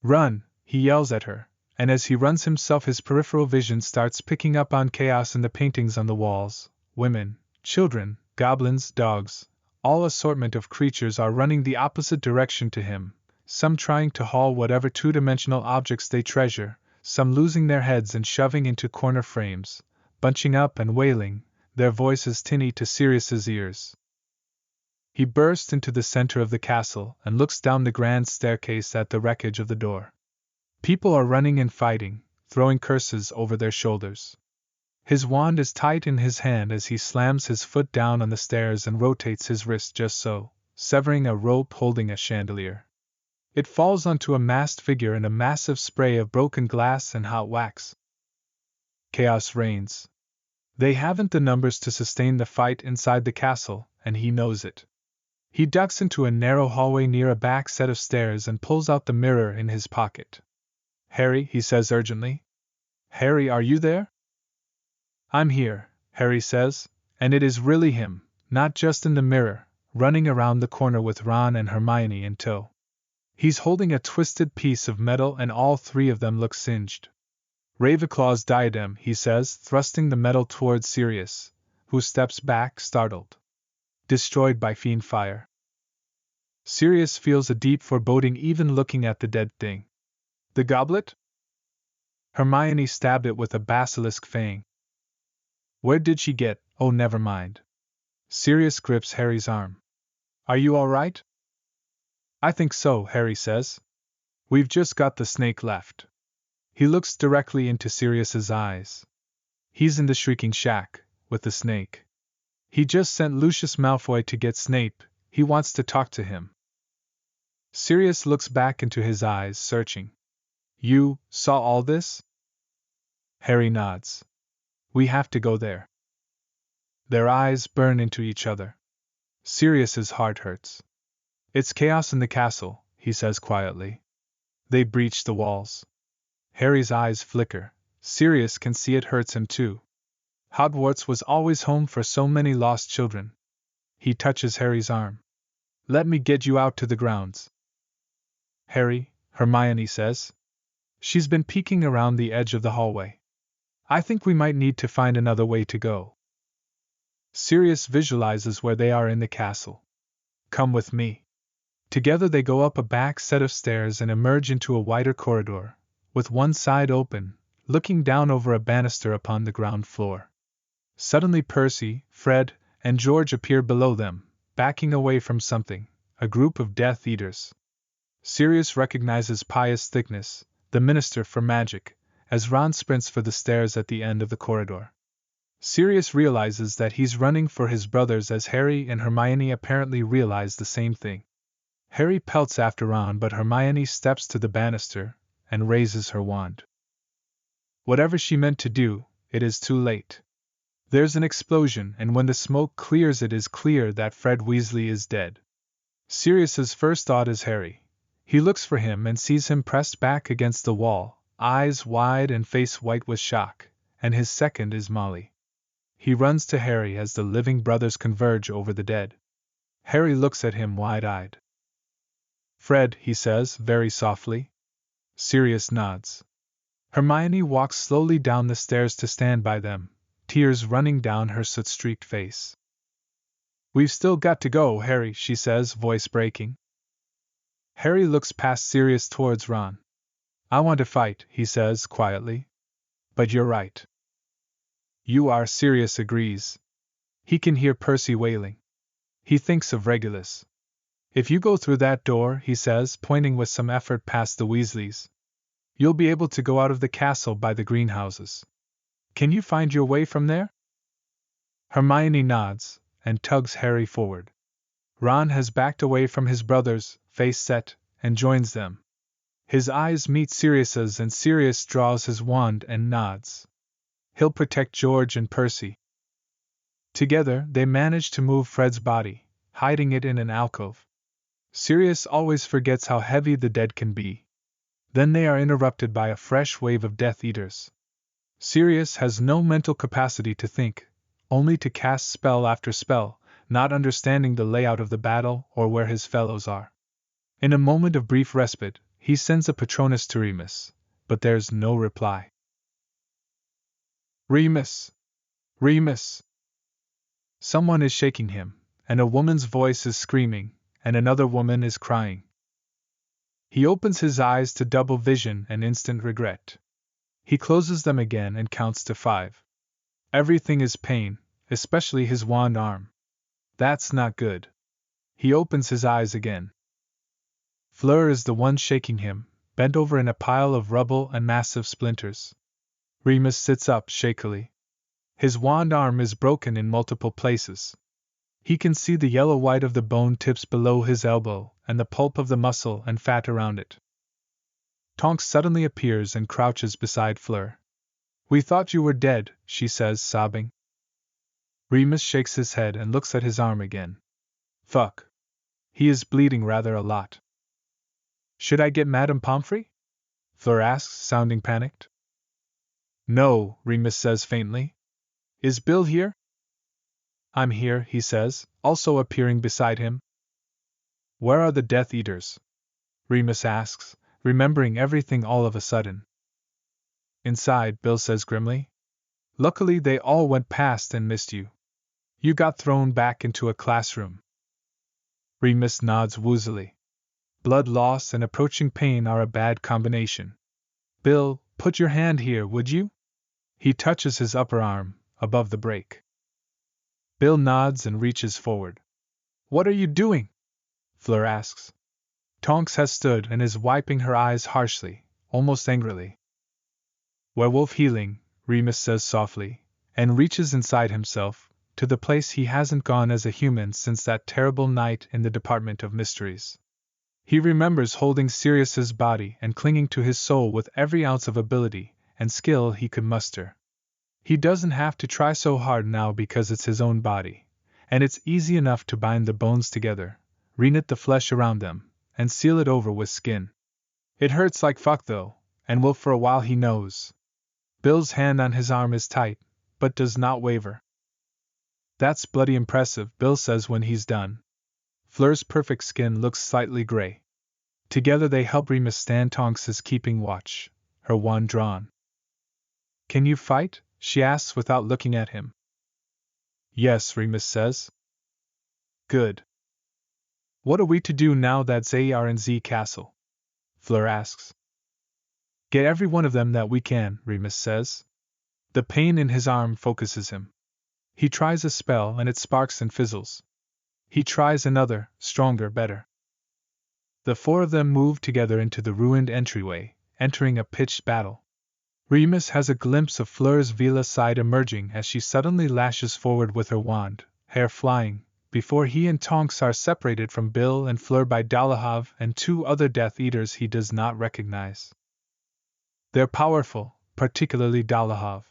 Run, he yells at her, and as he runs himself his peripheral vision starts picking up on chaos in the paintings on the walls. Women, children, goblins, dogs, all assortment of creatures are running the opposite direction to him, some trying to haul whatever two-dimensional objects they treasure, some losing their heads and shoving into corner frames, bunching up and wailing, their voices tinny to Sirius's ears. He bursts into the center of the castle and looks down the grand staircase at the wreckage of the door. People are running and fighting, throwing curses over their shoulders. His wand is tight in his hand as he slams his foot down on the stairs and rotates his wrist just so, severing a rope holding a chandelier. It falls onto a masked figure in a massive spray of broken glass and hot wax. Chaos reigns. They haven't the numbers to sustain the fight inside the castle, and he knows it. He ducks into a narrow hallway near a back set of stairs and pulls out the mirror in his pocket. Harry, he says urgently. Harry, are you there? I'm here, Harry says, and it is really him, not just in the mirror, running around the corner with Ron and Hermione in tow. He's holding a twisted piece of metal and all three of them look singed. Ravenclaw's diadem, he says, thrusting the metal towards Sirius, who steps back, startled. Destroyed by fiend fire. Sirius feels a deep foreboding even looking at the dead thing. The goblet? Hermione stabbed it with a basilisk fang. Where did she get? Oh, never mind. Sirius grips Harry's arm. Are you all right? I think so, Harry says. We've just got the snake left. He looks directly into Sirius's eyes. He's in the Shrieking Shack, with the snake. He just sent Lucius Malfoy to get Snape, he wants to talk to him. Sirius looks back into his eyes, searching. You saw all this? Harry nods. We have to go there. Their eyes burn into each other. Sirius's heart hurts. It's chaos in the castle, he says quietly. They breach the walls. Harry's eyes flicker. Sirius can see it hurts him too. Hogwarts was always home for so many lost children. He touches Harry's arm. Let me get you out to the grounds. Harry, Hermione says. She's been peeking around the edge of the hallway. I think we might need to find another way to go. Sirius visualizes where they are in the castle. Come with me. Together they go up a back set of stairs and emerge into a wider corridor, with one side open, looking down over a banister upon the ground floor. Suddenly Percy, Fred, and George appear below them, backing away from something, a group of Death Eaters. Sirius recognizes Pius Thickness, the Minister for Magic, as Ron sprints for the stairs at the end of the corridor. Sirius realizes that he's running for his brothers as Harry and Hermione apparently realize the same thing. Harry pelts after Ron, but Hermione steps to the banister and raises her wand. Whatever she meant to do, it is too late. There's an explosion, and when the smoke clears, it is clear that Fred Weasley is dead. Sirius's first thought is Harry. He looks for him and sees him pressed back against the wall, eyes wide and face white with shock, and his second is Molly. He runs to Harry as the living brothers converge over the dead. Harry looks at him wide-eyed. Fred, he says, very softly. Sirius nods. Hermione walks slowly down the stairs to stand by them, tears running down her soot-streaked face. We've still got to go, Harry, she says, voice breaking. Harry looks past Sirius towards Ron. I want to fight, he says quietly. But you're right. You are, Sirius agrees. He can hear Percy wailing. He thinks of Regulus. If you go through that door, he says, pointing with some effort past the Weasleys, you'll be able to go out of the castle by the greenhouses. Can you find your way from there? Hermione nods, and tugs Harry forward. Ron has backed away from his brothers, face set, and joins them. His eyes meet Sirius's, and Sirius draws his wand and nods. He'll protect George and Percy. Together, they manage to move Fred's body, hiding it in an alcove. Sirius always forgets how heavy the dead can be. Then they are interrupted by a fresh wave of Death Eaters. Sirius has no mental capacity to think, only to cast spell after spell, not understanding the layout of the battle or where his fellows are. In a moment of brief respite, he sends a Patronus to Remus, but there's no reply. Remus! Remus! Someone is shaking him, and a woman's voice is screaming, and another woman is crying. He opens his eyes to double vision and instant regret. He closes them again and counts to 5. Everything is pain, especially his wand arm. That's not good. He opens his eyes again. Fleur is the one shaking him, bent over in a pile of rubble and massive splinters. Remus sits up shakily. His wand arm is broken in multiple places. He can see the yellow-white of the bone tips below his elbow and the pulp of the muscle and fat around it. Tonks suddenly appears and crouches beside Fleur. "We thought you were dead," she says, sobbing. Remus shakes his head and looks at his arm again. "Fuck. He is bleeding rather a lot." "Should I get Madame Pomfrey?" Fleur asks, sounding panicked. "No," Remus says faintly. "Is Bill here?" "I'm here," he says, also appearing beside him. "Where are the Death Eaters?" Remus asks, remembering everything all of a sudden. "Inside," Bill says grimly. "Luckily they all went past and missed you. You got thrown back into a classroom." Remus nods woozily. Blood loss and approaching pain are a bad combination. "Bill, put your hand here, would you?" He touches his upper arm, above the break. Bill nods and reaches forward. "What are you doing?" Fleur asks. Tonks has stood and is wiping her eyes harshly, almost angrily. "Werewolf healing," Remus says softly, and reaches inside himself, to the place he hasn't gone as a human since that terrible night in the Department of Mysteries. He remembers holding Sirius's body and clinging to his soul with every ounce of ability and skill he could muster. He doesn't have to try so hard now because it's his own body, and it's easy enough to bind the bones together, reknit the flesh around them, and seal it over with skin. It hurts like fuck though, and will for a while, he knows. Bill's hand on his arm is tight, but does not waver. "That's bloody impressive," Bill says when he's done. Fleur's perfect skin looks slightly gray. Together they help Remus stand. Tonks is keeping watch, her wand drawn. "Can you fight?" she asks without looking at him. "Yes," Remus says. "Good. What are we to do now that they are in Z Castle?" Fleur asks. "Get every one of them that we can," Remus says. The pain in his arm focuses him. He tries a spell and it sparks and fizzles. He tries another, stronger, better. The 4 of them move together into the ruined entryway, entering a pitched battle. Remus has a glimpse of Fleur's Vela side emerging as she suddenly lashes forward with her wand, hair flying, before he and Tonks are separated from Bill and Fleur by Dolohov and 2 other Death Eaters he does not recognize. They're powerful, particularly Dolohov.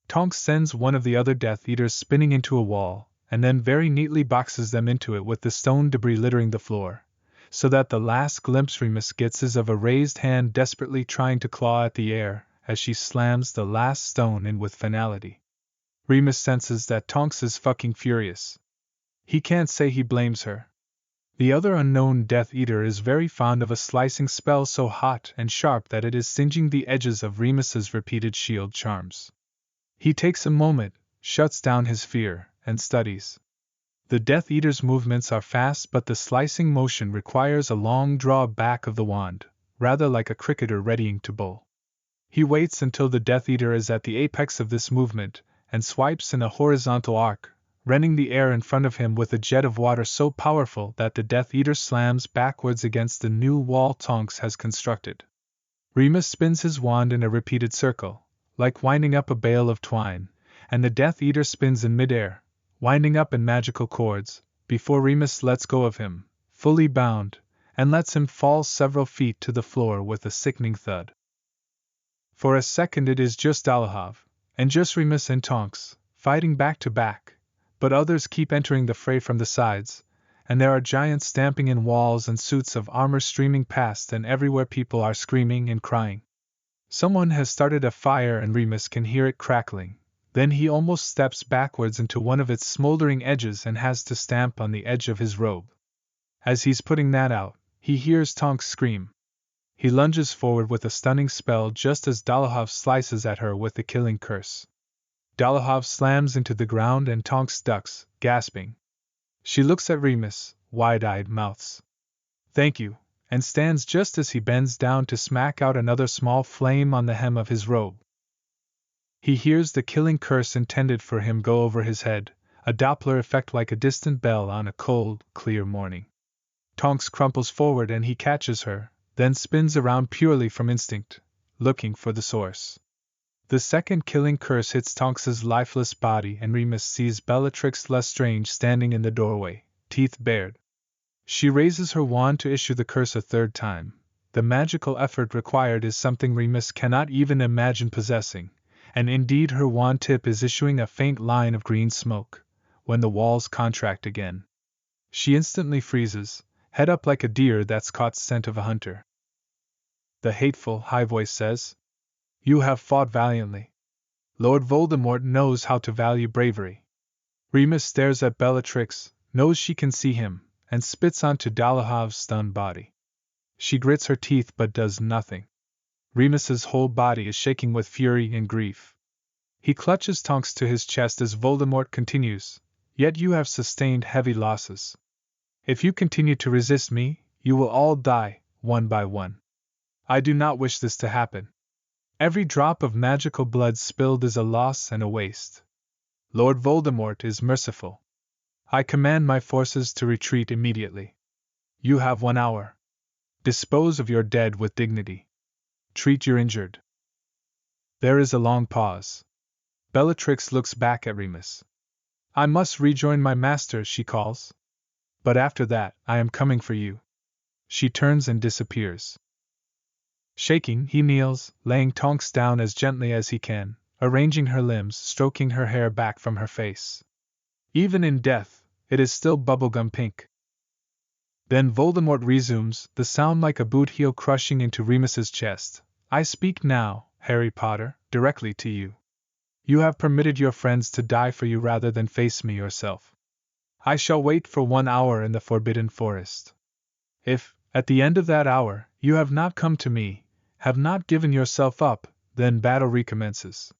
Tonks sends one of the other Death Eaters spinning into a wall, and then very neatly boxes them into it with the stone debris littering the floor, so that the last glimpse Remus gets is of a raised hand desperately trying to claw at the air as she slams the last stone in with finality. Remus senses that Tonks is fucking furious. He can't say he blames her. The other unknown Death Eater is very fond of a slicing spell so hot and sharp that it is singeing the edges of Remus's repeated shield charms. He takes a moment, shuts down his fear, and studies. The Death Eater's movements are fast, but the slicing motion requires a long draw back of the wand, rather like a cricketer readying to bowl. He waits until the Death Eater is at the apex of this movement, and swipes in a horizontal arc, rending the air in front of him with a jet of water so powerful that the Death Eater slams backwards against the new wall Tonks has constructed. Remus spins his wand in a repeated circle, like winding up a bale of twine, and the Death Eater spins in midair, winding up in magical cords, before Remus lets go of him, fully bound, and lets him fall several feet to the floor with a sickening thud. For a second it is just Dolohov, and just Remus and Tonks, fighting back to back, but others keep entering the fray from the sides, and there are giants stamping in walls and suits of armor streaming past, and everywhere people are screaming and crying. Someone has started a fire and Remus can hear it crackling, Then he almost steps backwards into one of its smoldering edges and has to stamp on the edge of his robe. As he's putting that out, he hears Tonks scream. He lunges forward with a stunning spell just as Dolohov slices at her with the killing curse. Dolohov slams into the ground and Tonks ducks, gasping. She looks at Remus, wide-eyed mouths. "Thank you," and stands just as he bends down to smack out another small flame on the hem of his robe. He hears the killing curse intended for him go over his head, a Doppler effect like a distant bell on a cold, clear morning. Tonks crumples forward and he catches her, then spins around purely from instinct, looking for the source. The second killing curse hits Tonks's lifeless body and Remus sees Bellatrix Lestrange standing in the doorway, teeth bared. She raises her wand to issue the curse a third time. The magical effort required is something Remus cannot even imagine possessing, and indeed her wand tip is issuing a faint line of green smoke, when the walls contract again. She instantly freezes, head up like a deer that's caught scent of a hunter. The hateful, high voice says, "You have fought valiantly. Lord Voldemort knows how to value bravery." Remus stares at Bellatrix, knows she can see him, and spits onto Dolohov's stunned body. She grits her teeth but does nothing. Remus's whole body is shaking with fury and grief. He clutches Tonks to his chest as Voldemort continues, "Yet you have sustained heavy losses. If you continue to resist me, you will all die, one by one. I do not wish this to happen. Every drop of magical blood spilled is a loss and a waste. Lord Voldemort is merciful. I command my forces to retreat immediately. You have 1 hour. Dispose of your dead with dignity. Treat your injured." There is a long pause. Bellatrix looks back at Remus. "I must rejoin my master," she calls. "But after that, I am coming for you." She turns and disappears. Shaking, he kneels, laying Tonks down as gently as he can, arranging her limbs, stroking her hair back from her face. Even in death, it is still bubblegum pink. Then Voldemort resumes, the sound like a boot heel crushing into Remus's chest. "I speak now, Harry Potter, directly to you. You have permitted your friends to die for you rather than face me yourself. I shall wait for 1 hour in the Forbidden Forest. If, at the end of that hour, you have not come to me, have not given yourself up, then battle recommences.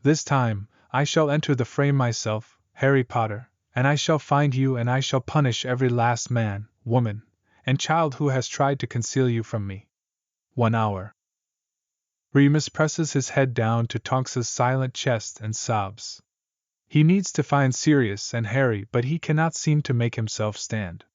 This time, I shall enter the fray myself, Harry Potter, and I shall find you and I shall punish every last man, woman, and child who has tried to conceal you from me. 1 hour. Remus presses his head down to Tonks's silent chest and sobs. He needs to find Sirius and Harry, but he cannot seem to make himself stand.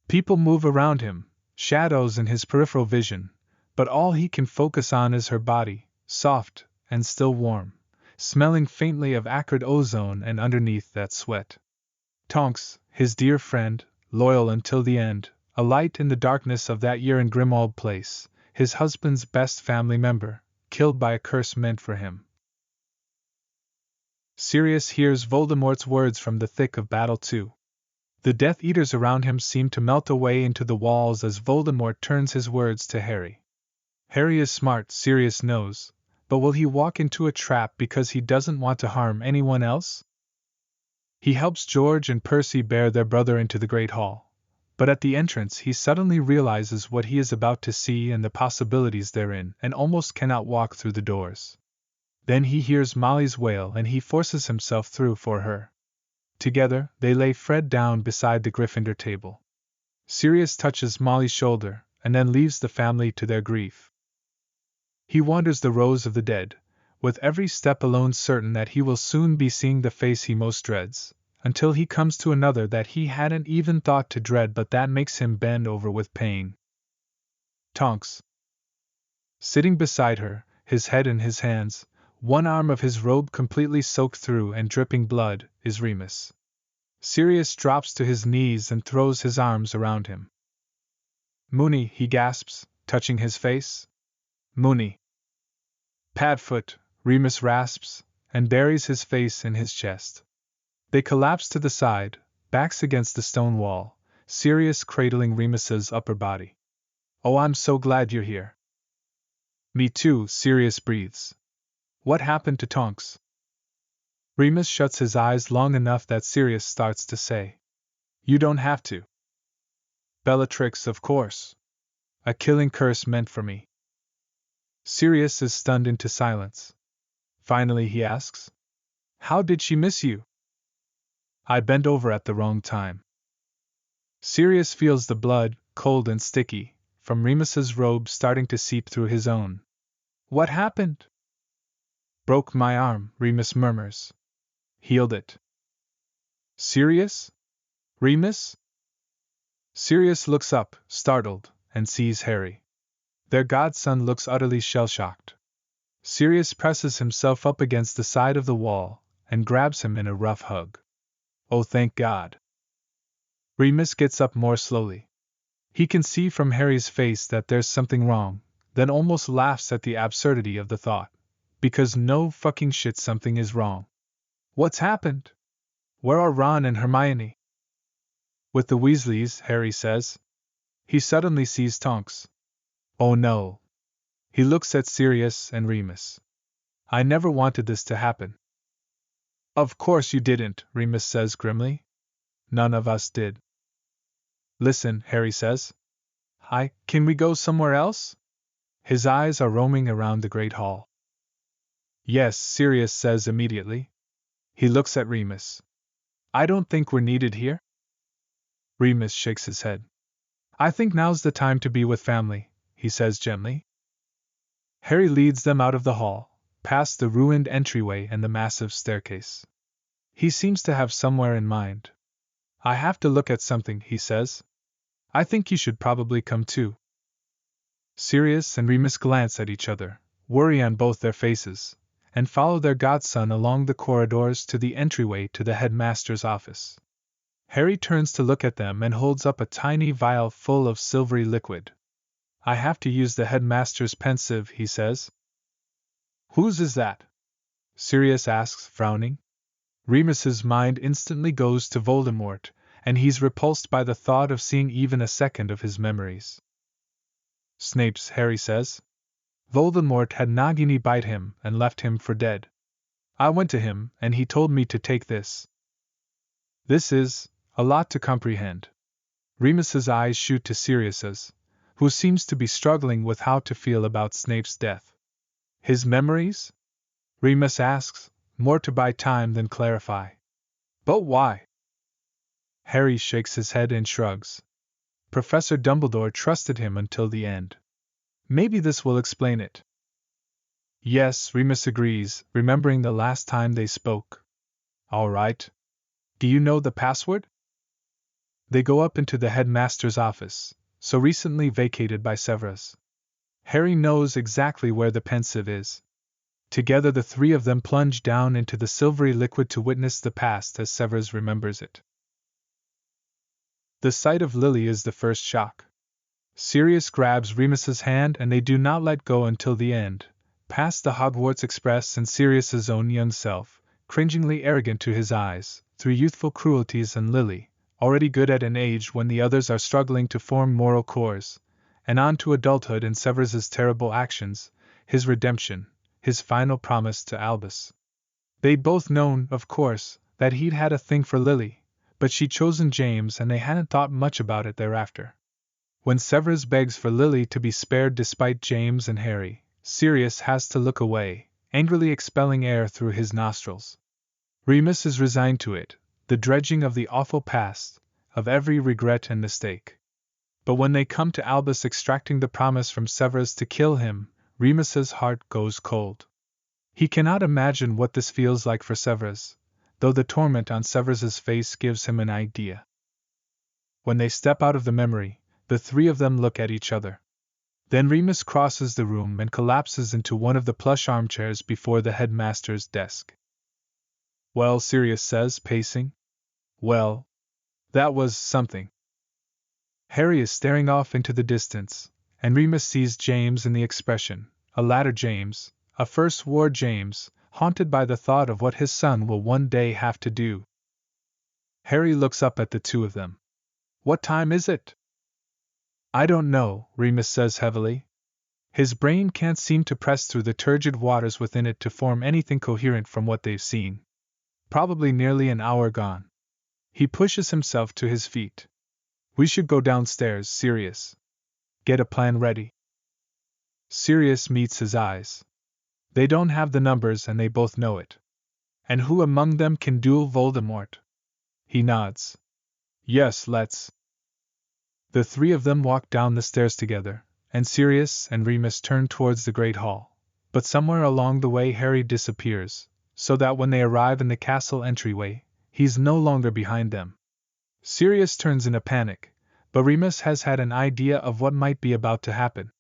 People move around him, shadows in his peripheral vision, but all he can focus on is her body, soft and still warm, smelling faintly of acrid ozone and underneath that sweat. Tonks, his dear friend, loyal until the end, a light in the darkness of that year in Grimmauld Place, his husband's best family member, killed by a curse meant for him. Sirius hears Voldemort's words from the thick of battle too. The Death Eaters around him seem to melt away into the walls as Voldemort turns his words to Harry. Harry is smart, Sirius knows, but will he walk into a trap because he doesn't want to harm anyone else? He helps George and Percy bear their brother into the Great Hall, but at the entrance he suddenly realizes what he is about to see and the possibilities therein, and almost cannot walk through the doors. Then he hears Molly's wail and he forces himself through for her. Together, they lay Fred down beside the Gryffindor table. Sirius touches Molly's shoulder, and then leaves the family to their grief. He wanders the rows of the dead, with every step alone certain that he will soon be seeing the face he most dreads, until he comes to another that he hadn't even thought to dread but that makes him bend over with pain. Tonks. Sitting beside her, his head in his hands, one arm of his robe completely soaked through and dripping blood, is Remus. Sirius drops to his knees and throws his arms around him. "Moony," he gasps, touching his face. "Moony." "Padfoot," Remus rasps, and buries his face in his chest. They collapse to the side, backs against the stone wall, Sirius cradling Remus's upper body. "Oh, I'm so glad you're here." "Me too," Sirius breathes. "What happened to Tonks?" Remus shuts his eyes long enough that Sirius starts to say, "You don't have to." "Bellatrix, of course. A killing curse meant for me." Sirius is stunned into silence. Finally he asks, "How did she miss you?" "I bent over at the wrong time." Sirius feels the blood, cold and sticky, from Remus's robe starting to seep through his own. "What happened?" "Broke my arm," Remus murmurs. "Healed it." "Sirius? Remus?" Sirius looks up, startled, and sees Harry. Their godson looks utterly shell-shocked. Sirius presses himself up against the side of the wall and grabs him in a rough hug. "Oh, thank God." Remus gets up more slowly. He can see from Harry's face that there's something wrong, then almost laughs at the absurdity of the thought. Because no fucking shit, something is wrong. "What's happened? Where are Ron and Hermione?" "With the Weasleys," Harry says. He suddenly sees Tonks. "Oh no." He looks at Sirius and Remus. "I never wanted this to happen." "Of course you didn't," Remus says grimly. "None of us did." "Listen," Harry says. Can we go somewhere else?" His eyes are roaming around the great hall. "Yes," Sirius says immediately. He looks at Remus. "I don't think we're needed here." Remus shakes his head. "I think now's the time to be with family," he says gently. Harry leads them out of the hall, past the ruined entryway and the massive staircase. He seems to have somewhere in mind. "I have to look at something," he says. "I think you should probably come too." Sirius and Remus glance at each other, worry on both their faces, and follow their godson along the corridors to the entryway to the headmaster's office. Harry turns to look at them and holds up a tiny vial full of silvery liquid. "I have to use the headmaster's pensieve," he says. "Whose is that?" Sirius asks, frowning. Remus's mind instantly goes to Voldemort, and he's repulsed by the thought of seeing even a second of his memories. "Snape's," Harry says. "Voldemort had Nagini bite him and left him for dead. I went to him, and he told me to take this." This is a lot to comprehend. Remus's eyes shoot to Sirius's, who seems to be struggling with how to feel about Snape's death. "His memories?" Remus asks, more to buy time than clarify. "But why?" Harry shakes his head and shrugs. "Professor Dumbledore trusted him until the end. Maybe this will explain it." "Yes," Remus agrees, remembering the last time they spoke. "All right. Do you know the password?" They go up into the headmaster's office, so recently vacated by Severus. Harry knows exactly where the pensieve is. Together the three of them plunge down into the silvery liquid to witness the past as Severus remembers it. The sight of Lily is the first shock. Sirius grabs Remus's hand and they do not let go until the end, past the Hogwarts Express and Sirius's own young self, cringingly arrogant to his eyes, through youthful cruelties and Lily, already good at an age when the others are struggling to form moral cores, and on to adulthood and Severus's terrible actions, his redemption, his final promise to Albus. They'd both known, of course, that he'd had a thing for Lily, but she'd chosen James and they hadn't thought much about it thereafter. When Severus begs for Lily to be spared despite James and Harry, Sirius has to look away, angrily expelling air through his nostrils. Remus is resigned to it, the dredging of the awful past, of every regret and mistake. But when they come to Albus extracting the promise from Severus to kill him, Remus's heart goes cold. He cannot imagine what this feels like for Severus, though the torment on Severus's face gives him an idea. When they step out of the memory, the three of them look at each other. Then Remus crosses the room and collapses into one of the plush armchairs before the headmaster's desk. "Well," Sirius says, pacing. "Well, that was something." Harry is staring off into the distance, and Remus sees James in the expression, a latter James, a First War James, haunted by the thought of what his son will one day have to do. Harry looks up at the two of them. "What time is it?" "I don't know," Remus says heavily. His brain can't seem to press through the turgid waters within it to form anything coherent from what they've seen. probably nearly an hour gone. He pushes himself to his feet. We should go downstairs, Sirius. Get a plan ready. Sirius meets his eyes. They don't have the numbers and they both know it. And who among them can duel Voldemort? He nods. Yes, let's. The three of them walk down the stairs together, and Sirius and Remus turn towards the Great Hall. But somewhere along the way Harry disappears, so that when they arrive in the castle entryway, he's no longer behind them. Sirius turns in a panic, but Remus has had an idea of what might be about to happen.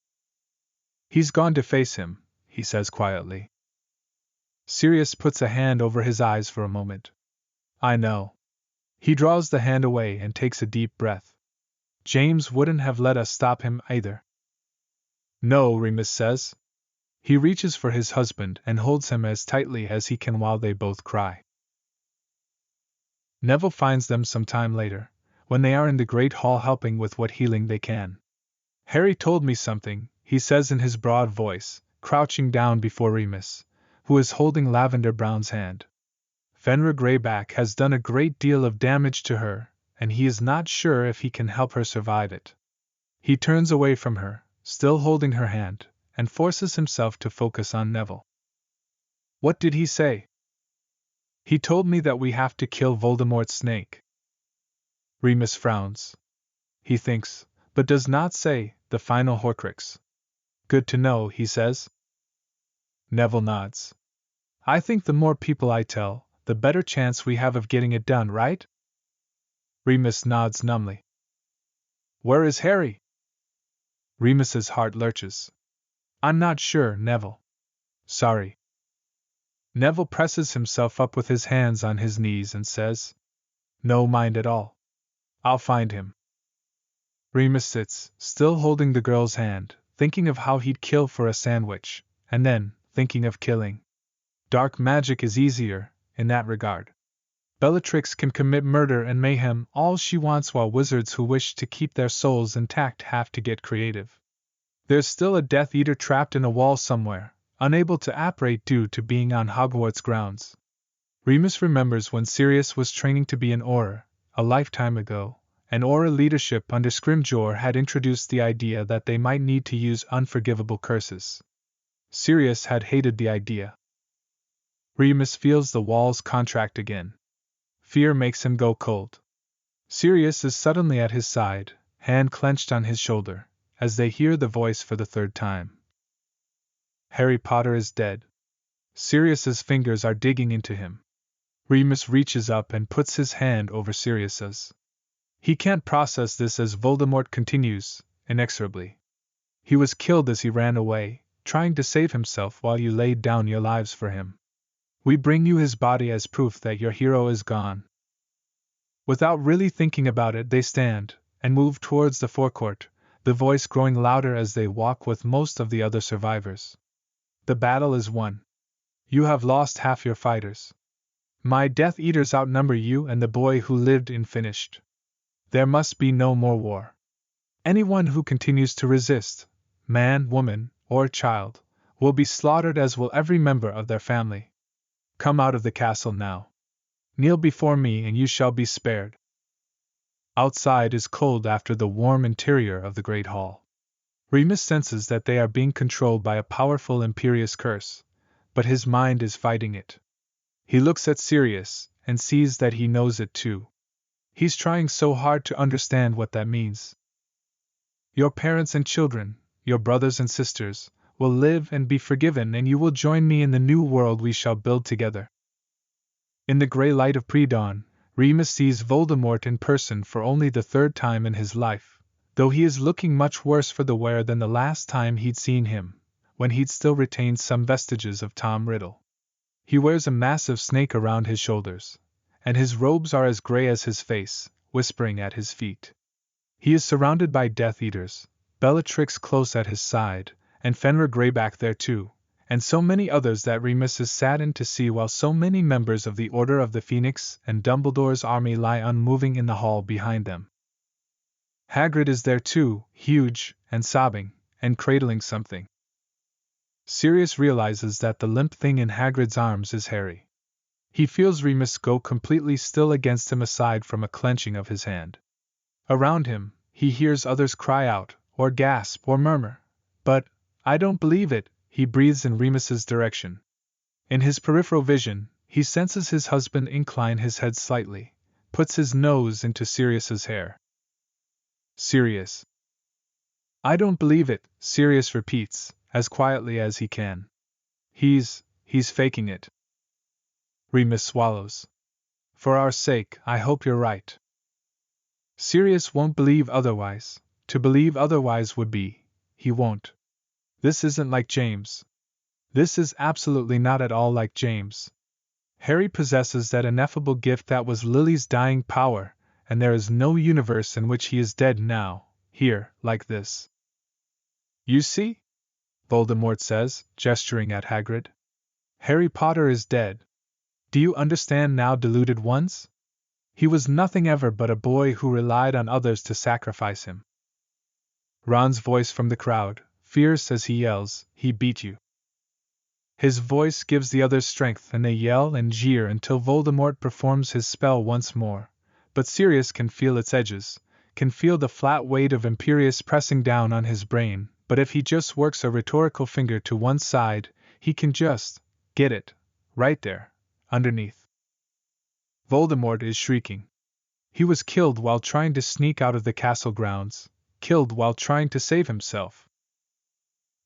He's gone to face him, he says quietly. Sirius puts a hand over his eyes for a moment. I know. He draws the hand away and takes a deep breath. James wouldn't have let us stop him either. No, Remus says. He reaches for his husband and holds him as tightly as he can while they both cry. Neville finds them some time later, when they are in the Great Hall helping with what healing they can. Harry told me something, he says in his broad voice, crouching down before Remus, who is holding Lavender Brown's hand. Fenrir Greyback has done a great deal of damage to her, and he is not sure if he can help her survive it. He turns away from her, still holding her hand, and forces himself to focus on Neville. What did he say? He told me that we have to kill Voldemort's snake. Remus frowns. He thinks, but does not say, the final Horcrux. Good to know, he says. Neville nods. I think the more people I tell, the better chance we have of getting it done, right? Remus nods numbly. Where is Harry? Remus's heart lurches. I'm not sure, Neville. Sorry. Neville presses himself up with his hands on his knees and says, No mind at all. I'll find him. Remus sits, still holding the girl's hand, thinking of how he'd kill for a sandwich, and then, thinking of killing. Dark magic is easier, in that regard. Bellatrix can commit murder and mayhem all she wants while wizards who wish to keep their souls intact have to get creative. There's still a Death Eater trapped in a wall somewhere, unable to apparate due to being on Hogwarts grounds. Remus remembers when Sirius was training to be an Auror, a lifetime ago, and Auror leadership under Scrimgeour had introduced the idea that they might need to use unforgivable curses. Sirius had hated the idea. Remus feels the walls contract again. Fear makes him go cold. Sirius is suddenly at his side, hand clenched on his shoulder, as they hear the voice for the third time. Harry Potter is dead. Sirius's fingers are digging into him. Remus reaches up and puts his hand over Sirius's. He can't process this as Voldemort continues, inexorably. He was killed as he ran away, trying to save himself while you laid down your lives for him. We bring you his body as proof that your hero is gone. Without really thinking about it, they stand and move towards the forecourt, the voice growing louder as they walk with most of the other survivors. The battle is won. You have lost half your fighters. My Death Eaters outnumber you and the boy who lived in finished. There must be no more war. Anyone who continues to resist, man, woman, or child, will be slaughtered, as will every member of their family. Come out of the castle now. Kneel before me and you shall be spared. Outside is cold after the warm interior of the Great Hall. Remus senses that they are being controlled by a powerful imperious curse, but his mind is fighting it. He looks at Sirius and sees that he knows it too. He's trying so hard to understand what that means. Your parents and children, your brothers and sisters, will live and be forgiven, and you will join me in the new world we shall build together. In the grey light of pre-dawn, Remus sees Voldemort in person for only the third time in his life, though he is looking much worse for the wear than the last time he'd seen him, when he'd still retained some vestiges of Tom Riddle. He wears a massive snake around his shoulders, and his robes are as grey as his face, whispering at his feet. He is surrounded by Death Eaters, Bellatrix close at his side, and Fenrir Greyback there too, and so many others that Remus is saddened to see, while so many members of the Order of the Phoenix and Dumbledore's army lie unmoving in the hall behind them. Hagrid is there too, huge, and sobbing, and cradling something. Sirius realizes that the limp thing in Hagrid's arms is Harry. He feels Remus go completely still against him aside from a clenching of his hand. Around him, he hears others cry out, or gasp, or murmur. But, I don't believe it, he breathes in Remus's direction. In his peripheral vision, he senses his husband incline his head slightly, puts his nose into Sirius's hair. Sirius. I don't believe it, Sirius repeats, as quietly as he can. He's faking it. Remus swallows. For our sake, I hope you're right. Sirius won't believe otherwise. To believe otherwise would be, he won't. This isn't like James. This is absolutely not at all like James. Harry possesses that ineffable gift that was Lily's dying power, and there is no universe in which he is dead now, here, like this. You see? Voldemort says, gesturing at Hagrid. Harry Potter is dead. Do you understand now, deluded ones? He was nothing ever but a boy who relied on others to sacrifice him. Ron's voice from the crowd, fierce as he yells, he beat you. His voice gives the others strength and they yell and jeer until Voldemort performs his spell once more, but Sirius can feel its edges, can feel the flat weight of Imperius pressing down on his brain, but if he just works a rhetorical finger to one side, he can just get it, right there, underneath. Voldemort is shrieking. He was killed while trying to sneak out of the castle grounds, killed while trying to save himself.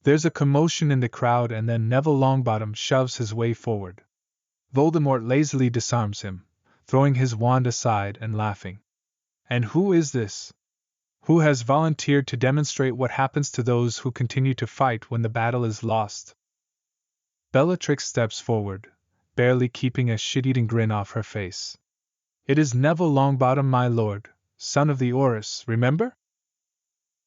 There's a commotion in the crowd and then Neville Longbottom shoves his way forward. Voldemort lazily disarms him, throwing his wand aside and laughing. And who is this? Who has volunteered to demonstrate what happens to those who continue to fight when the battle is lost? Bellatrix steps forward, barely keeping a shit-eating grin off her face. It is Neville Longbottom, my lord, son of the Aurors, remember?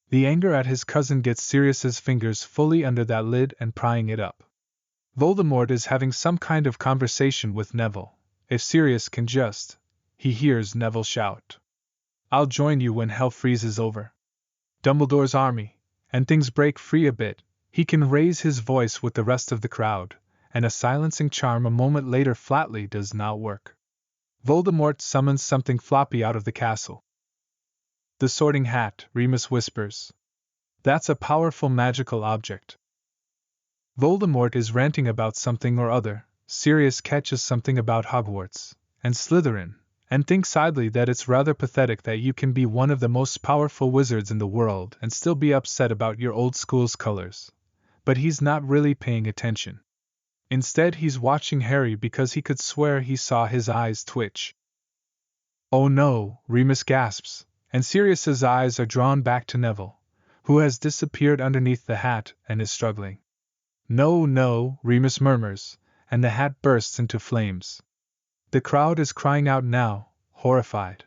The anger at his cousin gets Sirius's fingers fully under that lid and prying it up. Voldemort is having some kind of conversation with Neville. If Sirius can just... He hears Neville shout. I'll join you when hell freezes over. Dumbledore's army, and things break free a bit. He can raise his voice with the rest of the crowd, and a silencing charm a moment later flatly does not work. Voldemort summons something floppy out of the castle. The Sorting Hat, Remus whispers. That's a powerful magical object. Voldemort is ranting about something or other. Sirius catches something about Hogwarts and Slytherin, and thinks idly that it's rather pathetic that you can be one of the most powerful wizards in the world and still be upset about your old school's colors. But he's not really paying attention. Instead, he's watching Harry because he could swear he saw his eyes twitch. Oh no, Remus gasps, and Sirius's eyes are drawn back to Neville, who has disappeared underneath the hat and is struggling. No, no, Remus murmurs, and the hat bursts into flames. The crowd is crying out now, horrified.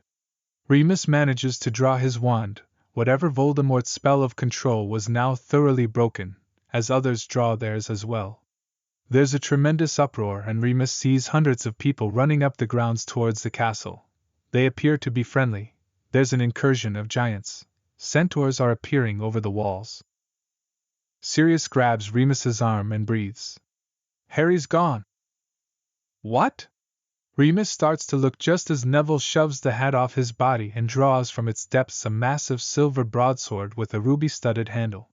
Remus manages to draw his wand. Whatever Voldemort's spell of control was now thoroughly broken, as others draw theirs as well. There's a tremendous uproar and Remus sees hundreds of people running up the grounds towards the castle. They appear to be friendly. There's an incursion of giants. Centaurs are appearing over the walls. Sirius grabs Remus's arm and breathes. Harry's gone. What? Remus starts to look just as Neville shoves the hat off his body and draws from its depths a massive silver broadsword with a ruby-studded handle.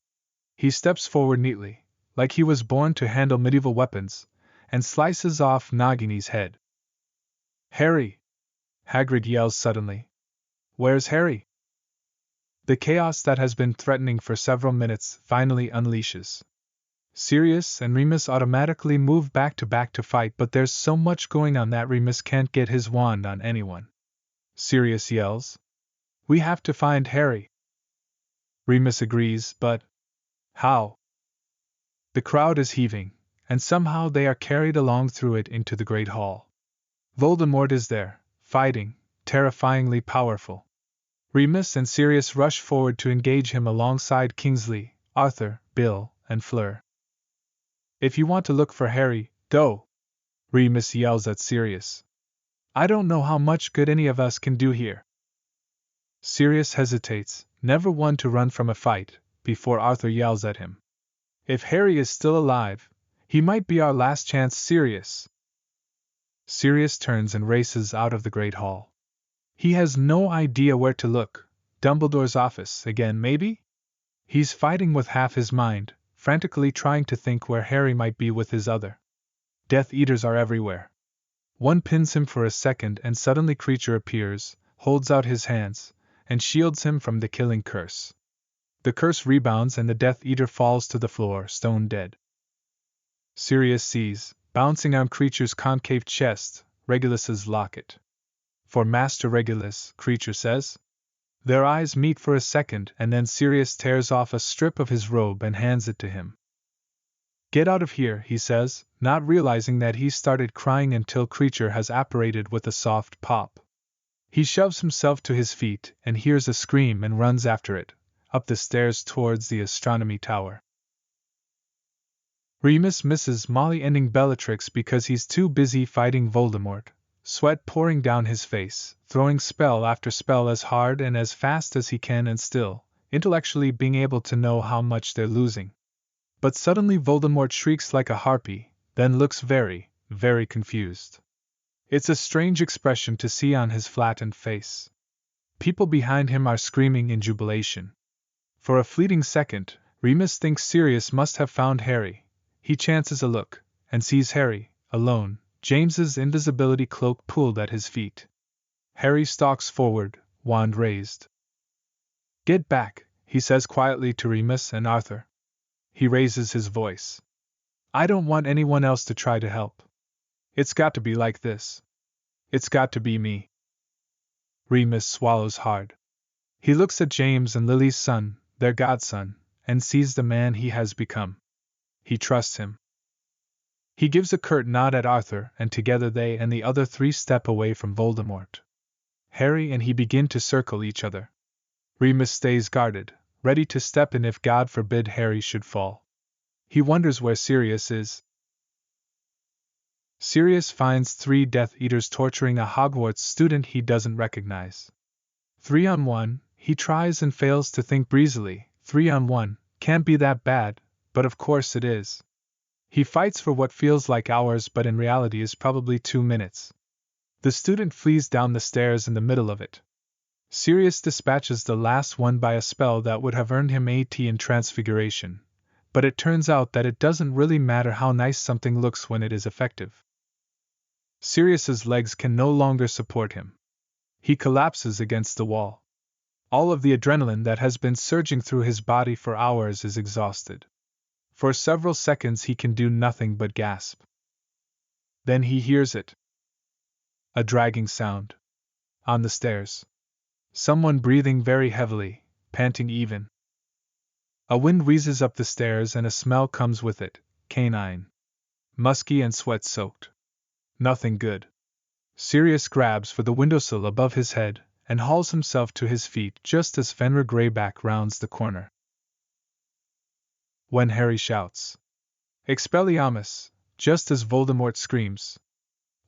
He steps forward neatly, like he was born to handle medieval weapons, and slices off Nagini's head. Harry! Hagrid yells suddenly. Where's Harry? The chaos that has been threatening for several minutes finally unleashes. Sirius and Remus automatically move back to fight, but there's so much going on that Remus can't get his wand on anyone. Sirius yells. We have to find Harry. Remus agrees, but how? The crowd is heaving, and somehow they are carried along through it into the Great Hall. Voldemort is there, fighting, terrifyingly powerful. Remus and Sirius rush forward to engage him alongside Kingsley, Arthur, Bill, and Fleur. If you want to look for Harry, go! Remus yells at Sirius. I don't know how much good any of us can do here. Sirius hesitates, never one to run from a fight, before Arthur yells at him. If Harry is still alive, he might be our last chance, Sirius. Sirius turns and races out of the Great Hall. He has no idea where to look. Dumbledore's office again, maybe? He's fighting with half his mind, frantically trying to think where Harry might be with his other. Death Eaters are everywhere. One pins him for a second and suddenly Creature appears, holds out his hands, and shields him from the killing curse. The curse rebounds and the Death Eater falls to the floor, stone dead. Sirius sees, bouncing on Creature's concave chest, Regulus's locket. For Master Regulus, Creature says. Their eyes meet for a second and then Sirius tears off a strip of his robe and hands it to him. Get out of here, he says, not realizing that he started crying until Creature has apparated with a soft pop. He shoves himself to his feet and hears a scream and runs after it, up the stairs towards the astronomy tower. Remus misses Molly ending Bellatrix because he's too busy fighting Voldemort, sweat pouring down his face, throwing spell after spell as hard and as fast as he can and still, intellectually being able to know how much they're losing. But suddenly Voldemort shrieks like a harpy, then looks very, very confused. It's a strange expression to see on his flattened face. People behind him are screaming in jubilation. For a fleeting second, Remus thinks Sirius must have found Harry. He chances a look, and sees Harry, alone, James's invisibility cloak pulled at his feet. Harry stalks forward, wand raised. Get back, he says quietly to Remus and Arthur. He raises his voice. I don't want anyone else to try to help. It's got to be like this. It's got to be me. Remus swallows hard. He looks at James and Lily's son, their godson, and sees the man he has become. He trusts him. He gives a curt nod at Arthur, and together they and the other three step away from Voldemort. Harry and he begin to circle each other. Remus stays guarded, ready to step in if God forbid Harry should fall. He wonders where Sirius is. Sirius finds 3 Death Eaters torturing a Hogwarts student he doesn't recognize. 3-on-1, he tries and fails to think breezily. 3-on-1, can't be that bad, but of course it is. He fights for what feels like hours but in reality is probably 2 minutes. The student flees down the stairs in the middle of it. Sirius dispatches the last one by a spell that would have earned him AT in Transfiguration, but it turns out that it doesn't really matter how nice something looks when it is effective. Sirius's legs can no longer support him. He collapses against the wall. All of the adrenaline that has been surging through his body for hours is exhausted. For several seconds he can do nothing but gasp. Then he hears it. A dragging sound. On the stairs. Someone breathing very heavily, panting even. A wind wheezes up the stairs and a smell comes with it, canine. Musky and sweat-soaked. Nothing good. Sirius grabs for the windowsill above his head and hauls himself to his feet just as Fenrir Greyback rounds the corner. When Harry shouts, Expelliarmus, just as Voldemort screams,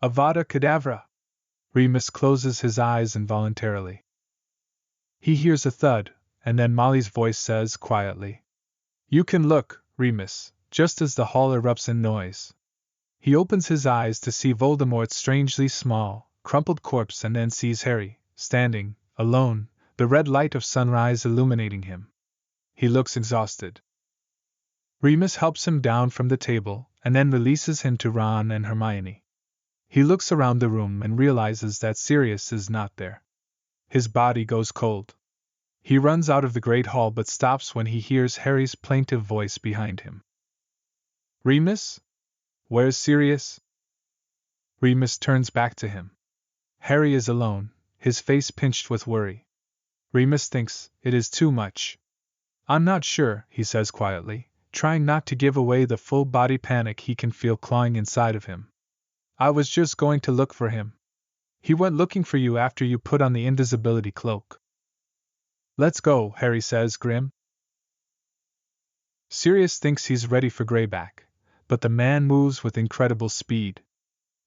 Avada Kedavra, Remus closes his eyes involuntarily. He hears a thud, and then Molly's voice says quietly, You can look, Remus, just as the hall erupts in noise. He opens his eyes to see Voldemort's strangely small, crumpled corpse and then sees Harry, standing, alone, the red light of sunrise illuminating him. He looks exhausted. Remus helps him down from the table, and then releases him to Ron and Hermione. He looks around the room and realizes that Sirius is not there. His body goes cold. He runs out of the Great Hall but stops when he hears Harry's plaintive voice behind him. Remus? Where's Sirius? Remus turns back to him. Harry is alone, his face pinched with worry. Remus thinks it is too much. I'm not sure, he says quietly, trying not to give away the full body panic he can feel clawing inside of him. I was just going to look for him. He went looking for you after you put on the invisibility cloak. Let's go, Harry says, grim. Sirius thinks he's ready for Greyback, but the man moves with incredible speed.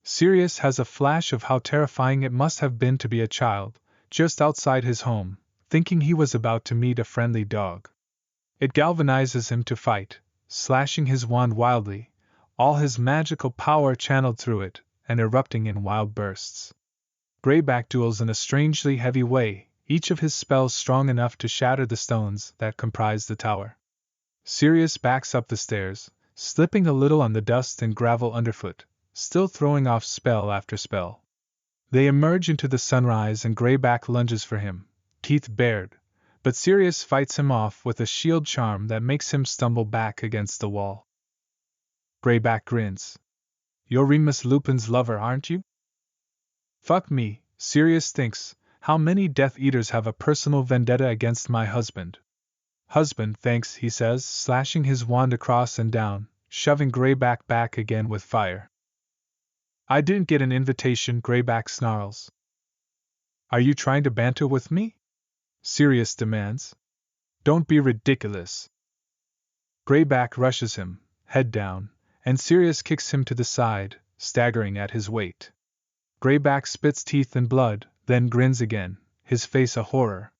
Sirius has a flash of how terrifying it must have been to be a child, just outside his home, thinking he was about to meet a friendly dog. It galvanizes him to fight, slashing his wand wildly, all his magical power channeled through it, and erupting in wild bursts. Greyback duels in a strangely heavy way, each of his spells strong enough to shatter the stones that comprise the tower. Sirius backs up the stairs, slipping a little on the dust and gravel underfoot, still throwing off spell after spell. They emerge into the sunrise and Greyback lunges for him, teeth bared, but Sirius fights him off with a shield charm that makes him stumble back against the wall. Greyback grins. "You're Remus Lupin's lover, aren't you?" "Fuck me," Sirius thinks, "how many Death Eaters have a personal vendetta against my husband?" "Husband, thanks," he says, slashing his wand across and down, shoving Greyback back again with fire. "I didn't get an invitation," Greyback snarls. "Are you trying to banter with me?" Sirius demands. "Don't be ridiculous." Greyback rushes him, head down, and Sirius kicks him to the side, staggering at his weight. Greyback spits teeth and blood, then grins again, his face a horror.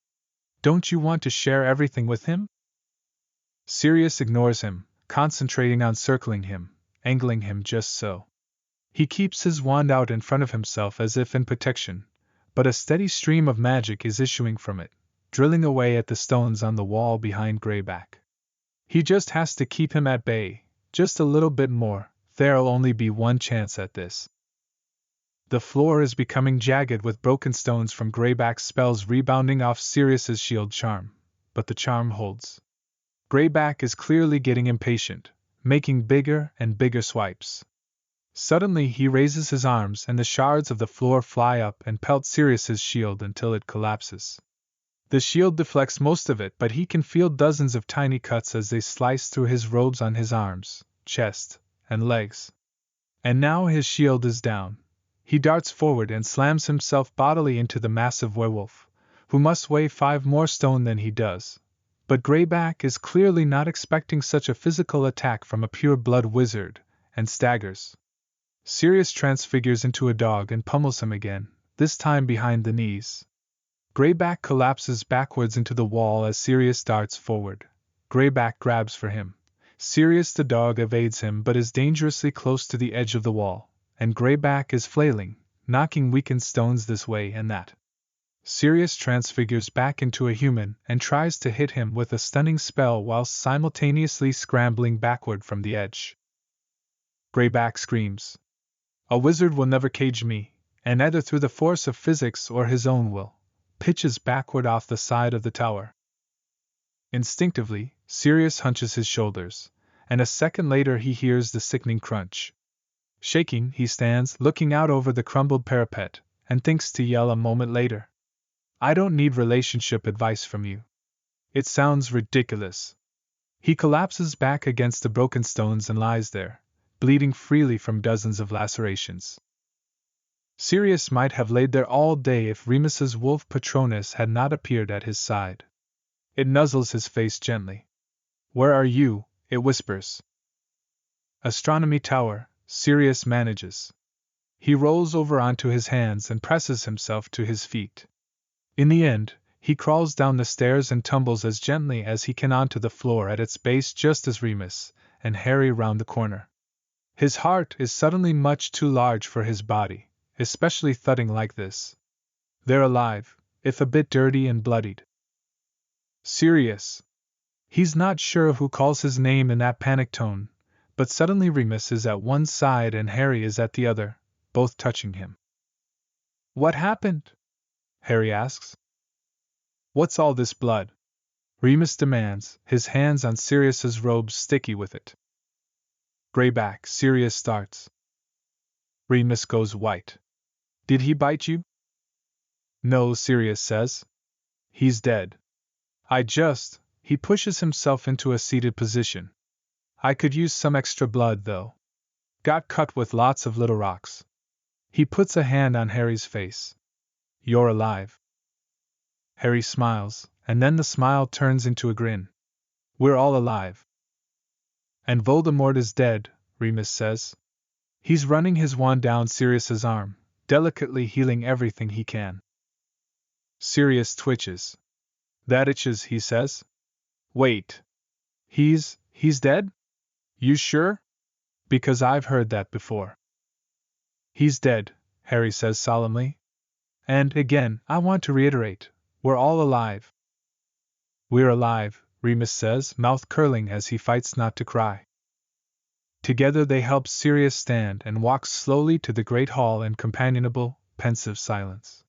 "Don't you want to share everything with him?" Sirius ignores him, concentrating on circling him, angling him just so. He keeps his wand out in front of himself as if in protection, but a steady stream of magic is issuing from it, drilling away at the stones on the wall behind Greyback. He just has to keep him at bay, just a little bit more. There'll only be one chance at this. The floor is becoming jagged with broken stones from Greyback's spells rebounding off Sirius's shield charm, but the charm holds. Greyback is clearly getting impatient, making bigger and bigger swipes. Suddenly he raises his arms and the shards of the floor fly up and pelt Sirius's shield until it collapses. The shield deflects most of it, but he can feel dozens of tiny cuts as they slice through his robes on his arms, chest, and legs. And now his shield is down. He darts forward and slams himself bodily into the massive werewolf, who must weigh 5 more stone than he does. But Greyback is clearly not expecting such a physical attack from a pure-blood wizard, and staggers. Sirius transfigures into a dog and pummels him again, this time behind the knees. Greyback collapses backwards into the wall as Sirius darts forward. Greyback grabs for him. Sirius the dog evades him but is dangerously close to the edge of the wall, and Greyback is flailing, knocking weakened stones this way and that. Sirius transfigures back into a human and tries to hit him with a stunning spell whilst simultaneously scrambling backward from the edge. Greyback screams. "A wizard will never cage me," and either through the force of physics or his own will, pitches backward off the side of the tower. Instinctively, Sirius hunches his shoulders, and a second later he hears the sickening crunch. Shaking, he stands looking out over the crumbled parapet, and thinks to yell a moment later. "I don't need relationship advice from you. It sounds ridiculous." He collapses back against the broken stones and lies there, bleeding freely from dozens of lacerations. Sirius might have laid there all day if Remus's wolf Patronus had not appeared at his side. It nuzzles his face gently. "Where are you?" it whispers. "Astronomy Tower," Sirius manages. He rolls over onto his hands and presses himself to his feet. In the end, he crawls down the stairs and tumbles as gently as he can onto the floor at its base just as Remus and Harry round the corner. His heart is suddenly much too large for his body, especially thudding like this. They're alive, if a bit dirty and bloodied. "Sirius!" He's not sure who calls his name in that panic tone, but suddenly Remus is at one side and Harry is at the other, both touching him. "What happened?" Harry asks. "What's all this blood?" Remus demands, his hands on Sirius's robes sticky with it. Greyback, Sirius starts. Remus goes white. "Did he bite you?" "No," Sirius says. "He's dead. He pushes himself into a seated position. "I could use some extra blood, though. Got cut with lots of little rocks." He puts a hand on Harry's face. "You're alive." Harry smiles, and then the smile turns into a grin. "We're all alive." "And Voldemort is dead," Remus says. He's running his wand down Sirius's arm, delicately healing everything he can. Sirius twitches. "That itches," he says. "Wait. He's dead? You sure? Because I've heard that before." He's dead, Harry says solemnly. And, again, I want to reiterate, we're all alive. We're alive, Remus says, mouth curling as he fights not to cry. Together they help Sirius stand and walk slowly to the great hall in companionable, pensive silence.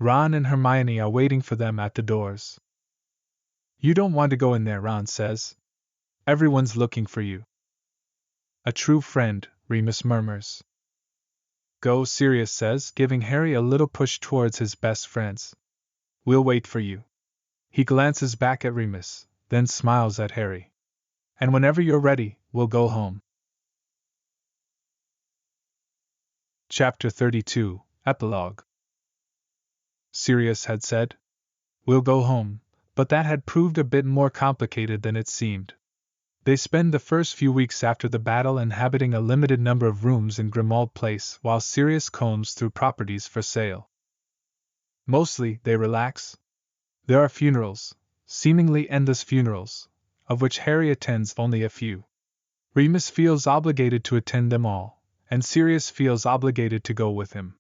Ron and Hermione are waiting for them at the doors. You don't want to go in there, Ron says. Everyone's looking for you. A true friend, Remus murmurs. Go, Sirius says, giving Harry a little push towards his best friends. We'll wait for you. He glances back at Remus, then smiles at Harry. And whenever you're ready, we'll go home. Chapter 32, Epilogue. Sirius had said, "We'll go home," but that had proved a bit more complicated than it seemed. They spend the first few weeks after the battle inhabiting a limited number of rooms in Grimmauld Place while Sirius combs through properties for sale. Mostly, they relax. There are funerals, seemingly endless funerals, of which Harry attends only a few. Remus feels obligated to attend them all, and Sirius feels obligated to go with him.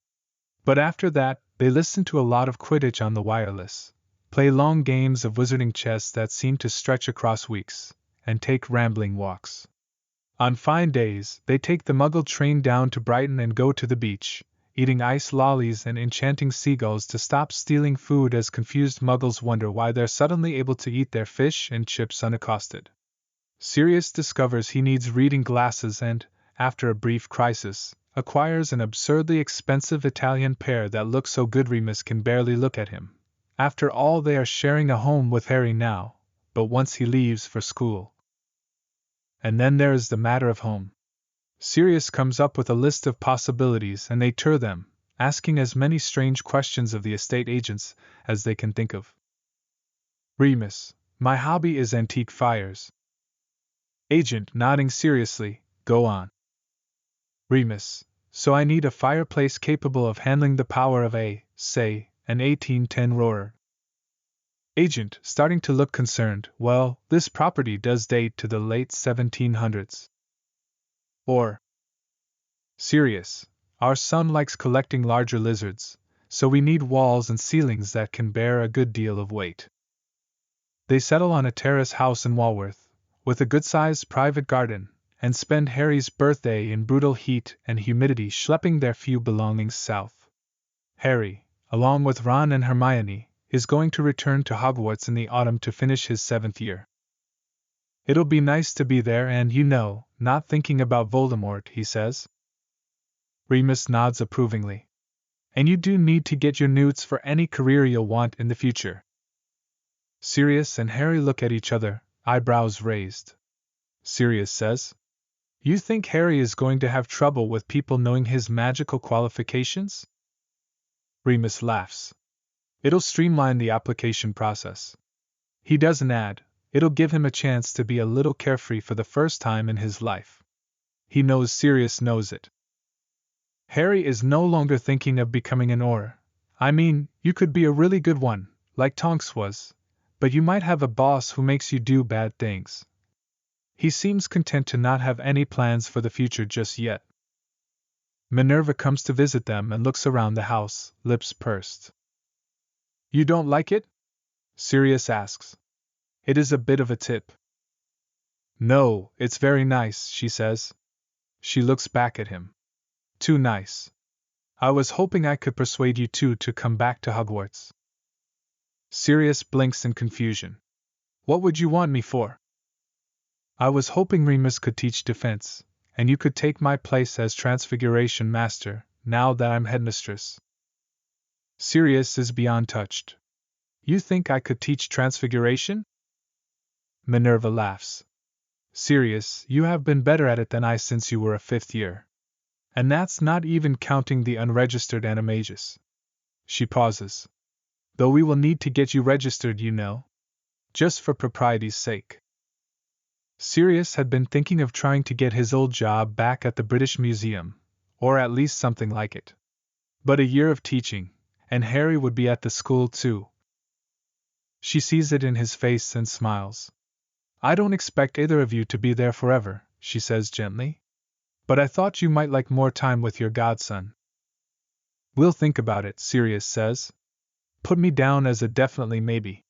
But after that, they listen to a lot of Quidditch on the wireless, play long games of wizarding chess that seem to stretch across weeks, and take rambling walks. On fine days, they take the Muggle train down to Brighton and go to the beach, eating ice lollies and enchanting seagulls to stop stealing food as confused Muggles wonder why they're suddenly able to eat their fish and chips unaccosted. Sirius discovers he needs reading glasses and, after a brief crisis, acquires an absurdly expensive Italian pair that look so good Remus can barely look at him. After all, they are sharing a home with Harry now, but once he leaves for school. And then there is the matter of home. Sirius comes up with a list of possibilities and they tour them, asking as many strange questions of the estate agents as they can think of. Remus, my hobby is antique fires. Agent, nodding seriously, go on. Remus, so I need a fireplace capable of handling the power of say, an 1810 roarer. Agent, starting to look concerned, well, this property does date to the late 1700s. Or Sirius, our son likes collecting larger lizards, so we need walls and ceilings that can bear a good deal of weight. They settle on a terrace house in Walworth, with a good-sized private garden, and spend Harry's birthday in brutal heat and humidity schlepping their few belongings south. Harry, along with Ron and Hermione, is going to return to Hogwarts in the autumn to finish his 7th year. It'll be nice to be there and, not thinking about Voldemort, he says. Remus nods approvingly. And you do need to get your newts for any career you'll want in the future. Sirius and Harry look at each other, eyebrows raised. Sirius says, "You think Harry is going to have trouble with people knowing his magical qualifications?" Remus laughs. It'll streamline the application process. He doesn't add, it'll give him a chance to be a little carefree for the first time in his life. He knows Sirius knows it. Harry is no longer thinking of becoming an Auror. I mean, you could be a really good one, like Tonks was, but you might have a boss who makes you do bad things. He seems content to not have any plans for the future just yet. Minerva comes to visit them and looks around the house, lips pursed. You don't like it? Sirius asks. It is a bit of a tip. No, it's very nice, she says. She looks back at him. Too nice. I was hoping I could persuade you two to come back to Hogwarts. Sirius blinks in confusion. What would you want me for? I was hoping Remus could teach defense, and you could take my place as Transfiguration Master, now that I'm headmistress. Sirius is beyond touched. You think I could teach Transfiguration? Minerva laughs. Sirius, you have been better at it than I since you were a 5th year. And that's not even counting the unregistered animagus. She pauses. Though we will need to get you registered, just for propriety's sake. Sirius had been thinking of trying to get his old job back at the British Museum, or at least something like it. But a year of teaching, and Harry would be at the school too. She sees it in his face and smiles. I don't expect either of you to be there forever, she says gently. But I thought you might like more time with your godson. We'll think about it, Sirius says. Put me down as a definitely maybe.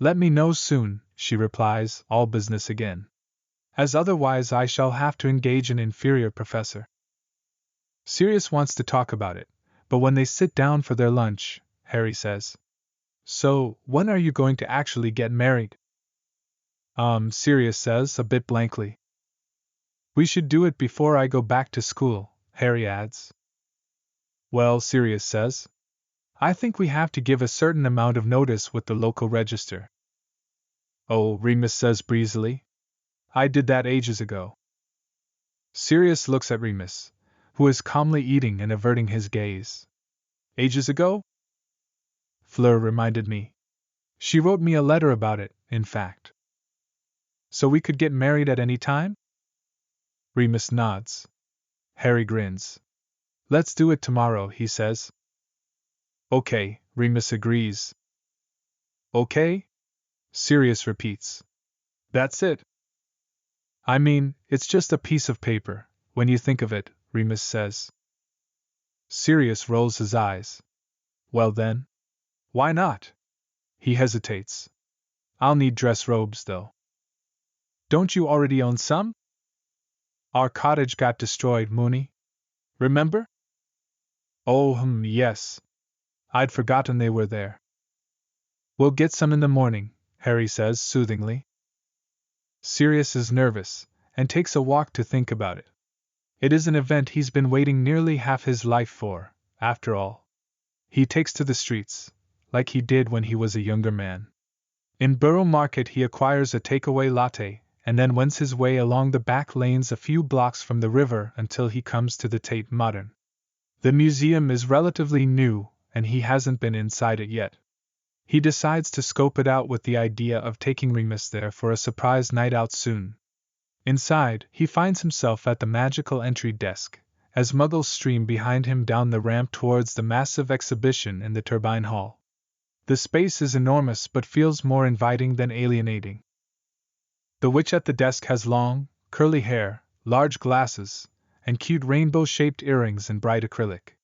Let me know soon, she replies, all business again. As otherwise I shall have to engage an inferior professor. Sirius wants to talk about it, but when they sit down for their lunch, Harry says, So, when are you going to actually get married? Sirius says, a bit blankly. We should do it before I go back to school, Harry adds. Well, Sirius says, I think we have to give a certain amount of notice with the local register. Oh, Remus says breezily. I did that ages ago. Sirius looks at Remus, who is calmly eating and averting his gaze. Ages ago? Fleur reminded me. She wrote me a letter about it, in fact. So we could get married at any time? Remus nods. Harry grins. Let's do it tomorrow, he says. Okay, Remus agrees. Okay? Sirius repeats. That's it. I mean, it's just a piece of paper, when you think of it, Remus says. Sirius rolls his eyes. Well then? Why not? He hesitates. I'll need dress robes, though. Don't you already own some? Our cottage got destroyed, Mooney. Remember? Oh, yes. I'd forgotten they were there. We'll get some in the morning, Harry says soothingly. Sirius is nervous, and takes a walk to think about it. It is an event he's been waiting nearly half his life for, after all. He takes to the streets, like he did when he was a younger man. In Borough Market he acquires a takeaway latte, and then wends his way along the back lanes a few blocks from the river until he comes to the Tate Modern. The museum is relatively new, and he hasn't been inside it yet. He decides to scope it out with the idea of taking Remus there for a surprise night out soon. Inside, he finds himself at the magical entry desk, as muggles stream behind him down the ramp towards the massive exhibition in the Turbine Hall. The space is enormous but feels more inviting than alienating. The witch at the desk has long, curly hair, large glasses, and cute rainbow-shaped earrings in bright acrylic.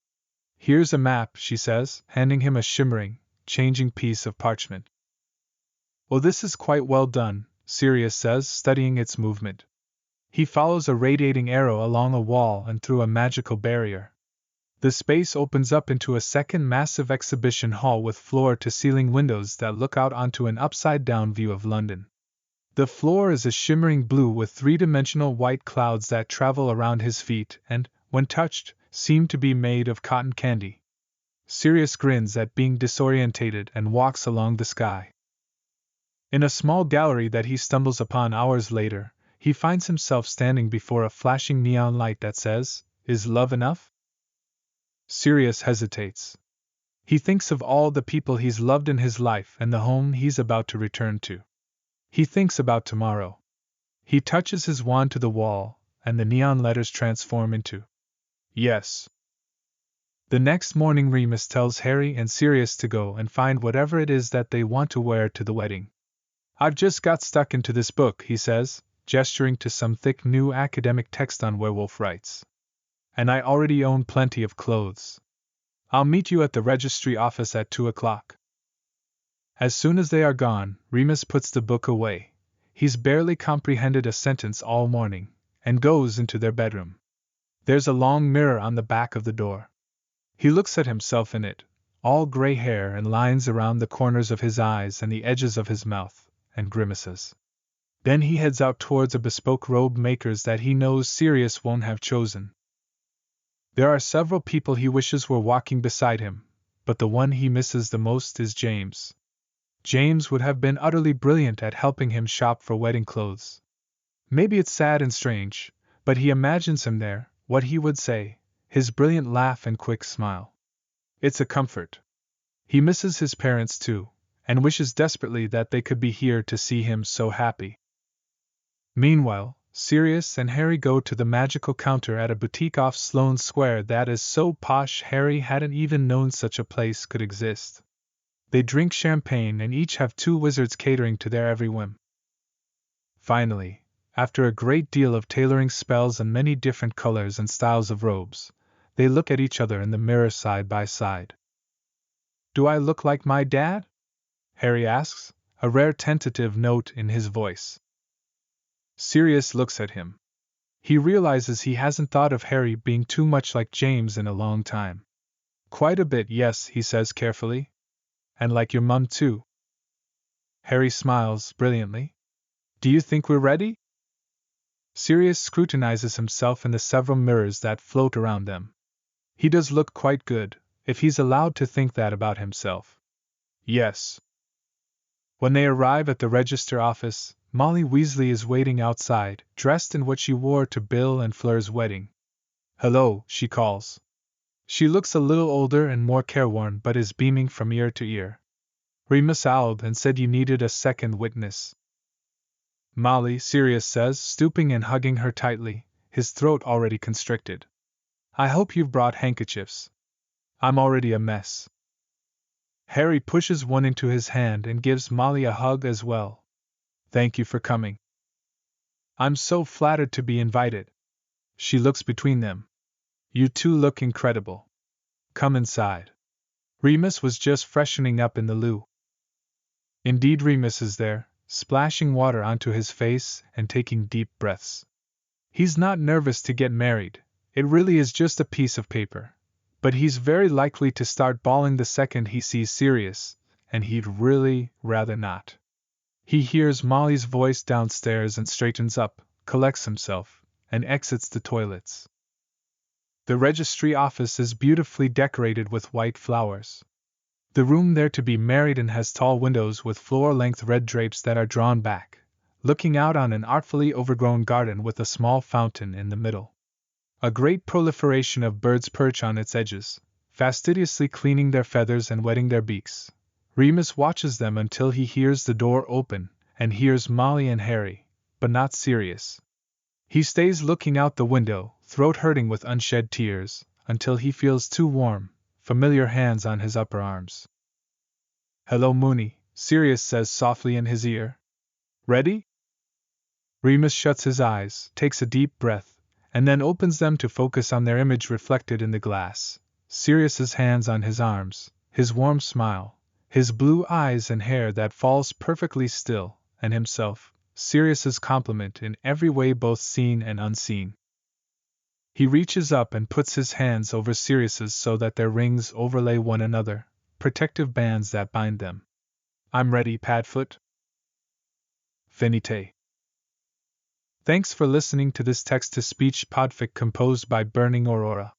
Here's a map, she says, handing him a shimmering, changing piece of parchment. Oh, this is quite well done, Sirius says, studying its movement. He follows a radiating arrow along a wall and through a magical barrier. The space opens up into a second massive exhibition hall with floor-to-ceiling windows that look out onto an upside-down view of London. The floor is a shimmering blue with three-dimensional white clouds that travel around his feet and, when touched, seem to be made of cotton candy. Sirius grins at being disorientated and walks along the sky. In a small gallery that he stumbles upon hours later, he finds himself standing before a flashing neon light that says, "Is love enough?" Sirius hesitates. He thinks of all the people he's loved in his life and the home he's about to return to. He thinks about tomorrow. He touches his wand to the wall, and the neon letters transform into yes. The next morning Remus tells Harry and Sirius to go and find whatever it is that they want to wear to the wedding. I've just got stuck into this book, he says, gesturing to some thick new academic text on werewolf rights. And I already own plenty of clothes. I'll meet you at the registry office at 2 o'clock. As soon as they are gone, Remus puts the book away. He's barely comprehended a sentence all morning, and goes into their bedroom. There's a long mirror on the back of the door. He looks at himself in it, all gray hair and lines around the corners of his eyes and the edges of his mouth, and grimaces. Then he heads out towards a bespoke robe maker's that he knows Sirius won't have chosen. There are several people he wishes were walking beside him, but the one he misses the most is James. James would have been utterly brilliant at helping him shop for wedding clothes. Maybe it's sad and strange, but he imagines him there, what he would say, his brilliant laugh and quick smile. It's a comfort. He misses his parents too, and wishes desperately that they could be here to see him so happy. Meanwhile, Sirius and Harry go to the magical counter at a boutique off Sloane Square that is so posh Harry hadn't even known such a place could exist. They drink champagne and each have two wizards catering to their every whim. Finally, After a great deal of tailoring spells and many different colors and styles of robes, they look at each other in the mirror side by side. Do I look like my dad? Harry asks, a rare tentative note in his voice. Sirius looks at him. He realizes he hasn't thought of Harry being too much like James in a long time. Quite a bit, yes, he says carefully. And like your mum, too. Harry smiles brilliantly. Do you think we're ready? Sirius scrutinizes himself in the several mirrors that float around them. He does look quite good, if he's allowed to think that about himself. Yes. When they arrive at the register office, Molly Weasley is waiting outside, dressed in what she wore to Bill and Fleur's wedding. Hello, she calls. She looks a little older and more careworn but is beaming from ear to ear. Remus owled and said you needed a second witness. Molly, Sirius says, stooping and hugging her tightly, his throat already constricted. I hope you've brought handkerchiefs. I'm already a mess. Harry pushes one into his hand and gives Molly a hug as well. Thank you for coming. I'm so flattered to be invited. She looks between them. You two look incredible. Come inside. Remus was just freshening up in the loo. Indeed, Remus is there, splashing water onto his face and taking deep breaths. He's not nervous to get married, it really is just a piece of paper. But he's very likely to start bawling the second he sees Sirius, and he'd really rather not. He hears Molly's voice downstairs and straightens up, collects himself, and exits the toilets. The registry office is beautifully decorated with white flowers. The room there to be married in has tall windows with floor-length red drapes that are drawn back, looking out on an artfully overgrown garden with a small fountain in the middle. A great proliferation of birds perch on its edges, fastidiously cleaning their feathers and wetting their beaks. Remus watches them until he hears the door open, and hears Molly and Harry, but not Sirius. He stays looking out the window, throat hurting with unshed tears, until he feels two warm, familiar hands on his upper arms. Hello, Moony, Sirius says softly in his ear. Ready? Remus shuts his eyes, takes a deep breath, and then opens them to focus on their image reflected in the glass. Sirius's hands on his arms, his warm smile, his blue eyes and hair that falls perfectly still, and himself, Sirius's complement in every way both seen and unseen. He reaches up and puts his hands over Sirius's so that their rings overlay one another, protective bands that bind them. I'm ready, Padfoot. Finite. Thanks for listening to this text-to-speech podfic composed by Burning Aurora.